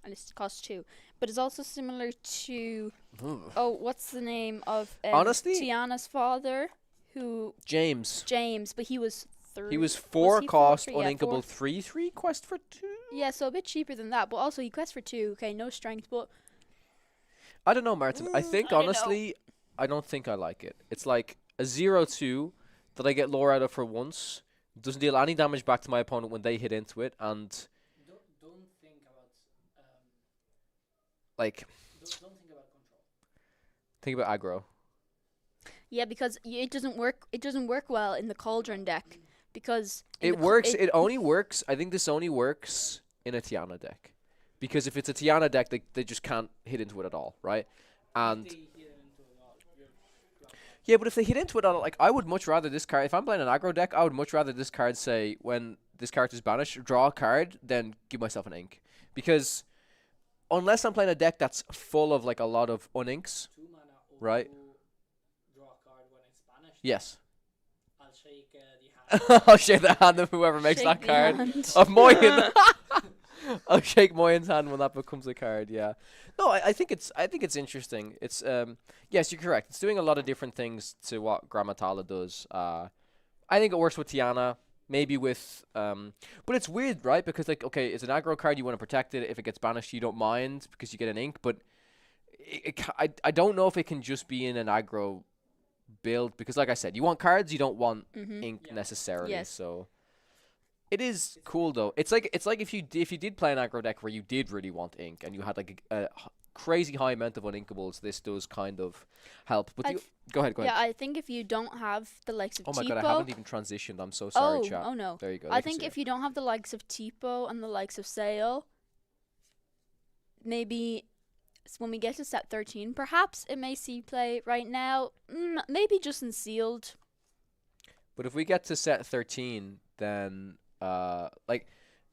Speaker 3: and it costs 2. But it's also similar to
Speaker 1: Ugh.
Speaker 3: what's the name of
Speaker 1: Honestly?
Speaker 3: Tiana's father, who
Speaker 1: James.
Speaker 3: James, but he was 3.
Speaker 1: He was
Speaker 3: he
Speaker 1: 4-cost
Speaker 3: 4? Yeah,
Speaker 1: uninkable
Speaker 3: 4.
Speaker 1: 3/3 quest for 2.
Speaker 3: Yeah, so a bit cheaper than that, but also he quests for 2. Okay, no strength, but
Speaker 1: I don't know, Martin. I think
Speaker 3: I don't know.
Speaker 1: honestly, I don't think I like it. It's like a 0/2 that I get lore out of for once. Doesn't deal any damage back to my opponent when they hit into it, and
Speaker 4: Don't think about
Speaker 1: like
Speaker 4: don't think about control.
Speaker 1: think about aggro.
Speaker 3: yeah, because it doesn't work. It doesn't work well in the Cauldron deck because in
Speaker 1: It
Speaker 3: the
Speaker 1: works. It only works. I think this only works in a Tiana deck, because if it's a Tiana deck, they just can't hit into it at all, right? And yeah, but if they hit into it at all, like I would much rather this card. If I'm playing an aggro deck, I would much rather this card say when this character's banished, draw a card, than give myself an ink, because unless I'm playing a deck that's full of like a lot of uninks,
Speaker 4: 2 mana.
Speaker 1: Right.
Speaker 4: Draw a card when it's banished.
Speaker 1: yes,
Speaker 4: I'll shake the hand.
Speaker 1: I'll shake the hand of whoever makes
Speaker 3: Shake
Speaker 1: that
Speaker 3: the
Speaker 1: card.
Speaker 3: hand.
Speaker 1: Of Moyen. I'll shake Moyen's hand when that becomes a card. Yeah. No, I think it's interesting. It's yes, you're correct. It's doing a lot of different things to what Grammatala does. I think it works with Tiana, maybe with but it's weird, right? Because like, okay, it's an aggro card, you want to protect it. If it gets banished, you don't mind because you get an ink. But I don't know if it can just be in an aggro build, because like I said, you want cards, you don't want ink
Speaker 4: Yeah.
Speaker 1: necessarily.
Speaker 3: Yes.
Speaker 1: So it is cool though. It's like if you did play an aggro deck where you did really want ink and you had like a crazy high amount of uninkables, this does kind of help. But go ahead.
Speaker 3: Yeah, I think if you don't have the likes of
Speaker 1: Oh my
Speaker 3: Tipo,
Speaker 1: god, I haven't even transitioned. I'm so sorry, chat.
Speaker 3: oh no.
Speaker 1: There you go.
Speaker 3: I think if you don't have the likes of Tipo and the likes of Sale, maybe when we get to set 13, perhaps it may see play. Right now, maybe just in sealed.
Speaker 1: But if we get to set 13, then like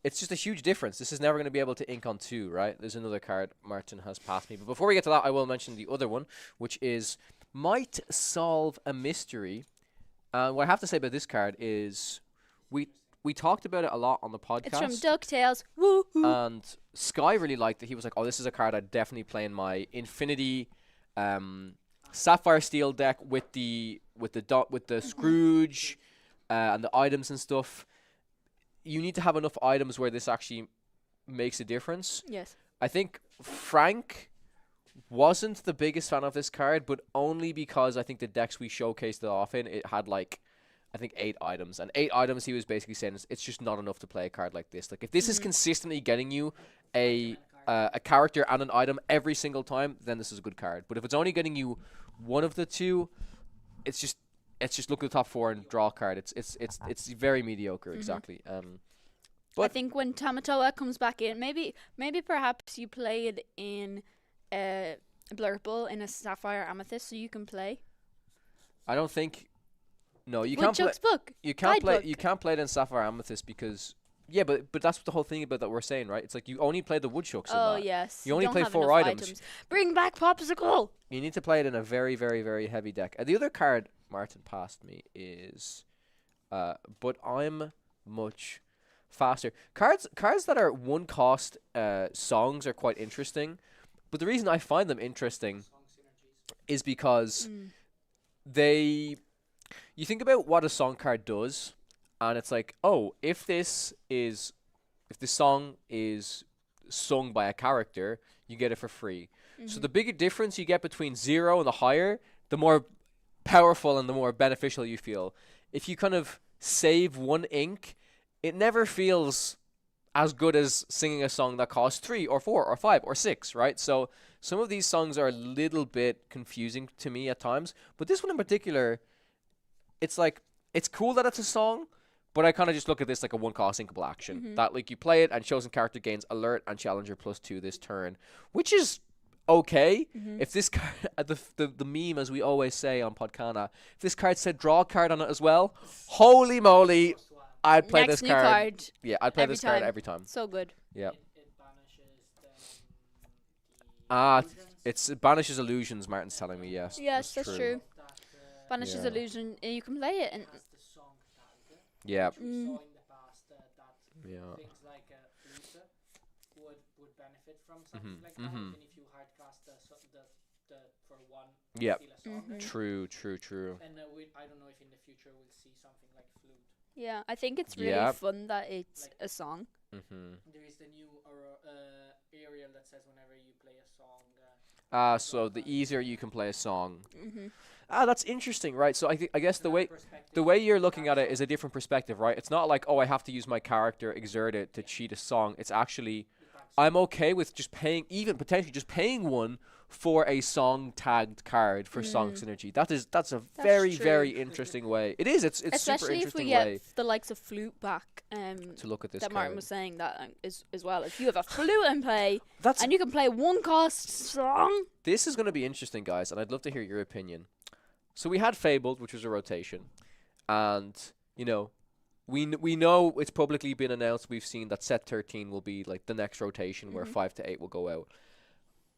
Speaker 1: it's just a huge difference. This is never going to be able to ink on 2, right? There's another card Martin has passed me. But before we get to that, I will mention the other one, which is Might Solve a Mystery. What I have to say about this card is we talked about it a lot on the podcast.
Speaker 3: It's from DuckTales. Woo!
Speaker 1: And Sky really liked it. He was like, "Oh, this is a card I'd definitely play in my Infinity Sapphire Steel deck with the Scrooge and the items and stuff. You need to have enough items where this actually makes a difference."
Speaker 3: Yes.
Speaker 1: I think Frank wasn't the biggest fan of this card, but only because I think the decks we showcased it off in, it had like, I think 8 items. And 8 items, he was basically saying, it's just not enough to play a card like this. Like, if this is consistently getting you a character and an item every single time, then this is a good card. But if it's only getting you one of the two, it's it's just look at the top 4 and draw a card. It's very mediocre.
Speaker 3: Mhm.
Speaker 1: Exactly.
Speaker 3: I
Speaker 1: But-
Speaker 3: think when Tamatoa comes back in, maybe perhaps you play it in Blurple in a Sapphire Amethyst, so you can play.
Speaker 1: I don't think. No, you
Speaker 3: With
Speaker 1: can't play.
Speaker 3: Chuck's book.
Speaker 1: You can't play.
Speaker 3: guidebook.
Speaker 1: You can't play it in Sapphire Amethyst because. Yeah, but that's the whole thing about that we're saying, right? It's like you only play the woodchucks in
Speaker 3: Oh
Speaker 1: that.
Speaker 3: yes.
Speaker 1: You only
Speaker 3: don't
Speaker 1: play
Speaker 3: have
Speaker 1: 4
Speaker 3: enough
Speaker 1: items.
Speaker 3: Bring back Popsicle.
Speaker 1: You need to play it in a very, very, very heavy deck. And the other card Martin passed me is, but I'm much faster. Cards that are 1 cost songs are quite interesting, but the reason I find them interesting is because they, you think about what a song card does, and it's like, oh, if this song is sung by a character, you get it for free. So the bigger difference you get between 0 and the higher, the more powerful and the more beneficial you feel. If you kind of save 1 ink, it never feels as good as singing a song that costs 3 or 4 or 5 or 6, right? So some of these songs are a little bit confusing to me at times, but this one in particular, it's like, it's cool that it's a song, but I kind of just look at this like a 1 cost inkable action. That like you play it and chosen character gains alert and challenger +2 this turn, which is okay. If this card, the meme as we always say on Podcana, if this card said draw a card on it as well, holy moly, I'd play
Speaker 3: Next
Speaker 1: this
Speaker 3: new
Speaker 1: card.
Speaker 3: card.
Speaker 1: Yeah, I'd play
Speaker 3: every
Speaker 1: this card
Speaker 3: time.
Speaker 1: every time.
Speaker 3: So good.
Speaker 1: Yeah.
Speaker 4: It banishes
Speaker 1: It banishes illusions. Martin's telling me yes.
Speaker 3: Yes, that's true.
Speaker 4: that,
Speaker 3: Banishes
Speaker 1: Yeah.
Speaker 3: illusion. You can play it, and
Speaker 4: has the song tag.
Speaker 1: Yeah.
Speaker 4: We saw in the past that
Speaker 1: Yeah.
Speaker 4: things like Flusa would benefit from something
Speaker 1: Mhm,
Speaker 4: like that,
Speaker 1: mhm.
Speaker 4: even if you hardcast the for 1
Speaker 1: Yep.
Speaker 4: steal a song.
Speaker 3: Mhm.
Speaker 1: True.
Speaker 4: And I don't know if in the future we'll see something like flute.
Speaker 3: yeah, I think it's really
Speaker 1: Yeah.
Speaker 3: fun that it's
Speaker 4: Like-
Speaker 3: a song.
Speaker 4: There is the new aerial that says whenever you play a song.
Speaker 1: So the easier you can play a song.
Speaker 3: Mm-hmm.
Speaker 1: That's interesting, right? So I guess the way you're looking at it is a different perspective, right? It's not like, oh, I have to use my character, exert it to cheat a song. It's actually, I'm okay with just paying, even potentially just paying 1 for a song tagged card for song synergy. That's a very,
Speaker 3: true.
Speaker 1: very interesting way. It is. It's super
Speaker 3: Especially if we
Speaker 1: interesting
Speaker 3: get
Speaker 1: way
Speaker 3: the likes of flute back.
Speaker 1: to look at this
Speaker 3: That
Speaker 1: card.
Speaker 3: Martin was saying that is as well. If you have a flute in play
Speaker 1: That's
Speaker 3: and you can play 1 cost song.
Speaker 1: This is going to be interesting, guys, and I'd love to hear your opinion. So we had Fabled, which was a rotation, and you know, we know it's publicly been announced. We've seen that set 13 will be like the next rotation where 5 to 8 will go out.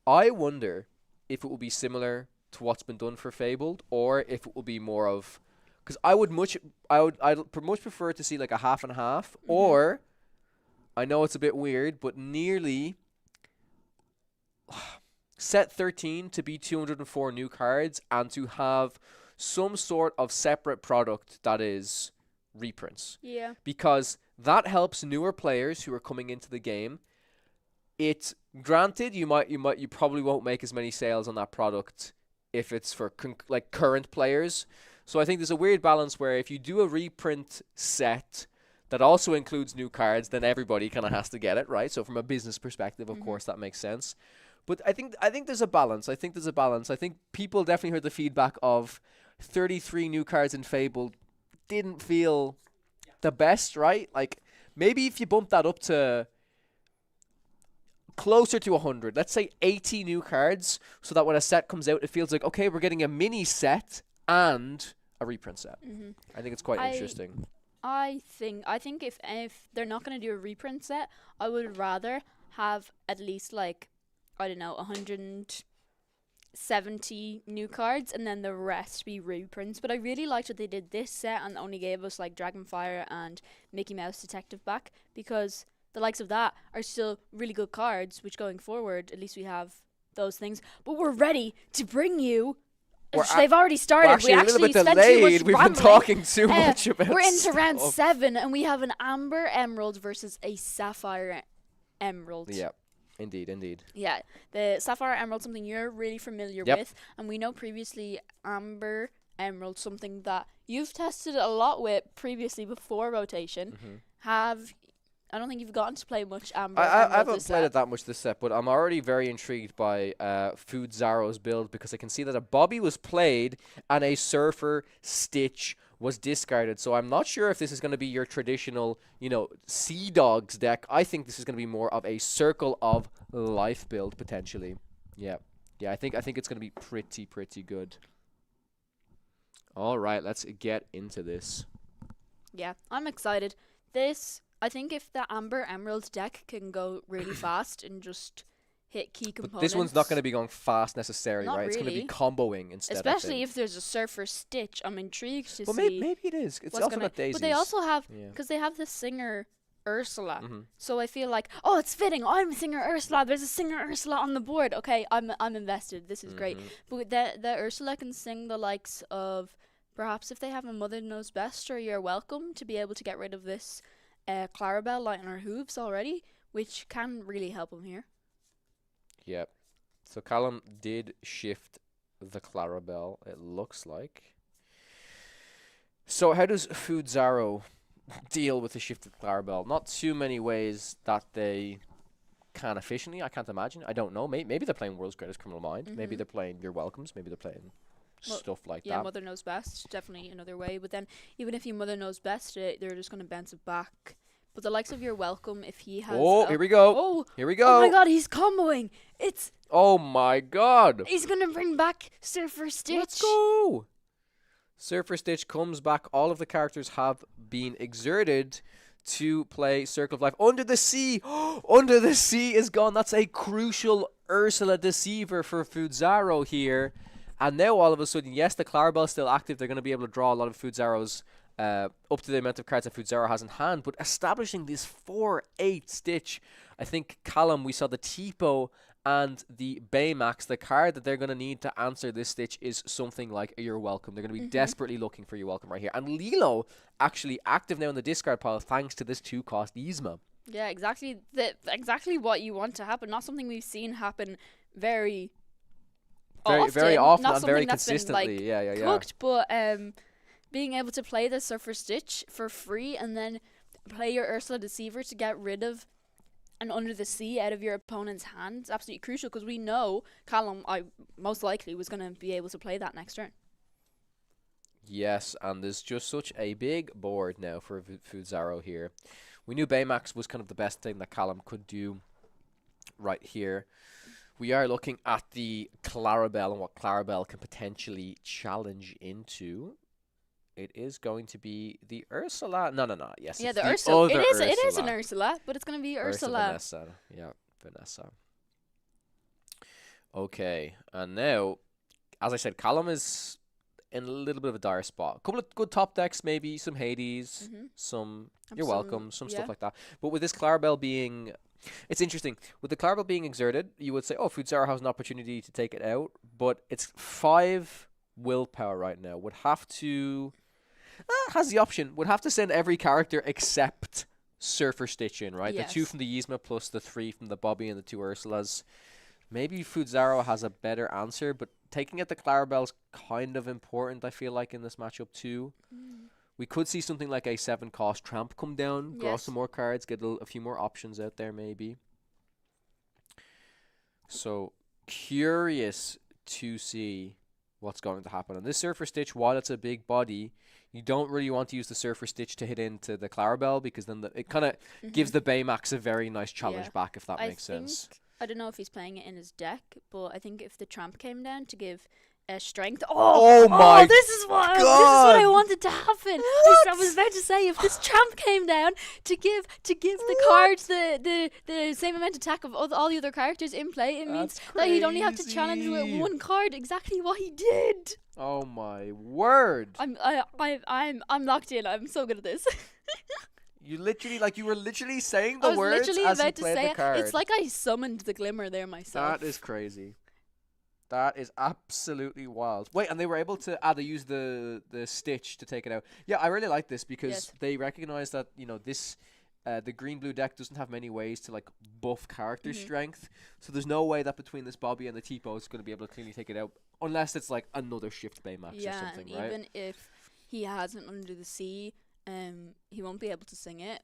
Speaker 1: I wonder if it will be similar to what's been done for Fabled, or if it will be more of, because I'd much prefer to see like a half and half, or I know it's a bit weird, but nearly set 13 to be 204 new cards and to have some sort of separate product that is reprints,
Speaker 3: Yeah.
Speaker 1: because that helps newer players who are coming into the game. It granted you probably won't make as many sales on that product if it's for like current players. So I think there's a weird balance where if you do a reprint set that also includes new cards, then everybody kind of has to get it, right? So from a business perspective, of course, that makes sense. But I think there's a balance. I think people definitely heard the feedback of 33 new cards in Fable didn't feel the best, right? Like maybe if you bump that up to closer to 100, let's say 80 new cards, so that when a set comes out, it feels like, okay, we're getting a mini set and a reprint set. I think it's quite interesting.
Speaker 3: I think if they're not going to do a reprint set, I would rather have at least like, I don't know, 170 new cards and then the rest be reprints. But I really liked what they did this set and only gave us like Dragonfire and Mickey Mouse Detective back, because the likes of that are still really good cards, which going forward, at least we have those things. But we're ready to bring you. They've already started.
Speaker 1: We're actually a little bit
Speaker 3: spent too much
Speaker 1: delayed. We've been
Speaker 3: rambling.
Speaker 1: talking too much about
Speaker 3: We're into round
Speaker 1: stuff.
Speaker 3: 7 and we have an Amber Emerald versus a Sapphire Emerald.
Speaker 1: Yeah, indeed.
Speaker 3: Yeah, the Sapphire Emerald, something you're really familiar
Speaker 1: Yep.
Speaker 3: with, and we know previously Amber Emerald, something that you've tested a lot with previously before rotation. I don't think you've gotten to play much Amber.
Speaker 1: I
Speaker 3: Emerald
Speaker 1: haven't
Speaker 3: this
Speaker 1: played
Speaker 3: set.
Speaker 1: it that much this set, but I'm already very intrigued by Food Zaro's build because I can see that a Bobby was played and a Surfer Stitch was discarded. So I'm not sure if this is going to be your traditional, Sea Dogs deck. I think this is going to be more of a Circle of Life build potentially. Yeah, I think it's going to be pretty good. All right, let's get into this.
Speaker 3: Yeah, I'm excited. I think if the Amber Emerald deck can go really fast and just hit key components.
Speaker 1: But this one's not going to be going fast necessarily,
Speaker 3: Not
Speaker 1: right? It's going to be
Speaker 3: really.
Speaker 1: comboing instead.
Speaker 3: Especially if there's a Surfer Stitch. I'm intrigued to
Speaker 1: Well,
Speaker 3: see.
Speaker 1: maybe it is. It's
Speaker 3: what's
Speaker 1: also
Speaker 3: gonna,
Speaker 1: got daisies.
Speaker 3: But they also have,
Speaker 1: Yeah.
Speaker 3: because they have the singer Ursula.
Speaker 1: Mhm.
Speaker 3: So I feel like, oh, it's fitting. I'm singer Ursula. There's a singer Ursula on the board. Okay, I'm invested. This is great.
Speaker 1: Mhm.
Speaker 3: But the Ursula can sing the likes of, perhaps if they have a Mother Knows Best or You're Welcome, to be able to get rid of this Clarabelle light on her hooves already, which can really help him here.
Speaker 1: Yep. So Callum did shift the Clarabelle, it looks like. So how does Food Zaro deal with the shifted Clarabelle? Not too many ways that they can efficiently. I can't imagine. I don't know. Maybe they're playing World's Greatest Criminal Mind. Maybe
Speaker 3: Mhm.
Speaker 1: they're playing Your Welcomes. Maybe they're playing
Speaker 3: Well,
Speaker 1: stuff like
Speaker 3: Yeah,
Speaker 1: that.
Speaker 3: Mother Knows Best, definitely another way. But then, even if you Mother Knows Best it, they're just going to bounce it back. But the likes of You're Welcome, if he has...
Speaker 1: Oh, here we go.
Speaker 3: Oh,
Speaker 1: Here we
Speaker 3: oh
Speaker 1: go.
Speaker 3: my god, he's comboing!
Speaker 1: Oh my god.
Speaker 3: He's going to bring back Surfer Stitch!
Speaker 1: Let's go. Surfer Stitch comes back. All of the characters have been exerted to play Circle of Life. Under the Sea. Under the Sea is gone. That's a crucial Ursula Deceiver for Food Zaro here. And now all of a sudden, yes, the Clarabelle's still active. They're going to be able to draw a lot of Food Zaro's up to the amount of cards that Food Zaro has in hand. But establishing this 4/8 Stitch, I think Callum, we saw the Tipo and the Baymax. The card that they're going to need to answer this Stitch is something like You're Welcome. They're going to be desperately looking for You're Welcome right here. And Lilo actually active now in the discard pile thanks to this 2-cost Yzma.
Speaker 3: Yeah, exactly what you want to happen. Not something we've seen happen very
Speaker 1: Very often
Speaker 3: Not
Speaker 1: and very
Speaker 3: something that's been,
Speaker 1: consistently.
Speaker 3: like,
Speaker 1: Yeah.
Speaker 3: cooked, but being able to play the Surfer Stitch for free and then play your Ursula Deceiver to get rid of an Under the Sea out of your opponent's hand is absolutely crucial, because we know Callum, most likely, was going to be able to play that next turn.
Speaker 1: Yes, and there's just such a big board now for Food Zaro here. We knew Baymax was kind of the best thing that Callum could do right here. We are looking at the Clarabelle and what Clarabelle can potentially challenge into. It is going to be the Ursula. No. Yes,
Speaker 3: Yeah,
Speaker 1: it's
Speaker 3: the Ursula.
Speaker 1: other
Speaker 3: It is an
Speaker 1: Ursula.
Speaker 3: Ursula, but it's going to be Ursula.
Speaker 1: Vanessa. Yeah, Vanessa. Okay, and now, as I said, Callum is in a little bit of a dire spot. A couple of good top decks, maybe some Hades,
Speaker 3: Mhm.
Speaker 1: some
Speaker 3: And
Speaker 1: You're
Speaker 3: some-
Speaker 1: Welcome, some
Speaker 3: yeah.
Speaker 1: stuff like that. But with this Clarabelle being, it's interesting. With the Clarabelle being exerted, you would say, oh, Food Zaro has an opportunity to take it out, but it's 5 willpower right now. Would have to, has the option. Would have to send every character except Surfer Stitch in, right? The 2
Speaker 3: Yes.
Speaker 1: from the Yzma plus the 3 from the Bobby and the 2 Ursulas. Maybe Food Zaro has a better answer, but taking out the Clarabelle's kind of important, I feel like, in this matchup too. We could see something like a 7-cost Tramp come down, draw
Speaker 3: Yes.
Speaker 1: some more cards, get a few more options out there maybe. So, curious to see what's going to happen. And this Surfer Stitch, while it's a big body, you don't really want to use the Surfer Stitch to hit into the Clarabelle, because then it kind of gives the Baymax a very nice challenge
Speaker 3: Yeah.
Speaker 1: back, if that
Speaker 3: I
Speaker 1: makes sense.
Speaker 3: I don't know if he's playing it in his deck, but I think if the Tramp came down to give strength.
Speaker 1: Oh my
Speaker 3: this is what I
Speaker 1: God.
Speaker 3: wanted to happen. I was about to say, if this Tramp came down to give the cards the same amount of attack of all the other characters in play, it means
Speaker 1: That's
Speaker 3: that he'd only have to challenge with
Speaker 1: crazy.
Speaker 3: one card. Exactly what he did.
Speaker 1: Oh my word.
Speaker 3: I'm locked in. I'm so good at this.
Speaker 1: You were literally saying
Speaker 3: I
Speaker 1: the
Speaker 3: was
Speaker 1: words
Speaker 3: literally
Speaker 1: as you
Speaker 3: about to
Speaker 1: played
Speaker 3: say
Speaker 1: the
Speaker 3: it.
Speaker 1: card.
Speaker 3: It's like I summoned the Glimmer there myself.
Speaker 1: That is crazy. That is absolutely wild. Wait, and they were able to they used the Stitch to take it out. Yeah, I really like this because
Speaker 3: Yes.
Speaker 1: they recognize that, this the green-blue deck doesn't have many ways to like buff character strength. So there's no way that between this Bobby and the Tipo is going to be able to cleanly take it out unless it's like another Shift Baymax or
Speaker 3: Yeah,
Speaker 1: something,
Speaker 3: and
Speaker 1: right?
Speaker 3: even if he has an Under the Sea, he won't be able to sing it.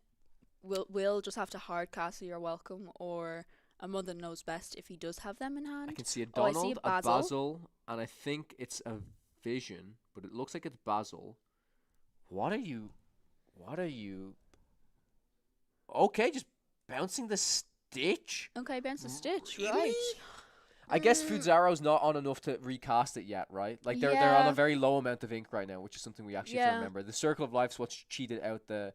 Speaker 3: will just have to hard castle your welcome, or a mother knows best if he does have them in hand.
Speaker 1: I can see a
Speaker 3: Oh, I see
Speaker 1: Donald,
Speaker 3: a
Speaker 1: a
Speaker 3: Basil.
Speaker 1: Basil, and I think it's a Vision, but it looks like it's Basil. What are you? What are you? Okay, just bouncing the Stitch.
Speaker 3: Okay, bounce the Stitch,
Speaker 1: Really?
Speaker 3: right?
Speaker 1: I guess
Speaker 3: Mm,
Speaker 1: Fuzaro's not on enough to recast it yet, right? Like they're on
Speaker 3: Yeah.
Speaker 1: a very low amount of ink right now, which is something we actually have to
Speaker 3: Yeah.
Speaker 1: remember. The Circle of Life's what's cheated out the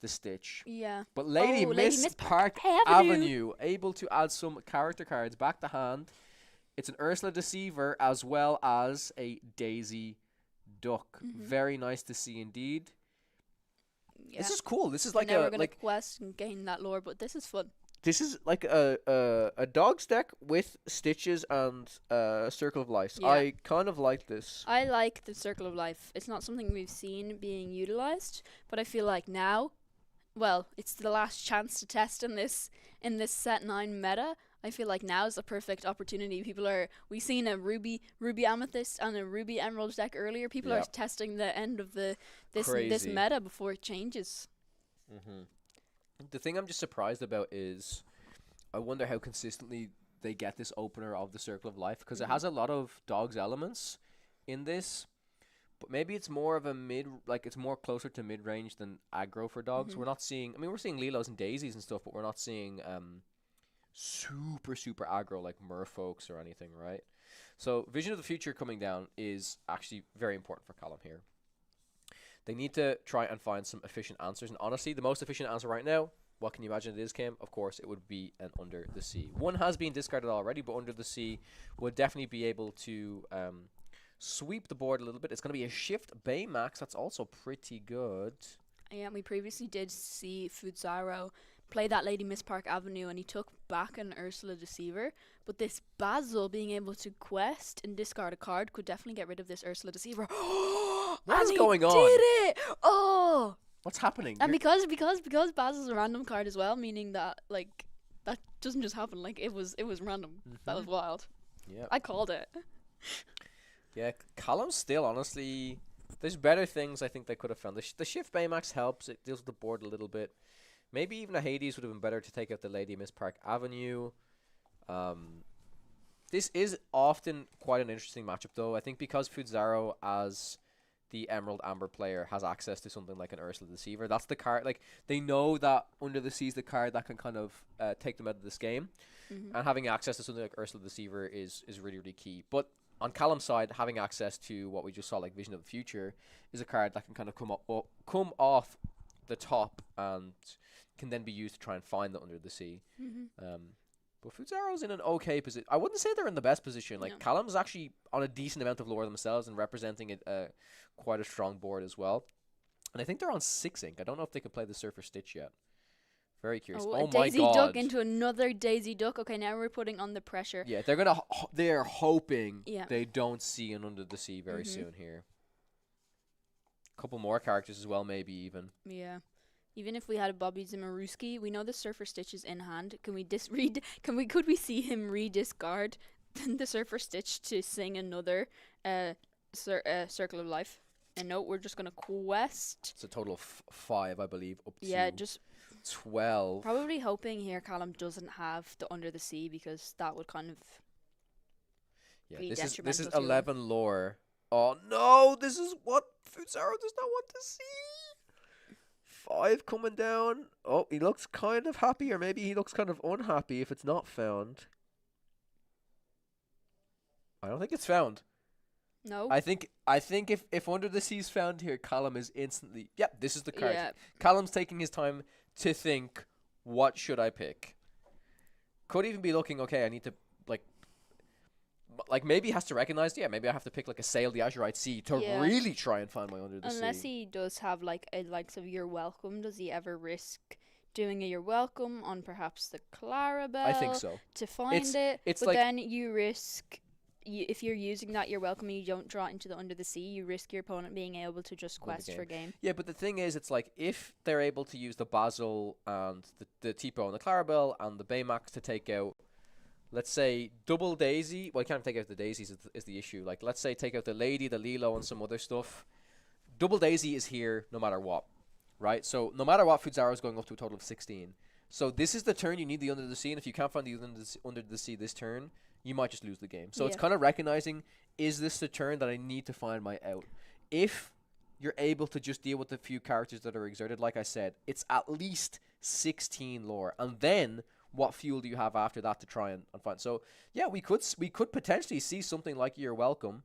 Speaker 1: Stitch.
Speaker 3: Yeah.
Speaker 1: But Lady
Speaker 3: Oh,
Speaker 1: Miss Park Avenue, able to add some character cards back to hand. It's an Ursula Deceiver as well as a Daisy Duck.
Speaker 3: Mhm.
Speaker 1: Very nice to see indeed.
Speaker 3: Yeah.
Speaker 1: This is cool. This is
Speaker 3: We're
Speaker 1: like
Speaker 3: never
Speaker 1: a
Speaker 3: gonna
Speaker 1: like
Speaker 3: quest and gain that lore, but this is fun.
Speaker 1: this is like a dog's deck with Stitches and Circle of Life.
Speaker 3: Yeah.
Speaker 1: I kind of like this.
Speaker 3: I like the Circle of Life. It's not something we've seen being utilized, but I feel like now, well, it's the last chance to test in this set 9 meta. I feel like now is the perfect opportunity. We've seen a Ruby Amethyst and a Ruby Emerald deck earlier. People are
Speaker 1: Yep.
Speaker 3: testing the end of this
Speaker 1: Crazy.
Speaker 3: meta before it changes.
Speaker 1: Mm-hmm. The thing I'm just surprised about is I wonder how consistently they get this opener of the Circle of Life, because it has a lot of dogs elements in this, but maybe it's more of a it's more closer to mid range than aggro for dogs.
Speaker 3: Mhm.
Speaker 1: We're not seeing. I mean, we're seeing Lilos and Daisies and stuff, but we're not seeing super aggro like Merfolks or anything, right? So Vision of the Future coming down is actually very important for Callum here. They need to try and find some efficient answers, and honestly, the most efficient answer right now, what can you imagine it is, Kim? Of course, it would be an Under the Sea. One has been discarded already, but Under the Sea would definitely be able to sweep the board a little bit. It's going to be a Shift Baymax. That's also pretty good.
Speaker 3: Yeah, we previously did see Fudzaro play that Lady Miss Park Avenue, and he took back an Ursula Deceiver. But this Basil being able to quest and discard a card could definitely get rid of this Ursula Deceiver.
Speaker 1: What is
Speaker 3: And he
Speaker 1: going on?
Speaker 3: Did it? Oh,
Speaker 1: What's happening?
Speaker 3: and
Speaker 1: You're-
Speaker 3: because Basil's a random card as well, meaning that like that doesn't just happen. Like it was random. That was wild.
Speaker 1: yeah.
Speaker 3: I called it.
Speaker 1: Yeah, Callum still, honestly, there's better things I think they could have found. The Shift Baymax helps. It deals with the board a little bit. Maybe even a Hades would have been better to take out the Lady Miss Park Avenue. This is often quite an interesting matchup, though. I think because Fudzaro, as the Emerald Amber player, has access to something like an Ursula Deceiver, that's the card. Like, they know that Under the Sea is the card that can kind of take them out of this game.
Speaker 3: Mhm.
Speaker 1: And having access to something like Ursula Deceiver is really key. But on Callum's side, having access to what we just saw, like Vision of the Future, is a card that can kind of come off the top and can then be used to try and find the Under the Sea. But Fuzzaro's in an okay position. I wouldn't say they're in the best position. Like
Speaker 3: No.
Speaker 1: Callum's actually on a decent amount of lore themselves and representing it quite a strong board as well. And I think they're on 6 ink. I don't know if they can play the Surfer Stitch yet. Very curious.
Speaker 3: Oh,
Speaker 1: Oh,
Speaker 3: a
Speaker 1: my
Speaker 3: Daisy
Speaker 1: god.
Speaker 3: Duck into another Daisy Duck. Okay, now we're putting on the pressure.
Speaker 1: Yeah, they're hoping
Speaker 3: Yeah.
Speaker 1: they don't see an Under the Sea very
Speaker 3: Mhm.
Speaker 1: soon here. Couple more characters as well, maybe even.
Speaker 3: Yeah. Even if we had a Bobby Zimmerowski, we know the Surfer Stitch is in hand. Could we see him re-discard the Surfer Stitch to sing another Circle of Life? And no, we're just gonna quest.
Speaker 1: It's a total of 5, I believe, up to
Speaker 3: Yeah, just
Speaker 1: 12.
Speaker 3: probably hoping here Callum doesn't have the Under the Sea, because that would kind of
Speaker 1: Yeah,
Speaker 3: be
Speaker 1: this is
Speaker 3: detrimental to
Speaker 1: 11 lore. Oh no, this is what Futsaro does not want to see. 5 coming down. Oh, he looks kind of happy, or maybe he looks kind of unhappy if it's not found. I don't think it's found.
Speaker 3: no.
Speaker 1: I think if Under the Sea's found here, Callum is instantly. Yep, this is the card.
Speaker 3: Yeah.
Speaker 1: Callum's taking his time to think, what should I pick? Could even be looking, okay, I need to like maybe he has to recognize, yeah, maybe I have to pick like a Sail the Azurite Sea to
Speaker 3: Yeah.
Speaker 1: really try and find my Under the
Speaker 3: Unless
Speaker 1: Sea.
Speaker 3: he does have like a likes of You're Welcome, does he ever risk doing a You're Welcome on perhaps the Clarabelle
Speaker 1: I think so.
Speaker 3: to find it?
Speaker 1: it's
Speaker 3: but
Speaker 1: like-
Speaker 3: then you risk, if you're using that You're Welcome and you don't draw it into the Under the Sea, you risk your opponent being able to just
Speaker 1: Win the
Speaker 3: quest for game.
Speaker 1: Yeah, but the thing is, it's like if they're able to use the Basil and the Tipo and the Clarabelle and the Baymax to take out, let's say, double Daisy. Well, you can't take out the Daisies is the issue. Like, let's say take out the Lady, the Lilo, and some other stuff. Double Daisy is here no matter what. right? So no matter what, Fuzaro is going up to a total of 16. So this is the turn you need the Under the Sea, and if you can't find the Under the Sea this turn, you might just lose the game. So it's
Speaker 3: Yeah.
Speaker 1: kind of recognizing, is this the turn that I need to find my out? If you're able to just deal with the few characters that are exerted, like I said, it's at least 16 lore, and then what fuel do you have after that to try and find? So yeah, we could potentially see something like You're Welcome.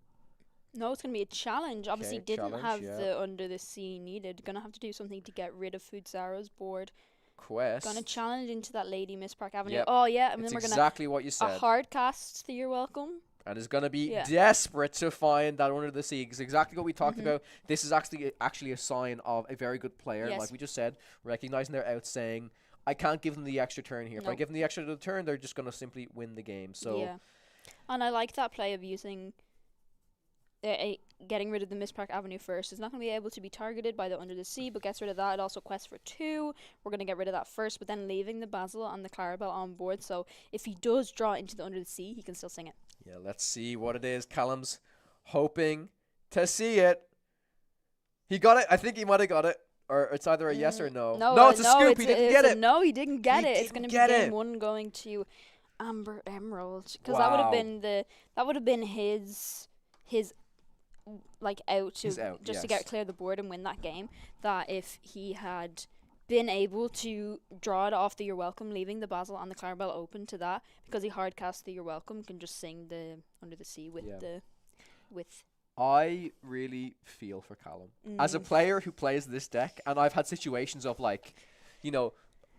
Speaker 3: No, it's gonna be a challenge. Obviously,
Speaker 1: Okay,
Speaker 3: didn't
Speaker 1: challenge,
Speaker 3: have
Speaker 1: yeah.
Speaker 3: the Under the Sea needed. Gonna have to do something to get rid of Fudzaro's board.
Speaker 1: Quest.
Speaker 3: Gonna challenge into that Lady Miss Park Avenue.
Speaker 1: Yep.
Speaker 3: Oh yeah, and
Speaker 1: It's
Speaker 3: then we're gonna
Speaker 1: exactly what you
Speaker 3: a
Speaker 1: said.
Speaker 3: hard cast to You're Welcome.
Speaker 1: And is going to be
Speaker 3: Yeah.
Speaker 1: desperate to find that Under the Sea. It's exactly what we talked
Speaker 3: Mhm.
Speaker 1: about. This is actually a sign of a very good player,
Speaker 3: Yes.
Speaker 1: like we just said, recognizing their out, saying, I can't give them the extra turn here. If I
Speaker 3: Nope.
Speaker 1: give them the extra turn, they're just going to simply win the game. So
Speaker 3: Yeah, and I like that play of using getting rid of the Miss Park Avenue first. It's not going to be able to be targeted by the Under the Sea, but gets rid of that. It also quests for 2. We're going to get rid of that first, but then leaving the Basil and the Clarabelle on board. So if he does draw into the Under the Sea, he can still sing it.
Speaker 1: yeah, let's see what it is. Callum's hoping to see it. He got it. I think he might have got it. Or it's either a yes or no. No, it's a scoop. He didn't get it.
Speaker 3: No, he didn't get
Speaker 1: He
Speaker 3: it. It's
Speaker 1: didn't
Speaker 3: going to be
Speaker 1: get
Speaker 3: game
Speaker 1: it.
Speaker 3: 1 going to Amber Emerald, because that would have
Speaker 1: Wow.
Speaker 3: been his like out to
Speaker 1: His out,
Speaker 3: just to
Speaker 1: yes.
Speaker 3: get clear the board and win that game. That if he had been able to draw it off the You're Welcome, leaving the Basil and the Clarabelle open to that, because he hard cast the You're Welcome, can just sing the Under the Sea with
Speaker 1: Yeah.
Speaker 3: with
Speaker 1: I really feel for Callum. As a player who plays this deck, and I've had situations of like, you know,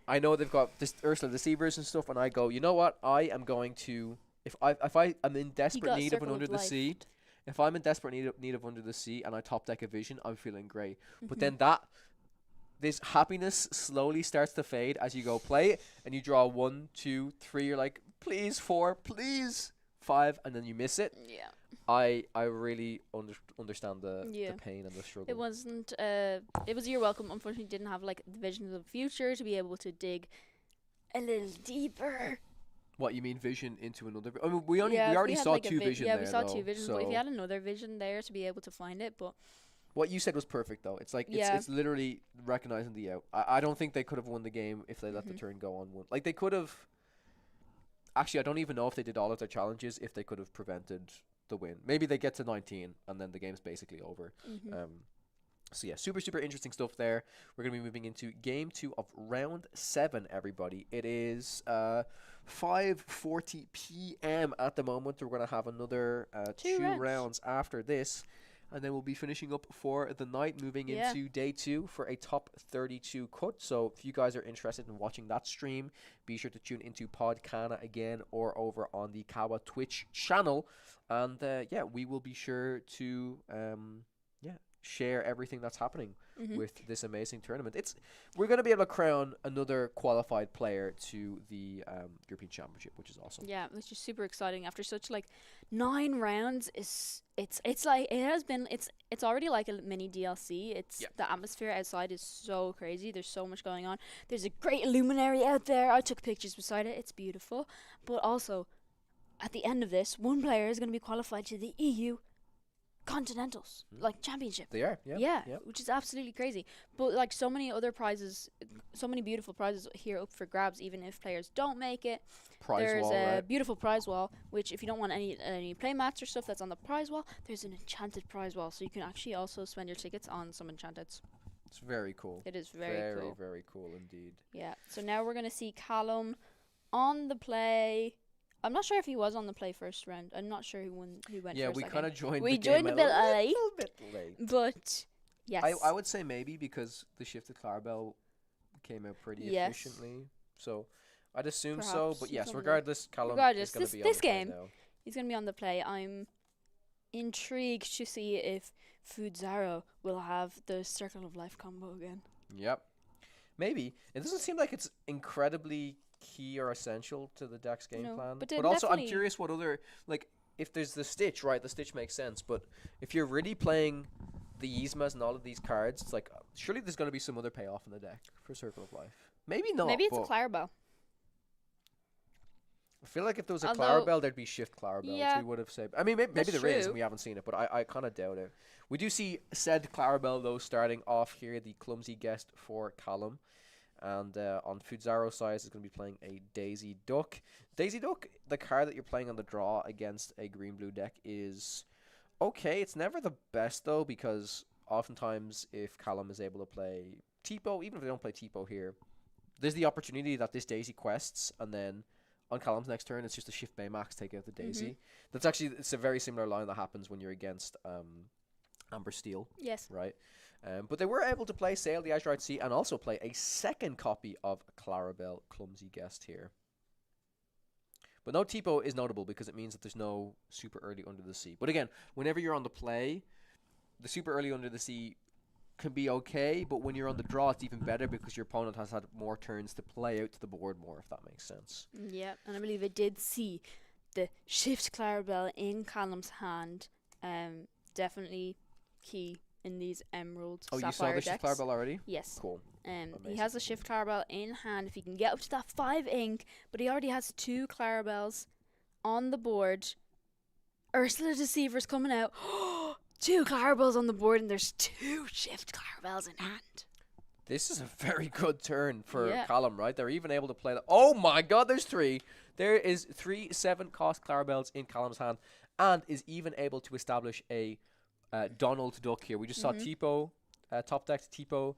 Speaker 1: I know they've got this Ursula Deceivers and stuff, and I go, you know what, I am going to, if I am in desperate need of an Under the Sea, if I'm in desperate need of Under the Sea and I top deck a Vision, I'm feeling great. But then this happiness slowly starts to fade as you go play it, and you draw 1, 2, 3, you're like, please 4, please 5, and then you miss it.
Speaker 3: Yeah.
Speaker 1: I really understand the
Speaker 3: Yeah.
Speaker 1: pain and the struggle.
Speaker 3: It wasn't. It was You're Welcome. Unfortunately, didn't have like the vision of the future to be able to dig a little deeper.
Speaker 1: What you mean, Vision into another? I mean, we
Speaker 3: if
Speaker 1: already
Speaker 3: had,
Speaker 1: saw
Speaker 3: like, a
Speaker 1: two
Speaker 3: vi-
Speaker 1: Vision
Speaker 3: Yeah,
Speaker 1: there.
Speaker 3: we saw
Speaker 1: though,
Speaker 3: 2 visions.
Speaker 1: So
Speaker 3: But if you had another vision there to be able to find it, but
Speaker 1: what you said was perfect, though. It's like
Speaker 3: Yeah.
Speaker 1: it's literally recognizing the out. I don't think they could have won the game if they let the
Speaker 3: Mhm.
Speaker 1: turn go on one. Like they could have. Actually, I don't even know if they did all of their challenges if they could have prevented the win. Maybe they get to 19 and then the game's basically over. So yeah, super interesting stuff there. We're gonna be moving into game 2 of round 7. Everybody, it is 5:40 p.m. at the moment. We're gonna have another 2
Speaker 3: rounds.
Speaker 1: rounds after this, and then we'll be finishing up for the night, moving
Speaker 3: Yeah.
Speaker 1: into day 2 for a top 32 cut. So if you guys are interested in watching that stream, be sure to tune into Podcana again or over on the Kawa Twitch channel, and yeah, we will be sure to share everything that's happening with this amazing tournament. We're going to be able to crown another qualified player to the European Championship, which is awesome.
Speaker 3: Yeah, which is super exciting after such like 9 rounds. It's like it's already like a mini DLC. The atmosphere outside is so crazy. There's so much going on. There's a great luminary out there. I took pictures beside it. It's beautiful. But also, at the end of this, one player is going to be qualified to the EU Continentals, like Championship.
Speaker 1: They are,
Speaker 3: Yeah, which is absolutely crazy. But like so many other prizes, so many beautiful prizes here up for grabs, even if players don't make it. There's
Speaker 1: wall,
Speaker 3: a
Speaker 1: right?
Speaker 3: beautiful prize wall, which if you don't want any play mats or stuff that's on the prize wall, there's an enchanted prize wall, so you can actually also spend your tickets on some enchanteds.
Speaker 1: It's very cool.
Speaker 3: It is very cool.
Speaker 1: Very cool indeed.
Speaker 3: Yeah. So now we're gonna see Callum on the play. I'm not sure if he was on the play first round. I'm not sure who went
Speaker 1: Yeah,
Speaker 3: first.
Speaker 1: we
Speaker 3: that
Speaker 1: kind
Speaker 3: game.
Speaker 1: of joined.
Speaker 3: We
Speaker 1: the
Speaker 3: joined
Speaker 1: game
Speaker 3: a bit late.
Speaker 1: little bit late.
Speaker 3: But yes.
Speaker 1: I would say maybe because the shifted Clarabelle came out pretty
Speaker 3: Yes.
Speaker 1: efficiently. So I'd assume so.
Speaker 3: Perhaps
Speaker 1: But
Speaker 3: you
Speaker 1: yes,
Speaker 3: can look.
Speaker 1: regardless, Callum
Speaker 3: Regardless,
Speaker 1: is going
Speaker 3: this-
Speaker 1: to be
Speaker 3: this
Speaker 1: on the play
Speaker 3: game-
Speaker 1: now.
Speaker 3: He's going to be on the play. I'm intrigued to see if Foodzaro will have the Circle of Life combo again.
Speaker 1: Yep. Maybe. It doesn't seem like it's incredibly key or essential to the deck's game
Speaker 3: No,
Speaker 1: plan.
Speaker 3: but
Speaker 1: But
Speaker 3: then
Speaker 1: also, I'm
Speaker 3: definitely-
Speaker 1: curious what other, like, if there's the Stitch, right? The Stitch makes sense. But if you're really playing the Yzmas and all of these cards, it's like, surely there's going to be some other payoff in the deck for Circle of Life. Maybe not.
Speaker 3: Maybe it's a
Speaker 1: but
Speaker 3: Clarabelle.
Speaker 1: I feel like if there was a
Speaker 3: Although-
Speaker 1: Clarabelle, there'd be shift Clarabelles.
Speaker 3: Yeah,
Speaker 1: We would have said. I mean, maybe
Speaker 3: that's
Speaker 1: there is, and
Speaker 3: true.
Speaker 1: we haven't seen it, but I kind of doubt it. We do see said Clarabelle though starting off here, the clumsy guest for Callum, and on Fuzaro's side is going to be playing a Daisy Duck. Daisy Duck, the card that you're playing on the draw against a green blue deck is okay. It's never the best though, because oftentimes if Callum is able to play Tipo, even if they don't play Tipo here, there's the opportunity that this Daisy quests, and then on Callum's next turn, it's just a shift Baymax, take out the Daisy. That's actually, it's a very similar line that happens when you're against Amber Steel,
Speaker 3: Yes.
Speaker 1: right? But they were able to play Sail the Azurite Sea and also play a second copy of Clarabelle, Clumsy Guest here. But no Tipo is notable because it means that there's no super early Under the Sea. But again, whenever you're on the play, the super early Under the Sea can be okay, but when you're on the draw, it's even better because your opponent has had more turns to play out to the board more, if that makes sense.
Speaker 3: Yeah, and I believe I did see the shift Clarabelle in Callum's hand. Definitely key in these Emerald
Speaker 1: Oh, you saw
Speaker 3: Sapphire
Speaker 1: the shift
Speaker 3: decks.
Speaker 1: Clarabelle already?
Speaker 3: Yes.
Speaker 1: Cool.
Speaker 3: He
Speaker 1: Amazing.
Speaker 3: has a shift Clarabelle in hand if he can get up to that 5 ink, but he already has 2 Clarabelles on the board. Ursula Deceiver's coming out. 2 Clarabelles on the board, and there's 2 shift Clarabelles in hand.
Speaker 1: This is a very good turn for
Speaker 3: Yeah.
Speaker 1: Callum, right? They're even able to play that. Oh my god, there's 3. There is 3 7-cost Clarabelles in Callum's hand, and is even able to establish a Donald Duck here. We just saw Tipo, top deck Tipo,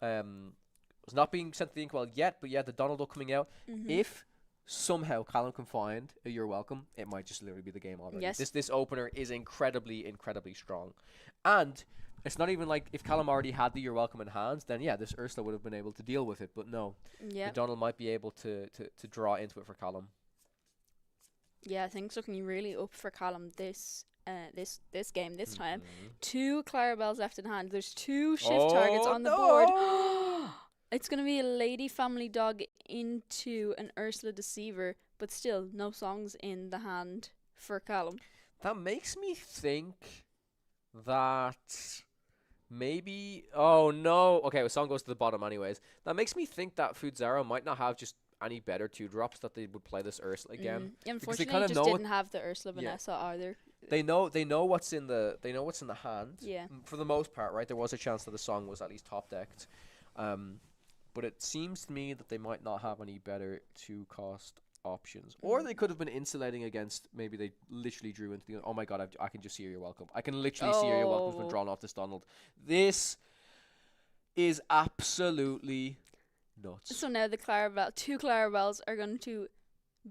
Speaker 1: was not being sent to the Inkwell yet, but yeah, the Donald Duck coming out. If somehow Callum can find a You're Welcome, it might just literally be the game already.
Speaker 3: Yes.
Speaker 1: This opener is incredibly strong. And it's not even like if Callum already had the You're Welcome in hand, then yeah, this Ursula would have been able to deal with it. But no,
Speaker 3: Yeah.
Speaker 1: the Donald might be able to draw into it for Callum.
Speaker 3: Yeah, I think it's looking really up for Callum this game this time.
Speaker 1: Mhm.
Speaker 3: 2 Clarabelles left in hand. There's 2 shift targets on the board. It's going to be a Lady Family Dog into an Ursula Deceiver, but still no songs in the hand for Callum.
Speaker 1: That makes me think that maybe. Oh no. Okay, the song goes to the bottom anyways. That makes me think that Fudzaro might not have just any better 2-drops that they would play this Ursula again.
Speaker 3: Unfortunately,
Speaker 1: kinda
Speaker 3: just
Speaker 1: know what-
Speaker 3: didn't have the Ursula
Speaker 1: Yeah.
Speaker 3: Vanessa either.
Speaker 1: They know what's in the hand.
Speaker 3: Yeah.
Speaker 1: For the most part, right? There was a chance that the song was at least top decked. But it seems to me that they might not have any better 2-cost options. Or they could have been insulating against, maybe they literally drew into the, oh my god, I can just see You're Welcome. I can literally see You're Welcome's been
Speaker 3: Oh.
Speaker 1: drawn off this Donald. This is absolutely nuts.
Speaker 3: So now the 2 Clarabelles are going to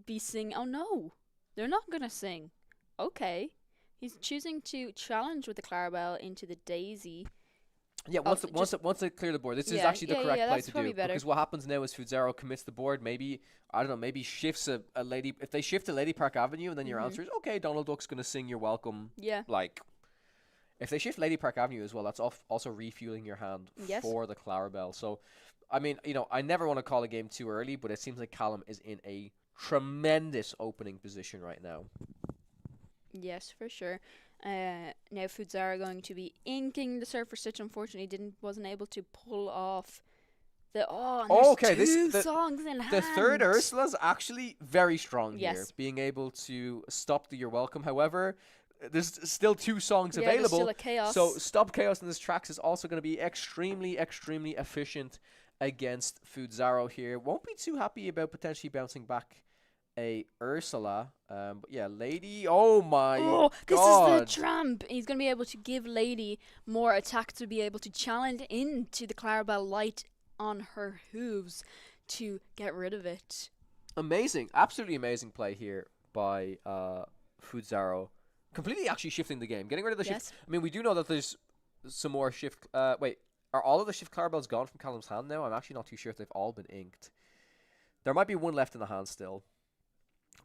Speaker 3: be singing. Oh no, they're not going to sing. Okay. He's choosing to challenge with the Clarabelle into the Daisy.
Speaker 1: Yeah, once they clear the board, this is
Speaker 3: Yeah,
Speaker 1: actually the
Speaker 3: yeah,
Speaker 1: correct
Speaker 3: yeah,
Speaker 1: play
Speaker 3: that's
Speaker 1: to
Speaker 3: probably
Speaker 1: do.
Speaker 3: better.
Speaker 1: Because what happens now is Fudzaro commits the board. Maybe, I don't know, maybe shifts a lady. If they shift to Lady Park Avenue, and then your answer is, okay, Donald Duck's going to sing You're Welcome.
Speaker 3: Yeah.
Speaker 1: Like, if they shift Lady Park Avenue as well, that's also refueling your hand
Speaker 3: Yes.
Speaker 1: for the Clarabelle. So, I mean, I never want to call a game too early, but it seems like Callum is in a tremendous opening position right now.
Speaker 3: Yes, for sure. Now Fudzara are going to be inking the Surfer Stitch. Unfortunately, wasn't able to pull off the. And there's
Speaker 1: okay,
Speaker 3: two
Speaker 1: the
Speaker 3: songs in hand.
Speaker 1: The third Ursula's actually very strong here,
Speaker 3: Yes.
Speaker 1: being able to stop the You're Welcome. However, there's still 2 songs
Speaker 3: Yeah, there's
Speaker 1: available.
Speaker 3: still a chaos.
Speaker 1: So Stop Chaos in this tracks is also going to be extremely efficient against Fudzaro here. Won't be too happy about potentially bouncing back a Ursula. But yeah, Lady. Oh my
Speaker 3: This
Speaker 1: god.
Speaker 3: is the tramp. He's going to be able to give Lady more attack to be able to challenge into the Clarabelle Light on her hooves to get rid of it.
Speaker 1: Amazing. Absolutely amazing play here by Fudzaro. Completely actually shifting the game. Getting rid of the shift.
Speaker 3: Yes.
Speaker 1: I mean, we do know that there's some more shift. Wait, are all of the shift Clarabelles gone from Callum's hand now? I'm actually not too sure if they've all been inked. There might be one left in the hand still.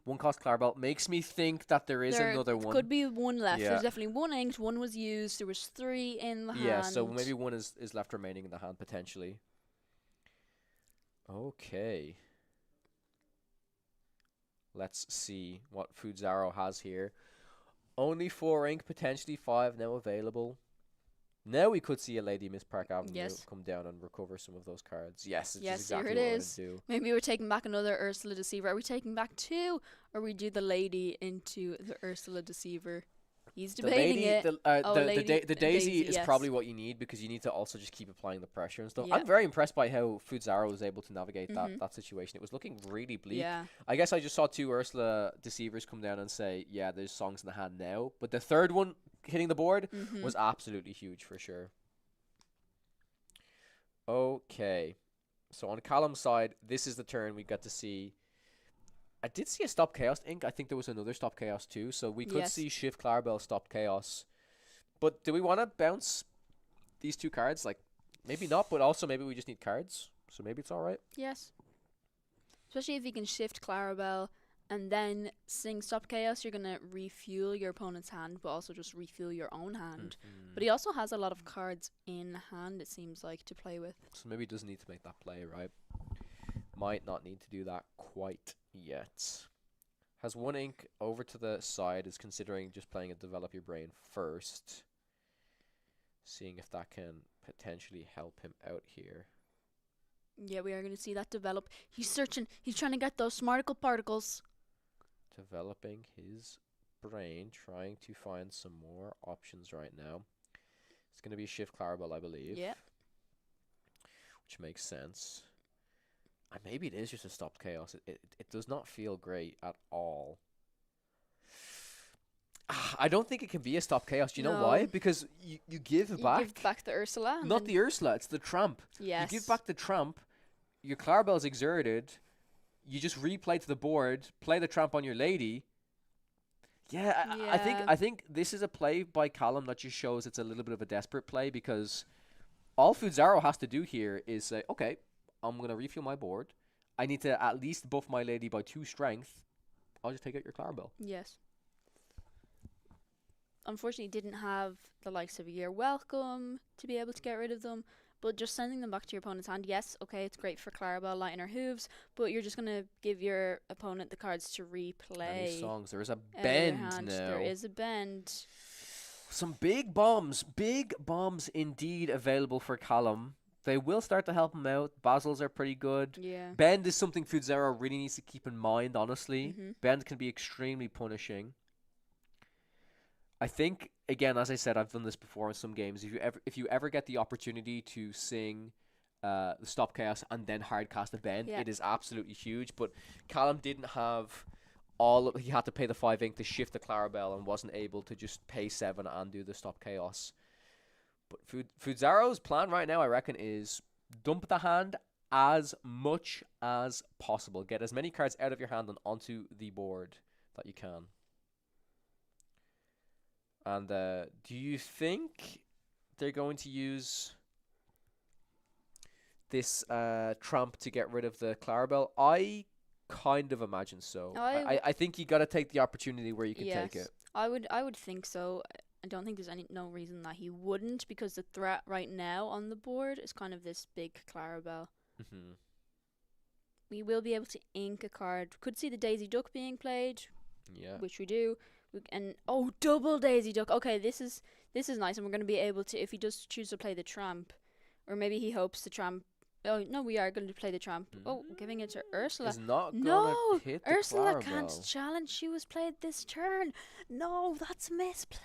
Speaker 1: 1-cost Clarabelle makes me think that there is another one.
Speaker 3: Could be one left.
Speaker 1: Yeah.
Speaker 3: There's definitely one inked, one was used. There was 3 in the hand.
Speaker 1: Yeah, so maybe one is left remaining in the hand potentially. Okay. Let's see what Fudzaro has here. Only 4 ink, potentially 5 now available. Now we could see a Lady Miss Park Avenue
Speaker 3: Yes.
Speaker 1: come down and recover some of those cards. Yes, it's
Speaker 3: Yes,
Speaker 1: just
Speaker 3: here
Speaker 1: exactly
Speaker 3: it
Speaker 1: what we're
Speaker 3: is.
Speaker 1: going to do.
Speaker 3: Maybe we're taking back another Ursula Deceiver. Are we taking back 2? Or we do the lady into the Ursula Deceiver? He's
Speaker 1: The
Speaker 3: debating
Speaker 1: lady,
Speaker 3: it.
Speaker 1: the
Speaker 3: lady-
Speaker 1: the Daisy
Speaker 3: Daisy,
Speaker 1: is
Speaker 3: yes.
Speaker 1: probably what you need because you need to also just keep applying the pressure and stuff.
Speaker 3: Yeah.
Speaker 1: I'm very impressed by how Foodzaro was able to navigate
Speaker 3: Mhm.
Speaker 1: that situation. It was looking really bleak.
Speaker 3: Yeah.
Speaker 1: I guess I just saw 2 Ursula Deceivers come down and say, yeah, there's songs in the hand now. But the third one hitting the board
Speaker 3: Mhm.
Speaker 1: was absolutely huge for sure. Okay. So on Callum's side, this is the turn we got to see. I did see a Stop Chaos Ink. I think there was another Stop Chaos too. So we could
Speaker 3: Yes.
Speaker 1: see Shift Clarabelle Stop Chaos. But do we want to bounce these 2 cards? Like, maybe not, but also maybe we just need cards. So maybe it's alright.
Speaker 3: Yes. Especially if you can shift Clarabelle and then sing Stop Chaos, you're going to refuel your opponent's hand, but also just refuel your own hand. But he also has a lot of cards in hand, it seems like, to play with.
Speaker 1: So maybe he doesn't need to make that play, right? Might not need to do that quite yet. Has 1 ink over to the side, is considering just playing a Develop Your Brain first. Seeing if that can potentially help him out here.
Speaker 3: Yeah, we are going to see that develop. He's searching. He's trying to get those smarticle particles.
Speaker 1: Developing his brain, trying to find some more options right now. It's going to be Shift Clarabelle, I believe.
Speaker 3: Yeah.
Speaker 1: Which makes sense. And maybe it is just a Stop Chaos. It does not feel great at all. I don't think it can be a Stop Chaos. Do you know why?
Speaker 3: No.
Speaker 1: Because you give
Speaker 3: You
Speaker 1: back.
Speaker 3: give back the Ursula. and
Speaker 1: Not
Speaker 3: then-
Speaker 1: the Ursula, it's the Tramp.
Speaker 3: Yes.
Speaker 1: You give back the Tramp, your Clarabelle's exerted, you just replay to the board, play the Tramp on your lady. Yeah,
Speaker 3: Yeah.
Speaker 1: I think this is a play by Callum that just shows it's a little bit of a desperate play because all Foodzaro has to do here is say, okay, I'm going to refuel my board. I need to at least buff my lady by 2 strength. I'll just take out your Clarabelle.
Speaker 3: Yes. Unfortunately, didn't have the likes of You're Welcome to be able to get rid of them. But just sending them back to your opponent's hand, yes, okay, it's great for Clarabelle lighting her hooves, but you're just going to give your opponent the cards to replay.
Speaker 1: Any songs? There is a
Speaker 3: out of their
Speaker 1: bend
Speaker 3: hand.
Speaker 1: now.
Speaker 3: There is a bend.
Speaker 1: Some big bombs indeed available for Callum. They will start to help him out. Basils are pretty good.
Speaker 3: Yeah.
Speaker 1: Bend is something Foodzero really needs to keep in mind, honestly.
Speaker 3: Mhm.
Speaker 1: Bend can be extremely punishing. I think, again, as I said, I've done this before in some games. If you ever get the opportunity to sing the Stop Chaos and then hard cast a Bend,
Speaker 3: Yeah.
Speaker 1: it is absolutely huge. But Callum didn't have he had to pay the 5 ink to shift the Clarabelle and wasn't able to just pay 7 and do the Stop Chaos. But Foodzaro's plan right now, I reckon, is dump the hand as much as possible. Get as many cards out of your hand and onto the board that you can. And do you think they're going to use this Tramp to get rid of the Clarabelle? I kind of imagine so. I think you got to take the opportunity where you can take
Speaker 3: Yes.
Speaker 1: it.
Speaker 3: I would think so. I don't think there's no reason that he wouldn't, because the threat right now on the board is kind of this big Clarabelle.
Speaker 1: Mm-hmm.
Speaker 3: We will be able to ink a card. Could see the Daisy Duck being played,
Speaker 1: Yeah.
Speaker 3: which we do. And double Daisy Duck. Okay, this is nice, and we're going to be able to, if he does choose to play the Tramp, or maybe he hopes the Tramp. Oh no, we are going to play the Tramp. Oh, giving it to Ursula.
Speaker 1: Is not gonna
Speaker 3: No,
Speaker 1: hit the
Speaker 3: Ursula can't
Speaker 1: Clarabelle.
Speaker 3: challenge. She was played this turn. No, that's a misplay.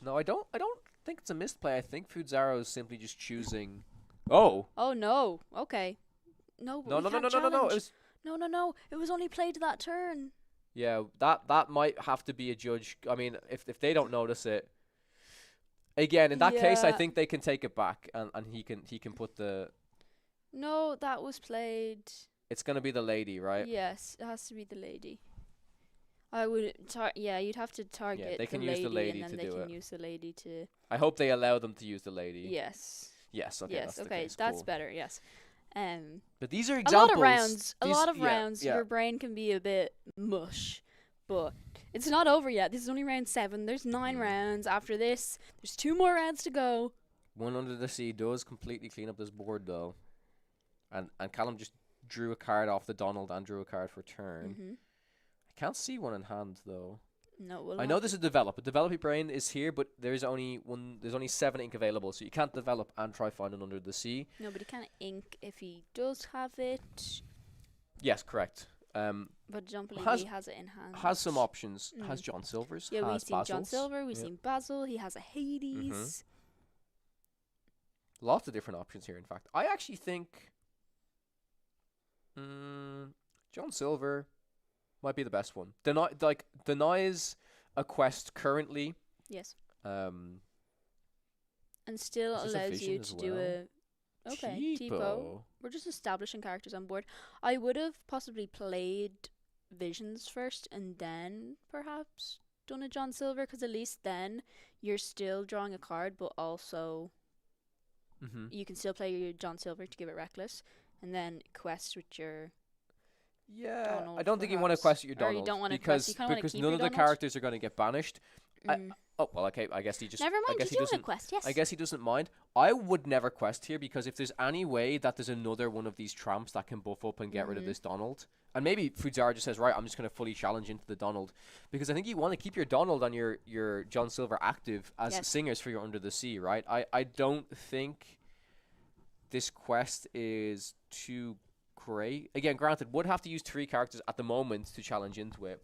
Speaker 1: No, I don't think it's a misplay. I think Foodzaro is simply just choosing. Oh.
Speaker 3: Oh no. Okay. No.
Speaker 1: No,
Speaker 3: we
Speaker 1: no, no,
Speaker 3: can't
Speaker 1: no, no, no, no.
Speaker 3: challenge.
Speaker 1: It was,
Speaker 3: No. It was only played that turn.
Speaker 1: yeah, that might have to be a judge. I mean, if they don't notice it. Again, in that case, I
Speaker 3: Yeah.
Speaker 1: think they can take it back, and he can put the.
Speaker 3: No, that was played.
Speaker 1: It's gonna be the lady, right?
Speaker 3: Yes, it has to be the lady. I would. You'd have to target
Speaker 1: they can
Speaker 3: the
Speaker 1: use
Speaker 3: lady,
Speaker 1: the lady
Speaker 3: and
Speaker 1: to
Speaker 3: then they
Speaker 1: do
Speaker 3: can
Speaker 1: it.
Speaker 3: use the lady to.
Speaker 1: I hope they allow them to use the lady.
Speaker 3: Yes.
Speaker 1: Yes. Okay.
Speaker 3: Yes.
Speaker 1: That's the
Speaker 3: Okay.
Speaker 1: case.
Speaker 3: That's
Speaker 1: Cool.
Speaker 3: better. Yes.
Speaker 1: But these are
Speaker 3: A
Speaker 1: examples.
Speaker 3: lot of rounds. A
Speaker 1: these-
Speaker 3: lot of
Speaker 1: yeah,
Speaker 3: rounds.
Speaker 1: Yeah.
Speaker 3: Your brain can be a bit mush, but it's not over yet. This is only round 7. There's 9
Speaker 1: Mhm.
Speaker 3: rounds. After this, there's 2 more rounds to go.
Speaker 1: One Under the Sea does completely clean up this board though, and Callum just drew a card off the Donald and drew a card for turn.
Speaker 3: Mm-hmm.
Speaker 1: I can't see one in hand though.
Speaker 3: No, we'll
Speaker 1: I know there's a develop. A developing brain is here, but there's only 7 ink available, so you can't develop and try finding under the sea.
Speaker 3: No, but he can't ink if he does have it.
Speaker 1: Yes, correct.
Speaker 3: But I don't believe
Speaker 1: Has-
Speaker 3: he has it in hand.
Speaker 1: Has some options.
Speaker 3: Mm.
Speaker 1: Has John Silver's.
Speaker 3: Yeah, we've
Speaker 1: has
Speaker 3: seen John
Speaker 1: Basil's.
Speaker 3: Silver, we've
Speaker 1: Yeah.
Speaker 3: seen Basil, he has a Hades.
Speaker 1: Lots of different options here. In fact, I actually think John Silver might be the best one. Denies a quest currently.
Speaker 3: Yes.
Speaker 1: Um,
Speaker 3: And still
Speaker 1: Is this a
Speaker 3: allows
Speaker 1: vision
Speaker 3: you
Speaker 1: as
Speaker 3: to do
Speaker 1: well?
Speaker 3: a. Okay, Tipo. We're just establishing characters on board. I would have possibly played Visions first and then perhaps done a John Silver, because at least then you're still drawing a card, but also
Speaker 1: Mm-hmm.
Speaker 3: you can still play your John Silver to give it Reckless, and then quest with your.
Speaker 1: Yeah, I
Speaker 3: Donald,
Speaker 1: don't think you want to
Speaker 3: perhaps.
Speaker 1: quest your
Speaker 3: Or you
Speaker 1: Donald
Speaker 3: don't wanna
Speaker 1: because
Speaker 3: quest- you kinda wanna
Speaker 1: because
Speaker 3: keep
Speaker 1: none
Speaker 3: your
Speaker 1: of the
Speaker 3: Donald?
Speaker 1: characters are going to get banished.
Speaker 3: Mm.
Speaker 1: Oh well, okay. I guess he just.
Speaker 3: Never
Speaker 1: I
Speaker 3: mind,
Speaker 1: guess
Speaker 3: you
Speaker 1: he
Speaker 3: do want a
Speaker 1: doesn't.
Speaker 3: quest, yes.
Speaker 1: I guess he doesn't mind. I would never quest here because if there's any way that there's another one of these tramps that can buff up and get rid of
Speaker 3: Mhm.
Speaker 1: this Donald, and maybe Fudzara just says, right, I'm just going to fully challenge into the Donald, because I think you want to keep your Donald and your John Silver active as
Speaker 3: Yes.
Speaker 1: singers for your Under the Sea, right? I don't think this quest is too great. Again, granted, would have to use 3 characters at the moment to challenge into it,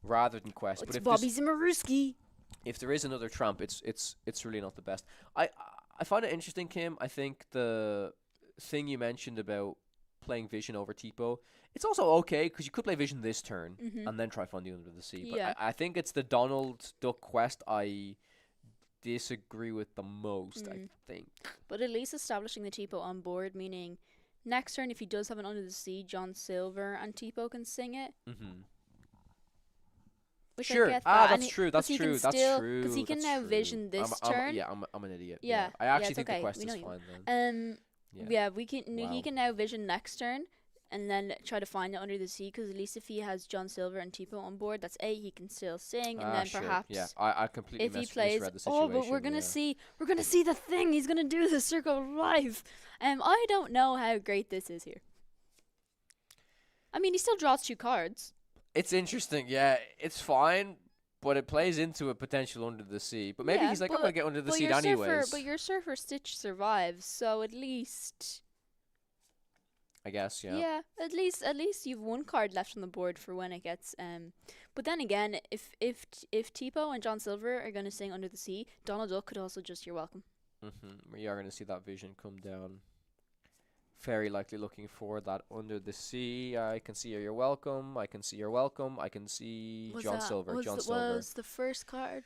Speaker 1: rather than quest.
Speaker 3: It's
Speaker 1: But if
Speaker 3: Bobby Zimmerowski.
Speaker 1: if there is another tramp, it's really not the best. I find it interesting, Kim. I think the thing you mentioned about playing Vision over Tipo, it's also okay because you could play Vision this turn
Speaker 3: Mhm.
Speaker 1: and then try finding Under the Sea. But
Speaker 3: Yeah.
Speaker 1: I think it's the Donald Duck quest I disagree with the most. I think.
Speaker 3: But at least establishing the Tipo on board, meaning next turn, if he does have an Under the Sea, John Silver and Tipo can sing it.
Speaker 1: Mm-hmm.
Speaker 3: Which
Speaker 1: Sure.
Speaker 3: I get
Speaker 1: Ah,
Speaker 3: that. and
Speaker 1: that's true. That's
Speaker 3: he can
Speaker 1: true. That's
Speaker 3: still-
Speaker 1: true.
Speaker 3: 'cause he can
Speaker 1: that's
Speaker 3: now
Speaker 1: true.
Speaker 3: vision this turn.
Speaker 1: I'm an idiot.
Speaker 3: Yeah,
Speaker 1: I
Speaker 3: yeah,
Speaker 1: actually
Speaker 3: it's
Speaker 1: think
Speaker 3: okay.
Speaker 1: the quest
Speaker 3: We
Speaker 1: is
Speaker 3: know you.
Speaker 1: fine then.
Speaker 3: Yeah, we can.
Speaker 1: Wow.
Speaker 3: He can now vision next turn, and then try to find it Under the Sea. Because at least if he has John Silver and Tipo on board, that's he can still sing, and then
Speaker 1: Sure.
Speaker 3: perhaps
Speaker 1: Yeah, I completely
Speaker 3: if he plays,
Speaker 1: misread the situation.
Speaker 3: but we're gonna
Speaker 1: yeah.
Speaker 3: see the thing. He's gonna do the Circle of Life. I don't know how great this is here. I mean, he still draws 2 cards.
Speaker 1: It's interesting, yeah. It's fine, but it plays into a potential Under the Sea. But maybe
Speaker 3: Yeah,
Speaker 1: he's like, I'm gonna get Under the Sea
Speaker 3: your
Speaker 1: anyways.
Speaker 3: but your Surfer Stitch survives, so at least
Speaker 1: I guess, yeah.
Speaker 3: at least you've 1 card left on the board for when it gets But then again, if Tipo and John Silver are gonna sing Under the Sea, Donald Duck could also just You're Welcome.
Speaker 1: We are gonna see that vision come down. Very likely looking for that Under the Sea. I can see You're Welcome. I can see You're Welcome. I can see John Silver.
Speaker 3: Was the first card?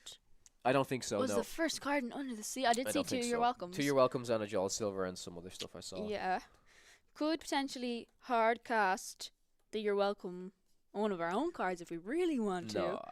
Speaker 1: I don't think so.
Speaker 3: was
Speaker 1: No.
Speaker 3: the first card in Under the Sea? I did
Speaker 1: I
Speaker 3: see
Speaker 1: don't
Speaker 3: 2
Speaker 1: think
Speaker 3: You're
Speaker 1: so.
Speaker 3: Welcomes.
Speaker 1: 2 You're Welcomes and a John Silver and some other stuff I saw.
Speaker 3: Yeah. Could potentially hard cast the You're Welcome on one of our own cards if we really want to.
Speaker 1: No,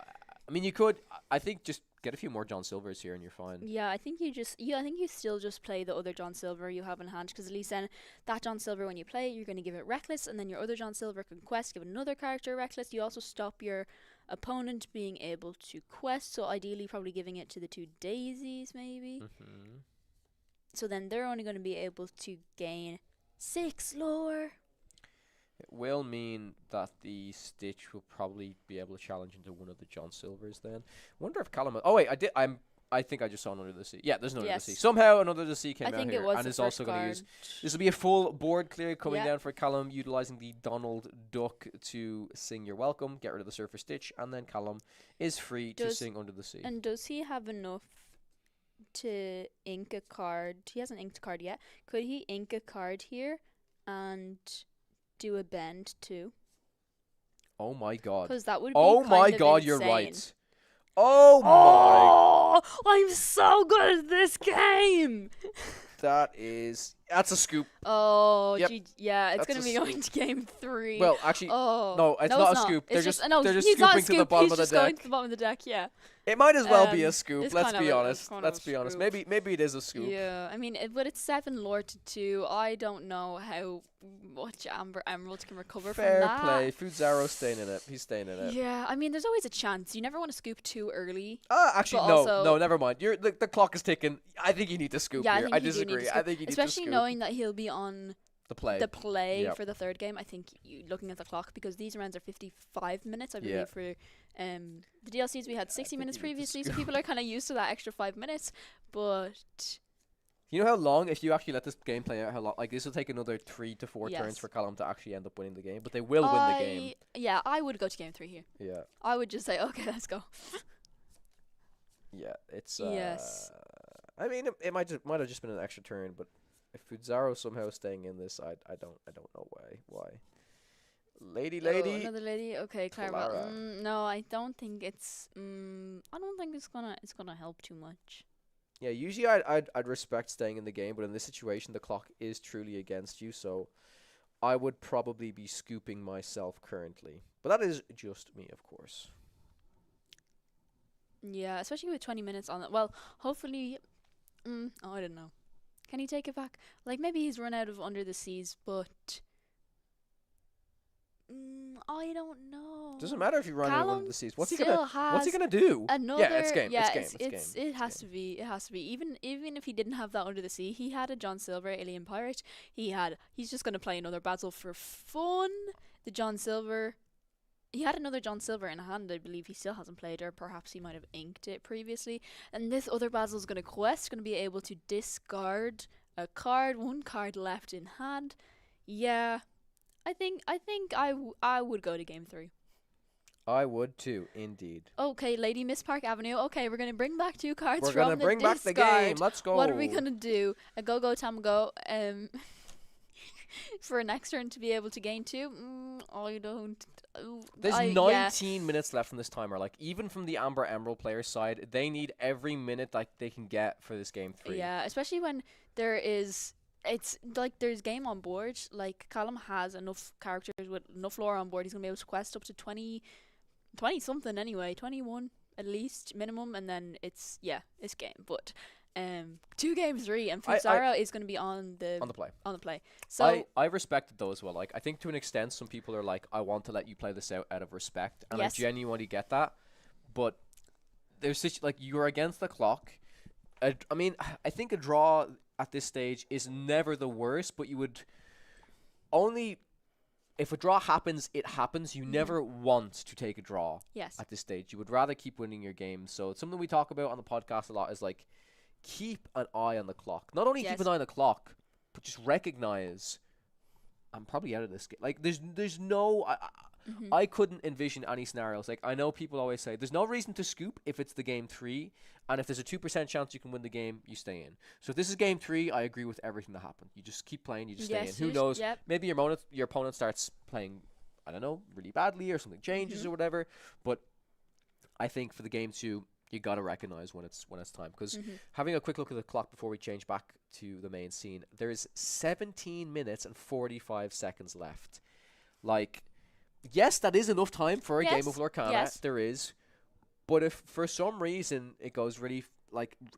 Speaker 1: I mean you could. I think just get a few more John Silvers here and you're fine.
Speaker 3: Yeah, I think you still just play the other John Silver you have in hand, because at least then that John Silver, when you play it, you're going to give it Reckless, and then your other John Silver can quest, give another character Reckless. You also stop your opponent being able to quest, so ideally probably giving it to the 2 Daisies maybe.
Speaker 1: Mm-hmm.
Speaker 3: So then they're only going to be able to gain 6 lore.
Speaker 1: It will mean that the Stitch will probably be able to challenge into one of the John Silvers then. Wonder if Callum... Oh wait, I think I just saw an Under the Sea. Yeah, there's an Under the Sea.
Speaker 3: Yes.
Speaker 1: Somehow an Under the Sea came
Speaker 3: I
Speaker 1: out
Speaker 3: think
Speaker 1: here
Speaker 3: it was
Speaker 1: and
Speaker 3: the
Speaker 1: is
Speaker 3: first
Speaker 1: also going to
Speaker 3: card.
Speaker 1: use... This will be a full board clear coming
Speaker 3: Yeah.
Speaker 1: down for Callum, utilizing the Donald Duck to sing You're Welcome, get rid of the Surfer Stitch, and then Callum is free to
Speaker 3: Does-
Speaker 1: sing Under the Sea.
Speaker 3: And does he have enough to ink a card? He hasn't inked a card yet. Could he ink a card here and do a bend too?
Speaker 1: Oh my god.
Speaker 3: Because that would be
Speaker 1: Oh my
Speaker 3: kind of
Speaker 1: god, you're
Speaker 3: insane.
Speaker 1: right. Oh my...
Speaker 3: Oh, I'm so good at this game.
Speaker 1: That's a scoop.
Speaker 3: Oh,
Speaker 1: Yep.
Speaker 3: yeah, it's
Speaker 1: That's
Speaker 3: gonna
Speaker 1: a
Speaker 3: be
Speaker 1: scoop.
Speaker 3: going to game 3.
Speaker 1: Well, actually,
Speaker 3: oh
Speaker 1: no, it's not a scoop.
Speaker 3: It's
Speaker 1: They're just
Speaker 3: no,
Speaker 1: they're just
Speaker 3: he's not a
Speaker 1: scooping to the
Speaker 3: scoop.
Speaker 1: bottom
Speaker 3: He's
Speaker 1: of the
Speaker 3: just going
Speaker 1: deck.
Speaker 3: to the bottom of the deck. Yeah.
Speaker 1: It might as well be a
Speaker 3: Um,
Speaker 1: scoop.
Speaker 3: it's
Speaker 1: Let's
Speaker 3: kind
Speaker 1: be
Speaker 3: of a-
Speaker 1: honest.
Speaker 3: it's kind of
Speaker 1: Let's
Speaker 3: a
Speaker 1: be honest.
Speaker 3: scoop.
Speaker 1: Maybe it is a scoop.
Speaker 3: Yeah, I mean, but it's 7 lore to 2. I don't know how much Amber Emerald can recover
Speaker 1: Fair
Speaker 3: from that.
Speaker 1: play. Fudzaro staying in it. He's staying in it.
Speaker 3: Yeah, I mean, there's always a chance. You never want to scoop too early.
Speaker 1: Actually,
Speaker 3: But
Speaker 1: no,
Speaker 3: also-
Speaker 1: no, never mind. The clock is ticking. I think you need to scoop
Speaker 3: Yeah, I
Speaker 1: here.
Speaker 3: think
Speaker 1: I
Speaker 3: you do need to
Speaker 1: disagree. I
Speaker 3: scoop,
Speaker 1: think you need to
Speaker 3: Especially
Speaker 1: scoop.
Speaker 3: knowing that he'll be on
Speaker 1: The play. Yep.
Speaker 3: for the third game. I think looking at the clock, because these rounds are 55 minutes, I
Speaker 1: Yeah.
Speaker 3: believe, for the DLCs. We had 60
Speaker 1: think
Speaker 3: minutes
Speaker 1: you need to
Speaker 3: previously, so people are kind of used to that extra 5 minutes. But
Speaker 1: You know how long, if you actually let this game play out, how long, like this will take another 3 to 4 turns
Speaker 3: Yes.
Speaker 1: for Callum to actually end up winning the game, but they will win the game.
Speaker 3: Yeah, I would go to game 3 here.
Speaker 1: Yeah,
Speaker 3: I would just say, okay, let's go.
Speaker 1: yeah, it's
Speaker 3: Yes.
Speaker 1: I mean, it might have just been an extra turn, but if Fuzaro's somehow staying in this, I don't know why. Lady.
Speaker 3: Oh, another lady. Okay, Clara.
Speaker 1: Clara.
Speaker 3: No, I don't think it's. I don't think it's gonna help too much.
Speaker 1: Yeah, usually I'd respect staying in the game, but in this situation, the clock is truly against you, so I would probably be scooping myself currently. But that is just me, of course.
Speaker 3: Yeah, especially with 20 minutes on it. Well, hopefully. I don't know. Can he take it back? Like, maybe he's run out of Under the Seas, but. I don't know.
Speaker 1: Doesn't matter if you run
Speaker 3: Callum
Speaker 1: over the seas. What's he
Speaker 3: still
Speaker 1: gonna do?
Speaker 3: Another,
Speaker 1: Yeah, it's game.
Speaker 3: Yeah,
Speaker 1: it's game.
Speaker 3: it has to be. It has to be. Even if he didn't have that Under the Sea, he had a John Silver Alien Pirate. He's just gonna play another battle for fun. The John Silver. He had another John Silver in hand. I believe he still hasn't played, or perhaps he might have inked it previously. And this other battle is gonna quest. Gonna be able to discard a card. One card left in hand. Yeah. I think I would go to game 3.
Speaker 1: I would too, indeed.
Speaker 3: Okay, Lady Miss Park Avenue. Okay, we're gonna bring back 2 cards
Speaker 1: We're
Speaker 3: from
Speaker 1: gonna
Speaker 3: the
Speaker 1: bring back the
Speaker 3: discard.
Speaker 1: game. Let's go.
Speaker 3: What are we gonna do? A go Tamago. For an next turn to be able to gain 2. I don't.
Speaker 1: There's
Speaker 3: yeah.
Speaker 1: 19 minutes left from this timer. Like, even from the Amber Emerald player's side, they need every minute like they can get for this game 3.
Speaker 3: Yeah, especially when there is. It's like there's game on board. Like, Callum has enough characters with enough lore on board. He's gonna be able to quest up to 20 something anyway, 21 at least minimum, and then it's game. But 2 game 3, and Fusara is gonna be on the play. So
Speaker 1: I respected those as well. Like, I think to an extent, some people are like, I want to let you play this out of respect, and
Speaker 3: Yes.
Speaker 1: I genuinely get that. But there's such like you're against the clock. I mean, I think a draw at this stage is never the worst, but you would only if a draw happens, it happens. You never want to take a draw
Speaker 3: yes,
Speaker 1: at this stage. You would rather keep winning your games. So it's something we talk about on the podcast a lot is like keep an eye on the clock. Not only keep
Speaker 3: Yes.
Speaker 1: an eye on the clock, but just recognize I'm probably out of this game. Like there's no I couldn't envision any scenarios. Like, I know people always say there's no reason to scoop if it's the game 3, and if there's a 2% chance you can win the game, you stay in. So if this is game 3, I agree with everything that happened. You just keep playing, you just stay in. Who knows?
Speaker 3: Yep.
Speaker 1: Maybe your opponent starts playing, I don't know, really badly, or something changes or whatever. But I think for the game 2, you gotta recognize when it's time. Because having a quick look at the clock before we change back to the main scene, there's 17 minutes and 45 seconds left. Like, yes, that is enough time for a game of Lorcana.
Speaker 3: Yes.
Speaker 1: There is. But if for some reason it goes really,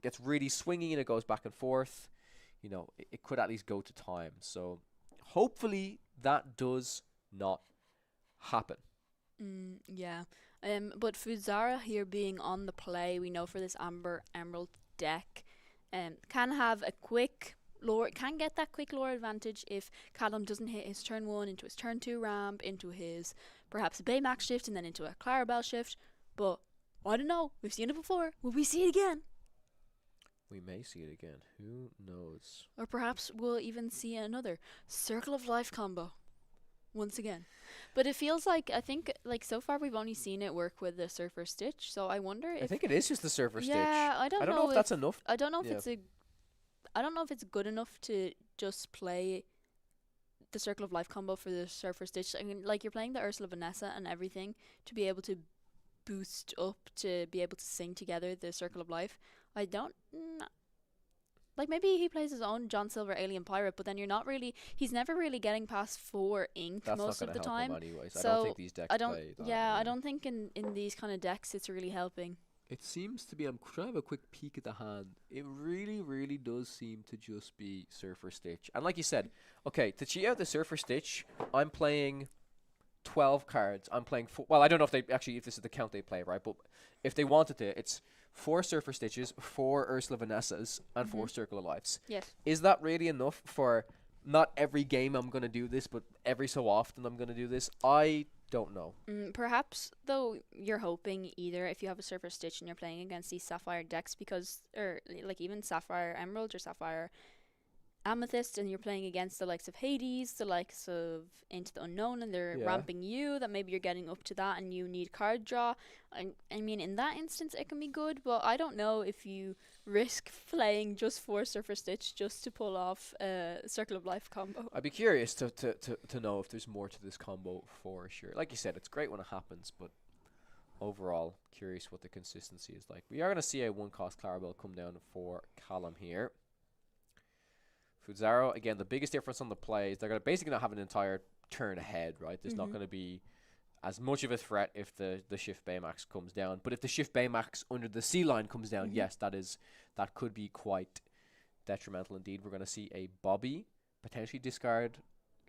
Speaker 1: gets really swingy and it goes back and forth, you know, it could at least go to time. So hopefully that does not happen.
Speaker 3: Yeah. But Fuzara here being on the play, we know for this Amber Emerald deck, can have a quick lore, can get that quick lore advantage if Callum doesn't hit his turn 1 into his turn 2 ramp, into his perhaps a Baymax shift, and then into a Clarabelle shift. But I don't know. We've seen it before. Will we see it again?
Speaker 1: We may see it again. Who knows?
Speaker 3: Or perhaps we'll even see another Circle of Life combo once again. But it feels like, I think, like, so far we've only seen it work with the Surfer Stitch. So I wonder if...
Speaker 1: I think it is just the Surfer Stitch.
Speaker 3: Yeah, I don't know
Speaker 1: if that's enough.
Speaker 3: I don't know if
Speaker 1: Yeah.
Speaker 3: I don't know if it's good enough to just play the Circle of Life combo for the Surfer Stitch. I mean, like, you're playing the Ursula Vanessa and everything to be able to boost up, to be able to sing together the Circle of Life. I don't... like, maybe he plays his own John Silver Alien Pirate, but then he's never really getting past 4 ink
Speaker 1: That's
Speaker 3: most
Speaker 1: not
Speaker 3: of the
Speaker 1: gonna help
Speaker 3: time.
Speaker 1: him anyways.
Speaker 3: So,
Speaker 1: I don't think these decks
Speaker 3: I don't,
Speaker 1: play that.
Speaker 3: yeah, I don't think in these kind of decks it's really helping.
Speaker 1: It seems to be, I'm trying to have a quick peek at the hand. It really, really does seem to just be Surfer Stitch. And like you said, okay, to cheat out the Surfer Stitch, I'm playing 12 cards. I'm playing, well, I don't know if if this is the count they play, right? But if they wanted to, it's 4 Surfer Stitches, 4 Ursula Vanessas, and 4 Circle of Lives.
Speaker 3: Yes.
Speaker 1: Is that really enough for not every game I'm gonna do this, but every so often I'm gonna do this. I don't know.
Speaker 3: Perhaps though you're hoping either if you have a Surfer Stitch and you're playing against these Sapphire decks because or like even Sapphire Emerald or Sapphire Amethyst and you're playing against the likes of Hades, the likes of Into the Unknown and they're
Speaker 1: Yeah.
Speaker 3: ramping you, that maybe you're getting up to that and you need card draw. I mean in that instance it can be good, but I don't know if you risk playing just for Surfer Stitch just to pull off a Circle of Life combo.
Speaker 1: I'd be curious to know if there's more to this combo for sure. Like you said, it's great when it happens, but overall, curious what the consistency is like. We are going to see a 1-cost Clarabelle come down for Callum here. Futzaro, again, the biggest difference on the play is they're going to basically not have an entire turn ahead, right? There's not going to be as much of a threat if the Shift Baymax comes down. But if the Shift Baymax under the C line comes down, yes, that could be quite detrimental indeed. We're going to see a Bobby potentially discard.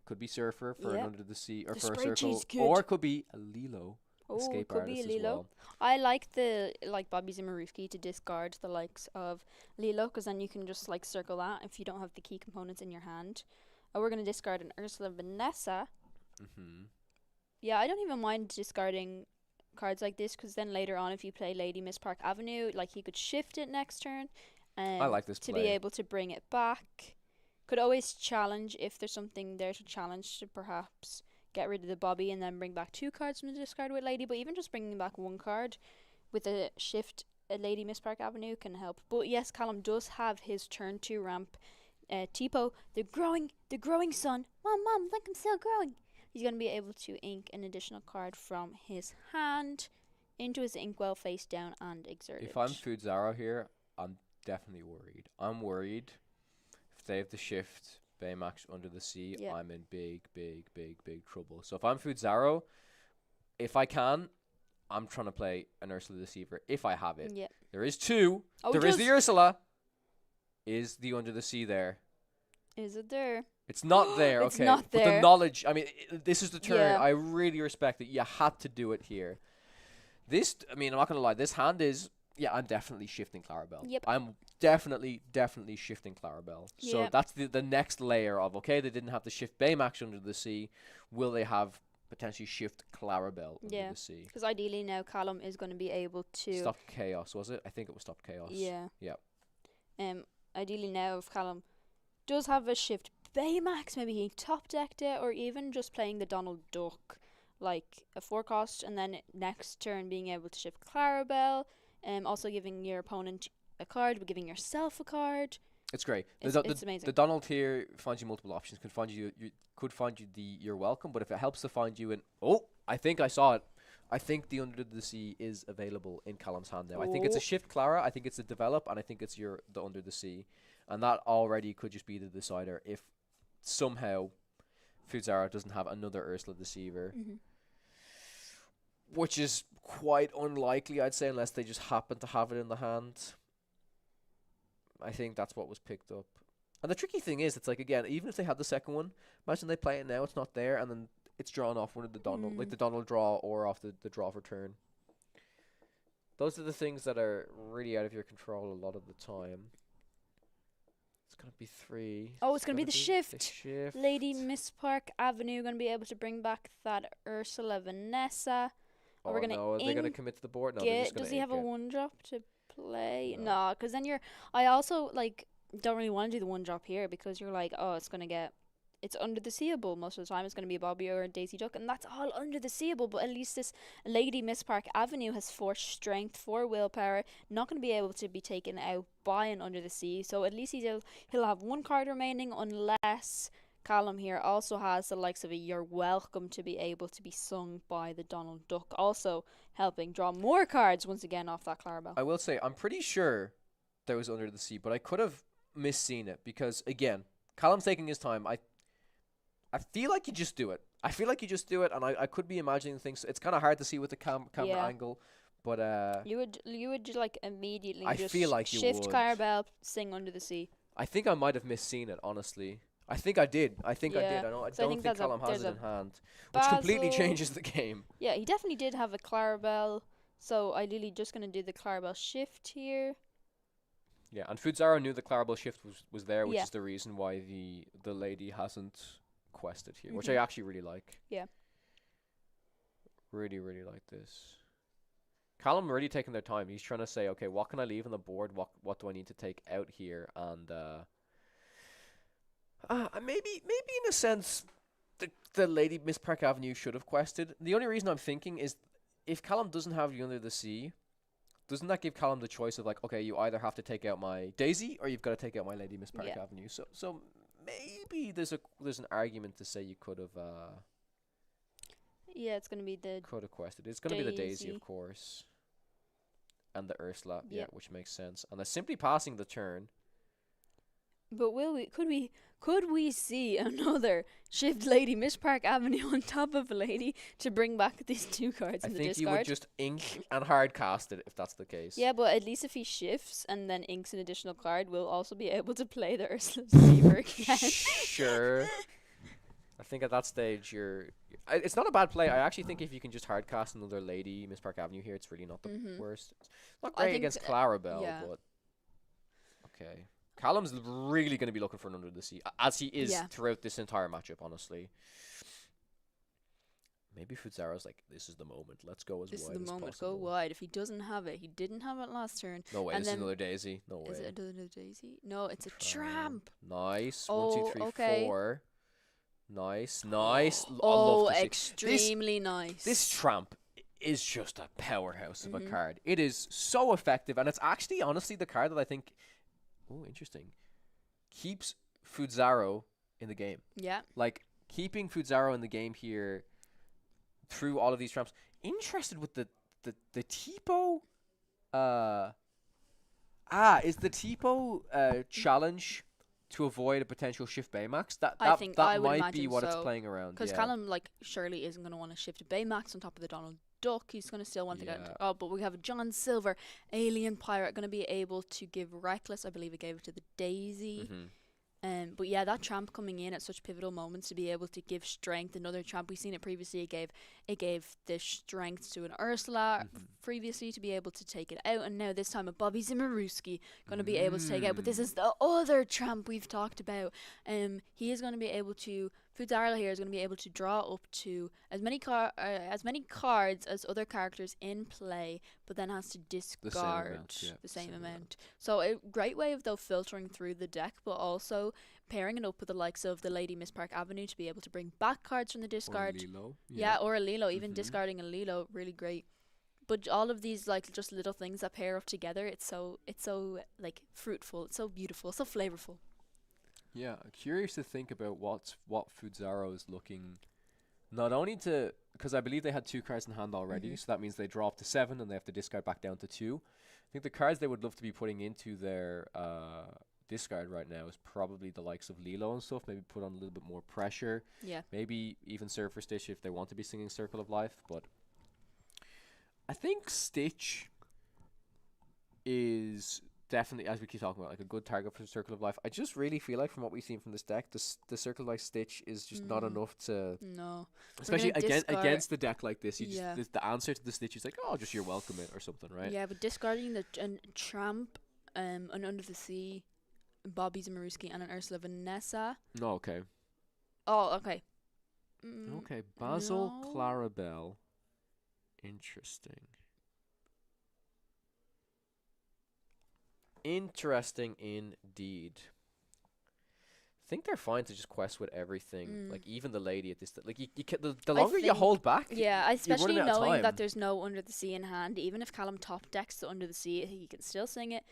Speaker 1: Could be Surfer for an
Speaker 3: Yep.
Speaker 1: under the sea or
Speaker 3: The
Speaker 1: for a
Speaker 3: spray
Speaker 1: circle,
Speaker 3: cheese good.
Speaker 1: or it could be a Lilo.
Speaker 3: Oh,
Speaker 1: Escape
Speaker 3: it could be a
Speaker 1: artist as
Speaker 3: Lilo.
Speaker 1: well.
Speaker 3: I like the Bobby's and Marufki to discard the likes of Lilo because then you can just like circle that if you don't have the key components in your hand. We're gonna discard an Ursula Vanessa. Yeah, I don't even mind discarding cards like this because then later on if you play Lady Miss Park Avenue, like he could shift it next turn.
Speaker 1: I like this
Speaker 3: to
Speaker 1: play.
Speaker 3: be able to bring it back. Could always challenge if there's something there to challenge to perhaps get rid of the Bobby and then bring back 2 cards from the discard with Lady, but even just bringing back 1 card with a shift a Lady Miss Park Avenue can help. But yes, Callum does have his turn 2 ramp. Tipo, the growing son. Mom, look, I'm still growing. He's going to be able to ink an additional card from his hand into his inkwell face down and exert
Speaker 1: If
Speaker 3: it.
Speaker 1: I'm Futzaro here, I'm definitely worried. I'm worried if they have the Shift Baymax under the sea,
Speaker 3: Yeah.
Speaker 1: I'm in big trouble. So if I'm Futzaro, if I can, I'm trying to play an Ursula the Deceiver if I have it.
Speaker 3: Yeah.
Speaker 1: There is 2.
Speaker 3: Oh,
Speaker 1: There is the
Speaker 3: just-
Speaker 1: Ursula. Is the under the sea there?
Speaker 3: Is it there?
Speaker 1: It's not there,
Speaker 3: It's
Speaker 1: okay.
Speaker 3: not
Speaker 1: But the
Speaker 3: there.
Speaker 1: knowledge, I mean, this is the turn.
Speaker 3: Yeah.
Speaker 1: I really respect that you had to do it here. This, I mean, I'm not going to lie, this hand is, yeah, I'm definitely shifting Clarabelle.
Speaker 3: Yep.
Speaker 1: I'm definitely shifting Clarabelle. So
Speaker 3: Yeah.
Speaker 1: that's the next layer of, okay, they didn't have to shift Baymax under the sea. Will they have potentially shift Clarabelle under
Speaker 3: Yeah.
Speaker 1: the sea?
Speaker 3: Because ideally now Callum is going to be able to...
Speaker 1: Stop Chaos, was it? I think it was Stop Chaos.
Speaker 3: Yeah.
Speaker 1: Yep.
Speaker 3: Ideally now if Callum does have a shift Baymax, maybe he top decked it, or even just playing the Donald Duck, like a 4-cost, and then next turn being able to shift Clarabelle, also giving your opponent a card, but giving yourself a card.
Speaker 1: It's great.
Speaker 3: It's amazing.
Speaker 1: The Donald here finds you multiple options. Could find you the you're welcome, but if it helps to find you I think I saw it. I think the Under the Sea is available in Callum's hand now. I think it's a
Speaker 3: Oh.
Speaker 1: shift Clara, I think it's a develop, and I think it's the Under the Sea. And that already could just be the decider if somehow Futzaro doesn't have another Ursula Deceiver. Which is quite unlikely, I'd say, unless they just happen to have it in the hand. I think that's what was picked up. And the tricky thing is, it's like, again, even if they had the second one, imagine they play it now, it's not there, and then it's drawn off one of the Donald, like the Donald draw or off the draw for turn. Those are the things that are really out of your control a lot of the time. It's going to be 3.
Speaker 3: Oh, it's gonna be the
Speaker 1: The
Speaker 3: shift.
Speaker 1: shift.
Speaker 3: Lady Miss Park Avenue going to be able to bring back that Ursula Vanessa.
Speaker 1: Oh,
Speaker 3: we're gonna
Speaker 1: no, are they going to commit to the board? No, they're just
Speaker 3: Does
Speaker 1: gonna
Speaker 3: he have a
Speaker 1: ink it.
Speaker 3: 1-drop to play?
Speaker 1: No.
Speaker 3: No, because then I also don't really want to do the 1-drop here because you're like, oh, it's under the seeable most of the time. It's going to be a Bobby or a Daisy Duck, and that's all under the seeable. But at least this Lady Miss Park Avenue has 4 strength, 4 willpower, not going to be able to be taken out by an Under the Sea. So at least he'll have 1 card remaining, unless Callum here also has the likes of a You're Welcome to be able to be sung by the Donald Duck, also helping draw more cards once again off that Clarabelle.
Speaker 1: I will say, I'm pretty sure there was Under the Sea, but I could have misseen it because, again, Callum's taking his time. I feel like you just do it. And I could be imagining things. It's kind of hard to see with the camera
Speaker 3: Yeah.
Speaker 1: angle, but
Speaker 3: You would like immediately
Speaker 1: I
Speaker 3: just
Speaker 1: feel like you
Speaker 3: shift
Speaker 1: would.
Speaker 3: Clarabelle, sing Under the Sea.
Speaker 1: I think I might have misseen it, honestly. I think I did. I think I
Speaker 3: Yeah.
Speaker 1: did. I
Speaker 3: So I
Speaker 1: don't
Speaker 3: think
Speaker 1: think
Speaker 3: there's
Speaker 1: Callum has
Speaker 3: there's
Speaker 1: it
Speaker 3: a
Speaker 1: in hand, which completely
Speaker 3: Basil.
Speaker 1: changes the game.
Speaker 3: Yeah, he definitely did have a Clarabelle. So ideally just going to do the Clarabelle shift here.
Speaker 1: Yeah, and Foodzara knew the Clarabelle shift was there, which
Speaker 3: Yeah.
Speaker 1: is the reason why the lady hasn't quested here, which I
Speaker 3: Mhm.
Speaker 1: actually really like.
Speaker 3: Yeah.
Speaker 1: Really, really like this. Callum really taking their time. He's trying to say, okay, what can I leave on the board? What do I need to take out here? And maybe in a sense, the lady Miss Park Avenue should have quested. The only reason I'm thinking is if Callum doesn't have you under the sea, doesn't that give Callum the choice of like, okay, you either have to take out my Daisy or you've got to take out my Lady Miss Park
Speaker 3: Yeah.
Speaker 1: Avenue. So maybe there's an argument to say you could have
Speaker 3: Yeah, it's gonna be the
Speaker 1: quested. It's gonna be the Daisy,
Speaker 3: Daisy.
Speaker 1: of course, and the Ursula. Yeah,
Speaker 3: Yep.
Speaker 1: which makes sense. And simply passing the turn.
Speaker 3: But could we see another shift Lady Miss Park Avenue on top of a lady to bring back these two cards
Speaker 1: I
Speaker 3: in the
Speaker 1: think you
Speaker 3: discard?
Speaker 1: would just ink and hard cast it if that's the case.
Speaker 3: Yeah, but at least if he shifts and then inks an additional card, we'll also be able to play the Ursula Deceiver again.
Speaker 1: Sure. I think at that stage it's not a bad play. I actually think if you can just hard cast another Lady Miss Park Avenue here, it's really not the
Speaker 3: Mhm.
Speaker 1: worst. It's not
Speaker 3: I
Speaker 1: great
Speaker 3: think
Speaker 1: against
Speaker 3: th-
Speaker 1: Clarabelle,
Speaker 3: yeah.
Speaker 1: but okay. Callum's really going to be looking for an under the sea, as he is
Speaker 3: Yeah.
Speaker 1: throughout this entire matchup, honestly. Maybe Fuzara's like, this is the moment. Let's go as
Speaker 3: This is
Speaker 1: wide
Speaker 3: the
Speaker 1: as
Speaker 3: moment. Go
Speaker 1: possible.
Speaker 3: wide. If he doesn't have it, he didn't have it last turn.
Speaker 1: No way,
Speaker 3: And
Speaker 1: this is
Speaker 3: then-
Speaker 1: another Daisy. No way.
Speaker 3: Is it another Daisy? No, it's a
Speaker 1: Tramp.
Speaker 3: tramp.
Speaker 1: Nice.
Speaker 3: Oh,
Speaker 1: 1, 2, 3,
Speaker 3: okay.
Speaker 1: 4. Nice. Nice. I
Speaker 3: Oh,
Speaker 1: love to see.
Speaker 3: extremely nice.
Speaker 1: This Tramp is just a powerhouse of a
Speaker 3: Mhm.
Speaker 1: card. It is so effective, and it's actually, honestly, the card that I think, interesting, keeps Fuzaro in the game.
Speaker 3: Yeah.
Speaker 1: Like, keeping Fuzaro in the game here through all of these Tramps. Interested with the Tipo, is the Tipo challenge to avoid a potential shift Baymax?
Speaker 3: I think I would
Speaker 1: might be
Speaker 3: imagine
Speaker 1: what it's
Speaker 3: so,
Speaker 1: playing around.
Speaker 3: Because
Speaker 1: Yeah.
Speaker 3: Callum, like, surely isn't going to want to shift a Baymax on top of the Donald Duck. He's going to still want to get
Speaker 1: Yeah.
Speaker 3: into. Oh, but we have a John Silver, Alien Pirate, going to be able to give Reckless. I believe it gave it to the Daisy.
Speaker 1: Mhm.
Speaker 3: But yeah, that Tramp coming in at such pivotal moments to be able to give strength. Another Tramp, we've seen it previously. It gave the strength to an Ursula
Speaker 1: Mhm.
Speaker 3: previously to be able to take it out, and now this time a Bobby Zimmerowski going to be able to take it out. But this
Speaker 1: Mm.
Speaker 3: is the other Tramp we've talked about. He is going to be able to. Fuzarla here is going to be able to draw up to as many cards as other characters in play, but then has to discard
Speaker 1: amount, yeah,
Speaker 3: the same
Speaker 1: same amount.
Speaker 3: amount. So a great way of though filtering through the deck, but also pairing it up with the likes of the Lady Miss Park Avenue to be able to bring back cards from the discard.
Speaker 1: Lilo.
Speaker 3: Yeah, or a Lilo, even
Speaker 1: Mhm.
Speaker 3: discarding a Lilo, really great. But all of these like just little things that pair up together, it's so like fruitful, it's so beautiful, so flavorful.
Speaker 1: Yeah, I'm curious to think about what Fuzaro is looking, not only to, because I believe they had 2 cards in hand already,
Speaker 3: Mhm.
Speaker 1: so that means they draw up to 7 and they have to discard back down to 2. I think the cards they would love to be putting into their discard right now is probably the likes of Lilo and stuff, maybe put on a little bit more pressure,
Speaker 3: Yeah.
Speaker 1: maybe even Surfer Stitch if they want to be singing Circle of Life, but I think Stitch is definitely, as we keep talking about, like a good target for Circle of Life. I just really feel like from what we've seen from this deck, the Circle of Life Stitch is just not
Speaker 3: Mm.
Speaker 1: enough to,
Speaker 3: No.
Speaker 1: especially
Speaker 3: gonna discard-
Speaker 1: against the deck like this. You
Speaker 3: Yeah.
Speaker 1: just the answer to the Stitch is like, oh, just you're welcome it or something, right?
Speaker 3: Yeah, but discarding the Tramp, an Under the Sea, Bobby Zimmerowski, and an Ursula Vanessa.
Speaker 1: No, okay,
Speaker 3: Oh, okay.
Speaker 1: okay. Basil
Speaker 3: no.
Speaker 1: Clarabelle, interesting. Interesting indeed. I think they're fine to just quest with everything,
Speaker 3: Mm.
Speaker 1: like even the lady at this. Like the
Speaker 3: I
Speaker 1: longer you
Speaker 3: think-
Speaker 1: hold back,
Speaker 3: Yeah, especially
Speaker 1: running out of
Speaker 3: knowing
Speaker 1: time.
Speaker 3: that there's no Under the Sea in hand. Even if Callum top decks the Under the Sea, he can still sing it.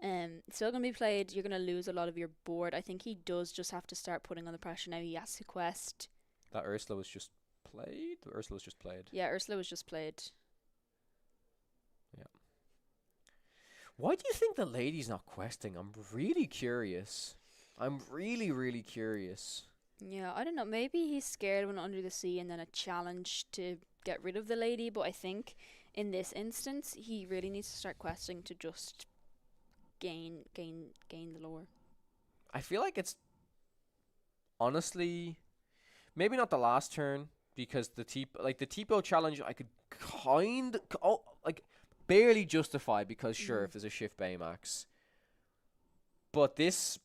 Speaker 3: It's still gonna be played. You're gonna lose a lot of your board. I think he does just have to start putting on the pressure now. He has to quest.
Speaker 1: that Ursula was just played. Ursula was just played.
Speaker 3: Yeah, Ursula was just played.
Speaker 1: Why do you think the lady's not questing? I'm really curious. I'm really, really curious.
Speaker 3: Yeah, I don't know. Maybe he's scared when Under the Sea and then a challenge to get rid of the lady. But I think in this instance, he really needs to start questing to just gain the lore.
Speaker 1: I feel like it's honestly maybe not the last turn because the Tipo challenge I could barely justify because sure if there's a shift Baymax. But this,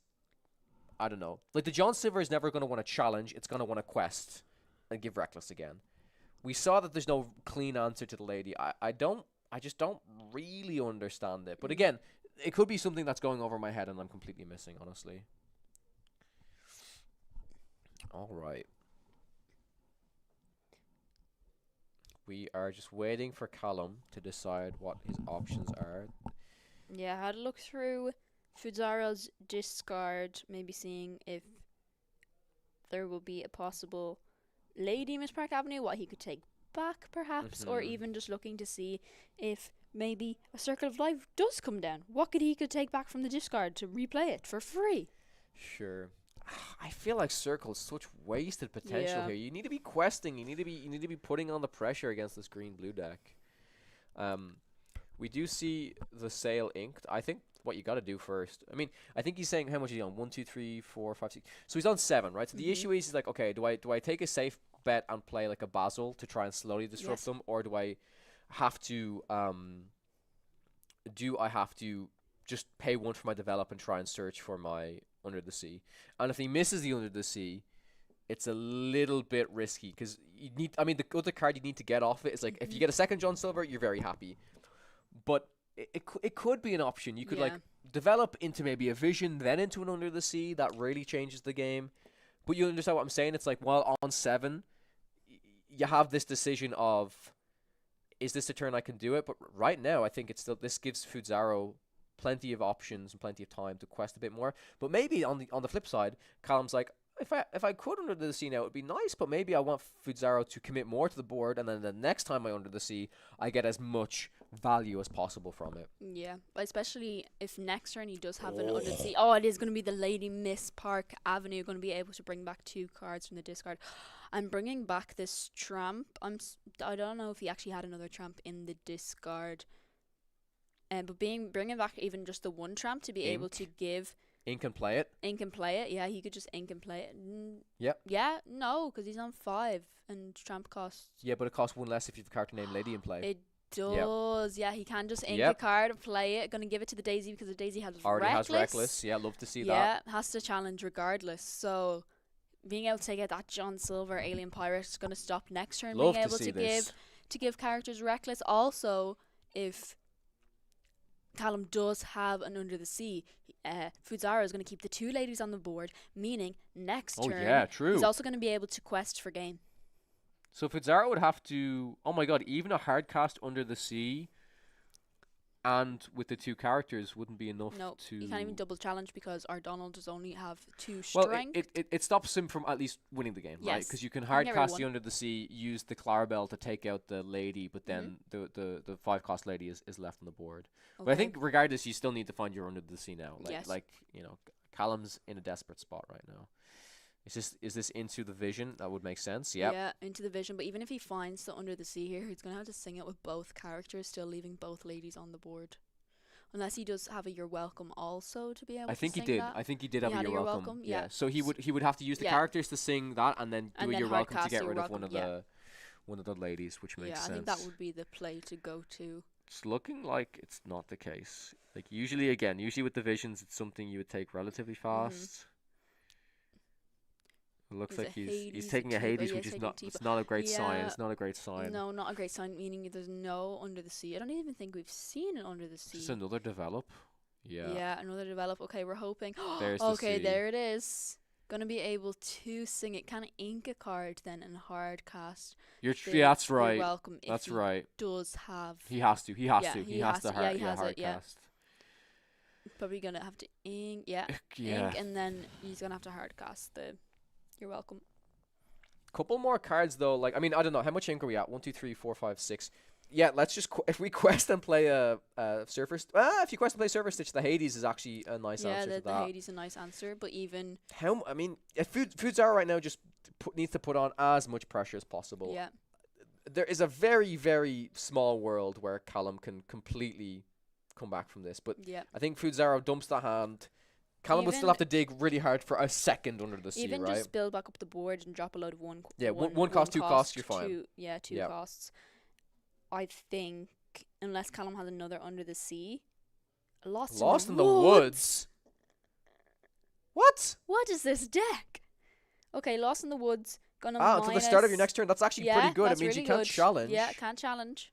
Speaker 1: I don't know. Like the John Silver is never going to want a challenge. It's going to want a quest, and give Reckless again. We saw that there's no clean answer to the lady. I just don't really understand it. But again, it could be something that's going over my head and I'm completely missing, honestly. All right. We are just waiting for Callum to decide what his options are.
Speaker 3: Yeah, I had to look through Fuzaro's discard, maybe seeing if there will be a possible Lady Miss Park Avenue, what he could take back perhaps, or even just looking to see if maybe a Circle of Life does come down. What he could take back from the discard to replay it for free.
Speaker 1: Sure. I feel like Circle's such wasted potential
Speaker 3: Yeah.
Speaker 1: here. You need to be questing. You need to be putting on the pressure against this green blue deck. We do see the sale inked. I think what you got to do first. I mean, I think he's saying how much is he on? 1, 2, 3, 4, 5, 6. So he's on 7, right? So the issue is he's like, okay, do I take a safe bet and play like a Basil to try and slowly disrupt
Speaker 3: Yes.
Speaker 1: them, or do I have to just pay 1 for my develop and try and search for my Under the Sea? And if he misses the Under the Sea, it's a little bit risky because you need. I mean, the other card you need to get off it is like if you get a second John Silver, you're very happy. But it could be an option. You could like develop into maybe a Vision, then into an Under the Sea. That really changes the game. But you understand what I'm saying? It's like, well, on 7, you have this decision of, is this a turn I can do it? But right now, I think it's still, this gives Fudzaro plenty of options and plenty of time to quest a bit more. But maybe on the flip side, Callum's like, if I could Under the Sea now, it would be nice, but maybe I want Fudzaro to commit more to the board, and then the next time I Under the Sea, I get as much value as possible from it.
Speaker 3: Yeah, especially if next turn he does have an Under the Sea. Oh, it is going to be the Lady Miss Park Avenue. Going to be able to bring back 2 cards from the discard. I'm bringing back this Tramp. I don't know if he actually had another Tramp in the discard. But bringing back even just the 1 Tramp to be able to give
Speaker 1: Ink and play it.
Speaker 3: Ink and play it. Yeah, he could just Ink and play it.
Speaker 1: Yep.
Speaker 3: Yeah, no, because he's on 5 and Tramp costs.
Speaker 1: Yeah, but it costs 1 less if you have a character named Lady in play.
Speaker 3: It does. Yeah, he can just ink a
Speaker 1: Yep.
Speaker 3: card and play it. Gonna give it to the Daisy because the Daisy has
Speaker 1: Already
Speaker 3: Reckless.
Speaker 1: has Reckless. Yeah, love to see
Speaker 3: Yeah, has to challenge regardless. So being able to take out that John Silver Alien Pirate is gonna stop next turn.
Speaker 1: Love
Speaker 3: being
Speaker 1: to
Speaker 3: able
Speaker 1: see
Speaker 3: to
Speaker 1: this.
Speaker 3: give characters Reckless. Also, if Callum does have an Under the Sea, Fudzaro is going to keep the 2 ladies on the board, meaning next
Speaker 1: Oh,
Speaker 3: turn
Speaker 1: yeah, true.
Speaker 3: he's also going to be able to quest for game.
Speaker 1: So Fudzaro would have to, oh my god, even a hard cast Under the Sea and with the 2 characters wouldn't be enough
Speaker 3: No,
Speaker 1: to...
Speaker 3: you can't even double challenge because our Donald does only have 2
Speaker 1: Well,
Speaker 3: strength.
Speaker 1: it stops him from at least winning the game, right?
Speaker 3: Yes.
Speaker 1: Because you can
Speaker 3: He
Speaker 1: hard
Speaker 3: never
Speaker 1: cast
Speaker 3: won.
Speaker 1: the Under the Sea, use the Clarabelle to take out the lady, but then the 5 cost lady is left on the board. But I
Speaker 3: Okay.
Speaker 1: think regardless, you still need to find your Under the Sea now.
Speaker 3: Yes.
Speaker 1: Like you know, Callum's in a desperate spot right now. Is this into the Vision? That would make sense. Yep.
Speaker 3: Yeah, into the Vision. But even if he finds the Under the Sea here, he's going to have to sing it with both characters, still leaving both ladies on the board. Unless he does have a You're Welcome also to be able
Speaker 1: I think
Speaker 3: to
Speaker 1: he
Speaker 3: sing
Speaker 1: did.
Speaker 3: that.
Speaker 1: I think he did
Speaker 3: He
Speaker 1: have a
Speaker 3: had
Speaker 1: You're Welcome.
Speaker 3: yeah.
Speaker 1: So he would have to use the
Speaker 3: Yeah.
Speaker 1: characters to sing that, and then do
Speaker 3: And
Speaker 1: a
Speaker 3: then
Speaker 1: You're
Speaker 3: hard
Speaker 1: Welcome to
Speaker 3: cast
Speaker 1: get
Speaker 3: You're
Speaker 1: rid of
Speaker 3: Welcome,
Speaker 1: one of the ladies, which makes
Speaker 3: Yeah,
Speaker 1: sense.
Speaker 3: I think that would be the play to go to.
Speaker 1: It's looking like it's not the case. Like usually with the Visions, it's something you would take relatively fast. It looks
Speaker 3: Is
Speaker 1: like
Speaker 3: it
Speaker 1: he's
Speaker 3: Hades,
Speaker 1: taking a
Speaker 3: Tifa?
Speaker 1: Hades,
Speaker 3: Yeah,
Speaker 1: which
Speaker 3: he's
Speaker 1: is
Speaker 3: taking
Speaker 1: not. It's
Speaker 3: Tifa.
Speaker 1: not a great sign.
Speaker 3: Yeah.
Speaker 1: It's not a great sign.
Speaker 3: No, not a great sign, meaning there's no Under the Sea. I don't even think we've seen an Under the Sea.
Speaker 1: Just another develop. Yeah.
Speaker 3: Yeah, another develop. Okay, we're hoping.
Speaker 1: There's the
Speaker 3: okay,
Speaker 1: sea.
Speaker 3: there it is. Gonna be able to sing it. Can ink a card then and hard cast.
Speaker 1: You're
Speaker 3: the
Speaker 1: yeah, that's
Speaker 3: You're
Speaker 1: right.
Speaker 3: Welcome. If
Speaker 1: That's
Speaker 3: he
Speaker 1: right.
Speaker 3: does have.
Speaker 1: He has to. He has
Speaker 3: Yeah,
Speaker 1: to.
Speaker 3: he
Speaker 1: He has
Speaker 3: has
Speaker 1: to
Speaker 3: to.
Speaker 1: hard,
Speaker 3: Yeah, he has
Speaker 1: hard
Speaker 3: it, yeah.
Speaker 1: cast.
Speaker 3: Probably gonna have to ink. Yeah,
Speaker 1: Yeah.
Speaker 3: ink, and then he's gonna have to hard cast the. You're Welcome.
Speaker 1: Couple more cards though. Like I mean, I don't know how much ink are we at. 1, 2, 3, 4, 5, 6. Yeah, let's just if we quest and play a Surfer. If you quest and play Surfer Stitch, the Hades is actually a nice
Speaker 3: Yeah,
Speaker 1: answer
Speaker 3: the
Speaker 1: to that.
Speaker 3: Hades is a nice answer, but even
Speaker 1: I mean, if Fudzaro right now just needs to put on as much pressure as possible.
Speaker 3: yeah,
Speaker 1: There is a very, very small world where Callum can completely come back from this. But
Speaker 3: yeah.
Speaker 1: I think Fudzaro dumps the hand. Callum would still
Speaker 3: Even-
Speaker 1: have to dig really hard for a second Under the Sea,
Speaker 3: Even
Speaker 1: right?
Speaker 3: just build back up the board and drop a load of one.
Speaker 1: Yeah, one cost, 2 costs, you're fine.
Speaker 3: Two
Speaker 1: Yep.
Speaker 3: costs. I think unless Callum has another Under the Sea, Lost
Speaker 1: in the Woods. What?
Speaker 3: What is this deck? Okay, Lost in the Woods. Gonna
Speaker 1: Until the start of your
Speaker 3: minus-
Speaker 1: next turn. That's actually
Speaker 3: yeah,
Speaker 1: pretty good. It
Speaker 3: that's
Speaker 1: means
Speaker 3: really
Speaker 1: you can't
Speaker 3: good.
Speaker 1: challenge.
Speaker 3: Yeah, can't challenge.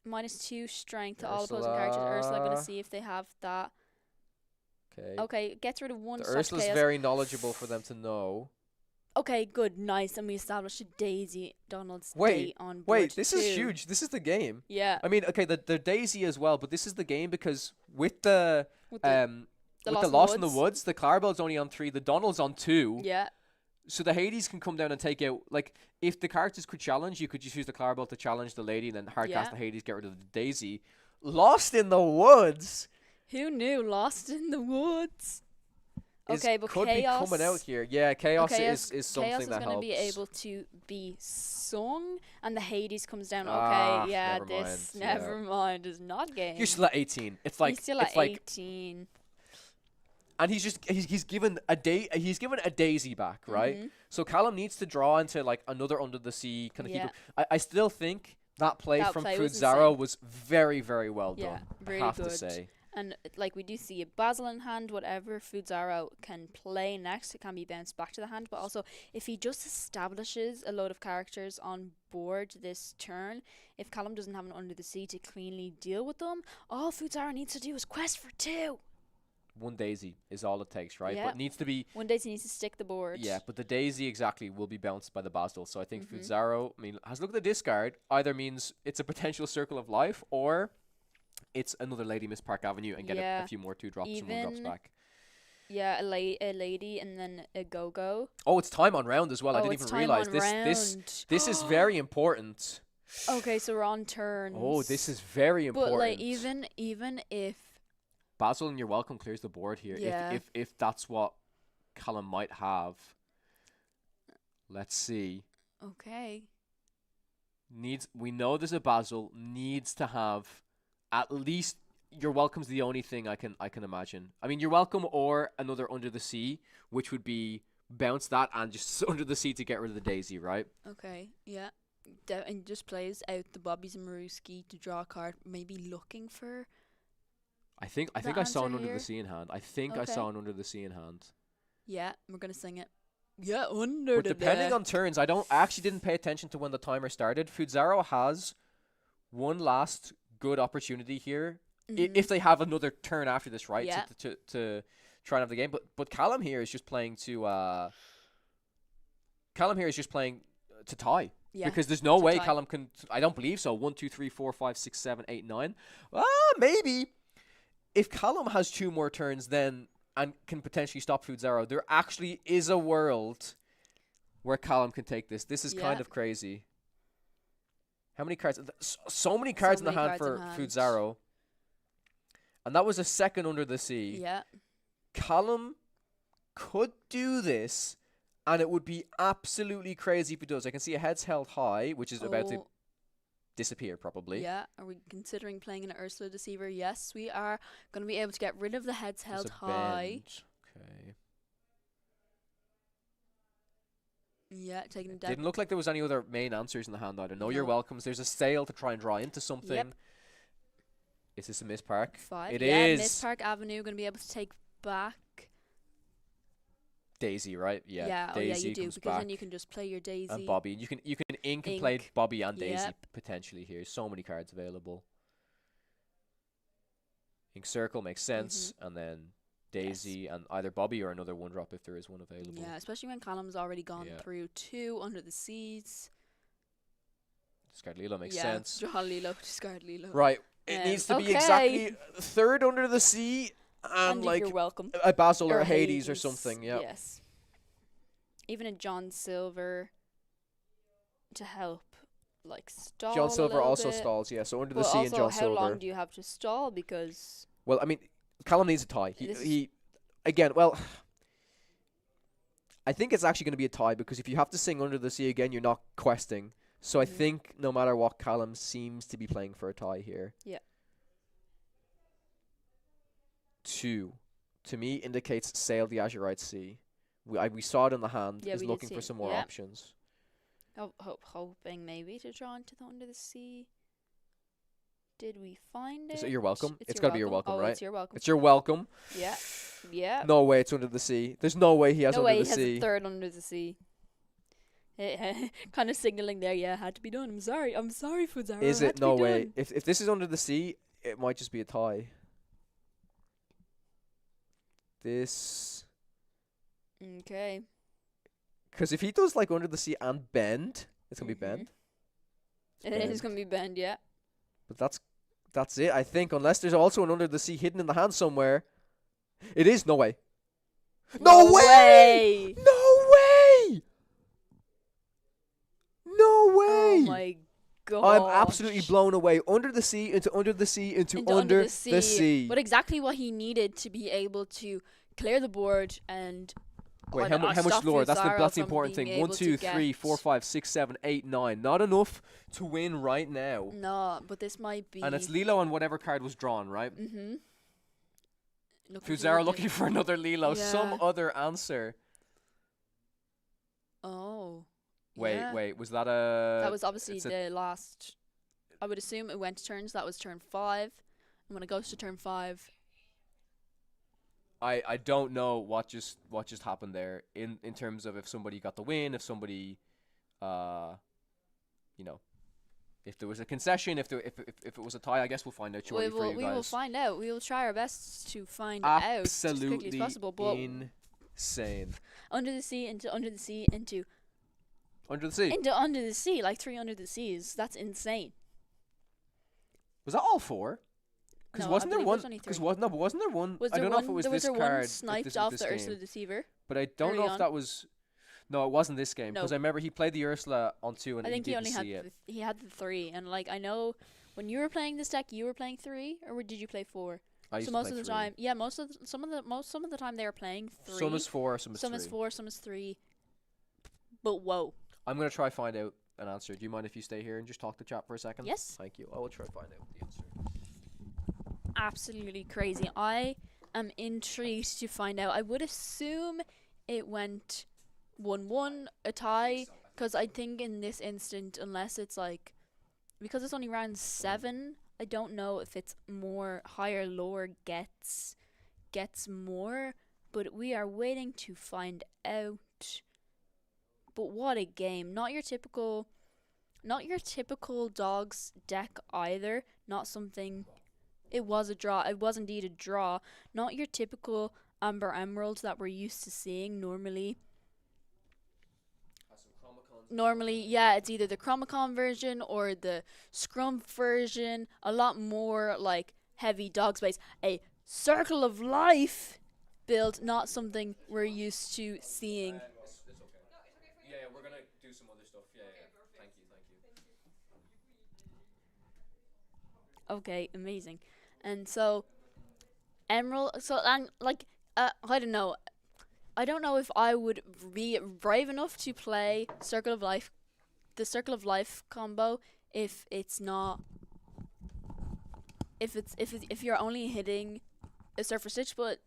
Speaker 3: -2 strength to all opposing characters. Ursula, gonna
Speaker 1: Ursula.
Speaker 3: see if they have that.
Speaker 1: Okay.
Speaker 3: Okay, gets rid of one.
Speaker 1: The
Speaker 3: starts
Speaker 1: Ursula's
Speaker 3: chaos.
Speaker 1: very knowledgeable for them to know.
Speaker 3: Okay, good, nice. And we established a Daisy Donald's
Speaker 1: Wait,
Speaker 3: date on board.
Speaker 1: Wait, this is
Speaker 3: too.
Speaker 1: huge. This is the game.
Speaker 3: Yeah.
Speaker 1: I mean, okay, the Daisy as well, but this is the game because with the
Speaker 3: With the,
Speaker 1: with the Lost in the Woods, the Clarabelle's only on 3, the Donald's on 2.
Speaker 3: yeah.
Speaker 1: So the Hades can come down and take out, like, if the characters could challenge, you could just use the Clarabelle to challenge the lady and then hardcast
Speaker 3: Yeah.
Speaker 1: the Hades, get rid of the Daisy. Lost in the Woods
Speaker 3: Who knew? Lost in the Woods.
Speaker 1: is,
Speaker 3: Okay, but
Speaker 1: could
Speaker 3: Chaos.
Speaker 1: be coming out here. Yeah, Chaos
Speaker 3: Okay,
Speaker 1: is something
Speaker 3: Chaos is
Speaker 1: that
Speaker 3: going to
Speaker 1: helps.
Speaker 3: be able to be sung, and the Hades comes down.
Speaker 1: Ah,
Speaker 3: Okay, yeah,
Speaker 1: never
Speaker 3: this
Speaker 1: mind, yeah.
Speaker 3: never mind is not game.
Speaker 1: You're still at 18. It's like
Speaker 3: He's still
Speaker 1: it's
Speaker 3: at
Speaker 1: like
Speaker 3: 18.
Speaker 1: and he's given a Daisy back, right?
Speaker 3: Mhm.
Speaker 1: So Callum needs to draw into like another Under the Sea kind of
Speaker 3: Yeah.
Speaker 1: keep it. I still think that play
Speaker 3: That
Speaker 1: from
Speaker 3: play was
Speaker 1: Fudzaro
Speaker 3: insane.
Speaker 1: was very, very well
Speaker 3: Yeah,
Speaker 1: done.
Speaker 3: really
Speaker 1: I have
Speaker 3: good.
Speaker 1: to say.
Speaker 3: And like we do see a Basil in hand, whatever Fudzaro can play next, it can be bounced back to the hand. But also, if he just establishes a load of characters on board this turn, if Callum doesn't have an Under the Sea to cleanly deal with them, all Fudzaro needs to do is quest for 2.
Speaker 1: One Daisy is all it takes, right?
Speaker 3: Yeah.
Speaker 1: But it needs to be
Speaker 3: One day he needs to stick the board.
Speaker 1: yeah, but the Daisy exactly will be bounced by the Basil. So I think
Speaker 3: Mhm.
Speaker 1: Fudzaro, I mean, has a look at the discard. Either means it's a potential Circle of Life or it's another Lady Miss Park Avenue and get
Speaker 3: Yeah.
Speaker 1: a few more 2-drops and 1-drops
Speaker 3: Even-
Speaker 1: back.
Speaker 3: Yeah, a lady and then a go-go.
Speaker 1: Oh, it's time on round as well. I
Speaker 3: Oh,
Speaker 1: didn't
Speaker 3: it's
Speaker 1: even
Speaker 3: time
Speaker 1: realize
Speaker 3: on
Speaker 1: this
Speaker 3: round.
Speaker 1: this is very important.
Speaker 3: Okay, so we're on turns.
Speaker 1: Oh, this is very important.
Speaker 3: But like even if
Speaker 1: Basil and You're Welcome clears the board here.
Speaker 3: Yeah.
Speaker 1: If that's what Callum might have. Let's see.
Speaker 3: okay.
Speaker 1: We know there's a Basil needs to have at least You're Welcome's the only thing I can imagine. I mean, You're Welcome or another Under the Sea, which would be bounce that and just Under the Sea to get rid of the Daisy, right?
Speaker 3: Okay, yeah. And just plays out the Bobbies and Maruski to draw a card, maybe looking for.
Speaker 1: I think
Speaker 3: The
Speaker 1: I saw an
Speaker 3: answer
Speaker 1: Under
Speaker 3: here?
Speaker 1: the Sea in hand. I think I
Speaker 3: Okay.
Speaker 1: saw an Under the Sea in hand.
Speaker 3: Yeah, we're gonna sing it. Yeah, under
Speaker 1: But
Speaker 3: the
Speaker 1: depending
Speaker 3: deck.
Speaker 1: on turns, I actually didn't pay attention to when the timer started. Fudzaro has one last good opportunity here.
Speaker 3: Mhm.
Speaker 1: If they have another turn after this, right?
Speaker 3: Yeah.
Speaker 1: To try and have the game. But Callum here is just playing to tie.
Speaker 3: yeah.
Speaker 1: Because there's no
Speaker 3: to
Speaker 1: way
Speaker 3: tie.
Speaker 1: Callum can. I don't believe so. 1, 2, 3, 4, 5, 6, 7, 8, 9. Maybe. If Callum has 2 more turns, then and can potentially stop Fudzaro, there actually is a world where Callum can take this. This is kind
Speaker 3: Yeah.
Speaker 1: of crazy. How many cards? So many cards in the
Speaker 3: many
Speaker 1: hand
Speaker 3: cards
Speaker 1: for
Speaker 3: in hand.
Speaker 1: Fudzaro. And that was a second Under the Sea.
Speaker 3: Yeah.
Speaker 1: Callum could do this, and it would be absolutely crazy if he does. I can see a heads held high, which is about to
Speaker 3: Oh,
Speaker 1: disappear probably.
Speaker 3: yeah. Are we considering playing an Ursula Deceiver? Yes, we are gonna be able to get rid of the heads
Speaker 1: There's
Speaker 3: held
Speaker 1: a
Speaker 3: high.
Speaker 1: bend. Okay.
Speaker 3: Yeah, taking the deck.
Speaker 1: Didn't look like there was any other main answers in the hand either. No, You're
Speaker 3: No.
Speaker 1: Welcomes. There's a sail to try and draw into something.
Speaker 3: Yep.
Speaker 1: Is this a Miss Park?
Speaker 3: 5.
Speaker 1: It
Speaker 3: yeah,
Speaker 1: is.
Speaker 3: Miss Park Avenue gonna be able to take back.
Speaker 1: Daisy, right? Yeah.
Speaker 3: Yeah, oh yeah,
Speaker 1: Daisy
Speaker 3: you do
Speaker 1: comes
Speaker 3: because
Speaker 1: back.
Speaker 3: then you can just play your Daisy.
Speaker 1: And Bobby. You can ink and play
Speaker 3: Ink.
Speaker 1: Bobby and Daisy
Speaker 3: Yep.
Speaker 1: potentially here. So many cards available. Ink Circle makes sense, and then Daisy and either Bobby or another 1-drop if there is one available.
Speaker 3: Yeah, especially when Callum's already gone
Speaker 1: Yeah.
Speaker 3: through 2 Under the Seas.
Speaker 1: Discard Lilo makes
Speaker 3: yeah,
Speaker 1: sense.
Speaker 3: draw Lilo, discard Lilo.
Speaker 1: Right. It needs to be
Speaker 3: okay.
Speaker 1: exactly third Under the Sea
Speaker 3: And
Speaker 1: and
Speaker 3: if
Speaker 1: like
Speaker 3: you're welcome.
Speaker 1: a Basil or
Speaker 3: Or
Speaker 1: a Hades or something. Yeah.
Speaker 3: Yes. Even a John Silver to help, like, stall.
Speaker 1: John
Speaker 3: a
Speaker 1: Silver
Speaker 3: little
Speaker 1: also
Speaker 3: bit.
Speaker 1: stalls, yeah. So Under the
Speaker 3: But
Speaker 1: Sea and
Speaker 3: also,
Speaker 1: John
Speaker 3: how
Speaker 1: Silver.
Speaker 3: long do you have to stall? Because
Speaker 1: Well, I mean, Callum needs a tie.
Speaker 3: This is-
Speaker 1: He again, well, I think it's actually going to be a tie because if you have to sing Under the Sea again, you're not questing. So I
Speaker 3: Mhm.
Speaker 1: think no matter what, Callum seems to be playing for a tie here.
Speaker 3: Yeah.
Speaker 1: 2, to me, indicates Sail the Azurite Sea. We saw it in the hand.
Speaker 3: Yeah,
Speaker 1: Is
Speaker 3: we did
Speaker 1: looking
Speaker 3: see
Speaker 1: for
Speaker 3: it.
Speaker 1: some more
Speaker 3: Yeah.
Speaker 1: options.
Speaker 3: hoping maybe to draw into the Under the Sea. Did we find it?
Speaker 1: Is it you're welcome?
Speaker 3: It's
Speaker 1: It's
Speaker 3: your
Speaker 1: gotta be you're welcome,
Speaker 3: Oh,
Speaker 1: right?
Speaker 3: it's your welcome.
Speaker 1: It's your welcome.
Speaker 3: Yeah. Yeah.
Speaker 1: No way it's under the sea. There's no way he has
Speaker 3: No
Speaker 1: under
Speaker 3: way
Speaker 1: the
Speaker 3: he has
Speaker 1: sea.
Speaker 3: a third under the sea. Kind of signaling there. Yeah, had to be done. I'm sorry. I'm sorry, Fuzaro.
Speaker 1: Is
Speaker 3: had
Speaker 1: it?
Speaker 3: to
Speaker 1: No
Speaker 3: be
Speaker 1: way.
Speaker 3: done.
Speaker 1: If this is under the sea, it might just be a tie. This,
Speaker 3: Okay.
Speaker 1: because if he does like under the sea and bend, it's gonna be bend.
Speaker 3: And it is
Speaker 1: bend.
Speaker 3: gonna be bend. Yeah.
Speaker 1: But that's it. I think unless there's also an under the sea hidden in the hand somewhere. It is. No way. No way! No way! No way!
Speaker 3: Oh my god.
Speaker 1: I'm absolutely blown away. Under the sea into under the sea into under the sea.
Speaker 3: But exactly what he needed to be able to clear the board and.
Speaker 1: Wait,
Speaker 3: how
Speaker 1: how much lore? That's the important thing. 1, 2, 3, 4, 5, 6, 7, 8, 9. Not enough to win right now.
Speaker 3: No, but this might be.
Speaker 1: And it's Lilo on whatever card was drawn, right?
Speaker 3: Mm-hmm.
Speaker 1: Fuzaro looking for another Lilo.
Speaker 3: Yeah.
Speaker 1: Some other answer.
Speaker 3: Oh.
Speaker 1: Wait,
Speaker 3: yeah.
Speaker 1: wait. Was that a...
Speaker 3: That was obviously
Speaker 1: it's a-
Speaker 3: the last. I would assume it went to turns. That was turn 5. And when it goes to turn 5.
Speaker 1: I don't know what just happened there in terms of if somebody got the win, if somebody, you know, if there was a concession, if it was a tie. I guess we'll find out shortly for you guys.
Speaker 3: We will find out. We will try our best to find out as quickly as
Speaker 1: Absolutely
Speaker 3: possible. But
Speaker 1: insane.
Speaker 3: under the sea, into under the sea, into
Speaker 1: Under the sea.
Speaker 3: under the sea, like 3 under the seas. That's insane.
Speaker 1: Was that all 4? Because
Speaker 3: No, I
Speaker 1: wasn't there
Speaker 3: believe
Speaker 1: one?
Speaker 3: there's only
Speaker 1: Because
Speaker 3: 3.
Speaker 1: but wasn't there one?
Speaker 3: Was
Speaker 1: I
Speaker 3: there
Speaker 1: don't know
Speaker 3: one?
Speaker 1: if it was
Speaker 3: There was
Speaker 1: this
Speaker 3: there
Speaker 1: card.
Speaker 3: one
Speaker 1: if
Speaker 3: sniped
Speaker 1: this,
Speaker 3: off
Speaker 1: this
Speaker 3: the
Speaker 1: game.
Speaker 3: Ursula Deceiver.
Speaker 1: But I don't
Speaker 3: early
Speaker 1: know if
Speaker 3: on?
Speaker 1: that was. No, it wasn't this game.
Speaker 3: No.
Speaker 1: Because I remember he played the Ursula on 2 and
Speaker 3: I think he
Speaker 1: didn't
Speaker 3: only had
Speaker 1: see it.
Speaker 3: he had the 3, and like I know when you were playing this deck, you were playing 3, or did you play 4?
Speaker 1: I used
Speaker 3: So
Speaker 1: to
Speaker 3: most
Speaker 1: play
Speaker 3: of the
Speaker 1: 3.
Speaker 3: time, yeah, some of the time they were playing 3.
Speaker 1: Some is 4, some is 3.
Speaker 3: Some is 4, some is 3. But whoa.
Speaker 1: I'm gonna try find out an answer. Do you mind if you stay here and just talk to chat for a second?
Speaker 3: Yes.
Speaker 1: Thank you. I will try to find out the answer.
Speaker 3: Absolutely crazy. I am intrigued to find out. I would assume it went 1-1, a tie, because I think in this instant, unless it's like, because it's only round 7, I don't know if it's more higher lower gets more, but we are waiting to find out. But what a game. Not your typical dogs deck either. Not something. It was a draw. It was indeed a draw. Not your typical Amber Emeralds that we're used to seeing normally. Normally, yeah, it's either the Chromacon version or the Scrum version. A lot more like heavy dog space. A Circle of Life build, not something we're used to seeing.
Speaker 1: It's okay. Yeah, we're gonna do some other stuff. Yeah. Thank you.
Speaker 3: Okay, amazing. And so, Emerald. So, and like, I don't know. I don't know if I would be brave enough to play Circle of Life, the Circle of Life combo, if it's not. If you're only hitting a Surfer Stitch, but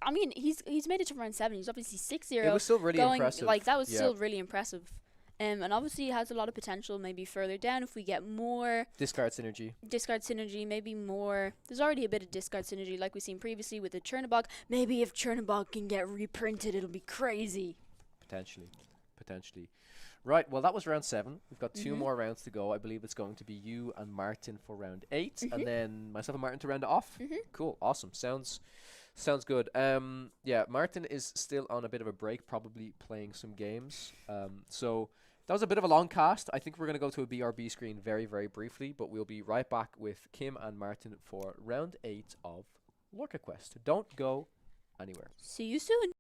Speaker 3: I mean he's made it to round 7. He's obviously 6-0.
Speaker 1: It was still really
Speaker 3: going
Speaker 1: impressive.
Speaker 3: like that was
Speaker 1: Yeah.
Speaker 3: still really impressive. And obviously it has a lot of potential maybe further down if we get more
Speaker 1: Discard synergy.
Speaker 3: discard synergy, maybe more. There's already a bit of discard synergy like we've seen previously with the Chernobog. Maybe if Chernobog can get reprinted, it'll be crazy.
Speaker 1: Potentially. Right, well that was round 7. We've got 2
Speaker 3: Mhm.
Speaker 1: more rounds to go. I believe it's going to be you and Martin for round 8,
Speaker 3: Mhm.
Speaker 1: and then myself and Martin to round it off.
Speaker 3: Mhm.
Speaker 1: Cool, awesome. Sounds good. Yeah, Martin is still on a bit of a break, probably playing some games. So that was a bit of a long cast. I think we're gonna go to a BRB screen very, very briefly, but we'll be right back with Kim and Martin for round 8 of LorcaQuest. Don't go anywhere.
Speaker 3: See you soon.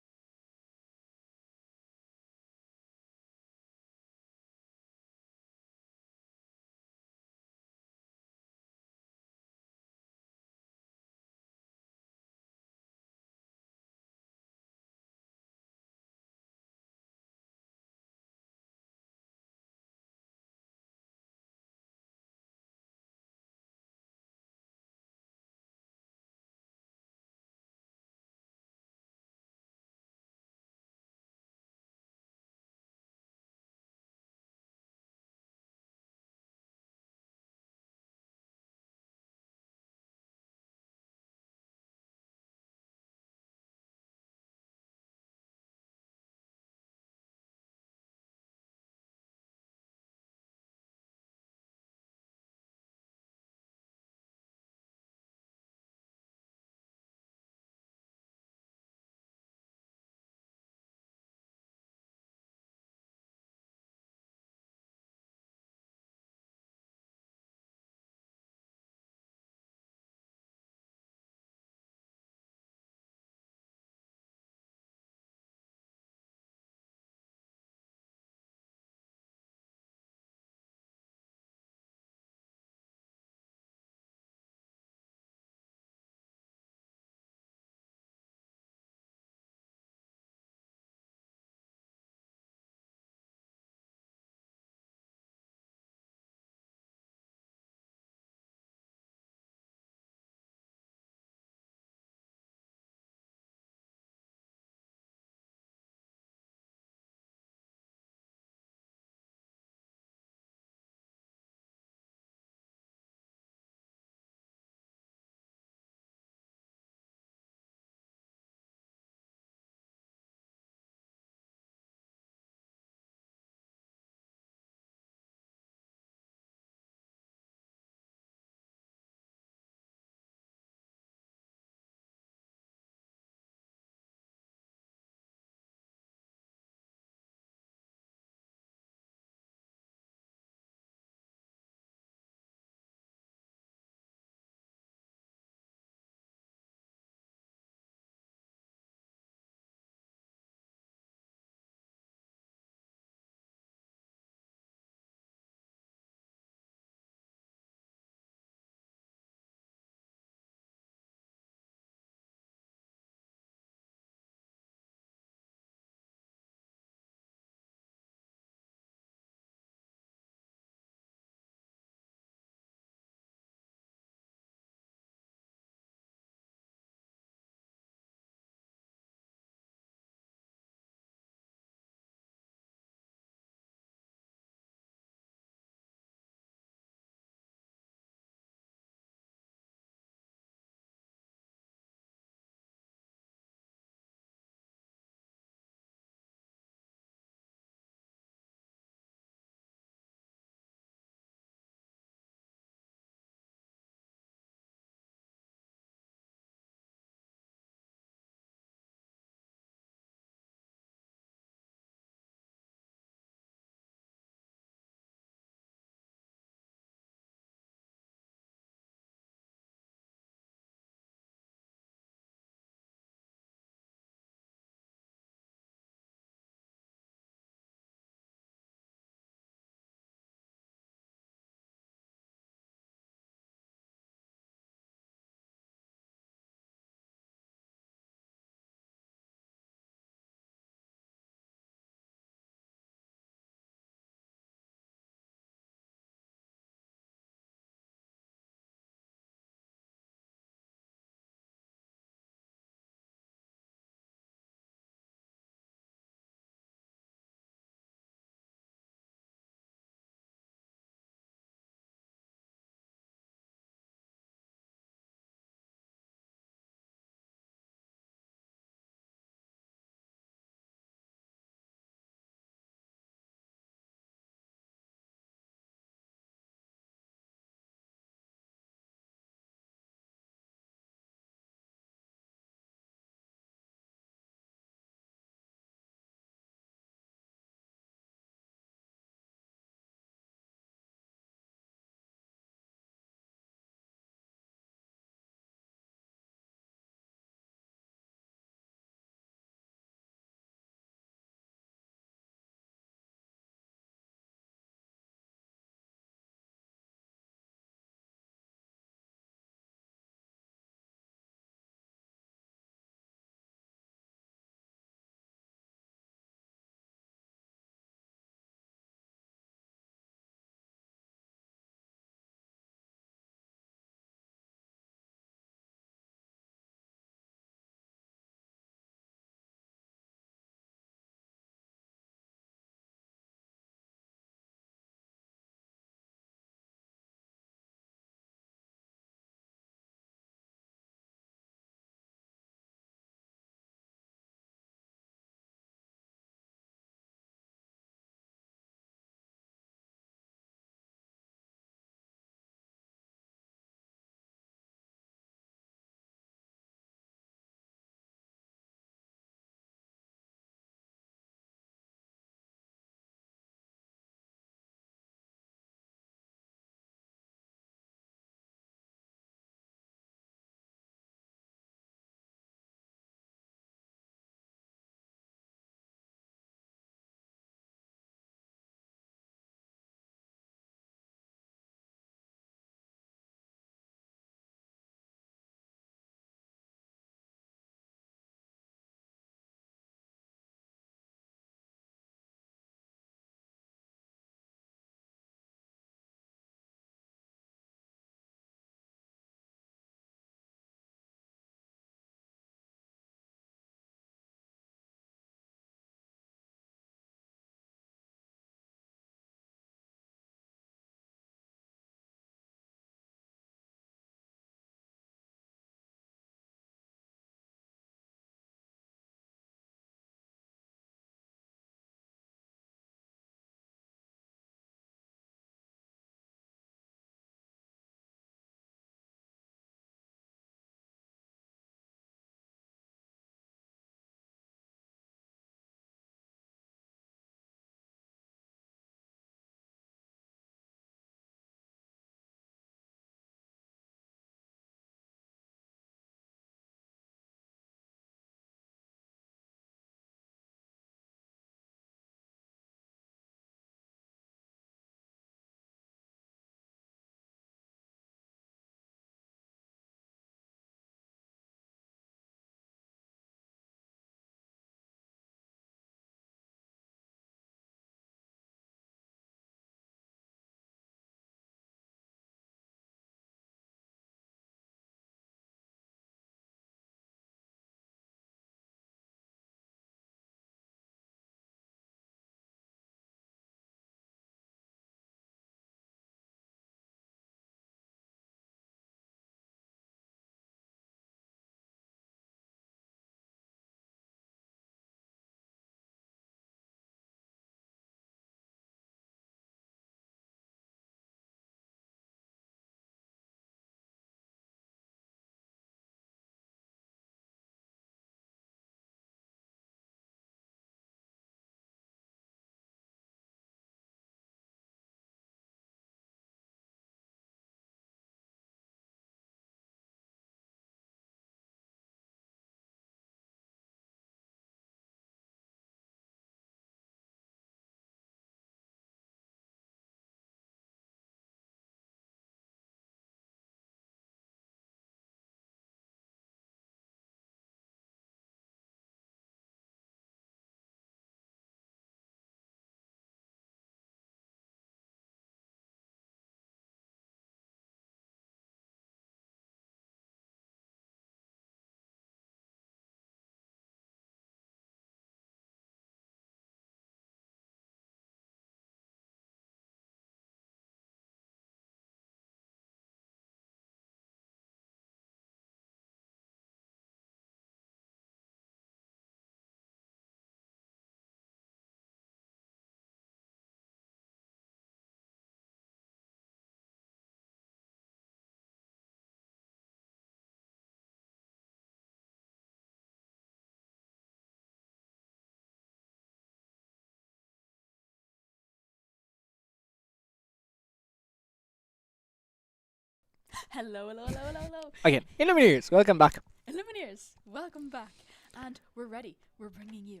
Speaker 3: Hello, hello, hello, hello, hello.
Speaker 4: Again, Illumineers, welcome back.
Speaker 3: Illumineers, welcome back. And we're ready. We're bringing you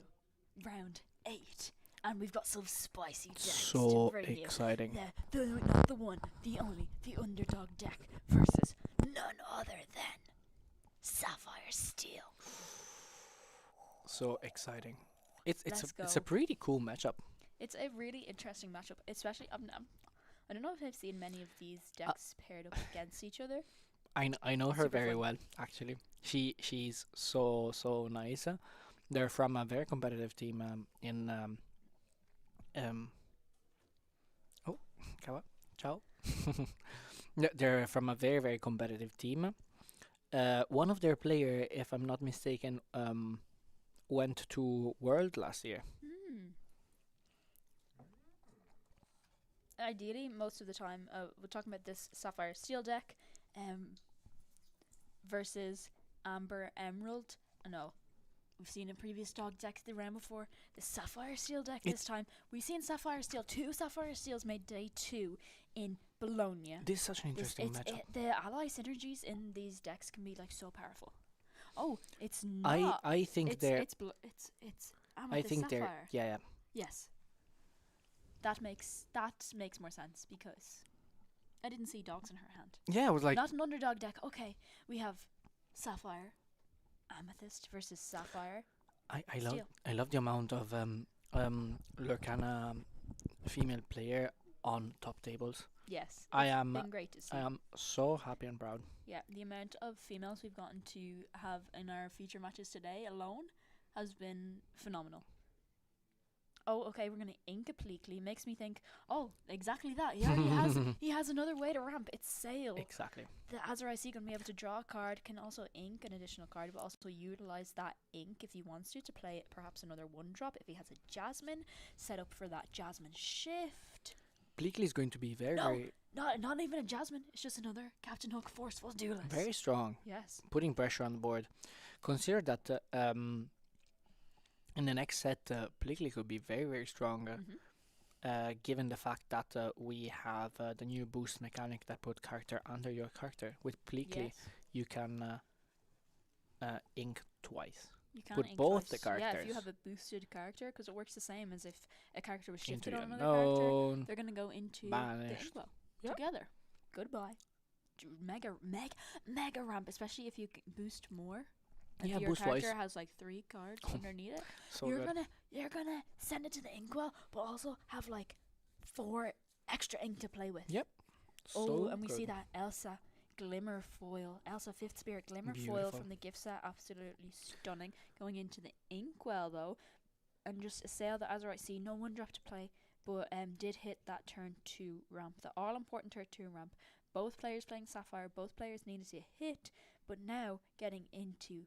Speaker 3: round 8. And we've got some spicy decks to
Speaker 4: So
Speaker 3: bring you.
Speaker 4: exciting.
Speaker 3: Not the one, the only, the underdog deck versus none other than Sapphire Steel.
Speaker 4: So exciting. It's
Speaker 3: Let's
Speaker 4: a
Speaker 3: go.
Speaker 4: pretty cool matchup.
Speaker 3: It's a really interesting matchup, especially I don't know if I've seen many of these decks paired up against each other.
Speaker 4: I know her
Speaker 3: Super
Speaker 4: very
Speaker 3: fun.
Speaker 4: well, actually. She's so nice. They're from a very competitive team in oh, Kawa, ciao. They're from a very competitive team. One of their player, if I'm not mistaken, went to World last year.
Speaker 3: Ideally, most of the time, we're talking about this Sapphire Steel deck versus Amber Emerald. No, we've seen in previous dog decks they ran before. The Sapphire Steel deck this time. We've seen Sapphire Steel, 2 Sapphire Steels made day 2 in Bologna.
Speaker 4: This is such an interesting matchup.
Speaker 3: The ally synergies in these decks can be like so powerful. Oh, it's not.
Speaker 4: I think
Speaker 3: it's
Speaker 4: they're.
Speaker 3: it's
Speaker 4: I
Speaker 3: Amethyst
Speaker 4: think they're.
Speaker 3: Sapphire.
Speaker 4: Yeah.
Speaker 3: Yes. That makes more sense because I didn't see dogs in her hand.
Speaker 4: Yeah, I was like.
Speaker 3: Not an underdog deck. Okay, we have Sapphire, Amethyst versus Sapphire.
Speaker 4: I love the amount of Lorcana female player on top tables.
Speaker 3: Yes,
Speaker 4: I
Speaker 3: it's
Speaker 4: am-
Speaker 3: been great to see.
Speaker 4: I am so happy and proud.
Speaker 3: Yeah, the amount of females we've gotten to have in our feature matches today alone has been phenomenal. Oh, okay, we're gonna ink a Pleakley. Makes me think, oh, exactly that. He already has. He has another way to ramp. It's Sail.
Speaker 4: Exactly.
Speaker 3: The Azrael gonna be able to draw a card, can also ink an additional card, but also utilize that ink if he wants to play perhaps another 1-drop. If he has a Jasmine, set up for that Jasmine shift.
Speaker 4: Bleakley is going to be very,
Speaker 3: No.
Speaker 4: very,
Speaker 3: Not even a Jasmine. It's just another Captain Hook Forceful Duelist.
Speaker 4: very strong,
Speaker 3: Yes.
Speaker 4: putting pressure on the board. Consider that in the next set, Bleakley could be very, very strong. Given the fact that we have the new boost mechanic that put character under your character. With Bleakley,
Speaker 3: Yes.
Speaker 4: you can ink twice
Speaker 3: You can
Speaker 4: put
Speaker 3: ink
Speaker 4: both
Speaker 3: twice.
Speaker 4: the
Speaker 3: Yeah, if you have
Speaker 4: characters
Speaker 3: a boosted character, because it works the same as if a character was
Speaker 4: into
Speaker 3: shifted
Speaker 4: the
Speaker 3: on another character.
Speaker 4: unknown.
Speaker 3: They're gonna go into the
Speaker 4: Banished.
Speaker 3: inkwell
Speaker 4: Yep.
Speaker 3: together. Goodbye. Mega ramp, especially if you boost more. If
Speaker 4: Yeah,
Speaker 3: your
Speaker 4: boost
Speaker 3: character
Speaker 4: wise.
Speaker 3: has like 3 cards underneath it,
Speaker 4: So
Speaker 3: you're
Speaker 4: good.
Speaker 3: gonna send it to the inkwell, but also have like 4 extra ink to play with.
Speaker 4: Yep.
Speaker 3: Oh,
Speaker 4: So
Speaker 3: and we see
Speaker 4: good.
Speaker 3: that Elsa Glimmer foil, Elsa 5th Spirit Glimmer foil
Speaker 4: Beautiful.
Speaker 3: from the gift set, absolutely stunning. Going into the inkwell though, and just a Sail the Azurite Sea, no 1-drop to play, but did hit that turn 2 ramp, the all important turn 2 ramp. Both players playing Sapphire, both players needed to hit, but now getting into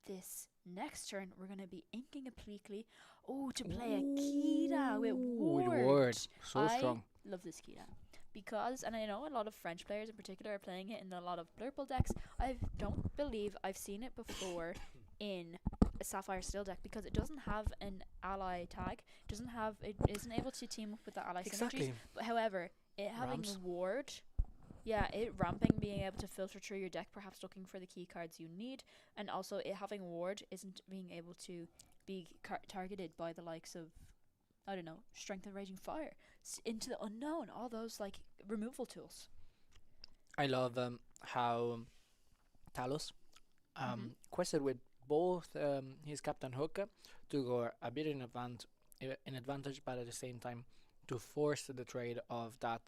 Speaker 3: this next turn, we're going to be inking a Pleakley. Oh, to play a Kita with
Speaker 4: Ooh,
Speaker 3: Ward.
Speaker 4: with Ward. So
Speaker 3: I
Speaker 4: strong.
Speaker 3: love this Kita because, and I know a lot of French players in particular are playing it in a lot of Blurple decks. I don't believe I've seen it before in a Sapphire Steel deck because it doesn't have an ally tag. It isn't able to team up with the ally synergies.
Speaker 4: Exactly.
Speaker 3: But however, it having
Speaker 4: Ramps.
Speaker 3: Ward, yeah, it ramping, being able to filter through your deck, perhaps looking for the key cards you need, and also it having Ward isn't being able to be targeted by the likes of, I don't know, Strength and Raging Fire, into the unknown, all those like removal tools.
Speaker 4: I love how Talos
Speaker 3: Mhm.
Speaker 4: quested with both his Captain Hook to go a bit in advantage, but at the same time to force the trade of that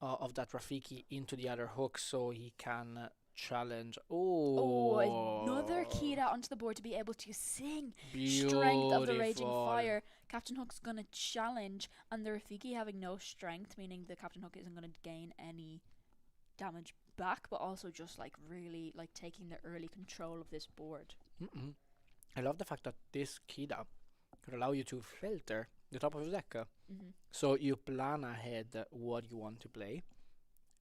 Speaker 4: Rafiki into the other hook, so he can challenge.
Speaker 3: Oh, another Kita onto the board to be able to sing
Speaker 4: Beautiful.
Speaker 3: Strength of the Raging Fire. Captain Hook's gonna challenge, and the Rafiki having no strength, meaning the Captain Hook isn't gonna gain any damage back, but also just like really like taking the early control of this board.
Speaker 4: I love the fact that this Kida could allow you to filter the top of the deck. So you plan ahead what you want to play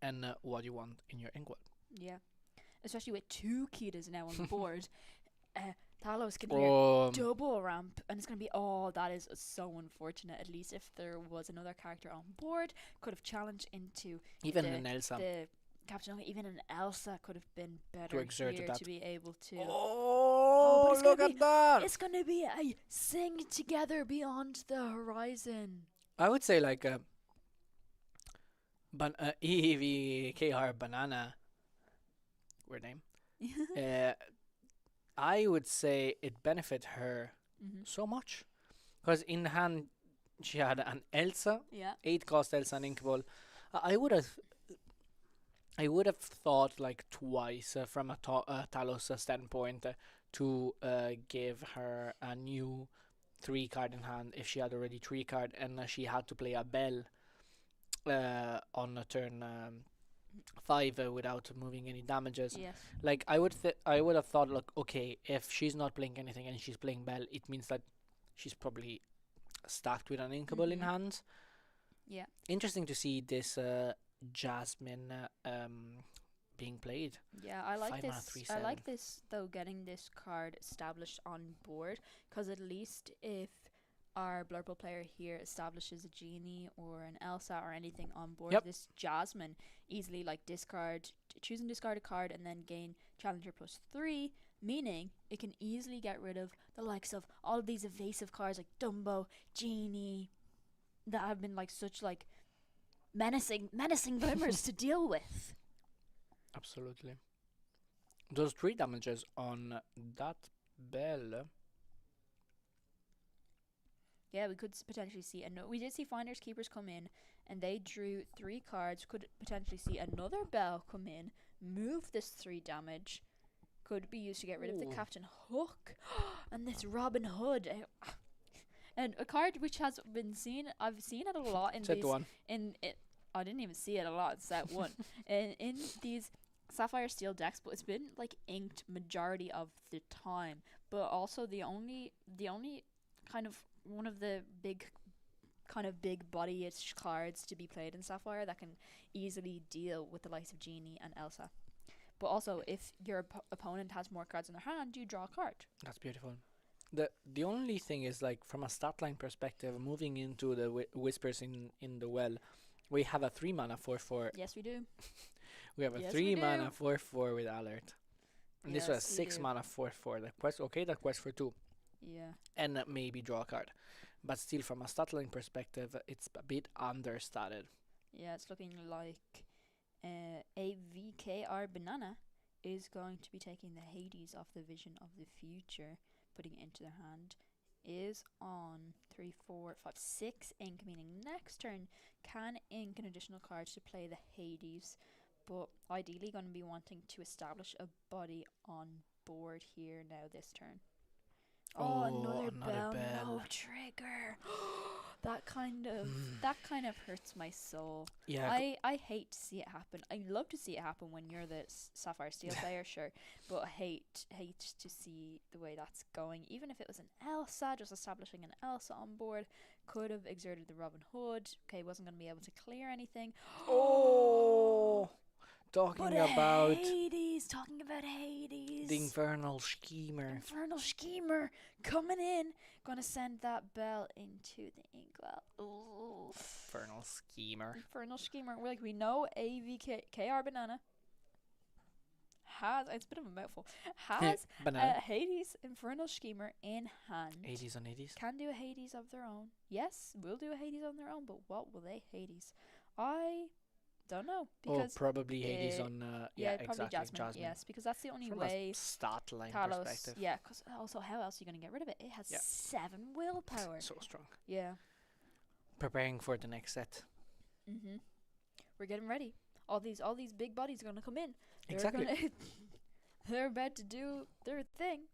Speaker 4: and what you want in your inkwell.
Speaker 3: Yeah, especially with 2 Kitas now on the board. Talos can hear double ramp, and it's gonna be that is so unfortunate. At least if there was another character on board, could have challenged into
Speaker 4: even
Speaker 3: the,
Speaker 4: an Elsa.
Speaker 3: the Captain Omega. Even an Elsa could have been better
Speaker 4: exert
Speaker 3: here
Speaker 4: that.
Speaker 3: to be able to.
Speaker 4: Oh,
Speaker 3: but it's
Speaker 4: look
Speaker 3: gonna
Speaker 4: at that!
Speaker 3: It's gonna be a sing together beyond the horizon.
Speaker 4: I would say like EVKR Banana. Weird name. I would say it benefit her so much, because in hand she had an Elsa,
Speaker 3: Yeah.
Speaker 4: 8 cost Elsa and Inkball. I would have thought like twice from a Talos standpoint to give her a new 3 card in hand if she had already 3 card, and she had to play a Bell on a turn 5 without moving any damages.
Speaker 3: Yes.
Speaker 4: Like I would have thought, like, okay, if she's not playing anything and she's playing Bell, it means that she's probably stacked with an Inkable in hand.
Speaker 3: Yeah.
Speaker 4: Interesting to see this Jasmine being played.
Speaker 3: Yeah, I like
Speaker 4: 5 mana,
Speaker 3: this.
Speaker 4: 3/7.
Speaker 3: I like this though, getting this card established on board, because at least if our Blurple player here establishes a Genie or an Elsa or anything on board,
Speaker 4: Yep.
Speaker 3: this Jasmine easily choose and discard a card and then gain Challenger +3, meaning it can easily get rid of the likes of all of these evasive cards like Dumbo, Genie, that have been like such like menacing glimmers to deal with.
Speaker 4: Absolutely. Those 3 damages on that Bell.
Speaker 3: Yeah, we could potentially see we did see Finders Keepers come in, and they drew 3 cards. Could potentially see another Bell come in, move this 3 damage. Could be used to get rid of the
Speaker 4: Ooh.
Speaker 3: Captain Hook and this Robin Hood, and a card which has been seen. I've seen it a lot in
Speaker 4: Set
Speaker 3: these.
Speaker 4: 1.
Speaker 3: I didn't even see it a lot in set 1. in these Sapphire Steel decks, but it's been like inked majority of the time. But also the only kind of one of the big body-ish cards to be played in Sapphire that can easily deal with the likes of Genie and Elsa. But also, if your opponent has more cards in their hand, you draw a card.
Speaker 4: That's beautiful. The only thing is, like, from a stat line perspective, moving into the Whispers in the Well, we have a 3 mana 4/4.
Speaker 3: Yes, we do.
Speaker 4: We have a
Speaker 3: Yes,
Speaker 4: 3
Speaker 3: we
Speaker 4: mana
Speaker 3: do.
Speaker 4: 4/4 with Alert. And this was a
Speaker 3: Yes, we
Speaker 4: 6
Speaker 3: do.
Speaker 4: mana 4/4. That quest for 2.
Speaker 3: Yeah.
Speaker 4: And maybe draw a card. But still, from a stat line perspective, it's a bit understated.
Speaker 3: Yeah, it's looking like a VKR Banana is going to be taking the Hades of the Vision of the Future, putting it into their hand. Is on 3, 4, 5, 6 ink, meaning next turn can ink an additional card to play the Hades, but ideally going to be wanting to establish a body on board here now this turn. Oh, another bell, no trigger. that kind of hurts my soul.
Speaker 4: Yeah.
Speaker 3: I hate to see it happen. I love to see it happen when you're the Sapphire Steel player, sure, but I hate to see the way that's going. Even if it was an Elsa, just establishing an Elsa on board could have exerted the Robin Hood. Okay, wasn't going to be able to clear anything.
Speaker 4: Oh,
Speaker 3: But
Speaker 4: talking about
Speaker 3: Hades.
Speaker 4: the Infernal Schemer.
Speaker 3: Infernal Schemer coming in. Gonna send that bell into the inkwell. Ooh.
Speaker 4: Infernal Schemer.
Speaker 3: Infernal Schemer. We know AVKR Banana has, it's a bit of a mouthful, has
Speaker 4: Banana.
Speaker 3: Hades Infernal Schemer in hand.
Speaker 4: 80s on 80s.
Speaker 3: Can do a Hades of their own. Yes, will do a Hades on their own, but what will they Hades? I don't know, because
Speaker 4: probably Hades on.
Speaker 3: yeah,
Speaker 4: Yeah,
Speaker 3: probably
Speaker 4: exactly.
Speaker 3: Jasmine. Yes, because that's the only
Speaker 4: From
Speaker 3: way
Speaker 4: a stat line
Speaker 3: Talos.
Speaker 4: perspective.
Speaker 3: Yeah, because also how else are you gonna get rid of it? It has
Speaker 4: Yeah.
Speaker 3: 7 willpower.
Speaker 4: So strong.
Speaker 3: Yeah.
Speaker 4: Preparing for the next set.
Speaker 3: We're getting ready. All these big bodies are gonna come in.
Speaker 4: Exactly.
Speaker 3: They're about to do their thing.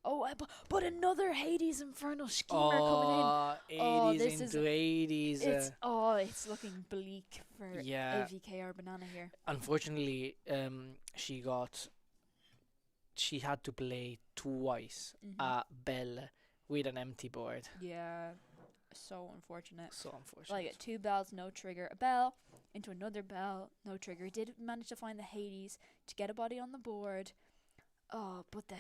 Speaker 3: Oh, but another Hades Infernal Schemer coming in.
Speaker 4: 80s
Speaker 3: this is-
Speaker 4: into 80s.
Speaker 3: It's looking bleak for
Speaker 4: Yeah.
Speaker 3: AVKR Banana here.
Speaker 4: Unfortunately, she had to play twice a Bell with an empty board.
Speaker 3: Yeah, so unfortunate.
Speaker 4: So unfortunate.
Speaker 3: Like 2 bells, no trigger. A bell into another bell, no trigger. Did manage to find the Hades to get a body on the board. Oh, but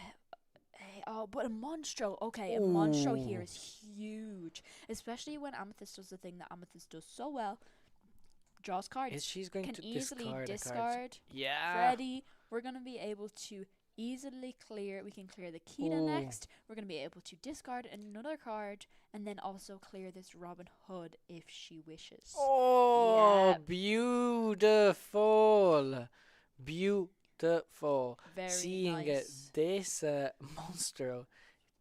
Speaker 3: But a Monstro. Okay, a Monstro here
Speaker 4: Ooh.
Speaker 3: is huge, especially when Amethyst does the thing that Amethyst does so well. Draws cards.
Speaker 4: Is she's going
Speaker 3: Can
Speaker 4: to
Speaker 3: easily
Speaker 4: discard a card?
Speaker 3: discard.
Speaker 4: Yeah.
Speaker 3: Freddy, we're gonna be able to easily clear. We can clear the Kita
Speaker 4: Ooh.
Speaker 3: next. We're gonna be able to discard another card and then also clear this Robin Hood if she wishes.
Speaker 4: Oh,
Speaker 3: Yeah.
Speaker 4: beautiful. Beautiful.
Speaker 3: Very
Speaker 4: Seeing
Speaker 3: nice.
Speaker 4: this monster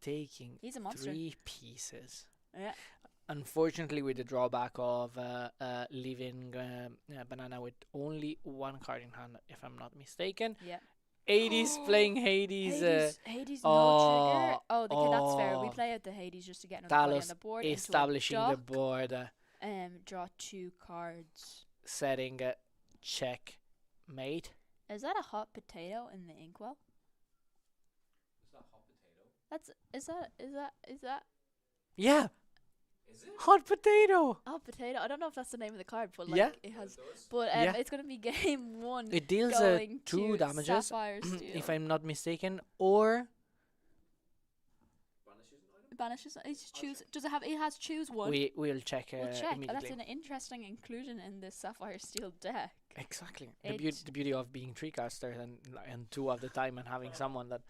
Speaker 4: taking
Speaker 3: He's a monster.
Speaker 4: 3 pieces.
Speaker 3: Yeah.
Speaker 4: Unfortunately, with the drawback of leaving Banana with only 1 card in hand, if I'm not mistaken.
Speaker 3: Yeah.
Speaker 4: Hades playing Hades.
Speaker 3: Hades no trigger.
Speaker 4: oh,
Speaker 3: Okay, that's fair. We
Speaker 4: oh.
Speaker 3: play out the Hades just to get another body on
Speaker 4: Talos
Speaker 3: the board. into a
Speaker 4: establishing the
Speaker 3: duck,
Speaker 4: board,
Speaker 3: draw 2 cards.
Speaker 4: setting checkmate.
Speaker 3: Is that a hot potato in the inkwell?
Speaker 1: It's not hot potato.
Speaker 3: Is that
Speaker 4: Yeah,
Speaker 1: Is it?
Speaker 4: hot potato.
Speaker 3: hot potato? I don't know if that's the name of the card, but
Speaker 4: Yeah.
Speaker 3: it has.
Speaker 1: does.
Speaker 3: But
Speaker 4: Yeah.
Speaker 3: it's gonna be game 1.
Speaker 4: It deals
Speaker 3: going
Speaker 4: 2
Speaker 3: to
Speaker 4: damages,
Speaker 3: Sapphire Steel.
Speaker 4: if I'm not mistaken, or
Speaker 1: Banishes an item?
Speaker 3: Banishes. It's choose. Does it have? It has choose 1.
Speaker 4: we'll check
Speaker 3: We'll check. That's
Speaker 4: immediately.
Speaker 3: an interesting inclusion in this Sapphire Steel deck.
Speaker 4: Exactly.
Speaker 3: It-
Speaker 4: The beauty of being 3 casters and 2 of the time and having someone that,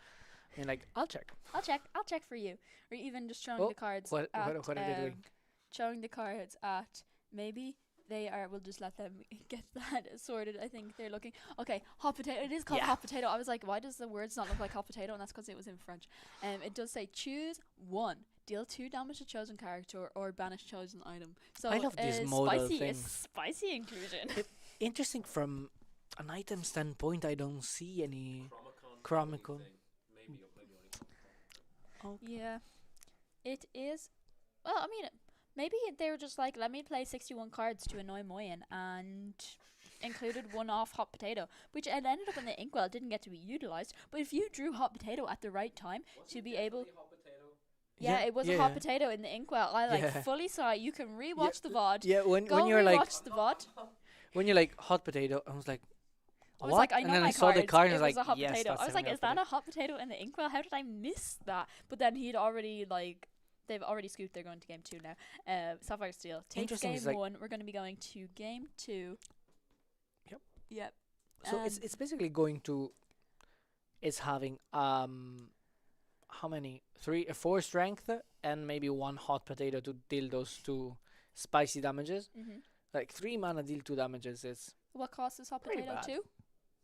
Speaker 4: I mean, like, I'll check.
Speaker 3: I'll check for you. Or even just showing
Speaker 4: Oh,
Speaker 3: the cards.
Speaker 4: what
Speaker 3: at,
Speaker 4: are they doing?
Speaker 3: Showing the cards at maybe they are. We'll just let them get that sorted. I think they're looking. Okay, hot potato. It is called
Speaker 4: Yeah.
Speaker 3: hot potato. I was like, why does the words not look like hot potato? And that's because it was in French. It does say choose 1. Deal 2 damage to chosen character or banish chosen item. So
Speaker 4: I love this modal
Speaker 3: spicy,
Speaker 4: thing.
Speaker 3: spicy inclusion.
Speaker 4: Interesting from an item standpoint, I don't see any.
Speaker 1: Chromicon.
Speaker 4: Chromicon.
Speaker 1: Maybe only.
Speaker 3: Yeah, it is. Well, I mean, maybe they were just like, let me play 61 cards to annoy Moyen and included 1 off hot potato, which it ended up in the inkwell, didn't get to be utilized. But if you drew hot potato at the right time to be able.
Speaker 1: Hot potato?
Speaker 3: Yeah, it was a hot potato in the inkwell. I
Speaker 4: Yeah.
Speaker 3: fully saw it. You can rewatch the VOD.
Speaker 4: Yeah, when
Speaker 3: Go
Speaker 4: you're like
Speaker 3: rewatch the VOD.
Speaker 4: hot potato, I was like,
Speaker 3: I
Speaker 4: what?
Speaker 3: was like, I know
Speaker 4: and then
Speaker 3: my
Speaker 4: I saw the
Speaker 3: cards.
Speaker 4: card and
Speaker 3: It
Speaker 4: I was
Speaker 3: was a
Speaker 4: like,
Speaker 3: hot
Speaker 4: yes,
Speaker 3: potato.
Speaker 4: that's
Speaker 3: I was like,
Speaker 4: definitely
Speaker 3: is that a hot potato in the inkwell? How did I miss that? But then he'd already they've already scooped. They're going to game 2 now. Sapphire Steel takes
Speaker 4: Interesting
Speaker 3: game
Speaker 4: is, like-
Speaker 3: 1. We're going to be going to game 2.
Speaker 4: Yep.
Speaker 3: Yep.
Speaker 4: So it's basically going to. It's having how many 4 strength and maybe 1 hot potato to deal those 2 spicy damages.
Speaker 3: Mm-hmm.
Speaker 4: Like 3 mana deal 2 damages is
Speaker 3: What cost is hot
Speaker 4: Pretty
Speaker 3: potato?
Speaker 4: bad.
Speaker 3: 2?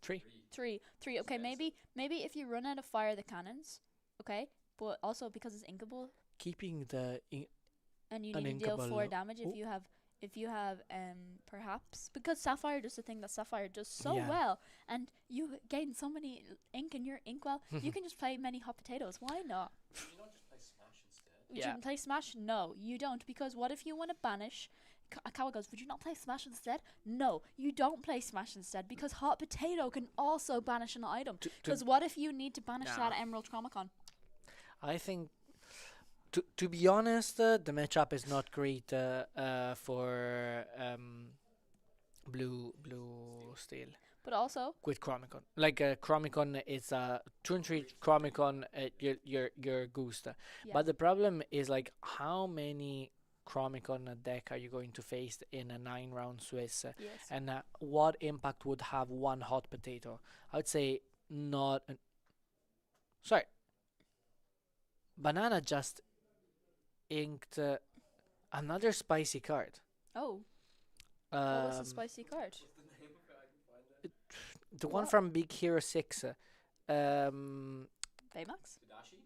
Speaker 4: 3.
Speaker 3: 3. Okay, maybe if you run out of fire the cannons, okay, but also because it's inkable
Speaker 4: Keeping the
Speaker 3: and you need to deal 4
Speaker 4: Uninkable.
Speaker 3: damage
Speaker 4: Ooh.
Speaker 3: if you have perhaps because Sapphire does the thing that Sapphire does so
Speaker 4: Yeah.
Speaker 3: well, and you gain so many ink in your inkwell, you can just play many hot potatoes. Why not?
Speaker 1: You don't just play Smash instead.
Speaker 3: Would
Speaker 4: Yeah.
Speaker 3: you play Smash? No, you don't, because what if you want to banish? Kawa goes, would you not play Smash instead? No, you don't play Smash instead, because hot potato can also banish an item. Because what if you need to banish that
Speaker 4: Nah.
Speaker 3: Emerald Chromicon?
Speaker 4: I think to be honest, the matchup is not great for blue steel
Speaker 3: But also,
Speaker 4: with Chromicon. Like Chromicon is 2 and 3 Chromicon, your goose.
Speaker 3: yeah.
Speaker 4: But the problem is like how many Chromicon deck are you going to face in a 9-round Swiss?
Speaker 3: yes.
Speaker 4: And what impact would have 1 hot potato? I would say not. Sorry. Banana just inked another spicy card.
Speaker 3: Oh, what was the
Speaker 4: Um,
Speaker 3: spicy card?
Speaker 4: the one
Speaker 3: What?
Speaker 4: from Big Hero 6.
Speaker 3: Baymax?
Speaker 1: Tadashi?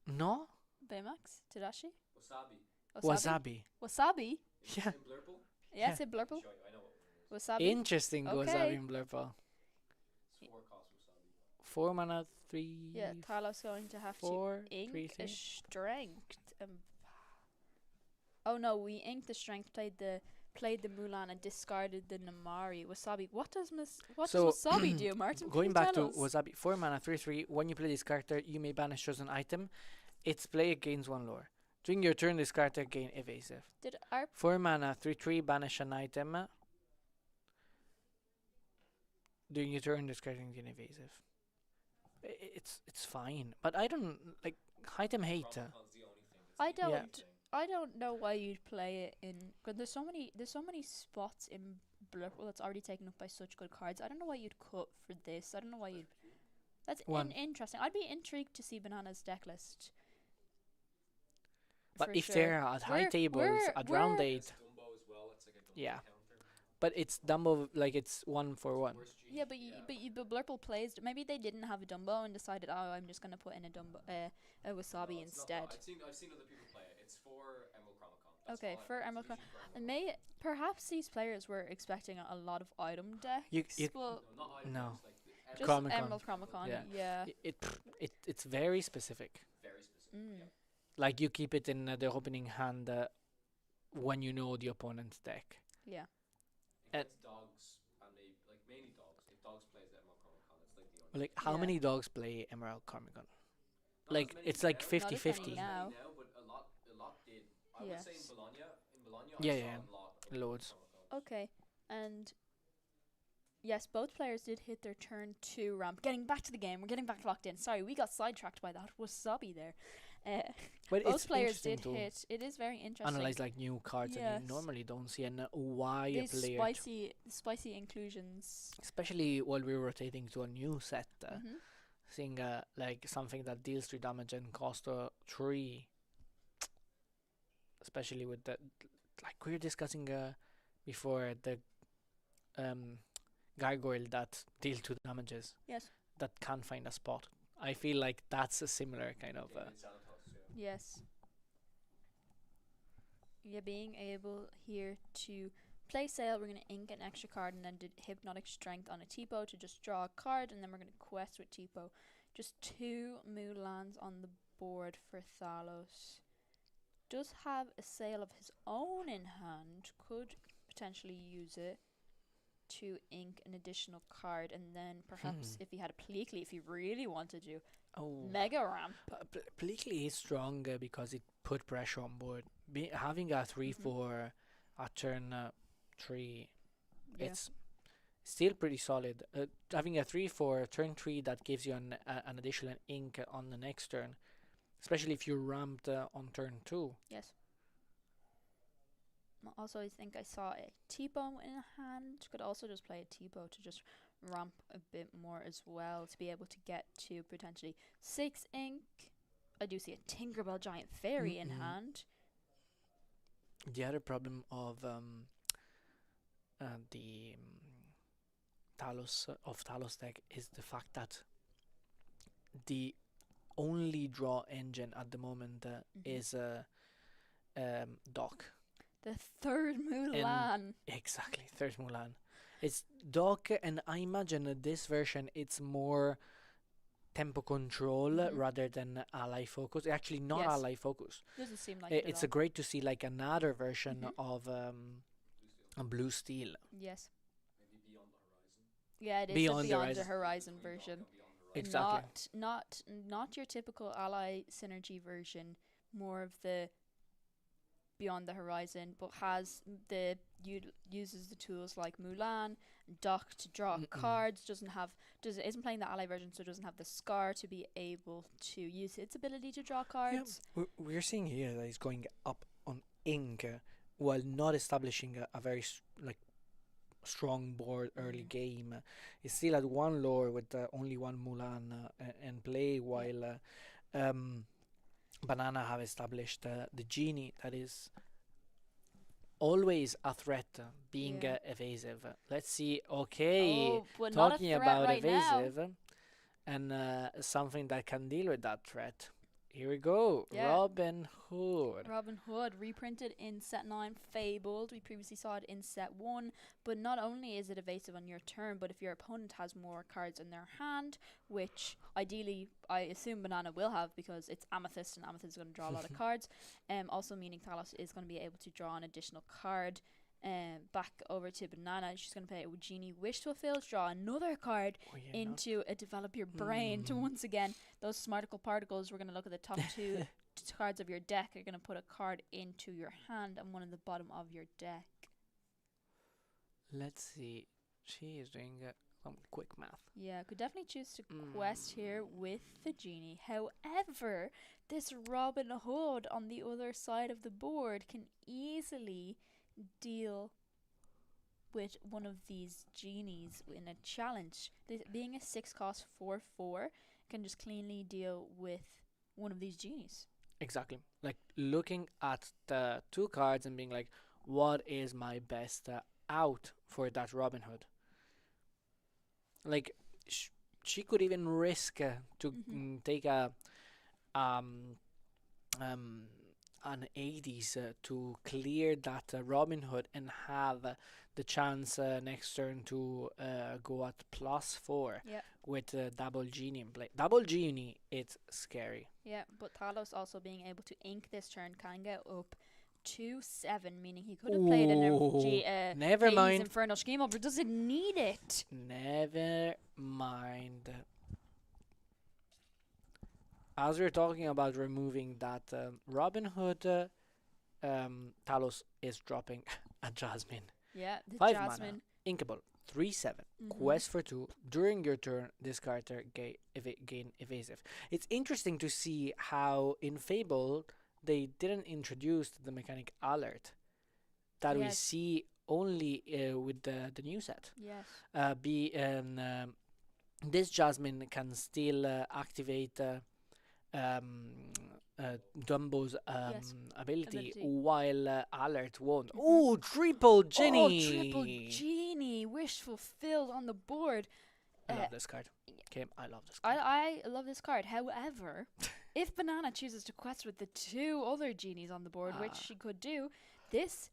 Speaker 4: No?
Speaker 3: Baymax? Tadashi?
Speaker 1: Wasabi.
Speaker 4: Wasabi.
Speaker 3: Wasabi?
Speaker 4: Yeah.
Speaker 1: In Blurple?
Speaker 3: Yes, it Blurple.
Speaker 1: Show you, I know what one it is.
Speaker 3: Wasabi?
Speaker 4: Interesting Wasabi
Speaker 3: Okay.
Speaker 4: in Blurple.
Speaker 1: It's 4 cost Wasabi.
Speaker 4: 4 mana, 3.
Speaker 3: Yeah, Talos going to have
Speaker 4: 4.
Speaker 3: to ink
Speaker 4: 3,
Speaker 3: a strength. Oh no, we inked the strength, played the Mulan and discarded the Namari. Wasabi. What does
Speaker 4: So,
Speaker 3: Wasabi do, Martin? Can
Speaker 4: Going
Speaker 3: you
Speaker 4: back
Speaker 3: tell
Speaker 4: to
Speaker 3: us?
Speaker 4: Wasabi, 4 mana, 3/3. When you play this character, you may banish chosen item. Its player gains 1 lore. During your turn, this character gain evasive.
Speaker 3: Did our
Speaker 4: 4 mana, 3/3. Banish an item. During your turn, this character gain evasive. It's fine, but I don't like hate him hate.
Speaker 3: I
Speaker 4: Yeah.
Speaker 3: don't. I don't know why you'd play it in. Cause there's so many spots in Blurple that's already taken up by such good cards. I don't know why you'd cut for this. I don't know why you'd. That's
Speaker 4: One.
Speaker 3: interesting. I'd be intrigued to see Banana's deck list.
Speaker 4: But
Speaker 3: for
Speaker 4: if
Speaker 3: sure.
Speaker 4: they're at high
Speaker 3: We're-
Speaker 4: tables
Speaker 3: we're-
Speaker 4: at round
Speaker 3: we're-
Speaker 4: 8, yeah. But it's Dumbo, like it's 1 for 1.
Speaker 3: Yeah, but Blurple plays. Maybe they didn't have a Dumbo and decided, oh, I'm just gonna put in a Dumbo, a Wasabi instead.
Speaker 1: I've seen other people play it. It's for Emerald Chromicon.
Speaker 3: Okay, for Emerald And perhaps these players were expecting a lot of item decks.
Speaker 4: You-
Speaker 3: well,
Speaker 4: No.
Speaker 3: just
Speaker 4: Chromicon.
Speaker 3: Emerald Chromicon.
Speaker 4: Yeah.
Speaker 3: Yeah.
Speaker 4: It's very specific.
Speaker 1: very specific.
Speaker 3: Mm.
Speaker 4: Like you keep it in the opening hand when you know the opponent's deck.
Speaker 3: Yeah.
Speaker 1: Against dogs and mainly dogs. If dogs plays the Emerald Chromicon, it's like the only.
Speaker 4: Like how
Speaker 3: Yeah.
Speaker 4: many dogs play Emerald Chromicon?
Speaker 1: Not
Speaker 4: Like
Speaker 1: as many
Speaker 4: it's like
Speaker 1: now.
Speaker 4: 50-50.
Speaker 3: Not as many
Speaker 1: Now, but a lot did. I would say
Speaker 3: Yes.
Speaker 1: in Bologna,
Speaker 4: Yeah,
Speaker 1: I
Speaker 4: yeah,
Speaker 1: saw a lot of
Speaker 4: loads.
Speaker 1: Chromicons.
Speaker 3: Okay, and yes, both players did hit their turn 2 ramp. Getting back to the game, we're getting back locked in. Sorry, we got sidetracked by that Wasabi there.
Speaker 4: But
Speaker 3: Both
Speaker 4: it's
Speaker 3: players
Speaker 4: interesting
Speaker 3: did
Speaker 4: to
Speaker 3: hit. It is very interesting.
Speaker 4: analyze like new cards that
Speaker 3: Yes.
Speaker 4: you normally don't see and why a
Speaker 3: These
Speaker 4: player,
Speaker 3: spicy inclusions.
Speaker 4: especially while we're rotating to a new set,
Speaker 3: Mhm.
Speaker 4: seeing like something that deals 3 damage and costs 3, especially with the like we were discussing before the gargoyle that deal 2 damages
Speaker 3: Yes.
Speaker 4: that can't find a spot. I feel like that's a similar kind of
Speaker 1: In Xanatos, yeah.
Speaker 3: Yes. Yeah, being able here to play sale, we're gonna ink an extra card and then did hypnotic strength on a Tipo to just draw a card, and then we're gonna quest with Tipo. Just 2 Mulans on the board for Thalos. Does have a sale of his own in hand. Could potentially use it to ink an additional card, and then perhaps if he had a Pleakley, if he really wanted to, Mega Ramp.
Speaker 4: Bleakly is strong because it put pressure on board. Having a 3/4 at turn 3,
Speaker 3: Yeah.
Speaker 4: it's still pretty solid. Having a 3/4 turn 3 that gives you an additional ink on the next turn, especially if you ramped on turn 2.
Speaker 3: Yes. Also, I think I saw a T-Bone in hand. Could also just play a T-Bone to just ramp a bit more as well to be able to get to potentially 6 ink. I do see a Tinkerbell Giant Fairy in
Speaker 4: Mm-mm.
Speaker 3: hand.
Speaker 4: The other problem of the Talos deck is the fact that the only draw engine at the moment is Doc.
Speaker 3: The third Mulan.
Speaker 4: Exactly, third Mulan. It's Doc, and I imagine this version it's more tempo control
Speaker 3: Mhm.
Speaker 4: rather than ally focus. Actually, not
Speaker 3: Yes.
Speaker 4: ally focus.
Speaker 3: Doesn't seem like
Speaker 4: It's
Speaker 3: it
Speaker 4: a great to see like another version
Speaker 3: Mhm.
Speaker 4: of a Blue Steel.
Speaker 3: Yes.
Speaker 1: Maybe Beyond the Horizon.
Speaker 3: Yeah, it is
Speaker 4: Beyond
Speaker 3: the
Speaker 4: the
Speaker 3: Beyond the
Speaker 4: Horizon.
Speaker 3: Horizon
Speaker 1: Between Doc
Speaker 3: version.
Speaker 1: and Beyond the Horizon.
Speaker 4: Exactly.
Speaker 3: Not your typical ally synergy version, more of the Beyond the Horizon, but has uses the tools like Mulan, Doc to draw
Speaker 4: Mm-mm.
Speaker 3: cards, isn't playing the ally version, so doesn't have the Scar to be able to use its ability to draw cards.
Speaker 4: We're seeing here that he's going up on ink while not establishing a very strong board early
Speaker 3: Mhm.
Speaker 4: game. He's still at 1 lore with only 1 Mulan in play, while Banana have established the genie that is always a threat, being
Speaker 3: Yeah.
Speaker 4: evasive. Let's see. Okay,
Speaker 3: Oh, but not a
Speaker 4: talking
Speaker 3: threat
Speaker 4: about
Speaker 3: right now.
Speaker 4: evasive and something that can deal with that threat. Here we go.
Speaker 3: Yeah.
Speaker 4: Robin Hood.
Speaker 3: Robin Hood reprinted in set 9 Fabled. We previously saw it in set 1, but not only is it evasive on your turn, but if your opponent has more cards in their hand, which ideally I assume Banana will have because it's Amethyst and Amethyst is going to draw a lot of cards, also meaning Talos is going to be able to draw an additional card. Back over to Banana, she's going to play a Genie Wish Fulfill, draw another card
Speaker 4: Oh, yeah,
Speaker 3: into a Develop Your Brain to
Speaker 4: Mm.
Speaker 3: once again, those Smarticle Particles, we're going to look at the top 2 cards of your deck. You're going to put a card into your hand and one in the bottom of your deck.
Speaker 4: Let's see. She is doing some quick math.
Speaker 3: Yeah, could definitely choose to
Speaker 4: Mm.
Speaker 3: quest here with the genie. However, this Robin Hood on the other side of the board can easily deal with one of these genies in a challenge. This, being a 6 cost 4/4 can just cleanly deal with one of these genies.
Speaker 4: Exactly. Like looking at the two cards and being like, what is my best out for that Robin Hood? Like, she could even risk to take a um um an 80s to clear that Robin Hood and have the chance next turn to go at +4
Speaker 3: Yeah.
Speaker 4: with double genie in play. Double genie, it's scary.
Speaker 3: Yeah, but Talos also being able to ink this turn can get up to 7, meaning he could have played an
Speaker 4: Ooh, never
Speaker 3: Hades
Speaker 4: mind.
Speaker 3: Infernal Schema, but doesn't need it.
Speaker 4: Never mind. As we're talking about removing that Robin Hood, Talos is dropping a Jasmine.
Speaker 3: Yeah, the
Speaker 4: 5 mana,
Speaker 3: Jasmine.
Speaker 4: inkable, 3/7.
Speaker 3: Mhm.
Speaker 4: Quest for 2. During your turn, this character gain evasive. It's interesting to see how in Fable they didn't introduce the mechanic alert that we
Speaker 3: Yes.
Speaker 4: see only with the new set.
Speaker 3: Yes.
Speaker 4: This Jasmine can still activate Dumbo's
Speaker 3: Yes,
Speaker 4: ability,
Speaker 3: ability.
Speaker 4: while alert won't.
Speaker 3: Mhm.
Speaker 4: Oh, triple genie!
Speaker 3: Oh, triple genie. Wish fulfilled on the board.
Speaker 4: I
Speaker 3: Uh,
Speaker 4: love this card. Okay, I love this card.
Speaker 3: I love this card. However, if Banana chooses to quest with the 2 other genies on the board, which
Speaker 4: Ah.
Speaker 3: she could do, this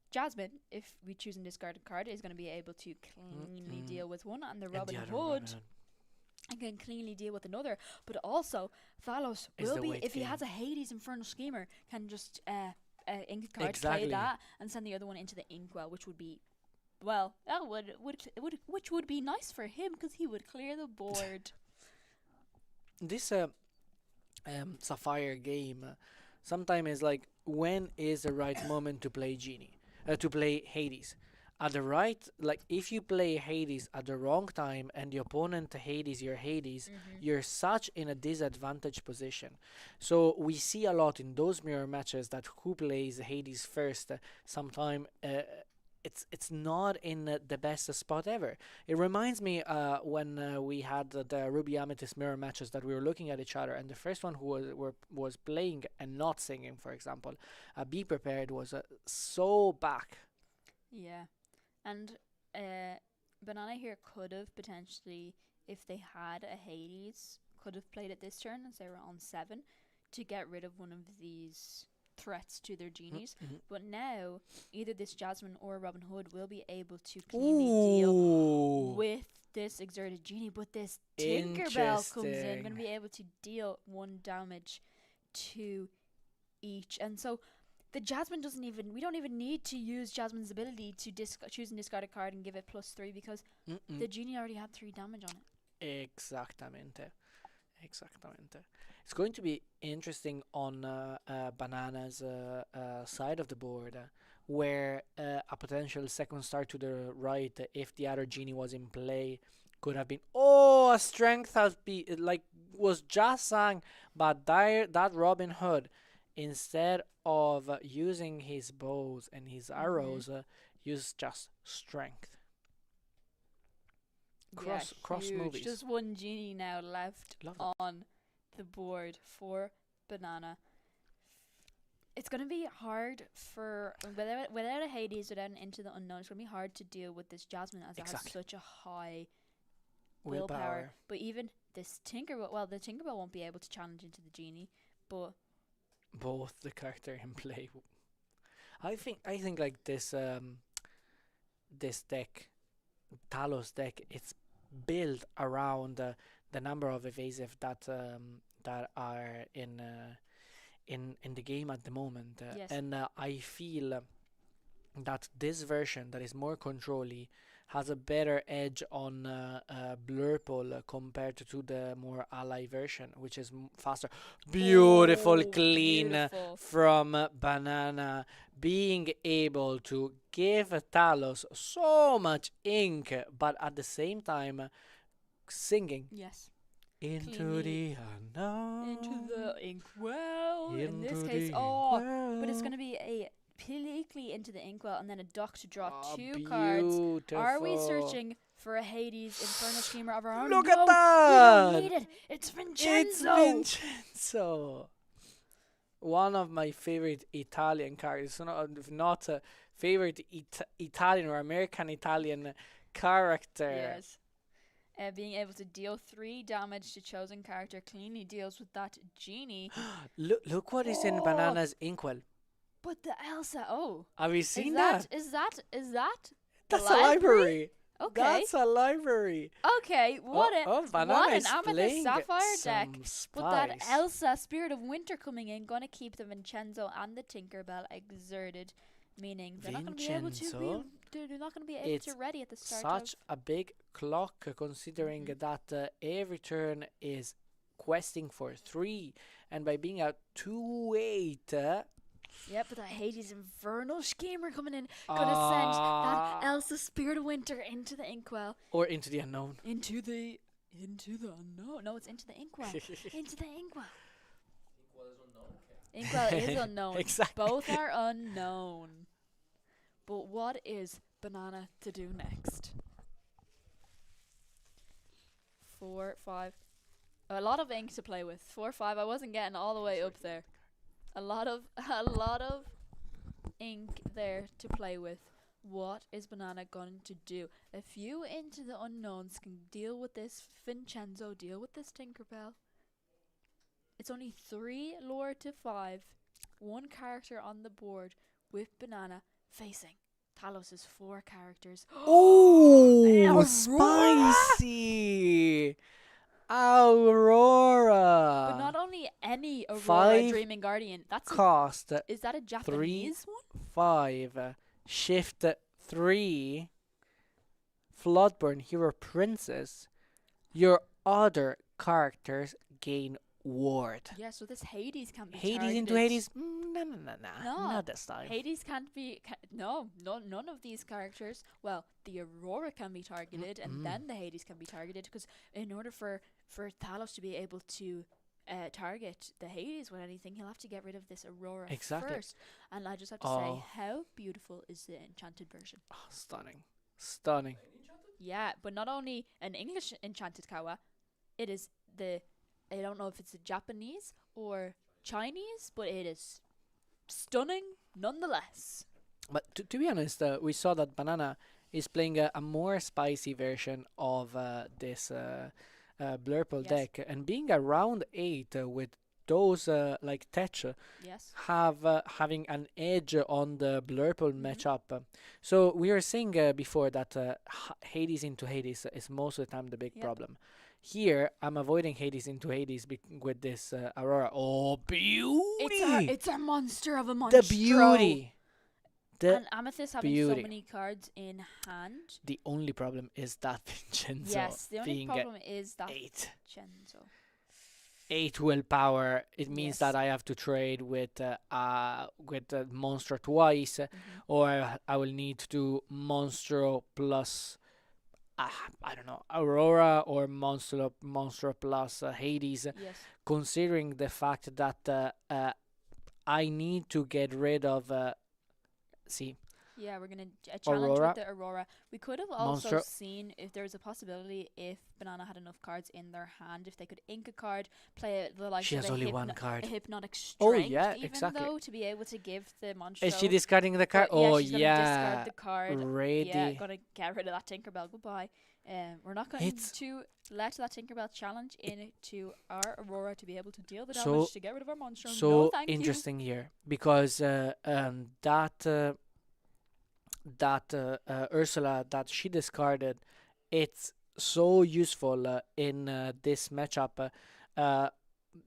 Speaker 3: Jasmine, if we choose a discarded card, is going to be able to cleanly
Speaker 4: Mm-mm.
Speaker 3: deal with one, and the
Speaker 4: And
Speaker 3: Robin
Speaker 4: the other
Speaker 3: Hood
Speaker 4: Robin Hood.
Speaker 3: and can cleanly deal with another. But also, Thalos
Speaker 4: Is
Speaker 3: will
Speaker 4: the
Speaker 3: be,
Speaker 4: weight
Speaker 3: if he
Speaker 4: gain.
Speaker 3: has a Hades Infernal Schemer, can just ink a card,
Speaker 4: Exactly.
Speaker 3: play that, and send the other one into the inkwell, which would be, well, that which would be nice for him because he would clear the board.
Speaker 4: This Sapphire game sometimes is like, when is the right moment to play Genie? To play Hades. At the right, like if you play Hades at the wrong time and the opponent Hades your Hades, you're such in a disadvantaged position. So we see a lot in those mirror matches that who plays Hades first, sometime it's not in the best spot ever. It reminds me when we had the Ruby Amethyst mirror matches that we were looking at each other, and the first one who was playing and not singing, for example, Be Prepared was so back.
Speaker 3: Yeah, and Banana here could have potentially, if they had a Hades, could have played it this turn as they were on 7 to get rid of one of these threats to their genies. But now, either this Jasmine or Robin Hood will be able to cleanly deal
Speaker 4: Ooh.
Speaker 3: with this exerted genie. But this Tinkerbell comes in, going to
Speaker 4: Interesting.
Speaker 3: be able to deal 1 damage to each. And so the Jasmine doesn't even, we don't even need to use Jasmine's ability to choose and discard a card and give it +3 because the genie already had 3 damage on it.
Speaker 4: Exactamente. It's going to be interesting on Banana's side of the board, where a potential second star to the right, if the other genie was in play, could have been. Oh, a strength has be like was just sang, but that Robin Hood, instead of using his bows and his arrows, used just strength. Cross
Speaker 3: huge.
Speaker 4: movies.
Speaker 3: Just 1 genie now left
Speaker 4: Love that.
Speaker 3: on the board for Banana. It's going to be hard for, without a Hades, without an Into the Unknown, it's going to be hard to deal with this Jasmine as it has
Speaker 4: Exactly.
Speaker 3: such a high willpower. But even this Tinkerbell, well, the Tinkerbell won't be able to challenge into the genie, but
Speaker 4: Both the character in play. I think like this this deck, Talos deck, it's built around the number of evasive that are in the game at the moment,
Speaker 3: Yes.
Speaker 4: and I feel that this version that is more controlly has a better edge on Blurple compared to the more ally version, which is faster. Beautiful,
Speaker 3: Oh,
Speaker 4: clean
Speaker 3: beautiful.
Speaker 4: from Banana, being able to give Talos so much ink, but at the same time singing
Speaker 3: Yes.
Speaker 4: into
Speaker 3: Cleanly
Speaker 4: the unknown.
Speaker 3: Into the inkwell. In this
Speaker 4: Into
Speaker 3: case,
Speaker 4: the
Speaker 3: but it's going to be a Pleakley into the inkwell and then a dock to draw 2 cards. Are we searching for a Hades Infernal Schemer of our own?
Speaker 4: Look
Speaker 3: No,
Speaker 4: at that!
Speaker 3: we don't need it. It's Vincenzo.
Speaker 4: It's Vincenzo. One of my favorite Italian characters. Not a favorite Italian or American Italian character.
Speaker 3: Yes. Being able to deal 3 damage to chosen character cleanly deals with that genie.
Speaker 4: Look what is in
Speaker 3: Oh.
Speaker 4: Banana's inkwell.
Speaker 3: But the Elsa, oh.
Speaker 4: Have you
Speaker 3: Is
Speaker 4: seen
Speaker 3: that?
Speaker 4: that?
Speaker 3: Is that?
Speaker 4: That's
Speaker 3: the
Speaker 4: a library.
Speaker 3: Okay.
Speaker 4: That's a library.
Speaker 3: Okay, what
Speaker 4: Banana
Speaker 3: an
Speaker 4: is
Speaker 3: Amethyst
Speaker 4: playing
Speaker 3: Sapphire deck.
Speaker 4: some
Speaker 3: But that
Speaker 4: spice.
Speaker 3: Elsa, Spirit of Winter coming in, gonna keep the Vincenzo and the Tinkerbell exerted, meaning they're not gonna be able to
Speaker 4: Vincenzo?
Speaker 3: they're not gonna be able
Speaker 4: It's
Speaker 3: to ready at the start
Speaker 4: Such a big clock, considering
Speaker 3: Mhm.
Speaker 4: that every turn is questing for 3, and by being out 2/8,
Speaker 3: Yep, but that Hades Infernal Schemer coming in, gonna send that Elsa Spirit of Winter into the inkwell,
Speaker 4: or into the unknown.
Speaker 3: into the unknown. No, it's into the inkwell, into the inkwell. Inkwell is unknown.
Speaker 4: Exactly.
Speaker 3: Both are unknown. But what is Banana to do next? 4, 5. A lot of ink to play with. 4, 5. I wasn't getting all the way up there. A lot of ink there to play with. What is Banana going to do? A few into the unknowns can deal with this Vincenzo, deal with this Tinkerbell. It's only 3 lore to 5. 1 character on the board with Banana facing Talos' 4 characters.
Speaker 4: Oh,
Speaker 3: Aurora!
Speaker 4: spicy! Aurora!
Speaker 3: But not only any Aurora
Speaker 4: 5
Speaker 3: Dreaming Guardian. That's
Speaker 4: cost
Speaker 3: is that a Japanese one?
Speaker 4: 5, shift 3, Floodburn Hero Princess. Your other characters gain ward.
Speaker 3: Yeah, so this Hades can be
Speaker 4: Hades into
Speaker 3: targeted.
Speaker 4: Hades? No, not this time.
Speaker 3: Hades can't be. No, none of these characters. Well, the Aurora can be targeted, and then the Hades can be targeted. Because in order for Talos to be able to target the Hades with anything, he'll have to get rid of this Aurora
Speaker 4: Exactly.
Speaker 3: first. And I just have to say, how beautiful is the enchanted version?
Speaker 4: Oh, stunning.
Speaker 3: Yeah, but not only an English enchanted kawa, it is the. I don't know if it's a Japanese or Chinese, but it is stunning nonetheless.
Speaker 4: But to be honest, we saw that Banana is playing a more spicy version of this Blurple
Speaker 3: Yes.
Speaker 4: deck, and being around 8 with those like Tech
Speaker 3: Yes.
Speaker 4: having an edge on the Blurple matchup. So we were saying before that Hades into Hades is most of the time the big
Speaker 3: Yep.
Speaker 4: problem. Here, I'm avoiding Hades into Hades with this Aurora. Oh, beauty!
Speaker 3: It's our monster of a monster.
Speaker 4: The beauty!
Speaker 3: And Amethyst having so
Speaker 4: beauty.
Speaker 3: many cards in hand.
Speaker 4: The only problem is that Vincenzo
Speaker 3: Yes, the only
Speaker 4: being
Speaker 3: problem is that
Speaker 4: 8.
Speaker 3: Vincenzo.
Speaker 4: 8 willpower. It means
Speaker 3: Yes.
Speaker 4: that I have to trade with Monstro twice, or I will need to do Monstro plus I don't know, Aurora or Monstro plus Hades,
Speaker 3: Yes.
Speaker 4: considering the fact that I need to get rid of
Speaker 3: Yeah, we're gonna challenge
Speaker 4: Aurora.
Speaker 3: with the Aurora. We could have also
Speaker 4: Monster.
Speaker 3: seen if there was a possibility if Banana had enough cards in their hand, if they could ink a card, play the like
Speaker 4: She has
Speaker 3: of a
Speaker 4: only one card.
Speaker 3: a hypnotic strength.
Speaker 4: Oh, yeah,
Speaker 3: even
Speaker 4: exactly.
Speaker 3: though to be able to give the monster.
Speaker 4: Is she discarding the card?
Speaker 3: But yeah,
Speaker 4: Oh
Speaker 3: she's gonna
Speaker 4: yeah,
Speaker 3: discard the card.
Speaker 4: ready.
Speaker 3: Yeah, gonna get rid of that Tinkerbell. Goodbye. We're not going
Speaker 4: It's-
Speaker 3: to let that Tinkerbell challenge into our Aurora to be able to deal the damage
Speaker 4: So-
Speaker 3: to get rid of our monster.
Speaker 4: So
Speaker 3: no, thank
Speaker 4: interesting here, because that Ursula that she discarded, it's so useful in this matchup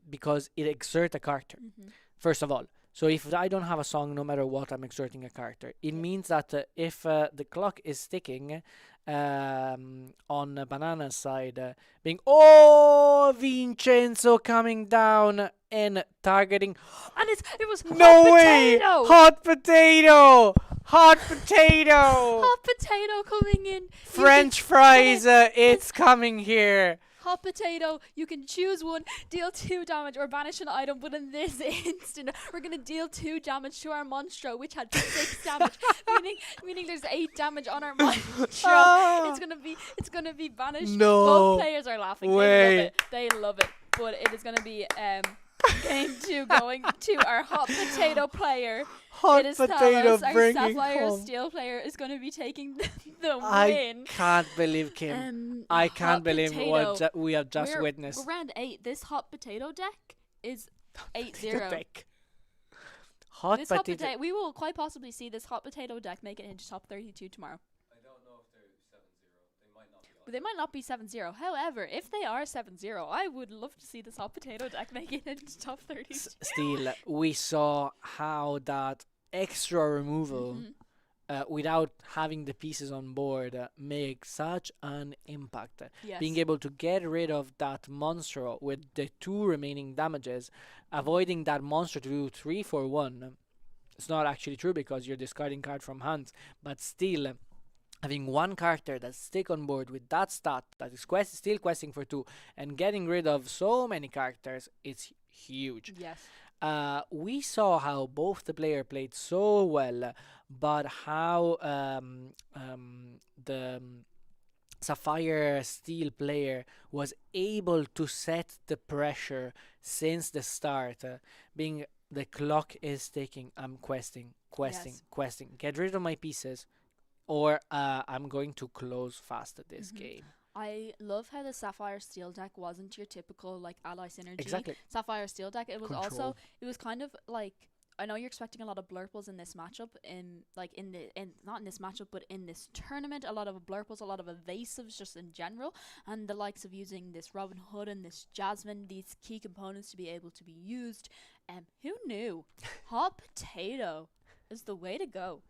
Speaker 4: because it exerts a character.
Speaker 3: you.
Speaker 4: First of all, so if I don't have a song, no matter what, I'm exerting a character. It means that if the clock is ticking on Banana's side, being Vincenzo coming down and targeting.
Speaker 3: And it was
Speaker 4: No
Speaker 3: hot
Speaker 4: way!
Speaker 3: potato!
Speaker 4: Hot potato! Hot potato.
Speaker 3: Hot potato coming in.
Speaker 4: French fries. It's coming here.
Speaker 3: Hot potato, you can choose one, deal 2 damage, or banish an item, but in this instant, we're going to deal 2 damage to our Monstro, which had 6 damage, meaning there's 8 damage on our Monstro. It's gonna be banished.
Speaker 4: No
Speaker 3: Both players are laughing.
Speaker 4: way.
Speaker 3: They love it. But it is going to be game 2 going to our hot potato player.
Speaker 4: Hot
Speaker 3: it is
Speaker 4: potato
Speaker 3: Talos, our
Speaker 4: bringing
Speaker 3: Sapphire
Speaker 4: home.
Speaker 3: Steel player, is going to be taking the
Speaker 4: I
Speaker 3: win.
Speaker 4: can't believe Kim. I
Speaker 3: Hot
Speaker 4: can't believe
Speaker 3: potato.
Speaker 4: what we have just
Speaker 3: We're
Speaker 4: witnessed.
Speaker 3: round 8. This hot potato deck is 8-0.
Speaker 4: Hot
Speaker 3: This hot
Speaker 4: potato.
Speaker 3: potato. We will quite possibly see this hot potato deck make it into top 32 tomorrow.
Speaker 1: I don't know if they're 7-0. They might not be.
Speaker 3: But they might not be 7-0. However, if they are 7-0, I would love to see this hot potato deck make it into top 32.
Speaker 4: Still, we saw how that extra removal without having the pieces on board make such an impact.
Speaker 3: Yes.
Speaker 4: Being able to get rid of that monster with the 2 remaining damages, avoiding that monster to do 3 for 1. It's not actually true because you're discarding card from hands, but still having one character that's stick on board with that stat that is still questing for 2 and getting rid of so many characters, it's huge.
Speaker 3: Yes.
Speaker 4: We saw how both the player played so well, but how the Sapphire Steel player was able to set the pressure since the start, being the clock is ticking. I'm questing,
Speaker 3: Yes.
Speaker 4: get rid of my pieces, or I'm going to close fast at this game.
Speaker 3: I love how the Sapphire Steel deck wasn't your typical like ally synergy.
Speaker 4: Exactly.
Speaker 3: Sapphire Steel deck. It was also
Speaker 4: Control.
Speaker 3: it was kind of like, I know you're expecting a lot of blurples in this matchup, not in this matchup, but in this tournament, a lot of blurples, a lot of evasives just in general, and the likes of using this Robin Hood and this Jasmine, these key components to be able to be used. Who knew? Hot potato is the way to go.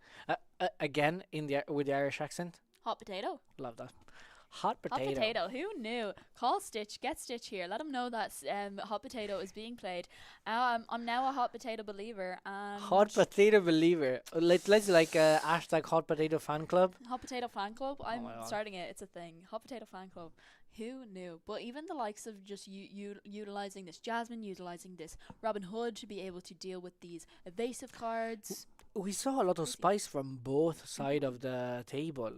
Speaker 4: Again with the Irish accent.
Speaker 3: Hot potato.
Speaker 4: Love that. Hot potato.
Speaker 3: Hot potato. Who knew? Call Stitch. Get Stitch here. Let him know that hot potato is being played. I'm now a hot potato believer. And
Speaker 4: Hot potato believer. Let's hashtag hot potato fan club.
Speaker 3: Hot potato fan club. I'm
Speaker 4: my God.
Speaker 3: starting it. It's a thing. Hot potato fan club. Who knew? But even the likes of just utilizing this Jasmine, utilizing this Robin Hood to be able to deal with these evasive cards.
Speaker 4: We saw a lot of spice from both sides of the table.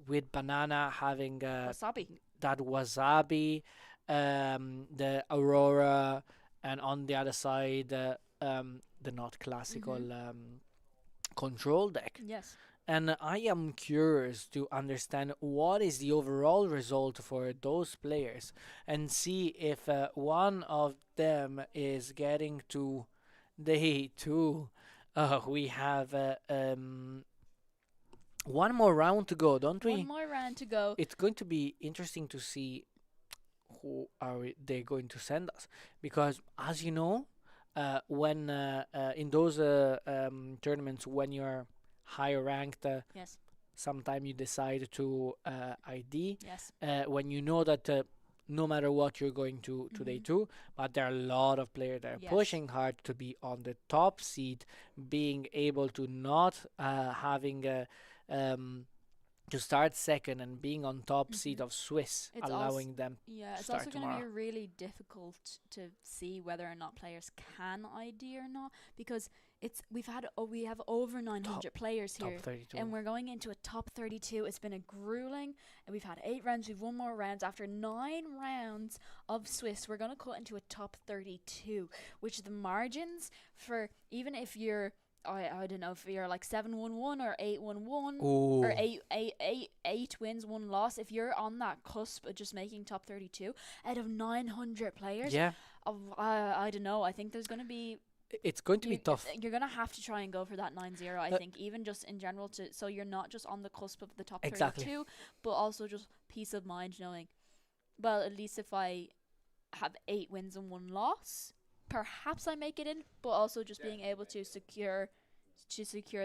Speaker 4: With Banana having
Speaker 3: Wasabi.
Speaker 4: that wasabi, the Aurora, and on the other side the not classical control deck.
Speaker 3: Yes.
Speaker 4: And I am curious to understand what is the overall result for those players and see if one of them is getting to day 2. We have one more round to go, don't we?
Speaker 3: One more round to go.
Speaker 4: It's going to be interesting to see who they going to send us, because as you know, when in those tournaments, when you're higher ranked,
Speaker 3: Yes.
Speaker 4: sometime you decide to ID
Speaker 3: Yes.
Speaker 4: when you know that no matter what you're going to day 2, but there are a lot of players that are
Speaker 3: Yes.
Speaker 4: pushing hard to be on the top seed, being able to not having to start second and being on top seed of Swiss,
Speaker 3: It's
Speaker 4: allowing them
Speaker 3: Yeah,
Speaker 4: to
Speaker 3: it's
Speaker 4: start
Speaker 3: also going to
Speaker 4: tomorrow.
Speaker 3: be really difficult to see whether or not players can ID or not, because we have over 900 players
Speaker 4: top
Speaker 3: here,
Speaker 4: 32.
Speaker 3: and we're going into a top 32. It's been a grueling, and we've had 8 rounds. We've won more rounds. After 9 rounds of Swiss, we're going to cut into a top 32, which the margins for, even if you're, I don't know, if you're like 7-1-1 or 8-1-1 or
Speaker 4: Ooh.
Speaker 3: eight wins, 1 loss, if you're on that cusp of just making top 32 out of 900 players,
Speaker 4: Yeah,
Speaker 3: I don't know. I think there's going to be,
Speaker 4: it's going to be tough.
Speaker 3: you're going to have to try and go for that 9-0, I think, even just in general, so you're not just on the cusp of the top
Speaker 4: Exactly.
Speaker 3: 32, but also just peace of mind knowing, well, at least if I have 8 wins and 1 loss, perhaps I make it in, but also just being able to secure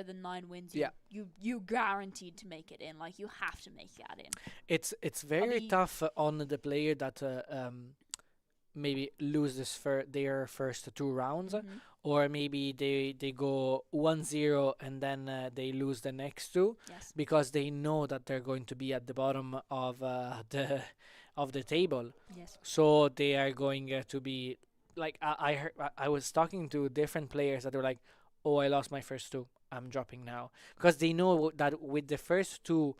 Speaker 3: the 9 wins.
Speaker 4: Yeah.
Speaker 3: You guaranteed to make it in. Like, you have to make that in.
Speaker 4: It's very
Speaker 3: be-
Speaker 4: tough on the player that maybe loses their first 2 rounds,
Speaker 3: Mhm.
Speaker 4: or maybe they go 1-0 and then they lose the next two
Speaker 3: Yes.
Speaker 4: because they know that they're going to be at the bottom of the table.
Speaker 3: Yes.
Speaker 4: So they are going to be like I was talking to different players that were like, "Oh, I lost my first two. I'm dropping now," because they know that with the first two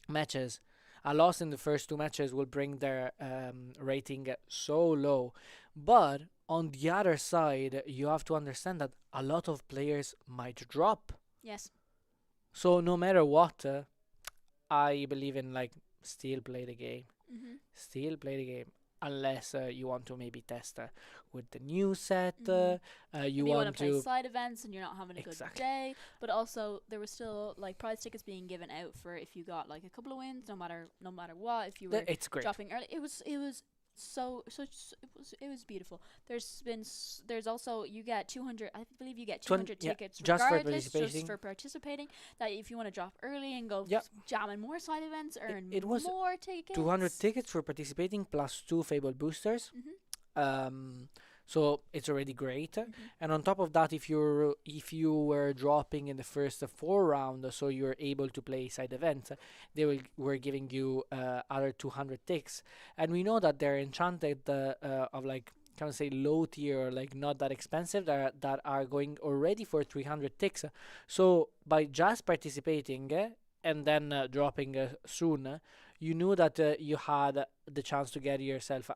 Speaker 4: matches, a loss in the first two matches will bring their rating so low. But on the other side, you have to understand that a lot of players might drop.
Speaker 3: Yes.
Speaker 4: So no matter what, I believe in like still play the game.
Speaker 3: Mm-hmm.
Speaker 4: Still play the game. Unless you want to maybe test with the new set,
Speaker 3: Mhm.
Speaker 4: you
Speaker 3: Maybe you want
Speaker 4: want
Speaker 3: to play
Speaker 4: to.
Speaker 3: side events and you're not having a good
Speaker 4: Exactly.
Speaker 3: day, but also there was still like prize tickets being given out for if you got like a couple of wins, no matter what. If you were
Speaker 4: It's great.
Speaker 3: dropping early, it was it was beautiful. There's also you get 200. I believe you get 200
Speaker 4: yeah,
Speaker 3: tickets
Speaker 4: just for
Speaker 3: regardless, just
Speaker 4: participating.
Speaker 3: for participating. That if you want to drop early and go
Speaker 4: Yep.
Speaker 3: jamming more side events, earn
Speaker 4: it was
Speaker 3: more tickets.
Speaker 4: 200 tickets for participating plus 2 Fable boosters.
Speaker 3: Mhm.
Speaker 4: So it's already great.
Speaker 3: Mhm.
Speaker 4: And on top of that, if you were dropping in the first 4 round, so you're able to play side events, were giving you other 200 ticks. And we know that they're enchanted of like can I say low tier or like not that expensive that are going already for 300 ticks. So by just participating and then dropping soon, you knew that you had the chance to get yourself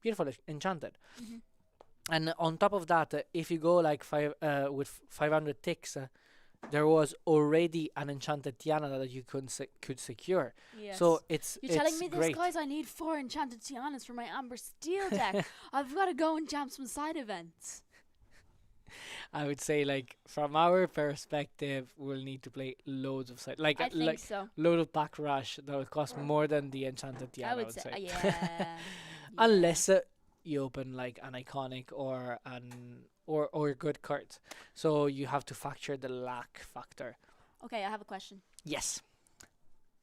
Speaker 4: beautiful enchanted.
Speaker 3: Mhm.
Speaker 4: And on top of that, if you go like with 500 ticks, there was already an enchanted Tiana that you could secure.
Speaker 3: Yes.
Speaker 4: So it's
Speaker 3: You're telling
Speaker 4: it's
Speaker 3: me this,
Speaker 4: great.
Speaker 3: guys? I need 4 enchanted Tianas for my Amber Steel deck. I've got to go and jam some side events.
Speaker 4: I would say like from our perspective, we'll need to play loads of side
Speaker 3: I think so.
Speaker 4: load of pack rush that will cost more than the enchanted Tiana.
Speaker 3: I would say, yeah. Yeah.
Speaker 4: Unless you open like an iconic or or good card, so you have to factor the lack factor.
Speaker 3: Okay, I have a question.
Speaker 4: Yes,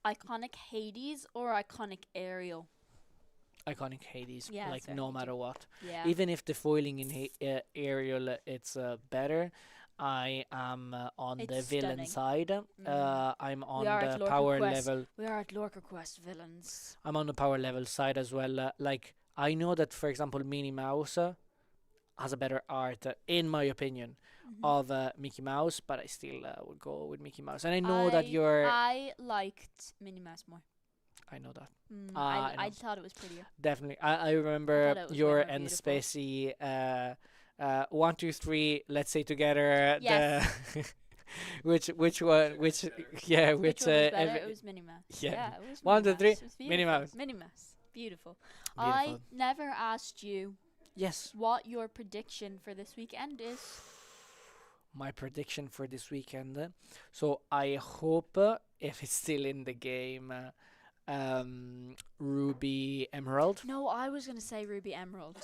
Speaker 3: Iconic Hades or iconic Ariel?
Speaker 4: iconic Hades,
Speaker 3: Yeah,
Speaker 4: like
Speaker 3: sorry,
Speaker 4: no
Speaker 3: me too.
Speaker 4: matter what.
Speaker 3: Yeah.
Speaker 4: Even if the foiling in Ariel it's better, I am on the
Speaker 3: It's
Speaker 4: villain
Speaker 3: stunning.
Speaker 4: side. I'm on
Speaker 3: We are at
Speaker 4: the power
Speaker 3: LorcaQuest.
Speaker 4: level.
Speaker 3: We are at LorcaQuest villains.
Speaker 4: I'm on the power level side as well. Like I know that, for example, Minnie Mouse has a better art, in my opinion, of Mickey Mouse, but I still would go with Mickey Mouse. And I know that you're.
Speaker 3: I liked Minnie Mouse more.
Speaker 4: I know that.
Speaker 3: I
Speaker 4: I know.
Speaker 3: thought it was prettier.
Speaker 4: Definitely. I remember
Speaker 3: thought it was
Speaker 4: your
Speaker 3: way more
Speaker 4: and
Speaker 3: beautiful.
Speaker 4: Spacey 1, 2, 3, let's say together
Speaker 3: Yes.
Speaker 4: the which one yeah
Speaker 3: Which
Speaker 4: which
Speaker 3: one was better? It was Minnie Mouse.
Speaker 4: yeah.
Speaker 3: It was
Speaker 4: 1,
Speaker 3: Minnie
Speaker 4: 2, 3,
Speaker 3: Mouse. It was
Speaker 4: Minnie
Speaker 3: beautiful.
Speaker 4: Mouse.
Speaker 3: Minnie Mouse. Beautiful. I
Speaker 4: Beautiful.
Speaker 3: never asked you
Speaker 4: Yes.
Speaker 3: what your prediction for this weekend is.
Speaker 4: My prediction for this weekend. So I hope if it's still in the game, Ruby Emerald.
Speaker 3: No, I was gonna say Ruby Emerald.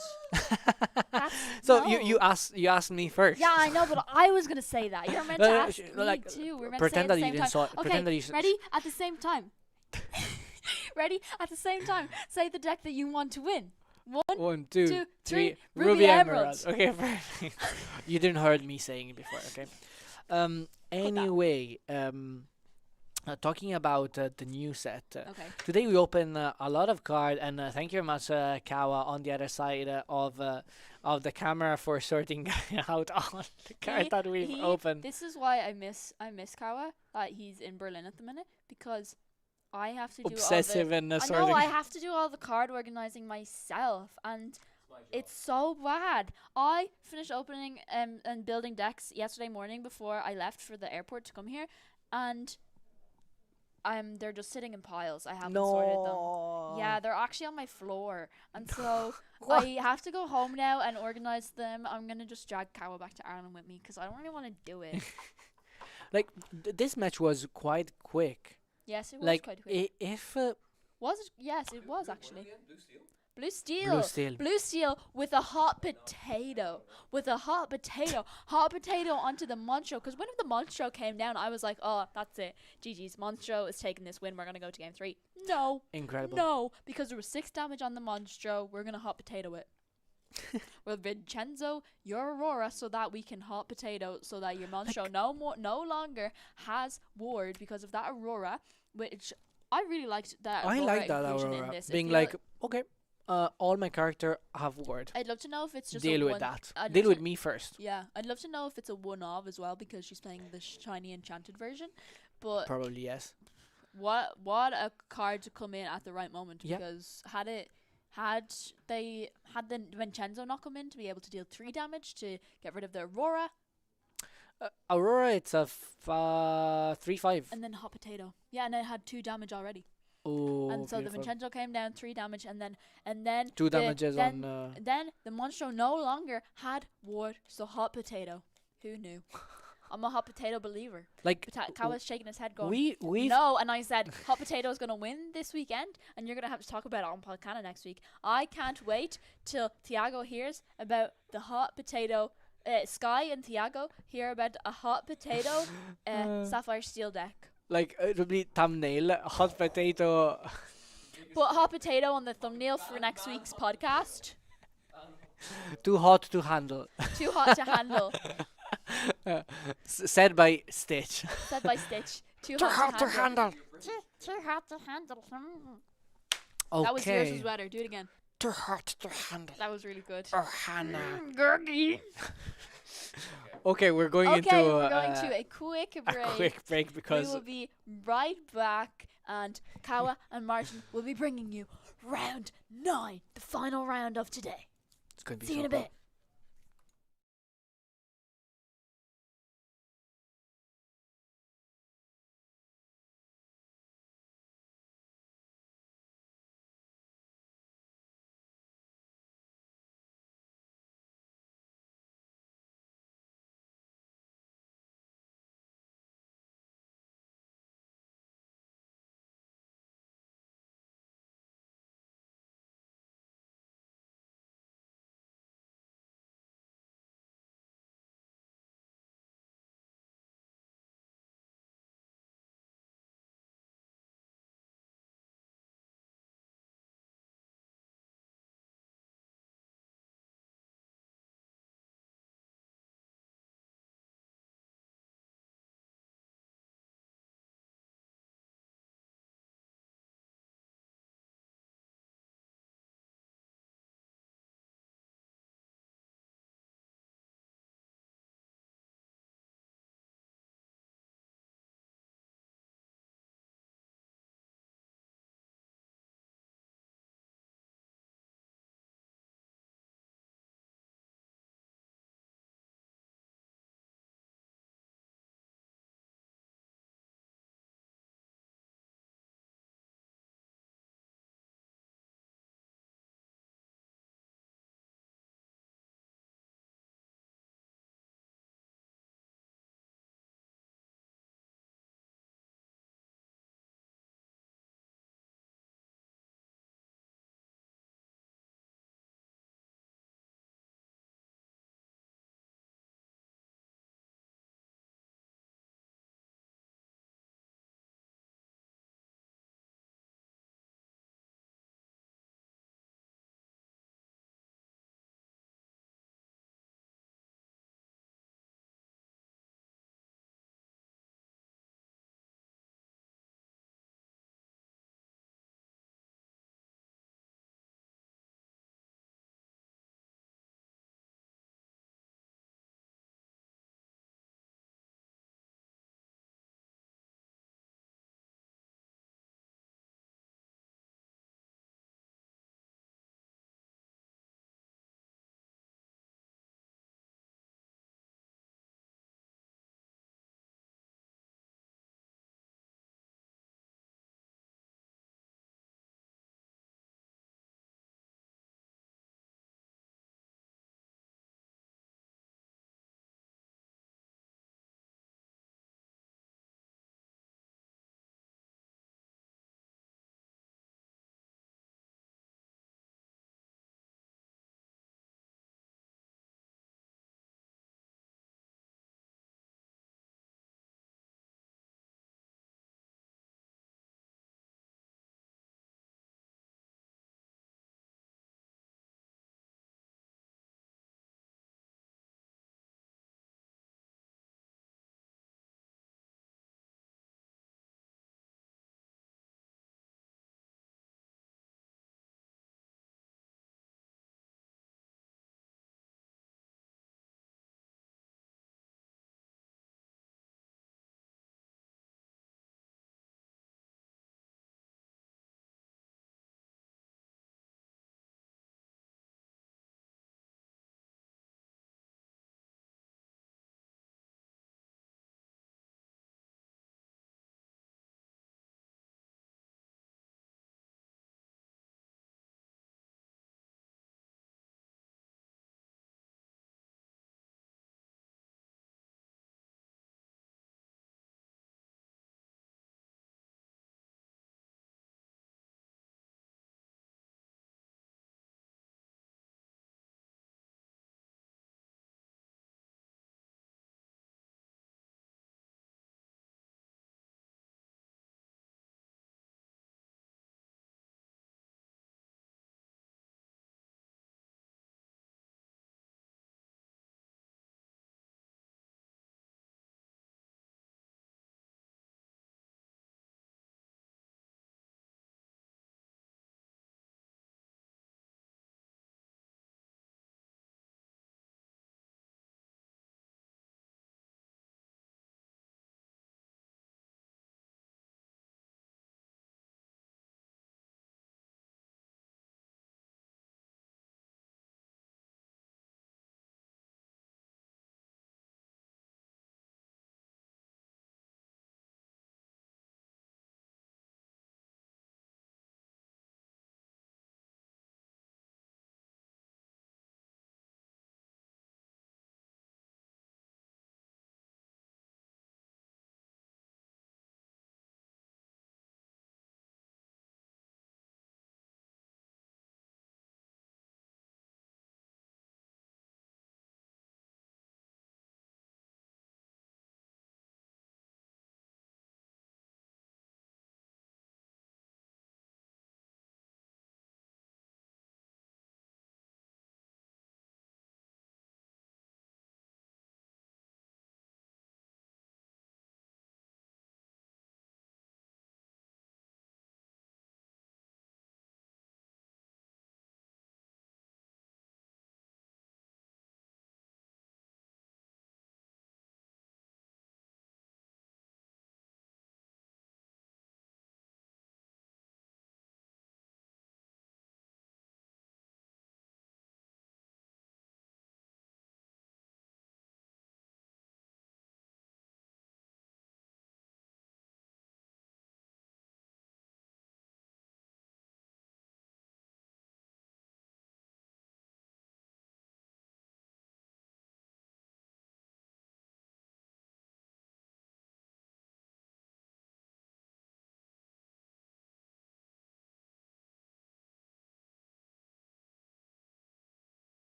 Speaker 4: So
Speaker 3: no.
Speaker 4: you asked me first.
Speaker 3: Yeah, I know, but I was gonna say that. You're meant to ask me
Speaker 4: like,
Speaker 3: too. We're meant
Speaker 4: pretend
Speaker 3: to
Speaker 4: that
Speaker 3: say
Speaker 4: you
Speaker 3: it
Speaker 4: didn't
Speaker 3: at the same
Speaker 4: saw.
Speaker 3: time. Okay,
Speaker 4: Pretend that you.
Speaker 3: ready? At the same time. Ready? At the same time. Say the deck that you want to win. 1,
Speaker 4: 1, 2,
Speaker 3: 2,
Speaker 4: 3.
Speaker 3: 3. Ruby Emerald.
Speaker 4: Okay, perfect. You didn't heard me saying it before. Okay. Anyway, talking about the new set.
Speaker 3: Okay.
Speaker 4: Today we open a lot of cards, and thank you very much, Kawa, on the other side of the camera for sorting out all the cards that we've opened.
Speaker 3: This is why I miss Kawa. He's in Berlin at the minute because I have to do
Speaker 4: Obsessive
Speaker 3: all
Speaker 4: and
Speaker 3: the. I
Speaker 4: sorting.
Speaker 3: know I have to do all the card organizing myself, and it's so bad. I finished opening and building decks yesterday morning before I left for the airport to come here, and they're just sitting in piles. I haven't sorted them. Yeah, they're actually on my floor, and so I have to go home now and organize them. I'm gonna just drag Kawa back to Ireland with me because I don't really want to do it.
Speaker 4: Like this match was quite quick.
Speaker 3: Yes, it was
Speaker 4: Like
Speaker 3: quite quick.
Speaker 4: if
Speaker 3: Was it? Yes, it was actually. Blue
Speaker 4: Blue Steel.
Speaker 3: Blue Steel with a hot potato. With a hot potato. Hot potato onto the Monstro. Because when the Monstro came down, I was like, oh, that's it. GG's. Monstro is taking this win. We're going to go to game 3. No.
Speaker 4: Incredible.
Speaker 3: No. Because there was 6 damage on the Monstro. We're going to hot potato it. Well, Vincenzo, your Aurora, so that we can hot potato, so that your monstro no longer has ward because of that Aurora, which I really liked that
Speaker 4: I
Speaker 3: Aurora
Speaker 4: like that
Speaker 3: inclusion
Speaker 4: Aurora
Speaker 3: in this. It
Speaker 4: being
Speaker 3: feel-
Speaker 4: like, okay, all my character have ward.
Speaker 3: I'd love to know if it's just
Speaker 4: Deal
Speaker 3: a
Speaker 4: with
Speaker 3: one,
Speaker 4: that.
Speaker 3: I'd
Speaker 4: Deal
Speaker 3: love
Speaker 4: with
Speaker 3: to-
Speaker 4: me first.
Speaker 3: Yeah, I'd love to know if it's a one-of as well because she's playing the shiny enchanted version. But
Speaker 4: Probably yes.
Speaker 3: what a card to come in at the right moment,
Speaker 4: Yeah.
Speaker 3: because had the Vincenzo not come in to be able to deal 3 damage to get rid of the Aurora
Speaker 4: Aurora, it's a 3/5.
Speaker 3: and then hot potato. Yeah, and it had 2 damage already.
Speaker 4: Oh,
Speaker 3: And so the
Speaker 4: beautiful.
Speaker 3: Vincenzo came down 3 damage, and then
Speaker 4: 2
Speaker 3: the-
Speaker 4: damages
Speaker 3: then,
Speaker 4: on.
Speaker 3: Then the monstro no longer had ward, so hot potato. Who knew? I'm a hot potato believer.
Speaker 4: Like
Speaker 3: Kawa's shaking his head, going,
Speaker 4: we've
Speaker 3: "No," and I said, "Hot potato is gonna win this weekend, and you're gonna have to talk about it on Lorcana next week." I can't wait till Tiago hears about the hot potato. Sky and Tiago hear about a hot potato Sapphire Steel deck.
Speaker 4: like it'll be thumbnail hot potato.
Speaker 3: Put hot potato on the thumbnail for next week's podcast.
Speaker 4: Too hot to handle.
Speaker 3: Too hot to handle.
Speaker 4: Said by Stitch.
Speaker 3: Said by Stitch. Too hot to handle. Too hot to handle.
Speaker 4: Okay.
Speaker 3: That was yours was better. Do it again.
Speaker 4: Too hot to handle.
Speaker 3: That was really good.
Speaker 4: Oh, Hannah.
Speaker 3: Gurgy.
Speaker 4: Okay, we're going into
Speaker 3: We're going to a quick
Speaker 4: a
Speaker 3: break.
Speaker 4: quick break
Speaker 3: We
Speaker 4: because
Speaker 3: will be right back, and Kawa and Martin will be bringing you round 9, the final round of today.
Speaker 4: it's going to be
Speaker 3: See you
Speaker 4: so
Speaker 3: in a
Speaker 4: cool.
Speaker 3: bit.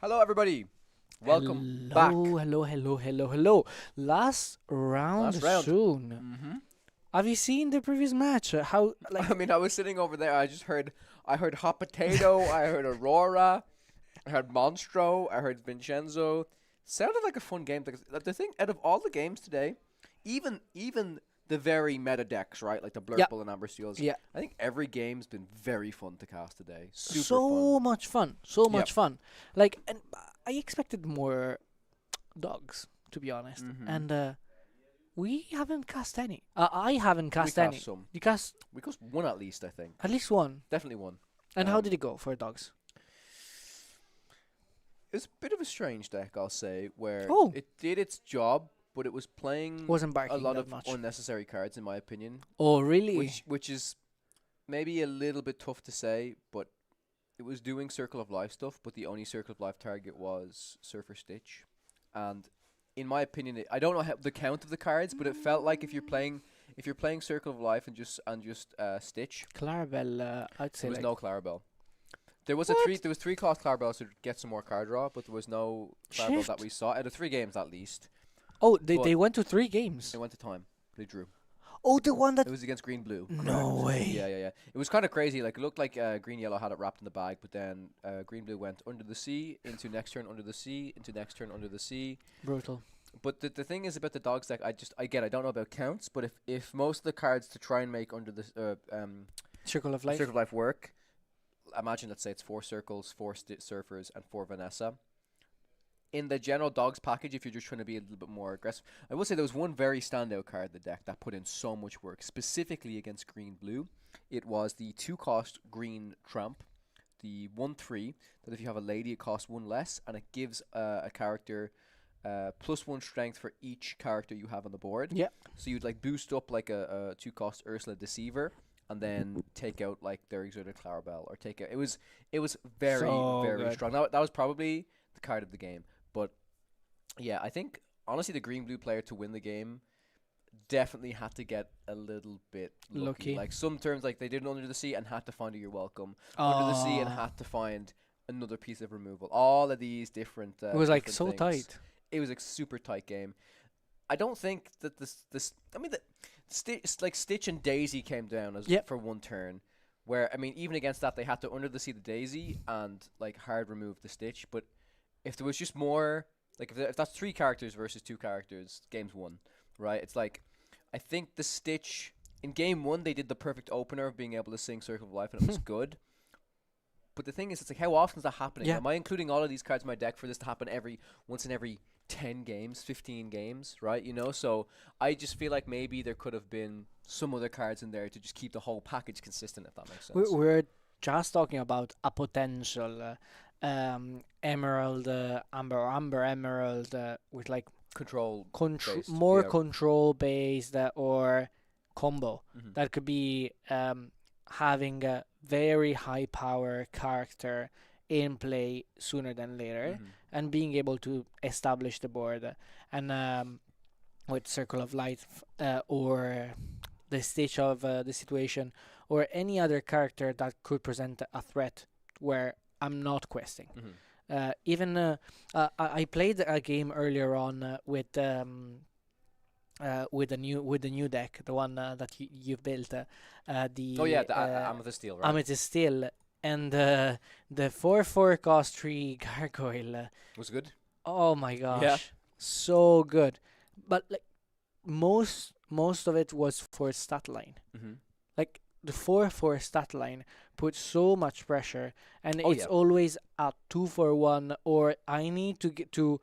Speaker 1: Hello, everybody. Welcome back.
Speaker 4: Hello. Last round
Speaker 1: Last round.
Speaker 4: soon.
Speaker 1: Mm-hmm.
Speaker 4: Have you seen the previous match? How like
Speaker 1: I mean, I was sitting over there. I heard Hot Potato. I heard Aurora. I heard Monstro. I heard Vincenzo. Sounded like a fun game. The thing, out of all the games today, even the very meta decks, right, like the
Speaker 4: Yeah.
Speaker 1: Blurple and Amber Steels.
Speaker 4: Yeah.
Speaker 1: I think every game's been very fun to cast today. Super
Speaker 4: so
Speaker 1: fun.
Speaker 4: much fun. So
Speaker 1: Yep.
Speaker 4: much fun. Like, and I expected more dogs, to be honest.
Speaker 1: Mhm.
Speaker 4: And we haven't cast any. I haven't
Speaker 1: We
Speaker 4: cast
Speaker 1: cast
Speaker 4: any.
Speaker 1: some.
Speaker 4: You cast
Speaker 1: We cast one at least, I think.
Speaker 4: at least one.
Speaker 1: Definitely one.
Speaker 4: And how
Speaker 1: Um,
Speaker 4: did it go for dogs?
Speaker 1: It was a bit of a strange deck, I'll say, where
Speaker 4: Oh.
Speaker 1: it did its job, but it was playing
Speaker 4: Wasn't
Speaker 1: a
Speaker 4: barking
Speaker 1: lot
Speaker 4: that
Speaker 1: of
Speaker 4: much.
Speaker 1: unnecessary cards, in my opinion.
Speaker 4: Oh, really?
Speaker 1: Which is maybe a little bit tough to say, but it was doing Circle of Life stuff, but the only Circle of Life target was Surfer Stitch, and in my opinion, I don't know the count of the cards, but it felt like if you're playing Circle of Life and just Stitch,
Speaker 4: Clarabelle, I'd say
Speaker 1: there was
Speaker 4: like
Speaker 1: no Clarabelle. There was
Speaker 4: What?
Speaker 1: there was 3 cost Clarabelle to get some more card draw, but there was no Clarabelle that
Speaker 4: Shift.
Speaker 1: we saw out of 3 games at least.
Speaker 4: Oh,
Speaker 1: but-
Speaker 4: they went to 3 games.
Speaker 1: They went to time. They drew.
Speaker 4: Oh, the one that
Speaker 1: It was against Green Blue.
Speaker 4: No
Speaker 1: correct.
Speaker 4: way.
Speaker 1: Yeah. It was kind of crazy. Like it looked like Green Yellow had it wrapped in the bag, but then Green Blue went under the sea into next turn under the sea into next turn under the sea.
Speaker 4: brutal.
Speaker 1: But the thing is about the dogs deck, I don't know about counts, but if most of the cards to try and make under the
Speaker 4: Circle of Life.
Speaker 1: Circle of Life work, imagine let's say it's 4 circles, 4 surfers, and 4 Vanessa. In the general dogs package, if you're just trying to be a little bit more aggressive, I will say there was one very standout card in the deck that put in so much work, specifically against Green Blue. It was the 2-cost Green Tramp, the 1/3. That if you have a lady, it costs 1 less, and it gives a character +1 strength for each character you have on the board.
Speaker 4: Yeah.
Speaker 1: So you'd like boost up like a 2-cost Ursula Deceiver, and then take out like their Exotic Clarabelle, or take out. It was very
Speaker 4: So
Speaker 1: very
Speaker 4: good.
Speaker 1: strong. That was probably the card of the game. But yeah, I think honestly the Green Blue player to win the game definitely had to get a little bit lucky.
Speaker 4: Lucky.
Speaker 1: Like some terms, like they did Under the Sea and had to find a You're Welcome. Under the Sea and
Speaker 4: Ah.
Speaker 1: had to find another piece of removal. All of these different.
Speaker 4: It was like
Speaker 1: different
Speaker 4: so
Speaker 1: things.
Speaker 4: tight.
Speaker 1: It was a super tight game. I don't think that this. I mean, like Stitch and Daisy came down as
Speaker 4: Yep.
Speaker 1: for one turn. Where I mean, even against that, they had to Under the Sea the Daisy and like hard remove the Stitch. But if there was just more, like if that's 3 characters versus 2 characters, game's won, right? It's like I think the Stitch in game 1 they did the perfect opener of being able to sing Circle of Life and it was good. But the thing is, it's like how often is that happening?
Speaker 4: Yeah.
Speaker 1: Am I including all of these cards in my deck for this to happen once in every 10 games, 15 games, right? You know, so I just feel like maybe there could have been some other cards in there to just keep the whole package consistent, if that makes sense.
Speaker 4: We're just talking about a potential emerald, amber emerald with like
Speaker 1: Control. based,
Speaker 4: more
Speaker 1: yeah.
Speaker 4: control based or combo
Speaker 1: Mhm.
Speaker 4: that could be having a very high power character in play sooner than later,
Speaker 1: Mhm.
Speaker 4: and being able to establish the board, and with Circle of Life or the Stitch of the situation, or any other character that could present a threat where I'm not questing.
Speaker 1: Mhm.
Speaker 4: I played a game earlier on with the new deck, the one that you built. The
Speaker 1: Oh yeah, the Amethyst Steel, right?
Speaker 4: Amethyst Steel, and the 4/4 cost 3 gargoyle.
Speaker 1: Was it good?
Speaker 4: Oh my gosh, so good. But like most of it was for stat line.
Speaker 1: Mm-hmm.
Speaker 4: Like the 4/4 stat line puts so much pressure, and
Speaker 1: Oh,
Speaker 4: it's
Speaker 1: yeah.
Speaker 4: always a 2/1, or I need to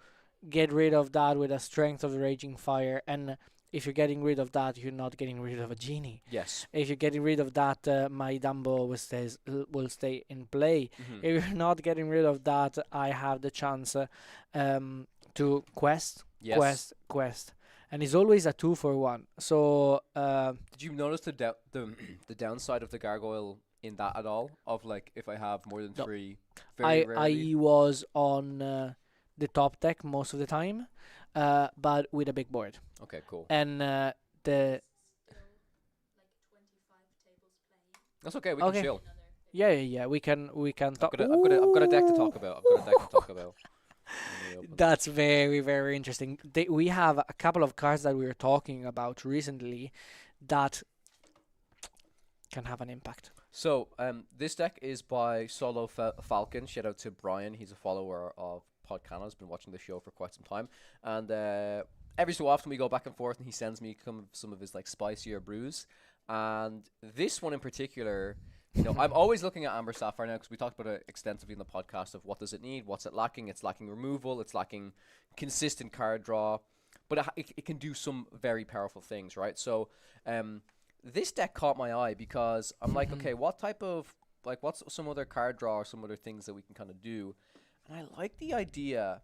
Speaker 4: get rid of that with a Strength of the Raging Fire. And if you're getting rid of that, you're not getting rid of a genie.
Speaker 1: Yes.
Speaker 4: If you're getting rid of that, my Dumbo will stay in play.
Speaker 1: Mhm.
Speaker 4: If you're not getting rid of that, I have the chance to quest,
Speaker 1: Yes.
Speaker 4: quest, and it's always a 2/1. So
Speaker 1: Did you notice the downside of the gargoyle in that at all? Of like if I have more than
Speaker 4: No.
Speaker 1: 3, very rarely.
Speaker 4: I was on the top deck most of the time, but with a big board,
Speaker 1: Okay, cool.
Speaker 4: and the
Speaker 1: That's okay. We
Speaker 4: Okay.
Speaker 1: can chill.
Speaker 4: Yeah. We can talk.
Speaker 1: I've got a deck to talk about. I've got a deck to talk about. Let me open this.
Speaker 4: That's very, very interesting. We have a couple of cards that we were talking about recently that can have an impact.
Speaker 1: So, this deck is by Solo Falcon. Shout out to Brian. He's a follower of Podcana's been watching the show for quite some time, and every so often we go back and forth, and he sends me some of his like spicier brews. And this one in particular, I'm always looking at Amber Sapphire now because we talked about it extensively in the podcast of what does it need, what's it lacking. It's lacking removal, it's lacking consistent card draw, but it can do some very powerful things, right? So, this deck caught my eye because I'm like, okay, what type of what's some other card draw or some other things that we can kind of do? And I like the idea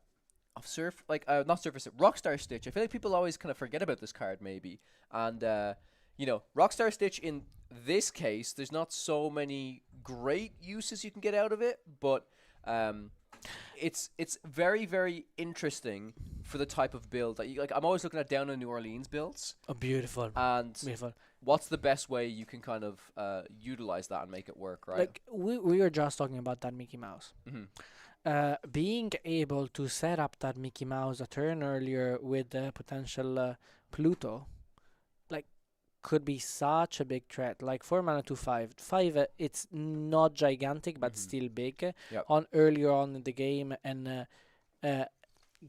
Speaker 1: of Rockstar Stitch. I feel like people always kind of forget about this card maybe. And Rockstar Stitch in this case, there's not so many great uses you can get out of it, but it's very, very interesting for the type of build that you like. I'm always looking at down in New Orleans builds.
Speaker 4: Oh, beautiful.
Speaker 1: And
Speaker 4: Beautiful.
Speaker 1: what's the best way you can kind of utilize that and make it work, right?
Speaker 4: Like we were just talking about that Mickey Mouse.
Speaker 1: Mhm.
Speaker 4: Being able to set up that Mickey Mouse a turn earlier with the potential Pluto, like, could be such a big threat. Like 4 mana to 5. 5, it's not gigantic, but still big.
Speaker 1: Yep.
Speaker 4: On earlier on in the game, and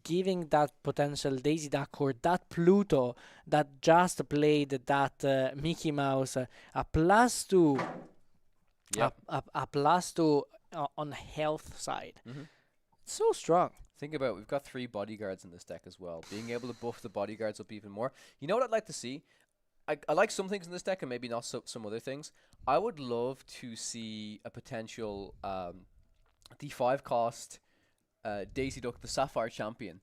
Speaker 4: giving that potential Daisy Duck or that Pluto that just played that Mickey Mouse a +2,
Speaker 1: Yep.
Speaker 4: a +2 on health side.
Speaker 1: Mhm.
Speaker 4: So strong.
Speaker 1: Think about it, we've got 3 bodyguards in this deck as well. Being able to buff the bodyguards up even more. You know what I'd like to see? I like some things in this deck and maybe not some other things. I would love to see a potential D5 cost Daisy Duck, the Sapphire Champion,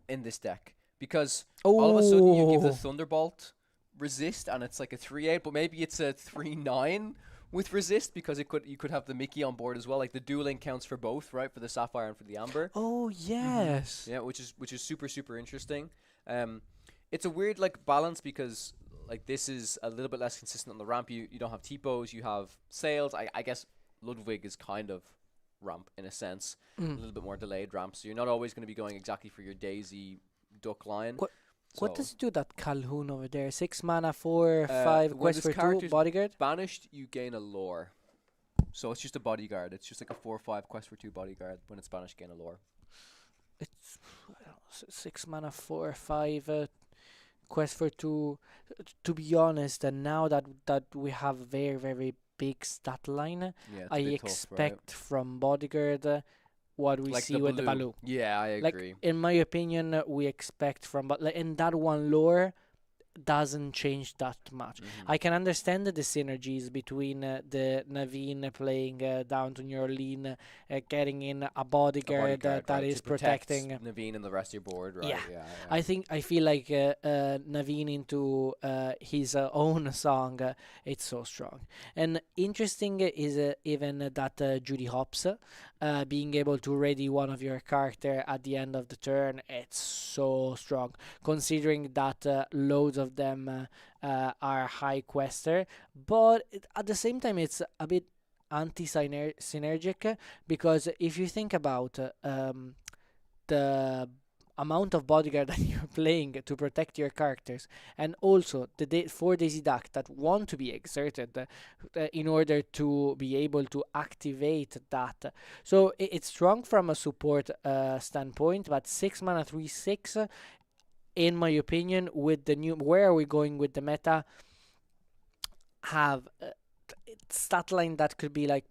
Speaker 1: in this deck. Because all of a sudden you give the Thunderbolt resist and it's like a 3/8, but maybe it's a 3/9 with resist because you could have the Mickey on board as well. Like the dueling counts for both, right? For the Sapphire and for the Amber.
Speaker 4: Oh yes.
Speaker 1: Yeah, which is super, super interesting. It's a weird like balance because like this is a little bit less consistent on the ramp. You don't have T-Pose, you have Sails. I guess Ludwig is kind of ramp in a sense, a little bit more delayed ramp. So you're not always going to be going exactly for your Daisy Duck line.
Speaker 4: What does it do, that Calhoun over there? 6 mana, 4/5,
Speaker 1: when
Speaker 4: quest
Speaker 1: this
Speaker 4: for 2,
Speaker 1: character's
Speaker 4: bodyguard?
Speaker 1: Banished, you gain a lore. So it's just a bodyguard. It's just like a 4/5 quest for 2 bodyguard. When it's banished, gain a lore.
Speaker 4: It's 6 mana, 4/5, quest for 2. To be honest, and now that we have very, very big stat line,
Speaker 1: Yeah, it's
Speaker 4: I
Speaker 1: a bit tough, right?
Speaker 4: expect from bodyguard what we
Speaker 1: Like
Speaker 4: see with the Baloo.
Speaker 1: Yeah, I
Speaker 4: Like,
Speaker 1: agree.
Speaker 4: in my opinion, we expect from, but like, in that one lore doesn't change that much. I can understand the synergies between the Naveen playing down to New Orleans, getting in a bodyguard, that
Speaker 1: right,
Speaker 4: is
Speaker 1: to protect
Speaker 4: protecting.
Speaker 1: Naveen and the rest of your board, right?
Speaker 4: Yeah. I feel like Naveen into his own song, it's so strong. And interesting is even that Judy Hopps being able to ready one of your character at the end of the turn, it's so strong. Considering that loads of them are high quester, but at the same time it's a bit anti-synergic because if you think about the amount of bodyguard that you're playing to protect your characters, and also the 4 Daisy Duck that want to be exerted in order to be able to activate that. So it's strong from a support standpoint, but 6 mana 3/6, in my opinion, with the new, where are we going with the meta, have stat line that could be like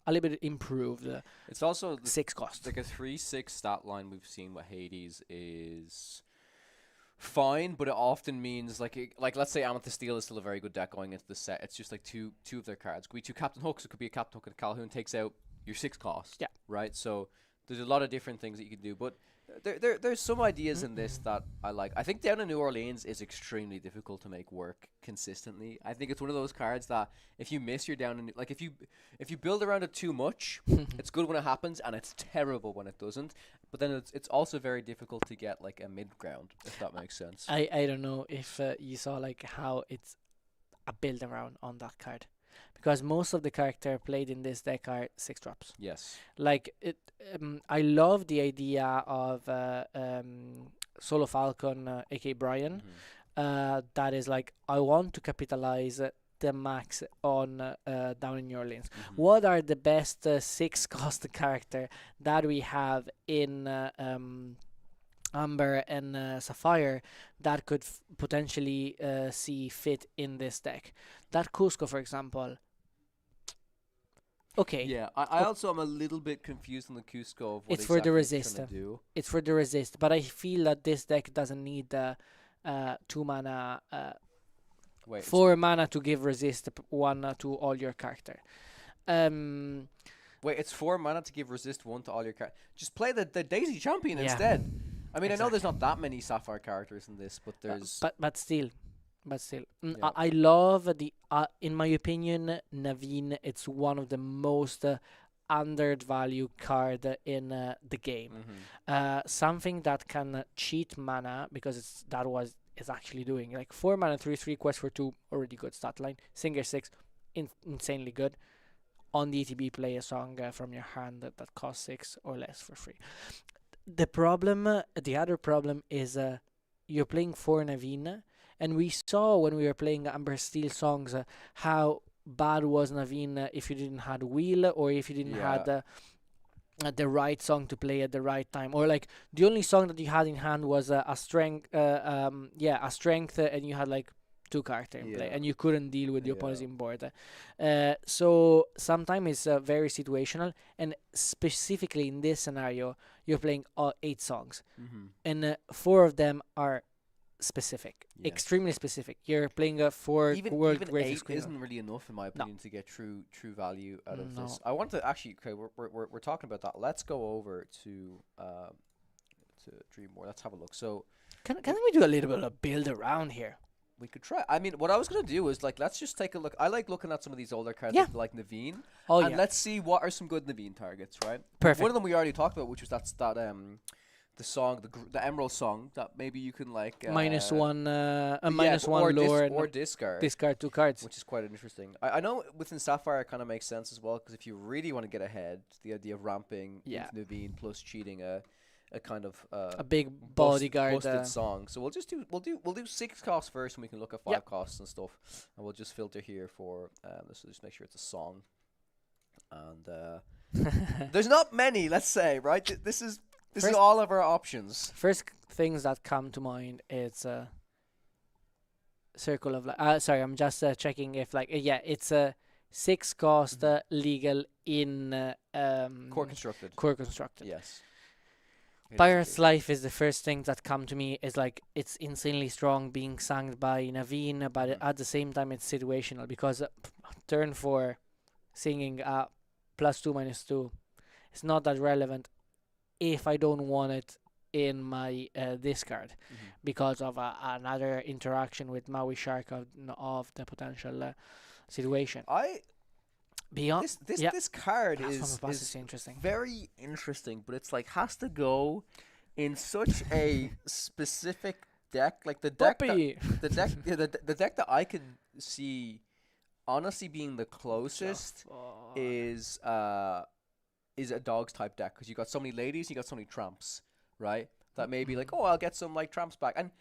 Speaker 4: a little bit improved.
Speaker 1: It's also
Speaker 4: 6 cost.
Speaker 1: like a 3/6 stat line we've seen with Hades is fine, but it often means like let's say Amethyst Steel is still a very good deck going into the set. It's just like two of their cards. Could be 2 Captain Hooks. It could be a Captain Hook and a Calhoun takes out your 6 cost.
Speaker 4: Yeah.
Speaker 1: Right. So there's a lot of different things that you can do, but there's some ideas in this that I like. I think down in New Orleans is extremely difficult to make work consistently. I think it's one of those cards that if you miss, you're down in like if you build around it too much, it's good when it happens and it's terrible when it doesn't. But then it's also very difficult to get like a mid ground, if that makes sense.
Speaker 4: I don't know if you saw like how it's a build around on that card. because most of the character played in this deck are 6 drops.
Speaker 1: Yes.
Speaker 4: Like it, I love the idea of Solo Falcon, aka Brian. That is like, I want to capitalize the max on down in New Orleans. What are the best 6 cost character that we have in Amber and Sapphire that could potentially see fit in this deck? That Cusco, for example. Okay,
Speaker 1: Yeah, I also am a little bit confused on the Cusco of what
Speaker 4: It's for the
Speaker 1: exactly it's
Speaker 4: resist.
Speaker 1: trying to do.
Speaker 4: it's for the resist, but I feel that this deck doesn't need the 2 mana,
Speaker 1: Wait, it's-
Speaker 4: 4 mana to give resist 1 to all your character.
Speaker 1: wait, it's 4 mana to give resist 1 to all your characters. Just play the Daisy Champion
Speaker 4: Yeah.
Speaker 1: instead. I mean, I know there's
Speaker 4: Exactly.
Speaker 1: not that many Sapphire characters in this, but there's.
Speaker 4: But still,
Speaker 1: Yeah.
Speaker 4: I love the in my opinion, Naveen. It's one of the most undervalued card in the game. Something that can cheat mana, because is actually doing like 4 mana 3/3 quest for 2, already good stat line. Singer 6, insanely good. On the ETB, play a song from your hand that costs 6 or less for free. The other problem is you're playing for Naveen, and we saw when we were playing Amber Steel songs how bad was Naveen if you didn't had wheel, or if you didn't had the right song to play at the right time, or like the only song that you had in hand was a strength, a strength, and you had like 2 character in play,
Speaker 1: Yeah.
Speaker 4: and you couldn't deal with the
Speaker 1: Yeah.
Speaker 4: opposing board. So sometimes it's very situational, and specifically in this scenario, you're playing 8 songs, and 4 of them are specific,
Speaker 1: Yes.
Speaker 4: extremely specific. You're playing a 4 world
Speaker 1: even
Speaker 4: greatest
Speaker 1: 8
Speaker 4: screen.
Speaker 1: isn't really enough, in my opinion, to get true value out of this.
Speaker 4: No.
Speaker 1: I want to actually. Okay, we're talking about that. Let's go over to Dreammore. Let's have a look. So
Speaker 4: Can we do a little bit of build around here?
Speaker 1: we could try. I mean, what I was gonna do is like, let's just take a look. I like looking at some of these older cards,
Speaker 4: Yeah.
Speaker 1: like Naveen,
Speaker 4: Oh
Speaker 1: and
Speaker 4: yeah,
Speaker 1: let's see what are some good Naveen targets, right?
Speaker 4: perfect.
Speaker 1: One of them we already talked about, which was that the song, the Emerald song, that maybe you can like
Speaker 4: minus one,
Speaker 1: yeah,
Speaker 4: minus one lore, and
Speaker 1: or discard,
Speaker 4: discard 2 cards.
Speaker 1: which is quite interesting. I know within Sapphire it kind of makes sense as well, because if you really want to get ahead, the idea of ramping
Speaker 4: Yeah.
Speaker 1: into Naveen plus cheating a kind of
Speaker 4: A big bodyguard.
Speaker 1: busted song. So we'll do 6 costs first, and we can look at 5
Speaker 4: Yep.
Speaker 1: costs and stuff, and we'll just filter here for so just make sure it's a song. And there's not many, let's say, right? This is
Speaker 4: First-
Speaker 1: all of our options.
Speaker 4: First things that come to mind is Circle of Life. Sorry, I'm just checking if like it's a 6 cost legal in
Speaker 1: Core constructed.
Speaker 4: core constructed.
Speaker 1: Yes. It is
Speaker 4: Pirate's
Speaker 1: indeed.
Speaker 4: Life is the first thing that come to me. Is like, it's insanely strong being sung by Naveen, but
Speaker 1: Mhm.
Speaker 4: at the same time it's situational, because turn 4 singing +2 -2, it's not that relevant if I don't want it in my discard,
Speaker 1: Mhm.
Speaker 4: because of another interaction with Maui Shark of the potential situation. Beyond
Speaker 1: This card
Speaker 4: Plasma Bus
Speaker 1: is
Speaker 4: interesting.
Speaker 1: very interesting, but it's like has to go in such a specific deck, like the deck that,
Speaker 4: Puppy!
Speaker 1: the deck that I could see honestly being the closest is a dogs type deck, because you got so many ladies, you got so many tramps, right? That may be like, oh, I'll get some like tramps back, and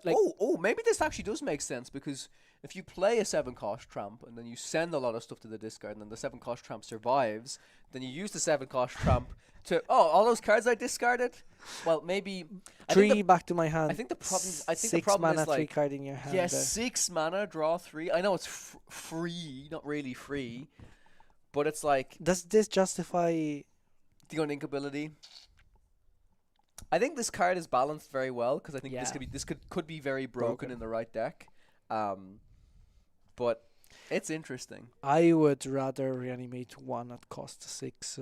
Speaker 4: Like,
Speaker 1: maybe this actually does make sense, because if you play a 7 cost tramp and then you send a lot of stuff to the discard, and then the 7 cost tramp survives, then you use the 7 cost tramp to all those cards I discarded. Well, maybe I think
Speaker 4: 3 back to my hand.
Speaker 1: I think the problem. I think
Speaker 4: 6
Speaker 1: the problem
Speaker 4: mana,
Speaker 1: is
Speaker 4: 3
Speaker 1: like,
Speaker 4: card in your hand.
Speaker 1: yes, 6 mana, draw 3. I know it's free, not really free, but it's like
Speaker 4: Does this justify?
Speaker 1: the uninkability. I think this card is balanced very well, because I think
Speaker 4: Yeah.
Speaker 1: this could be very broken
Speaker 4: Broken.
Speaker 1: in the right deck. But it's interesting.
Speaker 4: I would rather reanimate 1 at cost 6.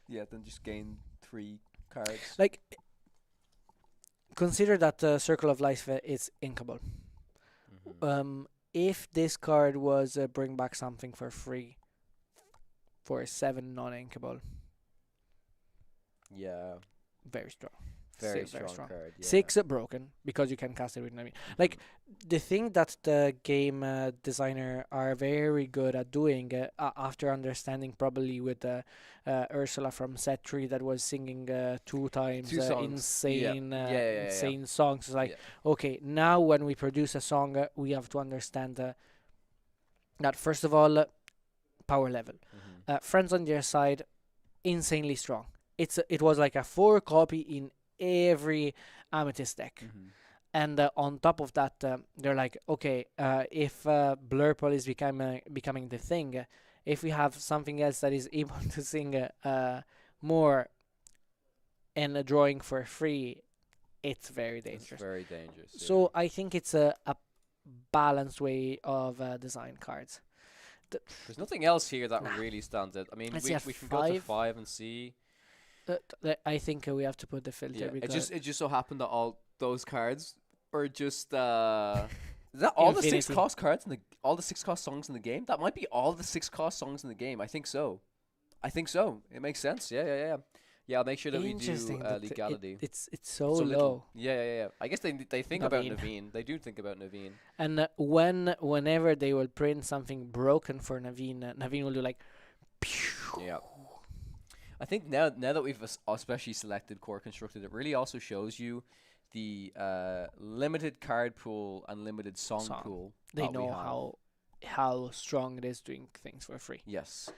Speaker 1: Yeah, then just gain 3 cards.
Speaker 4: Like, consider that Circle of Life is inkable.
Speaker 1: Mhm.
Speaker 4: If this card was bring back something for free for 7 non-inkable,
Speaker 1: Yeah.
Speaker 4: very strong.
Speaker 1: Very
Speaker 4: still very
Speaker 1: strong
Speaker 4: strong.
Speaker 1: card. Yeah.
Speaker 4: 6 broken because you can cast it with Naveen. Like the thing that the game designer are very good at doing after understanding probably with Ursula from set 3 that was singing 2 times
Speaker 1: Two songs.
Speaker 4: insane
Speaker 1: Yeah.
Speaker 4: insane songs. It's like,
Speaker 1: Yeah.
Speaker 4: okay, now when we produce a song, we have to understand that first of all, power level. Friends on their side, insanely strong. It was like a 4 copy in every Amethyst deck. And on top of that, they're like, okay, if Blurple is becoming the thing, if we have something else that is able to sing more and drawing for free, it's very
Speaker 1: It's
Speaker 4: dangerous.
Speaker 1: very dangerous. Yeah.
Speaker 4: So I think it's a balanced way of design cards.
Speaker 1: There's nothing else here that
Speaker 4: Nah.
Speaker 1: really stands out. I mean,
Speaker 4: Let's
Speaker 1: we,
Speaker 4: see a
Speaker 1: we can go to
Speaker 4: 5.
Speaker 1: 5 and see.
Speaker 4: I think we have to put the filter
Speaker 1: Yeah,
Speaker 4: because
Speaker 1: it just so happened that all those cards are just is that all the 6
Speaker 4: Infinity.
Speaker 1: cost cards in the all the 6 cost songs in the game? That might be all the 6 cost songs in the game. I think so. It makes sense. Yeah. Yeah, I'll make sure that we do
Speaker 4: interesting. that
Speaker 1: legality.
Speaker 4: It's so
Speaker 1: So
Speaker 4: low.
Speaker 1: little. Yeah. I guess they think about
Speaker 4: Naveen.
Speaker 1: Naveen. They do think about Naveen.
Speaker 4: And whenever they will print something broken for Naveen, Naveen will do like, pew.
Speaker 1: Yeah. I think now that we've especially selected core constructed, it really also shows you the limited card pool and limited song pool.
Speaker 4: They
Speaker 1: that we
Speaker 4: know
Speaker 1: have.
Speaker 4: how strong it is doing things for free.
Speaker 1: Yes,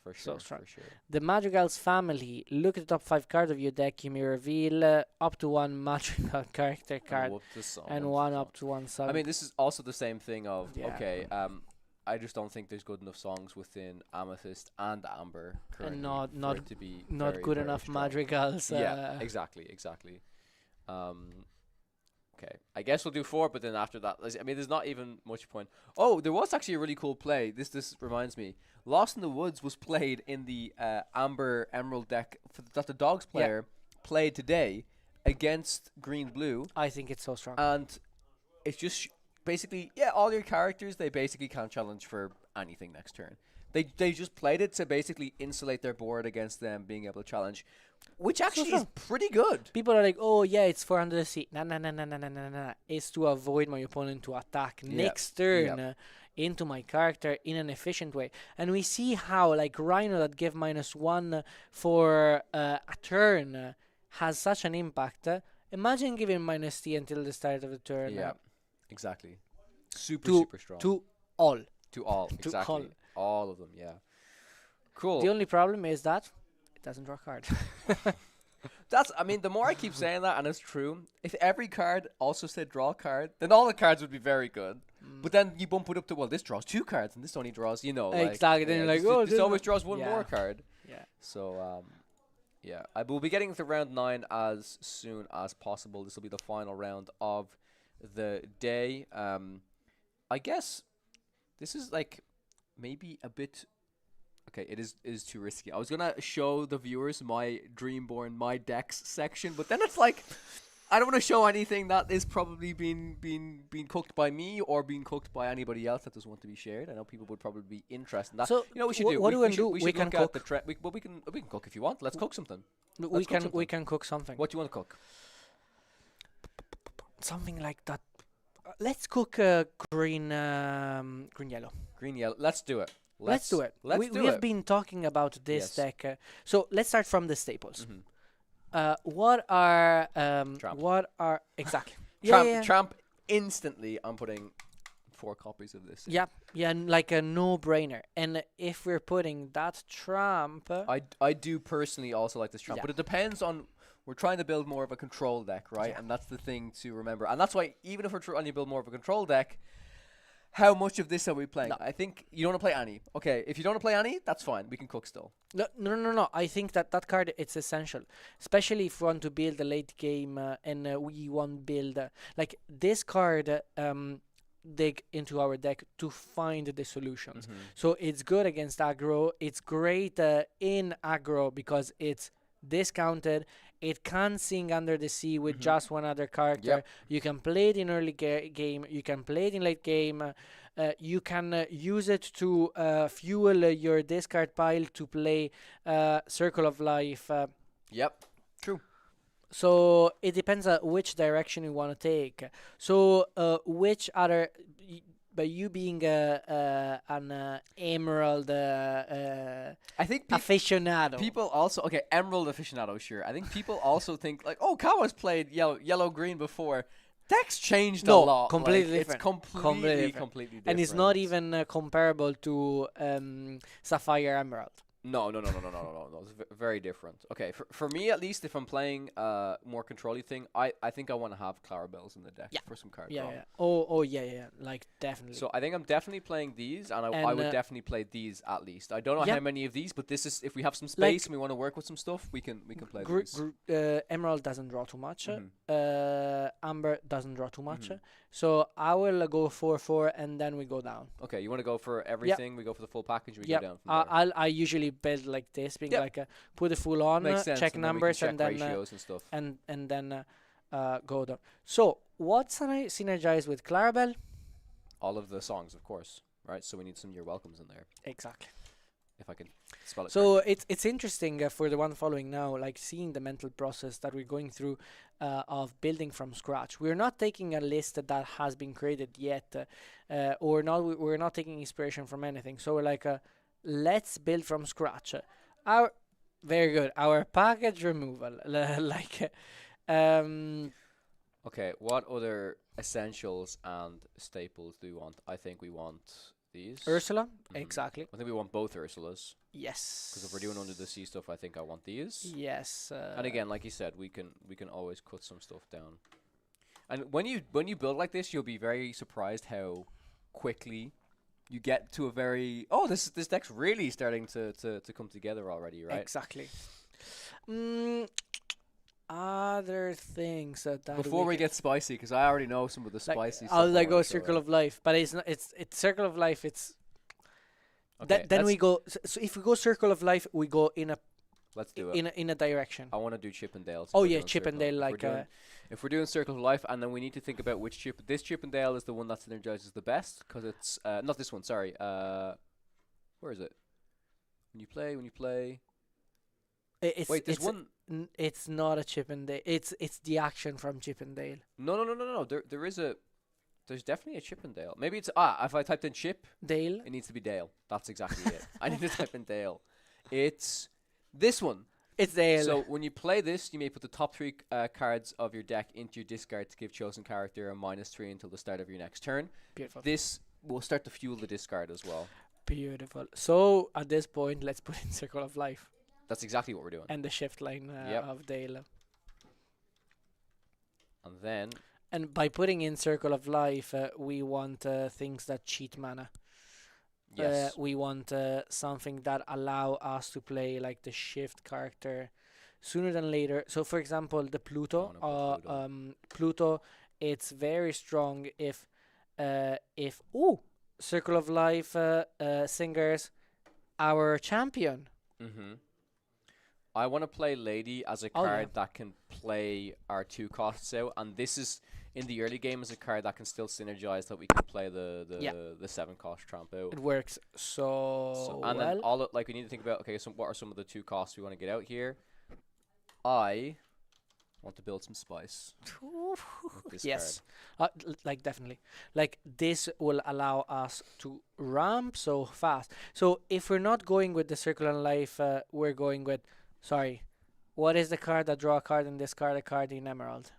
Speaker 1: for
Speaker 4: So
Speaker 1: sure,
Speaker 4: strong.
Speaker 1: for sure.
Speaker 4: The Madrigal's family. Look at the top 5 cards of your deck. You may reveal up to 1 Madrigal character card
Speaker 1: And whoop the song,
Speaker 4: and
Speaker 1: whoop
Speaker 4: 1
Speaker 1: the
Speaker 4: up to 1 song.
Speaker 1: I mean, this is also the same thing of
Speaker 4: Yeah.
Speaker 1: okay. I just don't think there's good enough songs within Amethyst and Amber currently
Speaker 4: not-
Speaker 1: for
Speaker 4: not-
Speaker 1: it to be
Speaker 4: not
Speaker 1: very,
Speaker 4: good
Speaker 1: very
Speaker 4: enough
Speaker 1: strong.
Speaker 4: Madrigals.
Speaker 1: Yeah, exactly. Okay, I guess we'll do 4, but then after that, I mean, there's not even much point. Oh, there was actually a really cool play. This reminds me. Lost in the Woods was played in the Amber Emerald deck that the Dogs player played today against Green Blue,
Speaker 4: I think it's so strong.
Speaker 1: and it's just basically all your characters they basically can't challenge for anything next turn. They just played it to basically insulate their board against them being able to challenge, which actually is
Speaker 4: strong.
Speaker 1: pretty good.
Speaker 4: People are like, oh yeah, it's for under the sea. Nah. It's to avoid my opponent to attack next turn into my character in an efficient way. And we see how like Rhino that give -1 for a turn has such an impact. Imagine giving -T until the start of the turn.
Speaker 1: Yeah, exactly. Super
Speaker 4: To-
Speaker 1: super strong.
Speaker 4: To all.
Speaker 1: To all, exactly. All of them, yeah. Cool.
Speaker 4: The only problem is that it doesn't draw cards.
Speaker 1: I mean, the more I keep saying that, and it's true, if every card also said draw a card, then all the cards would be very good. But then you bump it up to, well, this draws 2 cards, and this only draws, like,
Speaker 4: Exactly, then you're like, oh,
Speaker 1: this
Speaker 4: this
Speaker 1: always
Speaker 4: one-
Speaker 1: draws one
Speaker 4: Yeah.
Speaker 1: more card.
Speaker 4: Yeah.
Speaker 1: So, I will be getting to round 9 as soon as possible. This will be the final round of the day. I guess this is like maybe a bit. Okay, it is too risky. I was gonna show the viewers my Dreamborn, my decks section, but then it's like I don't want to show anything that is probably being cooked by me or being cooked by anybody else that doesn't want to be shared. I know people would probably be interested in that.
Speaker 4: So
Speaker 1: We should
Speaker 4: wh-
Speaker 1: do.
Speaker 4: what do we
Speaker 1: should,
Speaker 4: do?
Speaker 1: We,
Speaker 4: We
Speaker 1: should
Speaker 4: can
Speaker 1: look at the
Speaker 4: cook.
Speaker 1: trend. We can cook if you want. Let's cook something.
Speaker 4: We
Speaker 1: Let's cook
Speaker 4: can
Speaker 1: something.
Speaker 4: we can cook something.
Speaker 1: What do you want to cook?
Speaker 4: Something like that. Let's cook green yellow.
Speaker 1: Green, yellow. Let's do it.
Speaker 4: Let's do it.
Speaker 1: Let's
Speaker 4: we
Speaker 1: do
Speaker 4: we have
Speaker 1: it.
Speaker 4: been talking about this
Speaker 1: Yes.
Speaker 4: deck. So let's start from the staples.
Speaker 1: Mhm.
Speaker 4: What are
Speaker 1: Tramp.
Speaker 4: exactly?
Speaker 1: Tramp,
Speaker 4: yeah.
Speaker 1: Tramp. Instantly, I'm putting 4 copies of this. in.
Speaker 4: Yeah, like a no-brainer. And if we're putting that tramp,
Speaker 1: I do personally also like this Tramp,
Speaker 4: Yeah.
Speaker 1: but it depends on. We're trying to build more of a control deck, right?
Speaker 4: Yeah.
Speaker 1: And that's the thing to remember. And that's why even if we're trying to build more of a control deck, how much of this are we playing?
Speaker 4: No.
Speaker 1: I think you don't want to play any. Okay, if you don't want to play any, that's fine. We can cook still.
Speaker 4: no. I think that card it's essential, especially if we want to build a late game and we want build like this card. Dig into our deck to find the solutions. So it's good against aggro. It's great in aggro because it's discounted. It can sing under the sea with just one other character.
Speaker 1: Yep.
Speaker 4: You can play it in early game. You can play it in late game. You can use it to fuel your discard pile to play Circle of Life.
Speaker 1: Yep. True.
Speaker 4: So it depends on which direction you want to take. So which other, by you being an emerald
Speaker 1: I think
Speaker 4: aficionado.
Speaker 1: people also okay, Emerald aficionado, sure. I think people also think like, oh, Kawa's played yellow green before. Deck's changed a
Speaker 4: No,
Speaker 1: lot.
Speaker 4: completely
Speaker 1: It's
Speaker 4: different.
Speaker 1: completely
Speaker 4: Completely different.
Speaker 1: different.
Speaker 4: And it's not even comparable to Sapphire Emerald.
Speaker 1: No. It's very different. Okay, for me at least, if I'm playing more control-y thing, I think I want to have Clarabelle's in the deck
Speaker 4: Yeah.
Speaker 1: for some card
Speaker 4: Yeah,
Speaker 1: draw.
Speaker 4: yeah. Oh, yeah. Like definitely.
Speaker 1: So I think I'm definitely playing these, and I
Speaker 4: And,
Speaker 1: would definitely play these at least. I don't know
Speaker 4: yeah.
Speaker 1: how many of these, but this is if we have some space
Speaker 4: Like,
Speaker 1: and we want to work with some stuff, we can play these.
Speaker 4: Emerald doesn't draw too much.
Speaker 1: Mhm.
Speaker 4: Amber doesn't draw too much.
Speaker 1: Mhm.
Speaker 4: So I will go 4/4 and then we go down.
Speaker 1: Okay, you want to go for everything? We go for the full package. We
Speaker 4: Yep.
Speaker 1: go down from there.
Speaker 4: I usually build like this, being
Speaker 1: Yep.
Speaker 4: like put a full on,
Speaker 1: Makes sense.
Speaker 4: check
Speaker 1: and then we can
Speaker 4: numbers,
Speaker 1: check
Speaker 4: and then
Speaker 1: ratios and stuff.
Speaker 4: and then go down. So what's synergize with Clarabelle?
Speaker 1: All of the songs, of course, right? So we need some "You're Welcomes" in there,
Speaker 4: Exactly.
Speaker 1: if I can spell it.
Speaker 4: So
Speaker 1: correctly.
Speaker 4: it's interesting for the one following now, like seeing the mental process that we're going through of building from scratch. We're not taking a list that has been created yet, or not. We're not taking inspiration from anything. So we're like, let's build from scratch. Our very good. Our package removal, like,
Speaker 1: Okay, what other essentials and staples do we want? I think we want these.
Speaker 4: Ursula.
Speaker 1: Mhm.
Speaker 4: Exactly.
Speaker 1: I think we want both Ursulas.
Speaker 4: Yes.
Speaker 1: Because if we're doing under the sea stuff, I think I want these.
Speaker 4: Yes.
Speaker 1: And again, like you said, we can always cut some stuff down. And when you build like this, you'll be very surprised how quickly you get to a very this deck's really starting to come together already, right?
Speaker 4: Exactly. Other things that
Speaker 1: Before we
Speaker 4: can-
Speaker 1: get spicy, because I already know some of the
Speaker 4: like,
Speaker 1: spicy stuff.
Speaker 4: I'll
Speaker 1: I
Speaker 4: like go
Speaker 1: wanna throw
Speaker 4: Circle
Speaker 1: in.
Speaker 4: of Life, but it's not. It's Circle of Life. It's
Speaker 1: Okay,
Speaker 4: then we
Speaker 1: let's-
Speaker 4: go. So if we go Circle of Life, we go in
Speaker 1: Let's do it.
Speaker 4: a direction.
Speaker 1: I want to do Chippendale.
Speaker 4: Oh yeah, Chippendale. Like
Speaker 1: if we're doing Circle of Life, and then we need to think about which chip. This Chippendale is the one that synergizes the best because it's not this one. Sorry. Where is it? When you play.
Speaker 4: it's
Speaker 1: Wait, there's
Speaker 4: it's
Speaker 1: one.
Speaker 4: it's not a Chippendale. It's the action from Chippendale.
Speaker 1: No. There is a. There's definitely a Chippendale. Maybe it's if I typed in Chip,
Speaker 4: Dale.
Speaker 1: it needs to be Dale. That's exactly it. I need to type in Dale. It's this one.
Speaker 4: It's Dale.
Speaker 1: So when you play this, you may put the top three cards of your deck into your discard to give chosen character a -3 until the start of your next turn.
Speaker 4: Beautiful.
Speaker 1: This will start to fuel the discard as well.
Speaker 4: Beautiful. So at this point, let's put in Circle of Life
Speaker 1: That's exactly what we're doing.
Speaker 4: and the shift line
Speaker 1: Yep.
Speaker 4: of Dale.
Speaker 1: And then
Speaker 4: And by putting in Circle of Life, we want things that cheat mana.
Speaker 1: yes,
Speaker 4: We want something that allow us to play like the shift character sooner than later. So, for example, the Pluto.
Speaker 1: wanna put Pluto.
Speaker 4: Pluto, it's very strong if Circle of Life singers our champion.
Speaker 1: I want to play Lady as a
Speaker 4: Oh, yeah.
Speaker 1: card that can play our 2 costs out, and this is in the early game as a card that can still synergize that we can play the 7 cost tramp out.
Speaker 4: It works
Speaker 1: So, and
Speaker 4: well.
Speaker 1: then all like we need to think about what are some of the 2 costs we want to get out here. I want to build some spice. With this
Speaker 4: Yes, like definitely. Like this will allow us to ramp so fast. So if we're not going with the Circle of Life, we're going with. Sorry, what is the card that draw a card and discard a card in Emerald?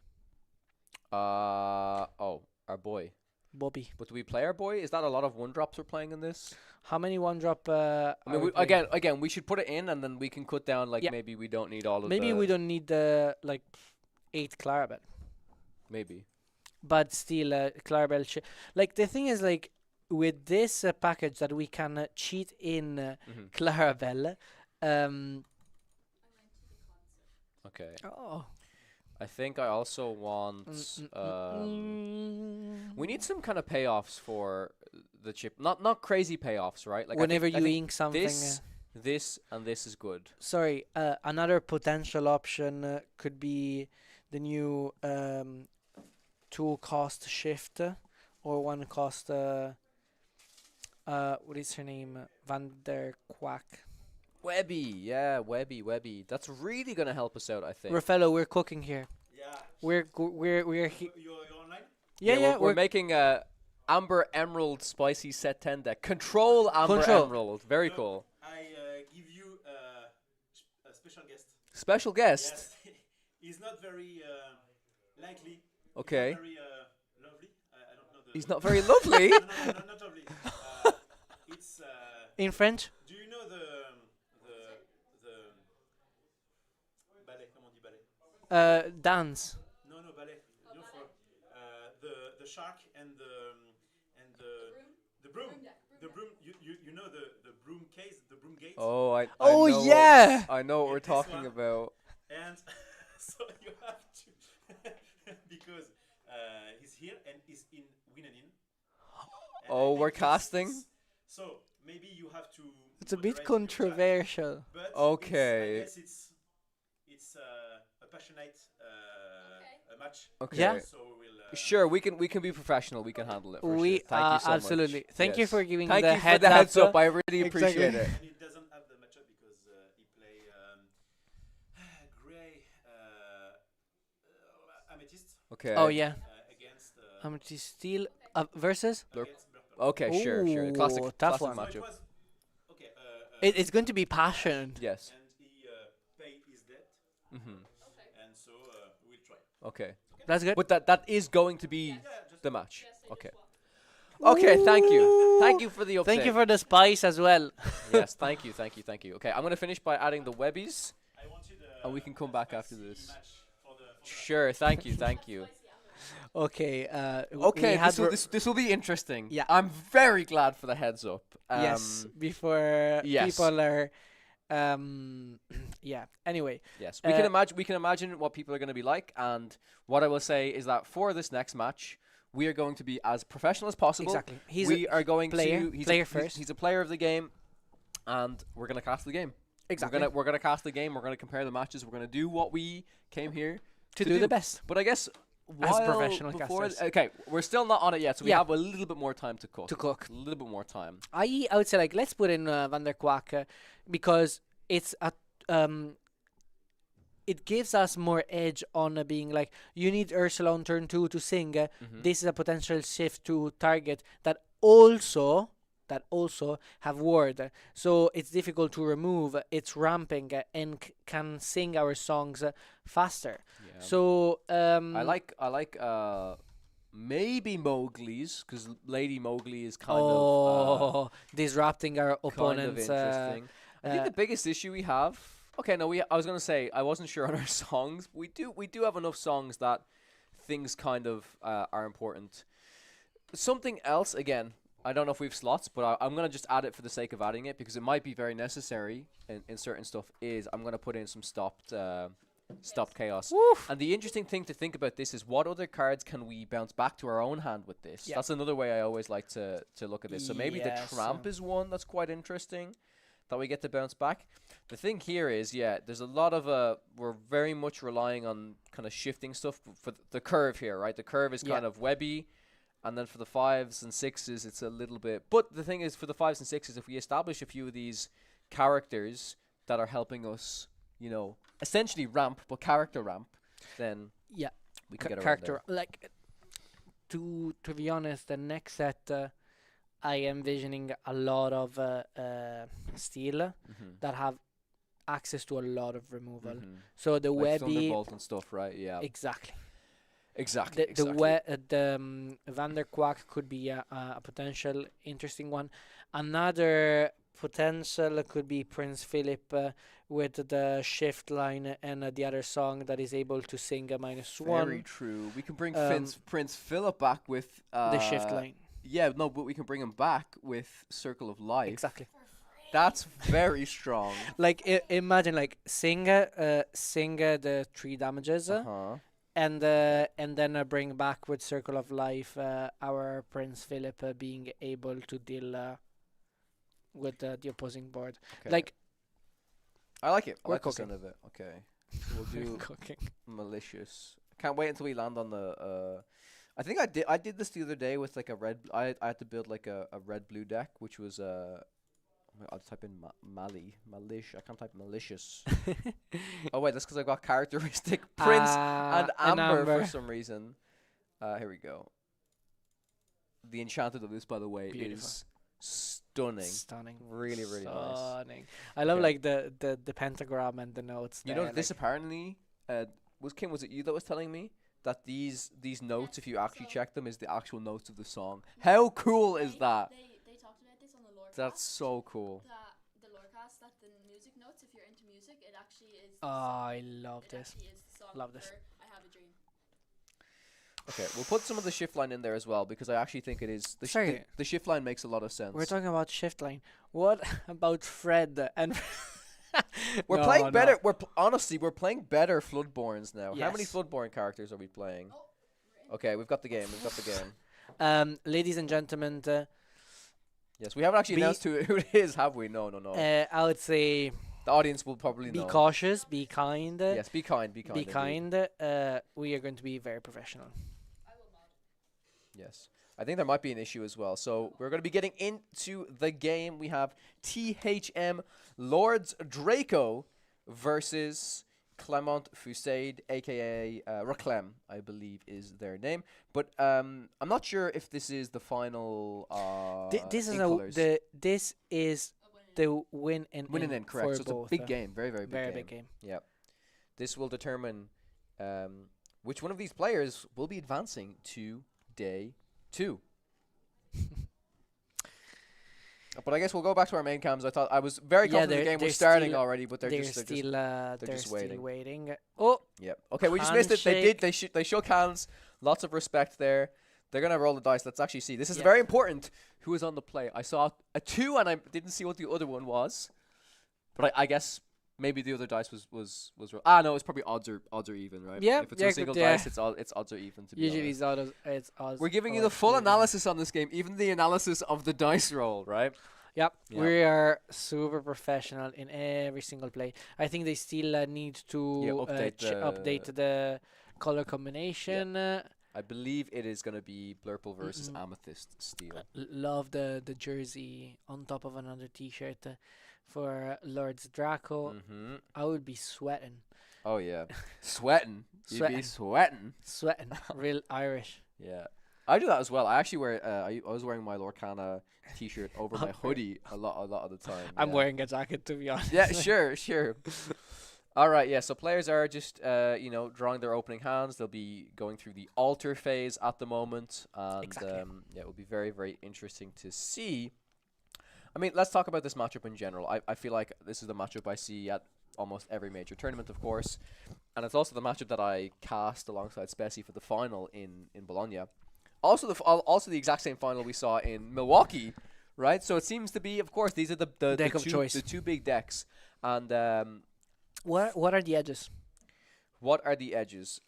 Speaker 1: Our boy.
Speaker 4: Bobby.
Speaker 1: But do we play our boy? Is that a lot of 1-drops we're playing in this?
Speaker 4: How many one drop?
Speaker 1: I mean, again, we should put it in, and then we can cut down. Like
Speaker 4: Yeah.
Speaker 1: maybe we don't need all of.
Speaker 4: Maybe we don't need the like 8 Clarabelle,
Speaker 1: Maybe.
Speaker 4: but still Clarabelle. Like the thing is like with this package that we can cheat in
Speaker 1: Mhm.
Speaker 4: Clarabelle.
Speaker 1: Okay.
Speaker 4: Oh.
Speaker 1: I think I also want. We need some kind of payoffs for the chip. Not crazy payoffs, right? Like
Speaker 4: Whenever
Speaker 1: I
Speaker 4: you
Speaker 1: think
Speaker 4: ink something.
Speaker 1: this and this is good.
Speaker 4: Sorry, another potential option could be the new 2 cost shift or 1 cost. What is her name? Van der Quack.
Speaker 1: Webby. That's really gonna help us out, I think.
Speaker 4: Rafaelo, we're cooking here.
Speaker 6: Yeah.
Speaker 4: We're
Speaker 6: You're online?
Speaker 4: yeah,
Speaker 1: we're making a Amber Emerald Spicy Set 10 deck. Control Amber
Speaker 4: Control.
Speaker 1: Emerald. Very
Speaker 6: No,
Speaker 1: cool.
Speaker 6: I give you a special guest.
Speaker 1: Special guest.
Speaker 6: Yes. He's not very likely.
Speaker 1: Okay.
Speaker 6: He's not very lovely. I don't know the.
Speaker 1: He's not very lovely.
Speaker 6: No, not lovely. It's.
Speaker 4: in French.
Speaker 6: Do you know the ballet? Comment on dit ballet?
Speaker 4: Dance.
Speaker 6: No, ballet. You know for the shark and the broom. The broom. You know the broom case, the broom gate.
Speaker 1: Oh, I
Speaker 4: Oh,
Speaker 1: know
Speaker 4: yeah!
Speaker 1: I know what
Speaker 6: Yeah,
Speaker 1: we're
Speaker 6: this
Speaker 1: talking
Speaker 6: one.
Speaker 1: about.
Speaker 6: And so you have to because he's here and he's in Winanin. And
Speaker 1: Oh,
Speaker 6: I
Speaker 1: we're
Speaker 6: think
Speaker 1: casting?
Speaker 6: So maybe you have to.
Speaker 4: It's a
Speaker 6: moderate
Speaker 4: bit
Speaker 6: your chat,
Speaker 4: controversial.
Speaker 6: But
Speaker 1: Okay.
Speaker 6: I guess it's a passionate match.
Speaker 1: Okay.
Speaker 4: Yeah.
Speaker 6: So we'll.
Speaker 1: Sure, we can be professional. We can handle it. For
Speaker 4: We
Speaker 1: sure. Thank you so
Speaker 4: absolutely.
Speaker 1: much.
Speaker 4: Thank you
Speaker 1: Yes.
Speaker 4: for giving
Speaker 1: Thank
Speaker 4: the
Speaker 1: you for
Speaker 4: heads
Speaker 1: the heads
Speaker 4: up.
Speaker 1: up. I really appreciate
Speaker 4: Exactly.
Speaker 1: it.
Speaker 6: And he doesn't have the matchup because he play gray amethyst
Speaker 1: Okay.
Speaker 4: Oh yeah,
Speaker 6: against
Speaker 4: Amethyst Steel versus.
Speaker 6: against purple.
Speaker 1: Okay, sure.
Speaker 4: Ooh,
Speaker 1: Classic,
Speaker 4: tough
Speaker 1: classic
Speaker 4: one.
Speaker 6: So it
Speaker 1: matchup.
Speaker 6: was okay.
Speaker 4: It's going to be passion.
Speaker 1: Yes.
Speaker 6: And he paid his debt,
Speaker 1: Mm-hmm.
Speaker 6: and so we'll try.
Speaker 1: Okay.
Speaker 4: That's good.
Speaker 1: But that is going to be
Speaker 6: Yeah, just
Speaker 1: the match. Okay. Okay. Thank you.
Speaker 4: Ooh.
Speaker 1: Thank you for the update.
Speaker 4: Thank you for the spice as well.
Speaker 1: Yes. Thank you. Okay. I'm gonna finish by adding the webbies.
Speaker 6: I wanted
Speaker 1: And we can come back after
Speaker 6: spicy
Speaker 1: this.
Speaker 6: match for the
Speaker 1: Sure. Thank you. Thank you.
Speaker 4: Okay.
Speaker 1: Okay.
Speaker 4: We had
Speaker 1: This will be interesting.
Speaker 4: Yeah.
Speaker 1: I'm very glad for the heads up.
Speaker 4: yes. Before
Speaker 1: yes.
Speaker 4: people are. Yeah. Anyway.
Speaker 1: Yes, we can imagine. We can imagine what people are going to be like, and what I will say is that for this next match, we are going to be as professional as possible.
Speaker 4: Exactly.
Speaker 1: We are going
Speaker 4: player-
Speaker 1: to. He's
Speaker 4: player
Speaker 1: a,
Speaker 4: first.
Speaker 1: He's a player of the game, and we're going to cast the game.
Speaker 4: Exactly.
Speaker 1: We're gonna cast the game. We're gonna compare the matches. We're gonna do what we came here
Speaker 4: to do the best.
Speaker 1: But I guess
Speaker 4: As
Speaker 1: while
Speaker 4: professional
Speaker 1: before
Speaker 4: casters.
Speaker 1: okay, we're still not on it yet, so we
Speaker 4: Yeah.
Speaker 1: have a little bit more time to cook. A little bit more time.
Speaker 4: I would say like let's put in Van der Kwak because it's a it gives us more edge on being like you need Ursula on turn 2 to sing.
Speaker 1: Mhm.
Speaker 4: This is a potential shift to target that also have ward, so it's difficult to remove. It's ramping and can sing our songs faster.
Speaker 1: Yeah.
Speaker 4: So
Speaker 1: I like maybe Mowgli's because Lady Mowgli is kind of
Speaker 4: disrupting our
Speaker 1: kind of
Speaker 4: opponents.
Speaker 1: interesting. I think
Speaker 4: uh,
Speaker 1: the biggest issue we have. Okay, no, I was gonna say I wasn't sure on our songs. We do have enough songs that things kind of are important. Something else again. I don't know if we've slots, but I'm gonna just add it for the sake of adding it because it might be very necessary in certain stuff. Is I'm gonna put in some stopped chaos.
Speaker 4: Woof.
Speaker 1: And the interesting thing to think about this is what other cards can we bounce back to our own hand with this?
Speaker 4: Yeah.
Speaker 1: That's another way I always like to look at this. So maybe
Speaker 4: Yes.
Speaker 1: the tramp is one that's quite interesting that we get to bounce back. The thing here is, yeah, there's a lot of we're very much relying on kind of shifting stuff for the curve here, right? The curve is
Speaker 4: Yeah.
Speaker 1: kind of webby, and then for the 5s and 6s, it's a little bit. But the thing is, for the 5s and 6s, if we establish a few of these characters that are helping us, essentially ramp, but character ramp, then
Speaker 4: Yeah.
Speaker 1: we can get around
Speaker 4: character like to be honest, the next set I am envisioning a lot of steel
Speaker 1: there. Mhm.
Speaker 4: that have access to a lot of removal.
Speaker 1: Mhm.
Speaker 4: So the
Speaker 1: Like
Speaker 4: webby
Speaker 1: Thunderbolt and stuff, right? Yeah,
Speaker 4: exactly.
Speaker 1: exactly.
Speaker 4: The Van der Kwak could be a potential interesting one. Another potential could be Prince Philip with the shift line and the other song that is able to sing a -1.
Speaker 1: Very true. We can bring
Speaker 4: Um,
Speaker 1: Prince Philip back with
Speaker 4: The shift line.
Speaker 1: Yeah, no, but we can bring him back with Circle of Life.
Speaker 4: Exactly.
Speaker 1: That's very strong.
Speaker 4: Like imagine like sing the 3 damages
Speaker 1: Uh-huh.
Speaker 4: and then bring back with Circle of Life our Prince Philip being able to deal with the opposing board.
Speaker 1: Okay.
Speaker 4: Like
Speaker 1: I like it. I
Speaker 4: we're
Speaker 1: like the
Speaker 4: cooking.
Speaker 1: sound of it. Okay. So we'll do
Speaker 4: cooking.
Speaker 1: malicious. Can't wait until we land on the I think I did this the other day with like a red I had to build like a red blue deck which was I'll type in I can't type malicious. Oh wait, that's because I got characteristic Prince and Amber for some reason. Here we go. The enchanted of this, by the way,
Speaker 4: Beautiful.
Speaker 1: is stunning.
Speaker 4: Stunning.
Speaker 1: Really, really nice.
Speaker 4: Stunning. I love
Speaker 1: Yeah.
Speaker 4: like the pentagram and the notes.
Speaker 1: You know,
Speaker 4: there,
Speaker 1: this
Speaker 4: like-
Speaker 1: apparently was it you that was telling me that these notes, if you actually check them, is the actual notes of the song? How cool is that?
Speaker 3: They talked about this on the Lorcast.
Speaker 1: That's so cool.
Speaker 3: The Lorcast, that the music notes, if you're into music, it actually is.
Speaker 4: Oh, I love
Speaker 3: it
Speaker 4: this.
Speaker 3: actually is the song
Speaker 4: Love this.
Speaker 3: for I Have a Dream.
Speaker 1: Okay, we'll put some of the shift line in there as well because I actually think it is
Speaker 4: Sorry.
Speaker 1: the shift line makes a lot of sense.
Speaker 4: We're talking about shift line. What about Fred and?
Speaker 1: We're
Speaker 4: No,
Speaker 1: playing
Speaker 4: no.
Speaker 1: better. Honestly, we're playing better Floodborns now. How many
Speaker 4: Yes.
Speaker 1: Floodborn characters are we playing?
Speaker 3: Oh,
Speaker 1: Okay, we've got the game. We've got the game.
Speaker 4: Ladies and gentlemen,
Speaker 1: Yes, we haven't actually
Speaker 4: Be-
Speaker 1: announced who it is, have we? No.
Speaker 4: I would say
Speaker 1: The audience will probably
Speaker 4: be
Speaker 1: know.
Speaker 4: cautious, be kind.
Speaker 1: Yes, be kind. Be kind.
Speaker 4: Be
Speaker 1: indeed.
Speaker 4: kind. We are going to be very professional.
Speaker 3: I will mod.
Speaker 1: Yes. I think there might be an issue as well. So we're going to be getting into the game. We have THM Lords Draco versus Clement Fusade, aka Reclem, I believe is their name. But I'm not sure if this is the final.
Speaker 4: This is
Speaker 1: in
Speaker 4: a
Speaker 1: colours.
Speaker 4: this is the win and
Speaker 1: Win and
Speaker 4: in
Speaker 1: end, correct.
Speaker 4: for
Speaker 1: So it's a
Speaker 4: both,
Speaker 1: big game, very very big
Speaker 4: very
Speaker 1: game.
Speaker 4: big game.
Speaker 1: Yeah, this will determine which one of these players will be advancing to day 2. But I guess we'll go back to our main cams. I was very
Speaker 4: Yeah,
Speaker 1: confident the
Speaker 4: they're-
Speaker 1: game
Speaker 4: they're
Speaker 1: was starting
Speaker 4: still-
Speaker 1: already, but they're
Speaker 4: They're
Speaker 1: just
Speaker 4: still
Speaker 1: waiting.
Speaker 4: waiting. Oh,
Speaker 1: Yep. Okay, we just missed it. They did.
Speaker 4: Handshake.
Speaker 1: They shook hands. Lots of respect there. They're gonna roll the dice. Let's actually see. This is
Speaker 4: Yeah.
Speaker 1: very important. Who is on the play? I saw a 2, and I didn't see what the other one was. But I guess maybe the other dice was no, it's probably odds or even, right?
Speaker 4: Yeah,
Speaker 1: If it's
Speaker 4: yeah,
Speaker 1: a single
Speaker 4: good, yeah.
Speaker 1: dice, it's odds or even. To be
Speaker 4: usually
Speaker 1: honest.
Speaker 4: it's odds.
Speaker 1: We're giving you
Speaker 4: or
Speaker 1: the full
Speaker 4: even.
Speaker 1: analysis on this game, even the analysis of the dice roll, right?
Speaker 4: Yep,
Speaker 1: Yeah.
Speaker 4: we are super professional in every single play. I think they still need to update the color combination.
Speaker 1: I believe it is going to be Blurple versus
Speaker 4: Mm-mm.
Speaker 1: Amethyst Steel.
Speaker 4: Love the jersey on top of another T-shirt for Lords Draco.
Speaker 1: Mm-hmm.
Speaker 4: I would be sweating,
Speaker 1: Oh yeah, sweating. You'd be sweating.
Speaker 4: sweating, real Irish.
Speaker 1: Yeah, I do that as well. I actually wear. I was wearing my Lorcana T-shirt over my
Speaker 4: Okay.
Speaker 1: hoodie a lot of the time.
Speaker 4: I'm
Speaker 1: yeah.
Speaker 4: wearing a jacket, to be honest.
Speaker 1: Yeah, sure. All right, yeah. So players are just drawing their opening hands. They'll be going through the altar phase at the moment, and
Speaker 4: Exactly.
Speaker 1: yeah, it will be very very interesting to see. I mean, let's talk about this matchup in general. I feel like this is the matchup I see at almost every major tournament, of course, and it's also the matchup that I cast alongside Spessy for the final in Bologna. Also the exact same final we saw in Milwaukee, right? So it seems to be, of course, these are the
Speaker 4: Deck of choice.
Speaker 1: the two big decks, and
Speaker 4: What are the edges?
Speaker 1: what are the edges?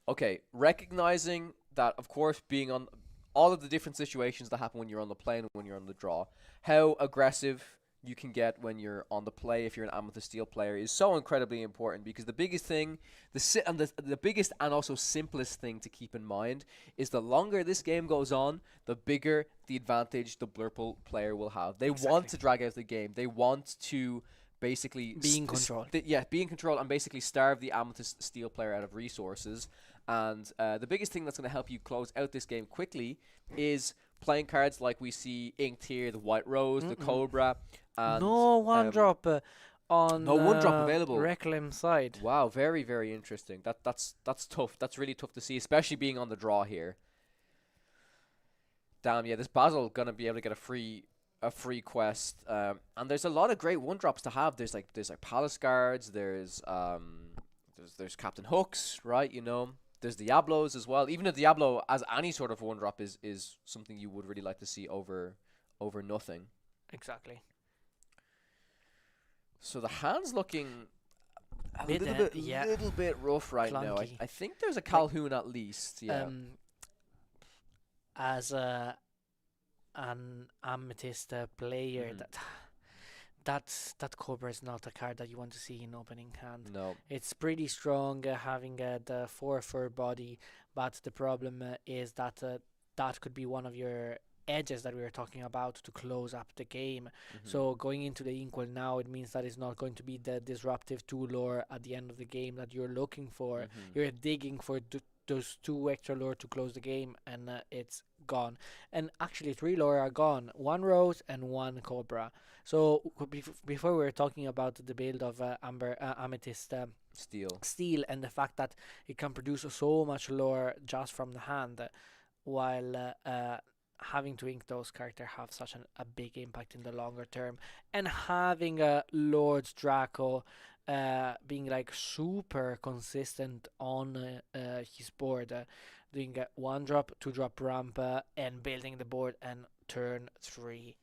Speaker 1: Okay, recognizing that, of course, being on all of the different situations that happen when you're on the play and when you're on the draw, how aggressive you can get when you're on the play if you're an Amethyst Steel player is so incredibly important, because the biggest thing, the biggest and also simplest thing to keep in mind is the longer this game goes on, the bigger the advantage the Blurple player will have. They want
Speaker 4: Exactly.
Speaker 1: to drag out the game. They want to basically
Speaker 4: Be in control.
Speaker 1: be in control and basically starve the Amethyst Steel player out of resources. And the biggest thing that's going to help you close out this game quickly is playing cards like we see inked here, the White Rose, the
Speaker 4: Mm-mm.
Speaker 1: Cobra, and
Speaker 4: No one drop on
Speaker 1: no one drop available.
Speaker 4: Reclaim side.
Speaker 1: Wow, very very interesting. That's tough. That's really tough to see, especially being on the draw here. Damn, yeah, this Basil gonna be able to get a free quest, and there's a lot of great one drops to have. There's like Palace Guards. There's Captain Hooks, right? You know, there's Diablos as well. Even a Diablo as any sort of one drop is something you would really like to see over nothing.
Speaker 4: Exactly.
Speaker 1: So the hand's looking a
Speaker 4: Bit,
Speaker 1: little bit rough right now.
Speaker 4: clunky.
Speaker 1: I think there's a Calhoun at least. Yeah.
Speaker 4: As an Amethyst player,
Speaker 1: Mhm.
Speaker 4: that Cobra is not a card that you want to see in opening hand.
Speaker 1: No.
Speaker 4: It's pretty strong, having the 4/4 body, but the problem is that that could be one of your edges that we were talking about to close up the game.
Speaker 1: Mhm.
Speaker 4: So going into the Inkwell now, it means that it's not going to be the disruptive 2 lore at the end of the game that you're looking for.
Speaker 1: Mhm.
Speaker 4: You're digging for those 2 extra lore to close the game, and it's gone. And actually, 3 lore are gone: 1 rose and 1 cobra. So before we were talking about the build of amethyst
Speaker 1: Steel.
Speaker 4: steel and the fact that it can produce so much lore just from the hand, while having to ink those characters have such a big impact in the longer term, and having Lord Draco being like super consistent on his board, doing 1 drop, 2 drop ramp, and building the board, and turn 3.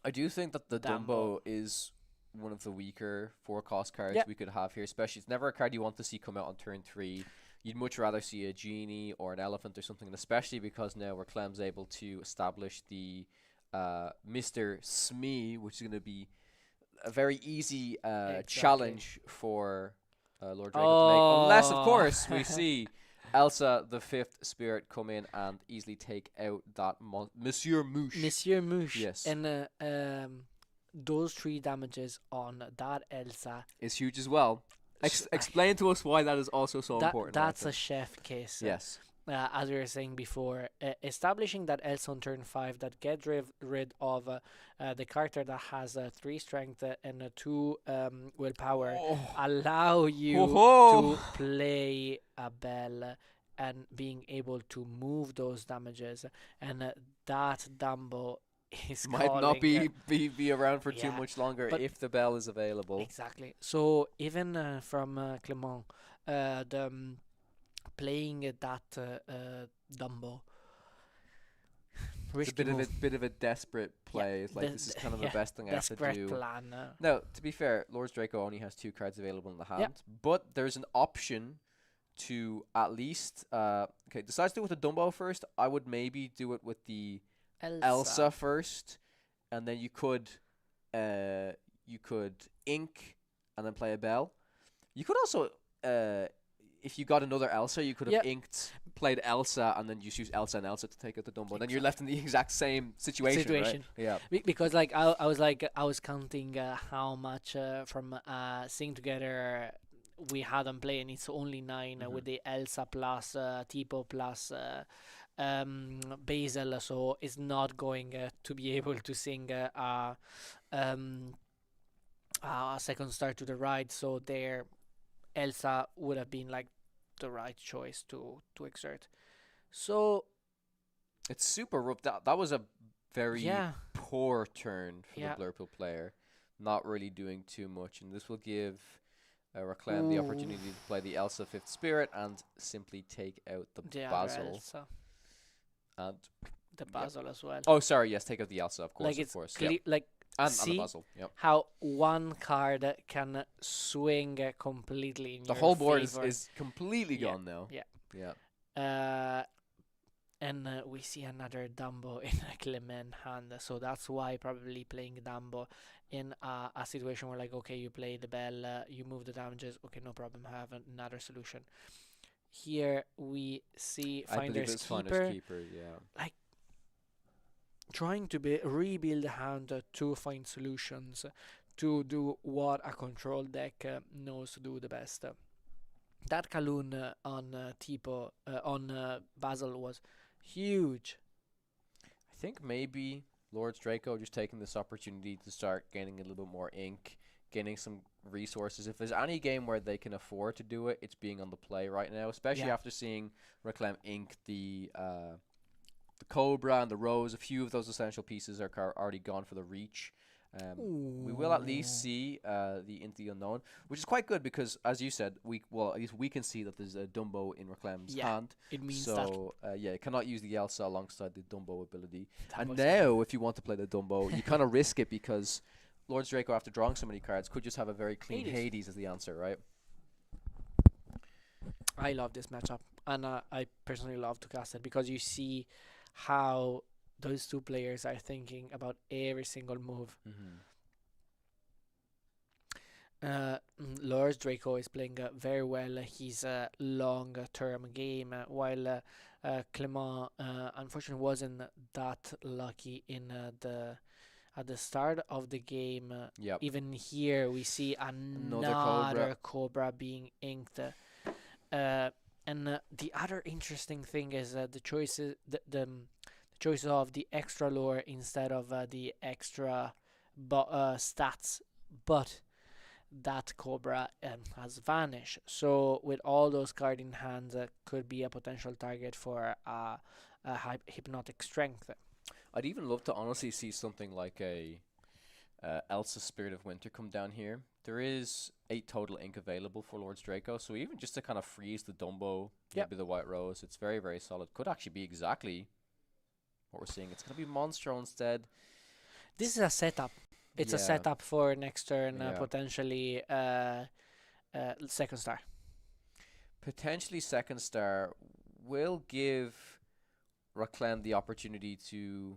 Speaker 1: I do think that the
Speaker 4: Dumbo.
Speaker 1: Dumbo is one of the weaker 4 cost cards
Speaker 4: Yeah.
Speaker 1: we could have here. Especially, it's never a card you want to see come out on turn 3. You'd much rather see a genie or an elephant or something, and especially because now Reclaim's able to establish the Mr. Smee, which is going to be a very easy
Speaker 4: Exactly.
Speaker 1: challenge for Lord Draco to make. Unless, of
Speaker 4: Oh.
Speaker 1: course, we see Elsa, the 5th spirit, come in and easily take out that Monsieur Mouche.
Speaker 4: Monsieur Mouche.
Speaker 1: Yes.
Speaker 4: And those 3 damages on that Elsa.
Speaker 1: Is huge as well. Explain to us why that is also so important.
Speaker 4: That's a
Speaker 1: Arthur.
Speaker 4: chef kiss.
Speaker 1: Yes.
Speaker 4: As we were saying before, establishing that Elsa on turn 5 that get rid of the character that has 3 strength and 2 willpower, allow you
Speaker 1: Ho-ho!
Speaker 4: to play a bell and being able to move those damages, and that Dumbo is
Speaker 1: Might not
Speaker 4: calling,
Speaker 1: be around for too
Speaker 4: yeah,
Speaker 1: much longer
Speaker 4: but-
Speaker 1: if the bell is available.
Speaker 4: exactly. So even from Clement, playing that Dumbo.
Speaker 1: It's a
Speaker 4: Risky move.
Speaker 1: bit of a desperate play. It's like
Speaker 4: the-
Speaker 1: this is kind of
Speaker 4: yeah,
Speaker 1: the best thing I have to
Speaker 4: Desperate
Speaker 1: do.
Speaker 4: plan.
Speaker 1: Now, to be fair, Lord Draco only has 2 cards available in the hand,
Speaker 4: Yep.
Speaker 1: but there's an option to at least decides to do it with the Dumbo first. I would maybe do it with the Elsa first, and then you could ink and then play a bell. You could also if you got another Elsa, you could have
Speaker 4: Yep.
Speaker 1: inked, played Elsa, and then just use Elsa and Elsa to take out the Dumbo. Then you're left in the exact same situation. Right? Yeah.
Speaker 4: Because like I was counting how much from Sing Together we had them play, and it's only 9 with the Elsa plus Tipo plus Basil, so it's not going to be able to sing a second star to the right. So there, Elsa would have been like the right choice to exert. So
Speaker 1: It's super rough. That was a very
Speaker 4: yeah,
Speaker 1: poor turn for
Speaker 4: Yeah.
Speaker 1: the Blurple player, not really doing too much, and this will give Reclaim the opportunity to play the Elsa 5th Spirit and simply take out the
Speaker 4: the other
Speaker 1: Basil.
Speaker 4: Elsa,
Speaker 1: And
Speaker 4: the Basil as well.
Speaker 1: oh, sorry, yes, take out the Elsa, of course,
Speaker 4: like
Speaker 1: of
Speaker 4: it's
Speaker 1: course, yep.
Speaker 4: like
Speaker 1: and
Speaker 4: see
Speaker 1: the Basil. Yep.
Speaker 4: how one card can swing completely in
Speaker 1: The
Speaker 4: your
Speaker 1: whole board
Speaker 4: favor.
Speaker 1: is completely
Speaker 4: Yeah,
Speaker 1: gone now.
Speaker 4: yeah.
Speaker 1: Yeah.
Speaker 4: And we see another Dumbo in a Clement hand, so that's why probably playing Dumbo in a situation where like, okay, you play the bell, you move the damages, okay, no problem, have another solution. Here we see
Speaker 1: I believe
Speaker 4: Finder's
Speaker 1: it's Finder's
Speaker 4: Keeper
Speaker 1: Keeper, yeah.
Speaker 4: trying to rebuild the hand to find solutions to do what a control deck knows to do the best. That Kaloon on Tipo on Basil was huge.
Speaker 1: I think maybe Lord Draco just taking this opportunity to start gaining a little bit more ink, gaining some resources. If there's any game where they can afford to do it, it's being on the play right now, especially
Speaker 4: Yeah.
Speaker 1: after seeing Reclaim ink the Cobra and the Rose. A few of those essential pieces are already gone for the Reach. We will at least see the Into the Unknown, which is quite good because, as you said, at least we can see that there's a Dumbo in Reclaim's
Speaker 4: Yeah,
Speaker 1: hand.
Speaker 4: It means that
Speaker 1: So yeah, you cannot use the Elsa alongside the Dumbo ability. And
Speaker 4: Dumbo's-
Speaker 1: now, if you want to play the Dumbo, you kind of risk it because Lord Draco, after drawing so many cards, could just have a very clean
Speaker 4: Hades.
Speaker 1: Hades as the answer, right?
Speaker 4: I love this matchup, and I personally love to cast it because you see how those two players are thinking about every single move.
Speaker 1: Mm-hmm.
Speaker 4: Lord Draco is playing very well his long-term game, while Clement unfortunately wasn't that lucky in the at the start of the game.
Speaker 1: Yep.
Speaker 4: Even here, we see
Speaker 1: Another Cobra.
Speaker 4: another Cobra being inked. And the other interesting thing is the choices, the choice of the extra lore instead of the extra stats, but that Cobra has vanished. So with all those cards in hand, could be a potential target for hypnotic strength.
Speaker 1: I'd even love to honestly see something like a Elsa Spirit of Winter come down here. There is 8 total ink available for Lord's Draco, so even just to kind of freeze the Dumbo,
Speaker 4: Yep.
Speaker 1: maybe the White Rose, it's very, very solid. Could actually be exactly what we're seeing. It's going to be Monstro instead.
Speaker 4: This is a setup. It's a
Speaker 1: Yeah.
Speaker 4: setup for next turn,
Speaker 1: Yeah.
Speaker 4: potentially second star.
Speaker 1: Potentially second star will give Raklen the opportunity to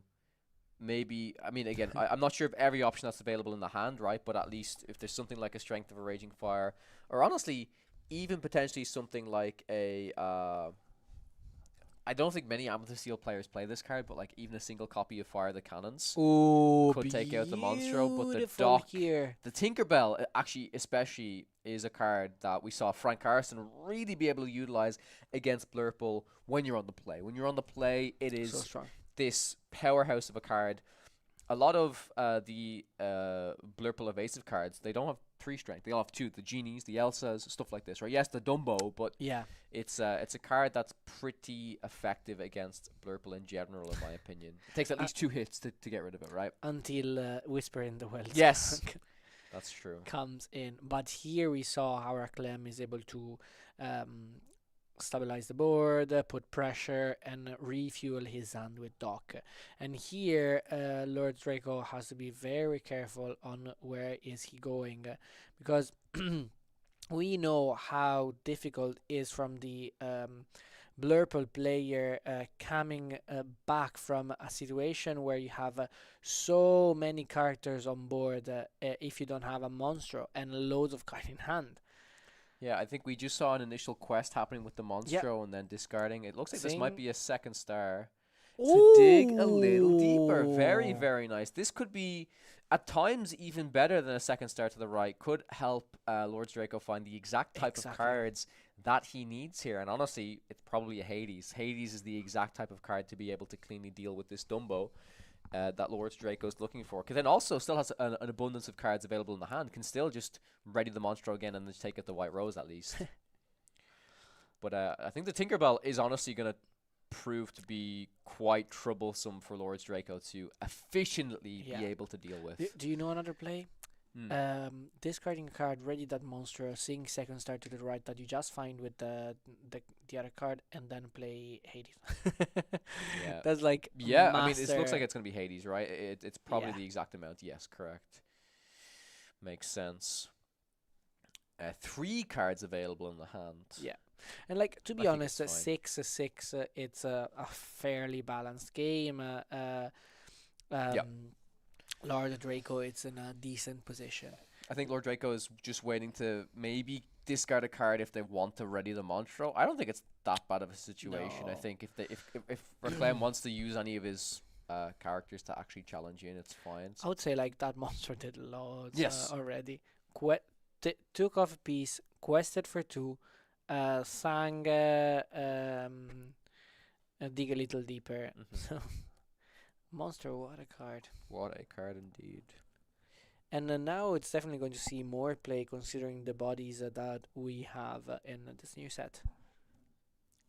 Speaker 1: maybe, I mean, again, I'm not sure if every option that's available in the hand, right? But at least if there's something like a Strength of a Raging Fire, or honestly, even potentially something like a, I don't think many Amethyst Steel players play this card, but like even a single copy of Fire the Cannons
Speaker 4: Ooh,
Speaker 1: could take out the Monstro, but the
Speaker 4: beautiful
Speaker 1: dock,
Speaker 4: here.
Speaker 1: the Tinkerbell, actually, especially, is a card that we saw Frank Carson really be able to utilize against Blurple when you're on the play. When you're on the play, it is
Speaker 4: So strong.
Speaker 1: this powerhouse of a card. A lot of the Blurple evasive cards, they don't have 3 strength. They all have 2. The Genies, the Elsas, stuff like this, right? Yes, the Dumbo, but
Speaker 4: Yeah.
Speaker 1: it's a card that's pretty effective against Blurple in general, in my opinion. It takes at least 2 hits to get rid of it, right?
Speaker 4: Until Whisper in the Wells
Speaker 1: Yes. That's true.
Speaker 4: comes in. But here we saw how Clem is able to stabilize the board, put pressure, and refuel his hand with Dock. And here, Lord Draco has to be very careful on where is he going, because we know how difficult it is from the Blurple player coming back from a situation where you have so many characters on board if you don't have a Monstro and loads of cards in hand.
Speaker 1: Yeah, I think we just saw an initial quest happening with the Monstro and then discarding. It looks like this might
Speaker 4: Same.
Speaker 1: be a second star. To dig a little deeper. Very,
Speaker 4: Ooh.
Speaker 1: very nice. This could be, at times, even better than a second star to the right. Could help Lord Draco find the exact type of
Speaker 4: Exactly.
Speaker 1: cards that he needs here. And honestly, it's probably a Hades. Hades is the exact type of card to be able to cleanly deal with this Dumbo that Lord Draco is looking for. Because then also still has an abundance of cards available in the hand. Can still just ready the Monstro again and just take out the White Rose at least. But I think the Tinkerbell is honestly going to prove to be quite troublesome for Lord Draco to efficiently
Speaker 4: Yeah.
Speaker 1: be able to deal with.
Speaker 4: Do you know another play? Discarding a card, ready that monster, seeing second star to the right that you just find with the other card, and then play Hades.
Speaker 1: Yeah.
Speaker 4: That's like
Speaker 1: Yeah, I mean, it looks
Speaker 4: master-
Speaker 1: like it's going to be Hades, right? It's probably
Speaker 4: Yeah.
Speaker 1: the exact amount. Yes, correct. Makes sense. 3 cards available in the hand.
Speaker 4: Yeah. And like to be
Speaker 1: I think
Speaker 4: honest,
Speaker 1: it's fine.
Speaker 4: 6-6, it's a fairly balanced game. Lord Draco, it's in a decent position.
Speaker 1: I think Lord Draco is just waiting to maybe discard a card if they want to ready the Monstro. I don't think it's that bad of a situation. I
Speaker 4: No.
Speaker 1: think if Reclaim wants to use any of his characters to actually challenge you, and it's fine.
Speaker 4: I would say like that monster did loads
Speaker 1: Yes.
Speaker 4: already. Took off a piece, quested for 2, sang dig a little deeper.
Speaker 1: Mhm.
Speaker 4: So monster, what a card.
Speaker 1: What a card indeed.
Speaker 4: And now it's definitely going to see more play considering the bodies that we have in this new set.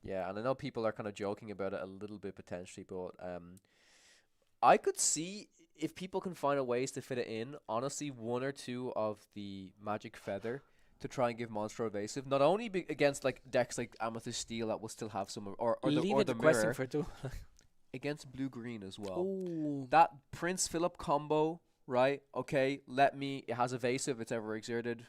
Speaker 1: Yeah, and I know people are kind of joking about it a little bit potentially, but I could see if people can find a ways to fit it in, honestly, 1 or 2 of the Magic Feather to try and give Monstro evasive, not only against like decks like Amethyst Steel that will still have some, or
Speaker 4: Leave it
Speaker 1: the
Speaker 4: questing
Speaker 1: mirror,
Speaker 4: for 2.
Speaker 1: against Blue Green as well.
Speaker 4: Ooh.
Speaker 1: That Prince Philip combo, right? Okay, it has evasive, it's ever exerted.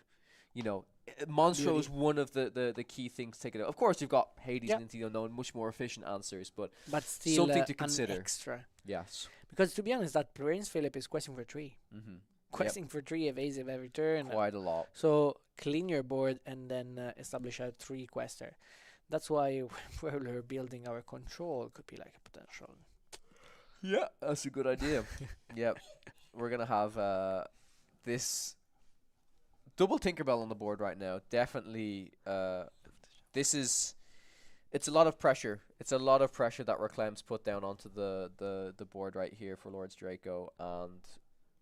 Speaker 1: You know, Monstro is one of the key things taken out. Of course, you've got Hades
Speaker 4: Yeah.
Speaker 1: and Into the Unknown, much more efficient answers, but
Speaker 4: But still
Speaker 1: something to
Speaker 4: an
Speaker 1: consider.
Speaker 4: extra.
Speaker 1: yes.
Speaker 4: Because to be honest, that Prince Philip is questing for 3.
Speaker 1: Mm-hmm.
Speaker 4: questing for 3 evasive every turn.
Speaker 1: Quite a lot.
Speaker 4: So clean your board and then establish a 3 quester. That's why when we're building our control, could be like a potential.
Speaker 1: Yeah, that's a good idea. Yep, we're gonna have this double Tinkerbell on the board right now. Definitely, this is. It's a lot of pressure. It's a lot of pressure that Reclaim's put down onto the board right here for Lords Draco, and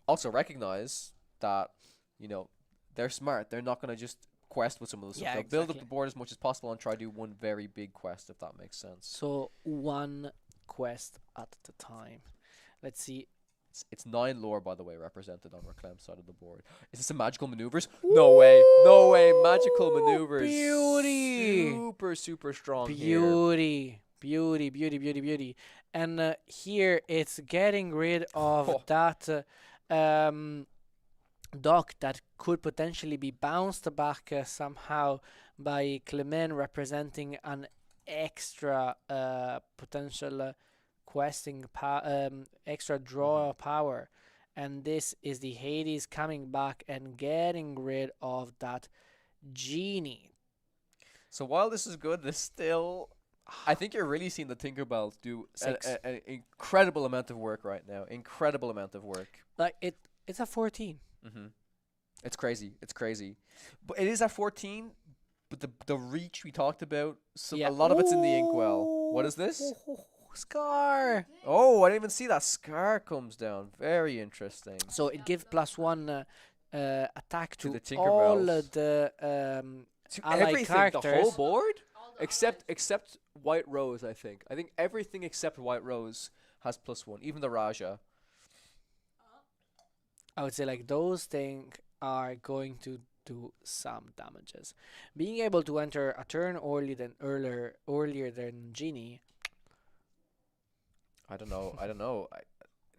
Speaker 1: also recognize that, you know, they're smart. They're not gonna just quest with some of the stuff.
Speaker 4: Yeah,
Speaker 1: They'll build up
Speaker 4: exactly.
Speaker 1: the board as much as possible and try to do one very big quest, if that makes sense.
Speaker 4: So 1 quest at a time. Let's see.
Speaker 1: It's 9 lore, by the way, represented on Reclaim's side of the board. Is this a magical maneuvers? No way. No way. Magical maneuvers.
Speaker 4: Beauty.
Speaker 1: Super, super strong here.
Speaker 4: Beauty. Beauty, beauty, beauty, beauty. And here it's getting rid of
Speaker 1: Oh.
Speaker 4: that dock that could potentially be bounced back somehow by Clement, representing an extra potential questing extra draw power. And this is the Hades coming back and getting rid of that genie.
Speaker 1: So while this is good, there's still... I think you're really seeing the Tinkerbells do
Speaker 4: Six.
Speaker 1: an incredible amount of work right now. Incredible amount of work.
Speaker 4: Like it's a 14.
Speaker 1: Mm-hmm. It's crazy. It's crazy. But it is at 14, but the reach we talked about, so
Speaker 4: Yeah.
Speaker 1: a lot of it's in the inkwell. What is this?
Speaker 4: Scar.
Speaker 1: Oh, I didn't even see that. Scar comes down. Very interesting.
Speaker 4: So it gives +1 attack
Speaker 1: To
Speaker 4: to,
Speaker 1: the
Speaker 4: all
Speaker 1: Tinkerbells.
Speaker 4: the
Speaker 1: To
Speaker 4: allied
Speaker 1: everything, the whole
Speaker 4: characters.
Speaker 1: board? Except White Rose, I think. I think everything except White Rose has +1. Even the Raja.
Speaker 4: I would say like those things are going to do some damages. Being able to enter a turn earlier than Genie.
Speaker 1: I don't know.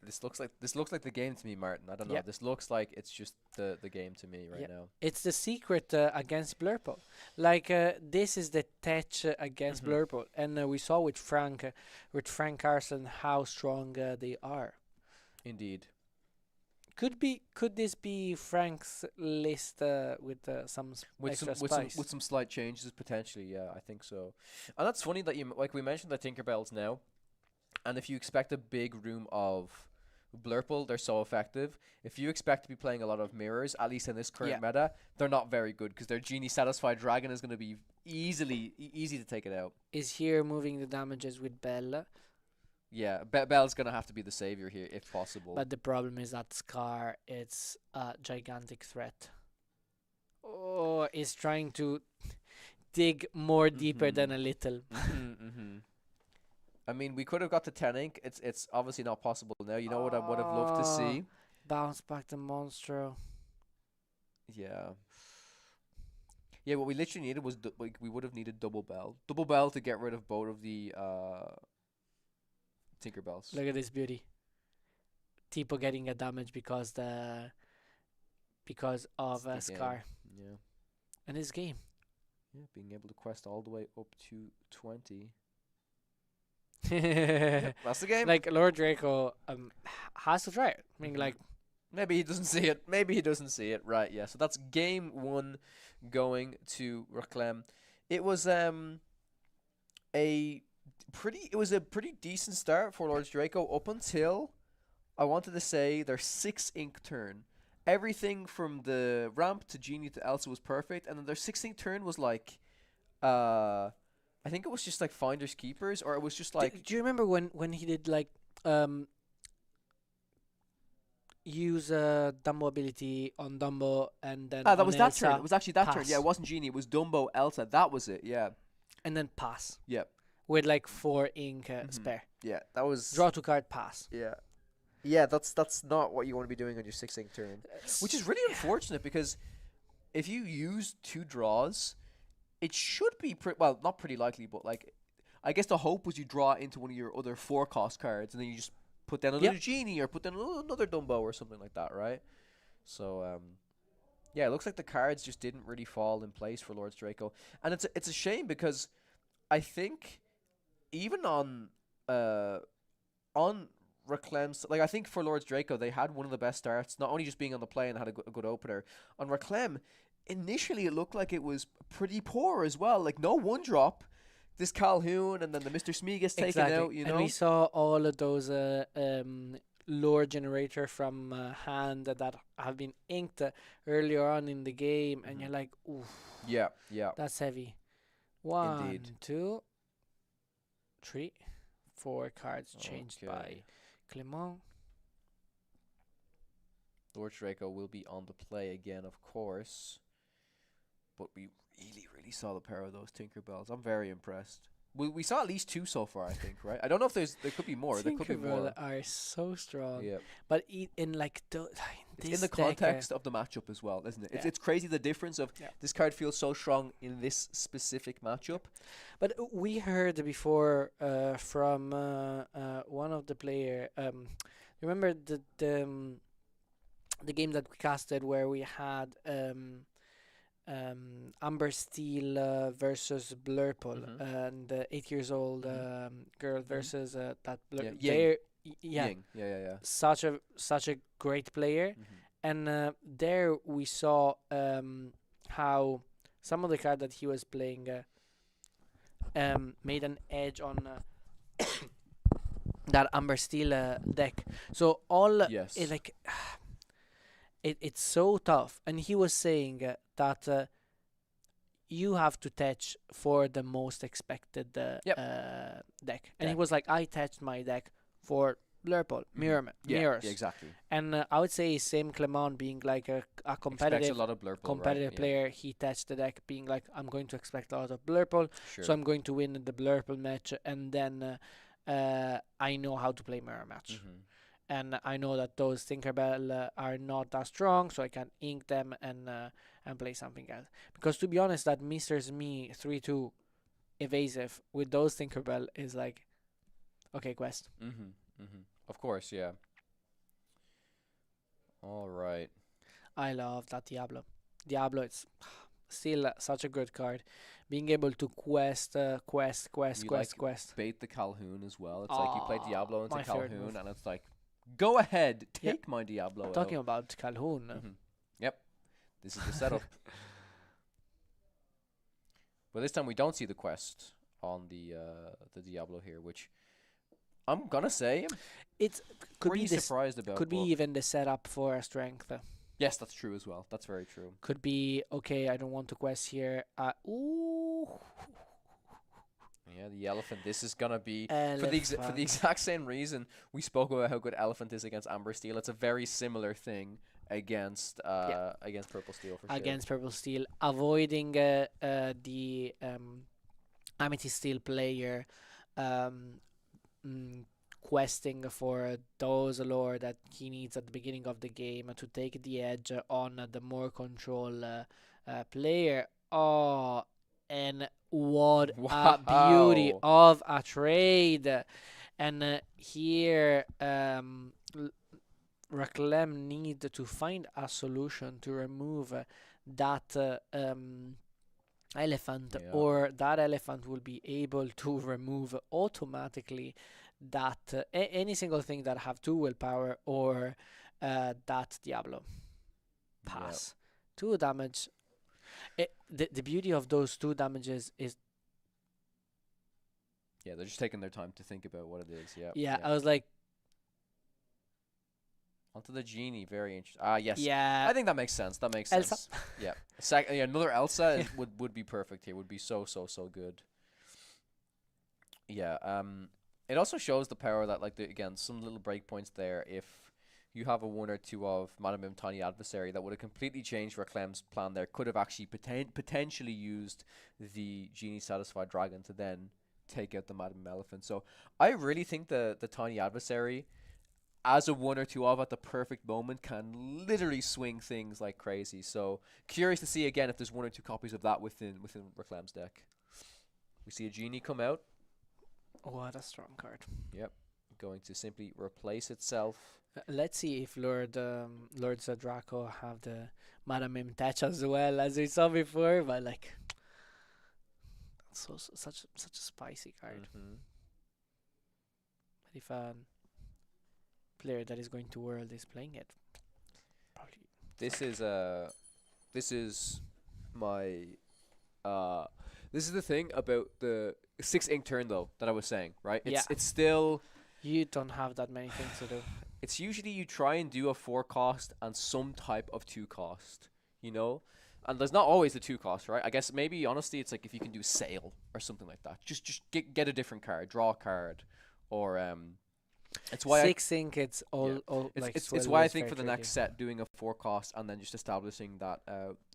Speaker 1: This looks like the game to me, Martin. I don't know.
Speaker 4: Yep.
Speaker 1: This looks like it's just the game to me right
Speaker 4: Yep.
Speaker 1: now.
Speaker 4: It's the secret against Blurple. Like this is the tech against
Speaker 1: Mhm.
Speaker 4: Blurple, and we saw with Frank Carson how strong they are.
Speaker 1: Indeed.
Speaker 4: Could this be Frank's list with some extra spice?
Speaker 1: With some slight changes potentially. Yeah, I think so. And that's funny that we mentioned the Tinkerbells now, and if you expect a big room of Blurple, they're so effective. If you expect to be playing a lot of mirrors, at least in this current
Speaker 4: Yeah.
Speaker 1: meta, they're not very good because their Genie Satisfied Dragon is going to be easy to take it out.
Speaker 4: Is here moving the damages with Bella,
Speaker 1: Yeah, Belle's going to have to be the savior here if possible.
Speaker 4: but the problem is that Scar, it's a gigantic threat. Oh, it's trying to dig more deeper than a little.
Speaker 1: Mm-hmm. I mean, we could have got to 10 ink. It's obviously not possible now. You know what I would have loved to see?
Speaker 4: Bounce back the monstro.
Speaker 1: Yeah. Yeah, what we literally needed was we would have needed double bell to get rid of both of the Tinkerbells.
Speaker 4: Look at this beauty. Tipo getting a damage because of
Speaker 1: It's the game.
Speaker 4: Scar
Speaker 1: Yeah.
Speaker 4: and his game.
Speaker 1: Yeah, being able to quest all the way up to 20.
Speaker 4: Like
Speaker 1: Yep, that's the game.
Speaker 4: Lord Draco has to try it. I mean,
Speaker 1: Mhm.
Speaker 4: like
Speaker 1: Maybe he doesn't see it. Maybe he doesn't see it. Right, yeah. So that's game 1 going to Reclaim. It was a pretty decent start for Lords Draco up until I wanted to say their 6 ink turn. Everything from the ramp to Genie to Elsa was perfect, and then their 6 ink turn was like I think it was just like Finders Keepers, or it was just like
Speaker 4: do you remember when he did like use Dumbo ability on Dumbo and then
Speaker 1: that
Speaker 4: on
Speaker 1: was that turn.
Speaker 4: Elsa
Speaker 1: It was actually that turn. Yeah, it
Speaker 4: pass.
Speaker 1: wasn't Genie. It was Dumbo, Elsa. That was it. Yeah.
Speaker 4: and then pass
Speaker 1: Yep.
Speaker 4: with like 4 ink
Speaker 1: Mhm.
Speaker 4: spare.
Speaker 1: Yeah. That was
Speaker 4: Draw 2 card, pass.
Speaker 1: Yeah. Yeah, that's not what you want to be doing on your 6 ink turn. Which is really unfortunate because if you use 2 draws, it should be well, not pretty likely, but like I guess the hope was you draw into one of your other 4 cost cards and then you just put down another
Speaker 4: Yep.
Speaker 1: Genie or put down another Dumbo or something like that, right? So yeah, it looks like the cards just didn't really fall in place for Lords Draco. And it's a shame because I think even on Reclaim's like I think for Lords Draco they had one of the best starts, not only just being on the play and had a good opener. On Reclaim, initially it looked like it was pretty poor as well. Like no one drop, this Calhoun, and then the Mr. Smee gets taken
Speaker 4: Exactly.
Speaker 1: out. You
Speaker 4: And
Speaker 1: know,
Speaker 4: we saw all of those lore generator from hand that have been inked earlier on in the game, and
Speaker 1: Mhm.
Speaker 4: you're like, ooh,
Speaker 1: yeah, yeah,
Speaker 4: that's heavy. One,
Speaker 1: Indeed.
Speaker 4: 2, 3, 4 cards changed by
Speaker 1: Okay.
Speaker 4: Clement.
Speaker 1: Lord Draco will be on the play again, of course. But we really saw the power of those Tinkerbells. I'm very impressed. We saw at least 2 so far, I think, right? I don't know if there could be more. There could be
Speaker 4: Tinkerbell
Speaker 1: more.
Speaker 4: are so strong,
Speaker 1: Yeah.
Speaker 4: but in like
Speaker 1: It's
Speaker 4: this
Speaker 1: in the
Speaker 4: deck,
Speaker 1: context of the matchup as well, isn't it?
Speaker 4: yeah.
Speaker 1: It's crazy the difference of
Speaker 4: Yeah.
Speaker 1: this card feels so strong in this specific matchup.
Speaker 4: But we heard before from one of the player. Remember the game that we casted where we had Amber Steel versus Blurple,
Speaker 1: Mhm.
Speaker 4: and the 8 years old girl versus that
Speaker 1: Yeah, Ying.
Speaker 4: they're yeah,
Speaker 1: Ying. Yeah.
Speaker 4: such a great player.
Speaker 1: Mhm.
Speaker 4: And there we saw how some of the card that he was playing made an edge on that Amber Steel deck. So all
Speaker 1: Yes.
Speaker 4: it like it's so tough. And he was saying that you have to touch for the most expected
Speaker 1: Yep.
Speaker 4: deck. And he
Speaker 1: Deck.
Speaker 4: was like, I touched my deck for Blurple,
Speaker 1: Yeah,
Speaker 4: mirrors.
Speaker 1: yeah, exactly.
Speaker 4: And I would say same Clement being like a
Speaker 1: Expects a
Speaker 4: competitive
Speaker 1: lot of Blurple,
Speaker 4: competitive
Speaker 1: right?
Speaker 4: player. He touched the deck being like, I'm going to expect a lot of Blurple,
Speaker 1: Yeah, sure.
Speaker 4: so I'm going to win the Blurple match, and then I know how to play mirror match.
Speaker 1: Mhm.
Speaker 4: And I know that those Tinkerbell are not that strong, so I can ink them and play something else. Because to be honest, that Mr. Smee 3/2 evasive with those Tinkerbell is like, okay, quest.
Speaker 1: Of course, yeah. All right.
Speaker 4: I love that Diablo. Diablo, it's still such a good card. Being able to quest.
Speaker 1: You like bait the Calhoun as well. It's like you play
Speaker 4: Aw,
Speaker 1: Diablo into
Speaker 4: my favorite
Speaker 1: Calhoun,
Speaker 4: move.
Speaker 1: and it's like, go ahead,
Speaker 4: Yep.
Speaker 1: take my Diablo out.
Speaker 4: Talking about Calhoun.
Speaker 1: Yep. This is the setup. But this time we don't see the quest on the Diablo here, which I'm gonna say
Speaker 4: It's could
Speaker 1: pretty
Speaker 4: be this.
Speaker 1: surprised about.
Speaker 4: Could be
Speaker 1: but
Speaker 4: even the setup for a strength.
Speaker 1: yes, that's true as well. That's very true.
Speaker 4: Could be okay. I don't want to quest here. Ooh.
Speaker 1: Yeah, the elephant. This is gonna be for the
Speaker 4: Elephant.
Speaker 1: exact same reason we spoke about how good elephant is against Amber Steel. It's a very similar thing against against Purple Steel for sure.
Speaker 4: Against Purple Steel, avoiding the Amethyst Steel player, questing for those lore that he needs at the beginning of the game to take the edge on the more control player. Oh, and what a beauty
Speaker 1: Wow.
Speaker 4: of a trade! And here, Reclaim need to find a solution to remove that elephant,
Speaker 1: Yeah.
Speaker 4: or that elephant will be able to remove automatically that any single thing that have 2 willpower, or that Diablo. Pass. 2 damage. The beauty of those 2 damages is
Speaker 1: Yeah, they're just taking their time to think about what it is. Yeah.
Speaker 4: yeah. I was like,
Speaker 1: Onto the genie. Very interesting. Ah, yes.
Speaker 4: yeah.
Speaker 1: I think that makes sense. That makes
Speaker 4: Elsa.
Speaker 1: sense. Yeah. Yeah, another Elsa would be perfect here. Would be so good. Yeah. It also shows the power that again some little breakpoints there. If you have a 1 or 2 of Madame M Tiny Adversary, that would have completely changed Reclaim's plan there. Could have actually potentially used the genie satisfied dragon to then take out the Madame Elephant. So I really think the Tiny Adversary, as a 1 or 2 of at the perfect moment, can literally swing things like crazy. So curious to see again if there's 1 or 2 copies of that within Reclaim's deck. We see a genie come out.
Speaker 4: What a strong card.
Speaker 1: Yep, going to simply replace itself.
Speaker 4: Let's see if Lord Draco have the Madame M touch as well as we saw before, but like such a spicy card.
Speaker 1: Mhm.
Speaker 4: But if player that is going to World is playing it. Probably.
Speaker 1: This is my this is the thing about the 6 ink turn though that I was saying, right?
Speaker 4: Yeah.
Speaker 1: It's still
Speaker 4: You don't have that many things to do.
Speaker 1: it's usually you try and do a 4 cost and some type of 2 cost, you know? And there's not always the 2 cost, right? I guess maybe honestly it's like if you can do sail or something like that. Just get a different card, draw a card, or it's why
Speaker 4: 6 ink. It's all like
Speaker 1: it's why I think for the next set doing a 4 cost and then just establishing that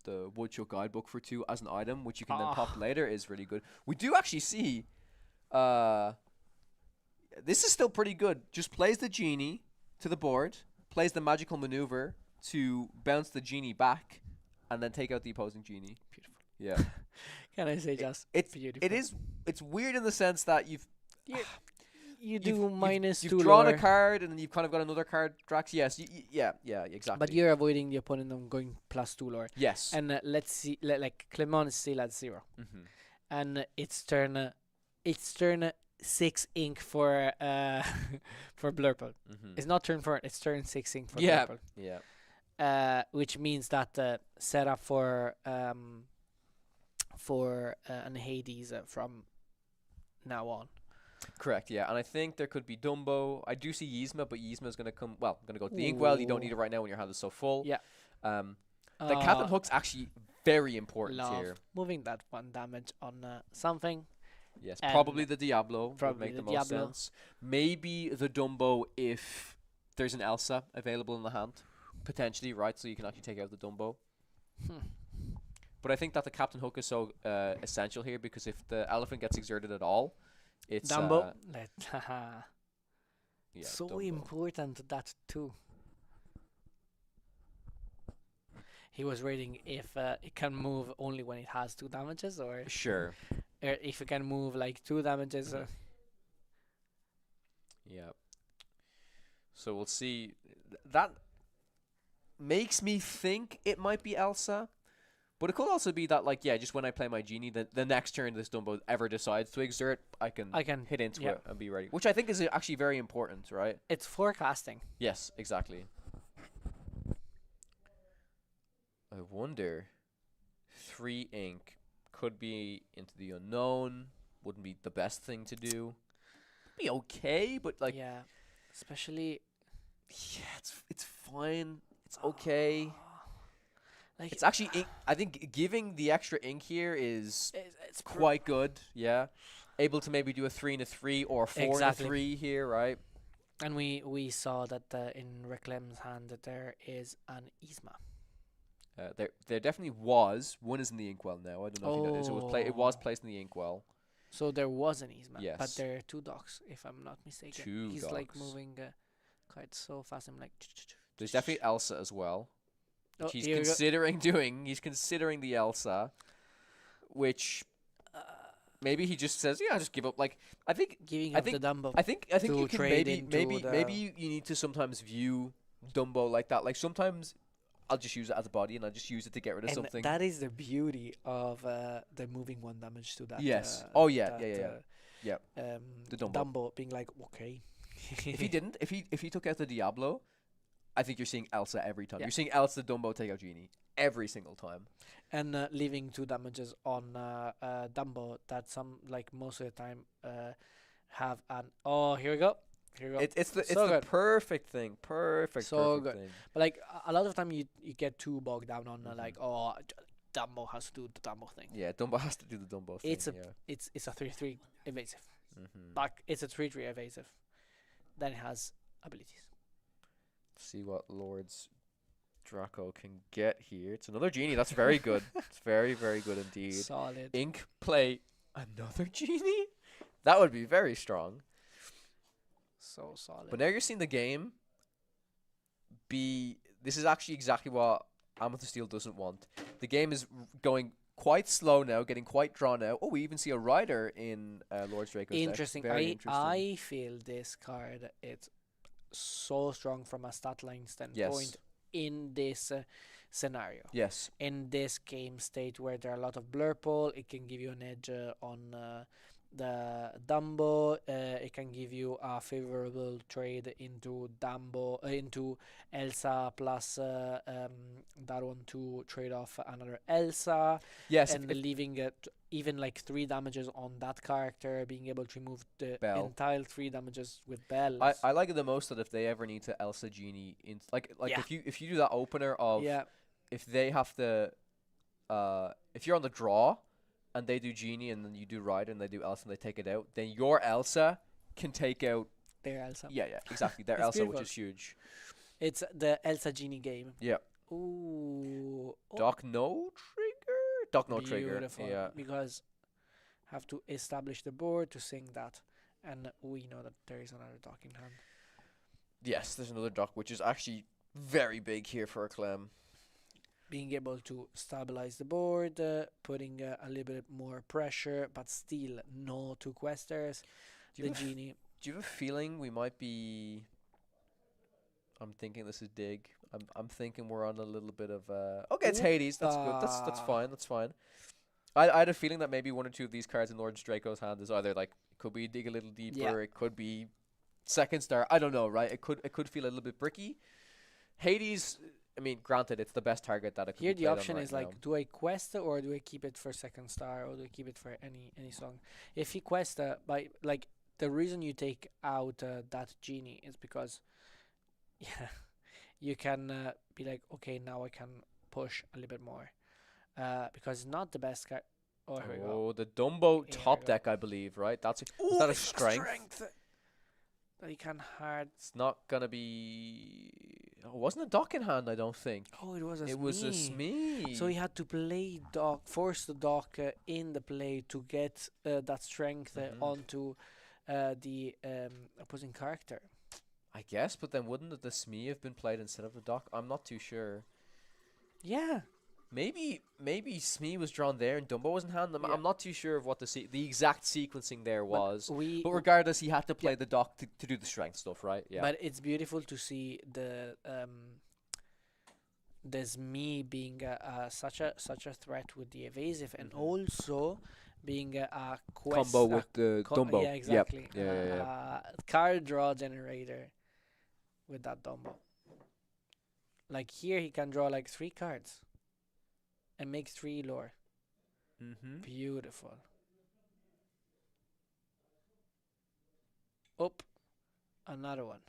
Speaker 1: the Woodchuck guidebook for 2 as an item, which you can then pop later, is really good. We do actually see this is still pretty good. Just plays the genie to the board, plays the magical maneuver to bounce the genie back, and then take out the opposing genie.
Speaker 4: Beautiful.
Speaker 1: Yeah.
Speaker 4: Can I say just
Speaker 1: It's
Speaker 4: beautiful?
Speaker 1: it's weird in the sense that you
Speaker 4: do minus
Speaker 1: you've
Speaker 4: 2
Speaker 1: drawn
Speaker 4: lore,
Speaker 1: a card and then you've kind of got another card, Drax. Yes, yeah, exactly.
Speaker 4: but you're avoiding the opponent on going +2 lore.
Speaker 1: yes.
Speaker 4: And let's see, like Clement is still at 0,
Speaker 1: Mhm.
Speaker 4: and it's turn 6 ink for for Blurple.
Speaker 1: Mhm.
Speaker 4: It's not turn 4, it's turn 6 ink for
Speaker 1: Yeah.
Speaker 4: Blurple.
Speaker 1: Yeah.
Speaker 4: Which means that setup for an Hades from now on.
Speaker 1: Correct, yeah. And I think there could be Dumbo. I do see Yzma, but Yzma is going to come... Well, going to go to the Inkwell. You don't need it right now when your hand is so full.
Speaker 4: Yeah.
Speaker 1: The Captain Hook's actually very important
Speaker 4: love
Speaker 1: here.
Speaker 4: moving that 1 damage on something.
Speaker 1: Yes,
Speaker 4: And
Speaker 1: probably the Diablo would
Speaker 4: probably
Speaker 1: make the
Speaker 4: the
Speaker 1: most
Speaker 4: Diablo.
Speaker 1: sense. Maybe the Dumbo if there's an Elsa available in the hand. Potentially, right? So you can actually take out the Dumbo.
Speaker 4: Hmm.
Speaker 1: But I think that the Captain Hook is so essential here because if the elephant gets exerted at all, it's...
Speaker 4: Dumbo.
Speaker 1: yeah,
Speaker 4: So
Speaker 1: Dumbo.
Speaker 4: important that too. He was reading if it can move only when it has 2 damages, or
Speaker 1: Sure.
Speaker 4: if it can move like 2 damages.
Speaker 1: Yeah. So we'll see. That makes me think it might be Elsa. But it could also be that, like, yeah, just when I play my genie, the next turn this Dumbo ever decides to exert, I can hit into
Speaker 4: yeah.
Speaker 1: it and be ready. Which I think is actually very important, right?
Speaker 4: It's forecasting.
Speaker 1: Yes, exactly. I wonder, 3 ink could be into the unknown. Wouldn't be the best thing to do. Be okay, but like,
Speaker 4: yeah, especially
Speaker 1: yeah, it's fine. It's okay.
Speaker 4: like
Speaker 1: It's actually ink. I think giving the extra ink here is
Speaker 4: it's
Speaker 1: quite good. Yeah, able to maybe do a 3 and a 3 or a 4
Speaker 4: Exactly.
Speaker 1: and a 3 here, right?
Speaker 4: And we saw that in Reclaim's hand that there is an Yzma.
Speaker 1: There definitely was. One is in the inkwell now. I don't know if you noticed. It was
Speaker 4: Oh.
Speaker 1: placed in the inkwell.
Speaker 4: So there was an Yzma, but
Speaker 1: Yes.
Speaker 4: there are 2 dogs, if I'm not mistaken.
Speaker 1: 2
Speaker 4: He's like
Speaker 1: dogs.
Speaker 4: moving quite so fast. I'm like,
Speaker 1: There's definitely Elsa as well.
Speaker 4: Oh,
Speaker 1: Which he's
Speaker 4: here we go.
Speaker 1: considering doing. He's considering the Elsa, which maybe he just says, "Yeah, just give up." Like I think
Speaker 4: giving
Speaker 1: I
Speaker 4: up the
Speaker 1: think-
Speaker 4: Dumbo.
Speaker 1: I think
Speaker 4: To
Speaker 1: you can
Speaker 4: trade
Speaker 1: maybe
Speaker 4: into
Speaker 1: maybe
Speaker 4: the-
Speaker 1: you need to sometimes view Dumbo like that. Like sometimes I'll just use it as a body and I'll just use it to get rid of
Speaker 4: And
Speaker 1: something.
Speaker 4: that is the beauty of the moving 1 damage to that.
Speaker 1: Yes. Oh, yeah,
Speaker 4: that,
Speaker 1: yeah. The Dumbo.
Speaker 4: Dumbo being like, okay.
Speaker 1: If he didn't, if he took out the Diablo, I think you're seeing Elsa every time.
Speaker 4: Yeah.
Speaker 1: You're seeing Elsa Dumbo take out Genie every single time.
Speaker 4: And leaving 2 damages on Dumbo that some, like most of the time, have an. Oh, here we go. Here we go.
Speaker 1: It's the
Speaker 4: So good.
Speaker 1: perfect thing. Perfect.
Speaker 4: So
Speaker 1: perfect
Speaker 4: good.
Speaker 1: thing.
Speaker 4: But like a lot of time you get too bogged down on
Speaker 1: Mhm.
Speaker 4: like, oh, Dumbo has to do the Dumbo thing.
Speaker 1: Yeah, Dumbo has to do the Dumbo thing.
Speaker 4: It's a
Speaker 1: yeah.
Speaker 4: It's a 3/3 evasive.
Speaker 1: Mm-hmm.
Speaker 4: Like it's a 3/3 evasive. Then it has abilities.
Speaker 1: See what Lord's Draco can get here. It's another Genie. That's very good. It's very, very good indeed.
Speaker 4: Solid.
Speaker 1: Ink play another Genie? That would be very strong.
Speaker 4: So solid.
Speaker 1: But now you're seeing the game be... This is actually exactly what Amethyst Steel doesn't want. The game is going quite slow now, getting quite drawn out. Oh, we even see a rider in Lord's Draco's deck.
Speaker 4: Interesting.
Speaker 1: Very interesting.
Speaker 4: I feel this card it's so strong from a stat line standpoint
Speaker 1: Yes.
Speaker 4: in this scenario.
Speaker 1: Yes.
Speaker 4: In this game state where there are a lot of blurple, it can give you an edge on the Dumbo. It can give you a favorable trade into Dumbo, into Elsa plus that one to trade off another Elsa,
Speaker 1: Yes,
Speaker 4: and
Speaker 1: if
Speaker 4: leaving it even like 3 damages on that character, being able to remove the
Speaker 1: Belle.
Speaker 4: entire 3 damages with Belle.
Speaker 1: I like it the most that if they ever need to Elsa Genie in like
Speaker 4: Yeah.
Speaker 1: if you do that opener of
Speaker 4: Yeah,
Speaker 1: if they have to if you're on the draw and they do Genie and then you do Ride and they do Elsa and they take it out, then your Elsa can take out
Speaker 4: there Elsa.
Speaker 1: yeah exactly their
Speaker 4: It's
Speaker 1: Elsa, which
Speaker 4: beautiful.
Speaker 1: is huge.
Speaker 4: It's the Elsa Genie game.
Speaker 1: Yeah.
Speaker 4: Ooh. Oh,
Speaker 1: Doc no trigger. Doc no trigger.
Speaker 4: beautiful.
Speaker 1: Yeah.
Speaker 4: Because have to establish the board to sing that, and we know that there is another dock in hand.
Speaker 1: Yes, there's another Doc which is actually very big here for a Clem.
Speaker 4: Being able to stabilize the board, putting a little bit more pressure, but still no 2 questers.
Speaker 1: Do
Speaker 4: The
Speaker 1: you have-
Speaker 4: Genie.
Speaker 1: Do you have a feeling we might be? I'm thinking this is dig. I'm thinking we're on a little bit of okay, it's Hades. That's good. That's fine. That's fine. I had a feeling that maybe 1 or 2 of these cards in Lord Draco's hand is either like it could be dig a little deeper,
Speaker 4: Yeah.
Speaker 1: it could be second star. I don't know, right? It could feel a little bit bricky. Hades. I mean, granted, it's the best target that it could
Speaker 4: Here
Speaker 1: be
Speaker 4: the
Speaker 1: played on
Speaker 4: option
Speaker 1: right
Speaker 4: is
Speaker 1: now.
Speaker 4: like, do I quest it or do I keep it for second star or do I keep it for any song? If you quest by like the reason you take out that Genie is because yeah, you can be like, okay, now I can push a little bit more. Because it's not the best card. Oh, here we go.
Speaker 1: Oh, the Dumbo
Speaker 4: Here
Speaker 1: top
Speaker 4: we go.
Speaker 1: deck, I believe, right? That's
Speaker 4: Ooh,
Speaker 1: that a
Speaker 4: it's got
Speaker 1: strength?
Speaker 4: that he can hard.
Speaker 1: It's not gonna be. Oh, it wasn't a Doc in hand, I don't think.
Speaker 4: Oh, it was a
Speaker 1: It was a
Speaker 4: Smee.
Speaker 1: Smee.
Speaker 4: So he had to play Doc, force the Doc in the play to get that strength
Speaker 1: Mhm.
Speaker 4: onto the opposing character.
Speaker 1: I guess, but then wouldn't the Smee have been played instead of the Doc? I'm not too sure.
Speaker 4: Yeah.
Speaker 1: Maybe Smee was drawn there and Dumbo was in hand.
Speaker 4: Yeah.
Speaker 1: I'm not too sure of what the exact sequencing there was. But
Speaker 4: But
Speaker 1: regardless, he had to play the Doc to do the strength stuff, right? Yeah.
Speaker 4: But it's beautiful to see there's me being such a threat with the evasive and
Speaker 1: Mhm.
Speaker 4: also being a quest
Speaker 1: Combo with the Dumbo.
Speaker 4: Yeah, exactly.
Speaker 1: Yep. Yeah.
Speaker 4: Card draw generator with that Dumbo. Like here, he can draw like 3 cards and make 3 lore.
Speaker 1: Mm-hmm.
Speaker 4: Beautiful. Up, another one.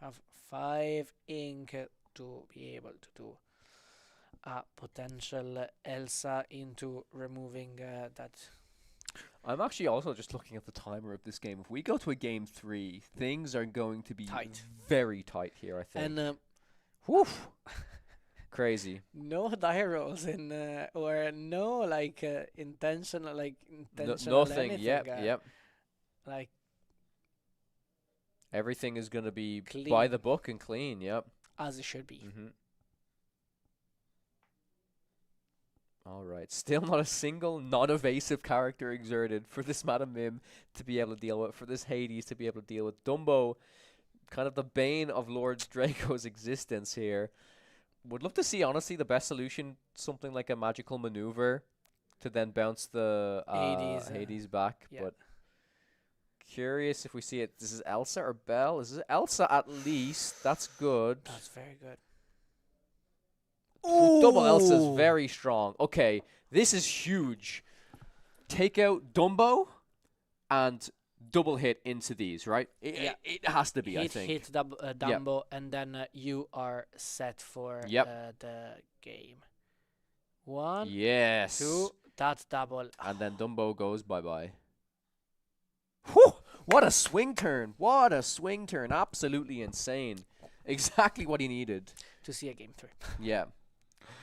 Speaker 4: Have 5 ink to be able to do a potential Elsa into removing that.
Speaker 1: I'm actually also just looking at the timer of this game. If we go to a game 3, things are going to be
Speaker 4: Tight.
Speaker 1: very tight here, I think.
Speaker 4: And
Speaker 1: Whew. Crazy.
Speaker 4: no die rolls in or no like intentional
Speaker 1: Nothing.
Speaker 4: anything,
Speaker 1: Yep.
Speaker 4: like
Speaker 1: Everything is going to be by
Speaker 4: Clean.
Speaker 1: the book and clean. Yep.
Speaker 4: as it should be.
Speaker 1: Mm-hmm. All right. Still not a single non-evasive character exerted for this Madam Mim to be able to deal with, for this Hades to be able to deal with. Dumbo, kind of the bane of Lord Draco's existence here. Would love to see, honestly, the best solution, something like a magical maneuver to then bounce the Hades back.
Speaker 4: yeah.
Speaker 1: But curious if we see it. This is Elsa or Belle? This is Elsa at least. That's good.
Speaker 4: That's very good.
Speaker 1: Double Elsa's
Speaker 4: Ooh.
Speaker 1: very strong. Okay, this is huge. Take out Dumbo and double hit into these, right?
Speaker 4: Yeah.
Speaker 1: It has to be, I think.
Speaker 4: Hit Dumbo, and then you are set for
Speaker 1: Yep.
Speaker 4: the game. 1,
Speaker 1: Yes.
Speaker 4: 2, that's double.
Speaker 1: And then Dumbo goes bye-bye. Whew! What a swing turn. What a swing turn. Absolutely insane. Exactly what he needed.
Speaker 4: To see a game 3.
Speaker 1: Yeah.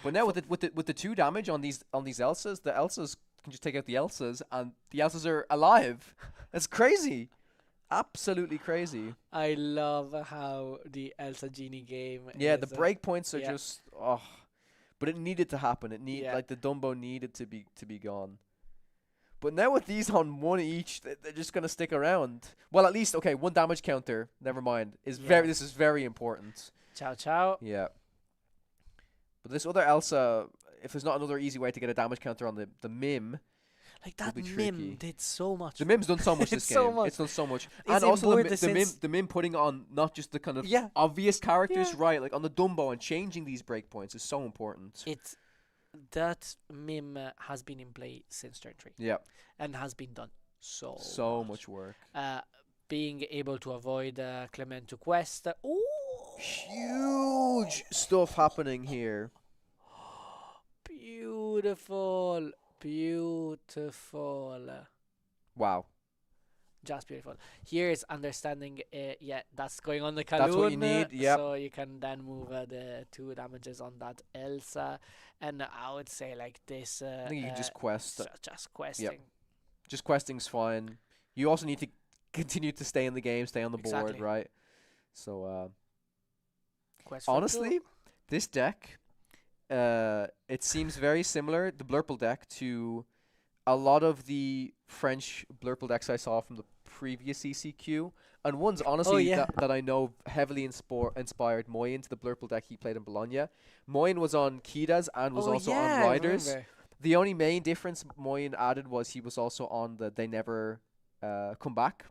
Speaker 1: But now with the 2 damage on these Elsas, the Elsas can just take out the Elsas and the Elsas are alive. That's crazy. Absolutely crazy.
Speaker 4: I love how the Elsa Genie game.
Speaker 1: Yeah,
Speaker 4: is,
Speaker 1: the breakpoints are
Speaker 4: yeah.
Speaker 1: just but it needed to happen. It
Speaker 4: Yeah.
Speaker 1: like the Dumbo needed to be gone. But now with these on 1 each, they're just gonna stick around. Well, at least 1 damage counter. Never mind.
Speaker 4: Yeah.
Speaker 1: This is very important.
Speaker 4: Ciao, ciao.
Speaker 1: Yeah. But this other Elsa, if there's not another easy way to get a damage counter on the Mim,
Speaker 4: Like
Speaker 1: Will
Speaker 4: that
Speaker 1: be
Speaker 4: mim
Speaker 1: tricky.
Speaker 4: did so much.
Speaker 1: The mim's done so much this
Speaker 4: It's
Speaker 1: game.
Speaker 4: so much.
Speaker 1: It's done so much,
Speaker 4: It's
Speaker 1: and also
Speaker 4: improved
Speaker 1: the mim,
Speaker 4: since-
Speaker 1: the mim putting on not just the kind of
Speaker 4: Yeah.
Speaker 1: obvious characters,
Speaker 4: Yeah.
Speaker 1: right? Like on the Dumbo and changing these breakpoints is so important.
Speaker 4: It's that mim has been in play since turn 3
Speaker 1: Yeah,
Speaker 4: and has been done so
Speaker 1: much work.
Speaker 4: Being able to avoid Clement to quest. Ooh,
Speaker 1: Huge stuff happening here.
Speaker 4: beautiful, beautiful.
Speaker 1: Wow,
Speaker 4: Just beautiful. Here is understanding. Yeah, that's going on the Kaloon.
Speaker 1: That's what you need, yep.
Speaker 4: So you can then move the 2 damages on that Elsa, and I would say like this.
Speaker 1: I think you can just quest.
Speaker 4: Just questing.
Speaker 1: Just questing's fine. You also need to continue to stay in the game, stay on the board,
Speaker 4: Exactly.
Speaker 1: right? So
Speaker 4: Quest for
Speaker 1: honestly, this deck, it seems very similar, the Blurple deck, to a lot of the French Blurple decks I saw from the previous CCQ. And one's honestly
Speaker 4: yeah.
Speaker 1: that I know heavily inspired Moyen to the Blurple deck he played in Bologna. Moyen was on Kidas and was also on
Speaker 4: I
Speaker 1: Riders.
Speaker 4: remember.
Speaker 1: The only main difference Moyen added was he was also on the They Never Come Back,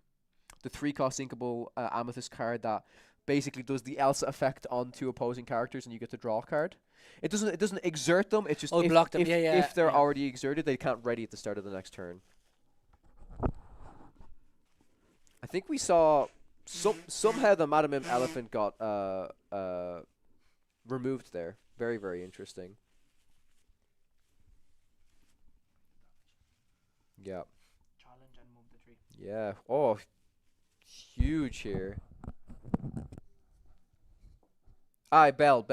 Speaker 1: the 3-cost inkable Amethyst card that basically does the Elsa effect on 2 opposing characters, and you get to draw a card. It doesn't exert them. It's just if,
Speaker 4: block them.
Speaker 1: if,
Speaker 4: Yeah,
Speaker 1: if they're
Speaker 4: yeah.
Speaker 1: already exerted, they can't ready at the start of the next turn. I think we saw somehow the Madam M elephant got removed there. Very, very interesting. Yeah.
Speaker 4: Challenge and move the 3.
Speaker 1: Yeah. Oh, huge here. Bell,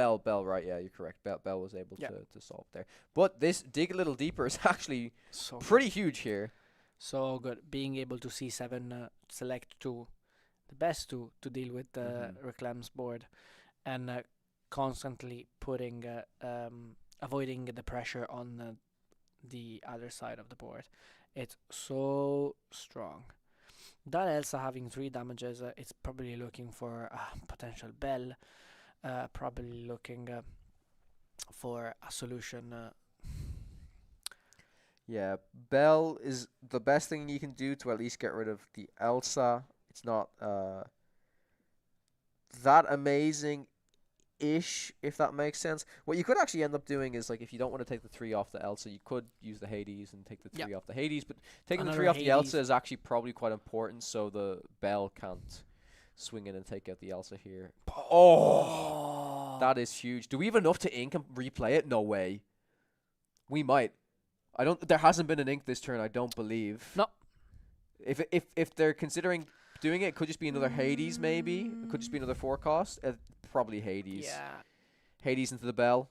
Speaker 1: right, yeah, you're correct. Bell was able
Speaker 4: Yeah.
Speaker 1: to solve there. But this dig a little deeper is actually
Speaker 4: So
Speaker 1: pretty huge here.
Speaker 4: So good. Being able to C7 select 2, the best 2 to deal with the Reclam's board, and constantly putting avoiding the pressure on the other side of the board. It's so strong. That Elsa having 3 damages, it's probably looking for a potential Bell, probably looking for a solution.
Speaker 1: Yeah, Bell is the best thing you can do to at least get rid of the Elsa. It's not that amazing-ish, if that makes sense. What you could actually end up doing is, like, if you don't want to take the 3 off the Elsa, you could use the Hades and take the 3 off the Hades. But taking the 3
Speaker 4: Another
Speaker 1: off the Elsa
Speaker 4: Hades.
Speaker 1: is actually probably quite important, so the Bell can't swing in and take out the Elsa here. Oh, that is huge. Do we have enough to ink and replay it? No way. We might. I don't. There hasn't been an ink this turn. I don't believe.
Speaker 4: No.
Speaker 1: If they're considering doing it, it could just be another Hades. Maybe it could just be another 4-cost. Probably Hades.
Speaker 4: Yeah.
Speaker 1: Hades into the Bell.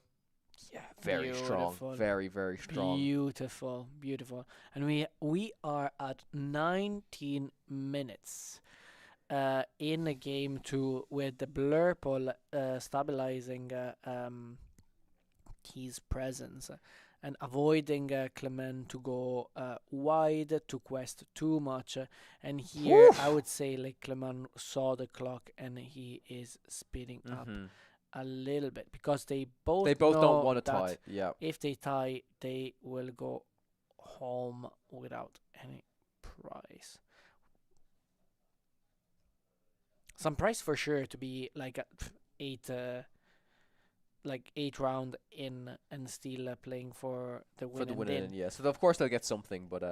Speaker 4: Yeah.
Speaker 1: Very strong.
Speaker 4: Beautiful.
Speaker 1: Very, very strong.
Speaker 4: Beautiful, beautiful. And we are at 19 minutes in a game 2 with the Blurple stabilizing his presence and avoiding Clement to go wide to quest too much. And here I would say like Clement saw the clock and he is speeding up a little bit because they both
Speaker 1: don't
Speaker 4: know
Speaker 1: want to
Speaker 4: that
Speaker 1: tie. Yeah.
Speaker 4: if they tie, they will go home without any prize. Some prize for sure to be like a 8 round in and still playing for the win.
Speaker 1: For the
Speaker 4: and
Speaker 1: win
Speaker 4: in.
Speaker 1: in, yeah. So of course they'll get something, but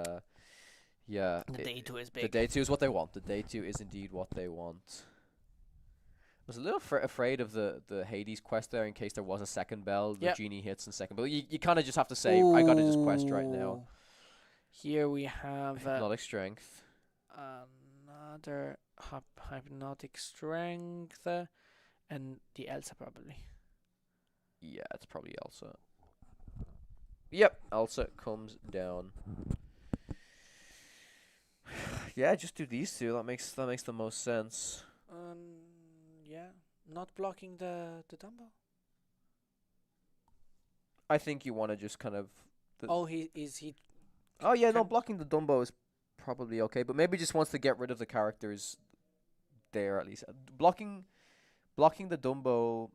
Speaker 1: yeah.
Speaker 4: The day 2 is
Speaker 1: The
Speaker 4: big.
Speaker 1: day 2 is what they want. The day 2 is indeed what they want. I was a little afraid of the Hades quest there in case there was a second Bell. The
Speaker 4: Yep.
Speaker 1: genie hits in second, but you kind of just have to say, I gotta just quest right now.
Speaker 4: Ooh. Here we have
Speaker 1: Hypnotic strength.
Speaker 4: another hypnotic strength and the Elsa probably.
Speaker 1: Yeah, it's probably Elsa. Yep, Elsa comes down. Yeah, just do these 2. That makes the most sense.
Speaker 4: Yeah, not blocking the Dumbo.
Speaker 1: I think you want to just kind of.
Speaker 4: Oh, he.
Speaker 1: Oh yeah, no,
Speaker 4: Can-
Speaker 1: blocking the Dumbo is probably okay, but maybe just wants to get rid of the characters there at least. Blocking the Dumbo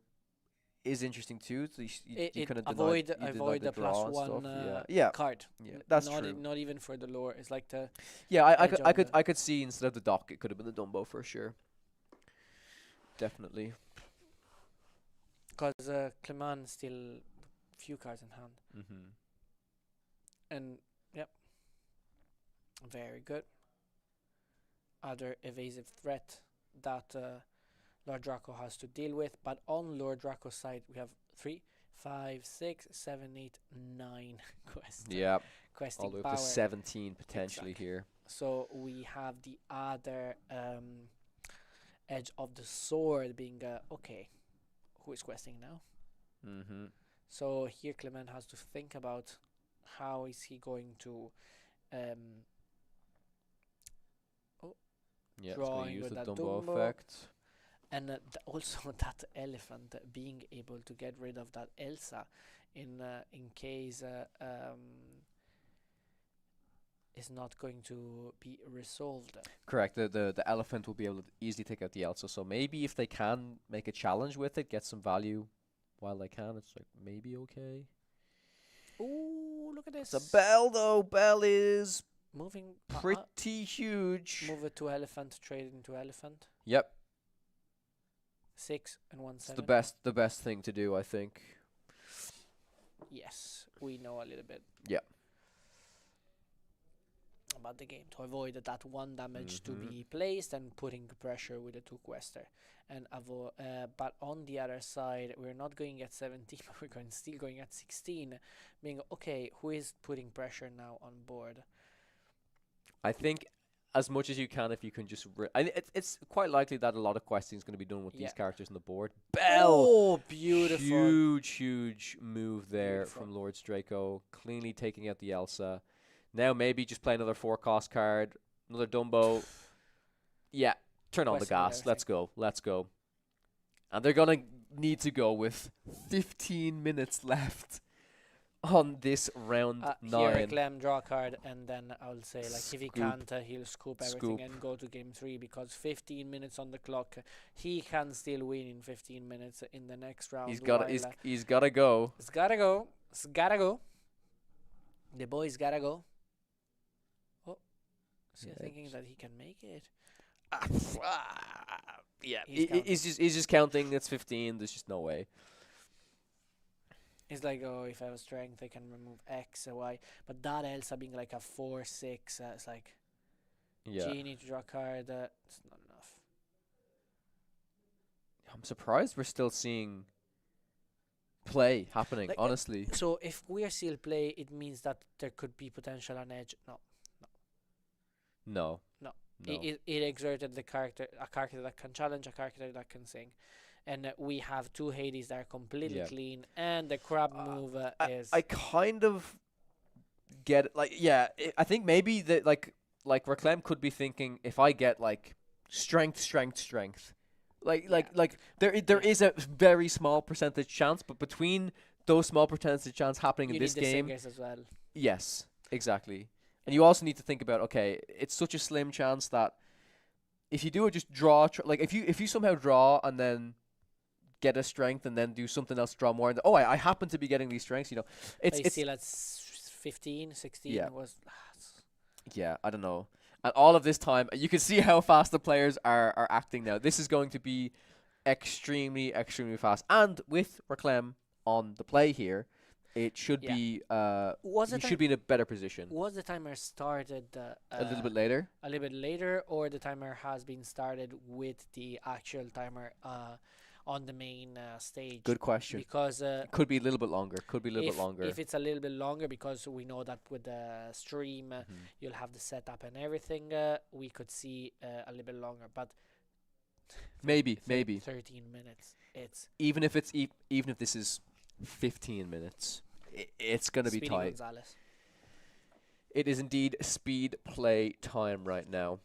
Speaker 1: is interesting too. So you
Speaker 4: It
Speaker 1: kind of
Speaker 4: avoid the plus one
Speaker 1: yeah,
Speaker 4: card.
Speaker 1: yeah. That's
Speaker 4: not
Speaker 1: true.
Speaker 4: not even for the lore. It's like the
Speaker 1: Yeah,
Speaker 4: edge of the-
Speaker 1: I could see instead of the dock, it could have been the Dumbo for sure. Definitely.
Speaker 4: because Clement still few cards in hand,
Speaker 1: Mm-hmm.
Speaker 4: and yep, very good. Other evasive threat that Lord Draco has to deal with, but on Lord Draco's side we have 3, 5, 6, 7, 8, 9 quests.
Speaker 1: Yeah,
Speaker 4: Questing
Speaker 1: all the way
Speaker 4: power.
Speaker 1: up to 17 potentially
Speaker 4: Exactly.
Speaker 1: here.
Speaker 4: So we have the other edge of the sword being okay, who is questing now?
Speaker 1: Mm-hmm.
Speaker 4: So here Clement has to think about how is he going to
Speaker 1: Yeah, it's going to
Speaker 4: drawing
Speaker 1: use
Speaker 4: with
Speaker 1: the
Speaker 4: that
Speaker 1: Dumbo
Speaker 4: Dumbo.
Speaker 1: effect.
Speaker 4: and also that elephant being able to get rid of that Elsa in case is not going to be resolved.
Speaker 1: Correct. The elephant will be able to easily take out the Elsa. So maybe if they can make a challenge with it, get some value while they can, it's like maybe okay.
Speaker 4: Ooh, look at this.
Speaker 1: It's a bell though. Bell is
Speaker 4: Moving
Speaker 1: pretty huge.
Speaker 4: move it to elephant, trade into elephant.
Speaker 1: Yep.
Speaker 4: 6 and 1
Speaker 1: It's
Speaker 4: 7.
Speaker 1: the best thing to do, I think.
Speaker 4: Yes, we know a little bit.
Speaker 1: Yeah.
Speaker 4: About the game to avoid that 1 damage to
Speaker 1: Mhm.
Speaker 4: be placed and putting pressure with the 2 quester. And but on the other side, we're not going at 17, but we're still going at 16. Being okay, who is putting pressure now on board?
Speaker 1: I think as much as you can, if you can just. It's quite likely that a lot of questing is going to be done with
Speaker 4: Yeah.
Speaker 1: these characters on the board. Bell!
Speaker 4: Oh, beautiful.
Speaker 1: Huge move there
Speaker 4: Beautiful.
Speaker 1: from Lord Draco. Cleanly taking out the Elsa. Now maybe just play another 4-cost card. Another Dumbo. Yeah. Turn on the
Speaker 4: Questing and
Speaker 1: gas. Let's go. And they're going to need to go with 15 minutes left on this round
Speaker 4: Here
Speaker 1: 9.
Speaker 4: Clem draw a card, and then I'll say like if he
Speaker 1: Scoop.
Speaker 4: can't, he'll scoop everything
Speaker 1: Scoop.
Speaker 4: and go to game 3 because 15 minutes on the clock. He can still win in 15 minutes in the next round.
Speaker 1: He's
Speaker 4: while,
Speaker 1: got to go.
Speaker 4: it's gotta go. It's gotta go. The boy's gotta go. Oh, is he
Speaker 1: Yeah,
Speaker 4: thinking that he can make it?
Speaker 1: Yeah,
Speaker 4: He's
Speaker 1: he's just counting. It's 15. There's just no way.
Speaker 4: It's like, oh, if I have strength, I can remove X or Y. But that Elsa being like a 4/6, it's like,
Speaker 1: Yeah,
Speaker 4: gee, you need to draw a card. It's not enough.
Speaker 1: I'm surprised we're still seeing play happening.
Speaker 4: Like,
Speaker 1: Honestly,
Speaker 4: So if we are still play, it means that there could be potential on edge. No.
Speaker 1: no.
Speaker 4: It exerted a character that can challenge, a character that can sing. And we have 2 Hades that are completely
Speaker 1: Yeah.
Speaker 4: clean. And the crab move is...
Speaker 1: I kind of get it. Like, yeah, I think maybe that like Reclaim could be thinking if I get like strength, like there is a very small percentage chance, but between those small percentage chance happening
Speaker 4: you
Speaker 1: in this
Speaker 4: need the
Speaker 1: game,
Speaker 4: singers as well.
Speaker 1: yes, exactly. And you also need to think about, okay, it's such a slim chance that if you do it, just draw, like if you somehow draw and then get a strength and then do something else to draw more, and I happen to be getting these strengths, it's
Speaker 4: Still at 15, 16
Speaker 1: Yeah.
Speaker 4: was...
Speaker 1: yeah, I don't know. And all of this time, you can see how fast the players are acting now. This is going to be extremely fast, and with Reclaim on the play here, it should
Speaker 4: Yeah.
Speaker 1: be
Speaker 4: Was
Speaker 1: he
Speaker 4: it
Speaker 1: should be in a better position.
Speaker 4: Was the timer started
Speaker 1: A little bit later.
Speaker 4: a little bit later, or the timer has been started with the actual timer on the main stage?
Speaker 1: Good question.
Speaker 4: Because
Speaker 1: Could be a little bit longer. Could be a little bit longer.
Speaker 4: if it's a little bit longer, because we know that with the stream
Speaker 1: Mhm.
Speaker 4: you'll have the setup and everything, we could see a little bit longer. But
Speaker 1: Maybe
Speaker 4: 13 minutes. It's
Speaker 1: even if it's even if this is 15 minutes, it's gonna be
Speaker 4: Speedy
Speaker 1: tight.
Speaker 4: Gonzalez.
Speaker 1: It is indeed speed play time right now.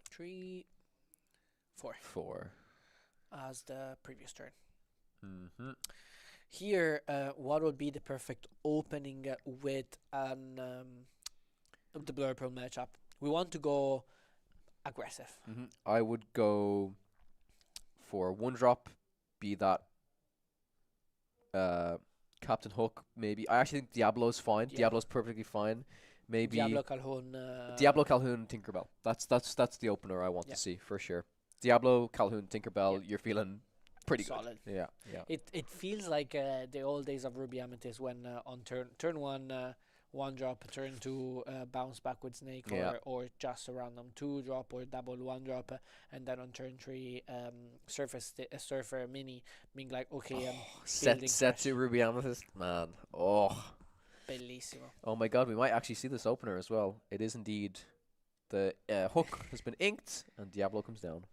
Speaker 4: 3, 4
Speaker 1: 4.
Speaker 4: as the previous turn.
Speaker 1: Mm-hmm.
Speaker 4: Here, what would be the perfect opening with the Blur Pearl matchup? We want to go aggressive.
Speaker 1: Mm-hmm. I would go for 1-drop, be that Captain Hook, maybe. I actually think Diablo's fine.
Speaker 4: Yeah.
Speaker 1: Diablo's perfectly fine. Maybe
Speaker 4: Diablo Calhoun.
Speaker 1: Diablo, Calhoun, Tinkerbell. That's the opener I want
Speaker 4: Yeah.
Speaker 1: to see for sure. Diablo, Calhoun, Tinkerbell. You're feeling pretty
Speaker 4: solid.
Speaker 1: good. Yeah, yeah.
Speaker 4: It feels like the old days of Ruby Amethyst when on turn one 1-drop, turn 2 bounce back with Snake,
Speaker 1: Yeah.
Speaker 4: or just a random 2-drop or double 1-drop, and then on turn 3 Surfer Mini, being like, okay, I'm building
Speaker 1: Set
Speaker 4: fresh.
Speaker 1: to Ruby Amethyst, man. Oh,
Speaker 4: Bellissimo.
Speaker 1: oh my God, we might actually see this opener as well. It is indeed. The hook has been inked, and Diablo comes down.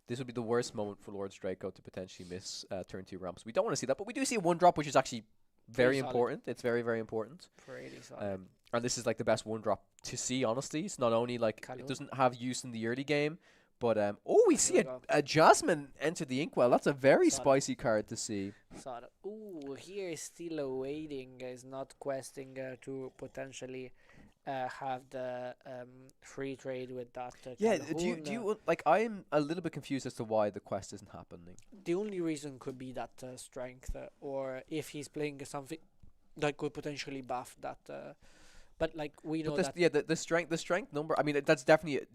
Speaker 1: This would be the worst moment for Lord Draco to potentially miss turn 2 ramps. We don't want to see that, but we do see a 1-drop, which is actually very
Speaker 4: solid.
Speaker 1: important. It's very, very important.
Speaker 4: Pretty solid.
Speaker 1: And this is like the best 1-drop to see, honestly. It's not only like
Speaker 4: Calhoun.
Speaker 1: it doesn't have use in the early game, but oh, we see
Speaker 4: Here we go.
Speaker 1: a Jasmine enter the Inkwell. That's a very
Speaker 4: Solid.
Speaker 1: spicy card to see.
Speaker 4: Solid. Ooh, here is still waiting. Is not questing to potentially have the free trade with that.
Speaker 1: Yeah,
Speaker 4: Calhoun,
Speaker 1: do you like? I'm a little bit confused as to why the quest isn't happening.
Speaker 4: The only reason could be that strength, or if he's playing something that could potentially buff that. But like we know
Speaker 1: But
Speaker 4: that.
Speaker 1: yeah, the strength number. I mean, that's definitely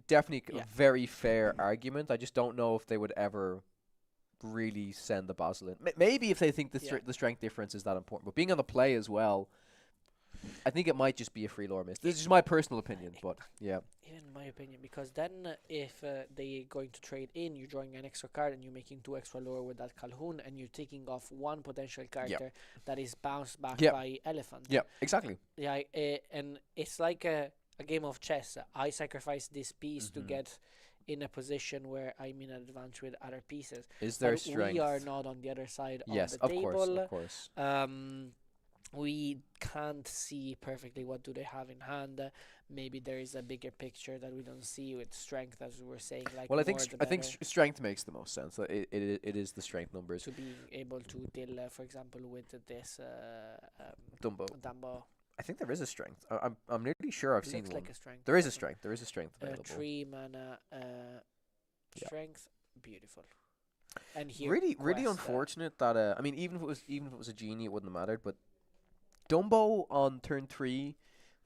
Speaker 4: Yeah.
Speaker 1: a very fair argument. I just don't know if they would ever really send the Basil in. Maybe if they think
Speaker 4: Yeah.
Speaker 1: the strength difference is that important, but being on the play as well, I think it might just be a free lore miss. This is my personal opinion, but yeah.
Speaker 4: In my opinion, because then if they're going to trade in, you're drawing an extra card and you're making 2 extra lore with that Calhoun, and you're taking off one potential character that is bounced back
Speaker 1: Yep.
Speaker 4: by Elephant.
Speaker 1: Yeah, exactly.
Speaker 4: Yeah, and it's like a game of chess. I sacrifice this piece to
Speaker 1: Mhm.
Speaker 4: get in a position where I'm in advantage with other pieces.
Speaker 1: Is there
Speaker 4: But
Speaker 1: strength?
Speaker 4: we are not on the other side
Speaker 1: Yes,
Speaker 4: of the
Speaker 1: of
Speaker 4: table.
Speaker 1: course, of course.
Speaker 4: We can't see perfectly what do they have in hand. Maybe there is a bigger picture that we don't see with strength, as we were saying. Like,
Speaker 1: Well, I think
Speaker 4: more the
Speaker 1: I think
Speaker 4: better
Speaker 1: strength makes the most sense. It is the strength numbers.
Speaker 4: to being able to deal, for example, with this Dumbo.
Speaker 1: I think there is a strength. I'm nearly sure I've seen
Speaker 4: Looks
Speaker 1: one.
Speaker 4: like a strength.
Speaker 1: There is a strength. There is a strength available.
Speaker 4: 3 mana
Speaker 1: Yeah.
Speaker 4: strength, beautiful. And here,
Speaker 1: Really
Speaker 4: quest,
Speaker 1: unfortunate that I mean, even if it was a genie, it wouldn't have mattered. But Dumbo on turn 3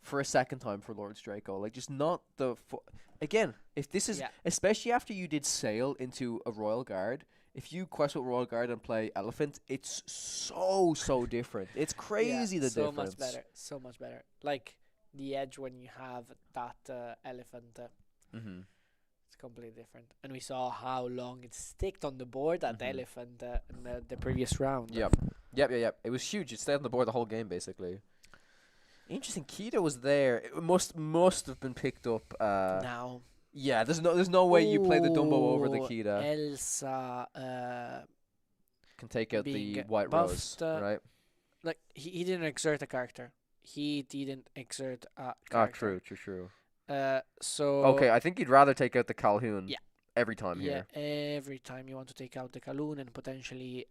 Speaker 1: for a second time for Lord Draco, like just not the again. If this is
Speaker 4: Yeah.
Speaker 1: especially after you did sail into a Royal Guard, if you quest with Royal Guard and play Elephant, it's so different. It's crazy the
Speaker 4: so
Speaker 1: difference.
Speaker 4: so much better. Like the edge when you have that elephant.
Speaker 1: Mm-hmm.
Speaker 4: It's completely different. And we saw how long it sticked on the board, that
Speaker 1: Mhm.
Speaker 4: elephant, in the previous round.
Speaker 1: Yep. It was huge. It stayed on the board the whole game, basically. Interesting. Keto was there. It must have been picked up.
Speaker 4: Now.
Speaker 1: Yeah. There's no way you play the Dumbo over the
Speaker 4: Ooh,
Speaker 1: Kita.
Speaker 4: Elsa,
Speaker 1: Can take out the
Speaker 4: being
Speaker 1: White Rose,
Speaker 4: buffed,
Speaker 1: right?
Speaker 4: like he didn't exert a character. He didn't exert a
Speaker 1: Ah,
Speaker 4: character.
Speaker 1: true.
Speaker 4: So
Speaker 1: Okay, I think you'd rather take out the Calhoun.
Speaker 4: Yeah.
Speaker 1: Every time
Speaker 4: yeah,
Speaker 1: here.
Speaker 4: every time you want to take out the Calhoun and potentially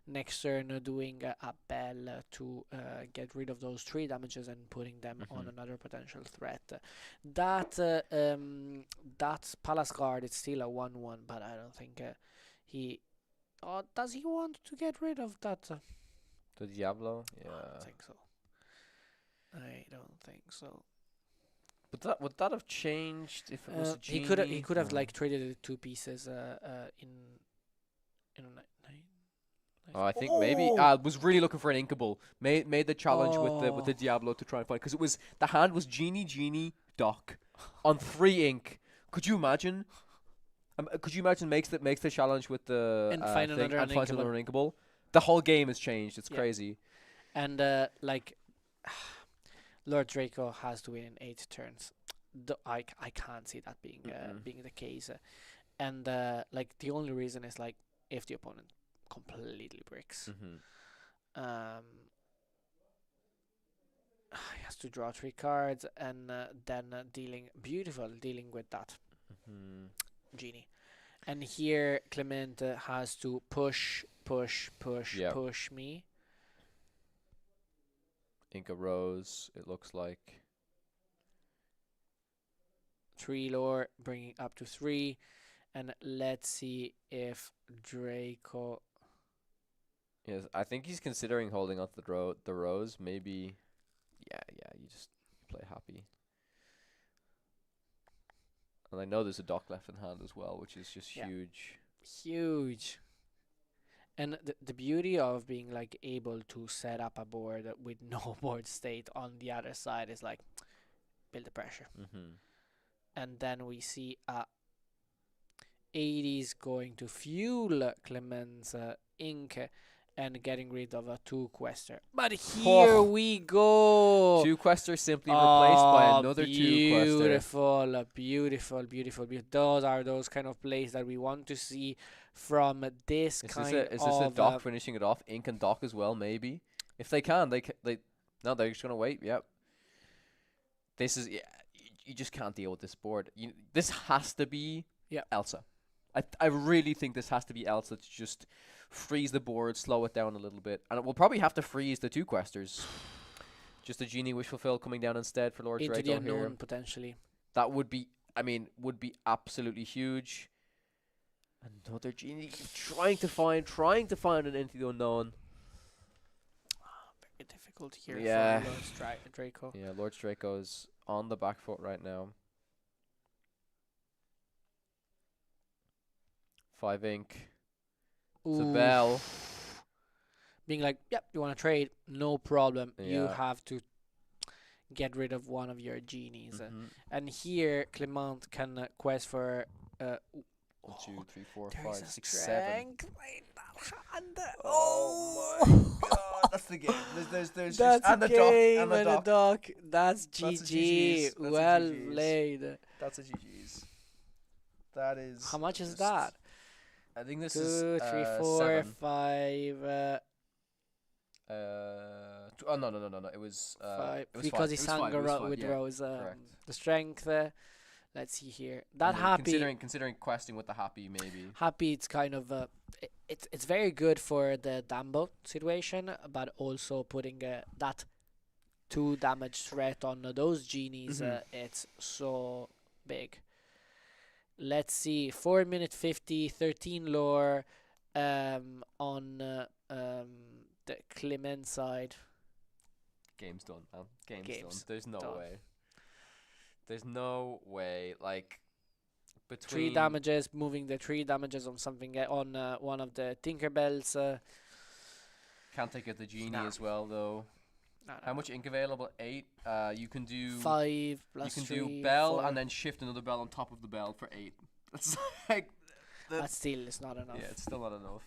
Speaker 4: next turn doing a bell to get rid of those 3 damages and putting them on
Speaker 1: Mhm.
Speaker 4: another potential threat. That Palace Guard is still a 1/1, but I don't think he. Does he want to get rid of that?
Speaker 1: The Diablo.
Speaker 4: I
Speaker 1: Yeah.
Speaker 4: don't think so. I don't think so.
Speaker 1: Would that have changed if it was a
Speaker 4: He
Speaker 1: genie?
Speaker 4: could have
Speaker 1: No.
Speaker 4: like traded the 2 pieces in a night.
Speaker 1: Oh, I think maybe was really looking for an inkable. Made the challenge with the Diablo to try and find, because it was the hand was genie Doc on 3 ink. Could you imagine? Makes the challenge with the
Speaker 4: And find
Speaker 1: thing
Speaker 4: another
Speaker 1: and finds
Speaker 4: uninkable.
Speaker 1: another inkable. The whole game has changed. It's
Speaker 4: Yeah.
Speaker 1: crazy.
Speaker 4: And like Lord Draco has to win in 8 turns. I can't see that being
Speaker 1: Mm-mm.
Speaker 4: being the case. And like the only reason is like if the opponent completely bricks.
Speaker 1: Mm-hmm.
Speaker 4: He has to draw 3 cards and then dealing with that
Speaker 1: Mm-hmm.
Speaker 4: genie. And here Clement has to push
Speaker 1: Yep.
Speaker 4: push me.
Speaker 1: Inca Rose. It looks like.
Speaker 4: 3 lore, bringing up to 3. And let's see if Draco.
Speaker 1: Yes, I think he's considering holding out the rose. Maybe, yeah, you just play happy. And I know there's a dock left in hand as well, which is just
Speaker 4: Yeah.
Speaker 1: huge.
Speaker 4: Huge. And the beauty of being like able to set up a board with no board state on the other side is like build the pressure.
Speaker 1: Mm-hmm.
Speaker 4: And then we see 80s going to fuel Clement's ink and getting rid of a 2-quester. But here we go.
Speaker 1: 2-quester simply replaced by another 2-quester.
Speaker 4: Beautiful. Those are those kind of plays that we want to see from this
Speaker 1: Is
Speaker 4: kind
Speaker 1: this a dock finishing it off? Ink and dock as well, maybe. If they can, no, they're just gonna wait. Yep. This is you just can't deal with this board. This has to be Elsa. I really think this has to be Elsa to just freeze the board, slow it down a little bit, and it will probably have to freeze the 2-questers. Just a Genie Wish Fulfill coming down instead for Lord
Speaker 4: into
Speaker 1: Draco
Speaker 4: the unknown
Speaker 1: here.
Speaker 4: potentially.
Speaker 1: That would be, absolutely huge. Another Genie trying to find an Into the Unknown.
Speaker 4: Very difficult here
Speaker 1: Yeah.
Speaker 4: for Lord Draco.
Speaker 1: Yeah, Lord Draco's on the back foot right now. 5 ink. It's a
Speaker 4: Ooh.
Speaker 1: bell.
Speaker 4: Being like, yep, you want to trade? No problem. You
Speaker 1: Yeah.
Speaker 4: have to get rid of one of your genies.
Speaker 1: Mhm.
Speaker 4: And here, Clement can quest for.
Speaker 1: 1, 2, 3, 4,
Speaker 4: There
Speaker 1: 5,
Speaker 4: is a
Speaker 1: 6, 7.
Speaker 4: strength in that hand.
Speaker 1: Oh my god, that's the game. There's
Speaker 4: That's
Speaker 1: just,
Speaker 4: a
Speaker 1: and the
Speaker 4: game
Speaker 1: dock,
Speaker 4: and a dock. That's
Speaker 1: That's a
Speaker 4: GG.
Speaker 1: GG's. That's a
Speaker 4: Well
Speaker 1: GG's.
Speaker 4: played.
Speaker 1: That's a GG's. That is.
Speaker 4: How much is
Speaker 1: just-
Speaker 4: that?
Speaker 1: I think this
Speaker 4: 2,
Speaker 1: is
Speaker 4: 3, 4,
Speaker 1: 7.
Speaker 4: 5.
Speaker 1: No. It was
Speaker 4: 5.
Speaker 1: It was
Speaker 4: Because
Speaker 1: 5.
Speaker 4: he
Speaker 1: It was
Speaker 4: sang
Speaker 1: 5. It was 5,
Speaker 4: with
Speaker 1: yeah,
Speaker 4: Rose.
Speaker 1: correct.
Speaker 4: The strength. Let's see here. That
Speaker 1: And then
Speaker 4: happy.
Speaker 1: considering questing with the happy maybe.
Speaker 4: Happy, it's kind of it's very good for the Dumbo situation, but also putting that 2 damage threat on those genies.
Speaker 1: Mhm.
Speaker 4: It's so big. Let's see, 4 minute 50, 13 lore, on the Clement side.
Speaker 1: Game's done, man. Game's
Speaker 4: Game's
Speaker 1: done. There's no
Speaker 4: done.
Speaker 1: way. There's no way. Like between
Speaker 4: 3 damages, moving the 3 damages on something on one of the Tinkerbells.
Speaker 1: Can't take out the genie
Speaker 4: Nah.
Speaker 1: as well though. How much ink available? 8. You can do
Speaker 4: 5 plus
Speaker 1: you can
Speaker 4: 3,
Speaker 1: do bell
Speaker 4: 4.
Speaker 1: and then shift another bell on top of the bell for 8. That's like
Speaker 4: That still is not enough.
Speaker 1: yeah, it's still not enough.